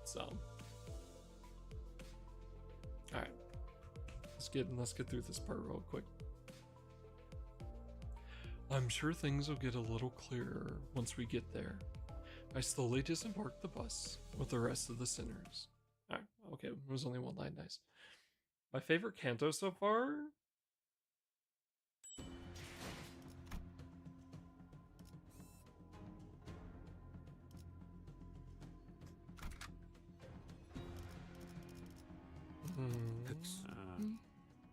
Speaker 1: So, all right, let's get through this part real quick. I'm sure things will get a little clearer once we get there. I slowly disembarked the bus with the rest of the sinners. Okay, there was only one line, nice. My favorite canto so far?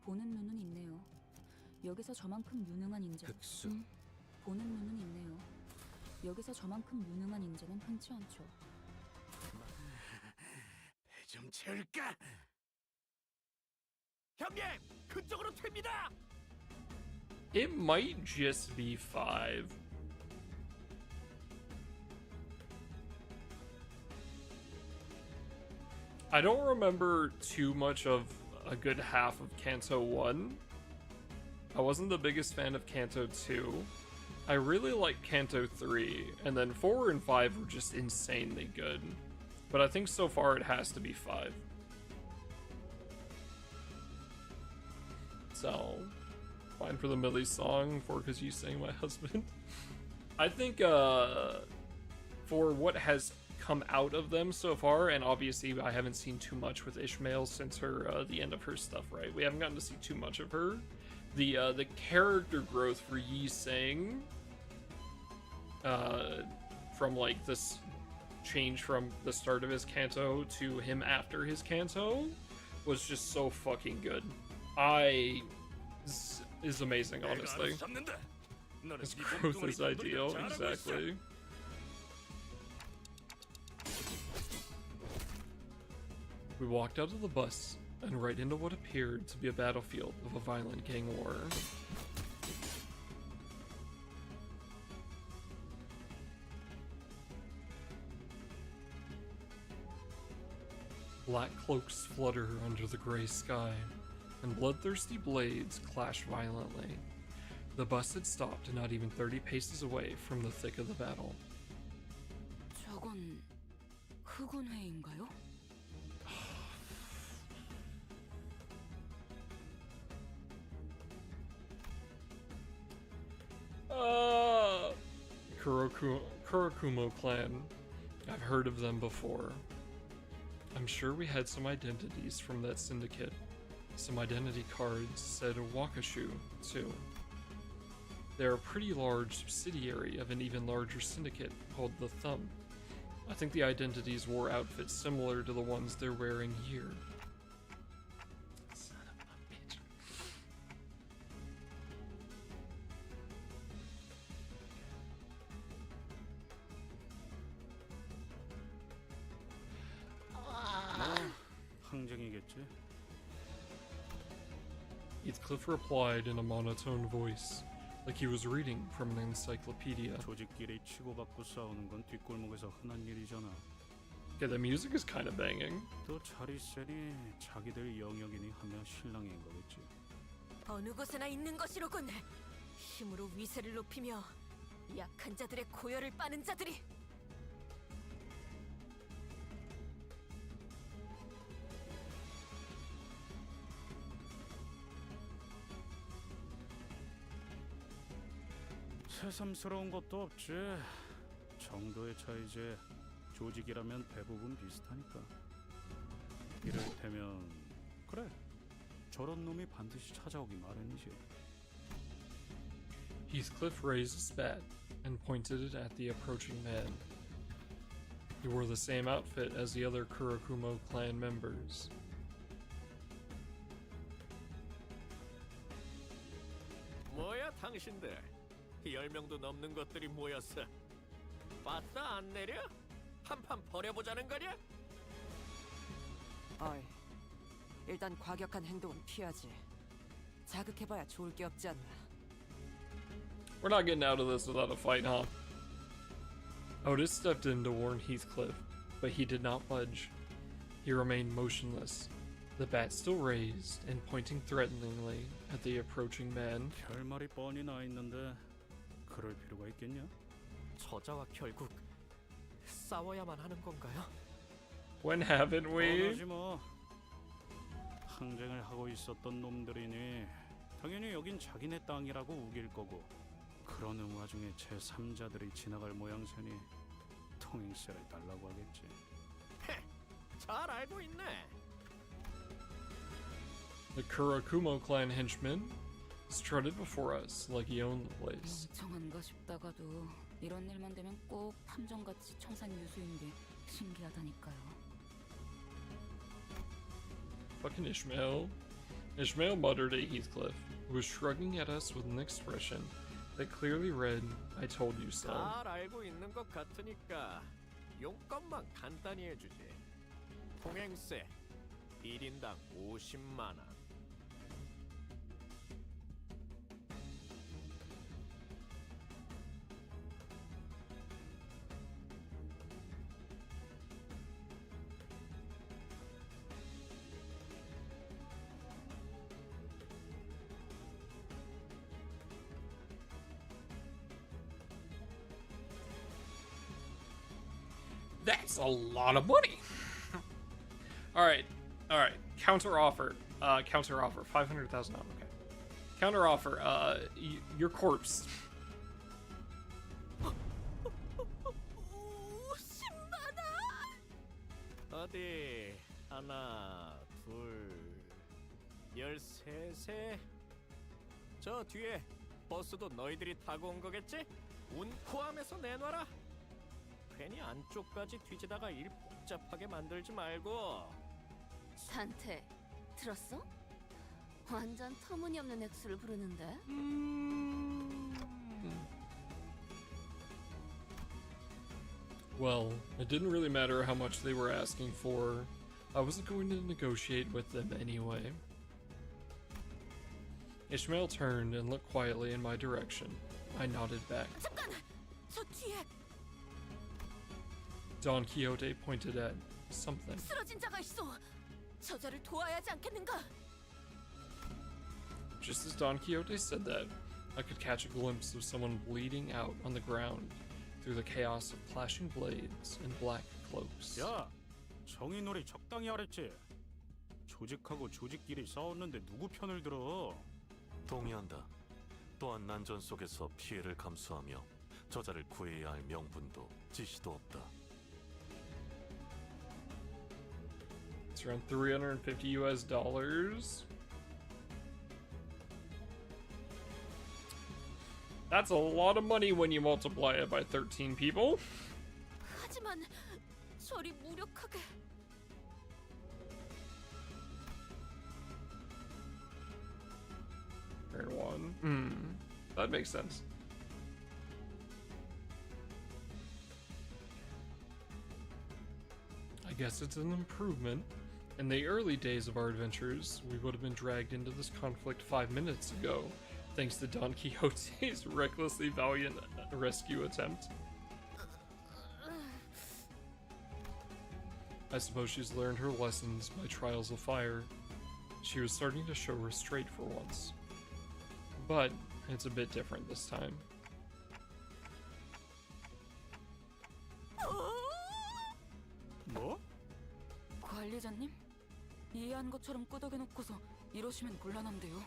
Speaker 3: 보는 눈은 있네요. 여기서 저만큼 유능한 인재. 보는 눈은 있네요. 여기서 저만큼 유능한 인재는 흔치 않죠.
Speaker 21: 배 좀 채울까? 형님, 그쪽으로 튑니다.
Speaker 1: It might just be 5. I don't remember too much of a good half of Canto 1. I wasn't the biggest fan of Canto 2. I really like Canto 3, and then 4 and 5 were just insanely good. But I think so far it has to be 5. So, fine for the Millie song, 4 'cause you sang my husband. I think for what has come out of them so far, and obviously I haven't seen too much with Ishmael since her the end of her stuff, right? We haven't gotten to see too much of her. The character growth for Yi Sang, from like this change from the start of his canto to him after his canto, was just so fucking good. Is amazing, honestly. His growth is ideal, exactly. We walked out of the bus and right into what appeared to be a battlefield of a violent gang war. Black cloaks flutter under the gray sky, and bloodthirsty blades clash violently. The bus had stopped not even 30 paces away from the thick of the battle.
Speaker 3: 저건 흑운회인가요? Kurakumo clan. I've heard of them before. I'm sure we had some identities from that syndicate. Some identity cards said Wakashu, too. They're a pretty large subsidiary of an even larger syndicate called the Thumb. I think the identities wore outfits similar to the ones they're wearing here. Son of a bitch.
Speaker 2: 항쟁이겠지.
Speaker 1: Heathcliff replied in a monotone voice, like he was reading from an encyclopedia.
Speaker 2: 조직끼리 치고받고 싸우는 건 뒷골목에서 흔한 일이잖아.
Speaker 1: Yeah, the music is kind of banging.
Speaker 2: 또 잘 있으니 자기들 영역이니 하며 신랑인 거겠지.
Speaker 5: 어느 곳에나 있는 것이로군. 힘으로 위세를 높이며 약한 자들의 고열을 빠는 자들이.
Speaker 2: 새삼스러운 것도 없지. 정도의 차이지. 조직이라면 대부분 비슷하니까. 이를테면 그래. 저런 놈이 반드시 찾아오기 마련이지.
Speaker 1: Heathcliff raised his bat and pointed it at the approaching man. He wore the same outfit as the other Kurakumo clan members.
Speaker 4: 뭐야 당신들? 10명도 넘는 것들이 모였어. 봤다 안 내려? 한판 벌여보자는 거냐?
Speaker 9: 어이, 일단 과격한 행동은 피하지. 자극해봐야 좋을 게 없지 않나.
Speaker 1: We're not getting out of this without a fight, huh? Otis stepped in to warn Heathcliff, but he did not budge. He remained motionless, the bat still raised and pointing threateningly at the approaching man.
Speaker 2: 결말이 뻔히 나 있는데 그럴 필요가 있겠냐?
Speaker 4: 저자와 결국 싸워야만 하는 건가요?
Speaker 1: When haven't we?
Speaker 2: 뻔하지 뭐. 항쟁을 하고 있었던 놈들이니 당연히 여긴 자기네 땅이라고 우길 거고 그러는 와중에 제3자들이 지나갈 모양새니 더 통행세를 달라고 하겠지.
Speaker 4: 잘 알고 있네.
Speaker 1: The Kurakumo clan henchman strutted before us like he owned the place.
Speaker 3: 멍청한가 싶다가도 이런 일만 되면 꼭 탐정같이 청산 유수인 게 신기하다니까요.
Speaker 1: Fucking Ishmael. Ishmael muttered at Heathcliff, who was shrugging at us with an expression that clearly read, I told you so.
Speaker 4: 잘 알고 있는 것 같으니까 용건만 간단히 해주지. 통행세 1인당 50만 원.
Speaker 1: That's a lot of money. All right. Counter offer. 500,000. Okay. Counter offer. Your corpse.
Speaker 5: 50만 원.
Speaker 4: 어디 하나, 둘, 13세. 저 뒤에 버스도 너희들이 타고 온 거겠지? 운 포함해서 내놔라. 괜히 안쪽까지 뒤지다가 일 복잡하게 만들지 말고.
Speaker 6: 단테, 들었어? 완전 터무니없는 액수를 부르는데?
Speaker 1: Well, it didn't really matter how much they were asking for. I wasn't going to negotiate with them anyway. Ishmael turned and looked quietly in my direction. I nodded back.
Speaker 5: 잠깐! 저 뒤에
Speaker 1: Don Quixote pointed at something.
Speaker 5: 쓰러진 자가 있어. 저자를 도와야 하지 않겠는가?
Speaker 1: Just as Don Quixote said that, I could catch a glimpse of someone bleeding out on the ground through the chaos of clashing blades and black cloaks.
Speaker 2: 야, 정의놀이 적당히 하랬지. 조직하고 조직끼리 싸웠는데 누구 편을 들어?
Speaker 20: 동의한다. 또한 난전 속에서 피해를 감수하며 저자를 구해야 할 명분도 지시도 없다.
Speaker 1: It's around $350. That's a lot of money when you multiply it by 13 people.
Speaker 5: 하지만 저리 무력하게.
Speaker 1: Turn one. That makes sense. I guess it's an improvement. In the early days of our adventures, we would have been dragged into this conflict 5 minutes ago, thanks to Don Quixote's recklessly valiant rescue attempt. I suppose she's learned her lessons by trials of fire. She was starting to show restraint for once. But it's a bit different this time.
Speaker 2: 뭐?
Speaker 3: 관리자님? 이해한 것처럼 끄덕여놓고서 이러시면 곤란한데요.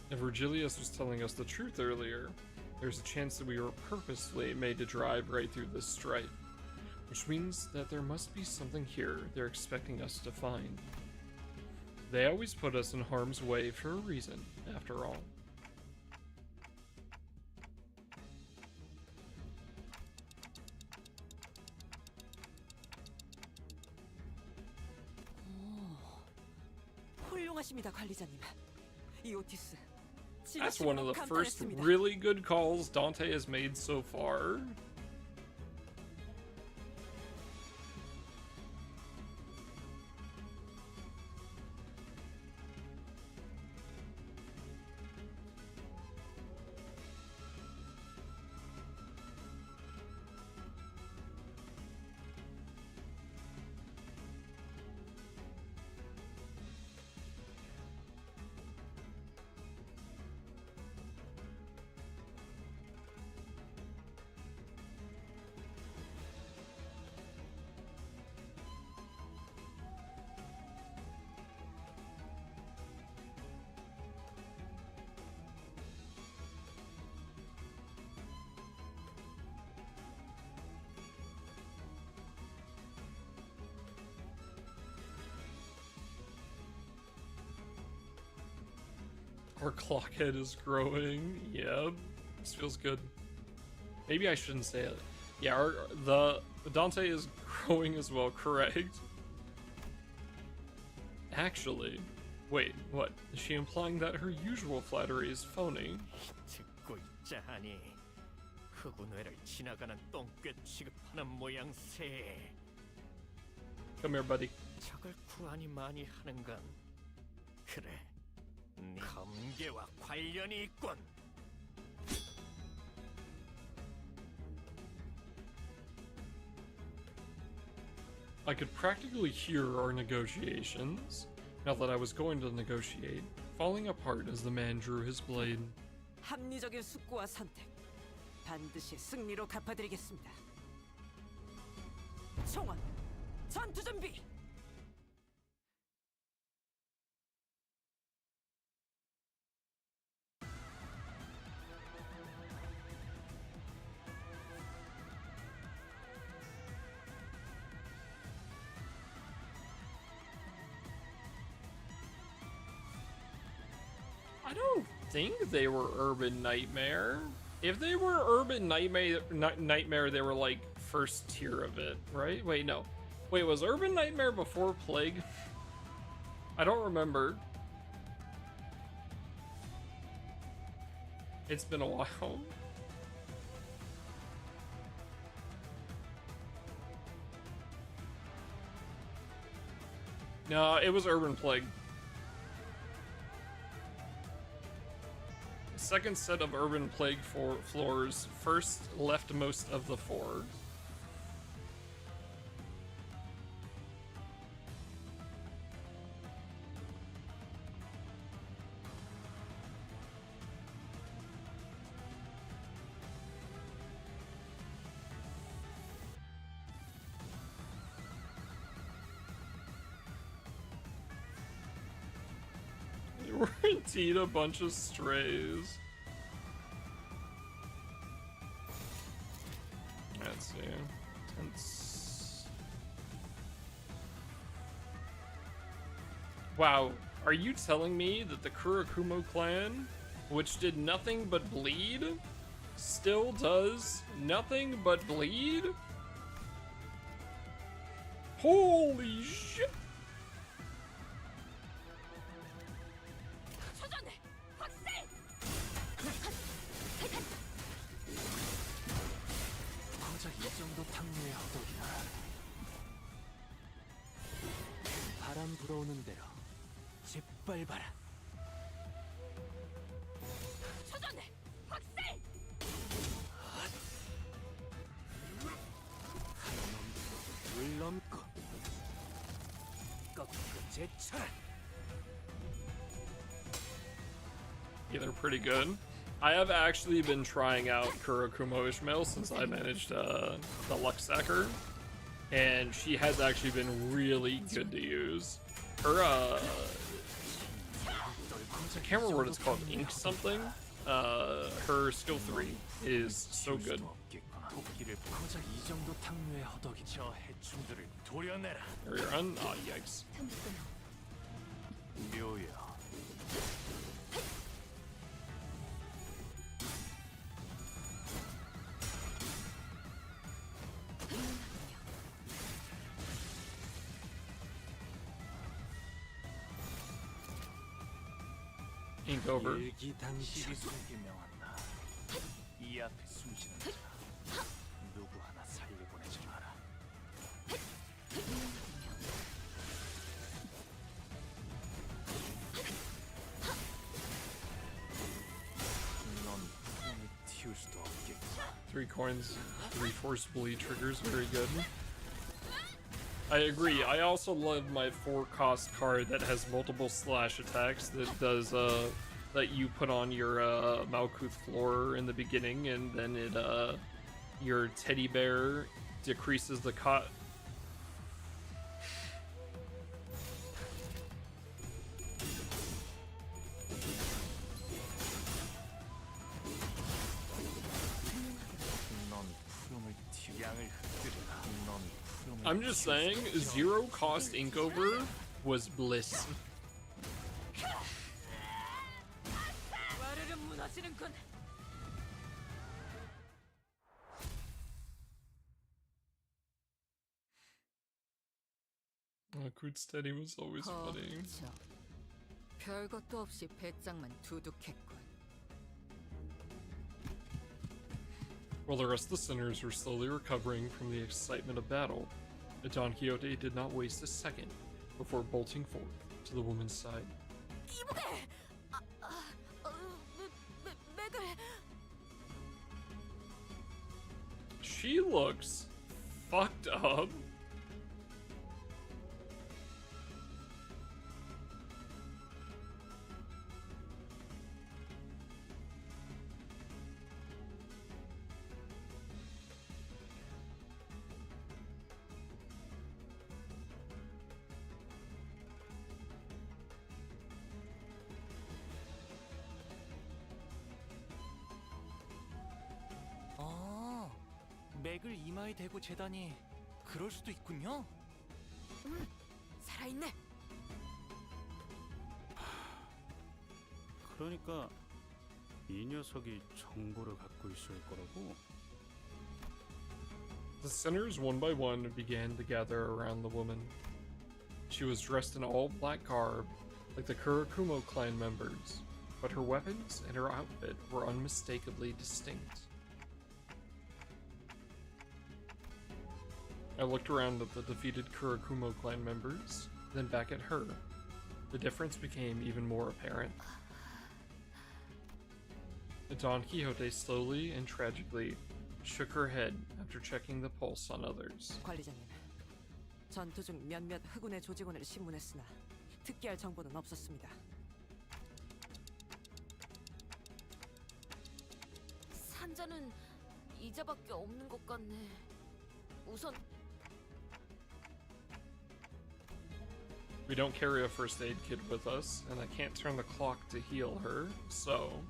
Speaker 1: If Virgilius was telling us the truth earlier, there's a chance that we were purposely made to drive right through this strife, which means that there must be something here they're expecting us to find. They always put us in harm's way for a reason, after all.
Speaker 9: 훌륭하십니다, 관리자님. 이 오티스.
Speaker 1: That's one of the first really good calls Dante has made so far. Our clock head is growing. Yep. This feels good. Maybe I shouldn't say it. Yeah, the Dante is growing as well, correct? Actually, wait, what? Is she implying that her usual flattery is phony?
Speaker 4: 듣고 있자하니 흑운회를 지나가는 똥개 취급하는 모양새.
Speaker 1: Come here, buddy.
Speaker 4: 적을 구하니 많이 하는 건 그래. 네 검계와 관련이 있군.
Speaker 1: I could practically hear our negotiations, now that I was going to negotiate, falling apart as the man drew his blade.
Speaker 9: 합리적인 숙고와 선택 반드시 승리로 갚아드리겠습니다. 총원 전투 준비.
Speaker 1: I don't think they were Urban Nightmare. If they were Urban Nightmare, they were like first tier of it, right? Wait, no. Wait, was Urban Nightmare before Plague? I don't remember. It's been a while. No, it was Urban Plague. Second set of Urban Plague floors, first leftmost of the four. We're indeed a bunch of strays. Let's see. Tense. Wow, are you telling me that the Kurakumo clan, which did nothing but bleed, still does nothing but bleed? Holy shit!
Speaker 18: 고작 이 정도 탕류의 허덕이야. 바람 불어오는 대로 짓밟아라.
Speaker 5: 초전해! 확살!
Speaker 18: 물 넘고 꺾고 제쳐라.
Speaker 1: Yeah, they're pretty good. I have actually been trying out Kurakumo Ishmael since I managed the Luxsacker, and she has actually been really good to use. Her, I can't remember what it's called, Ink something? Her skill 3 is so good.
Speaker 18: 고작 이 정도 탕류의 허덕이 저 해충들을 도려내라.
Speaker 1: Area run? Oh, yikes.
Speaker 18: 묘야.
Speaker 1: Ink over.
Speaker 18: 일기당시 숨기명한다. 이 앞에 숨쉬는 자 누구 하나 살려보내지 마라. 넌 폼을 틔울 수도 없겠구나.
Speaker 1: 3 coins, 3 force bleed triggers, very good. I agree. I also love my 4-cost card that has multiple slash attacks that does that you put on your Malkuth floor in the beginning, and then it your teddy bear decreases the I'm just saying, 0-cost Inkover was bliss.
Speaker 5: 하는군.
Speaker 1: Good Steady was always funny.
Speaker 7: 별것도 없이 배짱만 두둑했군.
Speaker 1: While the rest of the sinners were slowly recovering from the excitement of battle, Don Quixote did not waste a second before bolting forth to the woman's side.
Speaker 5: 이보게! 맥을...
Speaker 1: She looks fucked up.
Speaker 10: 맥을 이마에 대고 재다니 그럴 수도 있군요.
Speaker 5: 살아있네.
Speaker 2: 그러니까 이 녀석이 정보를 갖고 있을 거라고?
Speaker 1: The sinners one by one began to gather around the woman. She was dressed in all black garb, like the Kurakumo clan members, but her weapons and her outfit were unmistakably distinct. I looked around at the defeated Kurakumo clan members, then back at her. The difference became even more apparent. Don Quixote slowly and tragically shook her head after checking the pulse on others.
Speaker 9: 관리자님, 전투 중 몇몇 흑운의 조직원을 신문했으나 특기할 정보는 없었습니다.
Speaker 5: 산자는 이자밖에 없는 것 같네. 우선
Speaker 1: We don't carry a first aid kit with us, and I can't turn the clock to heal her, so...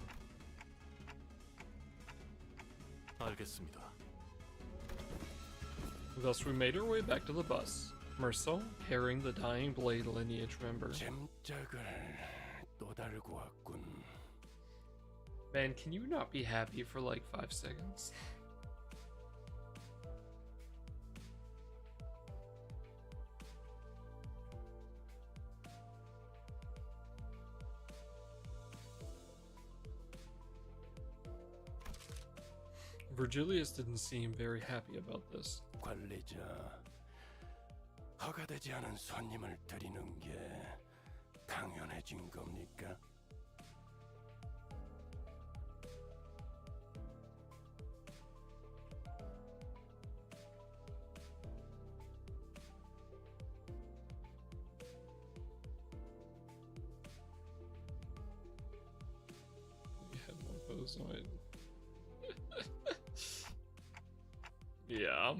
Speaker 20: 알겠습니다.
Speaker 1: Thus we made our way back to the bus, Merceau carrying the dying Blade lineage member.
Speaker 13: 잼짝을 또 달고 왔군.
Speaker 1: Man, can you not be happy for like 5 seconds? Virgilius didn't seem very happy about this.
Speaker 13: 관리자, 허가되지 않은 손님을 드리는 게 당연해진 겁니까?
Speaker 1: We had one of those on it. Yeah.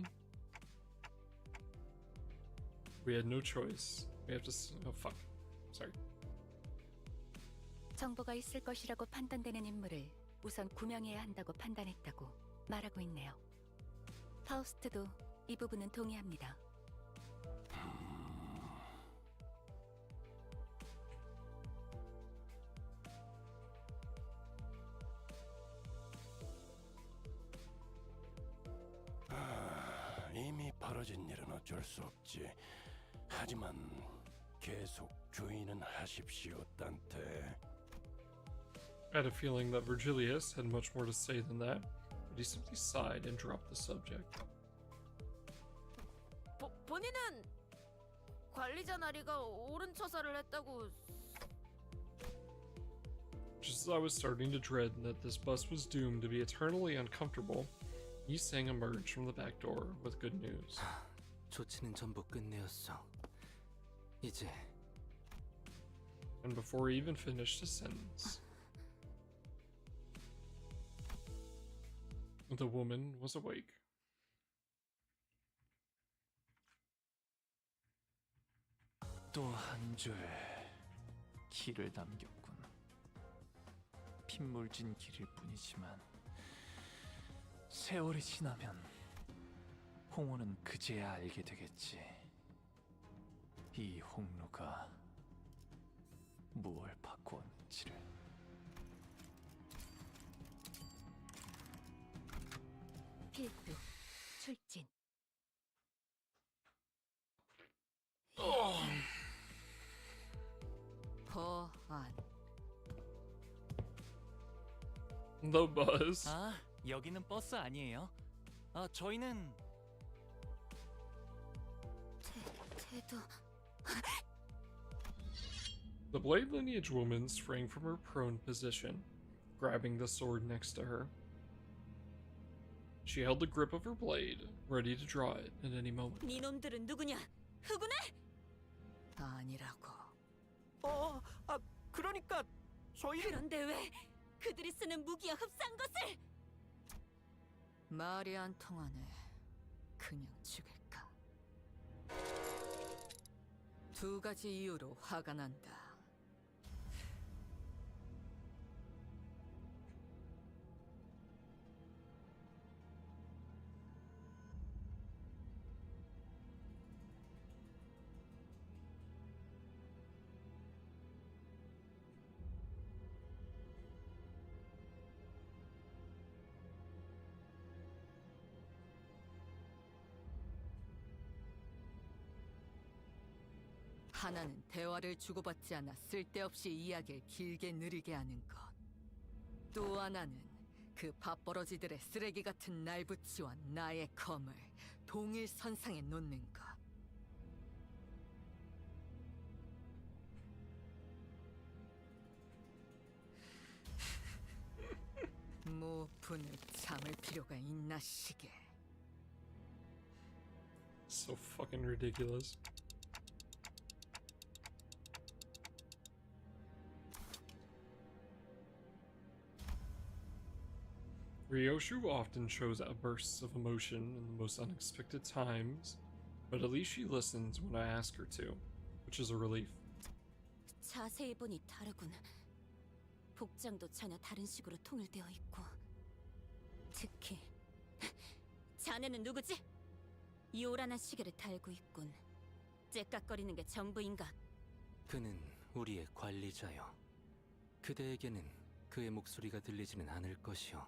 Speaker 1: We had no choice. We have to. Oh fuck. Sorry.
Speaker 15: 정보가 있을 것이라고 판단되는 인물을 우선 구명해야 한다고 판단했다고 말하고 있네요. 파우스트도 이 부분은 동의합니다.
Speaker 13: 이미 벌어진 일은 어쩔 수 없지. 하지만 계속 주의는 하십시오, 딴테.
Speaker 1: I had a feeling that Virgilius had much more to say than that, but he simply sighed and dropped the subject.
Speaker 5: 본인은 관리자 나리가 옳은 처사를 했다고.
Speaker 1: Just as I was starting to dread that this bus was doomed to be eternally uncomfortable, Yiseng emerged from the back door with good news.
Speaker 11: 조치는 전부 끝내었어. 이제.
Speaker 1: And before he even finished his sentence, the woman was awake.
Speaker 10: 또 한 줄 길을 남겼군. 핏물진 길일 뿐이지만 세월이 지나면 홍호는 그제야 알게 되겠지. 이 홍루가 무얼 바꾸었는지를.
Speaker 15: 출진.
Speaker 9: 보안.
Speaker 1: The bus.
Speaker 10: 아, 여기는 버스 아니에요. 아, 저희는
Speaker 5: 태도.
Speaker 1: The Blade Lineage woman sprang from her prone position, grabbing the sword next to her. She held the grip of her blade, ready to draw it at any moment.
Speaker 5: 네 놈들은 누구냐? 흑운에?
Speaker 9: 아니라고.
Speaker 4: 그러니까 저희
Speaker 5: 그런데 왜 그들이 쓰는 무기와 흡사한 것을?
Speaker 9: 말이 안 통하네. 그냥 죽일까? 두 가지 이유로 화가 난다. 하나는 대화를 주고받지 않아 쓸데없이 이야기를 길게 느리게 하는 것. 또 하나는 그 밥버러지들의 쓰레기 같은 날붙이와 나의 검을 동일 선상에 놓는 것. 모분을 참을 필요가 있나 시게.
Speaker 1: So fucking ridiculous. Ryoshu often shows outbursts of emotion in the most unexpected times, but at least she listens when I ask her to, which is a relief.
Speaker 5: 자세히 보니 다르군. 복장도 전혀 다른 식으로 통일되어 있고, 특히 자네는 누구지? 요란한 시계를 달고 있군. 째깍거리는 게 전부인가?
Speaker 11: 그는 우리의 관리자요. 그대에게는 그의 목소리가 들리지는 않을 것이요.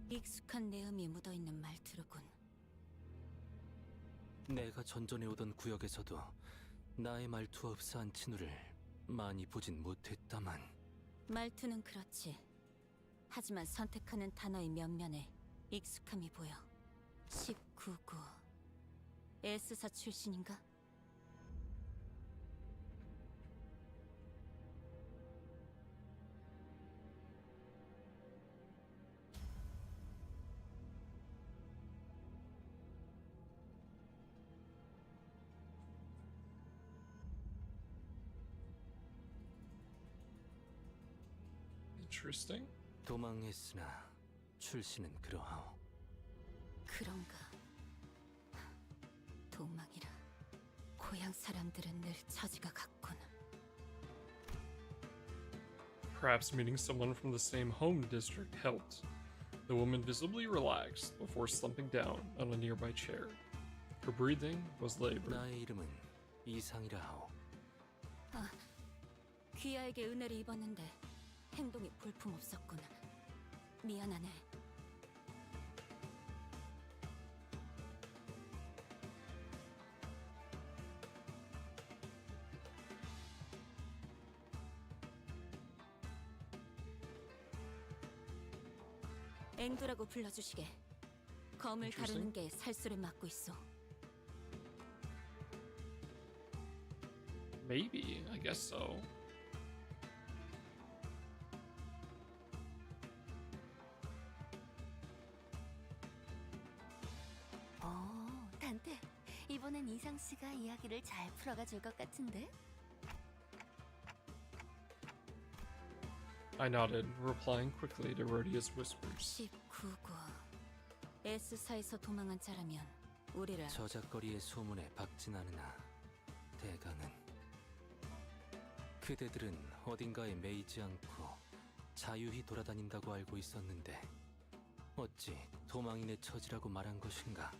Speaker 5: 익숙한 내음이 묻어있는 말투로군.
Speaker 11: 내가 전전에 오던 구역에서도 나의 말투와 흡사한 친우를 많이 보진 못했다만.
Speaker 5: 말투는 그렇지. 하지만 선택하는 단어의 면면에 익숙함이 보여. 19구 S사 출신인가?
Speaker 1: Interesting.
Speaker 11: 도망했으나 출신은 그러하오.
Speaker 5: 그런가. 도망이라. 고향 사람들은 늘 처지가 같군.
Speaker 1: Perhaps meeting someone from the same home district helped. The woman visibly relaxed before slumping down on a nearby chair. Her breathing was labored.
Speaker 11: 나의 이름은 이상이라 하오.
Speaker 5: 아, 귀하에게 은혜를 입었는데 행동이 볼품없었군. 미안하네. 앵두라고 불러주시게. 검을 다루는 게 살수를 맡고 있어.
Speaker 1: Maybe, I guess so.
Speaker 6: 단테, 이번엔 이상 씨가 이야기를 잘 풀어가 줄 것 같은데?
Speaker 1: I nodded, replying quickly to Rhodia's whispers.
Speaker 5: 19구 S사에서 도망한 자라면 우리를
Speaker 11: 저작거리의 소문에 박진하느나 대강은 그대들은 어딘가에 매이지 않고 자유히 돌아다닌다고 알고 있었는데 어찌 도망인의 처지라고 말한 것인가?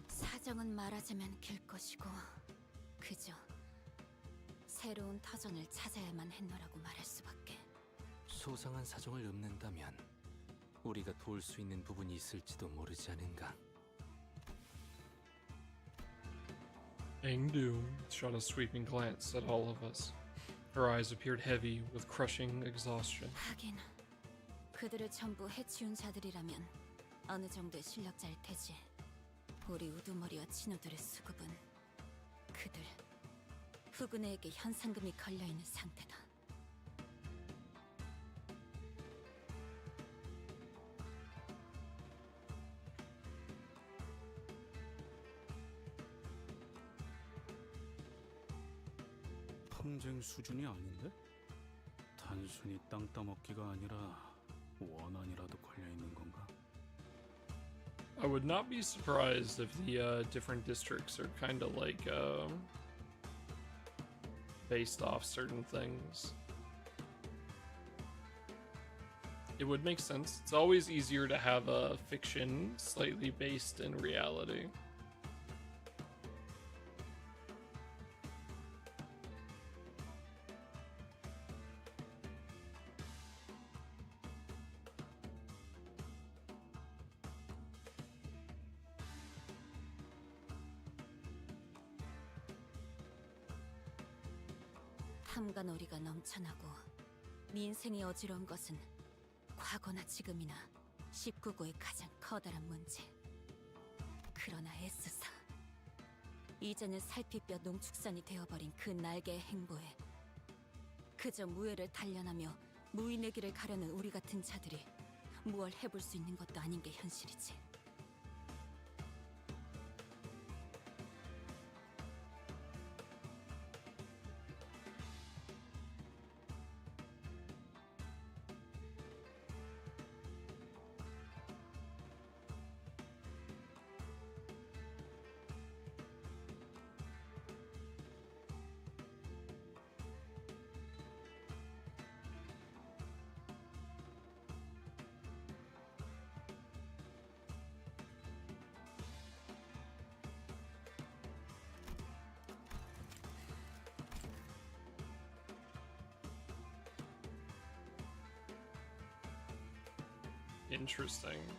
Speaker 5: 사정은 말하자면 길 것이고 그저 새로운 터전을 찾아야만 했노라고 말할 수밖에.
Speaker 11: 소상한 사정을 읊는다면 우리가 도울 수 있는 부분이 있을지도 모르지 않은가.
Speaker 1: Engdoom shot a sweeping glance at all of us. Her eyes appeared heavy with crushing exhaustion.
Speaker 5: 하긴 그들을 전부 해치운 자들이라면 어느 정도의 실력자일 테지. 우리 우두머리와 친구들의 수급은 그들 후그네에게 현상금이 걸려있는 상태다.
Speaker 2: 항쟁 수준이 아닌데? 단순히 땅 따먹기가 아니라 원한이라도 걸려있는 건가?
Speaker 1: I would not be surprised if the different districts are kind of like based off certain things. It would make sense. It's always easier to have a fiction slightly based in reality.
Speaker 5: 탐관오리가 넘쳐나고 민생이 어지러운 것은 과거나 지금이나 19구의 가장 커다란 문제. 그러나 S사 이제는 살피뼈 농축산이 되어버린 그 날개의 행보에 그저 무예를 단련하며 무인의 길을 가려는 우리 같은 자들이 무얼 해볼 수 있는 것도 아닌 게 현실이지.
Speaker 1: Interesting.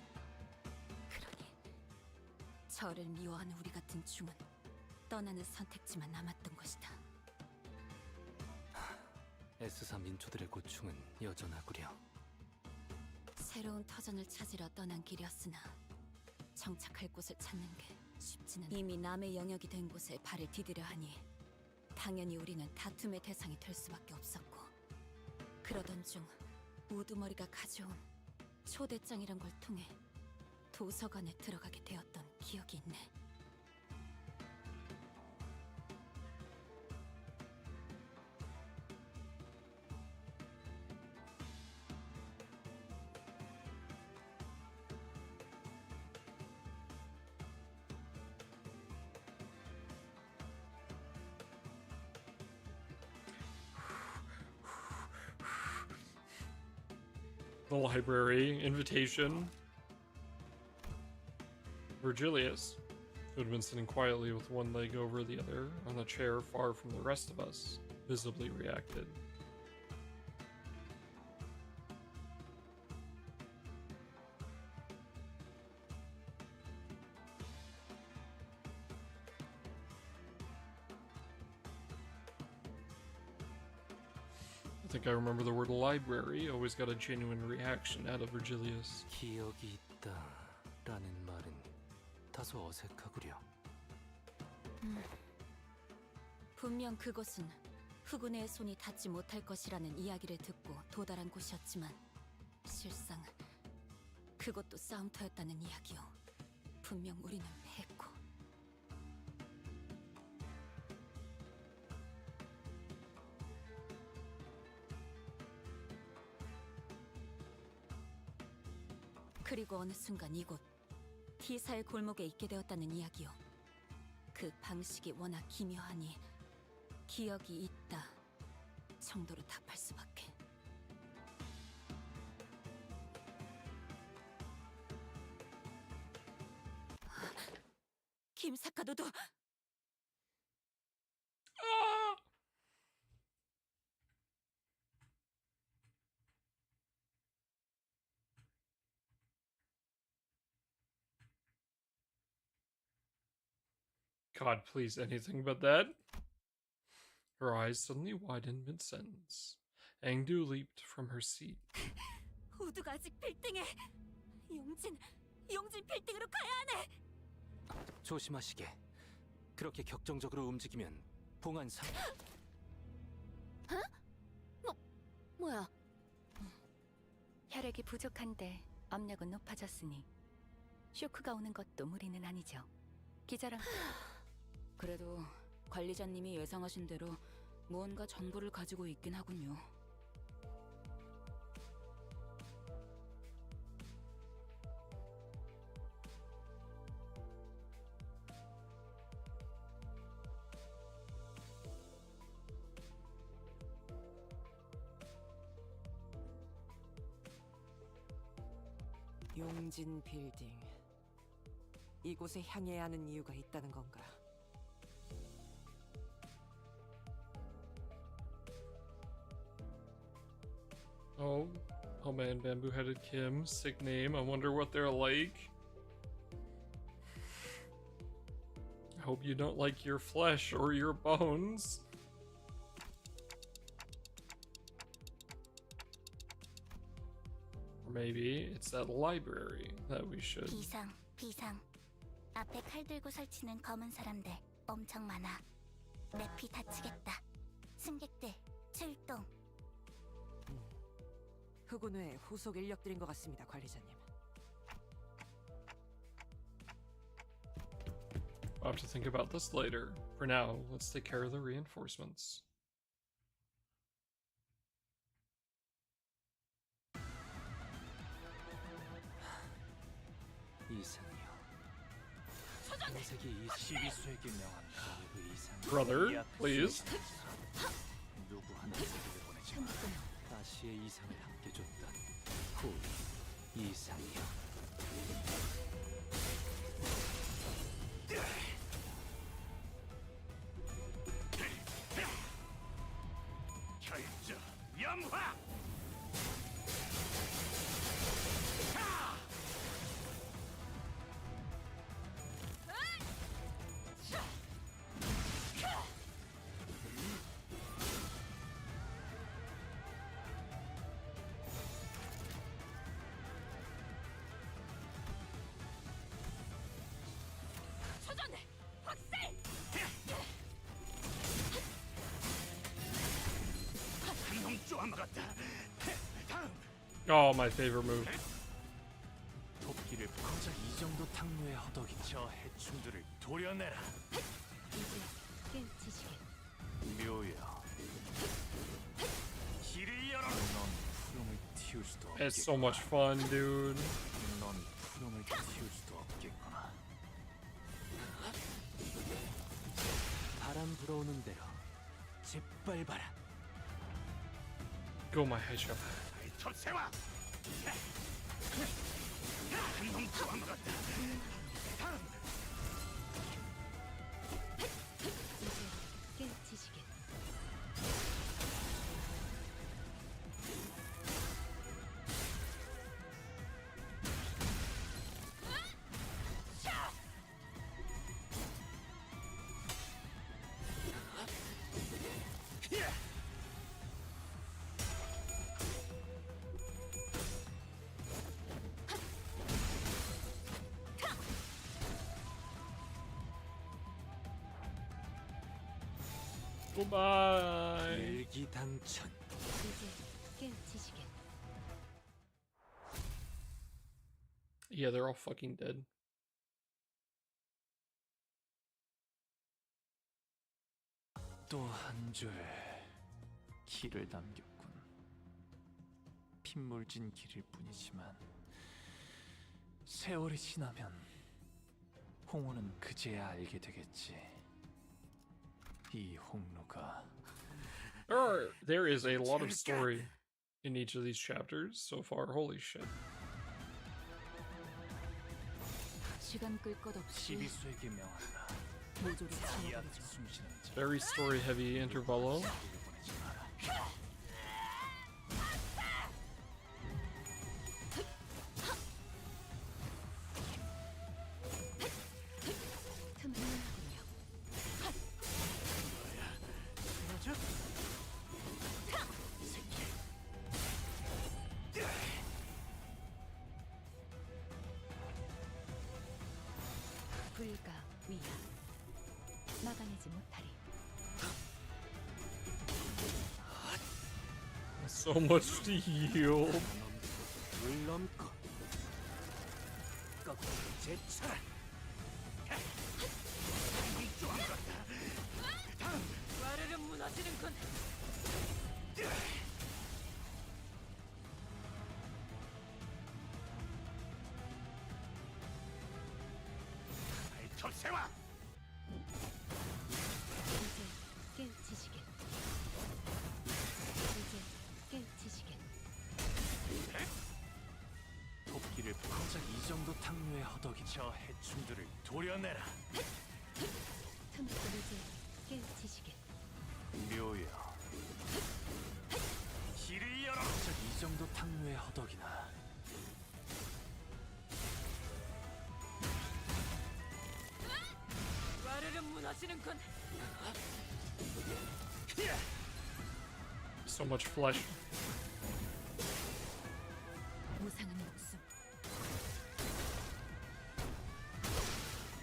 Speaker 5: 저를 미워하는 우리 같은 중은 떠나는 선택지만 남았던 것이다.
Speaker 11: S사 민초들의 고충은 여전하구려.
Speaker 5: 새로운 터전을 찾으러 떠난 길이었으나 정착할 곳을 찾는 게 쉽지는. 이미 남의 영역이 된 곳에 발을 디디려 하니 당연히 우리는 다툼의 대상이 될 수밖에 없었고, 그러던 중 우두머리가 가져온 초대장이란 걸 통해 도서관에 들어가게 되었던 기억이 있네.
Speaker 1: The library invitation. Virgilius, who had been sitting quietly with one leg over the other on a chair far from the rest of us, visibly reacted. I think I remember the word library always got a genuine reaction out of Virgilius.
Speaker 11: 기억이 있다라는 말은 다소 어색하구려.
Speaker 5: 분명 그곳은 후군의 손이 닿지 못할 것이라는 이야기를 듣고 도달한 곳이었지만 실상 그것도 싸움터였다는 이야기요. 분명 우리는 패했고. 그리고 어느 순간 이곳 T사의 골목에 있게 되었다는 이야기요. 그 방식이 워낙 기묘하니 기억이 있다 정도로 답할 수밖에. 김사카 너도.
Speaker 1: God, please, anything but that. Her eyes suddenly widened mid-sentence. Angdu leaped from her seat.
Speaker 5: 우두가 아직 빌딩에. 용진 빌딩으로 가야 하네.
Speaker 11: 조심하시게. 그렇게 격정적으로 움직이면 봉안상.
Speaker 5: 뭐야?
Speaker 15: 혈액이 부족한데 압력은 높아졌으니 쇼크가 오는 것도 무리는 아니죠. 기자랑
Speaker 3: 그래도 관리자님이 예상하신 대로 무언가 정보를 가지고 있긴 하군요.
Speaker 9: 용진 빌딩. 이곳에 향해야 하는 이유가 있다는 건가?
Speaker 1: Oh, man, bamboo-headed Kim, sick name. I wonder what they're like. I hope you don't like your flesh or your bones. Or maybe it's that library that we should.
Speaker 12: 비상. 앞에 칼 들고 설치는 검은 사람들 엄청 많아. 내 피 다치겠다. 승객들 출동.
Speaker 9: 흑운회의 후속 인력들인 것 같습니다, 관리자님.
Speaker 1: I'll have to think about this later. For now, let's take care of the reinforcements.
Speaker 11: 이상이요. 인색이
Speaker 10: 시비수에게 명한다.
Speaker 1: Brother, please.
Speaker 10: 누구 하나 세계를 보내지 마.
Speaker 11: 다시의 이상을 함께 줬던 후 이상이요.
Speaker 19: 결정 염화.
Speaker 1: Oh, my favorite move.
Speaker 10: 도끼를 고작 이 정도 탕로에 허덕이 저 해충들을 도려내라.
Speaker 15: 이제 깨우치시게.
Speaker 10: 묘야. 길을 열어라. 넌 푸름을 틔울 수도 없겠구나.
Speaker 1: It's so much fun, dude.
Speaker 10: 넌 푸름을 픔울 수도 없겠구나.
Speaker 11: 바람 불어오는 대로 짓밟아라.
Speaker 1: Go, my hedgehog.
Speaker 19: 톱세와. 한놈 도망갔다.
Speaker 15: 이제 깨우치시게.
Speaker 1: Goodbye.
Speaker 11: 일기당천.
Speaker 15: 이제 깨우치시게.
Speaker 1: Yeah, they're all fucking dead.
Speaker 10: 또 한 줄 길을 남겼군. 핏물진 길일 뿐이지만 세월이 지나면 홍우는 그제야 알게 되겠지. 이 홍로가
Speaker 1: There is a lot of story in each of these chapters so far. Holy shit.
Speaker 3: 시간 끌 것 없이
Speaker 10: 시비수에게 명한다.
Speaker 3: 모조리
Speaker 10: 이
Speaker 3: 치워버리죠.
Speaker 10: 앞에 숨쉬는 자.
Speaker 1: Very story heavy intervallo.
Speaker 10: 보내지 마라.
Speaker 15: 틈을 하지 못하리.
Speaker 1: So much to heal.
Speaker 4: 물넘고 거꾸로 제차.
Speaker 9: 와르르 무너지는군.
Speaker 19: 첫세와
Speaker 15: 이제 깨우치시길. 이제 깨우치시길.
Speaker 10: 토끼를 고작 이 정도 탕류의 허덕이 저 해충들을 도려내라.
Speaker 15: 틈새 이제 깨우치시길.
Speaker 10: 묘여 길을 열어. 고작 이 정도 탕류의 허덕이나.
Speaker 9: 와르르 무너지는군.
Speaker 1: So much flesh.
Speaker 3: 무상한 목숨.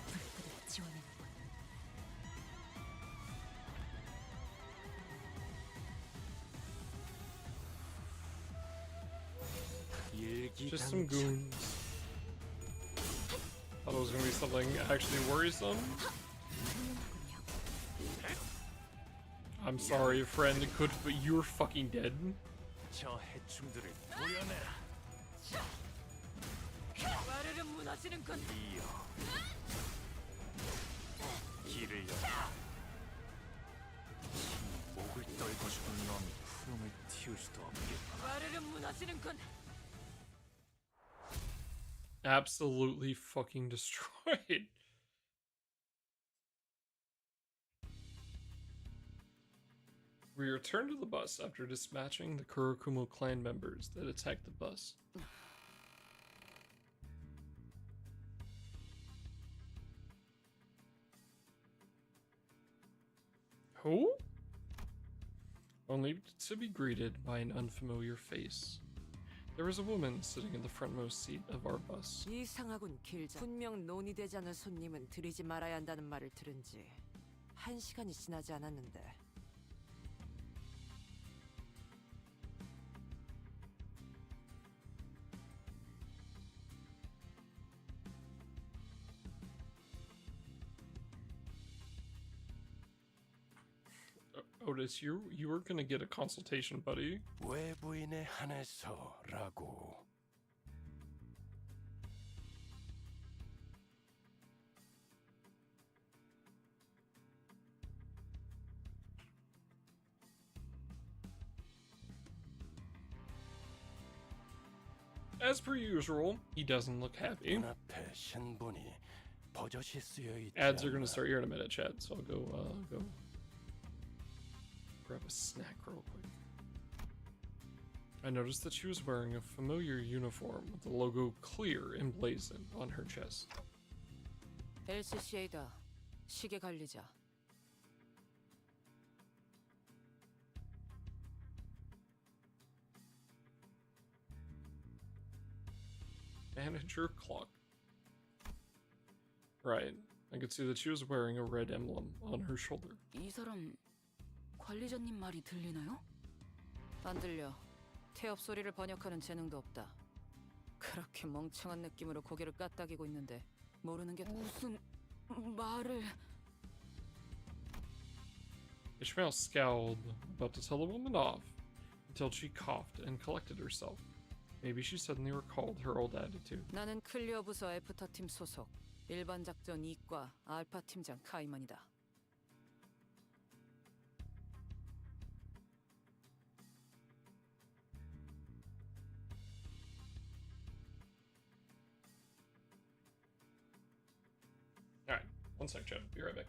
Speaker 3: 불끈을 지원했군.
Speaker 1: Just some goons. Thought it was gonna be something actually worrisome. I'm sorry, friend. It could, but you're fucking dead.
Speaker 10: 저 해충들을 도려내라.
Speaker 9: 와르르 무너지는군.
Speaker 10: 이어 길을 열어. 목을 떨고 죽은 놈이 푸름을 틔울 수도 없겠구나.
Speaker 9: 와르르 무너지는군.
Speaker 1: Absolutely fucking destroyed. We return to the bus after dispatching the Kurokumo clan members that attacked the bus. Who? Only to be greeted by an unfamiliar face. There was a woman sitting in the frontmost seat of our bus.
Speaker 9: 이상하군 길자. 분명 논의되지 않은 손님은 들이지 말아야 한다는 말을 들은 지 1시간이 지나지 않았는데.
Speaker 1: Otis, you were gonna get a consultation, buddy.
Speaker 13: 외부인에 한해서라고.
Speaker 1: As per usual, he doesn't look happy.
Speaker 13: 눈앞에 신분이 버젓이 쓰여 있지
Speaker 1: Ads are gonna
Speaker 13: 않나.
Speaker 1: start here in a minute, Chad. So I'll go grab a snack real quick. I noticed that she was wearing a familiar uniform with the logo clear emblazoned on her chest.
Speaker 9: LCCA다. 시계 관리자.
Speaker 1: Manager clock. Right. I could see that she was wearing a red emblem on her shoulder.
Speaker 3: 이 사람 관리자님 말이 들리나요?
Speaker 9: 안 들려. 태엽 소리를 번역하는 재능도 없다. 그렇게 멍청한 느낌으로 고개를 까딱이고 있는데 모르는 게
Speaker 3: 무슨 말을...
Speaker 1: Ishmael scowled, about to tell the woman off, until she coughed and collected herself. Maybe she suddenly recalled her old attitude.
Speaker 9: 나는 클리어 부서 애프터 팀 소속 일반 작전 2과 알파 팀장 카이먼이다.
Speaker 1: Alright, one sec, Chad. Be right back.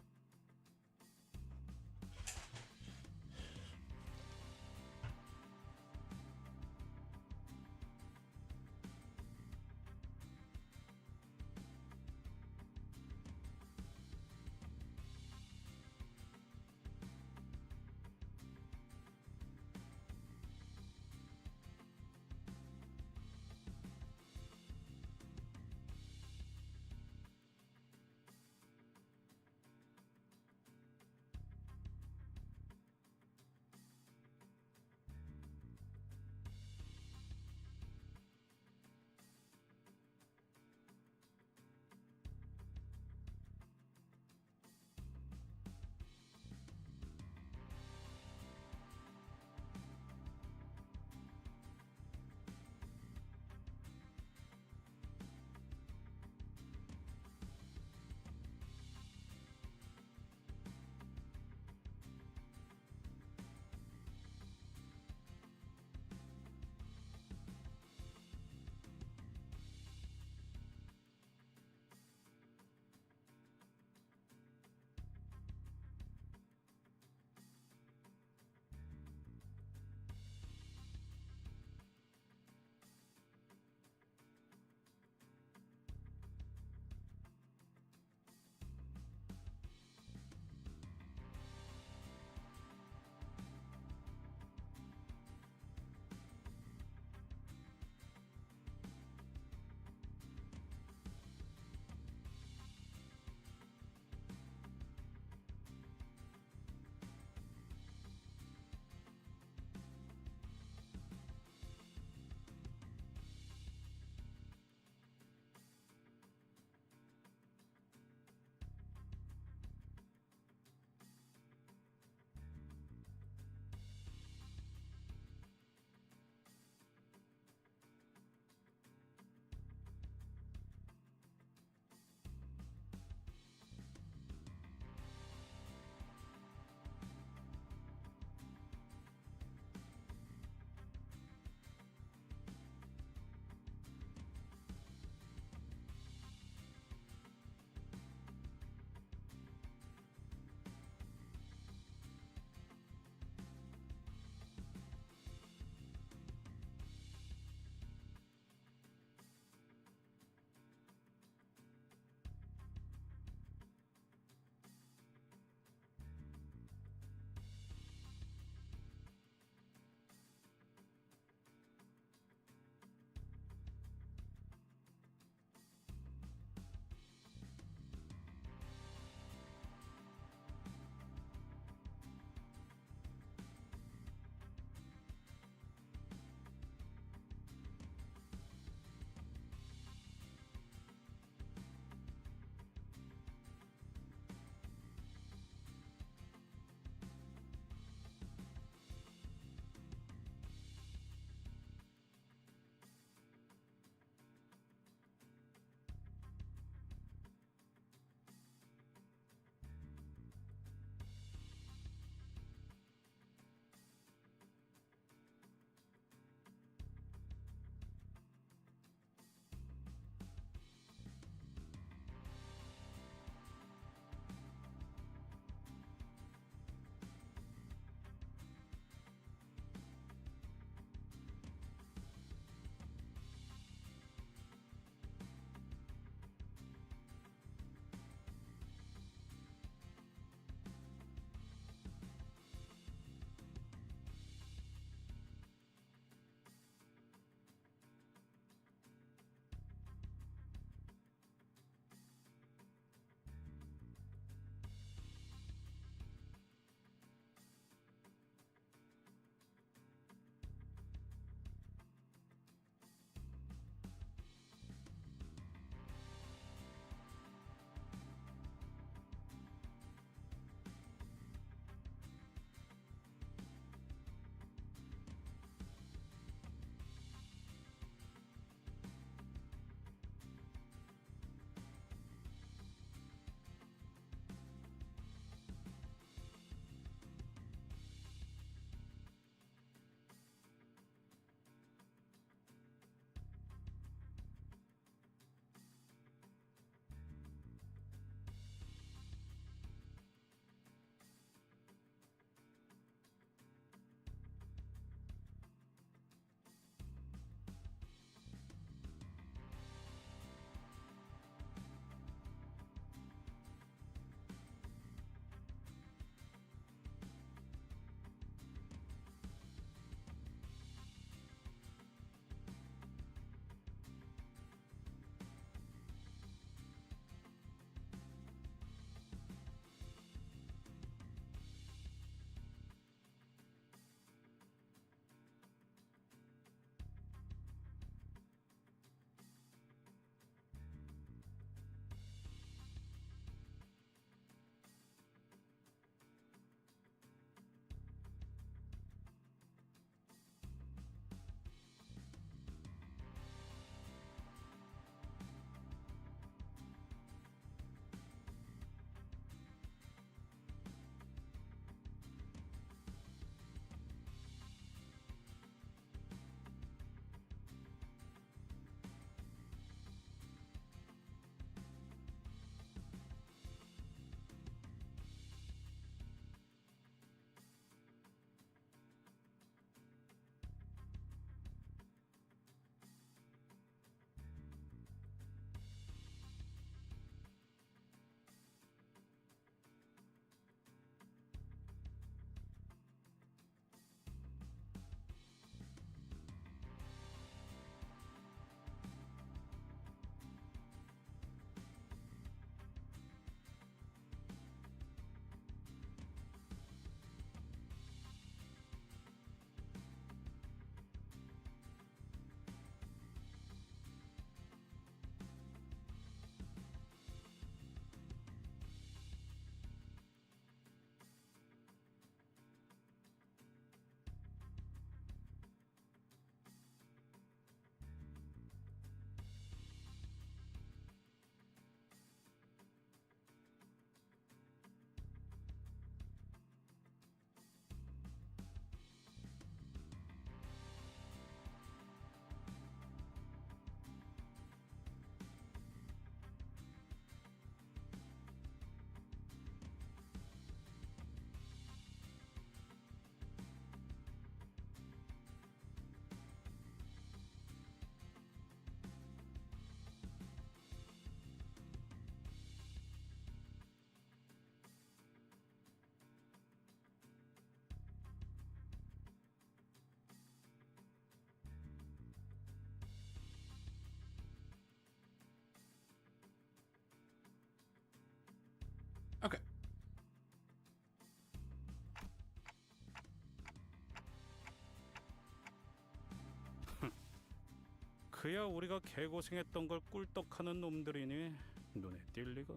Speaker 2: 그야 우리가 개고생했던 걸 꿀떡하는 놈들이니 눈에 띌 리가.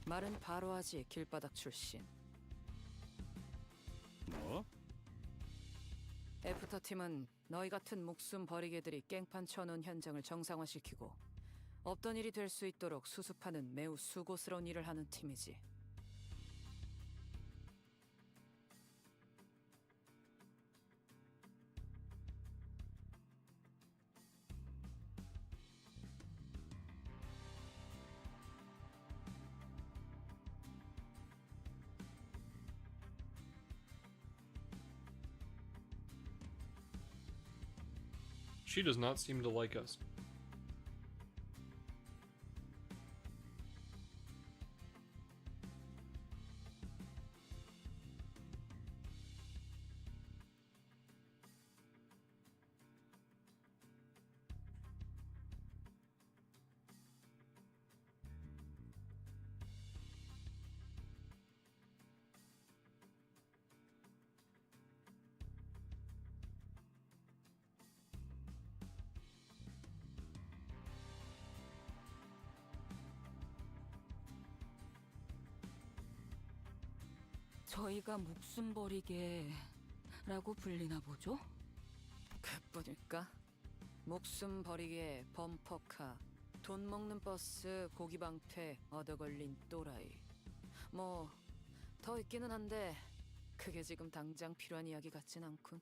Speaker 9: 말은 바로 하지, 길바닥 출신.
Speaker 2: 뭐?
Speaker 9: 애프터팀은 너희 같은 목숨 버리개들이 깽판 쳐놓은 현장을 정상화시키고 없던 일이 될 수 있도록 수습하는 매우 수고스러운 일을 하는 팀이지.
Speaker 1: She does not seem to like us.
Speaker 3: 저희가 목숨 버리게라고 불리나 보죠?
Speaker 9: 그뿐일까? 목숨 버리게 범퍼카, 돈 먹는 버스, 고기 방패, 얻어 걸린 또라이. 뭐 더 있기는 한데 그게 지금 당장 필요한 이야기 같진 않군.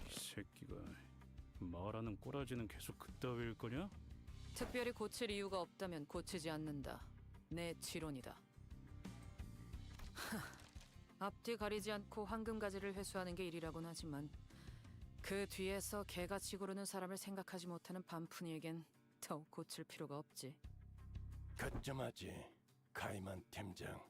Speaker 2: 새끼가 말하는 꼬라지는 계속 그따위일 거냐?
Speaker 9: 특별히 고칠 이유가 없다면 고치지 않는다. 내 지론이다. 앞뒤 가리지 않고 황금가지를 회수하는 게 일이라곤 하지만 그 뒤에서 개같이 구르는 사람을 생각하지 못하는 반푼이에겐 더욱 고칠 필요가 없지.
Speaker 13: 가점하지, 가이만 팀장.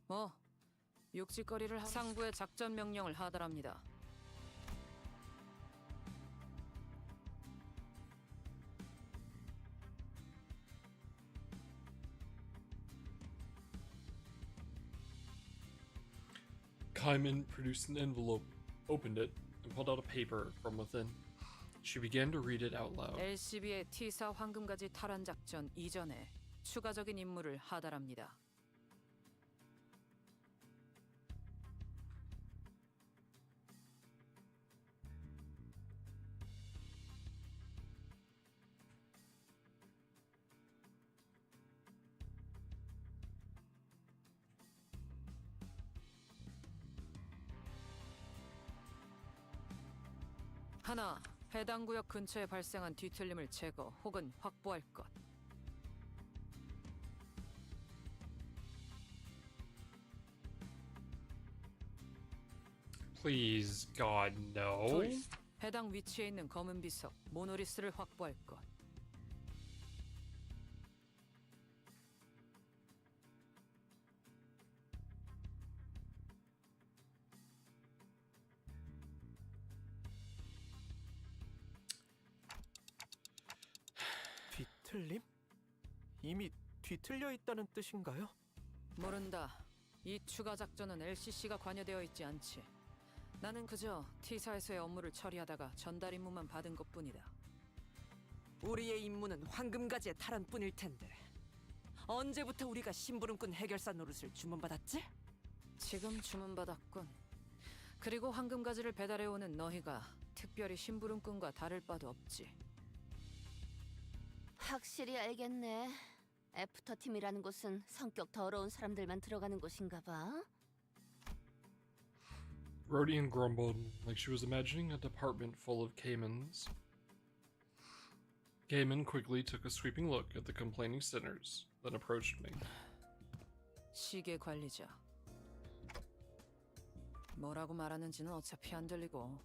Speaker 9: 뭐 욕짓거리를 상부의 작전 명령을 하달합니다.
Speaker 1: Kaiman produced an envelope, opened it, and pulled out a paper from within. She began to read it out loud.
Speaker 9: LCB의 T사 황금가지 탈환 작전 이전에 추가적인 임무를 하달합니다. 하나, 해당 구역 근처에 발생한 뒤틀림을 제거 혹은 확보할 것.
Speaker 1: Please, God, no.
Speaker 9: 둘, 해당 위치에 있는 검은 비석 모노리스를 확보할 것.
Speaker 4: 뒤틀림? 이미 뒤틀려 있다는 뜻인가요?
Speaker 9: 모른다. 이 추가 작전은 LCC가 관여되어 있지 않지. 나는 그저 T사에서의 업무를 처리하다가 전달 임무만 받은 것뿐이다. 우리의 임무는 황금가지의 탈환뿐일 텐데 언제부터 우리가 심부름꾼 해결사 노릇을 주문받았지? 지금 주문받았군. 그리고 황금가지를 배달해오는 너희가 특별히 심부름꾼과 다를 바도 없지.
Speaker 6: 확실히 알겠네. 애프터팀이라는 곳은 성격 더러운 사람들만 들어가는 곳인가 봐.
Speaker 1: Rodian grumbled, like she was imagining a department full of Caymans. Cayman quickly took a sweeping look at the complaining sinners, then approached me.
Speaker 9: 시계 관리자. 뭐라고 말하는지는 어차피 안 들리고.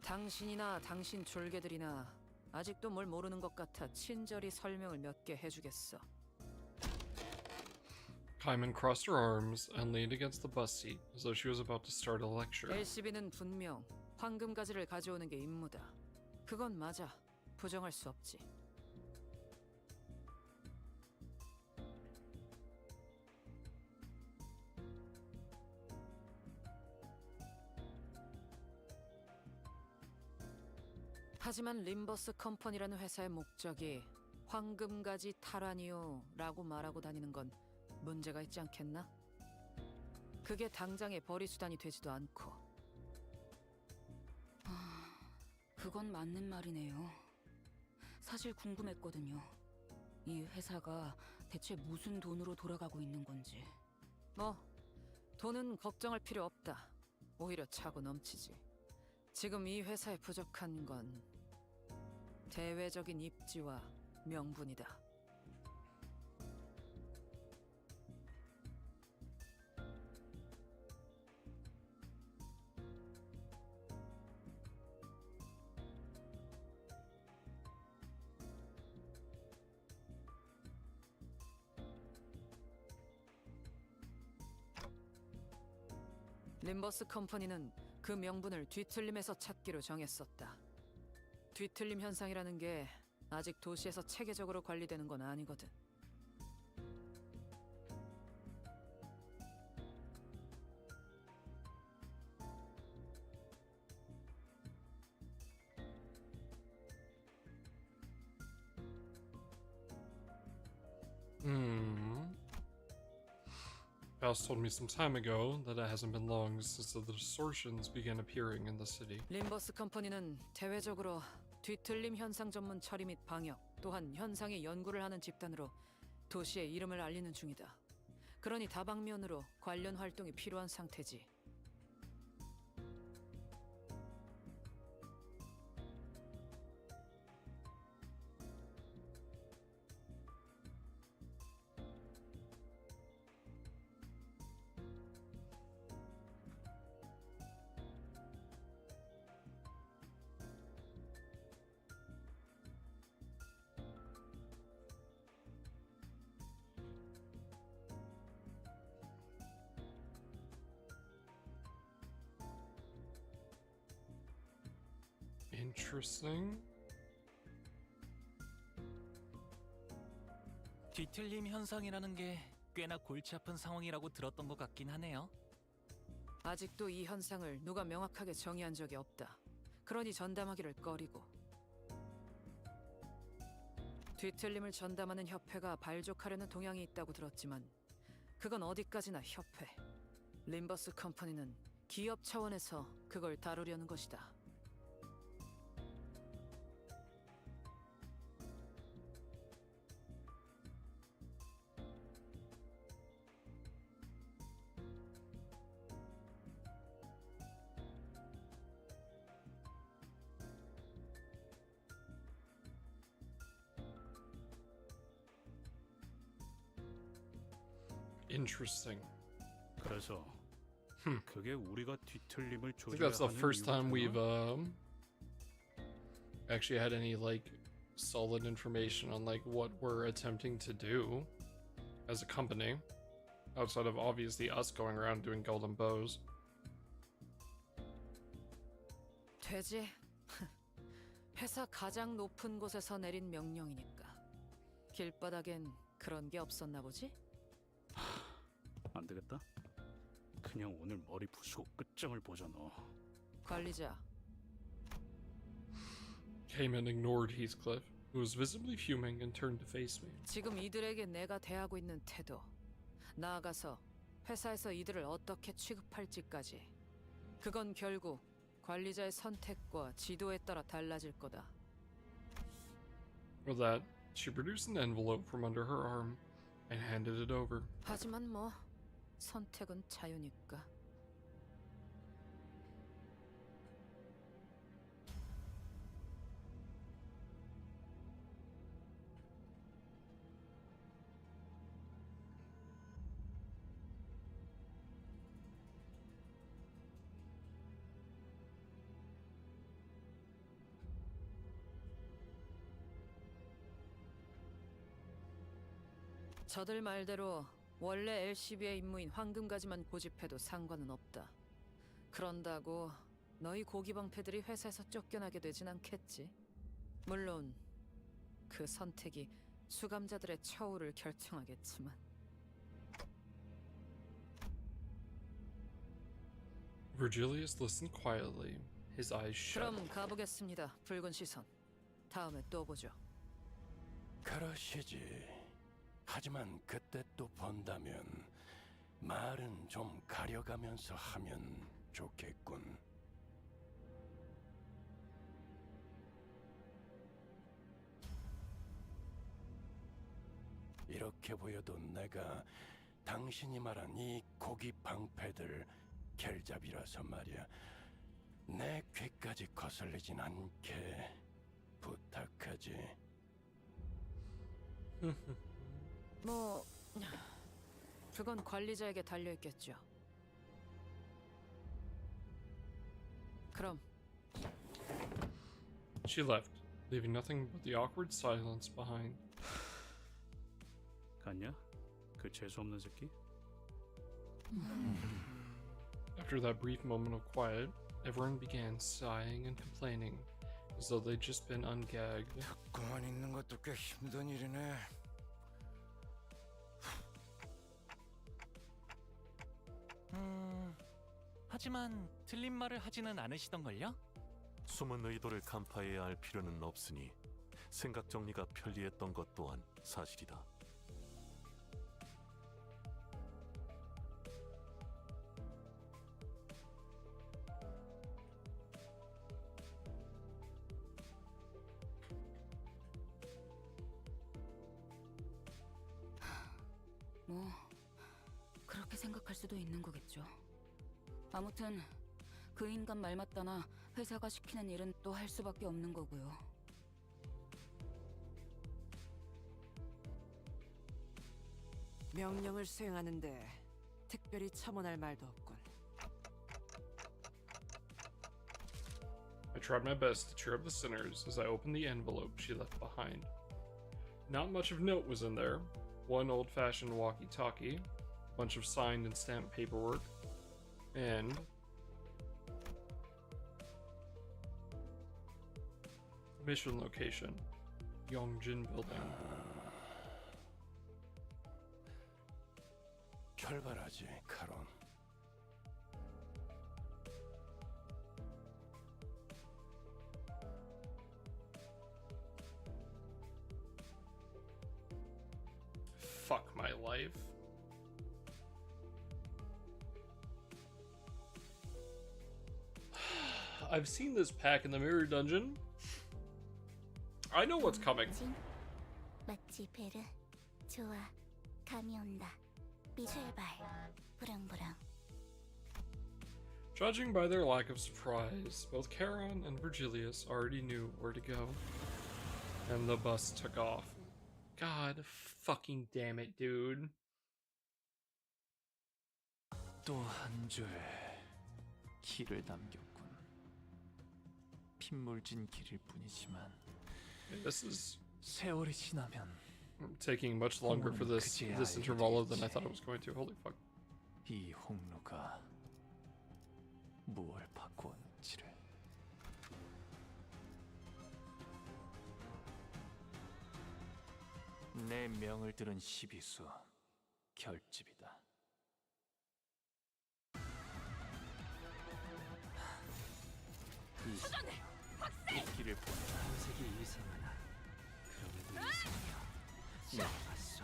Speaker 9: 당신이나 당신 졸개들이나 아직도 뭘 모르는 것 같아 친절히 설명을 몇 개 해주겠어.
Speaker 1: Kaiman crossed her arms and leaned against the bus seat as though she was about to start a lecture.
Speaker 9: LCB는 분명 황금가지를 가져오는 게 임무다. 그건 맞아. 부정할 수 없지. 하지만 림버스 컴퍼니라는 회사의 목적이 황금가지 탈환이요라고 말하고 다니는 건 문제가 있지 않겠나? 그게 당장의 벌이 수단이 되지도 않고.
Speaker 3: 그건 맞는 말이네요. 사실 궁금했거든요. 이 회사가 대체 무슨 돈으로 돌아가고 있는 건지.
Speaker 9: 뭐 돈은 걱정할 필요 없다. 오히려 차고 넘치지. 지금 이 회사에 부족한 건 대외적인 입지와 명분이다. 림버스 컴퍼니는 그 명분을 뒤틀림에서 찾기로 정했었다. 뒤틀림 현상이라는 게 아직 도시에서 체계적으로 관리되는 건 아니거든.
Speaker 1: Faust told me some time ago that it hasn't been long since the distortions began appearing in the city.
Speaker 9: 림버스 컴퍼니는 대외적으로 뒤틀림 현상 전문 처리 및 방역, 또한 현상의 연구를 하는 집단으로 도시의 이름을 알리는 중이다. 그러니 다방면으로 관련 활동이 필요한 상태지.
Speaker 1: Interesting.
Speaker 10: 뒤틀림 현상이라는 게 꽤나 골치 아픈 상황이라고 들었던 것 같긴 하네요.
Speaker 9: 아직도 이 현상을 누가 명확하게 정의한 적이 없다. 그러니 전담하기를 꺼리고. 뒤틀림을 전담하는 협회가 발족하려는 동향이 있다고 들었지만 그건 어디까지나 협회. 림버스 컴퍼니는 기업 차원에서 그걸 다루려는 것이다.
Speaker 1: Interesting.
Speaker 2: 그래서 그게 우리가 뒤틀림을
Speaker 1: I think
Speaker 2: 조져야
Speaker 1: that's the
Speaker 2: 하는
Speaker 1: first time we've
Speaker 2: 이유구나.
Speaker 1: actually had any like solid information on like what we're attempting to do as a company, outside of obviously us going around doing golden bows.
Speaker 9: 되지. 회사 가장 높은 곳에서 내린 명령이니까. 길바닥엔 그런 게 없었나 보지?
Speaker 2: 안 되겠다. 그냥 오늘 머리 부수고 끝장을 보자 너.
Speaker 9: 관리자.
Speaker 1: Cayman ignored Heathcliff, who was visibly fuming, and turned to face me.
Speaker 9: 지금 이들에게 내가 대하고 있는 태도, 나아가서 회사에서 이들을 어떻게 취급할지까지. 그건 결국 관리자의 선택과 지도에 따라 달라질 거다.
Speaker 1: With that, she produced an envelope from under her arm and handed it over.
Speaker 9: 하지만 뭐 선택은 자유니까. 저들 말대로 원래 LCB의 임무인 황금가지만 고집해도 상관은 없다. 그런다고 너희 고기방패들이 회사에서 쫓겨나게 되진 않겠지. 물론 그 선택이 수감자들의 처우를 결정하겠지만.
Speaker 1: Virgilius listened quietly, his eyes shut.
Speaker 9: 그럼 가보겠습니다. 붉은 시선. 다음에 또 보죠.
Speaker 13: 그러시지. 하지만 그때 또 본다면 말은 좀 가려가면서 하면 좋겠군. 이렇게 보여도 내가 당신이 말한 이 고기 방패들 켈잡이라서 말이야. 내 귀까지 거슬리진 않게 부탁하지.
Speaker 9: 뭐 그건 관리자에게 달려 있겠죠. 그럼
Speaker 1: She left, leaving nothing but the awkward silence behind.
Speaker 2: 갔냐? 그 재수없는 새끼?
Speaker 1: After that brief moment of quiet, everyone began sighing and complaining, as though they'd just been ungagged.
Speaker 8: 듣고만 있는 것도 꽤 힘든 일이네.
Speaker 10: 하지만 틀린 말을 하지는 않으시던걸요?
Speaker 20: 숨은 의도를 간파해야 할 필요는 없으니 생각 정리가 편리했던 것 또한 사실이다.
Speaker 3: 뭐 그렇게 생각할 수도 있는 거겠죠. 아무튼 그 인간 말 맞다나 회사가 시키는 일은 또 할 수밖에 없는 거고요.
Speaker 9: 명령을 수행하는데 특별히 첨언할 말도 없군.
Speaker 1: I tried my best to cheer up the sinners as I opened the envelope she left behind. Not much of note was in there. One old-fashioned walkie-talkie, a bunch of signed and stamped paperwork, and mission location, Yongjin Building.
Speaker 13: 출발하지, 카론.
Speaker 1: Fuck my life. I've seen this pack in the mirror dungeon. I know what's coming.
Speaker 12: 마치 베르. 좋아. 감이 온다. 출발. 부릉부릉.
Speaker 1: Judging by their lack of surprise, both Charon and Virgilius already knew where to go. And the bus took off. God fucking damn it, dude.
Speaker 10: 또 한 줄 길을 남겼군. 핏물진 길일 뿐이지만
Speaker 1: This is
Speaker 10: 세월이 지나면
Speaker 1: taking much longer for this interval than I thought it was going to. Holy fuck.
Speaker 10: 이 홍로가 무엇을 바꾸었는지를. 내 명을 들은 시비수 결집이다. 이 길을 본다.
Speaker 11: 색이 이상하나. 그럼에도 이상이여. 나왔어.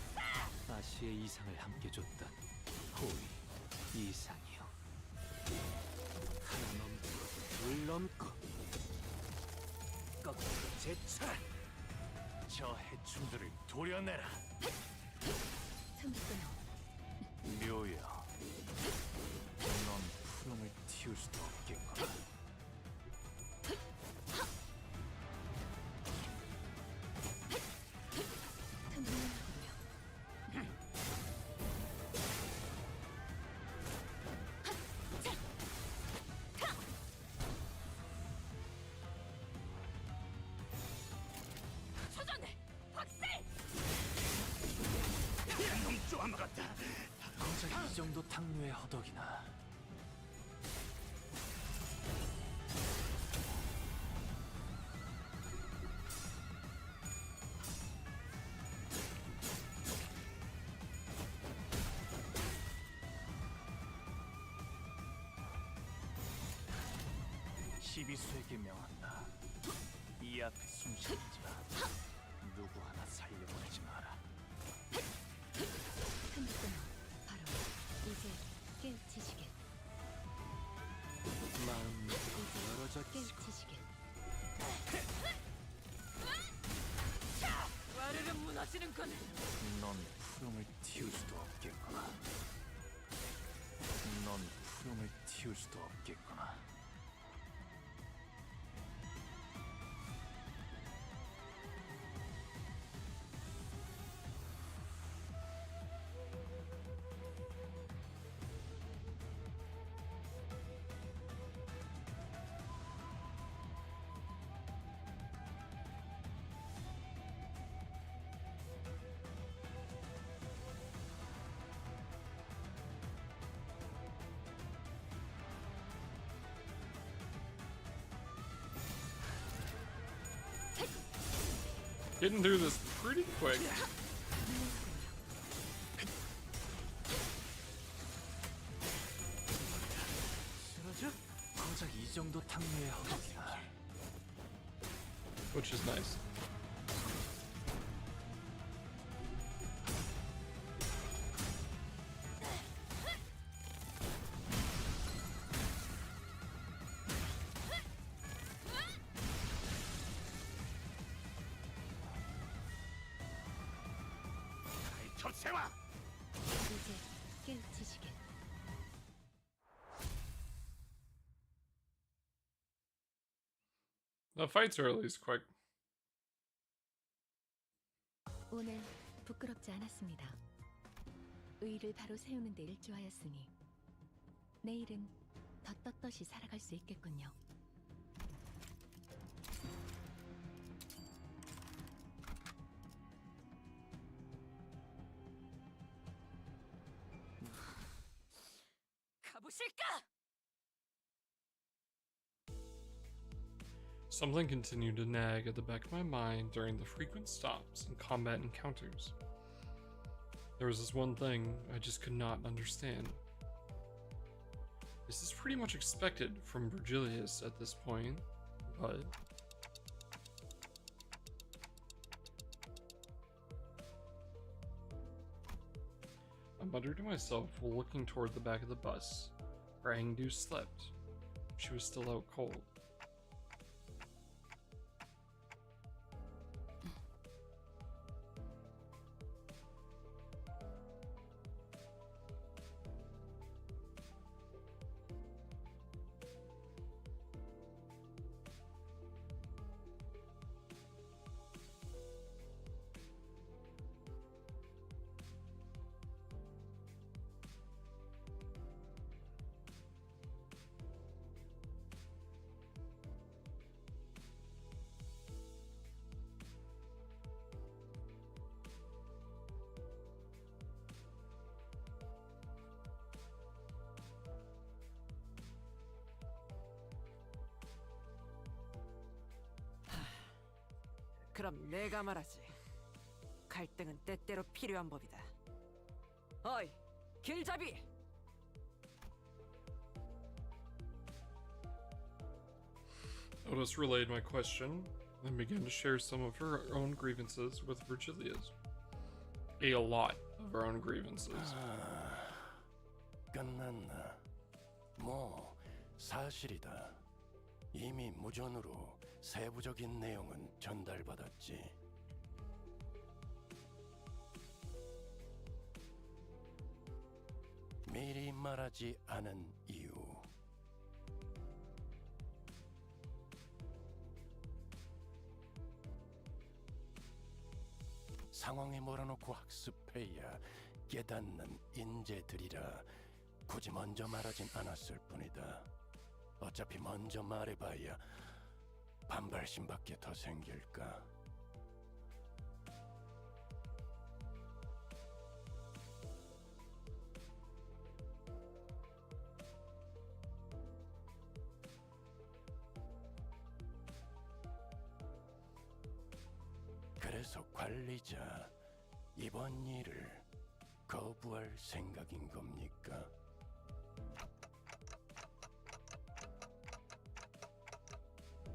Speaker 11: 내가 아시의 이상을 함께 줬던 호위 이상이여. 하나 넘고 둘 넘고 거꾸로 제차.
Speaker 10: 저 해충들을 도려내라. 묘여. 넌 푸름을 틔울 수도 없겠구나.
Speaker 5: 초전해! 확실!
Speaker 19: 염소와 같다.
Speaker 10: 정작 이 정도 탕류의 허덕이나. 시비수에게 명한다. 이 앞에 숨쉬는 자 누구 하나 살려보내지 마라.
Speaker 15: 큰구나 바로 이제 깨우치시게.
Speaker 10: 마음
Speaker 15: 이제 깨우치시게.
Speaker 9: 와르르 무너지는군.
Speaker 10: 넌 푸름을 틔울 수도 없겠구나. 넌 푸름을 틔울 수도 없겠구나.
Speaker 1: Getting through this pretty quick.
Speaker 10: 쓰러져? 고작 이 정도 탕류의 허덕이나.
Speaker 1: Which is nice.
Speaker 19: 첩세와
Speaker 15: 이제 깨우치시게.
Speaker 1: The fights are at least quick.
Speaker 15: 오늘 부끄럽지 않았습니다. 의의를 바로 세우는 데 일조하였으니 내일은 더 떳떳이 살아갈 수 있겠군요.
Speaker 9: 가보실까?
Speaker 1: Something continued to nag at the back of my mind during the frequent stops and combat encounters. There was this one thing I just could not understand. This is pretty much expected from Virgilius at this point, but... I muttered to myself while looking toward the back of the bus, where Angdu slept. She was still out cold.
Speaker 9: 그럼 내가 말하지. 갈등은 때때로 필요한 법이다. 어이, 길잡이!
Speaker 1: Otis relayed my question, and began to share some of her own grievances with Virgilius. A lot of her own grievances.
Speaker 13: 끝났나? 뭐 사실이다. 이미 무전으로 세부적인 내용은 전달받았지. 미리 말하지 않은 이유. 상황에 몰아놓고 학습해야 깨닫는 인재들이라 굳이 먼저 말하진 않았을 뿐이다. 어차피 먼저 말해봐야 반발심밖에 더 생길까. 계속 관리자 이번 일을 거부할 생각인 겁니까?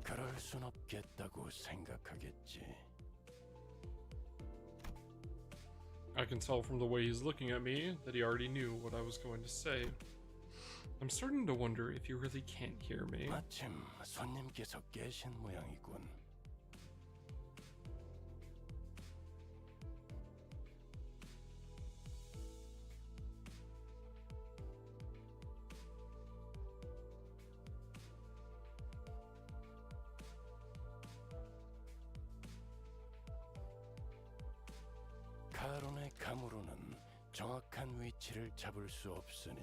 Speaker 13: 그럴 순 없겠다고 생각하겠지.
Speaker 1: I can tell from the way he's looking at me that he already knew what I was going to say. I'm starting to wonder if you really can't hear me.
Speaker 13: 마침 손님께서 계신 모양이군. 카론의 감으로는 정확한 위치를 잡을 수 없으니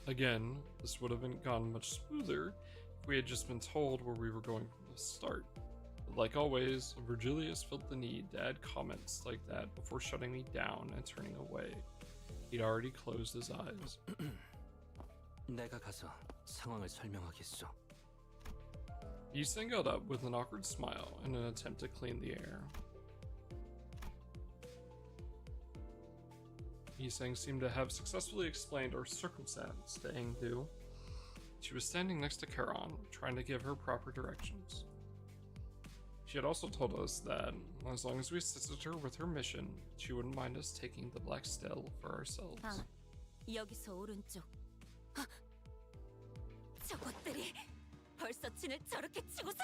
Speaker 1: Again, this would have gone much smoother if we had just been told where we were going from the start. But like always, Virgilius felt the need to add comments like that before shutting me down and turning away. He'd already closed his eyes.
Speaker 11: 내가 가서 상황을 설명하겠소.
Speaker 1: Yiseng got up with an awkward smile in an attempt to clean the air. Yiseng seemed to have successfully explained our circumstance to Engdu. She was standing next to Charon, trying to give her proper directions. She had also told us that, as long as we assisted her with her mission, she wouldn't mind us taking the Black Stele for ourselves.
Speaker 5: 아, 여기서 오른쪽. 아, 저것들이 벌써 진을 저렇게 치고서.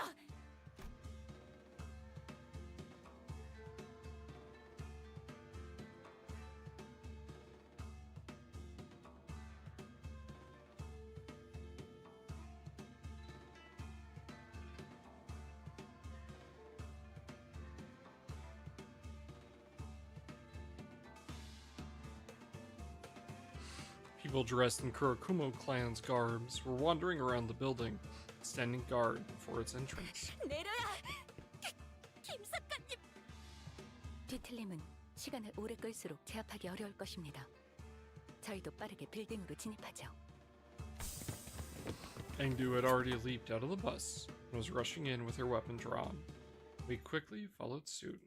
Speaker 1: People dressed in Kurakumo clan's garbs were wandering around the building, standing guard before its entrance.
Speaker 5: 내려야. 김 작가님.
Speaker 15: 뒤틀림은 시간을 오래 끌수록 제압하기 어려울 것입니다. 저희도 빠르게 빌딩으로 진입하죠.
Speaker 1: Engdu had already leaped out of the bus and was rushing in with her weapon drawn. We quickly followed suit.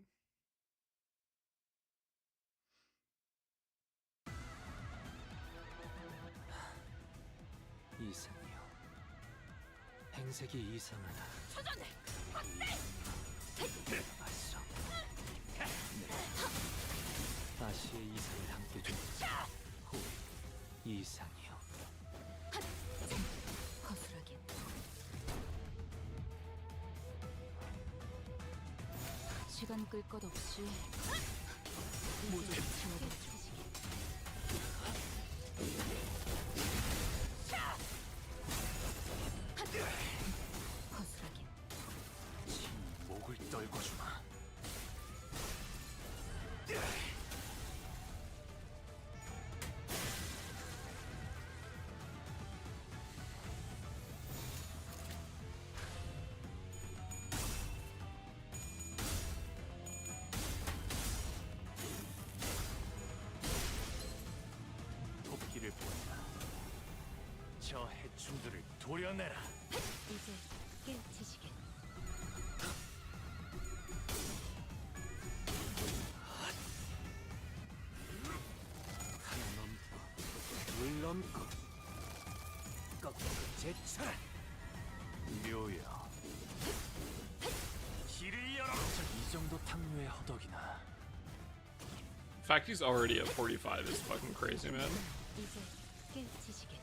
Speaker 11: 이상이요. 행색이 이상하다.
Speaker 5: 초전해.
Speaker 11: 봤어. 아시의 이상을 함께 좀. 호 이상이요.
Speaker 3: 허술하게. 시간 끌 것 없이 모두 채워버리죠. 허술하게.
Speaker 18: 목을 떨궈주마.
Speaker 10: 도끼를 보내라. 저 해충들을 도려내라.
Speaker 15: 이제 깨우치시게.
Speaker 11: 하나 넘고 둘 넘고 거꾸로 제쳐라.
Speaker 10: 묘야. 길을 열어. 이 정도 탕류의 허덕이나.
Speaker 1: The fact he's already at 45 is fucking crazy, man.
Speaker 15: 이제 깨우치시게.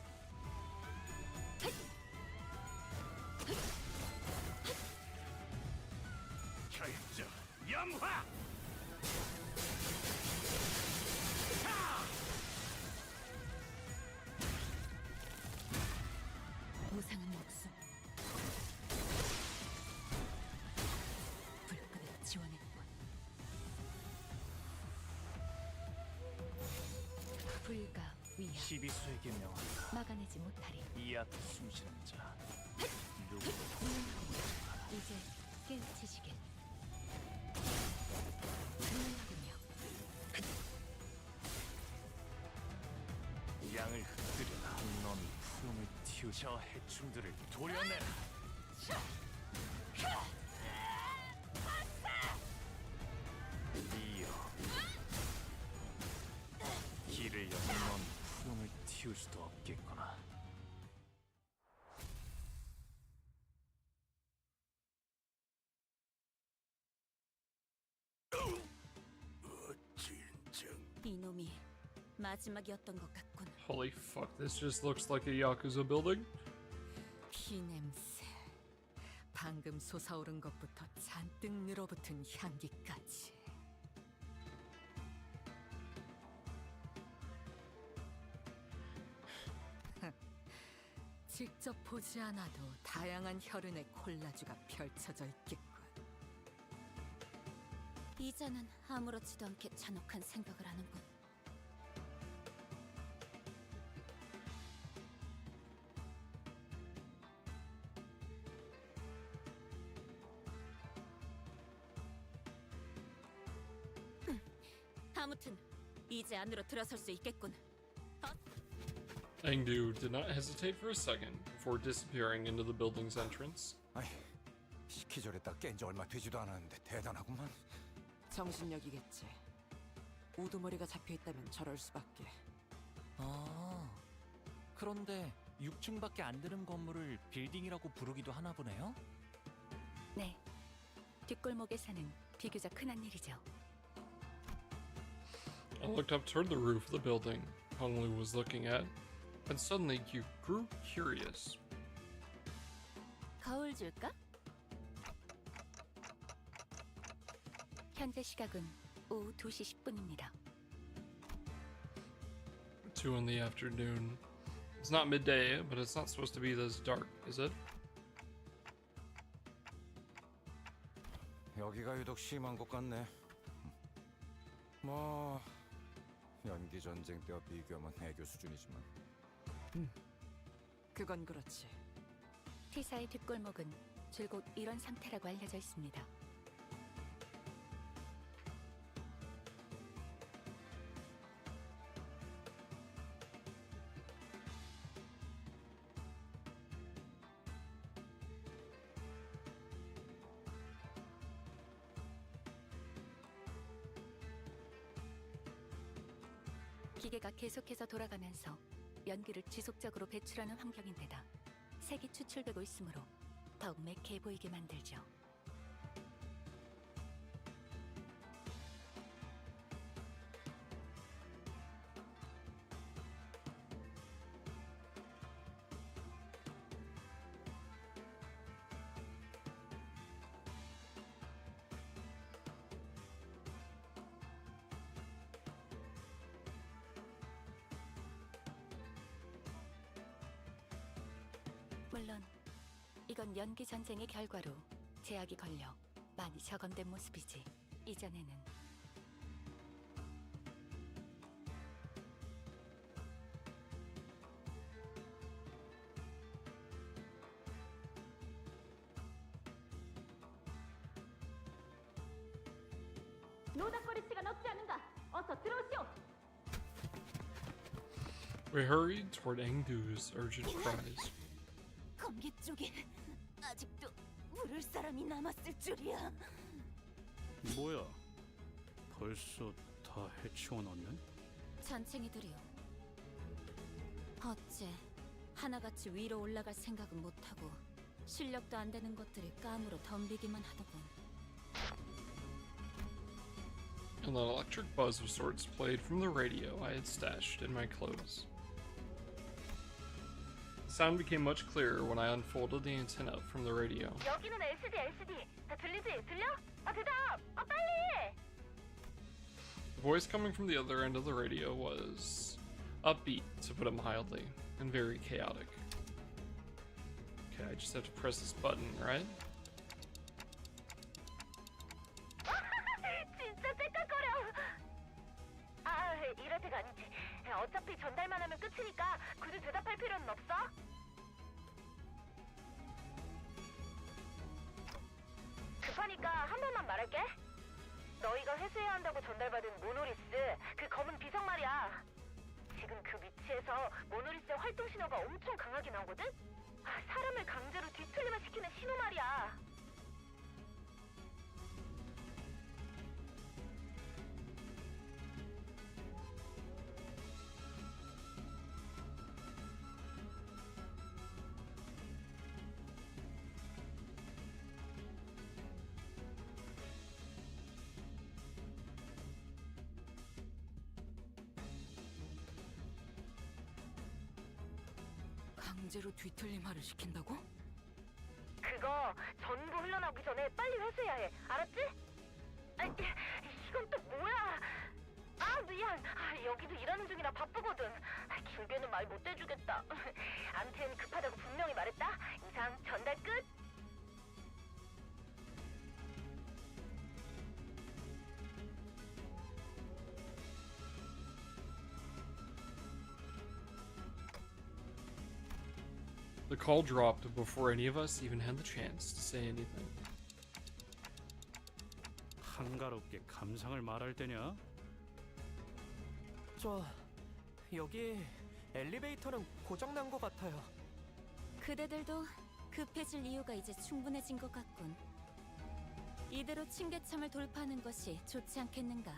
Speaker 14: 결정 염화.
Speaker 3: 보상은 목숨. 불끈을 지원했군.
Speaker 15: 불가 위야.
Speaker 10: 시비수에게 명한다.
Speaker 15: 막아내지 못하리.
Speaker 10: 이 앞에 숨쉬는 자. 누구도
Speaker 15: 이제 깨우치시게. 훌륭하군요.
Speaker 10: 양을 흔들여라. 놈이 푸름을 틔우. 저 해충들을 도려내라.
Speaker 18: 키울 수도 없겠구나.
Speaker 5: 이놈이 마지막이었던 것 같군.
Speaker 1: Holy fuck, this just looks like a Yakuza building.
Speaker 9: 피 냄새. 방금 솟아오른 것부터 잔뜩 늘어붙은 향기까지. 직접 보지 않아도 다양한 혈흔의 콜라주가 펼쳐져 있겠군.
Speaker 5: 이자는 아무렇지도 않게 잔혹한 생각을 하는군. 아무튼 이제 안으로 들어설 수 있겠군.
Speaker 1: Engdu did not hesitate for a second before disappearing into the building's entrance.
Speaker 8: 아이, 시키저랬다 깬 지 얼마 되지도 않았는데 대단하구만.
Speaker 9: 정신력이겠지. 우두머리가 잡혀있다면 저럴 수밖에.
Speaker 10: 아, 그런데 6층밖에 안 되는 건물을 빌딩이라고 부르기도 하나 보네요?
Speaker 15: 네, 뒷골목에 사는 비교적 흔한 일이죠.
Speaker 1: I looked up toward the roof of the building Honglu was looking at, and suddenly you grew curious.
Speaker 15: 거울 줄까? 현재 시각은 오후 2시 10분입니다.
Speaker 1: 2 in the afternoon. It's not midday, but it's not supposed to be this dark, is it?
Speaker 8: 여기가 유독 심한 것 같네. 뭐 연기 전쟁 때와 비교하면 해교 수준이지만.
Speaker 9: 그건 그렇지.
Speaker 15: 피사의 뒷골목은 줄곧 이런 상태라고 알려져 있습니다. 기계가 계속해서 돌아가면서 연기를 지속적으로 배출하는 환경인데다 색이 추출되고 있으므로 더욱 매캐해 보이게 만들죠. 물론 이건 연기 전쟁의 결과로 제약이 걸려 많이 저감된 모습이지. 이전에는
Speaker 5: 노닥거릴 시간 없지 않은가? 어서 들어오시오.
Speaker 1: We hurried toward Engdu's urgent cries.
Speaker 5: 검기 쪽에 아직도 물을 사람이 남았을 줄이야.
Speaker 2: 뭐야? 벌써 다 해치워 놨네?
Speaker 5: 잔챙이들이요. 어째 하나같이 위로 올라갈 생각은 못하고 실력도 안 되는 것들을 깜으로 덤비기만 하더군.
Speaker 1: An electric buzz of sorts played from the radio I had stashed in my clothes. The sound became much clearer when I unfolded the antenna from the radio.
Speaker 5: 여기는 LCD. 다 들리지? 들려? 대답! 빨리!
Speaker 1: The voice coming from the other end of the radio was upbeat, to put it mildly, and very chaotic. Okay, I just have to press this button, right?
Speaker 5: 진짜 째깍거려. 아, 이럴 때가 아니지. 어차피 전달만 하면 끝이니까 굳이 대답할 필요는 없어. 급하니까 한 번만 말할게. 너희가 회수해야 한다고 전달받은 모노리스, 그 검은 비석 말이야. 지금 그 위치에서 모노리스의 활동 신호가 엄청 강하게 나오거든? 사람을 강제로 뒤틀리만 시키는 신호 말이야.
Speaker 9: 강제로 뒤틀림하를 시킨다고?
Speaker 5: 그거 전부 흘러나오기 전에 빨리 회수해야 해. 알았지? 아, 이건 또 뭐야? 아, 미안. 여기도 일하는 중이라 바쁘거든. 길게는 말 못 해주겠다. 암튼 급하다고 분명히 말했다. 이상 전달 끝.
Speaker 1: The call dropped before any of us even had the chance to say anything.
Speaker 2: 한가롭게 감상을 말할 때냐?
Speaker 4: 여기 엘리베이터는 고장난 것 같아요.
Speaker 6: 그대들도 급해질 이유가 이제 충분해진 것 같군. 이대로 층계참을 돌파하는 것이 좋지 않겠는가?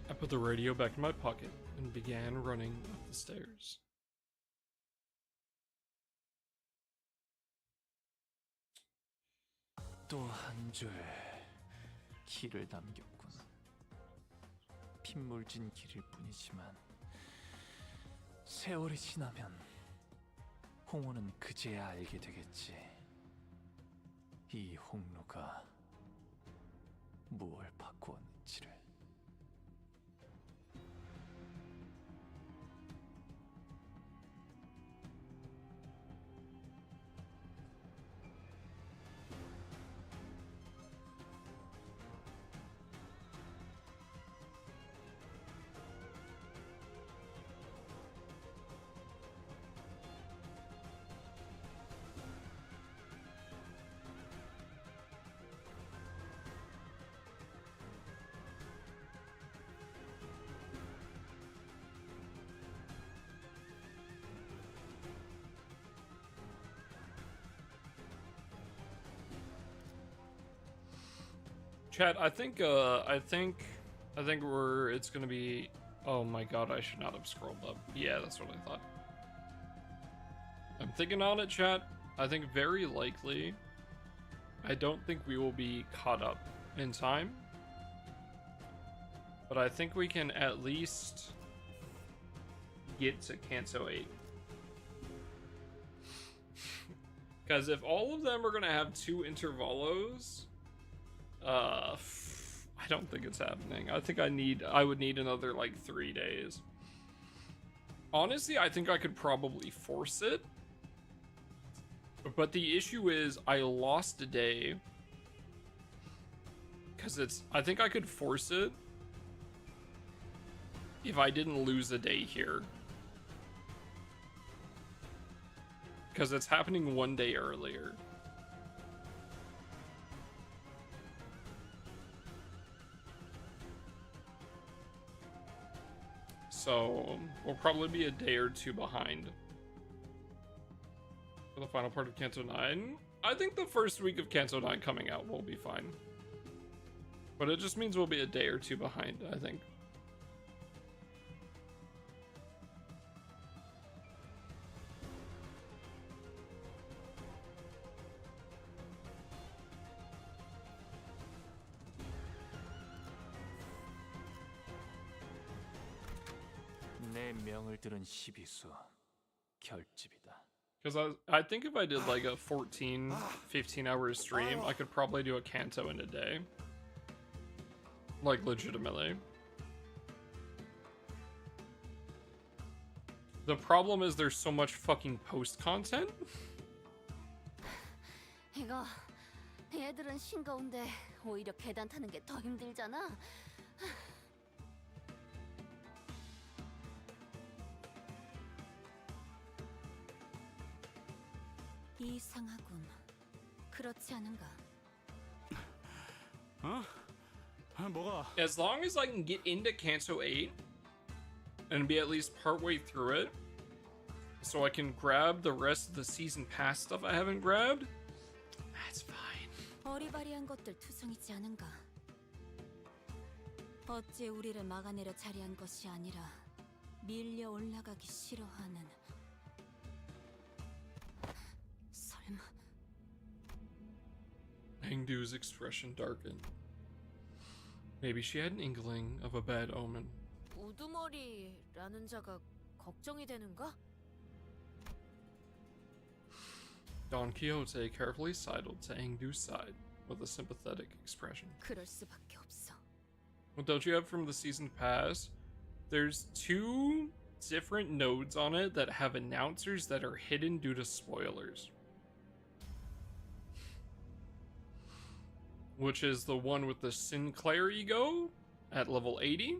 Speaker 1: I put the radio back in my pocket and began running up the stairs.
Speaker 10: 또 한 줄 길을 남겼군. 핏물진 길일 뿐이지만 세월이 지나면 홍호는 그제야 알게 되겠지. 이 홍로가 무얼 바꾸었는지를.
Speaker 1: Chat, I think it's gonna be. Oh my god, I should not have scrolled up. Yeah, that's what I thought. I'm thinking on it, chat. I think very likely. I don't think we will be caught up in time, but I think we can at least get to Canto 8. Because if all of them are gonna have 2 intervalos. I don't think it's happening. I think I would need another like 3 days. Honestly, I think I could probably force it. But the issue is I lost a day. Cause I think I could force it if I didn't lose a day here. Cause it's happening 1 day earlier. So we'll probably be a day or 2 behind for the final part of Canto 9. I think the first week of Canto 9 coming out will be fine. But it just means we'll be a day or 2 behind, I think.
Speaker 10: 내 명을 들은 시비수 결집이다.
Speaker 1: Because I think if I did like a 14, 15 hour stream, I could probably do a Canto in a day. Like, legitimately. The problem is there's so much fucking post content.
Speaker 6: 이거
Speaker 5: 애들은 싱거운데 오히려 계단 타는 게 더 힘들잖아.
Speaker 6: 이상하군. 그렇지 않은가?
Speaker 2: 뭐가?
Speaker 1: As long as I can get into Canto 8 and be at least partway through it, so I can grab the rest of the season pass stuff I haven't grabbed, that's fine.
Speaker 6: 어리바리한 것들 투성이지 않은가? 어찌 우리를 막아내려 자리한 것이 아니라 밀려 올라가기 싫어하는. 설마
Speaker 1: Hangdu's expression darkened. Maybe she had an inkling of a bad omen.
Speaker 5: 우두머리라는 자가 걱정이 되는가?
Speaker 1: Don Quixote carefully sidled to Hangdu's side with a sympathetic expression.
Speaker 6: 그럴 수밖에 없어.
Speaker 1: What don't you have from the season pass? There's 2 different nodes on it that have announcers that are hidden due to spoilers. Which is the one with the Sinclair ego at level 80,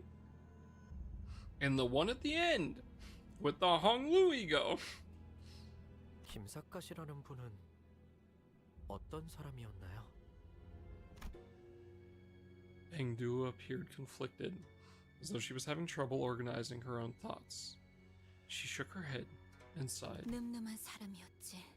Speaker 1: and the one at the end with the Honglu ego.
Speaker 4: 김삿갓이라는 분은 어떤 사람이었나요?
Speaker 1: Hangdu appeared conflicted, as though she was having trouble organizing her own thoughts. She shook her head and sighed.
Speaker 6: 늠름한 사람이었지.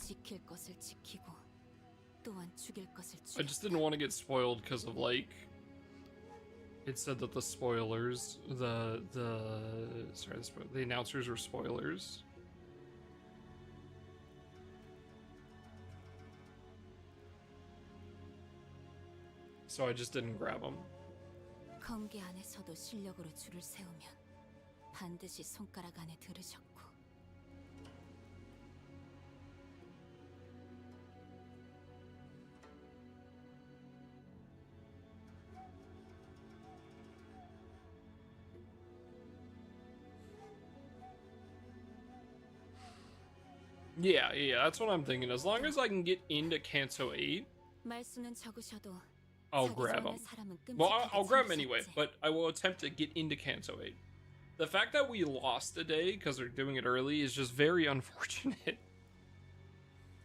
Speaker 6: 지킬 것을 지키고 또한 죽일 것을
Speaker 1: I just didn't want to get spoiled because of like it said that the spoilers, the announcers were spoilers. So I just didn't grab them.
Speaker 6: 검기 안에서도 실력으로 줄을 세우면 반드시 손가락 안에 들으셨고.
Speaker 1: Yeah, that's what I'm thinking. As long as I can get into Canto 8,
Speaker 6: 말수는 적으셔도
Speaker 1: I'll grab them. Well, I'll grab them anyway, but I will attempt to get into Canto 8. The fact that we lost a day because they're doing it early is just very unfortunate.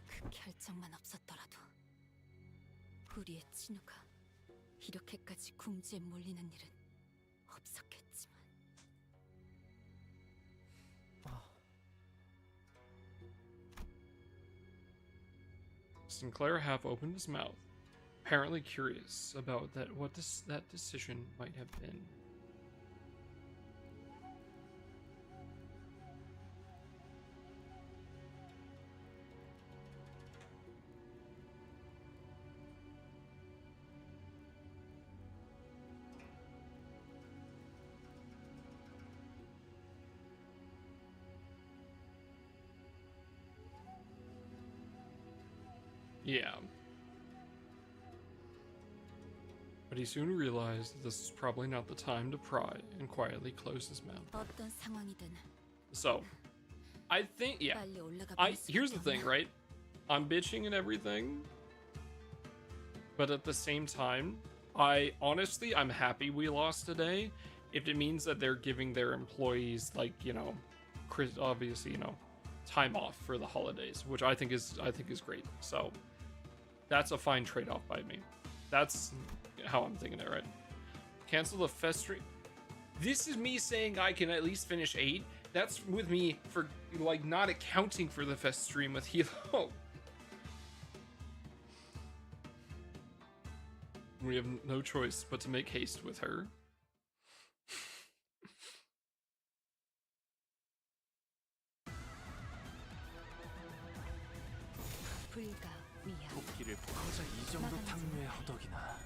Speaker 6: 그 결정만 없었더라도 우리의 진우가 이렇게까지 궁지에 몰리는 일은 없었겠지만.
Speaker 1: Sinclair half opened his mouth, apparently curious about what that decision might have been. Yeah. But he soon realized that this was probably not the time to pry and quietly closed his mouth.
Speaker 6: 어떤 상황이든
Speaker 1: So, I think, yeah.
Speaker 6: 빨리 올라가
Speaker 1: Here's the thing, right? I'm bitching and everything, but at the same time, I'm happy we lost today if it means that they're giving their employees, like, you know, obviously, you know, time off for the holidays, which I think is great. So, that's a fine trade-off by me. That's how I'm thinking it, right? Cancel the fest stream. This is me saying I can at least finish 8. That's with me for, like, not accounting for the fest stream with Hilo. We have no choice but to make haste with her.
Speaker 15: 불가 위야.
Speaker 10: 토끼를 보자. 이 정도 탕류의 허덕이나.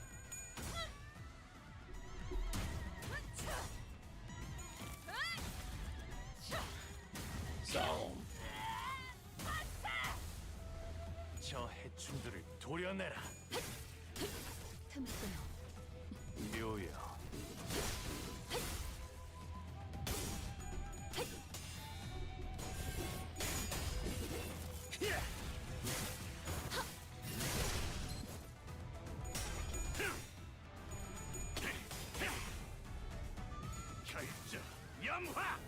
Speaker 1: So
Speaker 10: 저 해충들을 도려내라.
Speaker 15: 틈을 끊어.
Speaker 10: 묘여.
Speaker 14: 결정 염화.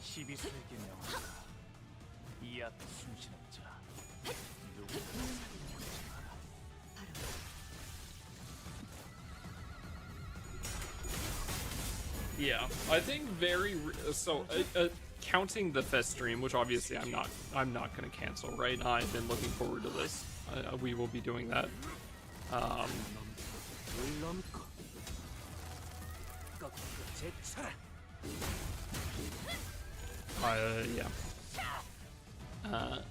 Speaker 10: 시비수에게 명하라. 이 앞에 숨쉬는 자 누구
Speaker 1: yeah, I think counting the fest stream, which obviously I'm not gonna cancel, right? I've been looking forward to this. We will be doing that. Yeah.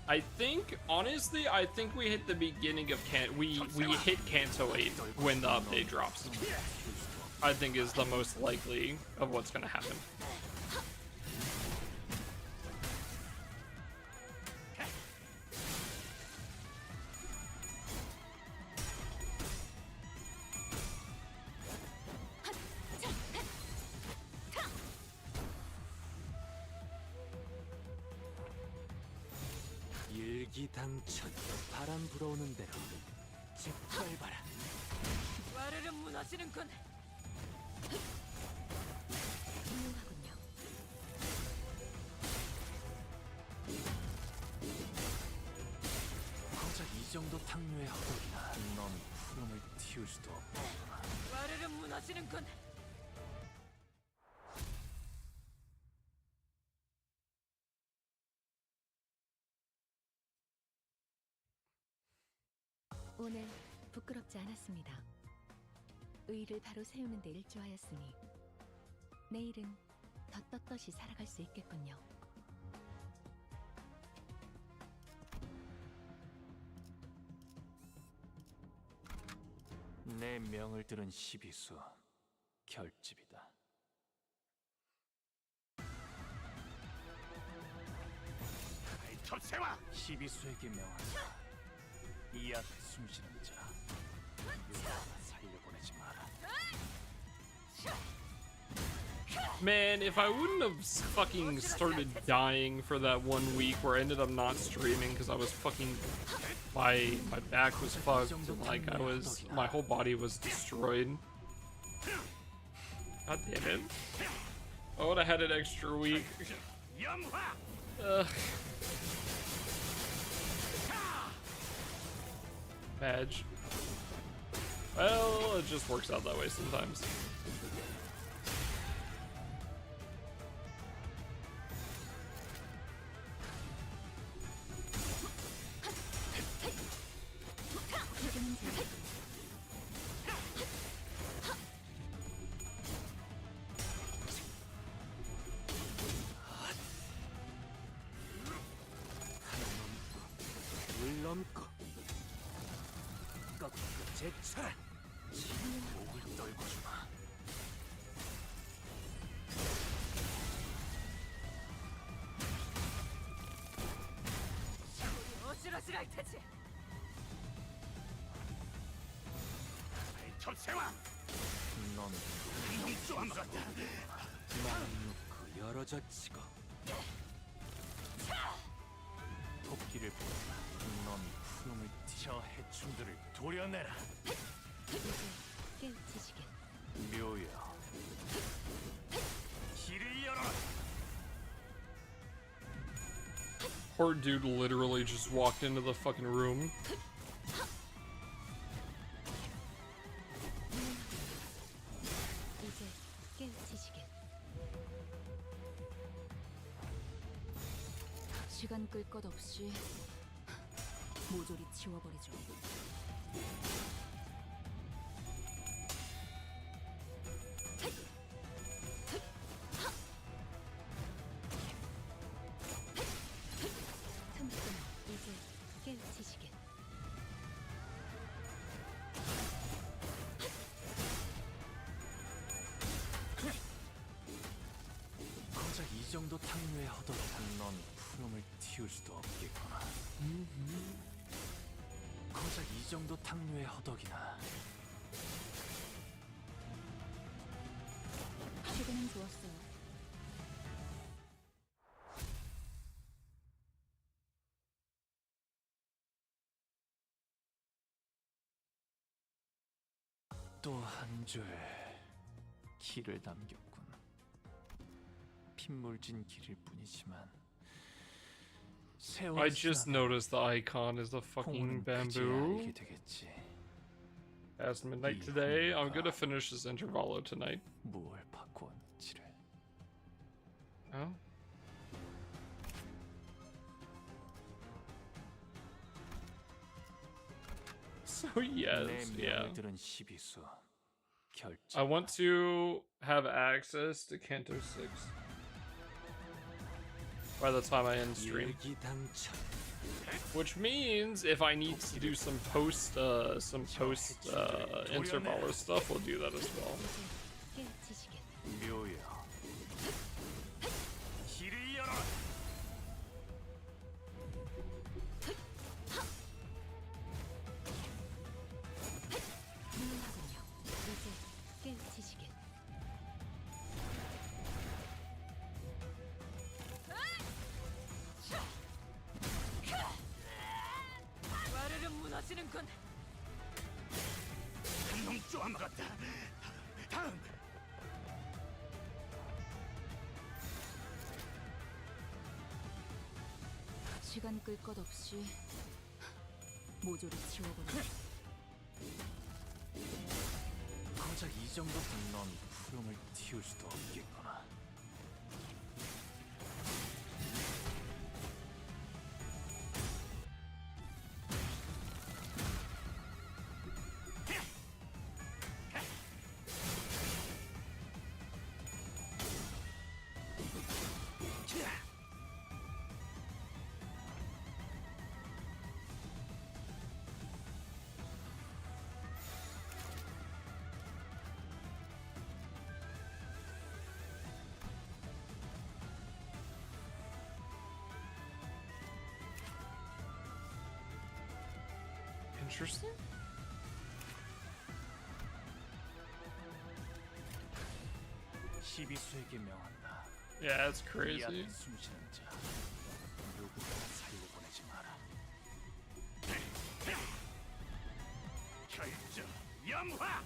Speaker 1: I think, honestly, I think we hit the beginning of we hit Canto 8 when the update drops. I think is the most likely of what's gonna happen.
Speaker 11: 일기당천 바람 불어오는 대로 짓밟아라.
Speaker 9: 와르르 무너지는군.
Speaker 15: 훌륭하군요.
Speaker 10: 고작 이 정도 탕류의 허덕이나. 넌 푸름을 틔울 수도 없고.
Speaker 9: 와르르 무너지는군.
Speaker 15: 오늘 부끄럽지 않았습니다. 의의를 바로 세우는 데 일조하였으니 내일은 더 떳떳이 살아갈 수 있겠군요.
Speaker 10: 내 명을 들은 시비수 결집이다.
Speaker 14: 톱세와
Speaker 10: 시비수에게 명한다. 이 앞에 숨쉬는 자 살려보내지 마라.
Speaker 1: Man, if I wouldn't have fucking started dying for that 1 week where I ended up not streaming because I was fucking my back was fucked and like my whole body was destroyed. God damn it. I would have had an extra week. Ugh. Badge. Well, it just works out that way sometimes.
Speaker 11: 물 넘고 꺾고 제쳐라.
Speaker 10: 목을 떨궈주마.
Speaker 9: 어지러지랄 테지.
Speaker 14: 톱세와
Speaker 10: 넌
Speaker 14: 이놈 같다.
Speaker 11: 마음 놓고 열어젖히고
Speaker 10: 토끼를 보라. 넌 푸름을 저 해충들을 도려내라.
Speaker 15: 깨우치시길.
Speaker 10: 묘여. 길을 열어라.
Speaker 1: Poor dude literally just walked into the fucking room.
Speaker 15: 이제 깨우치시길.
Speaker 3: 시간 끌 것 없이 모조리 치워버리죠.
Speaker 15: 천국은 이제 깨우치시길.
Speaker 18: 고작 이 정도 탕류의 허덕이란 넌 푸름을 틔울 수도 없겠구나. 고작 이 정도 탕류의 허덕이나.
Speaker 15: 지금은 좋았어요.
Speaker 18: 또 한 줄 길을 남겼군. 핏물진 길일 뿐이지만
Speaker 1: I just noticed the icon is the fucking bamboo.
Speaker 18: 알게 되겠지.
Speaker 1: Past midnight today. I'm gonna finish this intervalo tonight.
Speaker 18: 무엇을 바꾸었는지를.
Speaker 1: Oh. So yes, yeah. I want to have access to Canto 6 by the time I end stream. Which means if I need to do some post intervalo stuff, we'll do that as well.
Speaker 15: 깨우치시길.
Speaker 9: 와르르 무너지는군.
Speaker 14: 한놈 쪼아먹었다. 다음.
Speaker 3: 시간 끌 것 없이 모조리 치워버려.
Speaker 18: 고작 이 정도면 넌 푸름을 틔울 수도 없겠구나.
Speaker 1: Interesting.
Speaker 18: 시비수에게 명한다.
Speaker 1: Yeah, that's crazy.
Speaker 18: 이 앞에 숨쉬는 자 누구나 살려보내지 마라.
Speaker 14: 결정 영화.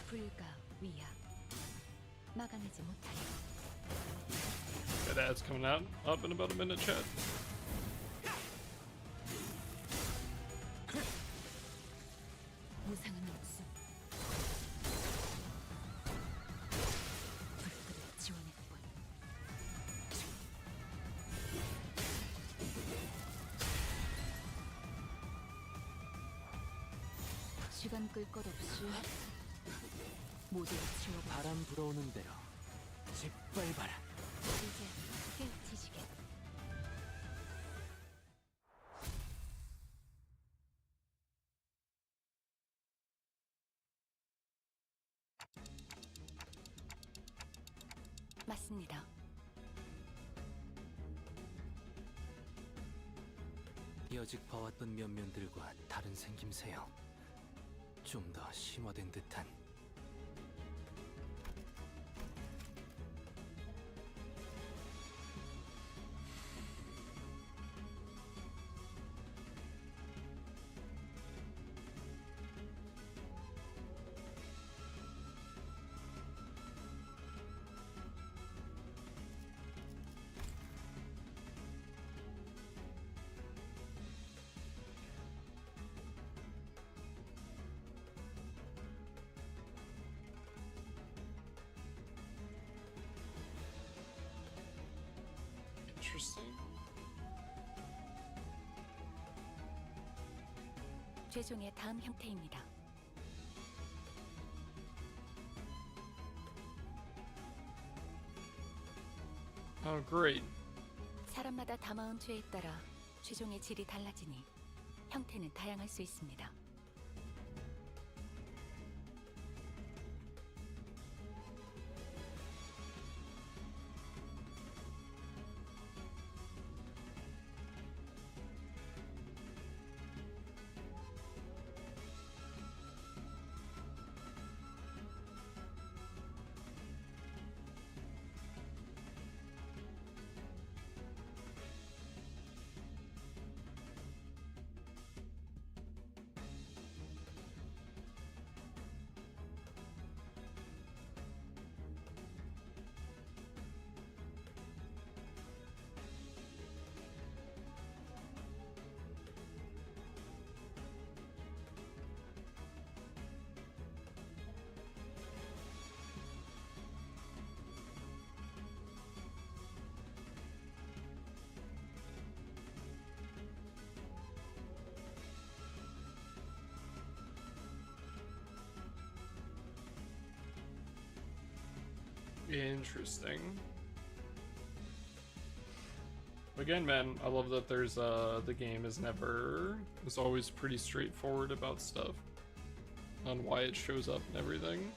Speaker 15: 불가 위야. 막아내지 못하리.
Speaker 1: That ad's coming out up in about a minute, chat.
Speaker 3: 무상은 없음. 불끈을 지원할 뿐. 시간 끌 것 없이 모두를 치워버려.
Speaker 18: 바람 불어오는 대로 짓밟아라.
Speaker 15: 이제 깨우치시길. 맞습니다.
Speaker 11: 여직 봐왔던 면면들과 다른 생김새요. 좀 더 심화된 듯한.
Speaker 1: Interesting.
Speaker 15: 최종의 다음 형태입니다.
Speaker 1: Oh, great.
Speaker 15: 사람마다 담아온 죄에 따라 최종의 질이 달라지니 형태는 다양할 수 있습니다.
Speaker 1: Interesting. Again, man, I love that there's the game is always pretty straightforward about stuff on why it shows up and everything.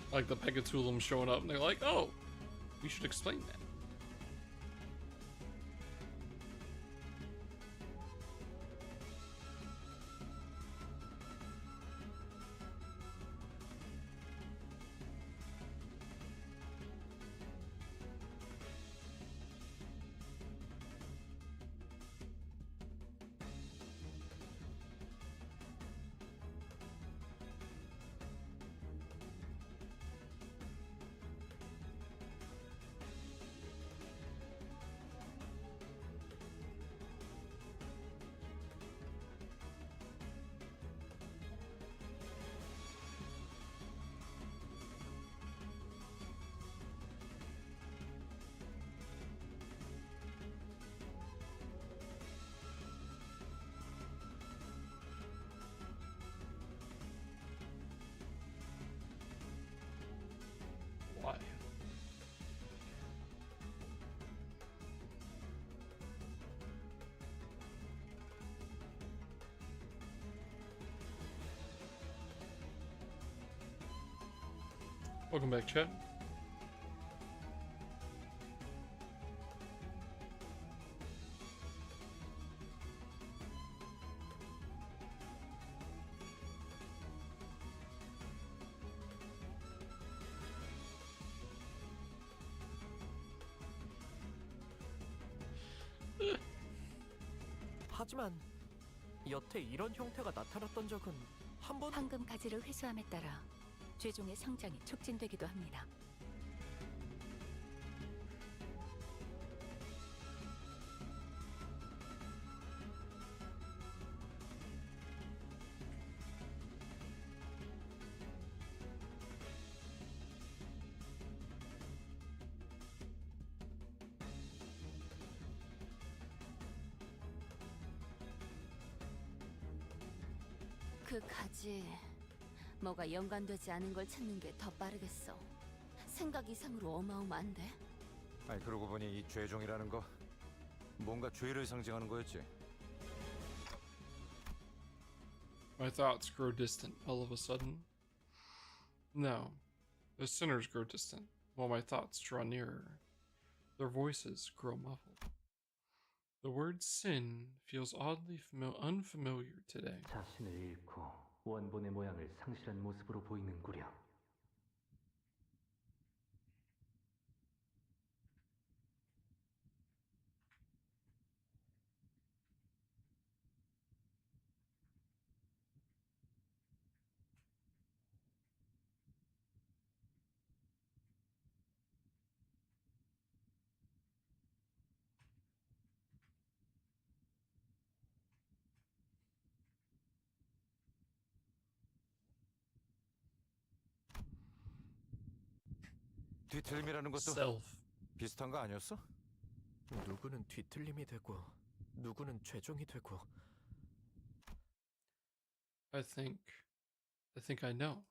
Speaker 1: Like the Pegatulum showing up and they're like, oh, we should explain that. Why? Welcome back, chat.
Speaker 4: 하지만 여태 이런 형태가 나타났던 적은 한 번.
Speaker 15: 황금 가지를 회수함에 따라 최종의 성장이 촉진되기도 합니다.
Speaker 5: 그 가지 뭐가 연관되지 않은 걸 찾는 게 더 빠르겠어. 생각 이상으로 어마어마한데?
Speaker 8: 아니 그러고 보니 이 죄종이라는 거 뭔가 죄를 상징하는 거였지.
Speaker 1: My thoughts grow distant all of a sudden. No, the sinners grow distant, while my thoughts draw nearer. Their voices grow muffled. The word sin feels oddly unfamiliar today.
Speaker 11: 자신을 잃고 원본의 모양을 상실한 모습으로 보이는구려.
Speaker 8: 뒤틀림이라는 것도
Speaker 1: Self.
Speaker 8: 비슷한 거 아니었어?
Speaker 18: 누구는 뒤틀림이 되고 누구는 최종이 되고.
Speaker 1: I think I know.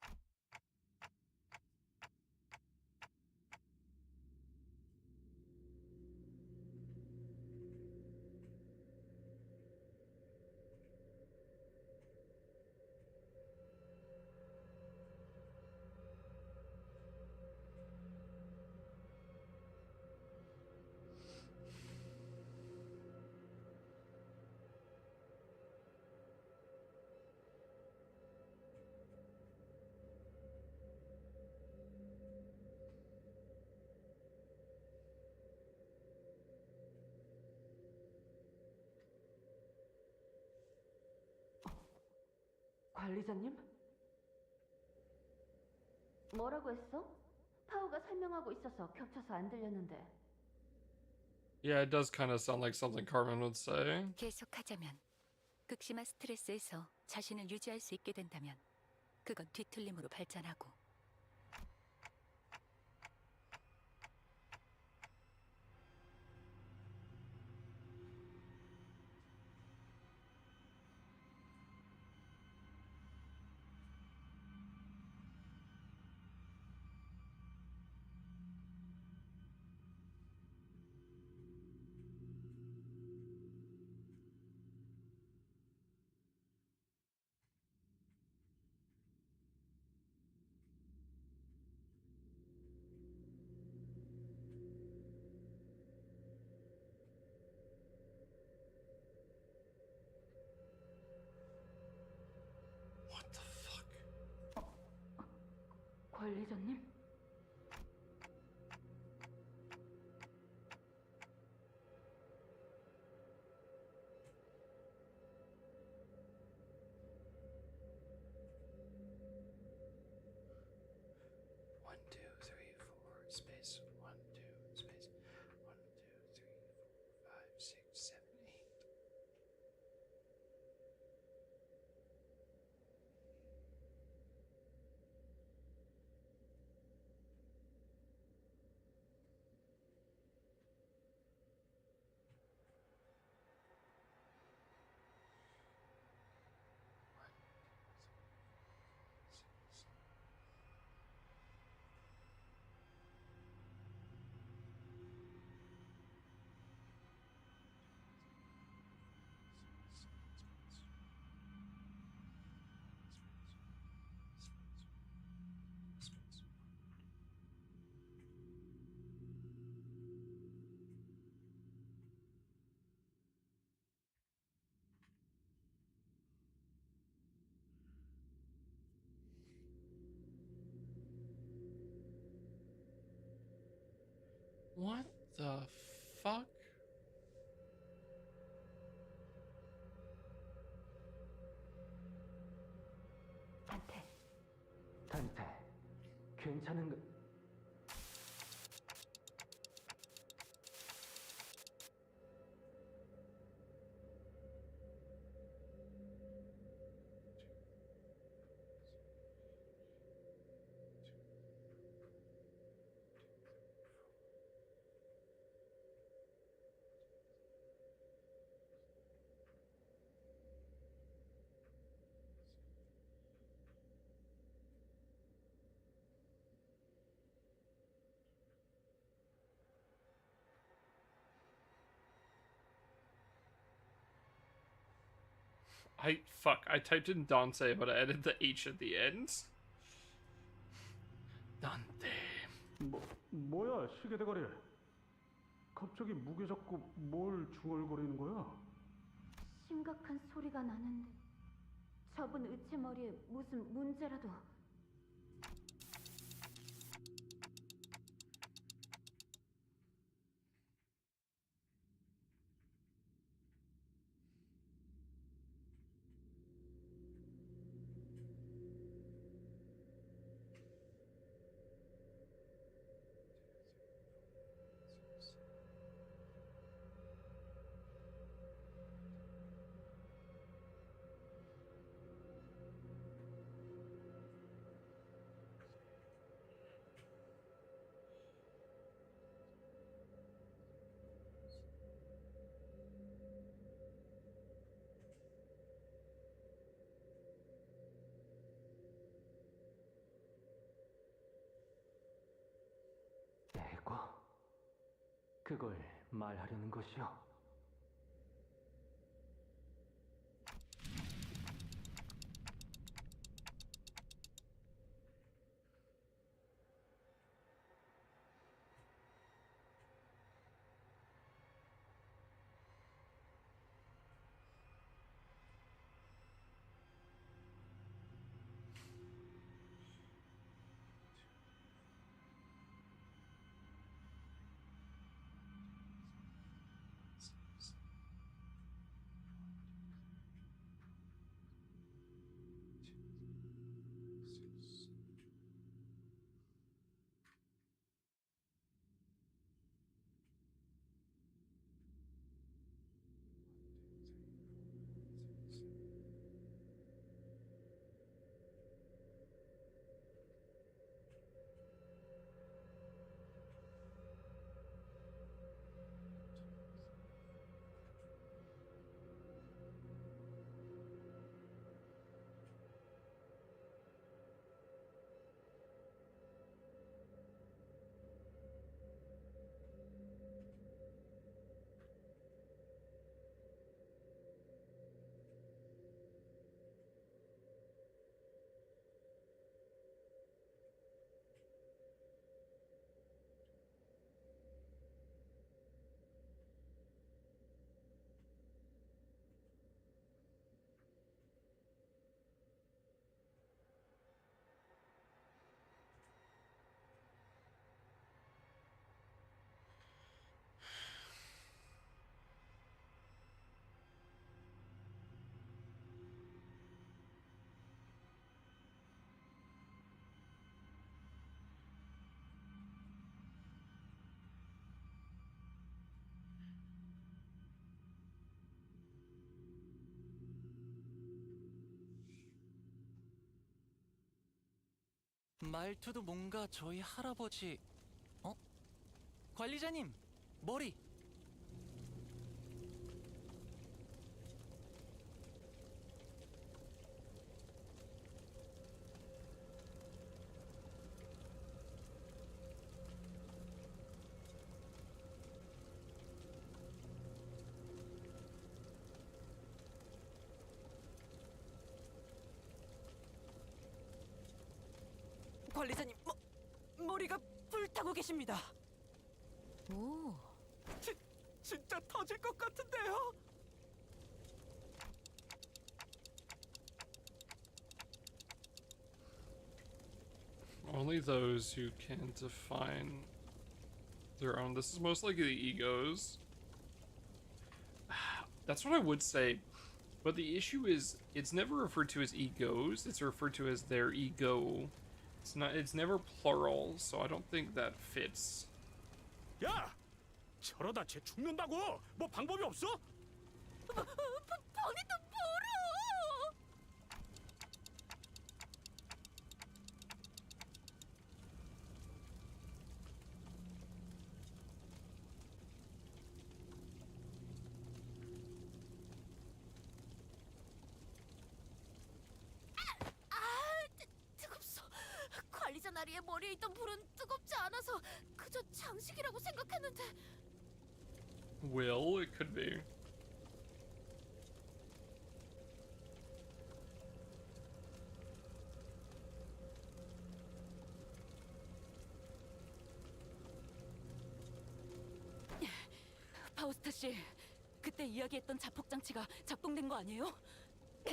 Speaker 5: 관리자님? 뭐라고 했어? 파우가 설명하고 있어서 겹쳐서 안 들렸는데.
Speaker 1: Yeah, it does kind of sound like something Carmen would say.
Speaker 15: 계속하자면 극심한 스트레스에서 자신을 유지할 수 있게 된다면 그건 뒤틀림으로 발전하고
Speaker 1: What the fuck?
Speaker 5: 관리자님?
Speaker 1: One, two, three, four, space. 1, 2, space. 1, 2, 3, 4, 5, 6, 7, 8. What the fuck?
Speaker 11: 단테, 괜찮은 거?
Speaker 1: I typed in Dante, but I added the H at the end. Dante.
Speaker 2: 뭐야 시계 대가리? 갑자기 무게 잡고 뭘 중얼거리는 거야?
Speaker 5: 심각한 소리가 나는데 저분 의체 머리에 무슨 문제라도.
Speaker 11: 그걸 말하려는 것이오?
Speaker 10: 말투도 뭔가 저희 할아버지... 어? 관리자님! 머리!
Speaker 9: 관리자님, 머리가 불타고 계십니다.
Speaker 3: 오,
Speaker 4: 진짜 터질 것 같은데요?
Speaker 1: Only those who can define their own. This is most likely the egos. That's what I would say. But the issue is, it's never referred to as egos. It's referred to as their ego. It's never plural, so I don't think that fits.
Speaker 19: 야! 저러다 쟤 죽는다고! 뭐 방법이 없어?
Speaker 5: 범인도 모르! 뜨겁소. 관리자 나리의 머리에 있던 불은 뜨겁지 않아서 그저 장식이라고 생각했는데.
Speaker 1: Will, it could be.
Speaker 3: 파우스타 씨, 그때 이야기했던 자폭 장치가 작동된 거 아니에요?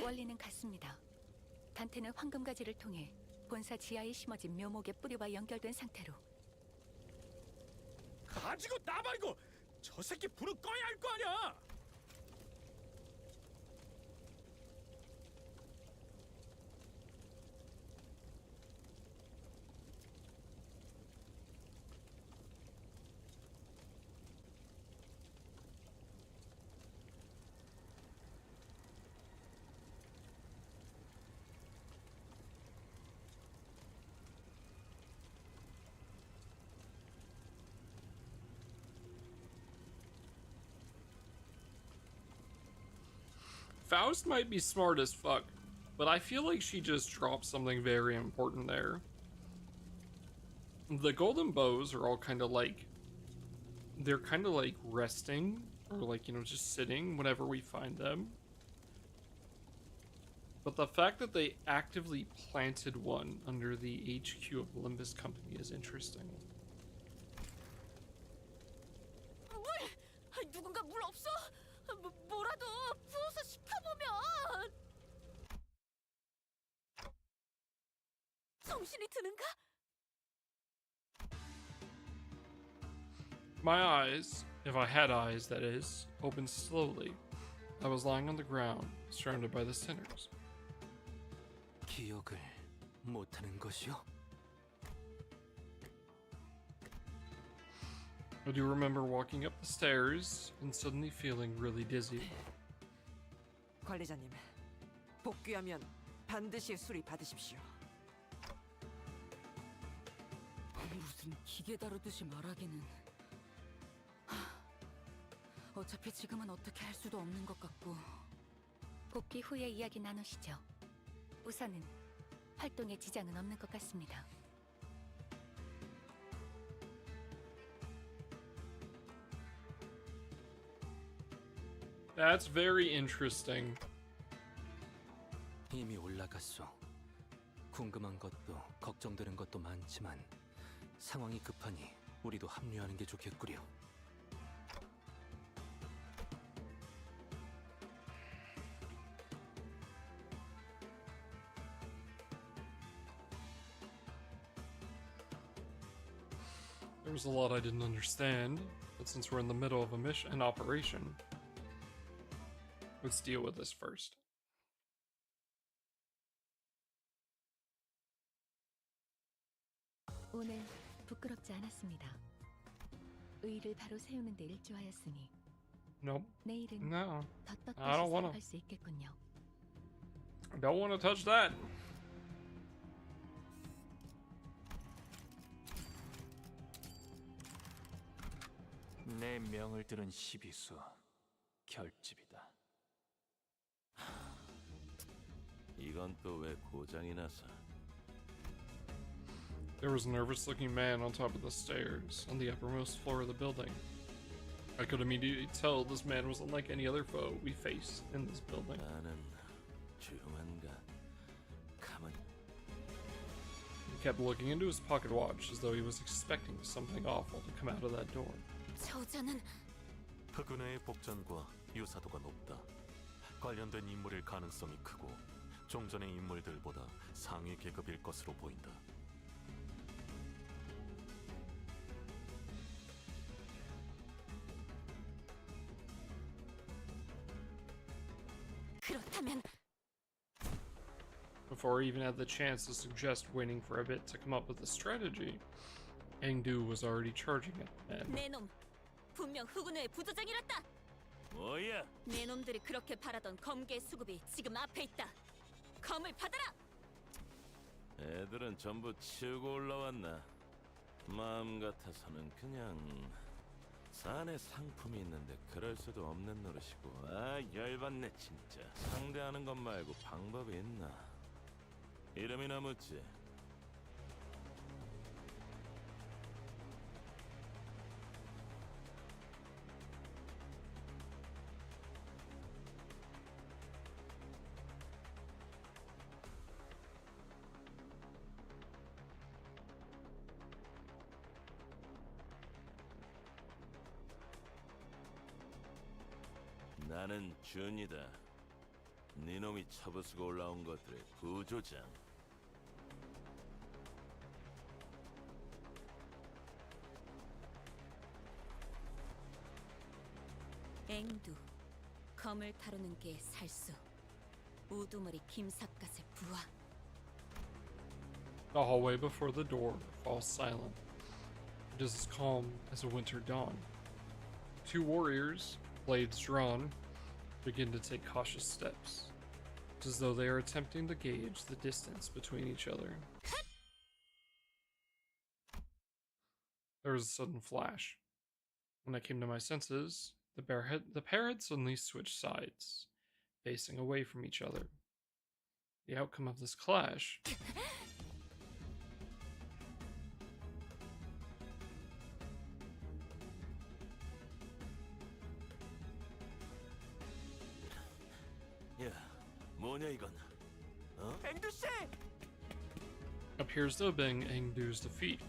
Speaker 15: 원리는 같습니다. 단테는 황금가지를 통해 본사 지하에 심어진 묘목의 뿌리와 연결된 상태로.
Speaker 19: 가지고 나발고! 저 새끼 불은 꺼야 할 거 아니야!
Speaker 1: Faust might be smart as fuck, but I feel like she just dropped something very important there. The golden bows are all kind of like they're kind of like resting or like, you know, just sitting whenever we find them. But the fact that they actively planted one under the HQ of Olympus Company is interesting.
Speaker 5: 물! 누군가 물 없어? 뭐라도 부어서 식혀보면! 정신이 드는가?
Speaker 1: My eyes, if I had eyes that is, opened slowly. I was lying on the ground, surrounded by the sinners.
Speaker 11: 기억을 못하는 것이요?
Speaker 1: I do remember walking up the stairs and suddenly feeling really dizzy.
Speaker 9: 관리자님, 복귀하면 반드시 수리 받으십시오.
Speaker 3: 무슨 기계 다루듯이 말하기는. 어차피 지금은 어떻게 할 수도 없는 것 같고.
Speaker 15: 복귀 후에 이야기 나누시죠. 우선은 활동에 지장은 없는 것 같습니다.
Speaker 1: That's very interesting.
Speaker 11: 이미 올라갔어. 궁금한 것도 걱정되는 것도 많지만 상황이 급하니 우리도 합류하는 게 좋겠구려.
Speaker 1: There was a lot I didn't understand, but since we're in the middle of an operation, let's deal with this first.
Speaker 15: 오늘 부끄럽지 않았습니다. 의를 바로 세우는 데 일조하였으니
Speaker 1: Nope.
Speaker 15: 내일은
Speaker 1: No.
Speaker 15: 더
Speaker 1: I
Speaker 15: 떳떳이
Speaker 1: don't wanna.
Speaker 15: 살아갈 수 있겠군요.
Speaker 1: I don't want to touch that.
Speaker 18: 내 명을 들은 시비수 결집이다.
Speaker 13: 이건 또 왜 고장이 나서?
Speaker 1: There was a nervous-looking man on top of the stairs, on the uppermost floor of the building. I could immediately tell this man was unlike any other foe we faced in this building.
Speaker 13: 나는 조용한가? 가만히.
Speaker 1: He kept looking into his pocket watch as though he was expecting something awful to come out of that door.
Speaker 5: 저자는
Speaker 20: 흑은혜의 복장과 유사도가 높다. 관련된 인물일 가능성이 크고 종전의 인물들보다 상위 계급일 것으로 보인다.
Speaker 5: 그렇다면
Speaker 1: Before I even had the chance to suggest waiting for a bit to come up with a strategy, Engdu was already charging at the men.
Speaker 5: 내놈 분명 흑운회의 부조장이랬다.
Speaker 13: 뭐야?
Speaker 5: 내 놈들이 그렇게 바라던 검계 수급이 지금 앞에 있다. 검을 받아라.
Speaker 13: 애들은 전부 치우고 올라왔나? 마음 같아서는 그냥 산에 상품이 있는데 그럴 수도 없는 노릇이고. 아, 열받네 진짜. 상대하는 것 말고 방법이 있나? 이름이나 묻지. 나는 준이다. 네 놈이 처부수고 올라온 것들의 부조장.
Speaker 5: 앵두 검을 다루는 게 살수. 우두머리 김삿갓의 부하.
Speaker 1: The hallway before the door falls silent. It is as calm as a winter dawn. Two warriors, blades drawn, begin to take cautious steps, as though they are attempting to gauge the distance between each other. There was a sudden flash. When I came to my senses, the pair had suddenly switched sides, facing away from each other. The outcome of this clash
Speaker 13: 뭐냐 이건? 어?
Speaker 4: 앵두 씨!
Speaker 1: Appears to have been Engdu's defeat.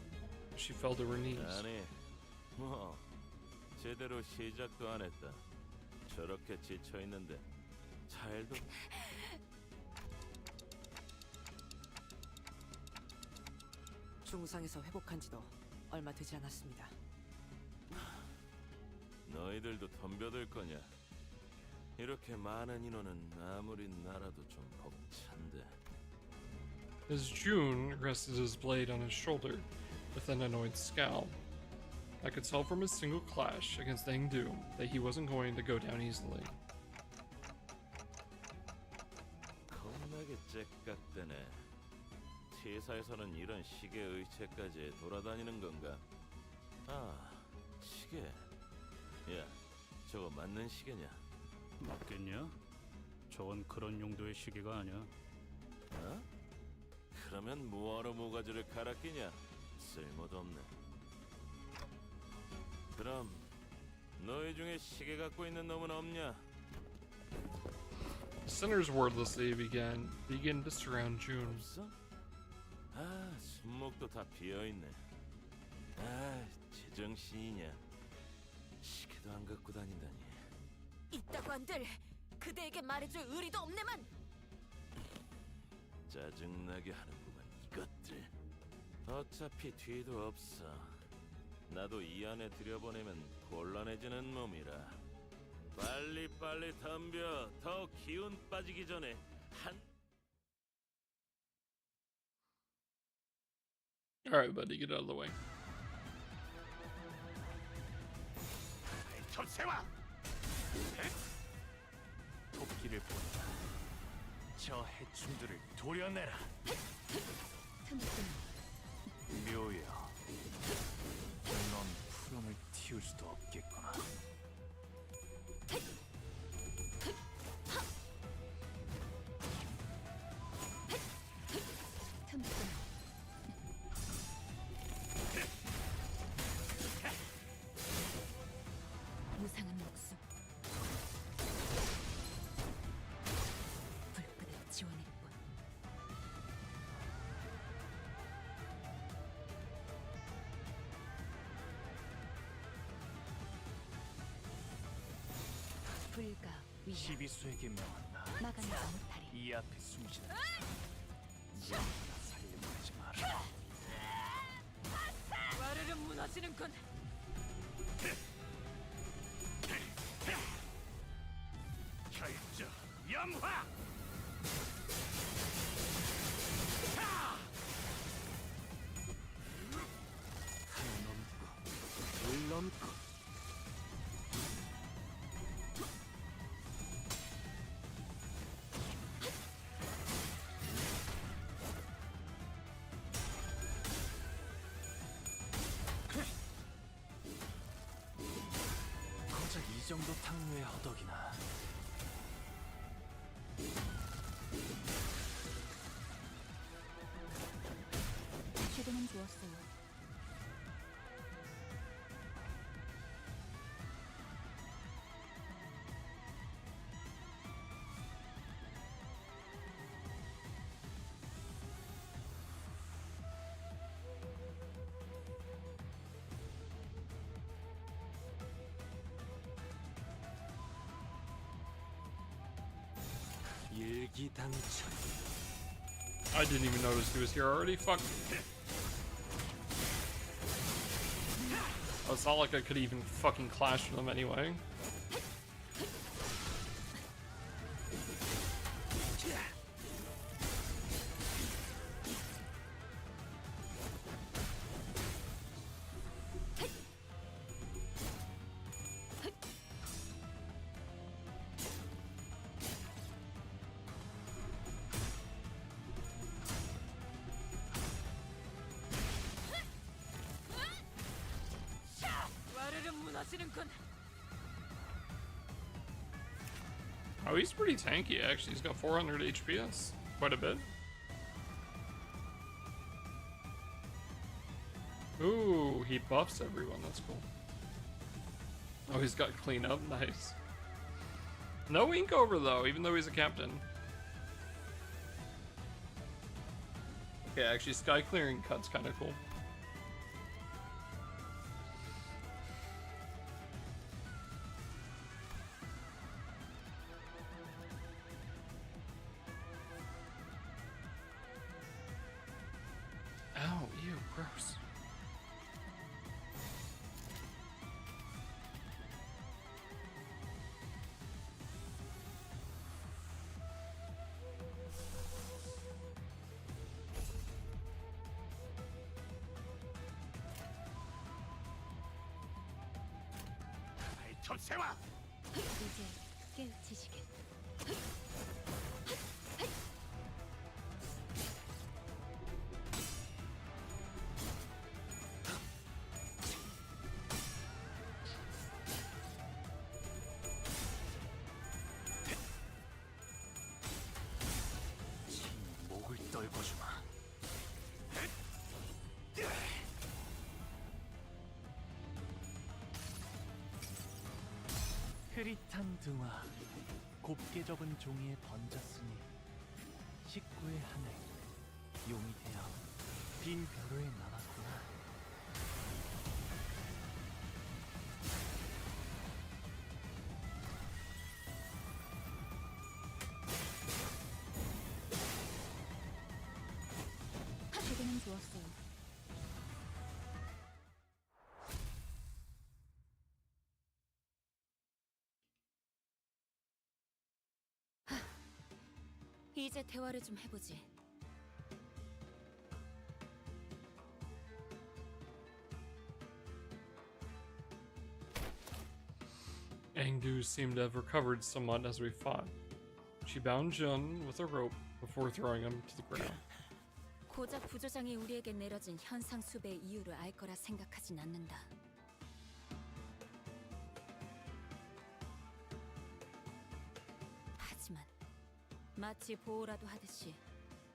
Speaker 1: She fell to her knees.
Speaker 13: 아니, 뭐 제대로 시작도 안 했다. 저렇게 지쳐 있는데 잘도.
Speaker 9: 중상에서 회복한 지도 얼마 되지 않았습니다.
Speaker 13: 너희들도 덤벼들 거냐? 이렇게 많은 인원은 아무리 나라도 좀 벅찬데.
Speaker 1: As June rested his blade on his shoulder with an annoyed scowl, I could tell from his single clash against Engdu that he wasn't going to go down easily.
Speaker 13: 겁나게 째깍대네. T사에서는 이런 시계 의체까지 돌아다니는 건가? 아, 시계. 야, 저거 맞는 시계냐?
Speaker 2: 맞겠냐? 저건 그런 용도의 시계가 아니야.
Speaker 13: 어? 그러면 뭐하러 모가지를 갈아 끼냐? 쓸모도 없네. 그럼 너희 중에 시계 갖고 있는 놈은 없냐?
Speaker 1: Sinners wordlessly began to surround June.
Speaker 13: 없어? 아, 손목도 다 비어있네. 아, 제정신이냐? 시계도 안 갖고 다닌다니.
Speaker 5: 있다고 한들 그대에게 말해줄 의리도 없네만.
Speaker 13: 짜증나게 하는구만 이것들. 어차피 뒤도 없어. 나도 이 안에 들여보내면 곤란해지는 몸이라. 빨리빨리 덤벼. 더 기운 빠지기 전에 한...
Speaker 1: Alright, buddy, get out of the way.
Speaker 14: 접세와! 토끼를 본다. 저 해충들을 도려내라. 묘여, 넌 푸름을 틔울 수도 없겠구나.
Speaker 3: 무상한 목숨. 불끈한 지원의 뿐. 불가 위야.
Speaker 14: 시비수에게 명한다.
Speaker 3: 마감의 못하리.
Speaker 14: 이 앞에 숨쉬는 자, 아무나 살려고 하지 마라.
Speaker 9: 와르르 무너지는군.
Speaker 14: 결정, 염화! 한 넘고, 둘 넘고. 고작 이 정도 탕류에 허덕이나.
Speaker 3: 최근은 좋았어요.
Speaker 18: 일기당천.
Speaker 1: I didn't even notice he was here already. Fuck. Oh, it's not like I could even fucking clash with him anyway.
Speaker 9: 와르르 무너지는군.
Speaker 1: Oh, he's pretty tanky actually. He's got 400 HPS. Quite a bit. Ooh, he buffs everyone. That's cool. Oh, he's got cleanup. Nice. No ink over though, even though he's a captain. Okay, actually, sky clearing cut's kind of cool. Oh, ew, gross.
Speaker 14: 접세와
Speaker 15: 이제 깨우치시게.
Speaker 20: 목을 떨궈주마.
Speaker 10: 흐릿한 등화, 곱게 접은 종이에 번졌으니 식구의 하늘, 용이 되어 빈 벼로에 남았구나.
Speaker 15: 지금은 좋았어요.
Speaker 6: 이제 대화를 좀 해보지.
Speaker 1: Angdu seemed to have recovered somewhat as we fought. She bound Jun with a rope before throwing him to the ground.
Speaker 6: 고작 부조장이 우리에게 내려진 현상 수배의 이유를 알 거라 생각하진 않는다. 하지만 마치 보호라도 하듯이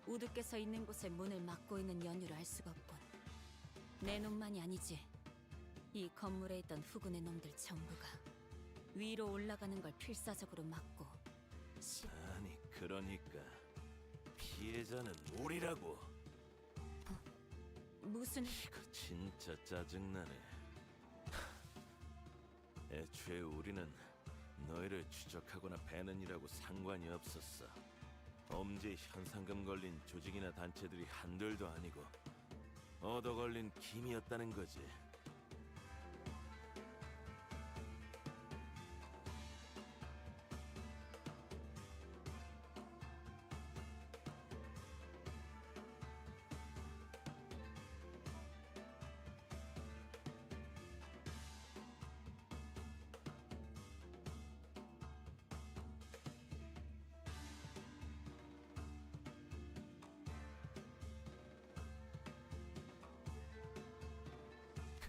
Speaker 6: 우두께서 있는 곳에 문을 막고 있는 연유를 알 수가 없군. 내 놈만이 아니지. 이 건물에 있던 후군의 놈들 전부가 위로 올라가는 걸 필사적으로 막고
Speaker 13: 아니 그러니까 피해자는 우리라고.
Speaker 6: 무슨...
Speaker 13: 이거 진짜 짜증나네. 애초에 우리는 너희를 추적하거나 배는 일하고 상관이 없었어. 범죄 현상금 걸린 조직이나 단체들이 한둘도 아니고 얻어 걸린 김이었다는 거지.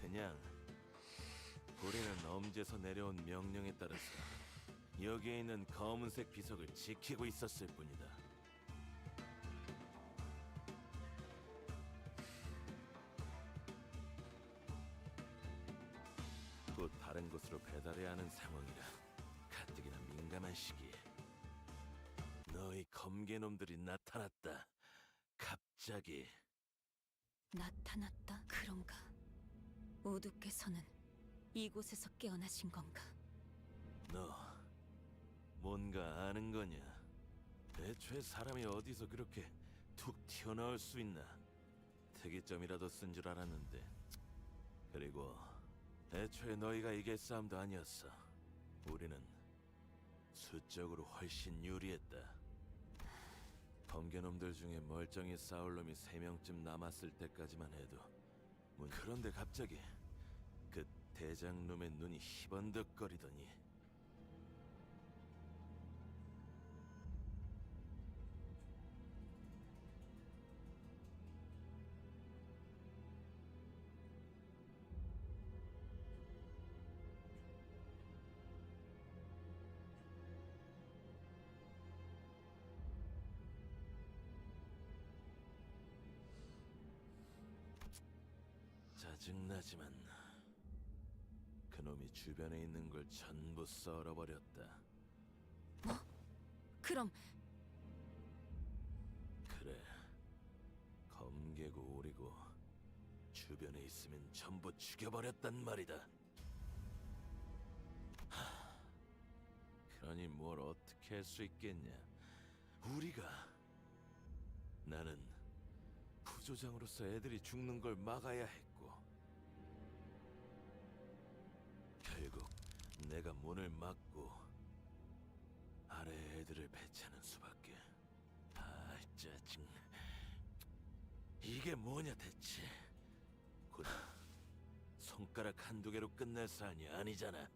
Speaker 13: 그냥 우리는 엄지에서 내려온 명령에 따라서 여기에 있는 검은색 비석을 지키고 있었을 뿐이다. 곧 다른 곳으로 배달해야 하는 상황이라 가뜩이나 민감한 시기에 너희 검개놈들이 나타났다. 갑자기.
Speaker 6: 나타났다? 그런가? 우두께서는 이곳에서 깨어나신 건가?
Speaker 13: 너 뭔가 아는 거냐? 애초에 사람이 어디서 그렇게 툭 튀어나올 수 있나? 특이점이라도 쓴 줄 알았는데. 그리고 애초에 너희가 이길 싸움도 아니었어. 우리는 수적으로 훨씬 유리했다. 범죄놈들 중에 멀쩡히 싸울 놈이 3명쯤 남았을 때까지만 해도 그런데 갑자기 그 대장놈의 눈이 희번득거리더니 짜증나지만 그놈이 주변에 있는 걸 전부 썰어버렸다.
Speaker 6: 뭐? 그럼
Speaker 13: 그래, 주변에 있으면 전부 죽여버렸단 말이다. 그러니 뭘 어떻게 할 수 있겠냐? 나는 부조장으로서 애들이 죽는 걸 막아야 했고, 결국 내가 문을 막고 아래 애들을 배치하는 수밖에. 아, 짜증. 이게 뭐냐 대체? 곧 손가락 한두 개로 끝날 사안이 아니잖아.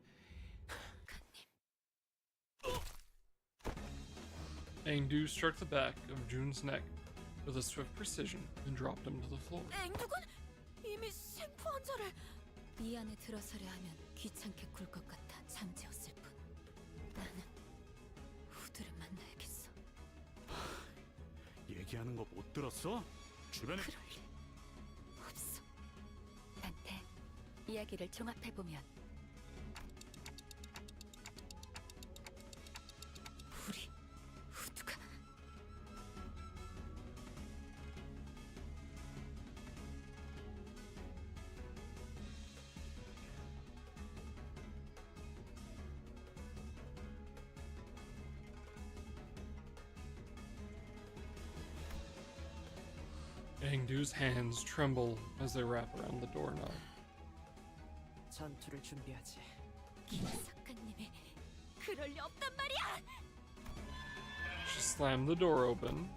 Speaker 1: Engdu struck the back of Jun's neck with a swift precision and dropped him to the floor.
Speaker 6: 앵두군 이미 생포 환자를 이 안에 들어서려 하면 귀찮게 굴 것 같아 잠재웠을 뿐. 나는 우드를 만나야겠어.
Speaker 19: 얘기하는 거 못 들었어? 주변에
Speaker 6: 그럴 일 없어. 단테, 이야기를 종합해보면 우리 우드가
Speaker 1: Engdu's hands tremble as they wrap around the doorknob.
Speaker 9: 전투를 준비하지.
Speaker 6: 기사관님이 그럴 리 없단 말이야.
Speaker 1: She slammed the door open,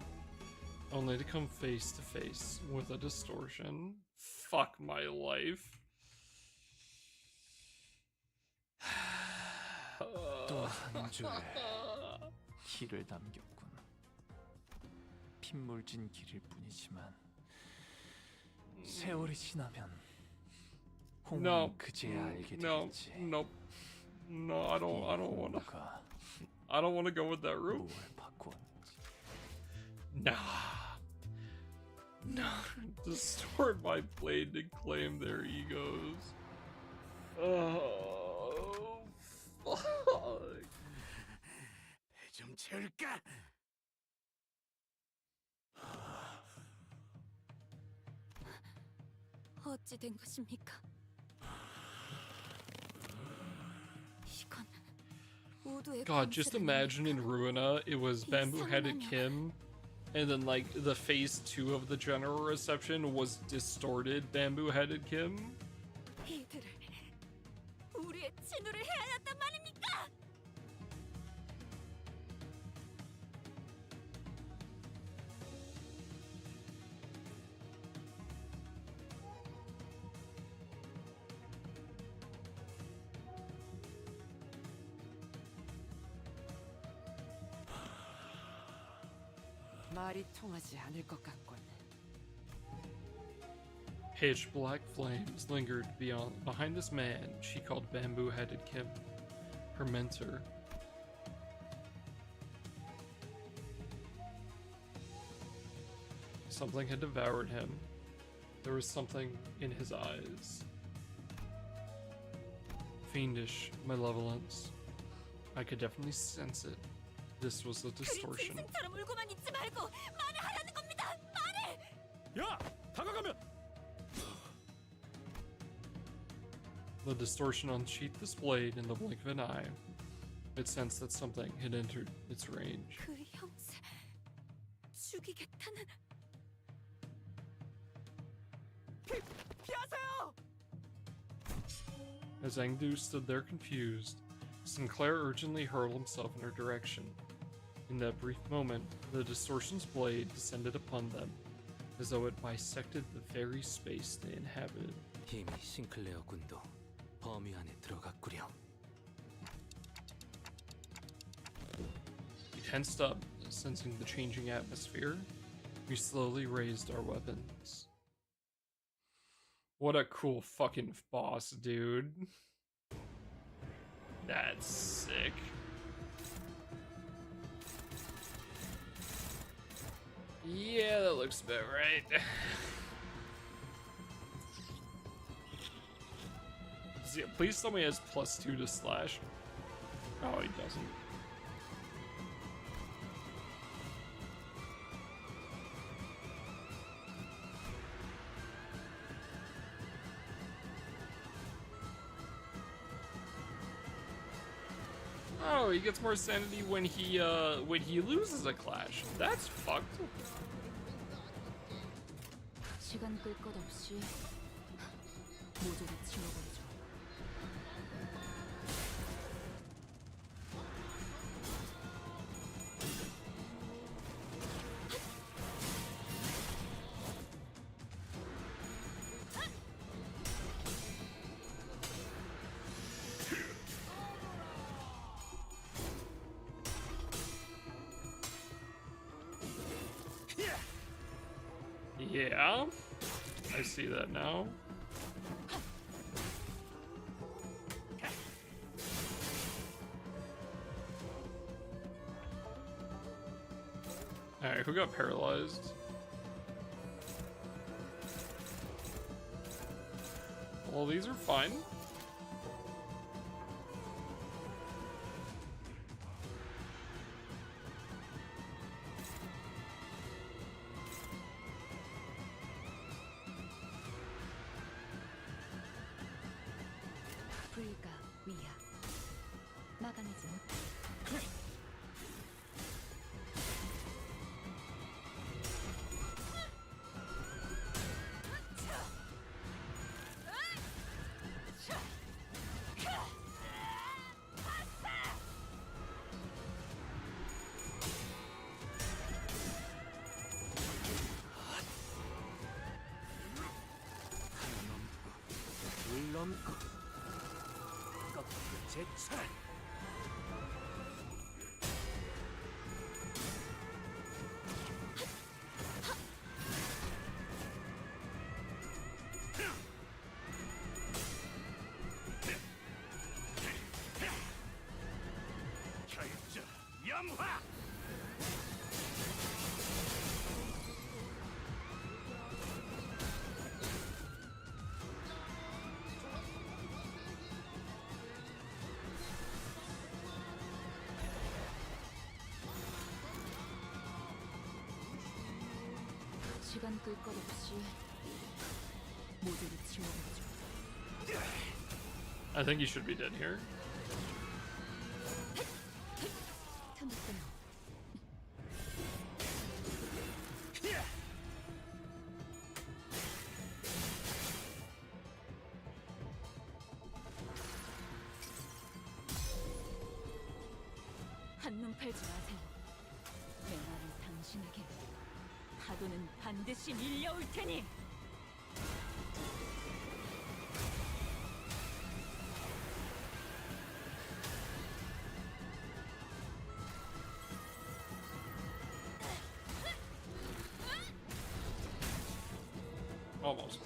Speaker 1: only to come face to face with a distortion. Fuck my life.
Speaker 10: 또 한 줄에 길을 남겼군. 핏물진 길일 뿐이지만 세월이 지나면 홍은 그제야 알게 되겠지.
Speaker 1: No, I don't wanna go with that route.
Speaker 10: 뭘 바꾸었는지.
Speaker 1: Nah. Distort my blade to claim their egos. Oh, fuck.
Speaker 19: 배 좀 채울까?
Speaker 6: 어찌 된 것입니까? 이건 우드의
Speaker 1: God, just imagine in Ruina, it was bamboo-headed Kim, and then like the phase 2 of the general reception was distorted bamboo-headed Kim.
Speaker 6: 이들을 우리의 친우를 해야 한단 말입니까?
Speaker 9: 말이 통하지 않을 것 같군.
Speaker 1: Pitch black flames lingered behind this man she called bamboo-headed Kim, her mentor. Something had devoured him. There was something in his eyes. Fiendish malevolence. I could definitely sense it. This was the distortion.
Speaker 6: 짐승처럼 울고만 있지 말고 말을 하라는 겁니다. 말을!
Speaker 19: 야, 다가가면
Speaker 1: The distortion unsheathed this blade in the blink of an eye. It sensed that something had entered its range.
Speaker 6: 그 형세 죽이겠다는
Speaker 9: 피하세요!
Speaker 1: As Engdu stood there confused, Sinclair urgently hurled himself in her direction. In that brief moment, the distortion's blade descended upon them, as though it bisected the very space they inhabited.
Speaker 11: 이미 싱클레어 군도 범위 안에 들어갔구려.
Speaker 1: We tensed up, sensing the changing atmosphere. We slowly raised our weapons. What a cool fucking boss, dude. That's sick. Yeah, that looks about right. Yeah, please tell me he has +2 to slash. Oh, he doesn't. Oh, he gets more sanity when he loses a clash. That's fucked.
Speaker 3: 시간 끌 것 없이 모조리 지워버리죠.
Speaker 1: Yeah, I see that now. Alright, who got paralyzed? Well, these are fine.
Speaker 15: 불가 위야 막아내지 못해.
Speaker 18: 물넘고 꺾고 제철.
Speaker 19: 결정 염화.
Speaker 3: 시간 끌 것 없이 모조리 지워버리죠.
Speaker 1: I think he should be dead here.
Speaker 15: 틈을 끊어. 한눈 팔지 마세요. 내 말은 당신에게 파도는 반드시 밀려올 테니.
Speaker 1: Almost.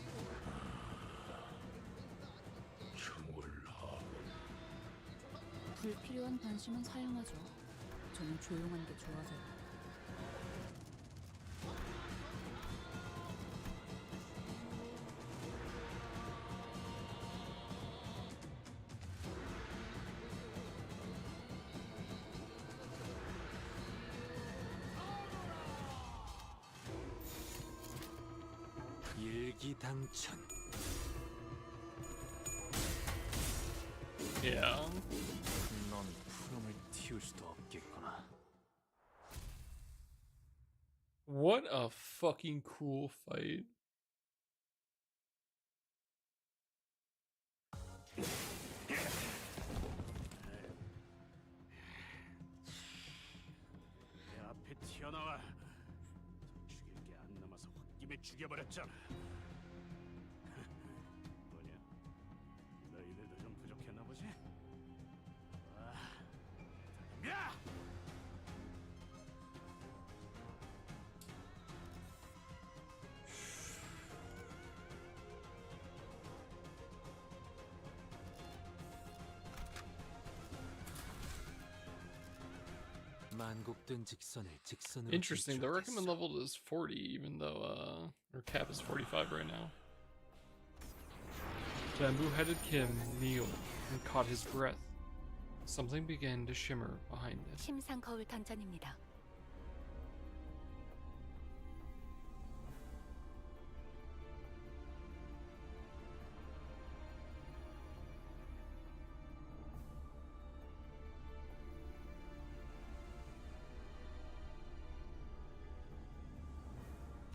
Speaker 3: 불필요한 관심은 사양하죠. 저는 조용한 게 좋아서요.
Speaker 11: 일기당천.
Speaker 1: Yeah.
Speaker 18: 넌 푸름을 틔울 수도 없겠구나.
Speaker 1: What a fucking cool fight.
Speaker 19: 내 앞에 튀어나와. 죽일 게 안 남아서 홧김에 죽여버렸잖아. 뭐냐? 너희들도 좀 부족했나 보지? 와, 덤벼!
Speaker 11: 만국된 직선을 직선으로
Speaker 1: Interesting. The
Speaker 11: 길쭉했어.
Speaker 1: recommend level is 40, even though our cap is 45 right now. Bamboo-headed Kim kneeled and caught his breath. Something began to shimmer behind it.
Speaker 15: 심상 거울 던전입니다.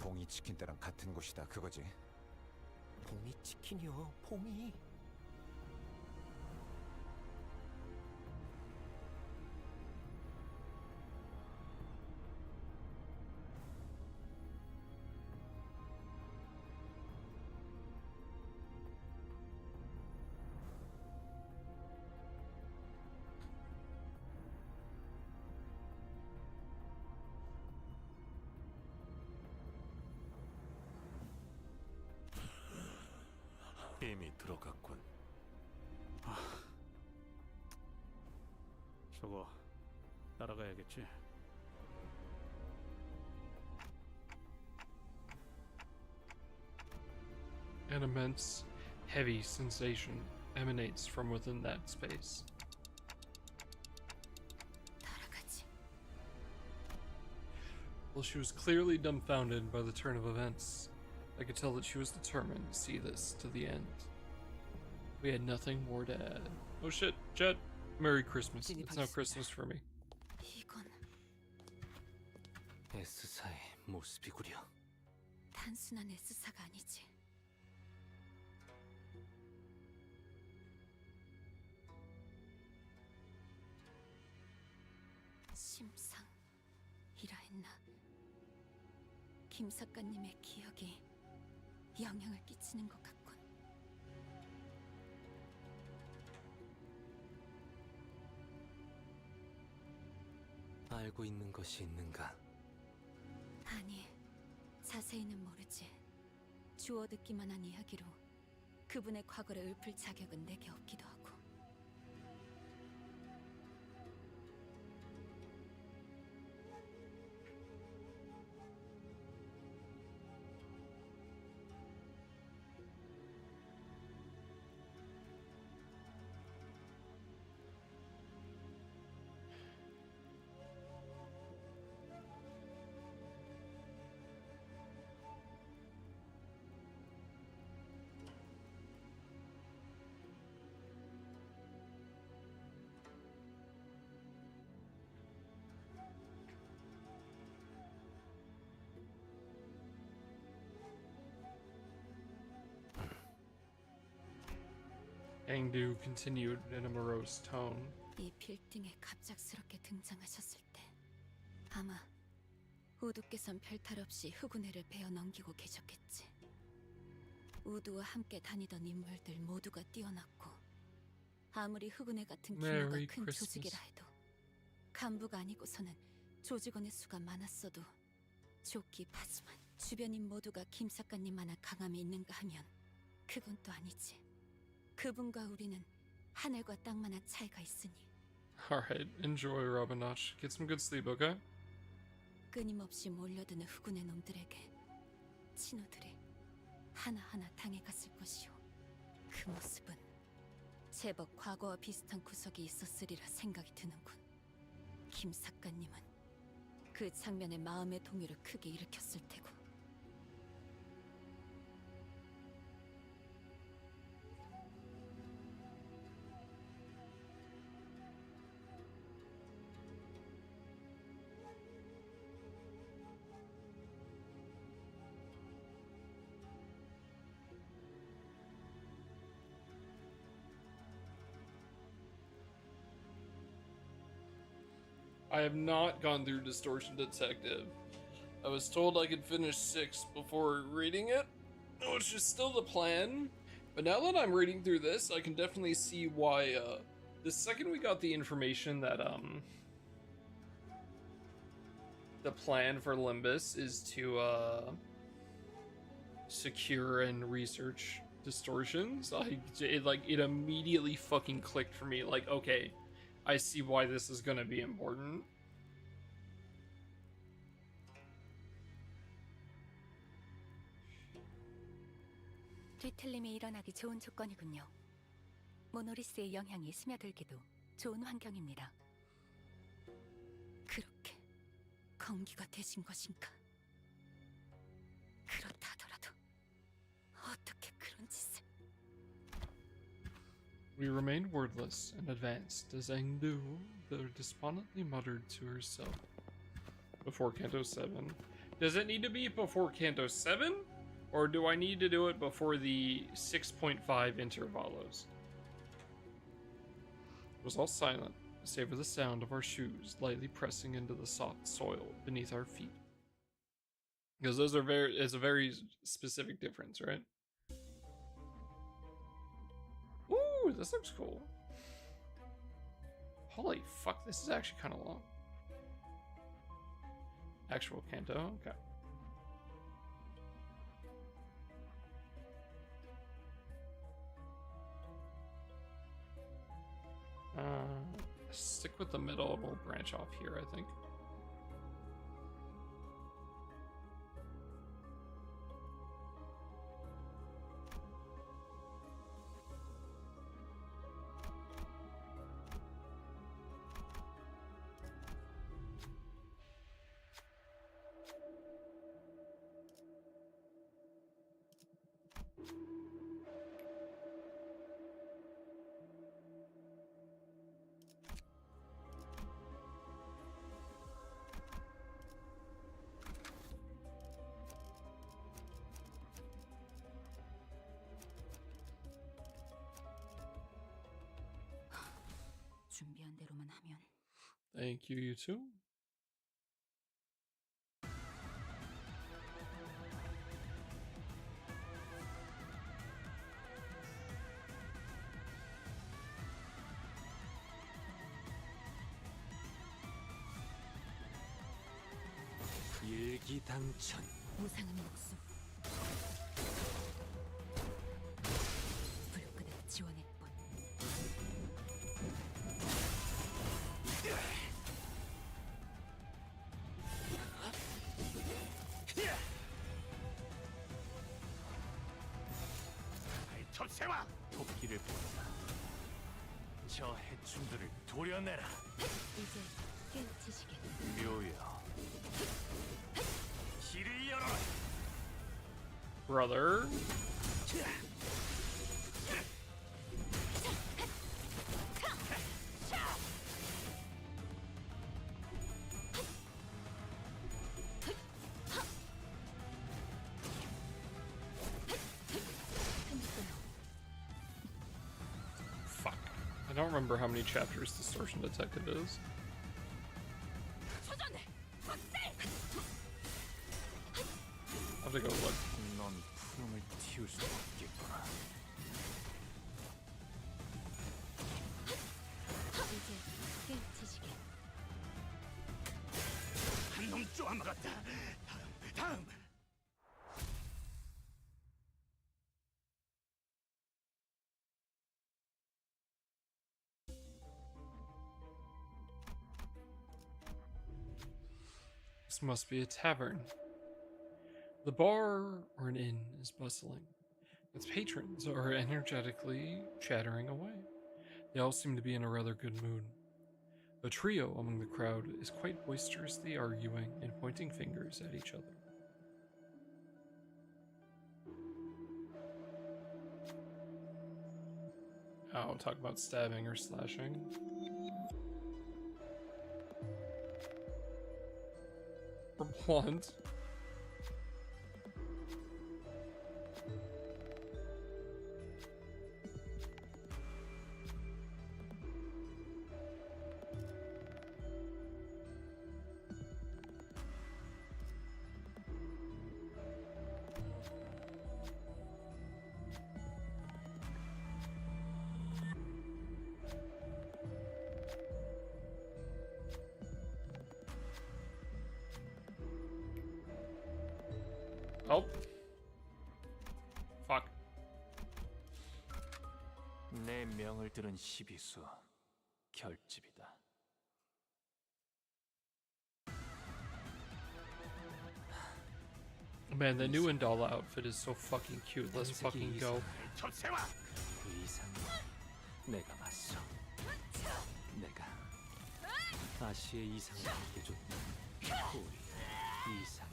Speaker 8: 봉이 치킨 때랑 같은 곳이다 그거지?
Speaker 4: 봉이 치킨이요, 봉이.
Speaker 20: 이미 들어갔군.
Speaker 2: 저거 따라가야겠지.
Speaker 1: An immense, heavy sensation emanates from within that space.
Speaker 6: 따라가지.
Speaker 1: While she was clearly dumbfounded by the turn of events, I could tell that she was determined to see this to the end. We had nothing more to add. Oh shit, Jet! Merry Christmas. It's now Christmas for me.
Speaker 6: 이건
Speaker 11: S사의 모습이구려.
Speaker 6: 단순한 S사가 아니지. 심상이라 했나? 김 작가님의 기억이 영향을 끼치는 것 같군.
Speaker 11: 알고 있는 것이 있는가?
Speaker 6: 아니, 자세히는 모르지. 주워 듣기만 한 이야기로 그분의 과거를 읊을 자격은 내게 없기도 하고.
Speaker 1: Angdu continued in a morose tone.
Speaker 6: 이 빌딩에 갑작스럽게 등장하셨을 때 아마 우두께선 별탈 없이 흑운회를 베어 넘기고 계셨겠지. 우두와 함께 다니던 인물들 모두가 뛰어났고 아무리 흑운회 같은 규모가
Speaker 1: Merry
Speaker 6: 큰
Speaker 1: Christmas.
Speaker 6: 조직이라 해도 간부가 아니고서는 조직원의 수가 많았어도 좋기 하지만 주변인 모두가 김 작가님만한 강함이 있는가 하면 그건 또 아니지. 그분과 우리는 하늘과 땅만한 차이가 있으니.
Speaker 1: Alright, enjoy, Robinosh. Get some good sleep, okay?
Speaker 6: 끊임없이 몰려드는 흑운의 놈들에게 친구들이 하나하나 당해갔을 것이오. 그 모습은 제법 과거와 비슷한 구석이 있었으리라 생각이 드는군. 김 작가님은 그 장면에 마음의 동요를 크게 일으켰을 테고.
Speaker 1: I have not gone through Distortion Detective. I was told I could finish 6 before reading it, which is still the plan. But now that I'm reading through this, I can definitely see why, the second we got the information that, the plan for Limbus is to, secure and research distortions, it immediately fucking clicked for me, like, okay, I see why this is gonna be important.
Speaker 15: 뒤틀림이 일어나기 좋은 조건이군요. 모노리스의 영향이 스며들기도 좋은 환경입니다.
Speaker 6: 그렇게 검기가 되신 것인가? 그렇다 하더라도 어떻게 그런 짓을...
Speaker 1: We remained wordless and advanced as Engdu despondently muttered to herself before Canto 7. Does it need to be before Canto 7? Or do I need to do it before the 6.5 intervalos? It was all silent, save for the sound of our shoes lightly pressing into the soft soil beneath our feet. Because those are it's a very specific difference, right? Ooh, this looks cool. Holy fuck, this is actually kind of long. Actual Canto, okay. Stick with the middle and we'll branch off here, I think.
Speaker 3: 준비한 대로만 하면.
Speaker 1: Thank you, you too.
Speaker 11: 일기당천.
Speaker 3: 무상한 목숨. 불끈을 지원할 뿐.
Speaker 14: 톱새와 토끼를 보라. 저 해충들을 도려내라.
Speaker 15: 이제 깨우치시게.
Speaker 14: 묘여. 길을 열어라.
Speaker 1: Brother. Fuck. I don't remember how many chapters Distortion Detective is. I have to go look.
Speaker 18: 넌 푸름을 틔울 수 없겠구나.
Speaker 15: 이제 깨우치시게.
Speaker 14: 한놈 쪼아먹었다. 다음.
Speaker 1: This must be a tavern. The bar or an inn is bustling. Its patrons are energetically chattering away. They all seem to be in a rather good mood. A trio among the crowd is quite boisterously arguing and pointing fingers at each other. Oh, talk about stabbing or slashing. Or blunt. Oh. Fuck.
Speaker 18: 내 명을 들은 시비수 결집이다.
Speaker 1: Man, the new Indala outfit is so fucking cute. Let's fucking go.
Speaker 11: 그 이상 내가 맞서. 내가 아시의 이상을 알려줬다. 우리 이상.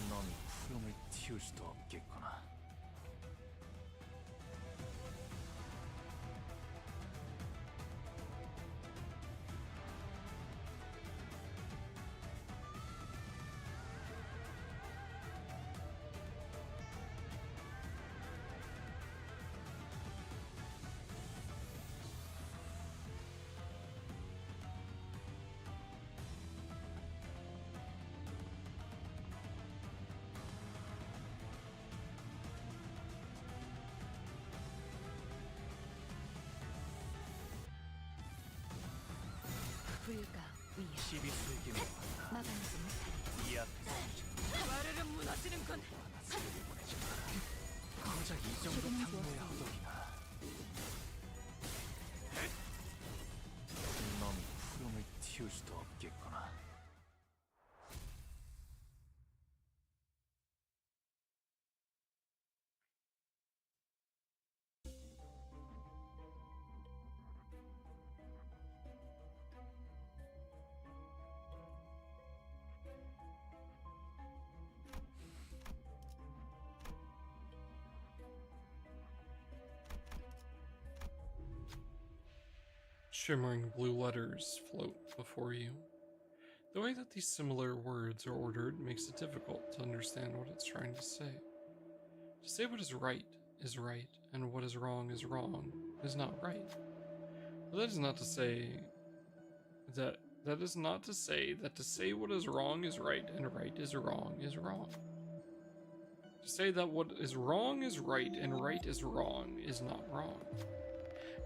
Speaker 18: 넌 푸름을 틔울 수도 없겠구나.
Speaker 10: 치비수에게
Speaker 15: 막아내지 못하리.
Speaker 10: 이 앞에서
Speaker 9: 마르르 무너지는군.
Speaker 10: 고작 이 정도
Speaker 15: 지금은
Speaker 10: 탕로의
Speaker 15: 좋았어.
Speaker 10: 허덕이나 놈이 푸름을 틔울 수도 없겠구나.
Speaker 1: Shimmering blue letters float before you. The way that these similar words are ordered makes it difficult to understand what it's trying to say. To say what is right, and what is wrong is not right. But that is not to say that to say what is right and right is wrong is wrong. To say that what is wrong is right and right is wrong is not wrong.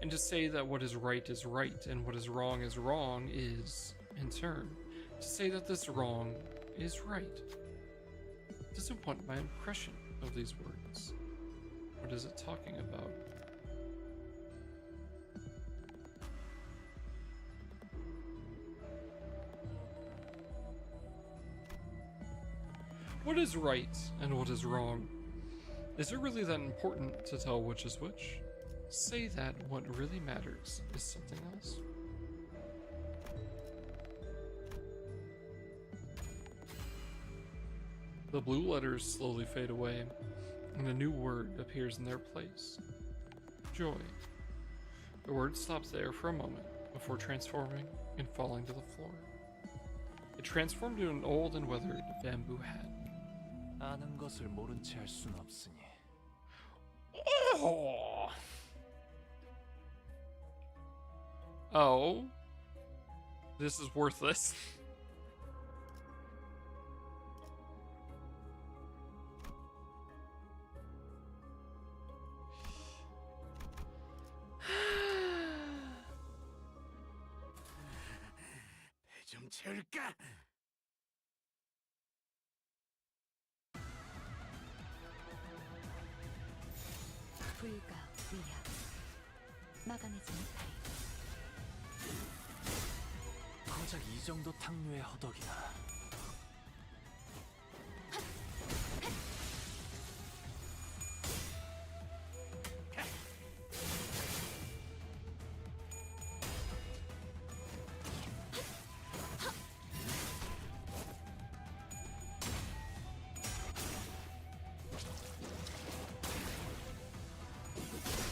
Speaker 1: And to say that what is right and what is wrong is, in turn, to say that this wrong is right. Disappoint my impression of these words. What is it talking about? What is right and what is wrong? Is it really that important to tell which is which? Say that what really matters is something else. The blue letters slowly fade away, and a new word appears in their place. Joy. The word stops there for a moment before transforming and falling to the floor. It transformed into an old and weathered bamboo hat.
Speaker 10: 아는 것을 모른 채 할 순 없으니.
Speaker 1: Oh. This is worthless.
Speaker 19: 배 좀 채울까?
Speaker 15: 불가 위야. 막아내지 못하리.
Speaker 10: 고작 이 정도 탕류의 허덕이나.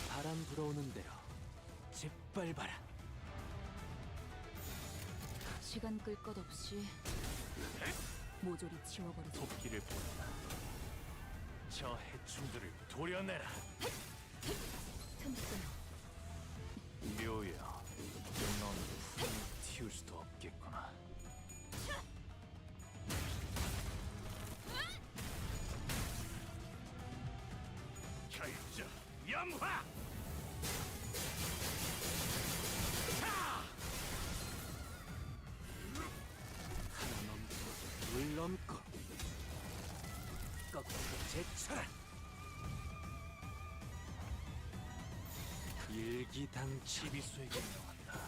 Speaker 10: 바람 불어오는 대로 짓밟아라.
Speaker 3: 시간 끌 것 없이 모조리 지워버리자.
Speaker 10: 토끼를 보내라. 저 해충들을 도려내라.
Speaker 15: 틈끊어.
Speaker 10: 묘야, 넌 푸름을 틔울 수도 없겠구나.
Speaker 19: 결정 염화.
Speaker 10: 물 넘고 거꾸로 제쳐라. 일기당치 비수에게 명한다.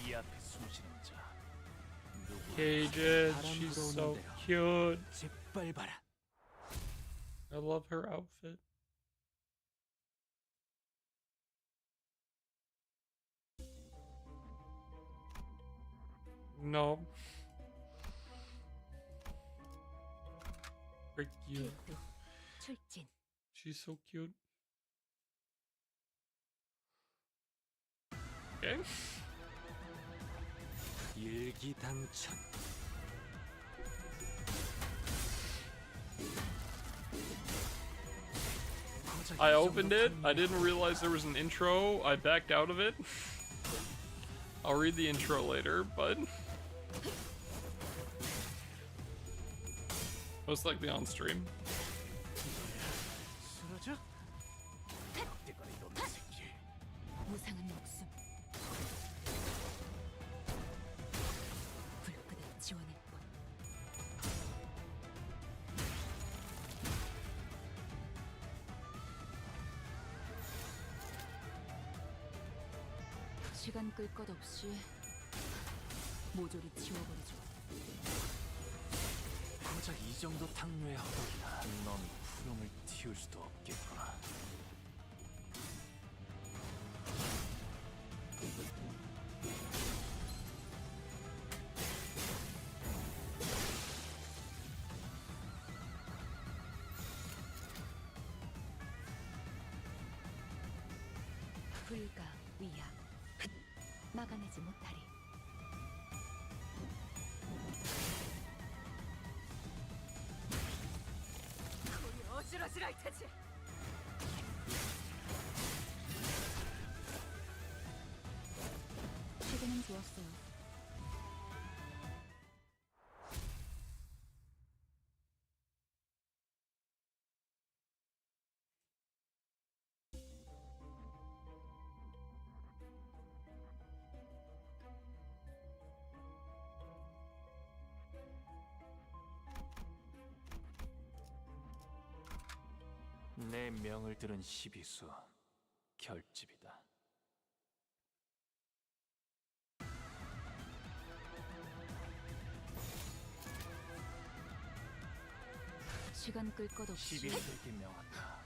Speaker 10: 이 앞에 숨쉬는 자
Speaker 1: Cages, she's so cute.
Speaker 10: 짓밟아라.
Speaker 1: I love her outfit. No. Very cute.
Speaker 15: 출진.
Speaker 1: She's so cute. Okay.
Speaker 10: 일기당천.
Speaker 1: I opened it. I didn't realize there was an intro. I backed out of it. I'll read the intro later, but most likely on stream.
Speaker 10: 쓰러져? 덕대가리 놈의 새끼.
Speaker 3: 무상한 목숨. 시간 끌 것 없이 모조리 지워버리죠.
Speaker 10: 고작 이 정도 탕류의 허덕이라 넌 푸름을 틔울 수도 없겠구나.
Speaker 15: 불가 위약 막아내지 못하리.
Speaker 9: 우리 어지러지랄 테지.
Speaker 3: 최근은 좋았어요.
Speaker 10: 내 명을 들은 시비수 결집이다.
Speaker 3: 시간 끌 것 없이
Speaker 10: 시비수에게 명한다.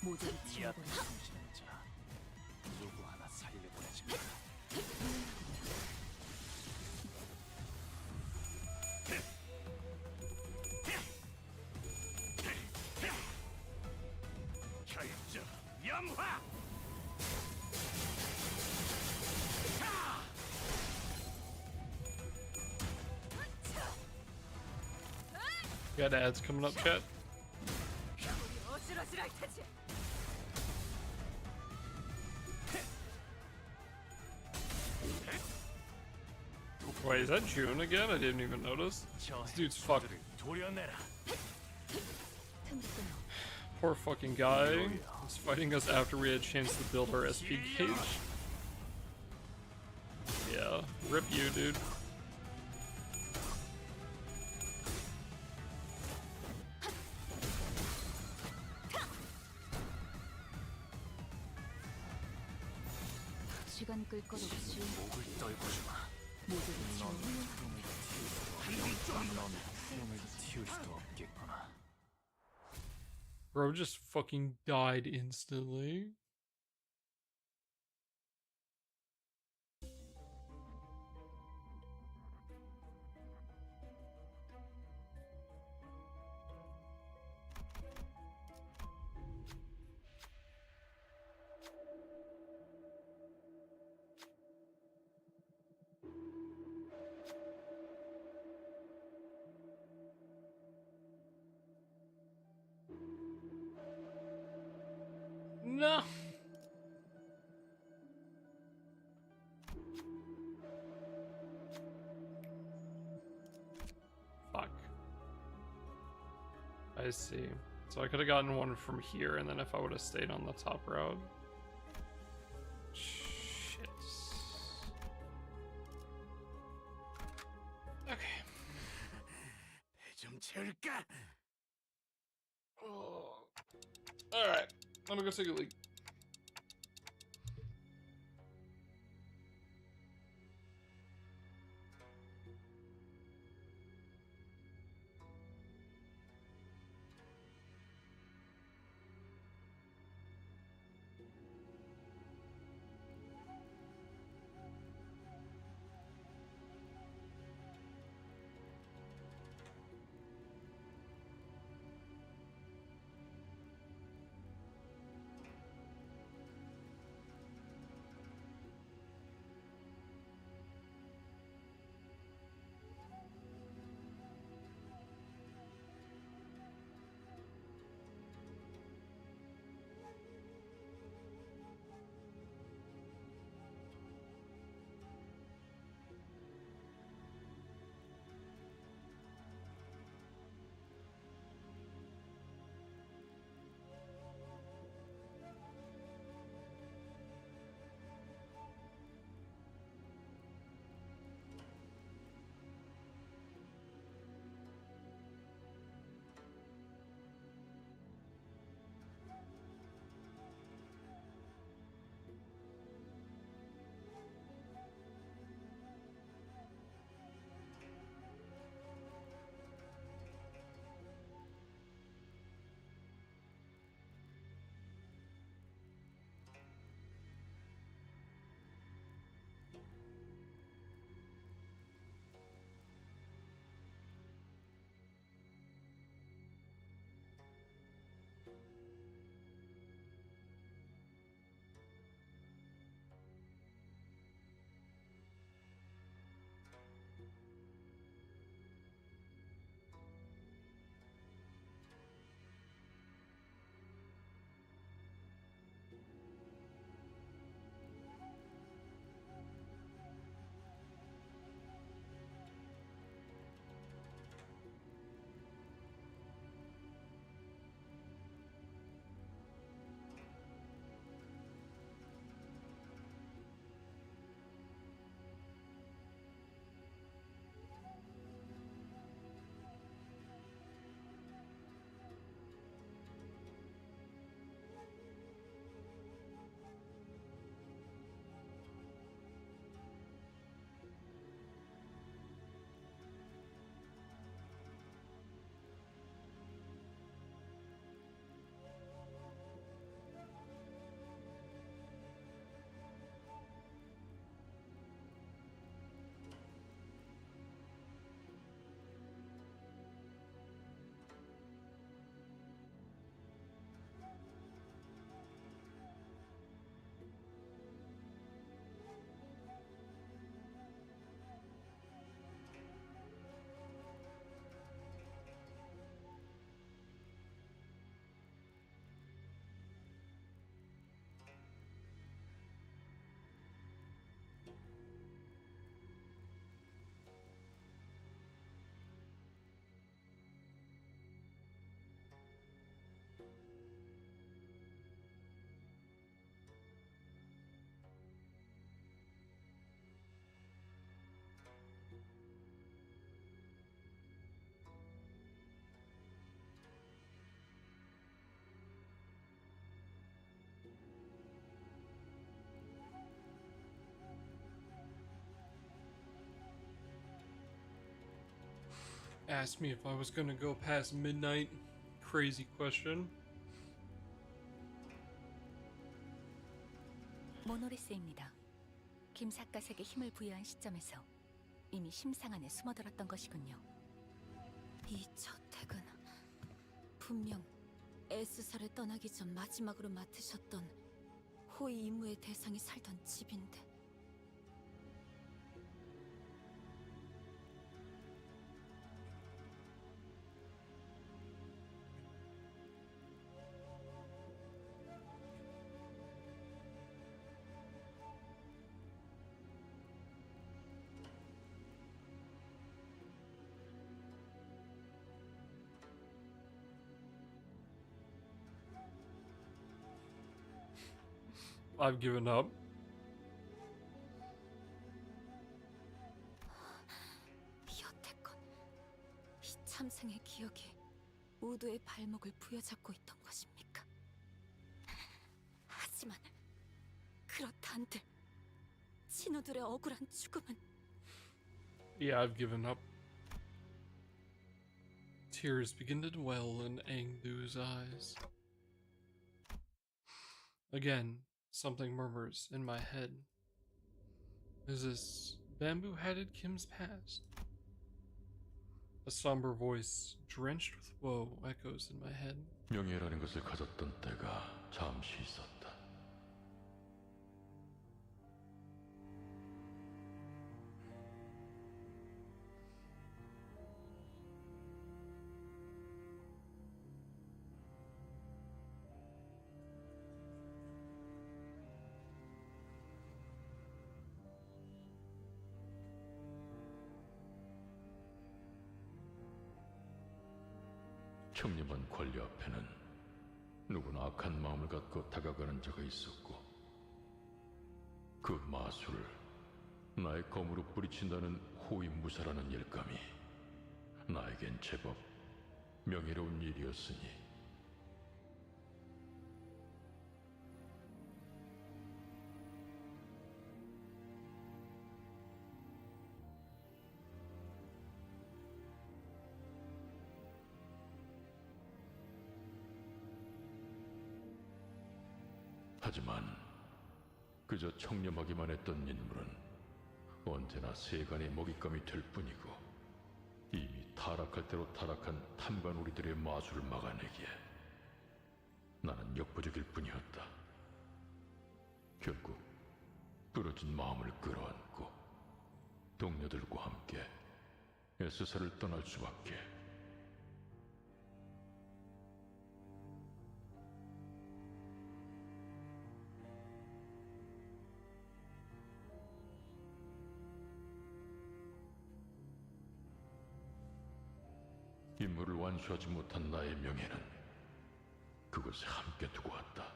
Speaker 3: 모조리
Speaker 10: 이 앞에
Speaker 3: 지워버리죠.
Speaker 10: 숨쉬는 자 누구 하나 살려보내지 마라.
Speaker 19: 결정 염화.
Speaker 1: Got ads coming up, chat.
Speaker 9: 우리 어지러지랄 테지.
Speaker 1: Wait, is that June again? I didn't even notice. This dude's fucked.
Speaker 10: 도려내라.
Speaker 1: Poor fucking guy. He's fighting us after we had a chance to build our SP gauge. Yeah, rip you, dude.
Speaker 3: 시간 끌 것 없이
Speaker 10: 목을 떨고 주마.
Speaker 3: 모조리
Speaker 10: 넌
Speaker 3: 지워버리죠.
Speaker 10: 푸름을 틔울 수도 없겠구나.
Speaker 1: Bro just fucking died instantly. No. Fuck. I see. So I could have gotten one from here, and then if I would have stayed on the top route. Shit. Okay.
Speaker 19: 좀 채울까?
Speaker 1: Oh. Alright. I'm gonna go take a leak. asked me if I was gonna go past midnight. Crazy question.
Speaker 15: 모노리스입니다. 김삿갓에게 힘을 부여한 시점에서 이미 심상 안에 숨어들었던 것이군요.
Speaker 6: 이 저택은 분명 S사를 떠나기 전 마지막으로 맡으셨던 호위 임무의 대상이 살던 집인데.
Speaker 1: I've given up.
Speaker 6: 여태껏 이 참생의 기억이 우두의 발목을 부여잡고 있던 것입니까? 하지만 그렇다 한들 친우들의 억울한 죽음은.
Speaker 1: Yeah, I've given up. Tears begin to dwell in Engdu's eyes. Again, something murmurs in my head. Is this bamboo-hatted Kim's past? A somber voice, drenched with woe, echoes in my head.
Speaker 17: 명예라는 것을 가졌던 때가 잠시 있었다. 청렴한 권리 앞에는 누구나 악한 마음을 갖고 다가가는 자가 있었고, 그 마술을 나의 검으로 뿌리친다는 호위무사라는 일감이 나에겐 제법 명예로운 일이었으니, 하지만 그저 청렴하기만 했던 인물은 언제나 세간의 먹잇감이 될 뿐이고, 이미 타락할 대로 타락한 탐관오리들의 마술을 막아내기에 나는 역부족일 뿐이었다. 결국 부러진 마음을 끌어안고 동료들과 함께 S사를 떠날 수밖에. 임무를 완수하지 못한 나의 명예는 그곳에 함께 두고 왔다.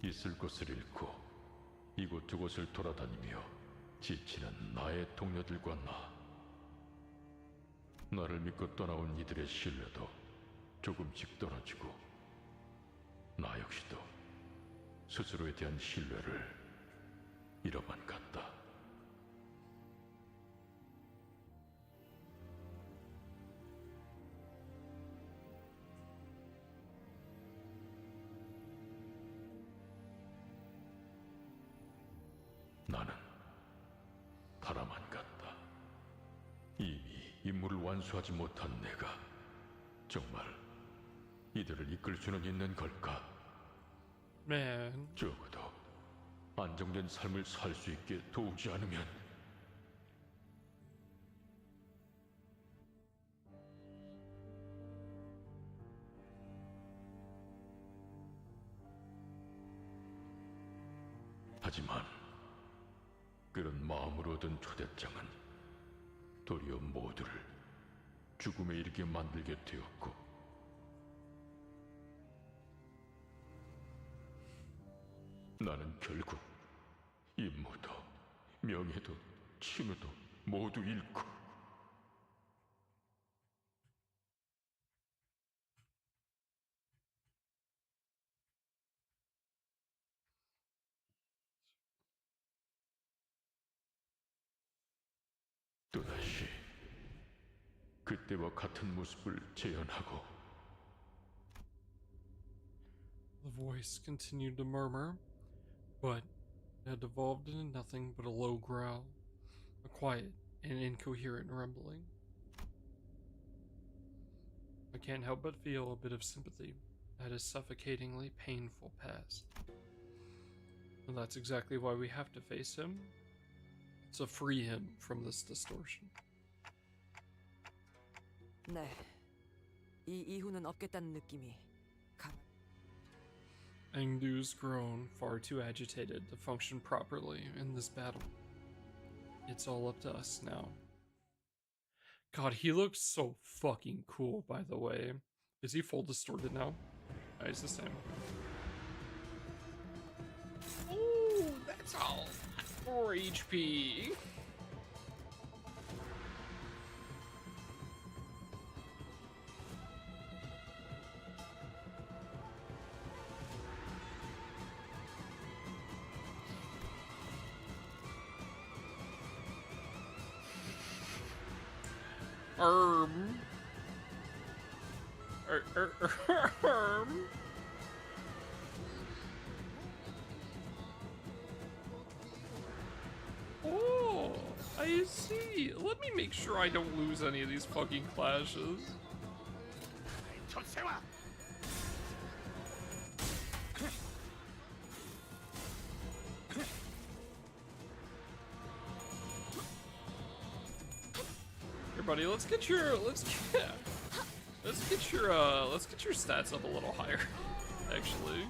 Speaker 17: 있을 곳을 잃고 이곳저곳을 돌아다니며 지치는 나의 동료들과 나를 믿고 떠나온 이들의 신뢰도 조금씩 떨어지고, 나 역시도 스스로에 대한 신뢰를 잃어만 갔다. 나는 달아만 갔다. 이미 임무를 완수하지 못한 내가 정말 이들을 이끌 수는 있는 걸까?
Speaker 1: Man.
Speaker 17: 적어도 안정된 삶을 살 수 있게 도우지 않으면. 하지만 그런 마음으로 얻은 초대장은 도리어 모두를 죽음에 이르게 만들게 되었고, 나는 결국 임무도 명예도 친우도 모두 잃고, 그때와 같은 모습을 재현하고.
Speaker 1: The voice continued to murmur, but it had evolved into nothing but a low growl, a quiet and incoherent rumbling. I can't help but feel a bit of sympathy at his suffocatingly painful past. And that's exactly why we have to face him, to free him from this distortion.
Speaker 9: 네, 이 이후는 없겠다는 느낌이
Speaker 1: Engdu's grown far too agitated to function properly in this battle. It's all up to us now. God, he looks so fucking cool, by the way. Is he full distorted now? No, he's the same. Ooh, that's all. 4 HP. Oh, I see. Let me make sure I don't lose any of these fucking clashes. Here, buddy, let's get your stats up a little higher, actually.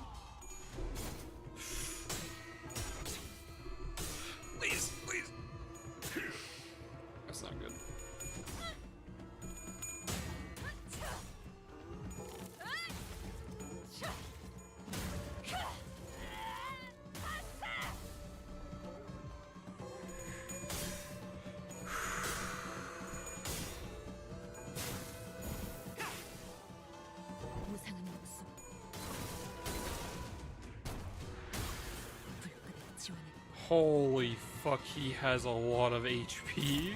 Speaker 1: Please, please. That's not good.
Speaker 3: 무상한 목숨. 불끈을 지원했고.
Speaker 1: Holy fuck, he has a lot of HP.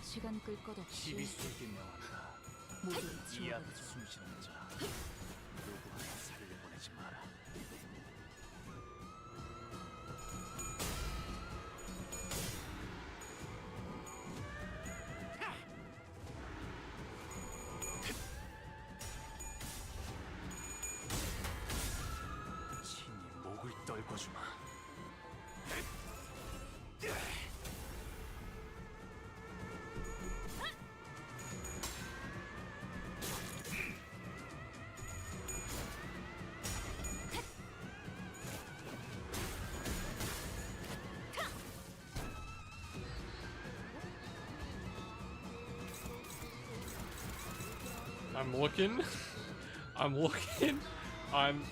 Speaker 3: 시간 끌 것 없이
Speaker 10: 시비수에게 명한다.
Speaker 3: 모두를
Speaker 10: 이 앞에
Speaker 3: 지워버리죠.
Speaker 10: 숨쉬는 자 누구 하나 살려보내지 마라. 친히 목을 떨궈주마.
Speaker 1: I'm looking. I'm looking. I'm.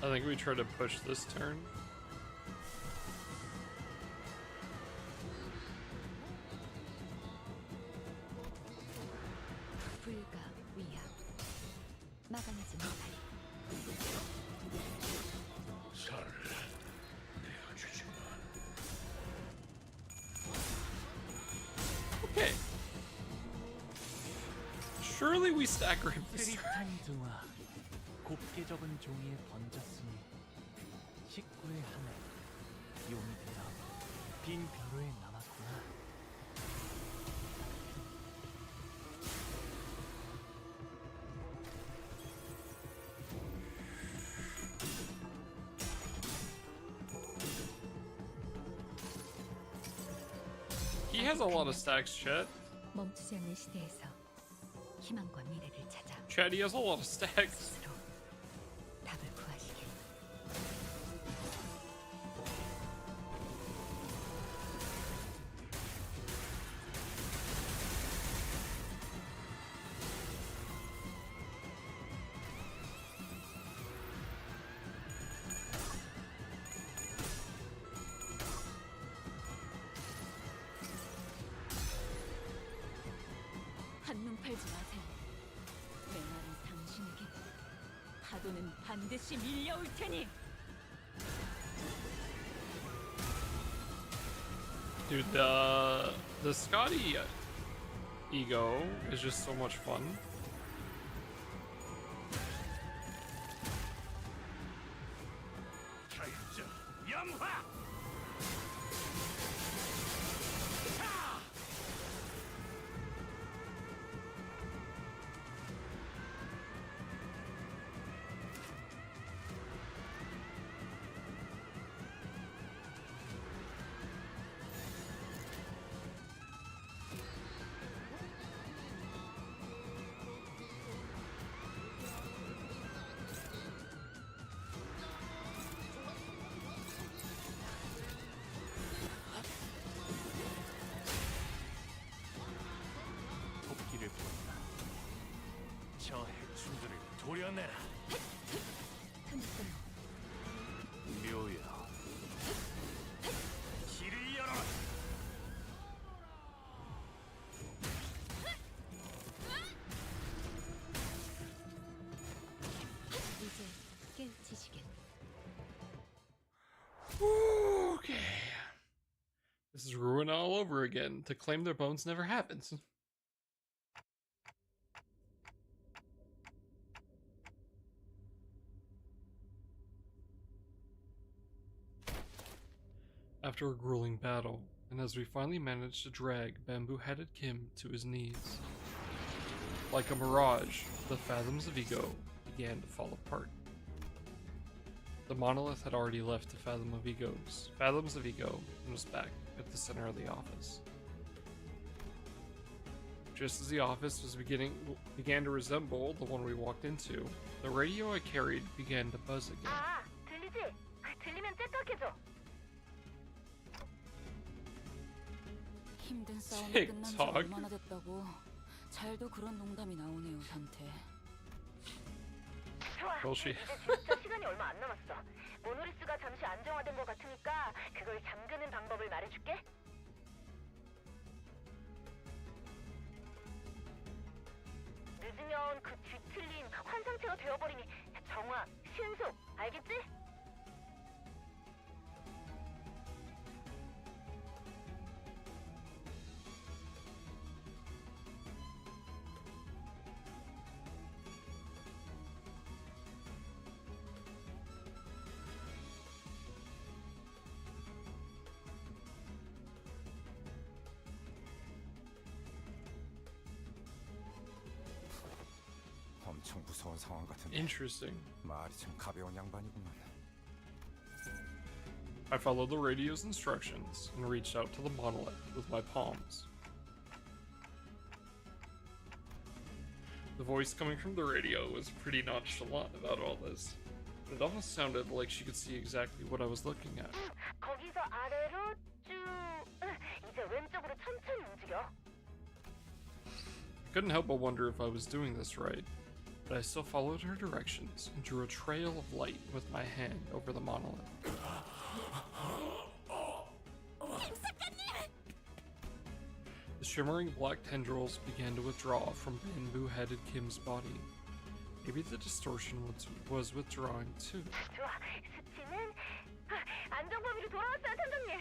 Speaker 1: I think we try to push this turn.
Speaker 15: 불가 위압. 막아내지 못하리.
Speaker 18: 살 내어주지마.
Speaker 1: Okay. Surely we stagger him this turn.
Speaker 10: 흐릿한 등화 곱게 적은 종이에 번졌으니 식구의 하늘 용이 되어 빈 벼루에 남았구나.
Speaker 1: has a lot of stacks, Chet.
Speaker 15: 멈추지 않는 시대에서 희망과 미래를 찾아
Speaker 1: Chet, he has a lot of stacks.
Speaker 15: 스스로 답을 구하시길.
Speaker 6: 한눈 팔지 마세요. 내 말은 당신에게 파도는 반드시 밀려올 테니.
Speaker 1: Dude, the Scotty ego is just so much fun.
Speaker 19: 결정 영화.
Speaker 14: 도끼를 본다. 저 해충들을 도려내라. 묘야. 길을 열어라.
Speaker 15: 이제 깨우치시길.
Speaker 1: Okay. This is ruin all over again. To claim their bones never happens. After a grueling battle, and as we finally managed to drag bamboo-headed Kim to his knees, like a mirage, the fathoms of ego began to fall apart. The monolith had already left the fathoms of ego, and was back at the center of the office. Just as the office was began to resemble the one we walked into, the radio I carried began to buzz again.
Speaker 5: 아, 들리지? 들리면 째깍해줘.
Speaker 3: 힘든 싸움이 끝난 지
Speaker 1: 틱톡.
Speaker 3: 얼마나 됐다고. 잘도 그런 농담이 나오네요, 단테.
Speaker 5: 좋아.
Speaker 1: Bullshit.
Speaker 5: 이제 진짜 시간이 얼마 안 남았어. 모노리스가 잠시 안정화된 것 같으니까 그걸 잠그는 방법을 말해줄게. 늦으면 그 뒤틀린 환상체가 되어버리니 정화, 신속, 알겠지?
Speaker 8: 엄청 무서운 상황 같은데.
Speaker 1: Interesting.
Speaker 8: 말이 참 가벼운 양반이구만.
Speaker 1: I followed the radio's instructions and reached out to the monolith with my palms. The voice coming from the radio was pretty nonchalant about all this. It almost sounded like she could see exactly what I was looking at.
Speaker 5: 거기서 아래로 쭉. 이제 왼쪽으로 천천히 움직여.
Speaker 1: I couldn't help but wonder if I was doing this right, but I still followed her directions and drew a trail of light with my hand over the monolith. The shimmering black tendrils began to withdraw from bamboo-headed Kim's body. Maybe the distortion was withdrawing too.
Speaker 5: 좋아. 수치는 안정 범위로 돌아왔어요, 선장님.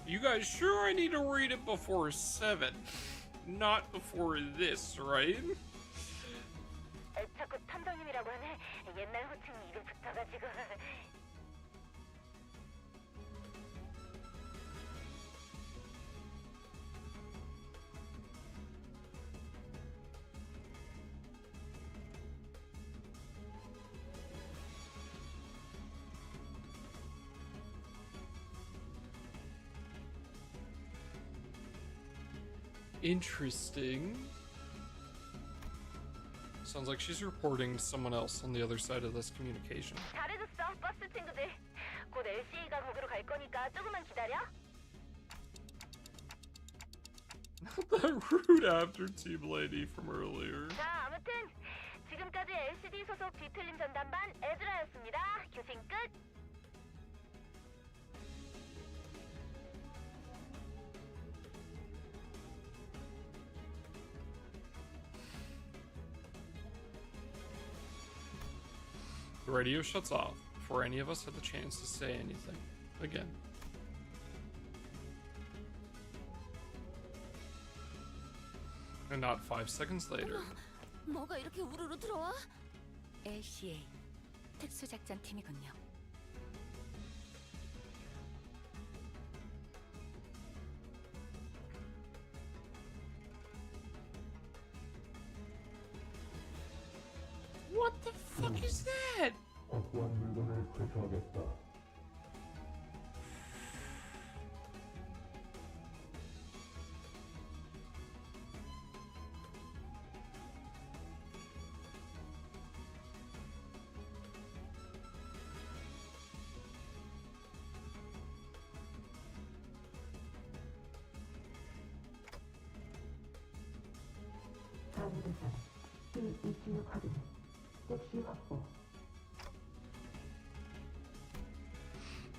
Speaker 1: You guys sure I need to read it before 7? Not before this, right?
Speaker 5: 자꾸 탐정님이라고 하네. 옛날 호칭이
Speaker 1: Interesting. Sounds like she's reporting to someone else on the other side of this communication.
Speaker 5: 잘해줬어, 버스 친구들. 곧 LCA가 거기로 갈 거니까 조금만 기다려.
Speaker 1: Not that rude after team lady from earlier.
Speaker 5: 자, 아무튼 지금까지 LCD 소속 뒤틀림 전담반 에즈라였습니다. 교신 끝.
Speaker 1: The radio shuts off before any of us had the chance to say anything again. And not 5 seconds later.
Speaker 5: 뭐가 이렇게 우르르 들어와?
Speaker 15: LCA 특수작전팀이군요.
Speaker 1: What the fuck is that?
Speaker 17: 확보한 물건을 회수하겠다.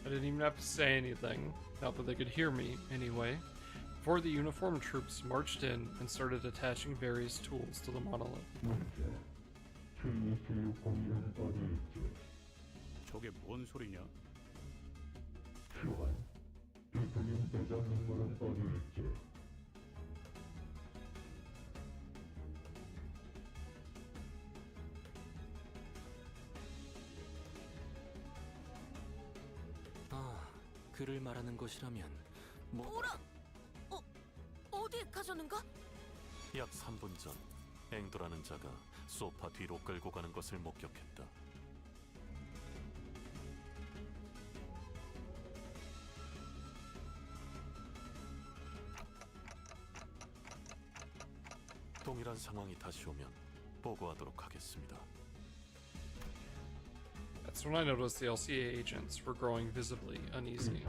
Speaker 1: I didn't even have to say anything, not that they could hear me, anyway, before the uniformed troops marched in and started attaching various tools to the monolith.
Speaker 2: 저게 뭔 소리냐?
Speaker 17: 뒤틀린 대장 인물은 어디 있지?
Speaker 11: 아, 그를 말하는 것이라면 뭐...
Speaker 5: 뭐라? 어디에 가셨는가?
Speaker 20: 약 3분 전 앵도라는 자가 소파 뒤로 끌고 가는 것을 목격했다. 동일한 상황이 다시 오면 보고하도록 하겠습니다.
Speaker 1: That's when I noticed the LCA agents were growing visibly uneasy.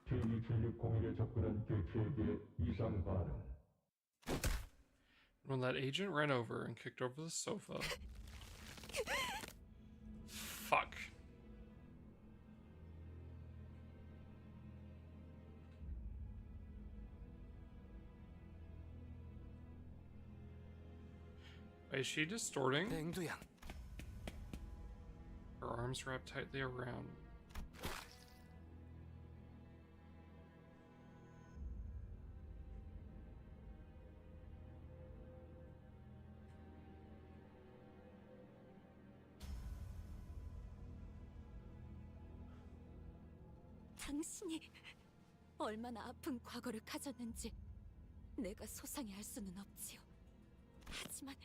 Speaker 17: T2601에 접근한 개체에게 이상 반응.
Speaker 1: When that agent ran over and kicked over the sofa. Fuck. Is she distorting?
Speaker 11: 앵두양.
Speaker 1: Her arms wrapped tightly around.
Speaker 6: 당신이 얼마나 아픈 과거를 가졌는지 내가 소상히 알 수는 없지요. 하지만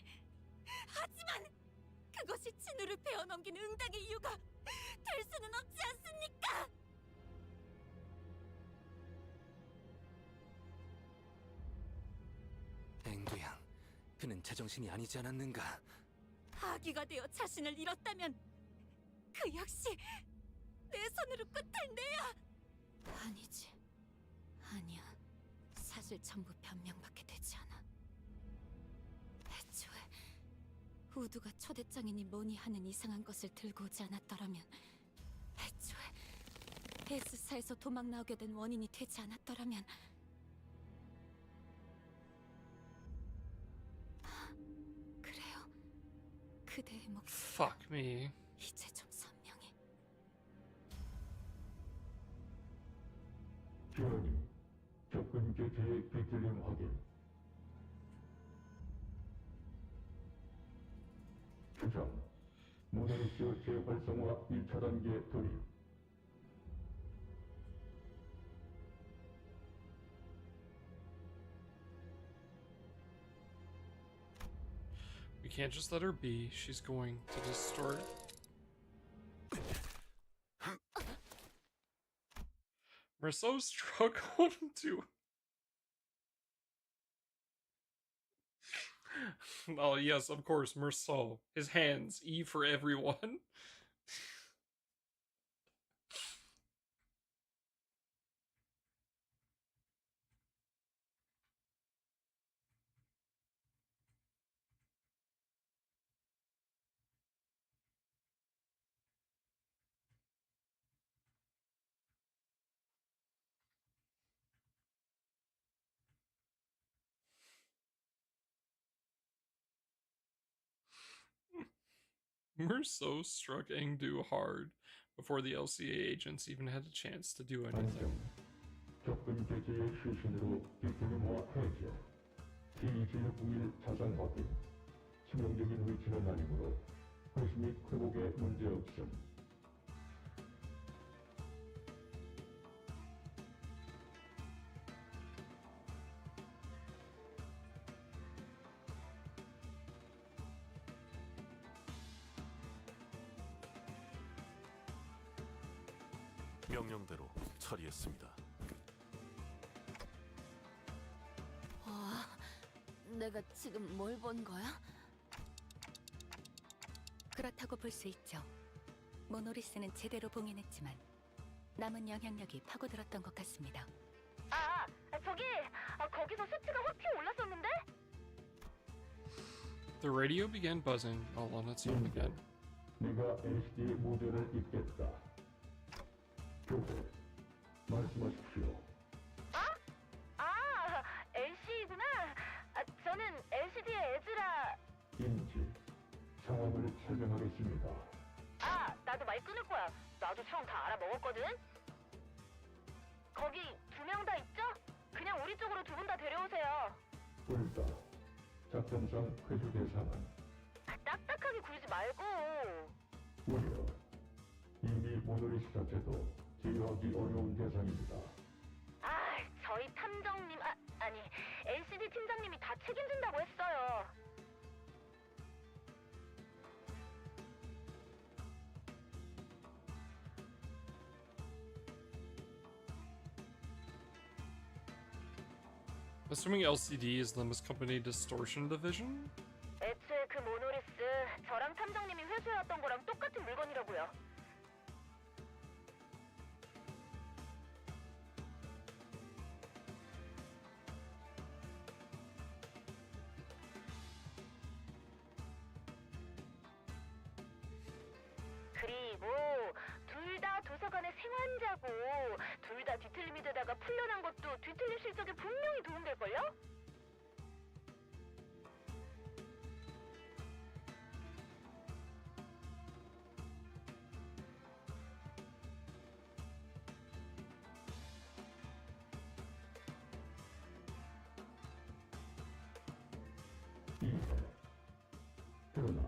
Speaker 6: 그것이 진우를 베어넘긴 응당의 이유가 될 수는 없지 않습니까?
Speaker 11: 앵두양, 그는 제정신이 아니지 않았는가?
Speaker 6: 아기가 되어 자신을 잃었다면 그 역시 내 손으로 끝을 내야. 아니지, 아니야. 사실 전부 변명밖에 되지 않아. 애초에 우두가 초대장이니 뭐니 하는 이상한 것을 들고 오지 않았더라면, 애초에 에스사에서 도망 나오게 된 원인이 되지 않았더라면, 그래요. 그대의 목소리.
Speaker 1: Fuck me.
Speaker 6: 이제 좀 선명해.
Speaker 17: 지원이 접근 개체의 뒤틀림 확인. 추정. 모나리스 재활성화 1차 단계 돌입.
Speaker 1: We can't just let her be. She's going to distort. We're so struggled to Oh yes, of course, Merceau. His hands, E for everyone. Merceau struck Engdu hard before the LCA agents even had a chance to do anything.
Speaker 17: 접근 개체의 실신으로 디플리모와 해제, T-진흙 부위를 차단하기. 치명적인 위치는 아니므로 회수 및 회복에 문제없음.
Speaker 20: 명령대로 처리했습니다.
Speaker 6: 와, 내가 지금 뭘 본 거야?
Speaker 15: 그렇다고 볼 수 있죠. 모노리스는 제대로 봉인했지만 남은 영향력이 파고들었던 것 같습니다.
Speaker 5: 거기서 수치가 확 튀어 올랐었는데?
Speaker 1: The radio began buzzing all on its own again.
Speaker 17: 네가 LCD의 모델을 입겠다. 교대, 말씀하십시오.
Speaker 5: LC구나. 저는 LCD의 에즈라.
Speaker 17: 인지, 상황을 설명하겠습니다.
Speaker 5: 나도 말 끊을 거야. 나도 상황 다 알아먹었거든. 거기 2명 다 있죠? 그냥 우리 쪽으로 2분 다 데려오세요.
Speaker 17: 불다, 작전상 회수 대상은
Speaker 5: 딱딱하게 굴지 말고.
Speaker 17: 우려, 이미 모노리스 자체도 제어하기 어려운 대상입니다.
Speaker 5: 저희 탐정님, 아니 LCD 팀장님이 다 책임진다고 했어요.
Speaker 1: Assuming LCD is Limba's company distortion division?
Speaker 5: 애초에 그 모노리스 저랑 탐정님이 회수해왔던 거랑 똑같은 물건이라고요. 그리고 둘 다 도서관의 생환자고 둘 다 뒤틀림이 되다가 풀려난 것도 뒤틀림 실적에 분명히 도움될걸요?
Speaker 17: 그러나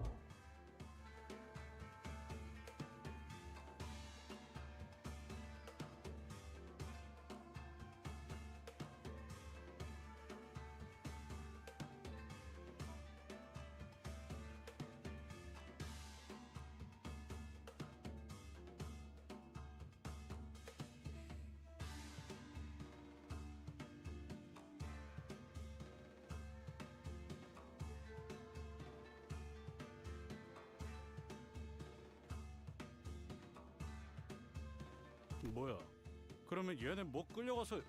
Speaker 2: 뭐야? 그러면 얘네 뭐 끌려가서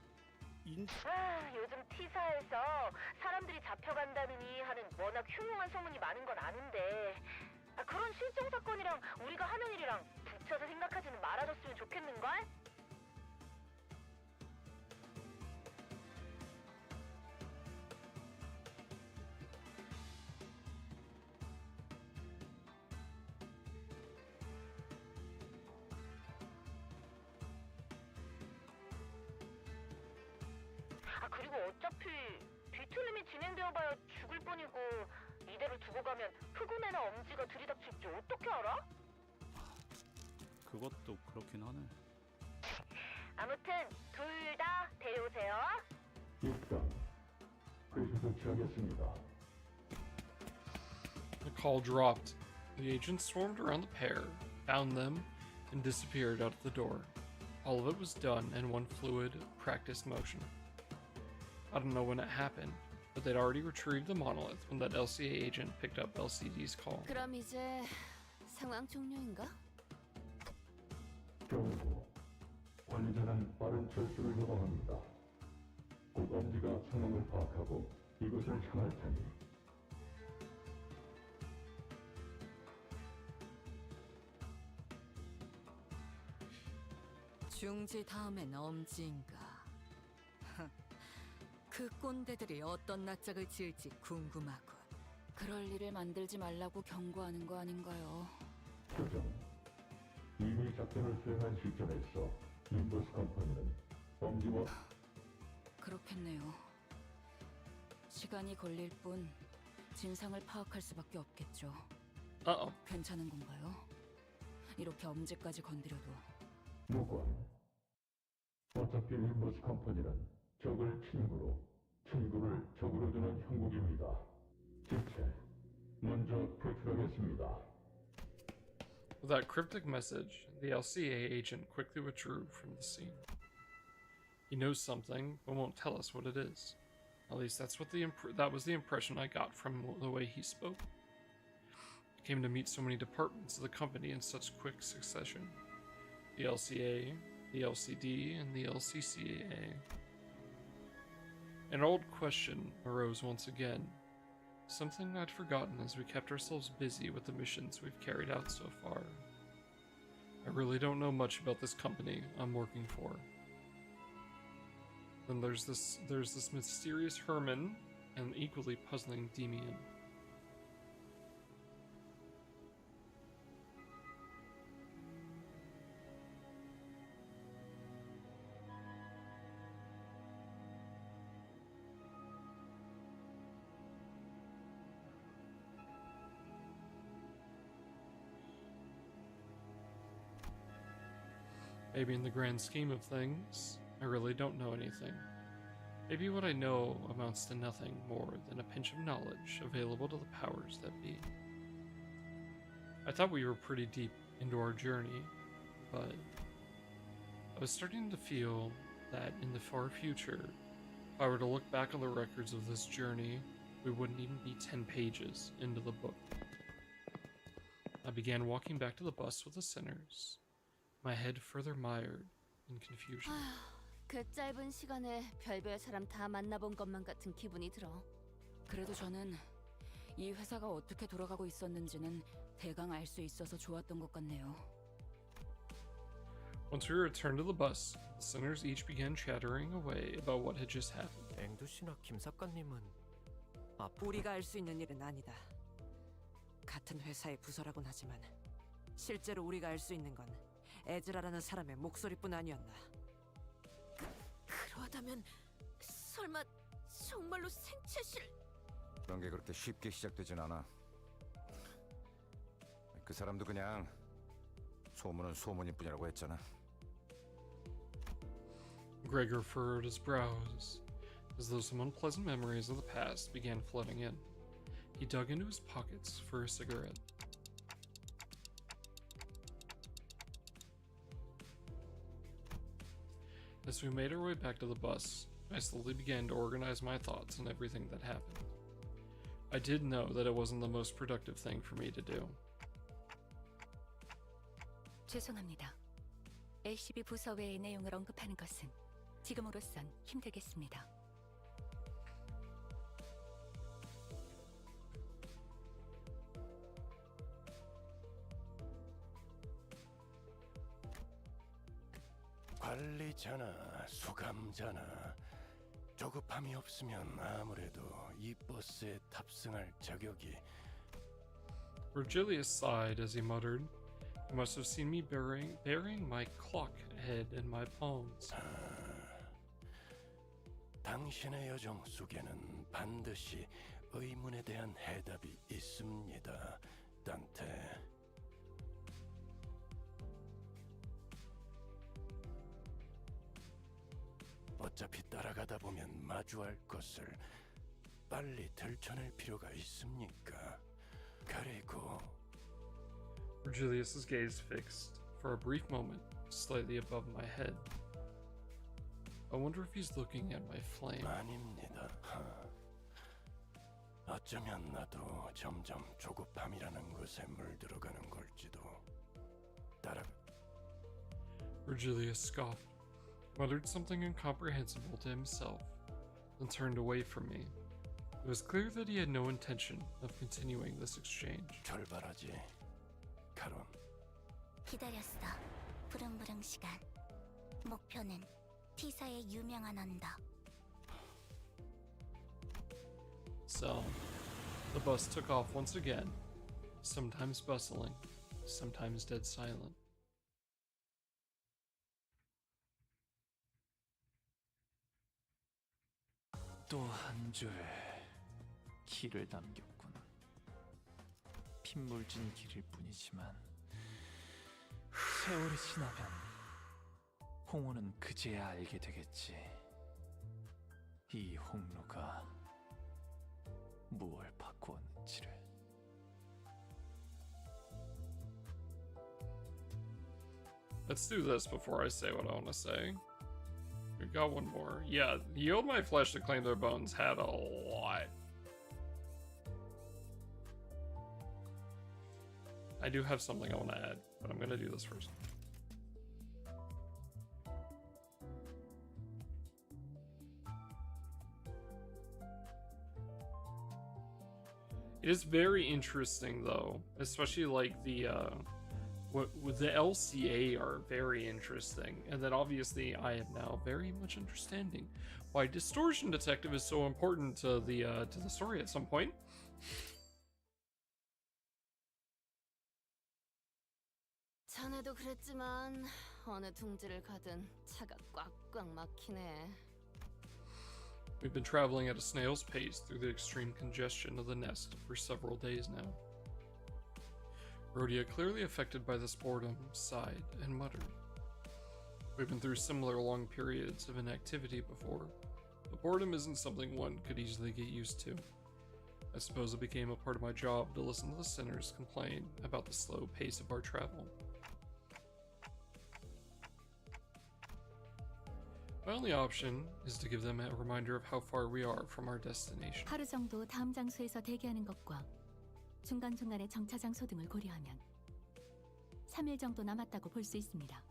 Speaker 5: 요즘 T사에서 사람들이 잡혀간다느니 하는 워낙 흉흉한 소문이 많은 건 아는데 그런 실종 사건이랑 우리가 하는 일이랑 붙여서 생각하지는 말아줬으면 좋겠는걸? 그리고 어차피 뒤틀림이 진행되어봐야 죽을 뿐이고 이대로 두고 가면 흑운애나 엄지가 들이닥칠지 어떻게 알아?
Speaker 2: 그것도 그렇긴 하네.
Speaker 5: 아무튼 둘 다 데려오세요.
Speaker 17: 입장, 회수 조치하겠습니다.
Speaker 1: The call dropped. The agents swarmed around the pair, found them, and disappeared out of the door. All of it was done in one fluid, practiced motion. I don't know when it happened, but they'd already retrieved the monolith when that LCA agent picked up LCD's call.
Speaker 6: 그럼 이제 상황 종료인가?
Speaker 17: 경고. 관리자는 빠른 철수를 요청합니다. 곧 엄지가 상황을 파악하고 이곳을 향할 테니
Speaker 9: 중지 다음엔 엄지인가. 그 꼰대들이 어떤 낯짝을 지을지 궁금하군.
Speaker 3: 그럴 일을 만들지 말라고 경고하는 거 아닌가요?
Speaker 17: 교정. 이미 작전을 수행한 시점에서 인버스 컴퍼니는 엄지와
Speaker 3: 그렇겠네요. 시간이 걸릴 뿐 진상을 파악할 수밖에 없겠죠. 괜찮은 건가요? 이렇게 엄지까지 건드려도.
Speaker 17: 무관. 어차피 인버스 컴퍼니는 적을 친구로, 친구를 적으로 두는 형국입니다. 지체. 먼저 퇴출하겠습니다.
Speaker 1: With that cryptic message, the LCA agent quickly withdrew from the scene. He knows something, but won't tell us what it is. At least that's what that was the impression I got from the way he spoke. I came to meet so many departments of the company in such quick succession. The LCA, the LCD, and the LCCA. An old question arose once again. Something I'd forgotten as we kept ourselves busy with the missions we've carried out so far. I really don't know much about this company I'm working for. Then there's this mysterious Herman and equally puzzling Demian. Maybe in the grand scheme of things, I really don't know anything. Maybe what I know amounts to nothing more than a pinch of knowledge available to the powers that be. I thought we were pretty deep into our journey, but I was starting to feel that in the far future, if I were to look back on the records of this journey, we wouldn't even be 10 pages into the book. I began walking back to the bus with the sinners, my head further mired in confusion.
Speaker 6: 그 짧은 시간에 별별 사람 다 만나본 것만 같은 기분이 들어.
Speaker 3: 그래도 저는 이 회사가 어떻게 돌아가고 있었는지는 대강 알 수 있어서 좋았던 것 같네요.
Speaker 1: Once we returned to the bus, the sinners each began chattering away about what had just happened.
Speaker 4: 앵두 씨나 김 작가님은
Speaker 9: 우리가 알 수 있는 일은 아니다. 같은 회사의 부서라곤 하지만 실제로 우리가 알 수 있는 건 에즈라라는 사람의 목소리뿐 아니었나.
Speaker 5: 그러다면 설마 정말로 생체실?
Speaker 8: 그런 게 그렇게 쉽게 시작되진 않아. 그 사람도 그냥 소문은 소문일 뿐이라고 했잖아.
Speaker 1: Gregor furrowed his brows, as though some unpleasant memories of the past began flooding in. He dug into his pockets for a cigarette. As we made our way back to the bus, I slowly began to organize my thoughts on everything that happened. I did know that it wasn't the most productive thing for me to do.
Speaker 15: 죄송합니다. LCB 부서 외의 내용을 언급하는 것은 지금으로선 힘들겠습니다.
Speaker 18: 관리자나 수감자나 조급함이 없으면 아무래도 이 버스에 탑승할 자격이.
Speaker 1: Virgilius sighed as he muttered, "You must have seen me burying my clock head in my palms."
Speaker 18: 당신의 여정 속에는 반드시 의문에 대한 해답이 있습니다, 단테. 어차피 따라가다 보면 마주할 것을 빨리 들춰낼 필요가 있습니까? 그리고
Speaker 1: Virgilius's gaze fixed, for a brief moment, slightly above my head. I wonder if he's looking at my flame.
Speaker 18: 아닙니다. 어쩌면 나도 점점 조급함이라는 것에 물들어가는 걸지도. 따라.
Speaker 1: Virgilius scoffed, muttered something incomprehensible to himself, then turned away from me. It was clear that he had no intention of continuing this exchange.
Speaker 18: 출발하지, 카론.
Speaker 12: 기다렸어. 부릉부릉 시간. 목표는 T사의 유명한 언덕.
Speaker 1: So, the bus took off once again, sometimes bustling, sometimes dead silent.
Speaker 4: 또 한 줄 길을 남겼군. 핏물진 길일 뿐이지만 세월이 지나면 홍우는 그제야 알게 되겠지. 이 홍로가 무얼 바꾸었는지를.
Speaker 1: Let's do this before I say what I want to say. We got one more. Yeah, yield my flesh to claim their bones had a lot. I do have something I want to add, but I'm going to do this first. It is very interesting, though, especially like the the LCA are very interesting, and then obviously I am now very much understanding why Distortion Detective is so important to the story at some point.
Speaker 6: 전에도 그랬지만 어느 둥지를 가든 차가 꽉꽉 막히네.
Speaker 1: We've been traveling at a snail's pace through the extreme congestion of the nest for several days now. Rhodia, clearly affected by this boredom, sighed and muttered. We've been through similar long periods of inactivity before, but boredom isn't something one could easily get used to. I suppose it became a part of my job to listen to the sinners complain about the slow pace of our travel. My only option is to give them a reminder of how far we are from our destination.
Speaker 15: 하루 정도 다음 장소에서 대기하는 것과 중간중간의 정차 장소 등을 고려하면 3일 정도 남았다고 볼 수 있습니다.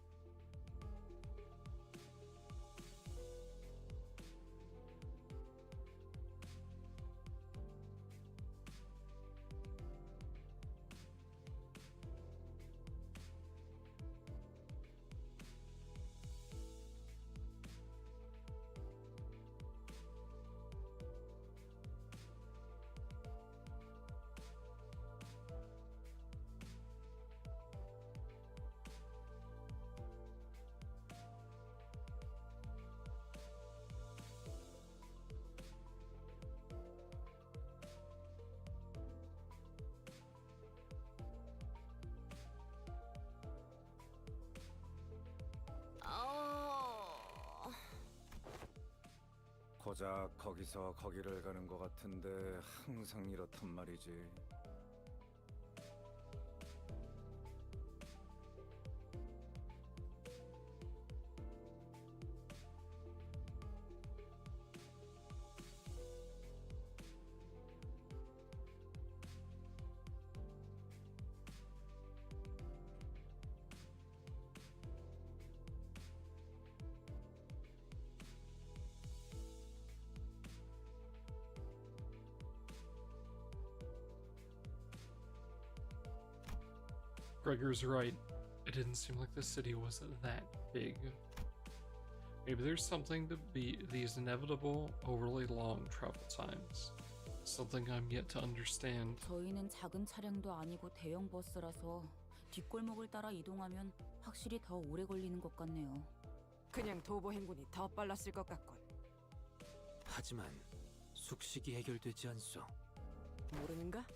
Speaker 8: 고작 거기서 거기를 가는 것 같은데 항상 이렇단 말이지.
Speaker 1: Gregor's right. It didn't seem like the city was that big. Maybe there's something to these inevitable, overly long travel times. Something I'm yet to understand.
Speaker 3: 저희는 작은 차량도 아니고 대형 버스라서 뒷골목을 따라 이동하면 확실히 더 오래 걸리는 것 같네요.
Speaker 9: 그냥 도보 행군이 더 빨랐을 것 같군.
Speaker 11: 하지만 숙식이 해결되지 않소.
Speaker 9: 모르는가?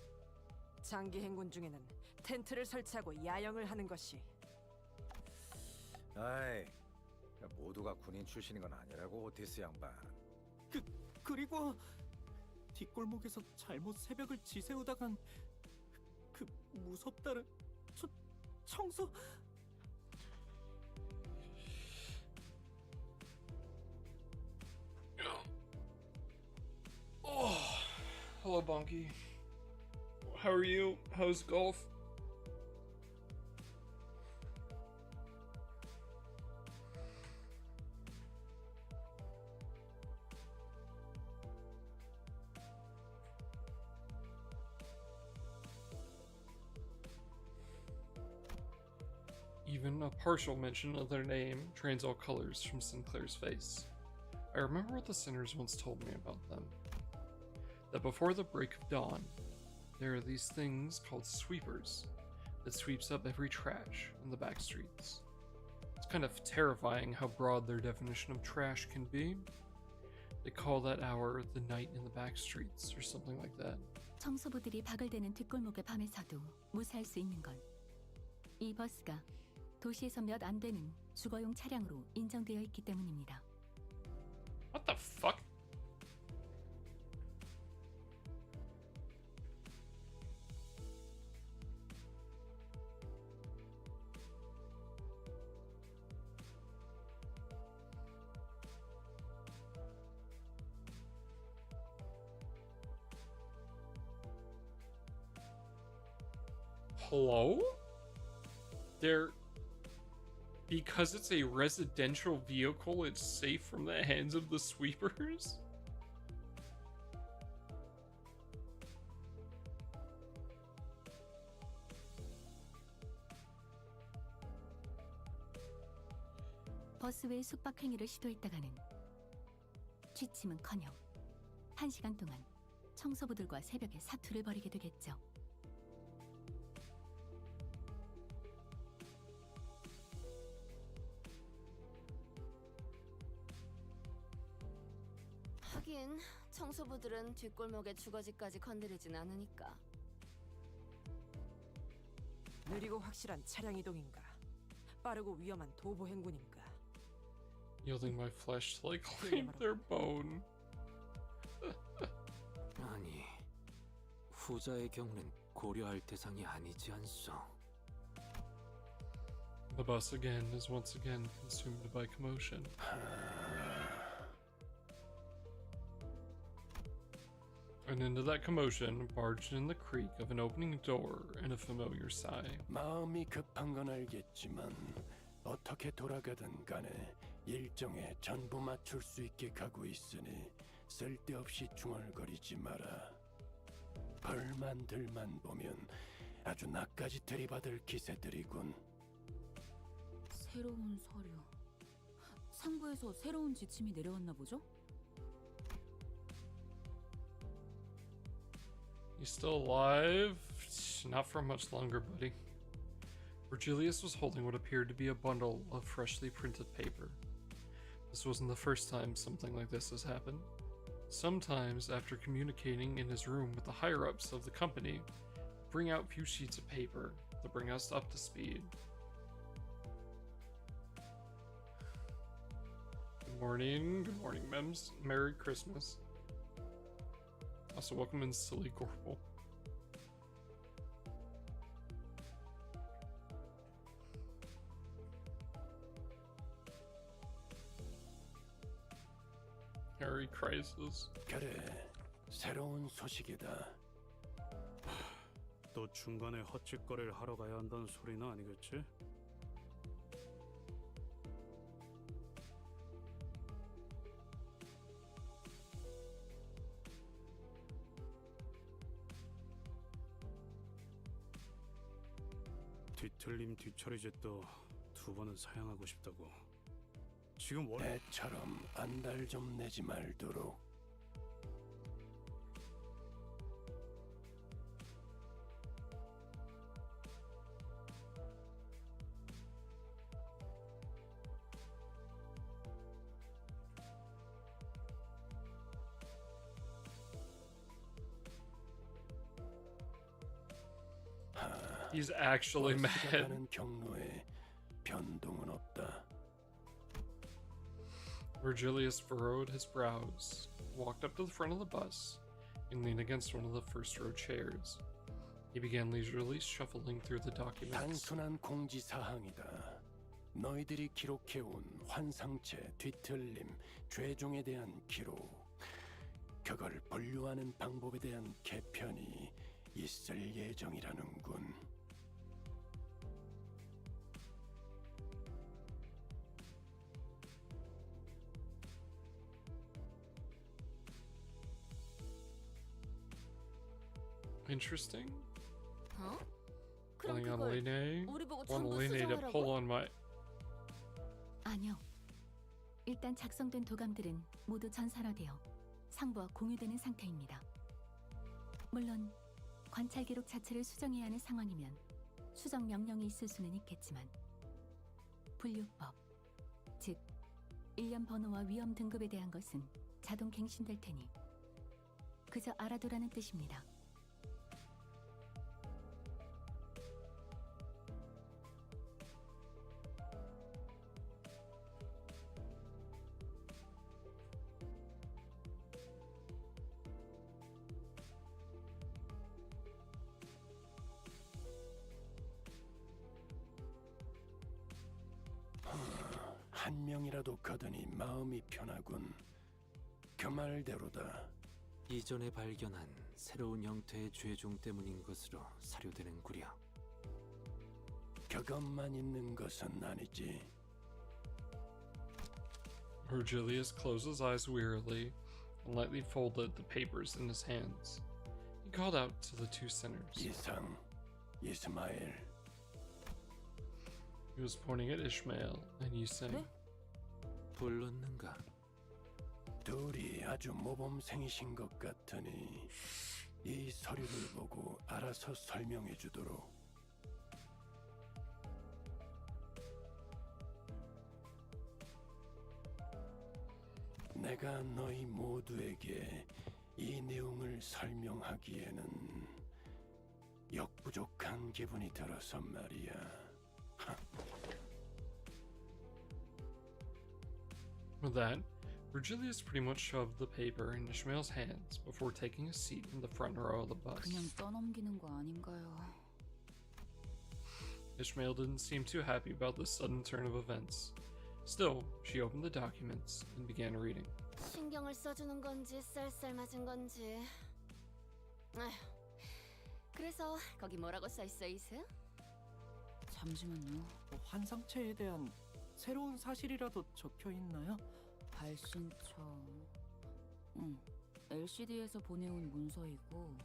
Speaker 9: 장기 행군 중에는 텐트를 설치하고 야영을 하는 것이.
Speaker 8: 아이, 모두가 군인 출신인 건 아니라고, 오티스 양반.
Speaker 4: 그리고 뒷골목에서 잘못 새벽을 지새우다간 그 무섭다는 청소.
Speaker 1: Hello, Hello, Bonky. How are you? How's golf? Even a partial mention of their name drains all colors from Sinclair's face. I remember what the sinners once told me about them. That before the break of dawn, there are these things called sweepers that sweeps up every trash in the back streets. It's kind of terrifying how broad their definition of trash can be. They call that hour the night in the back streets or something like that.
Speaker 15: 청소부들이 박을 대는 뒷골목의 밤에서도 무사할 수 있는 건 이 버스가 도시에서 몇 안 되는 주거용 차량으로 인정되어 있기 때문입니다.
Speaker 1: What the fuck? Hello? Because it's a residential vehicle, it's safe from the hands of the sweepers?
Speaker 15: 버스 외 숙박 행위를 시도했다가는 취침은커녕 1시간 동안 청소부들과 새벽에 사투를 벌이게 되겠죠.
Speaker 6: 하긴 청소부들은 뒷골목의 주거지까지 건드리진 않으니까.
Speaker 9: 느리고 확실한 차량 이동인가, 빠르고 위험한 도보 행군인가.
Speaker 1: Yielding my flesh to like claim their bone.
Speaker 11: 아니, 후자의 경우는 고려할 대상이 아니지 않소.
Speaker 1: The bus again is once again consumed by commotion. And into that commotion barged in the creak of an opening door and a familiar sigh.
Speaker 18: 마음이 급한 건 알겠지만 어떻게 돌아가든 간에 일정에 전부 맞출 수 있게 가고 있으니 쓸데없이 중얼거리지 마라. 벌만 들만 보면 아주 나까지 들이받을 기세들이군.
Speaker 3: 새로운 서류. 상부에서 새로운 지침이 내려왔나 보죠?
Speaker 1: You still alive? Not for much longer, buddy. Virgilius was holding what appeared to be a bundle of freshly printed paper. This wasn't the first time something like this has happened. Sometimes, after communicating in his room with the higher-ups of the company, bring out few sheets of paper to bring us up to speed. Good morning, Mems. Merry Christmas. Also, welcome in, Silly Gorbel. Harry Crisis.
Speaker 18: 그래, 새로운 소식이다.
Speaker 2: 또 중간에 헛짓거리를 하러 가야 한다는 소리는 아니겠지? 뒤틀림 뒤처리젯도 2번은 사양하고 싶다고. 지금
Speaker 18: 애처럼 안달 좀 내지 말도록.
Speaker 1: He's actually mad.
Speaker 18: 경로에 변동은 없다.
Speaker 1: Virgilius furrowed his brows, walked up to the front of the bus, and leaned against one of the first row chairs. He began leisurely shuffling through the documents.
Speaker 18: 단순한 공지 사항이다. 너희들이 기록해온 환상체, 뒤틀림, 죄종에 대한 기록. 그걸 분류하는 방법에 대한 개편이 있을 예정이라는군.
Speaker 1: Interesting.
Speaker 5: 어? 그럼
Speaker 1: Calling on
Speaker 5: 그걸
Speaker 1: Lene.
Speaker 5: 우리 보고
Speaker 1: Want
Speaker 5: 전부
Speaker 1: Lene to pull
Speaker 5: 수정하라고?
Speaker 1: on my.
Speaker 15: 아니요. 일단 작성된 도감들은 모두 전산화되어 상부와 공유되는 상태입니다. 물론 관찰 기록 자체를 수정해야 하는 상황이면 수정 명령이 있을 수는 있겠지만 분류법, 즉 일련 번호와 위험 등급에 대한 것은 자동 갱신될 테니 그저 알아두라는 뜻입니다.
Speaker 18: 한 명이라도 거두니 마음이 편하군. 그 말대로다.
Speaker 11: 이전에 발견한 새로운 형태의 죄종 때문인 것으로 사료되는구려.
Speaker 18: 그것만 있는 것은 아니지.
Speaker 1: Virgilius closed his eyes wearily and lightly folded the papers in his hands. He called out to the two sinners.
Speaker 18: 이상, 이스마엘.
Speaker 1: He was pointing at Ishmael and Yusang.
Speaker 11: 불렀는가?
Speaker 18: 둘이 아주 모범생이신 것 같으니 이 서류를 보고 알아서 설명해 주도록. 내가 너희 모두에게 이 내용을 설명하기에는 역부족한 기분이 들어서 말이야.
Speaker 1: With that, Virgilius pretty much shoved the paper in Ishmael's hands before taking a seat in the front row of the bus.
Speaker 3: 그냥 떠넘기는 거 아닌가요?
Speaker 1: Ishmael didn't seem too happy about this sudden turn of events. Still, she opened the documents and began reading.
Speaker 5: 신경을 써주는 건지 쌀쌀 맞은 건지. 아휴. 그래서 거기 뭐라고 써 있어, 이스?
Speaker 3: 잠시만요.
Speaker 4: 환상체에 대한 새로운 사실이라도 적혀 있나요?
Speaker 3: 발신처. LCD에서 보내온 문서이고.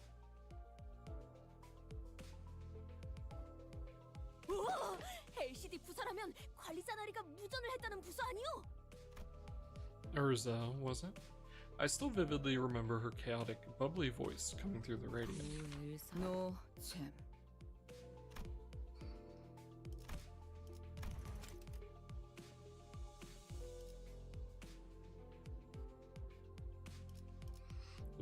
Speaker 5: 우와! LCD 부서라면 관리자 나리가 무전을 했다는 부서 아니오?
Speaker 1: Urza, was it? I still vividly remember her chaotic, bubbly voice coming through the radio.
Speaker 3: 노 잼.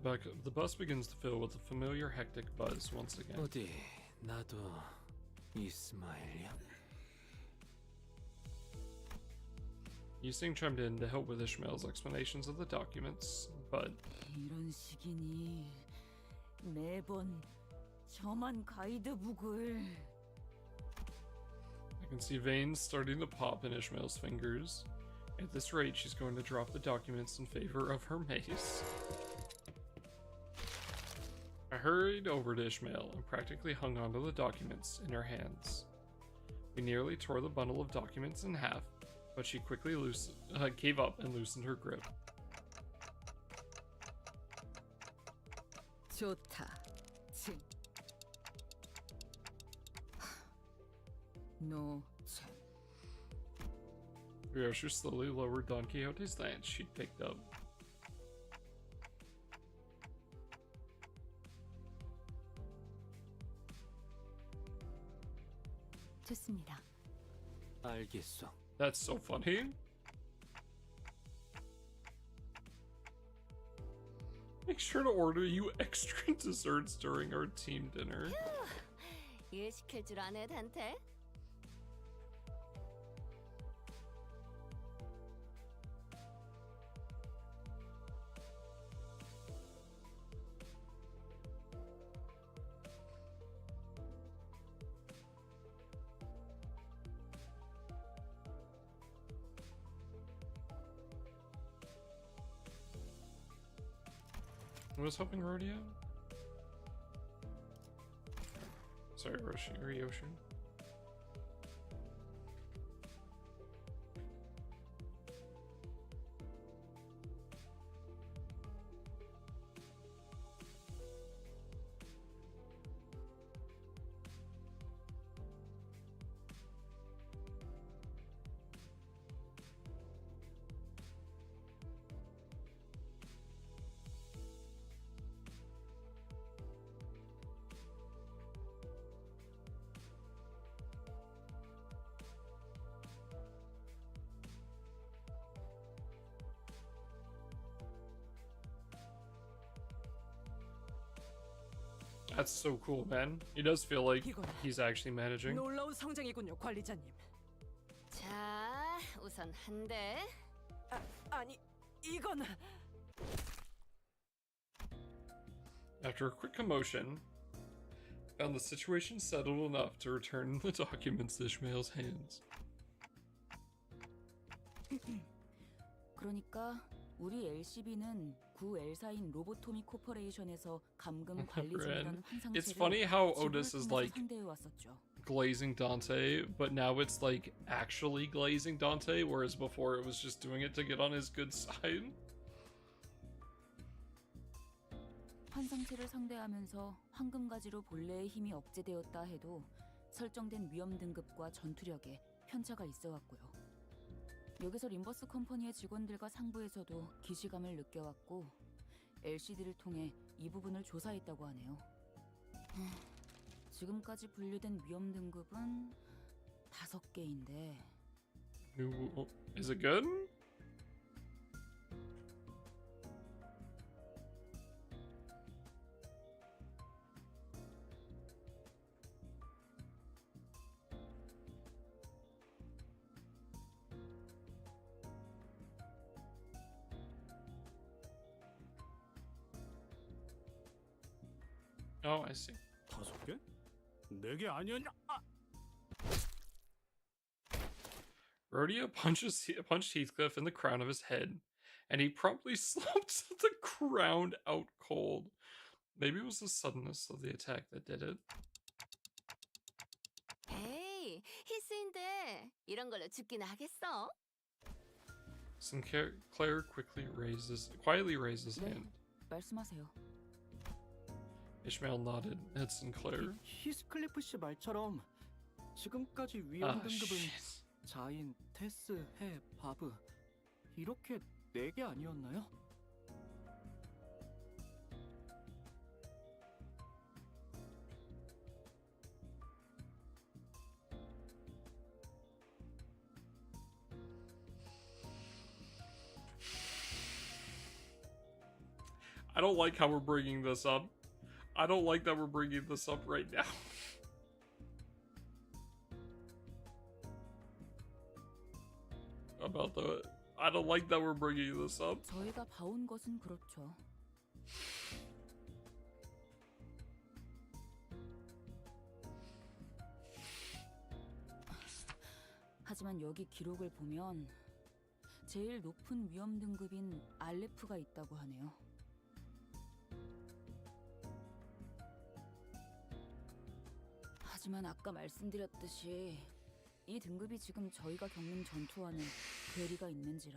Speaker 1: The bus begins to fill with a familiar hectic buzz once again.
Speaker 11: 어디 나도 이스마엘이야?
Speaker 1: Yusing chimed in to help with Ishmael's explanations of the documents, but
Speaker 3: 이런 식이니 매번 저만 가이드북을.
Speaker 1: I can see veins starting to pop in Ishmael's fingers. At this rate, she's going to drop the documents in favor of her mace. I hurried over to Ishmael and practically hung onto the documents in her hands. We nearly tore the bundle of documents in half, but she quickly gave up and loosened her grip.
Speaker 3: 좋다. 증. 노 잼.
Speaker 1: Ryoshu slowly lowered Don Quixote's lance she'd picked up.
Speaker 15: 좋습니다.
Speaker 11: 알겠어.
Speaker 1: That's so funny. Make sure to order you extra desserts during our team dinner.
Speaker 5: 일 시킬 줄 아네, 단테?
Speaker 1: I was hoping Rodeo. Sorry, Ryoshin. That's so cool, man. He does feel like he's actually managing.
Speaker 9: 놀라운 성장이군요, 관리자님.
Speaker 6: 자, 우선 한 대.
Speaker 9: 아니, 이건
Speaker 1: After a quick commotion, found the situation settled enough to return the documents to Ishmael's hands.
Speaker 3: 그러니까 우리 LCB는 구 L사인 로보토미 코퍼레이션에서 감금 관리 중이라는
Speaker 1: It's funny how
Speaker 3: 환상체를
Speaker 1: Otis is like
Speaker 3: 상대해 왔었죠.
Speaker 1: glazing Dante, but now it's like actually glazing Dante, whereas before it was just doing it to get on his good side.
Speaker 3: 환상체를 상대하면서 황금가지로 본래의 힘이 억제되었다 해도 설정된 위험 등급과 전투력에 편차가 있어 왔고요. 여기서 림버스 컴퍼니의 직원들과 상부에서도 기시감을 느껴왔고 LCD를 통해 이 부분을 조사했다고 하네요. 지금까지 분류된 위험 등급은 5개인데.
Speaker 1: Is it good? Oh, I see.
Speaker 2: 5개? 4개 아니었냐?
Speaker 1: Rodeo punched Heathcliff in the crown of his head, and he promptly slumped the ground out cold. Maybe it was the suddenness of the attack that did it.
Speaker 6: 에이, 히스인데 이런 걸로 죽기나 하겠어?
Speaker 1: Sinclair quietly raised his hand.
Speaker 3: 말씀하세요.
Speaker 1: Ishmael nodded at Sinclair.
Speaker 4: 히스클리프 씨 말처럼 지금까지 위험 등급은 자인, 테스, 해, 바브 이렇게 4개 아니었나요?
Speaker 1: I don't like how we're bringing this up. I don't like that we're bringing this up right now. I don't like that we're bringing this up.
Speaker 3: 저희가 봐온 것은 그렇죠. 하지만 여기 기록을 보면 제일 높은 위험 등급인 알레프가 있다고 하네요. 하지만 아까 말씀드렸듯이 이 등급이 지금 저희가 겪는 전투와는 괴리가 있는지라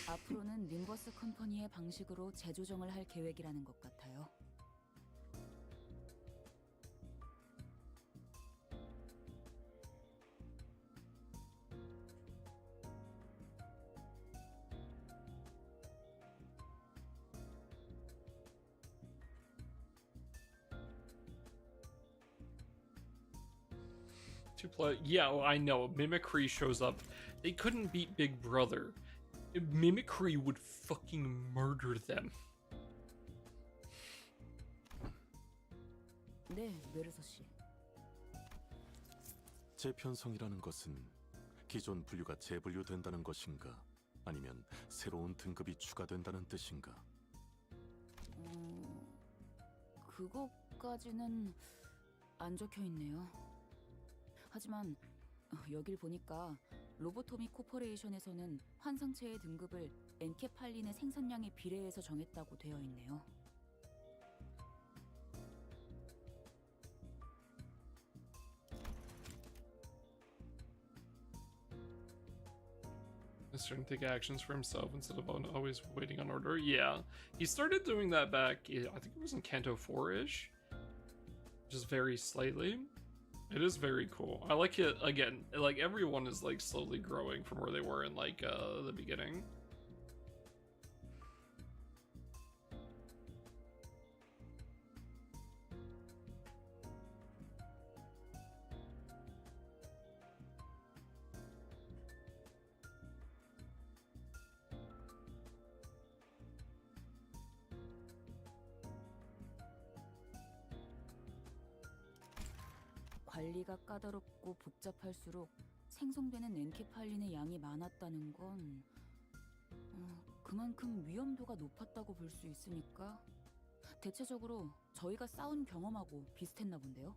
Speaker 3: 앞으로는 림버스 컴퍼니의 방식으로 재조정을 할 계획이라는 것 같아요.
Speaker 1: Yeah, well, I know. Mimicry shows up. They couldn't beat Big Brother. Mimicry would fucking murder them.
Speaker 3: 네, 메르서 씨.
Speaker 20: 재편성이라는 것은 기존 분류가 재분류된다는 것인가? 아니면 새로운 등급이 추가된다는 뜻인가?
Speaker 3: 그것까지는 안 적혀 있네요. 하지만 여길 보니까 로보토미 코퍼레이션에서는 환상체의 등급을 엔케팔린의 생산량에 비례해서 정했다고 되어 있네요.
Speaker 1: Starting to take actions for himself instead of always waiting on order. Yeah, he started doing that back. I think it was in Canto 4-ish, just very slightly. It is very cool. I like it again. Like everyone is like slowly growing from where they were in like the beginning.
Speaker 3: 관리가 까다롭고 복잡할수록 생성되는 엔케팔린의 양이 많았다는 건 그만큼 위험도가 높았다고 볼 수 있으니까 대체적으로 저희가 싸운 경험하고 비슷했나 본데요.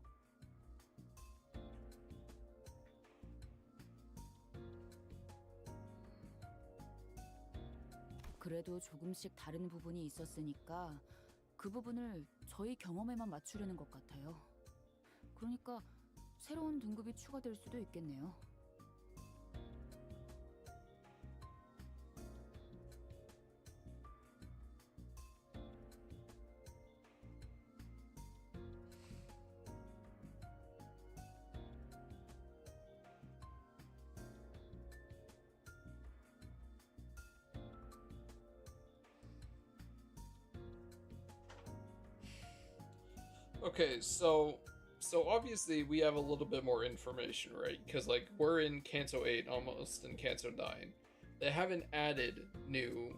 Speaker 3: 그래도 조금씩 다른 부분이 있었으니까 그 부분을 저희 경험에만 맞추려는 것 같아요. 그러니까 새로운 등급이 추가될 수도 있겠네요.
Speaker 1: Okay, so obviously we have a little bit more information, right? Because like we're in Canto 8 almost in Canto 9. They haven't added new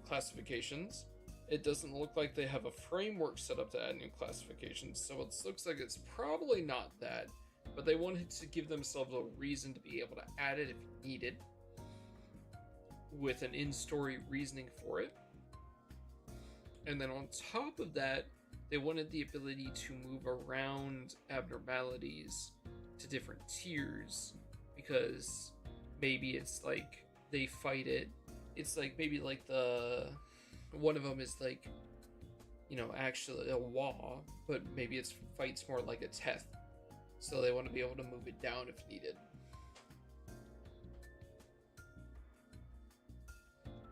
Speaker 1: classifications. It doesn't look like they have a framework set up to add new classifications, so it looks like it's probably not that. But they wanted to give themselves a reason to be able to add it if needed, with an in-story reasoning for it. And then on top of that, they wanted the ability to move around abnormalities to different tiers, because maybe it's like they fight it. It's like maybe like one of them is like, you know, actually a Wa, but maybe it's fights more like a Teth. So they want to be able to move it down if needed.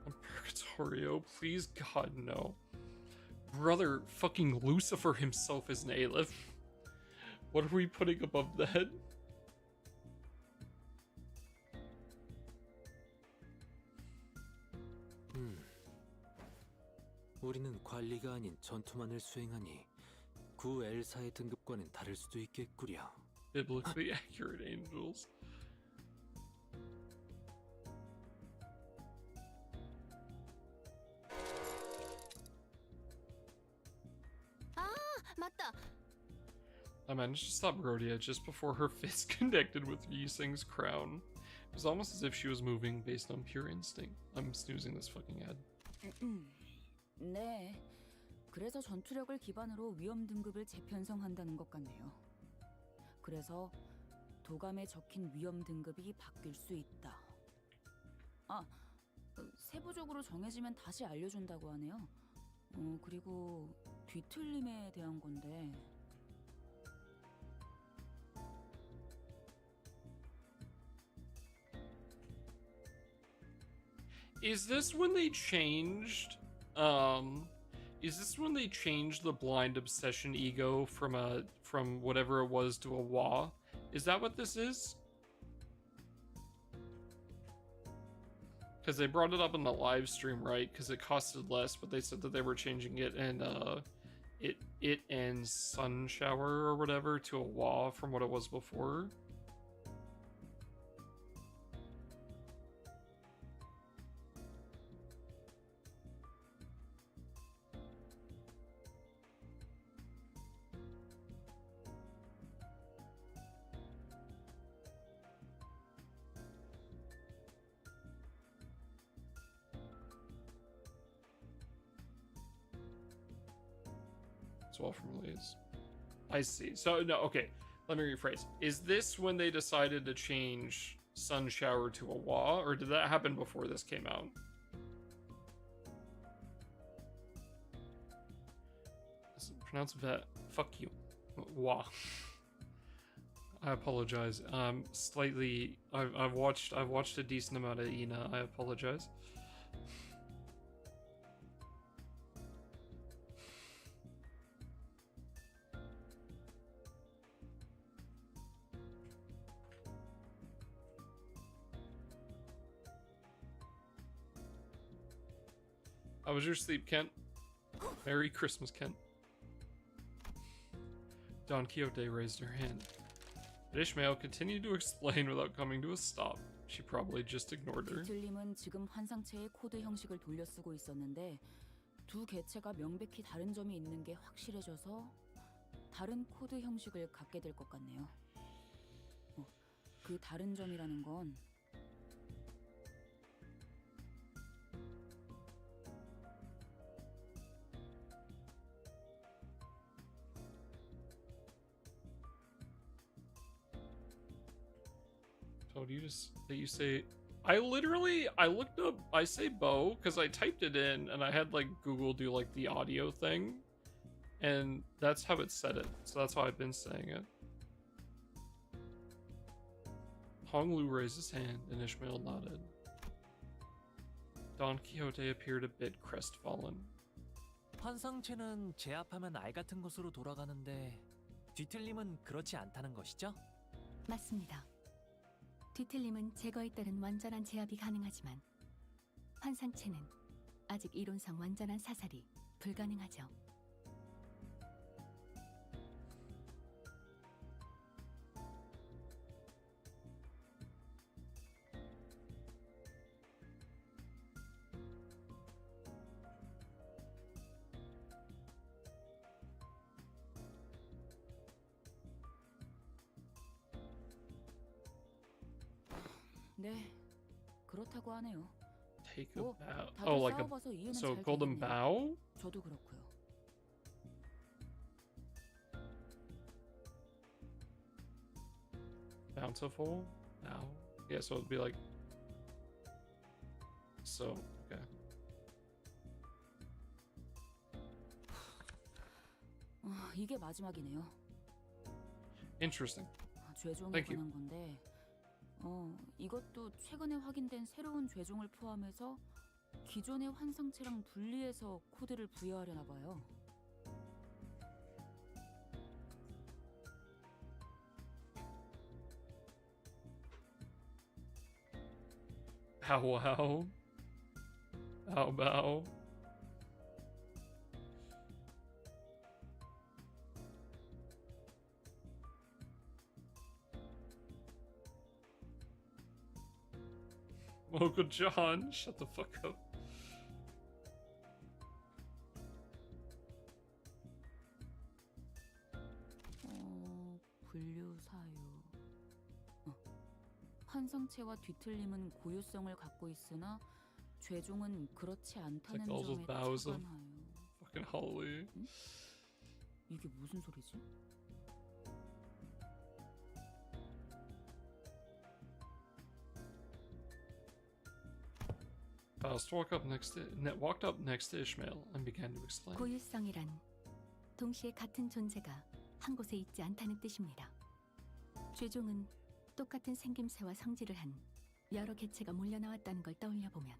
Speaker 1: Purgatorio, please God no. Brother, fucking Lucifer himself is an Aleph. What are we putting above that?
Speaker 11: 우리는 관리가 아닌 전투만을 수행하니 구 엘사의 등급과는 다를 수도 있겠구려.
Speaker 1: Biblically accurate angels.
Speaker 6: 맞다.
Speaker 1: I managed to stop Rhodia just before her fist connected with Yiseng's crown. It was almost as if she was moving based on pure instinct. I'm snoozing this fucking ad.
Speaker 3: 네, 그래서 전투력을 기반으로 위험 등급을 재편성한다는 것 같네요. 그래서 도감에 적힌 위험 등급이 바뀔 수 있다. 세부적으로 정해지면 다시 알려준다고 하네요. 그리고 뒤틀림에 대한 건데.
Speaker 1: Is this when they changed the blind obsession ego from whatever it was to a Wa? Is that what this is? Because they brought it up in the live stream, right? Because it costed less, but they said that they were changing it and it and Sun Shower or whatever to a Wa from what it was before. Well from Liz. I see. So no, okay. Let me rephrase. Is this when they decided to change Sun Shower to a Wa, or did that happen before this came out? Pronounce vet. Fuck you. Wa. I apologize. Slightly. I've watched a decent amount of Ina. I apologize. How was your sleep, Kent? Merry Christmas, Kent. Don Quixote raised her hand. But Ishmael continued to explain without coming to a stop. She probably just ignored her.
Speaker 3: 디틀림은 지금 환상체의 코드 형식을 돌려 쓰고 있었는데 두 개체가 명백히 다른 점이 있는 게 확실해져서 다른 코드 형식을 갖게 될 것 같네요. 그 다른 점이라는 건
Speaker 1: Told you just that you say. I looked up. I say bow because I typed it in and I had like Google do like the audio thing, and that's how it said it. So that's how I've been saying it. Honglu raised his hand and Ishmael nodded. Don Quixote appeared a bit crestfallen.
Speaker 10: 환상체는 제압하면 알 같은 곳으로 돌아가는데 뒤틀림은 그렇지 않다는 것이죠?
Speaker 15: 맞습니다. 뒤틀림은 제거에 따른 완전한 제압이 가능하지만 환상체는 아직 이론상 완전한 사살이 불가능하죠.
Speaker 3: 네, 그렇다고 하네요.
Speaker 1: Take a bow.
Speaker 3: 다들
Speaker 1: Oh, like
Speaker 3: 싸워봐서
Speaker 1: a.
Speaker 3: 이해는
Speaker 1: So
Speaker 3: 잘
Speaker 1: golden
Speaker 3: 되겠네요.
Speaker 1: bow?
Speaker 3: 저도 그렇고요.
Speaker 1: Bountiful? Bow? Yeah, so it'd be like. So, okay.
Speaker 3: 이게 마지막이네요.
Speaker 1: Interesting.
Speaker 3: 죄종에
Speaker 1: Thank you.
Speaker 3: 관한 건데 이것도 최근에 확인된 새로운 죄종을 포함해서 기존의 환상체랑 분리해서 코드를 부여하려나 봐요.
Speaker 1: Bow wow. Bow bow. Uncle John, shut the fuck up.
Speaker 3: 분류 사유. 환상체와 뒤틀림은 고유성을 갖고 있으나 죄종은 그렇지 않다는
Speaker 1: Like all
Speaker 3: 점에
Speaker 1: those bows of
Speaker 3: 착안하여.
Speaker 1: fucking holy.
Speaker 3: 이게 무슨 소리지?
Speaker 1: Faust walked up next to Ishmael and began to explain.
Speaker 15: 고유성이란 동시에 같은 존재가 한 곳에 있지 않다는 뜻입니다. 죄종은 똑같은 생김새와 성질을 한 여러 개체가 몰려나왔다는 걸 떠올려 보면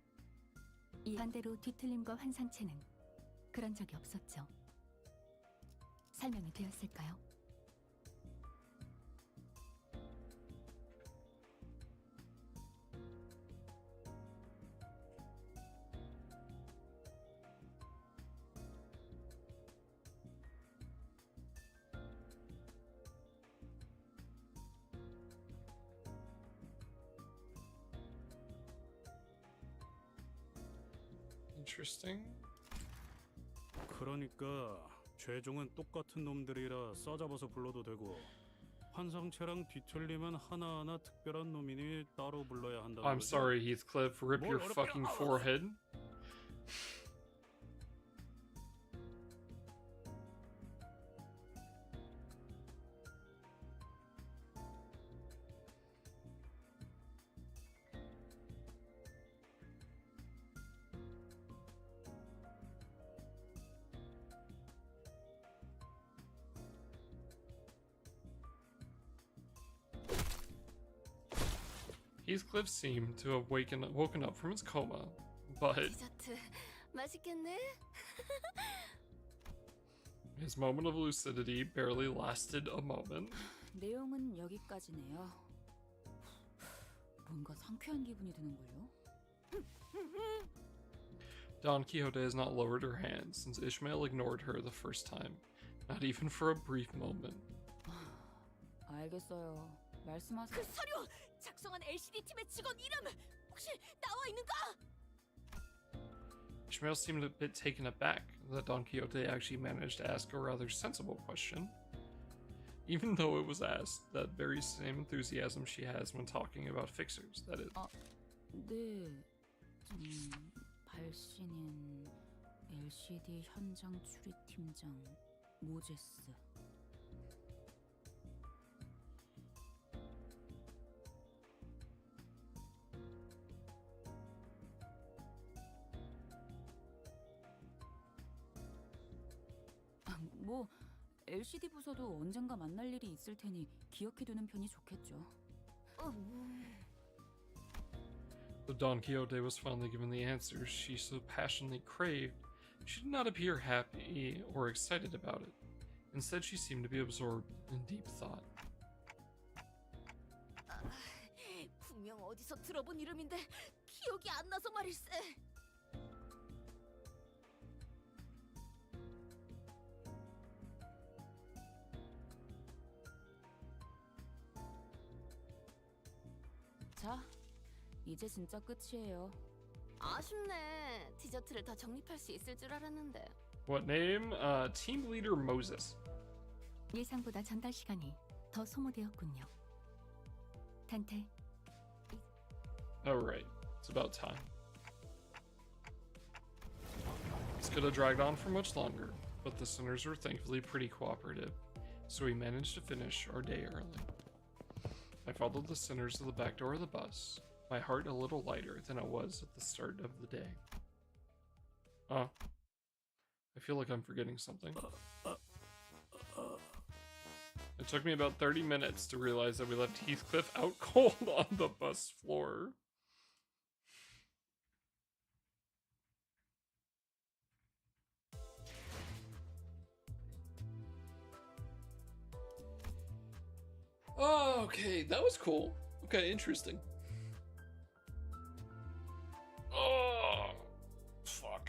Speaker 15: 이 반대로 뒤틀림과 환상체는 그런 적이 없었죠. 설명이 되었을까요?
Speaker 1: Interesting.
Speaker 2: 그러니까 죄종은 똑같은 놈들이라 싸잡아서 불러도 되고 환상체랑 뒤틀림은 하나하나 특별한 놈이니 따로 불러야 한다는
Speaker 1: I'm
Speaker 2: 거지?
Speaker 1: sorry, Heathcliff. Rip your fucking forehead. Heathcliff seemed to have woken up from his coma, but
Speaker 5: 디저트 맛있겠네.
Speaker 1: his moment of lucidity barely lasted a moment.
Speaker 3: 내용은 여기까지네요. 뭔가 상쾌한 기분이 드는걸요?
Speaker 1: Don Quixote has not lowered her hands since Ishmael ignored her the first time, not even for a brief moment.
Speaker 3: 알겠어요. 말씀하세요.
Speaker 5: 그 서류! 작성한 LCD 팀의 직원 이름 혹시 나와 있는가?
Speaker 1: Ishmael seemed a bit taken aback that Don Quixote actually managed to ask a rather sensible question, even though it was asked that very same enthusiasm she has when talking about fixers, that is.
Speaker 3: 네. 발신인 LCD 현장 추리팀장 모제스. 뭐 LCD 부서도 언젠가 만날 일이 있을 테니 기억해두는 편이 좋겠죠.
Speaker 1: Though Don Quixote was finally given the answers she so passionately craved, she did not appear happy or excited about it. Instead, she seemed to be absorbed in deep thought.
Speaker 5: 분명 어디서 들어본 이름인데 기억이 안 나서 말일세.
Speaker 3: 자, 이제 진짜 끝이에요.
Speaker 5: 아쉽네. 디저트를 다 정립할 수 있을 줄 알았는데.
Speaker 1: What name? Team Leader Moses.
Speaker 15: 예상보다 전달 시간이 더 소모되었군요. 단테,
Speaker 1: Alright, it's about time. This could have dragged on for much longer, but the sinners were thankfully pretty cooperative, so we managed to finish our day early. I followed the sinners to the back door of the bus, my heart a little lighter than it was at the start of the day. I feel like I'm forgetting something. It took me about 30 minutes to realize that we left Heathcliff out cold on the bus floor. Oh, okay, that was cool. Okay, interesting. Oh, fuck.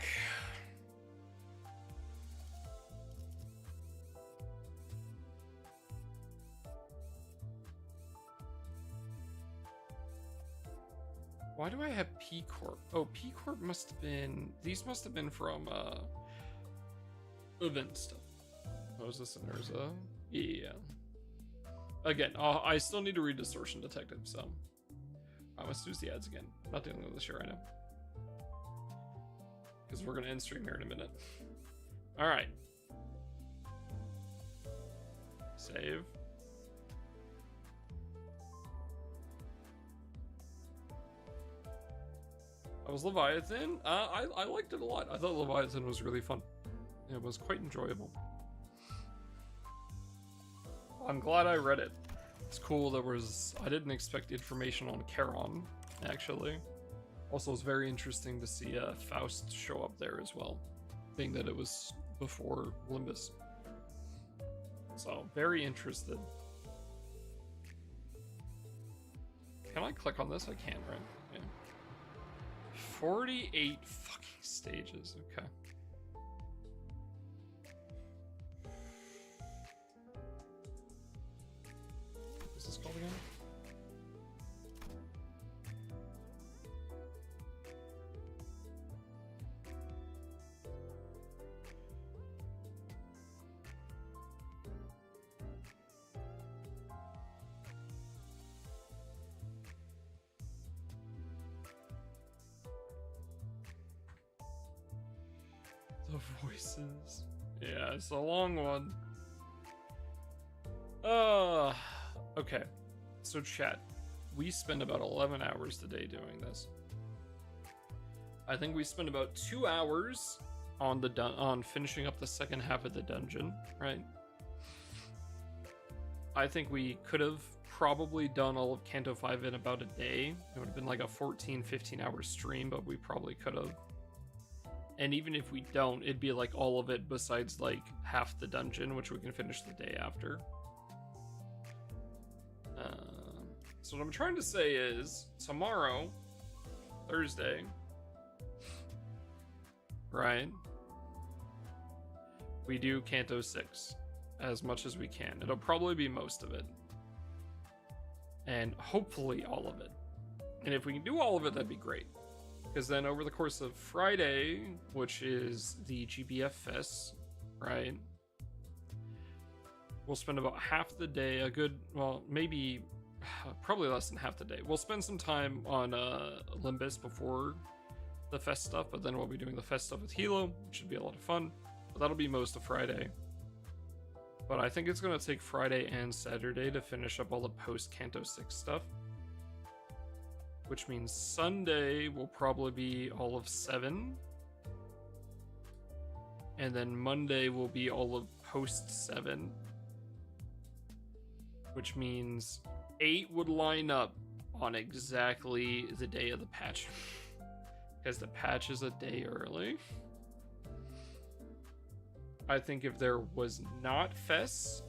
Speaker 1: Why do I have P Corp? Oh, P Corp must have been, these must have been from event stuff. Moses and Urza. Yeah. Again, I still need to read Distortion Detective, so I must use the ads again. I'm not dealing with this shit right now. Because we're gonna end stream here in a minute. Alright. Save. That was Leviathan. I liked it a lot. I thought Leviathan was really fun. It was quite enjoyable. I'm glad I read it. It's cool I didn't expect information on Charon, actually. Also, it's very interesting to see Faust show up there as well, being that it was before Limbus. So, very interested. Can I click on this? I can, right? Yeah. 48 fucking stages, okay. What's this called again? The voices. Yeah, it's a long one. Okay. So chat, we spend about 11 hours today doing this. I think we spent about 2 hours on on finishing up the second half of the dungeon, right? I think we could have probably done all of Canto 5 in about a day. It would have been like a 15 hour stream, but we probably could have. And even if we don't, it'd be like all of it besides like half the dungeon, which we can finish the day after. So what I'm trying to say is, tomorrow, Thursday, right, we do Canto 6 as much as we can. It'll probably be most of it. And hopefully all of it. And if we can do all of it, that'd be great. Because then over the course of Friday, which is the GBF Fest, right, we'll spend about half the day, a good, well, maybe, probably less than half the day. We'll spend some time on Limbus before the Fest stuff, but then we'll be doing the Fest stuff with Hilo, which should be a lot of fun. But that'll be most of Friday. But I think it's going to take Friday and Saturday to finish up all the post-Canto 6 stuff. Which means Sunday will probably be all of 7. And then Monday will be all of post-7. Which means 8 would line up on exactly the day of the patch. Because the patch is a day early. I think if there was not Fest,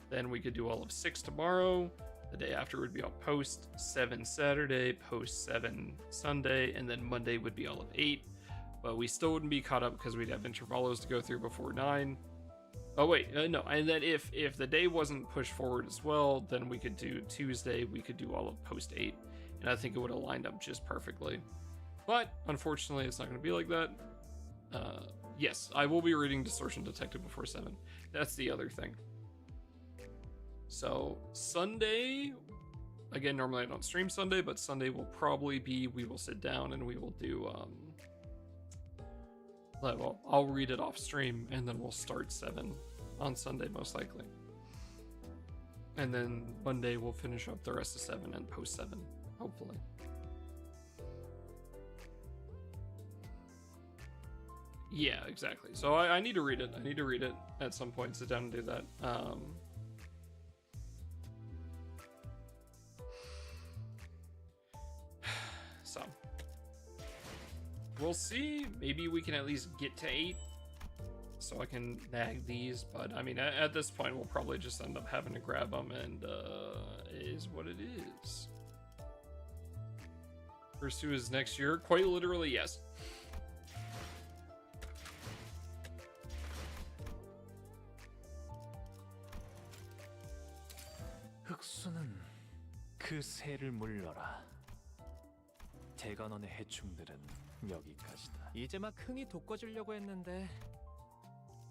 Speaker 1: then we could do all of 6 tomorrow. The day after would be all post 7 Saturday, post 7 Sunday, and then Monday would be all of 8. But we still wouldn't be caught up because we'd have intervalos to go through before 9. Oh wait, no. And then if the day wasn't pushed forward as well, then we could do Tuesday. We could do all of post 8, and I think it would have lined up just perfectly. But unfortunately, it's not going to be like that. Yes, I will be reading Distortion Detective before 7. That's the other thing. So Sunday, again, normally I don't stream Sunday, but Sunday will probably be, we will sit down and we will do, well, I'll read it off stream and then we'll start 7 on Sunday most likely. And then Monday we'll finish up the rest of 7 and post 7, hopefully. Yeah, exactly. So I need to read it. I need to read it at some point, sit down and do that. So we'll see. Maybe we can at least get to 8 so I can nag these, but I mean at this point we'll probably just end up having to grab them, and is what it is. Pursue is next year, quite literally. Yes.
Speaker 10: 흑수는 그 새를 물러라. 대관원의 해충들은 여기까지다.
Speaker 4: 이제 막 흥이 돋궈지려고 했는데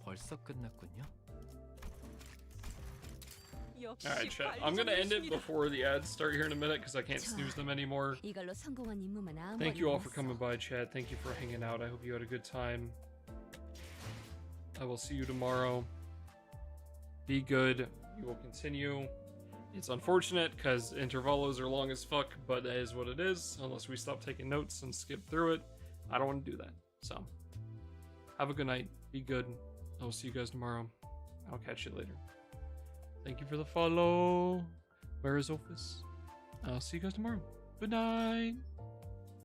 Speaker 4: 벌써 끝났군요.
Speaker 1: Alright, chat. I'm gonna end it before the ads start here in a minute because I can't snooze them anymore.
Speaker 3: 이걸로 성공한 임무만 아무리
Speaker 1: Thank you all for
Speaker 3: 남았어.
Speaker 1: coming by, chat. Thank you for hanging out. I hope you had a good time. I will see you tomorrow. Be good. You will continue. It's unfortunate because intervalos are long as fuck, but that is what it is. Unless we stop taking notes and skip through it, I don't want to do that. So, have a good night. Be good. I will see you guys tomorrow. I'll catch you later. Thank you for the follow. Where is Office? I'll see you guys tomorrow. Good night.